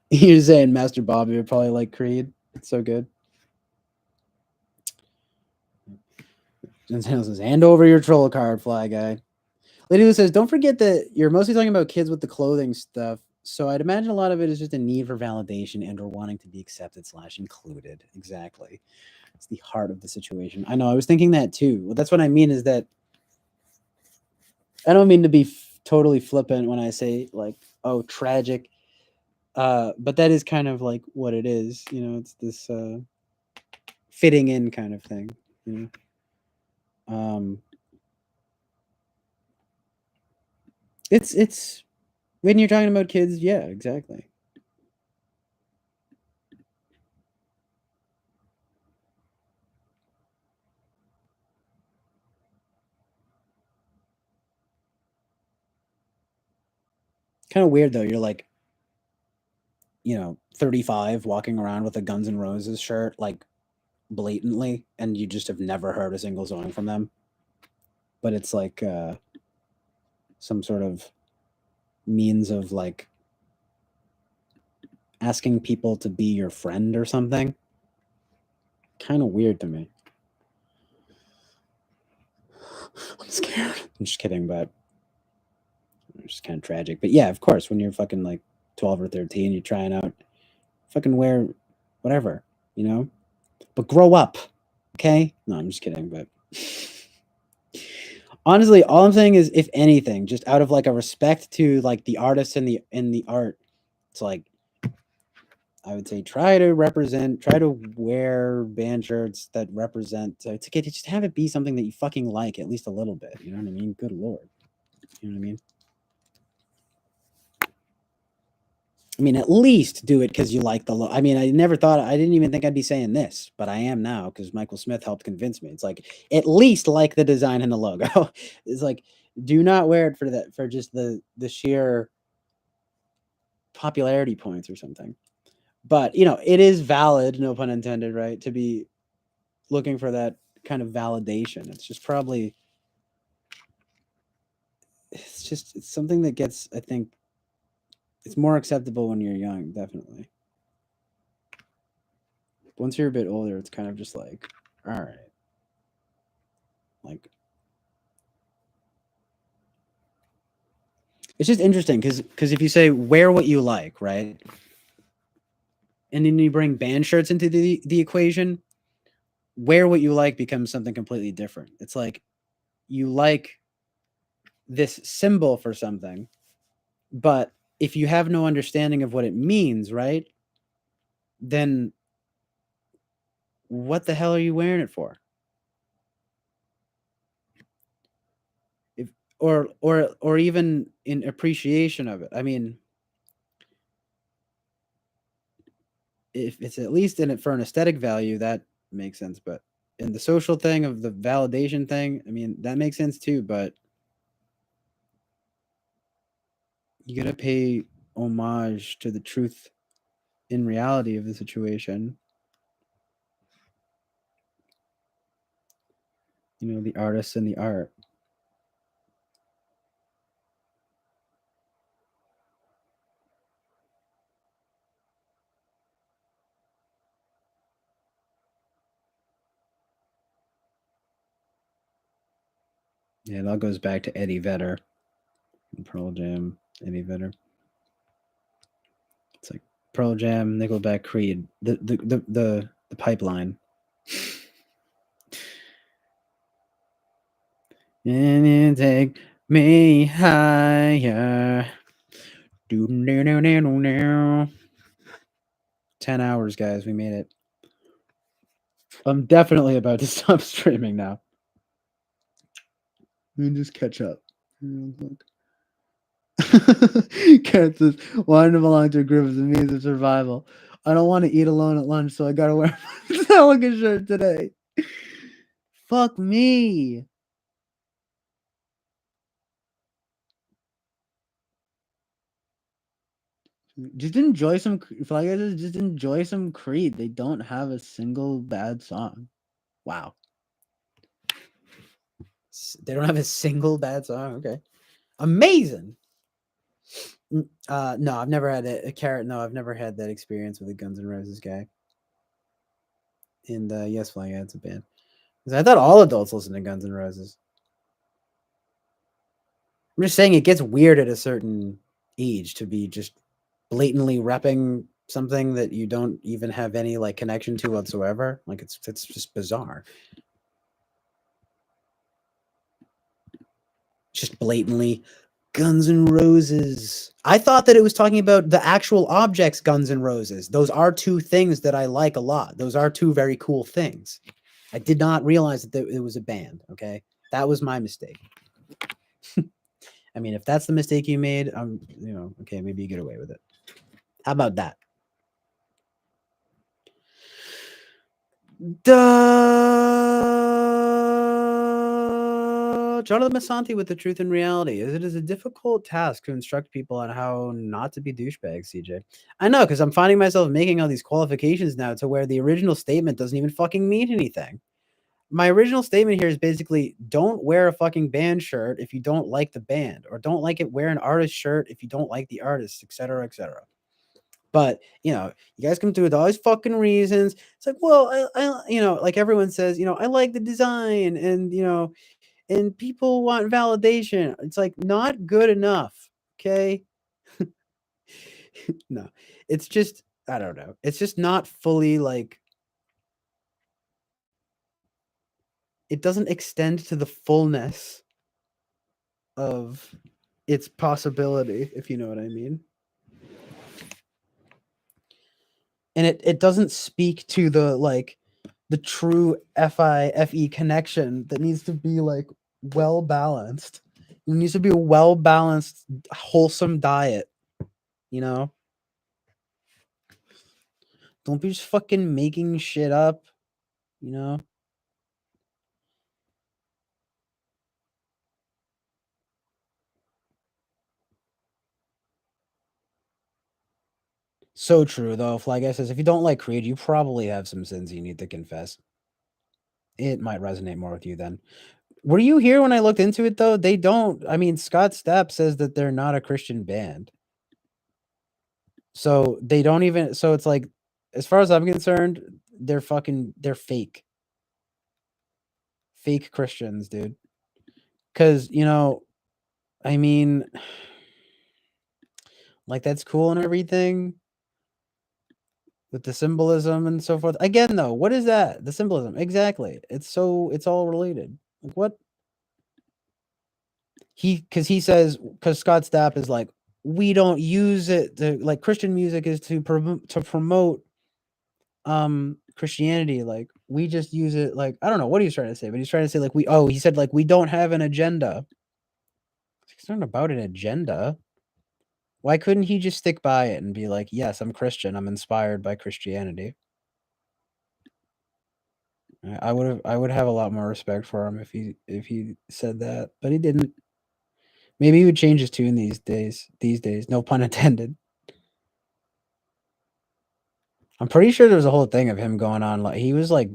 You're saying Master Bobby would probably like Creed. It's so good. Jensen says, hand over your troll card, Fly Guy. Lady Lou says, don't forget that you're mostly talking about kids with the clothing stuff. So I'd imagine a lot of it is just a need for validation and or wanting to be accepted / included. Exactly. It's the heart of the situation. I know. I was thinking that too. Well, that's what I mean is that I don't mean to be totally flippant when I say like, oh, tragic. But that is kind of like what it is. You know, it's this fitting in kind of thing. You know? It's when you're talking about kids, yeah, exactly. Kind of weird though. You're like, 35, walking around with a Guns N' Roses shirt, like blatantly, and you just have never heard a single song from them. But it's like some sort of means of like asking people to be your friend or something. Kind of weird to me. I'm scared. I'm just kidding, but it's just kind of tragic. But yeah, of course, when you're fucking like 12 or 13, you're trying out, fucking wear whatever, But grow up, okay? No, I'm just kidding, but honestly, all I'm saying is, if anything, just out of like a respect to like the artists and the art, it's like I would say try to wear band shirts that represent to get just have it be something that you fucking like at least a little bit. You know what I mean? Good lord, you know what I mean? I mean, at least do it because you like the logo. I mean, I didn't even think I'd be saying this, but I am now because Michael Smith helped convince me. It's like, at least like the design and the logo. It's like, do not wear it for just the sheer popularity points or something. But, it is valid, no pun intended, right? To be looking for that kind of validation. It's just probably, it's something that gets, I think, it's more acceptable when you're young, definitely. Once you're a bit older, it's kind of just like, all right. Like, it's just interesting because if you say wear what you like, right? And then you bring band shirts into the equation, wear what you like becomes something completely different. It's like you like this symbol for something, but if you have no understanding of what it means, right? Then what the hell are you wearing it for? If or even in appreciation of it. I mean, if it's at least in it for an aesthetic value, that makes sense. But in the social thing of the validation thing, I mean, that makes sense too. But you gotta pay homage to the truth in reality of the situation. The artists and the art. Yeah, it all goes back to Eddie Vedder, Pearl Jam, Eddie Vedder. It's like Pearl Jam, Nickelback, Creed, the pipeline. And you take me higher. 10 hours, guys. We made it. I'm definitely about to stop streaming now. Let me just catch up. Carrot says, wanting to belong to a group is a means of survival. I don't want to eat alone at lunch, so I gotta wear my Metallica shirt today. Fuck me. Just enjoy some Fly Guys. Just enjoy some Creed. They don't have a single bad song. Wow. They don't have a single bad song. Okay, amazing. No, I've never had a Carrot. No, I've never had that experience with a Guns N' Roses guy. And yes, Fly Guys, it's a band. Because I thought all adults listen to Guns N' Roses. I'm just saying it gets weird at a certain age to be just blatantly repping something that you don't even have any like connection to whatsoever. Like it's just bizarre. Just blatantly Guns N' Roses. I thought that it was talking about the actual objects Guns N' Roses. Those are two things that I like a lot. Those are two very cool things. I did not realize that it was a band, okay? That was my mistake. I mean, if that's the mistake you made, okay, maybe you get away with it. How about that? Jonathan Masanti with The Truth and Reality. It is a difficult task to instruct people on how not to be douchebags, CJ. I know, because I'm finding myself making all these qualifications now to where the original statement doesn't even fucking mean anything. My original statement here is basically don't wear a fucking band shirt if you don't like the band, or don't like it, wear an artist shirt if you don't like the artist, etc., etc. But, you guys come to it with all these fucking reasons. It's like, well, like everyone says, I like the design and, and people want validation. It's like not good enough. Okay. No, it's just, I don't know. It's just not fully like, it doesn't extend to the fullness of its possibility, if you know what I mean. And it doesn't speak to the true FE connection that needs to be like well balanced. It needs to be a well balanced, wholesome diet. Don't be just fucking making shit up. So true though. Fly Guy says if you don't like Creed, you probably have some sins you need to confess. It might resonate more with you then. Were you here when I looked into it though? They don't. I mean, Scott Stapp says that they're not a Christian band. So they don't even. So it's like, as far as I'm concerned, they're fake. Fake Christians, dude. Because, I mean, like that's cool and everything with the symbolism and so forth. Again, though, what is that? The symbolism. Exactly. It's all related. Like what? Because Scott Stapp is like, we don't use it to, like, Christian music is to promote Christianity. Like we just use it, like, I don't know what he's trying to say, but he's trying to say like he said like we don't have an agenda. It's not about an agenda. Why couldn't he just stick by it and be like, yes, I'm Christian, I'm inspired by Christianity? I would have a lot more respect for him if he said that, but he didn't. Maybe he would change his tune these days. No pun intended. I'm pretty sure there was a whole thing of him going on, like he was like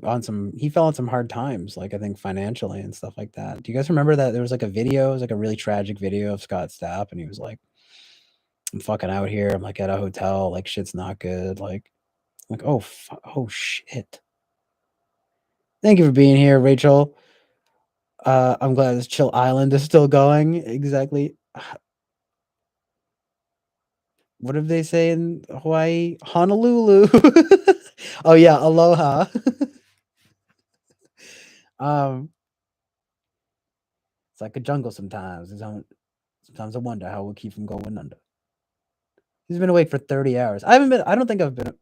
he fell on some hard times, like I think financially and stuff like that. Do you guys remember that there was like a video, it was like a really tragic video of Scott Stapp, and he was like, I'm fucking out here, I'm like at a hotel, like shit's not good, like oh shit. Thank you for being here, Rachel. I'm glad this Chill Island is still going. Exactly. What did they say in Hawaii? Honolulu. Oh yeah, aloha. It's like a jungle sometimes. Sometimes I wonder how we'll keep from going under. He's been awake for 30 hours. I don't think I've been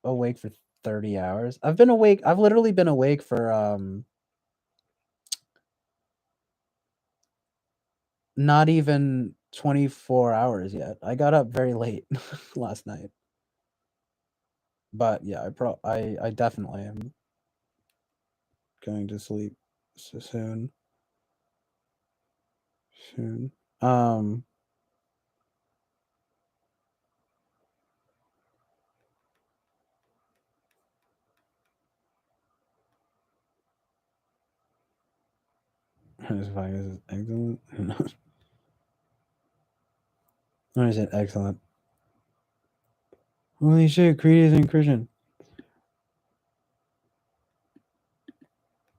awake for 30 hours. I've literally been awake for not even 24 hours yet. I got up very late last night. But yeah, I definitely am going to sleep soon. His podcast is excellent. When I said excellent. Holy shit, Creed isn't Christian.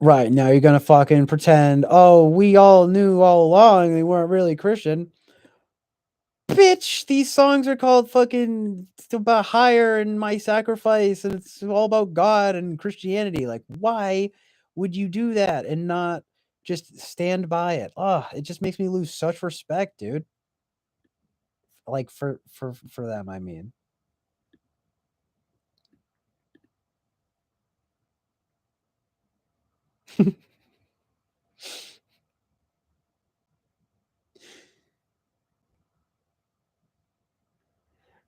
Right, now you're gonna fucking pretend, oh, we all knew all along they weren't really Christian. bitch, these songs are called fucking about higher and my sacrifice, and it's all about God and Christianity. Like, why would you do that and not just stand by it? Oh, it just makes me lose such respect, dude. Like for them, I mean.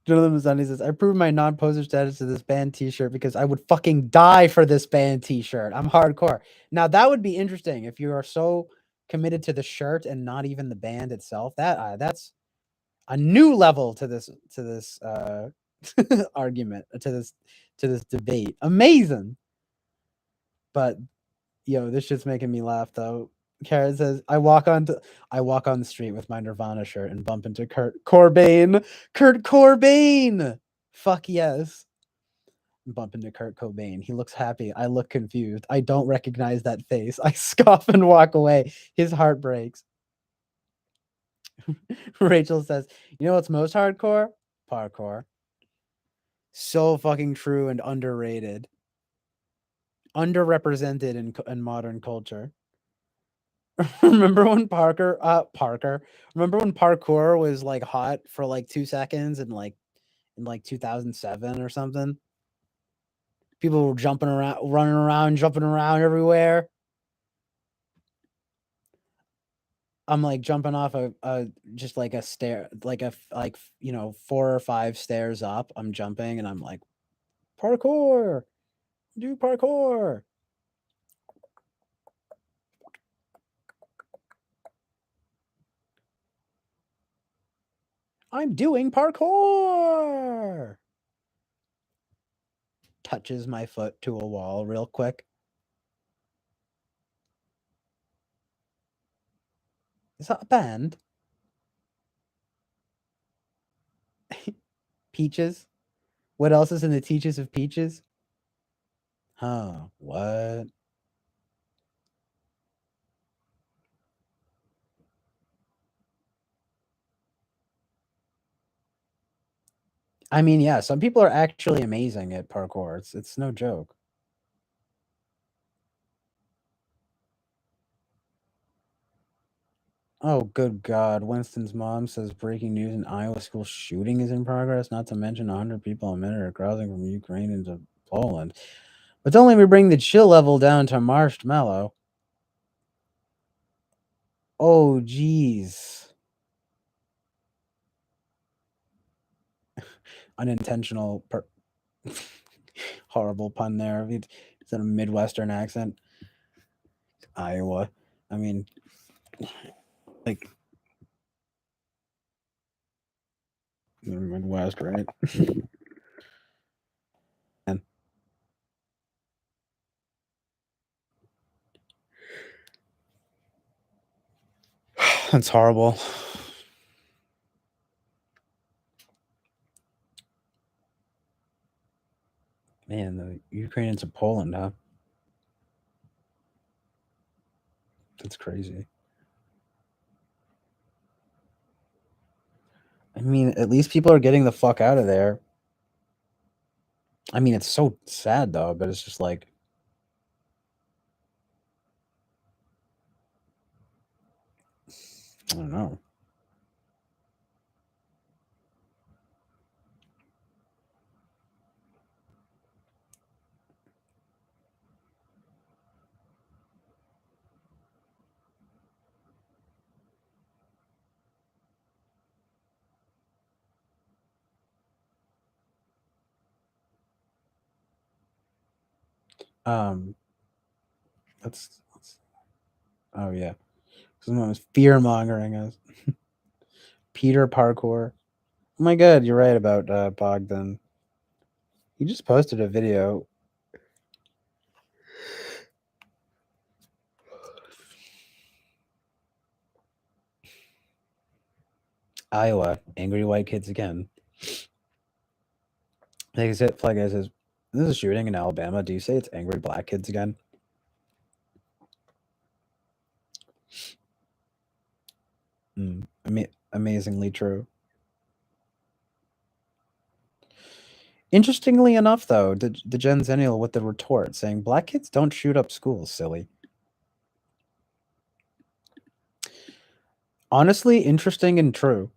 Jonathan Mazzani says, I proved my non-poser status to this band t-shirt because I would fucking die for this band t-shirt. I'm hardcore. Now, that would be interesting if you are so committed to the shirt and not even the band itself. That's a new level to this argument, to this debate. Amazing. But this shit's making me laugh though. Karen says, I walk on the street with my Nirvana shirt and bump into Kurt Cobain. Kurt Cobain. Fuck yes. Bump into Kurt Cobain. He looks happy. I look confused. I don't recognize that face. I scoff and walk away. His heart breaks. Rachel says, you know what's most hardcore? Parkour. So fucking true and underrated. Underrepresented in modern culture. Remember when remember when parkour was like hot for like 2 seconds in 2007 or something? People were jumping around, running around, jumping around everywhere. I'm like jumping off a just like a stair, like 4 or 5 stairs up. I'm jumping and I'm like, parkour, do parkour. I'm doing parkour. Touches my foot to a wall real quick. Is that a band? Peaches? What else is in the Teaches of Peaches? Huh, what? I mean, yeah, some people are actually amazing at parkour. It's no joke. Oh, good God. Winston's mom says breaking news in Iowa school shooting is in progress, not to mention 100 people a minute are crossing from Ukraine into Poland. But don't let me bring the chill level down to marshmallow. Oh, jeez. Unintentional, horrible pun there. It's in a Midwestern accent. Iowa. I mean, like, Midwest, right? And that's horrible. Man, the Ukrainians of Poland, huh? That's crazy. I mean, at least people are getting the fuck out of there. I mean, it's so sad though, but it's just like, I don't know. Let's oh yeah. Someone was fear mongering us. Peter Parkour. Oh my god, you're right about Bogdan. He just posted a video. Iowa, angry white kids again. Like I said, Fly Guy says, this is a shooting in Alabama. Do you say it's angry black kids again? I mean, amazingly true. Interestingly enough, though, the Gen Zennial with the retort saying, "Black kids don't shoot up schools, silly." Honestly, interesting and true.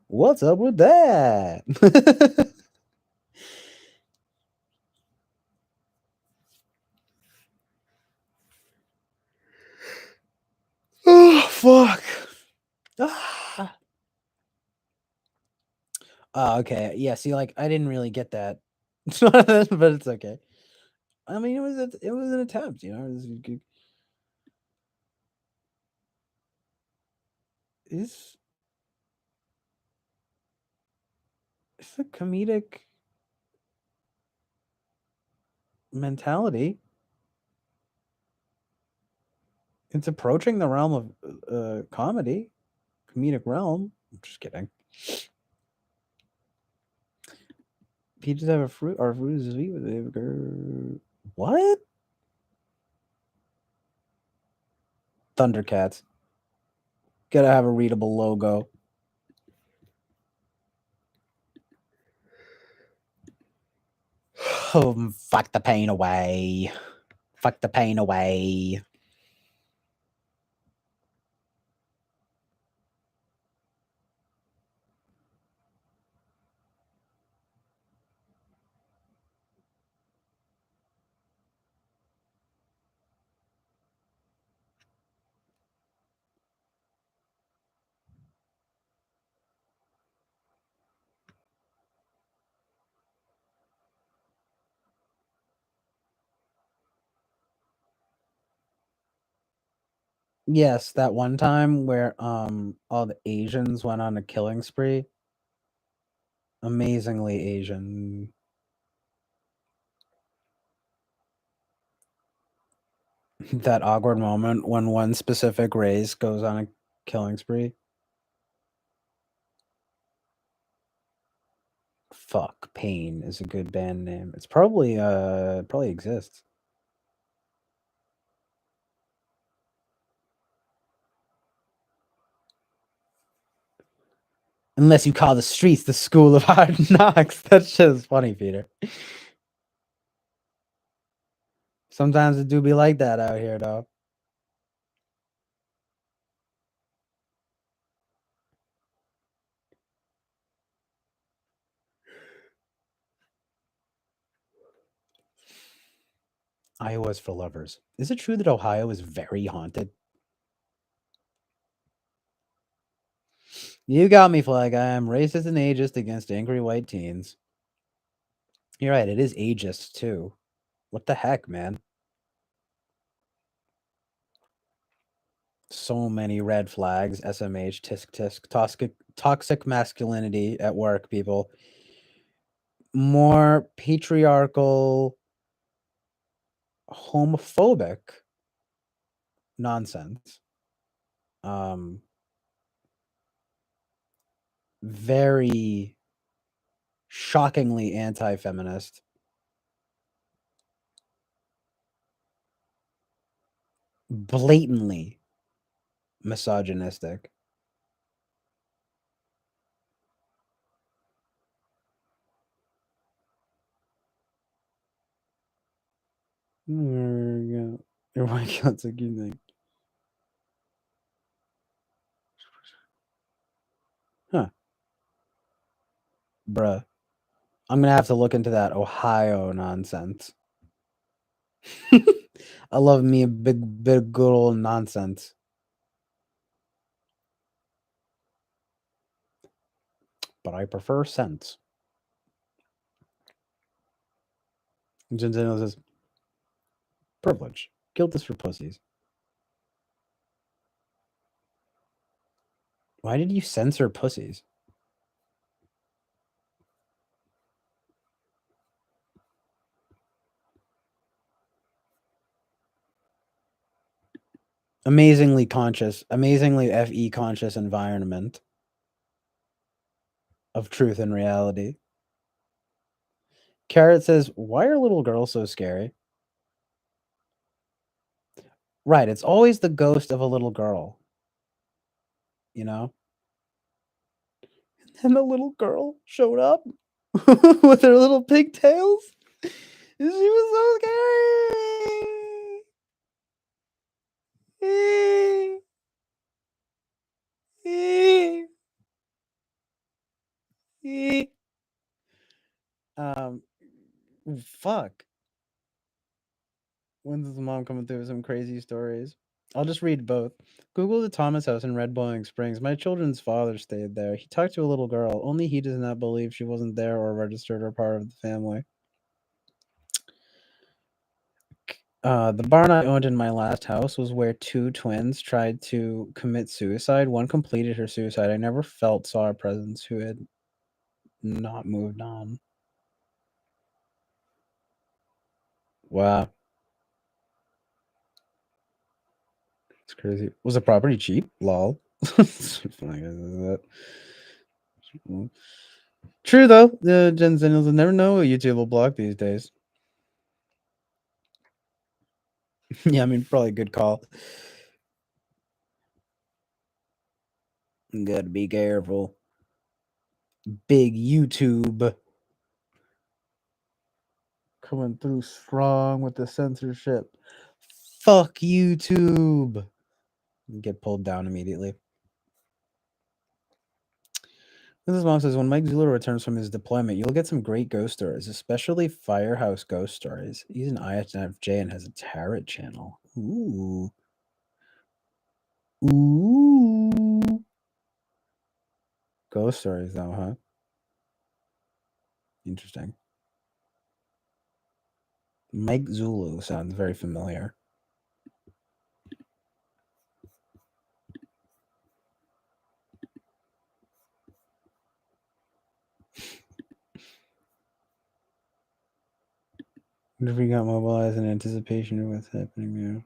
What's up with that? Oh, fuck. Ah. Oh, okay. Yeah, see, like, I didn't really get that. But it's okay. I mean, it was an attempt, you know? It's a comedic mentality. It's approaching the realm of comedy, comedic realm. I'm just kidding. Peaches have a fruit. Our fruit is sweet. What? Thundercats. Gotta have a readable logo. Oh, fuck the pain away. Fuck the pain away. Yes, that one time where all the Asians went on a killing spree. Amazingly Asian. That awkward moment when one specific race goes on a killing spree. Fuck, Pain is a good band name. It's probably exists. Unless you call the streets the school of hard knocks. That shit is funny, Peter. Sometimes it do be like that out here, though. Iowa's for lovers. Is it true that Ohio is very haunted? You got me, Flag. I am racist and ageist against angry white teens. You're right, it is ageist, too. What the heck, man? So many red flags, SMH, tisk tisk, toxic masculinity at work, people. More patriarchal, homophobic nonsense. Very shockingly anti-feminist. Blatantly misogynistic. There we go. Your white coats a good thing. Huh. Bruh. I'm gonna have to look into that Ohio nonsense. I love me a big bit of good old nonsense. But I prefer sense. Gentile says privilege. Guilt is for pussies. Why did you censor pussies? Amazingly conscious, amazingly FE conscious environment of truth and reality. Carrot says, why are little girls so scary? Right, it's always the ghost of a little girl. You know? And a little girl showed up with her little pigtails. She was so scary. um, fuck. When's his mom coming through with some crazy stories? I'll just read both. Google the Thomas house in Red Boiling Springs. My children's father stayed there. He talked to a little girl. Only he does not believe she wasn't there or registered or part of the family. The barn I owned in my last house was where two twins tried to commit suicide. One completed her suicide. I never saw a presence who had not moved on. Wow. It's crazy. Was the property cheap? Lol. True though, the Gen Zennials will never know what YouTube will block these days. Yeah, I mean, probably a good call. Gotta be careful. Big YouTube coming through strong with the censorship. Fuck YouTube. Get pulled down immediately. Mrs. Mom says, when Mike Zuller returns from his deployment, you'll get some great ghost stories, especially Firehouse ghost stories. He's an ISFJ and has a tarot channel. Ooh. Ooh. Ghost stories, though, huh? Interesting. Mike Zulu sounds very familiar. What if we got mobilized in anticipation of what's happening now?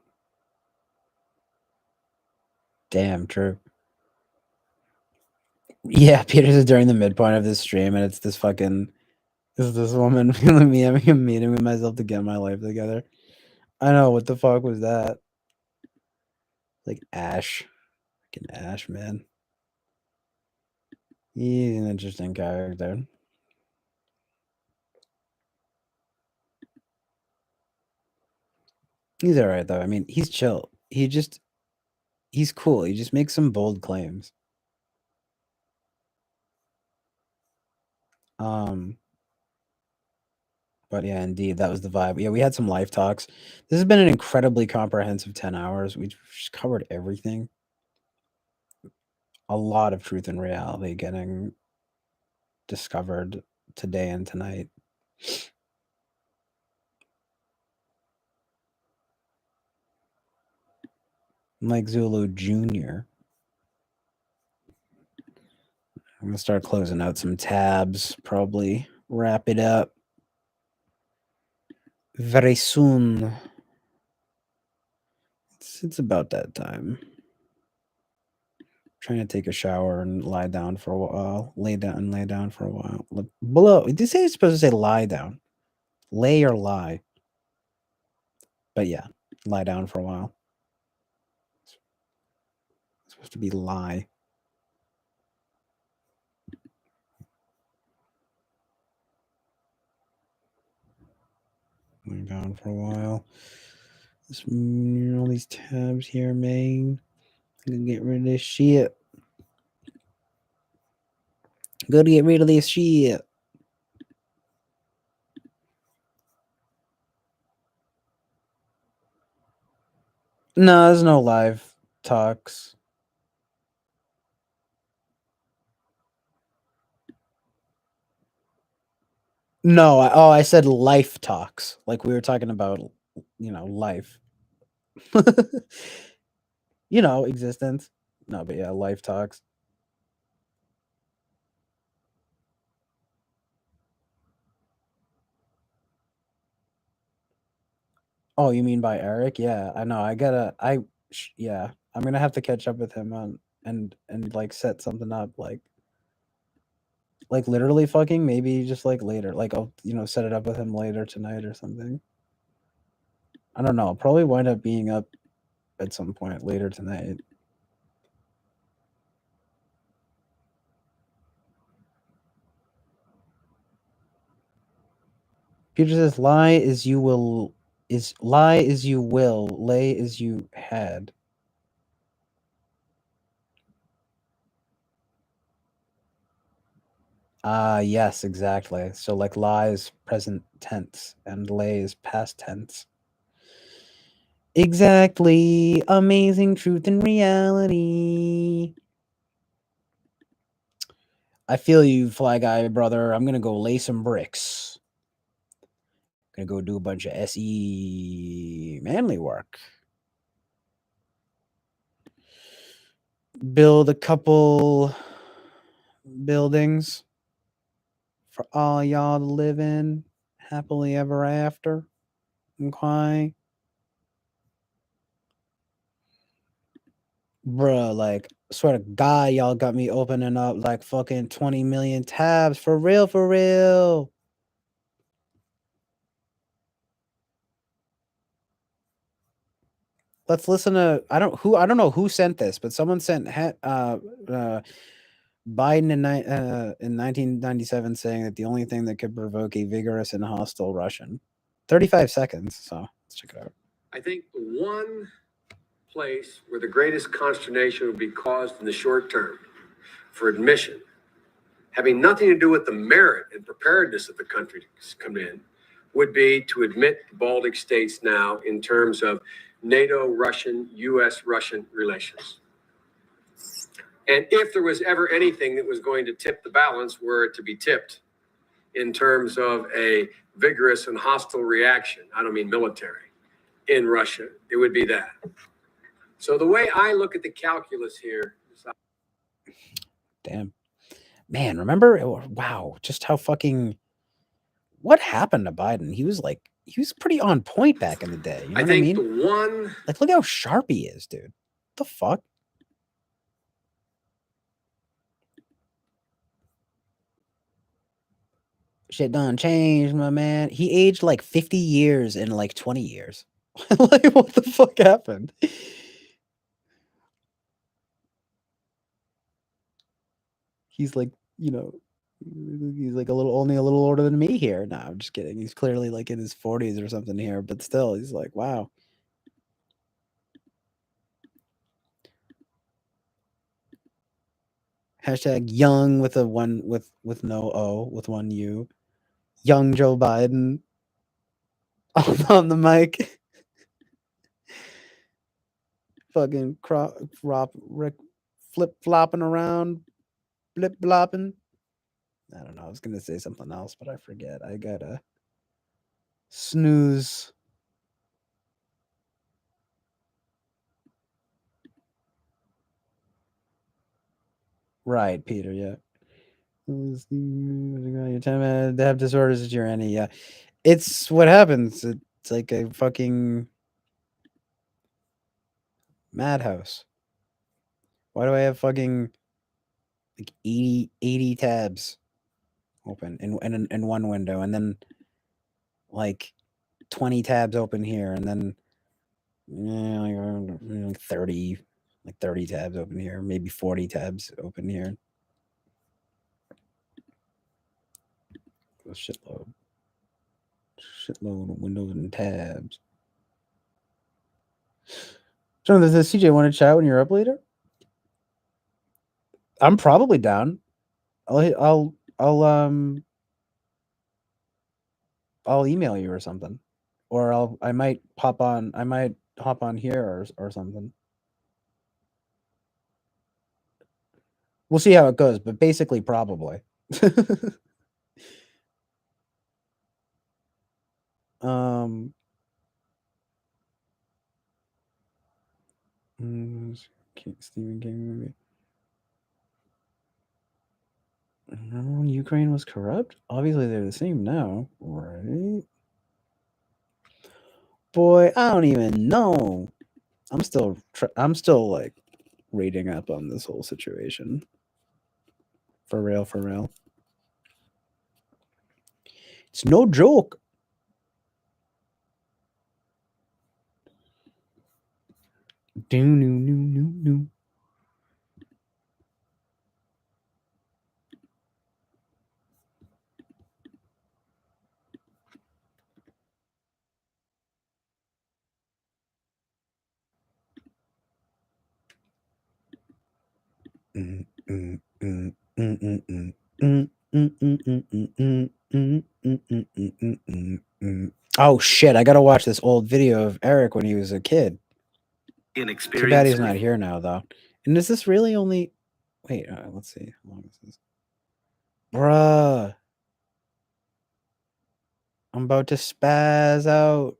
Damn, true. Yeah, Peter's is during the midpoint of this stream, and it's this woman feeling me having a meeting with myself to get my life together. I know, what the fuck was that? Like Ash. Fucking Ash, man. He's an interesting character. He's alright though. I mean, he's chill. He's cool. He just makes some bold claims. But yeah, indeed, that was the vibe. Yeah, we had some life talks. This has been an incredibly comprehensive 10 hours. We just covered everything. A lot of truth and reality getting discovered today and tonight. Mike Zulu Jr. I'm gonna start closing out some tabs, probably wrap it up very soon. It's about that time. Trying to take a shower and lie down for a while. Lay down for a while. Below, did you say it's supposed to say lie down? Lay or lie? But yeah, lie down for a while. It's supposed to be lie. Lie down for a while. All these tabs here, man. I'm gonna get rid of this shit. Gotta get rid of this shit. No, there's no live talks. No, I said life talks. Like we were talking about, life. Existence. No, but yeah, life talks. Oh, you mean by Eric? Yeah, I know. Yeah, I'm gonna have to catch up with him on and like set something up like literally fucking maybe just like later. Like I'll set it up with him later tonight or something. I don't know. I'll probably wind up being up at some point later tonight. Peter says, lie as you will, lay as you had. Yes, exactly. So like lie is present tense and lay is past tense. Exactly. Amazing truth and reality. I feel you, Fly Guy brother. I'm gonna go lay some bricks. Gonna go do a bunch of SE manly work. Build a couple buildings for all y'all to live in happily ever after. Okay. Bruh, like, swear to God, y'all got me opening up like fucking 20 million tabs. For real, for real. Let's listen to I don't know who sent this, but someone sent Biden in 1997 saying that the only thing that could provoke a vigorous and hostile Russian. 35 seconds, so let's check it out. I think the one place where the greatest consternation would be caused in the short term for admission, having nothing to do with the merit and preparedness of the country to come in, would be to admit the Baltic states now in terms of NATO-Russian, U.S.-Russian relations. And if there was ever anything that was going to tip the balance, were it to be tipped in terms of a vigorous and hostile reaction, I don't mean military, in Russia, it would be that. So the way I look at the calculus here is Damn. Man, remember? Wow, just how fucking what happened to Biden? He was pretty on point back in the day. You know I what I think mean? the one Like, look how sharp he is, dude. What the fuck? Shit done changed, my man. He aged like 50 years in like 20 years. Like, what the fuck happened? He's like, you know, he's like only a little older than me here. No, I'm just kidding. He's clearly like in his 40s or something here, but still, he's like, wow. Hashtag young with a one with no O, with one U. Young Joe Biden on the mic. Fucking flip flopping around, blip blopping. I don't know. I was gonna say something else, but I forget. I gotta snooze. Right, Peter. Yeah. Your time to have disorders at your any. Yeah, it's what happens. It's like a fucking madhouse. Why do I have fucking like 80 tabs open in one window, and then like 20 tabs open here, and then like 30 tabs open here, maybe 40 tabs open here. A shitload of windows and tabs. So does the CJ want to chat when you're up later? I'm probably down. I'll email you or something, or I might hop on here or something. We'll see how it goes, but basically probably. Stephen King movie. Remember when Ukraine was corrupt? Obviously, they're the same now, right? Boy, I don't even know. I'm still like reading up on this whole situation. For real, for real. It's no joke. Do no. Oh shit, I gotta watch this old video of Eric when he was a kid. Too bad he's not here now, though. And is this really only... Wait, let's see. How long is this? Bruh. I'm about to spaz out.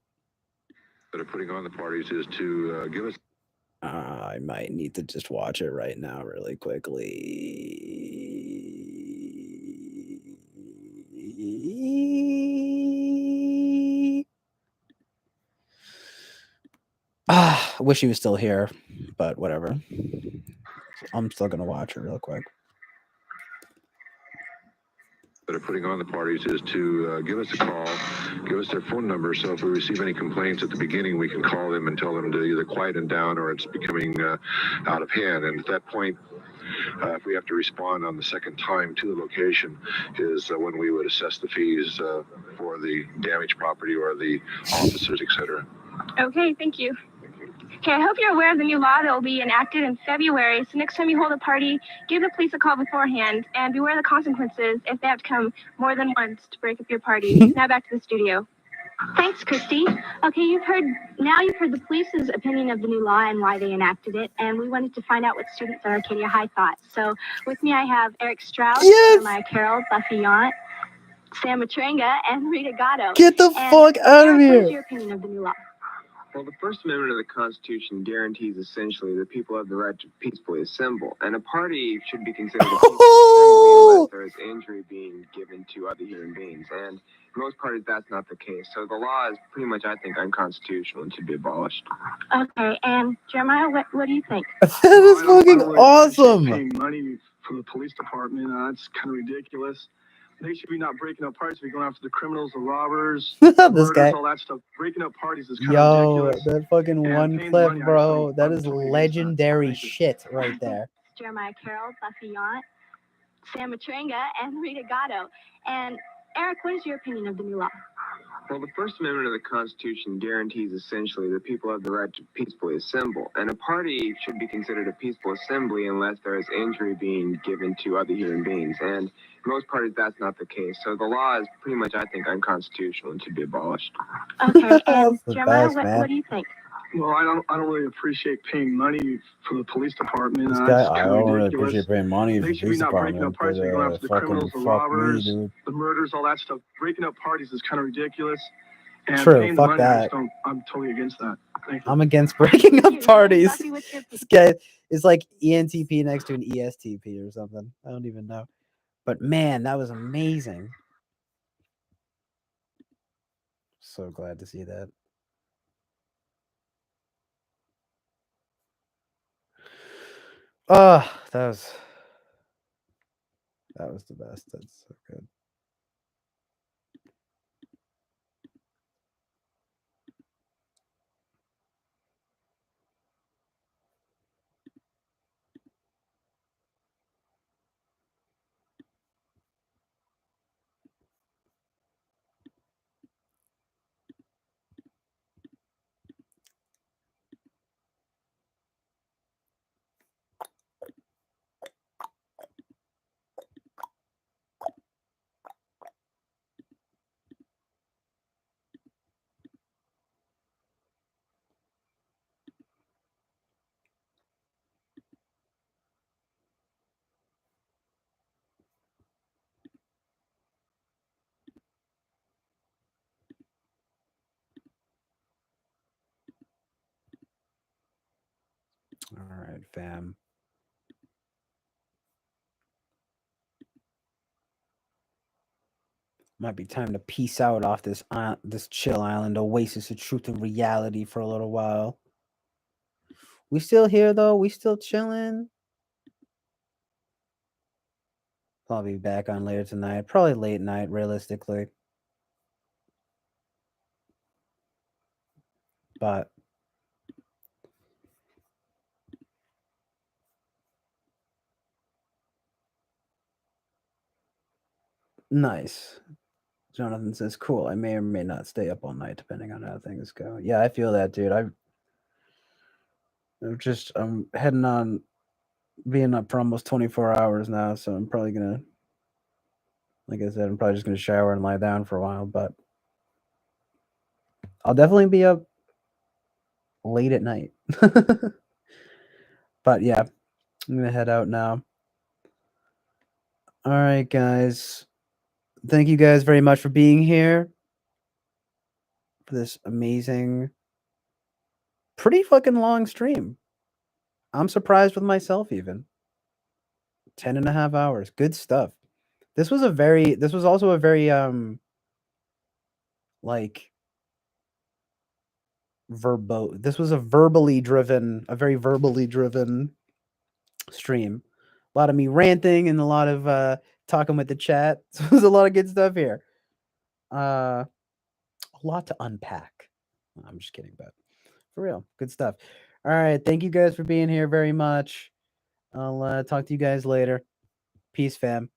That are putting on the parties is to give us... I might need to just watch it right now really quickly. I wish he was still here, but whatever. I'm still gonna watch it real quick. That are putting on the parties is to give us a call, give us their phone number, so if we receive any complaints at the beginning, we can call them and tell them to either quieten down or it's becoming out of hand. And at that point, if we have to respond on the second time to the location, is when we would assess the fees for the damaged property or the officers, etc. Okay, thank you. Okay, I hope you're aware of the new law that will be enacted in February. So next time you hold a party, give the police a call beforehand and beware the consequences if they have to come more than once to break up your party. Now back to the studio. Thanks, Christy. Okay, you've heard the police's opinion of the new law and why they enacted it, and we wanted to find out what students at Arcadia High thought. So with me, I have Eric Strauss, Jeremiah Carroll, Buffy Yaunt, Sam Matrenga, and Rita Gatto. Get the fuck out of Eric, here! what is your opinion of the new law? Well, the First Amendment of the Constitution guarantees essentially that people have the right to peacefully assemble, and a party should be considered a peaceful assembly unless there is injury being given to other human beings. And in most parties, that's not the case. So the law is pretty much, I think, unconstitutional and should be abolished. Okay, and Jeremiah, what do you think? That is fucking awesome! Paying money for the police department, that's kind of ridiculous. They should be not breaking up parties. They're going after the criminals, the robbers, This murders, guy. all that stuff. Breaking up parties is kind of ridiculous. That fucking And one paying clip, money, bro. That I'm is totally against that. legendary Thank you. shit right there. Jeremiah Carroll, Buffy Yaunt, Sam Matrenga, and Rita Gatto. And Eric, what is your opinion of the new law? Well, the First Amendment of the Constitution guarantees essentially that people have the right to peacefully assemble, and a party should be considered a peaceful assembly unless there is injury being given to other human beings. And in most parties, that's not the case. So the law is pretty much, I think, unconstitutional and should be abolished. Okay, and the Jeremiah, best, man. what do you think? Well, I don't really appreciate paying money for the police department. This That's guy, I kind don't of really ridiculous. appreciate paying money for They the should be police not breaking up department, parties. but They're going after the fucking criminals, the fuck robbers, me, dude. the murders, all that stuff. Breaking up parties is kind of ridiculous. And True, paying fuck money, that. I'm totally against that. Thank you. I'm against breaking up parties. Buffy, what's your This guy is like ENTP next to an ESTP or something. I don't even know. But man, that was amazing. So glad to see that. Oh, that was the best. That's so good. All right, fam. Might be time to peace out off this chill island, Oasis of truth and reality for a little while. We still here though. We still chilling. I'll be back on later tonight. Probably late night, realistically. But nice. Jonathan says, cool. I may or may not stay up all night depending on how things go. Yeah, I feel that, dude. I'm heading on being up for almost 24 hours now, so I'm probably gonna, like I said, I'm probably just gonna shower and lie down for a while, but I'll definitely be up late at night. But yeah, I'm gonna head out now. All right, guys. Thank you guys very much for being here for this amazing, pretty fucking long stream. I'm surprised with myself even. 10 and a half hours. Good stuff. This was also a very like this was a very verbally driven stream. A lot of me ranting and a lot of talking with the chat. So there's a lot of good stuff here. A lot to unpack. I'm just kidding, but for real, good stuff. All right, thank you guys for being here very much. I'll talk to you guys later. Peace, fam.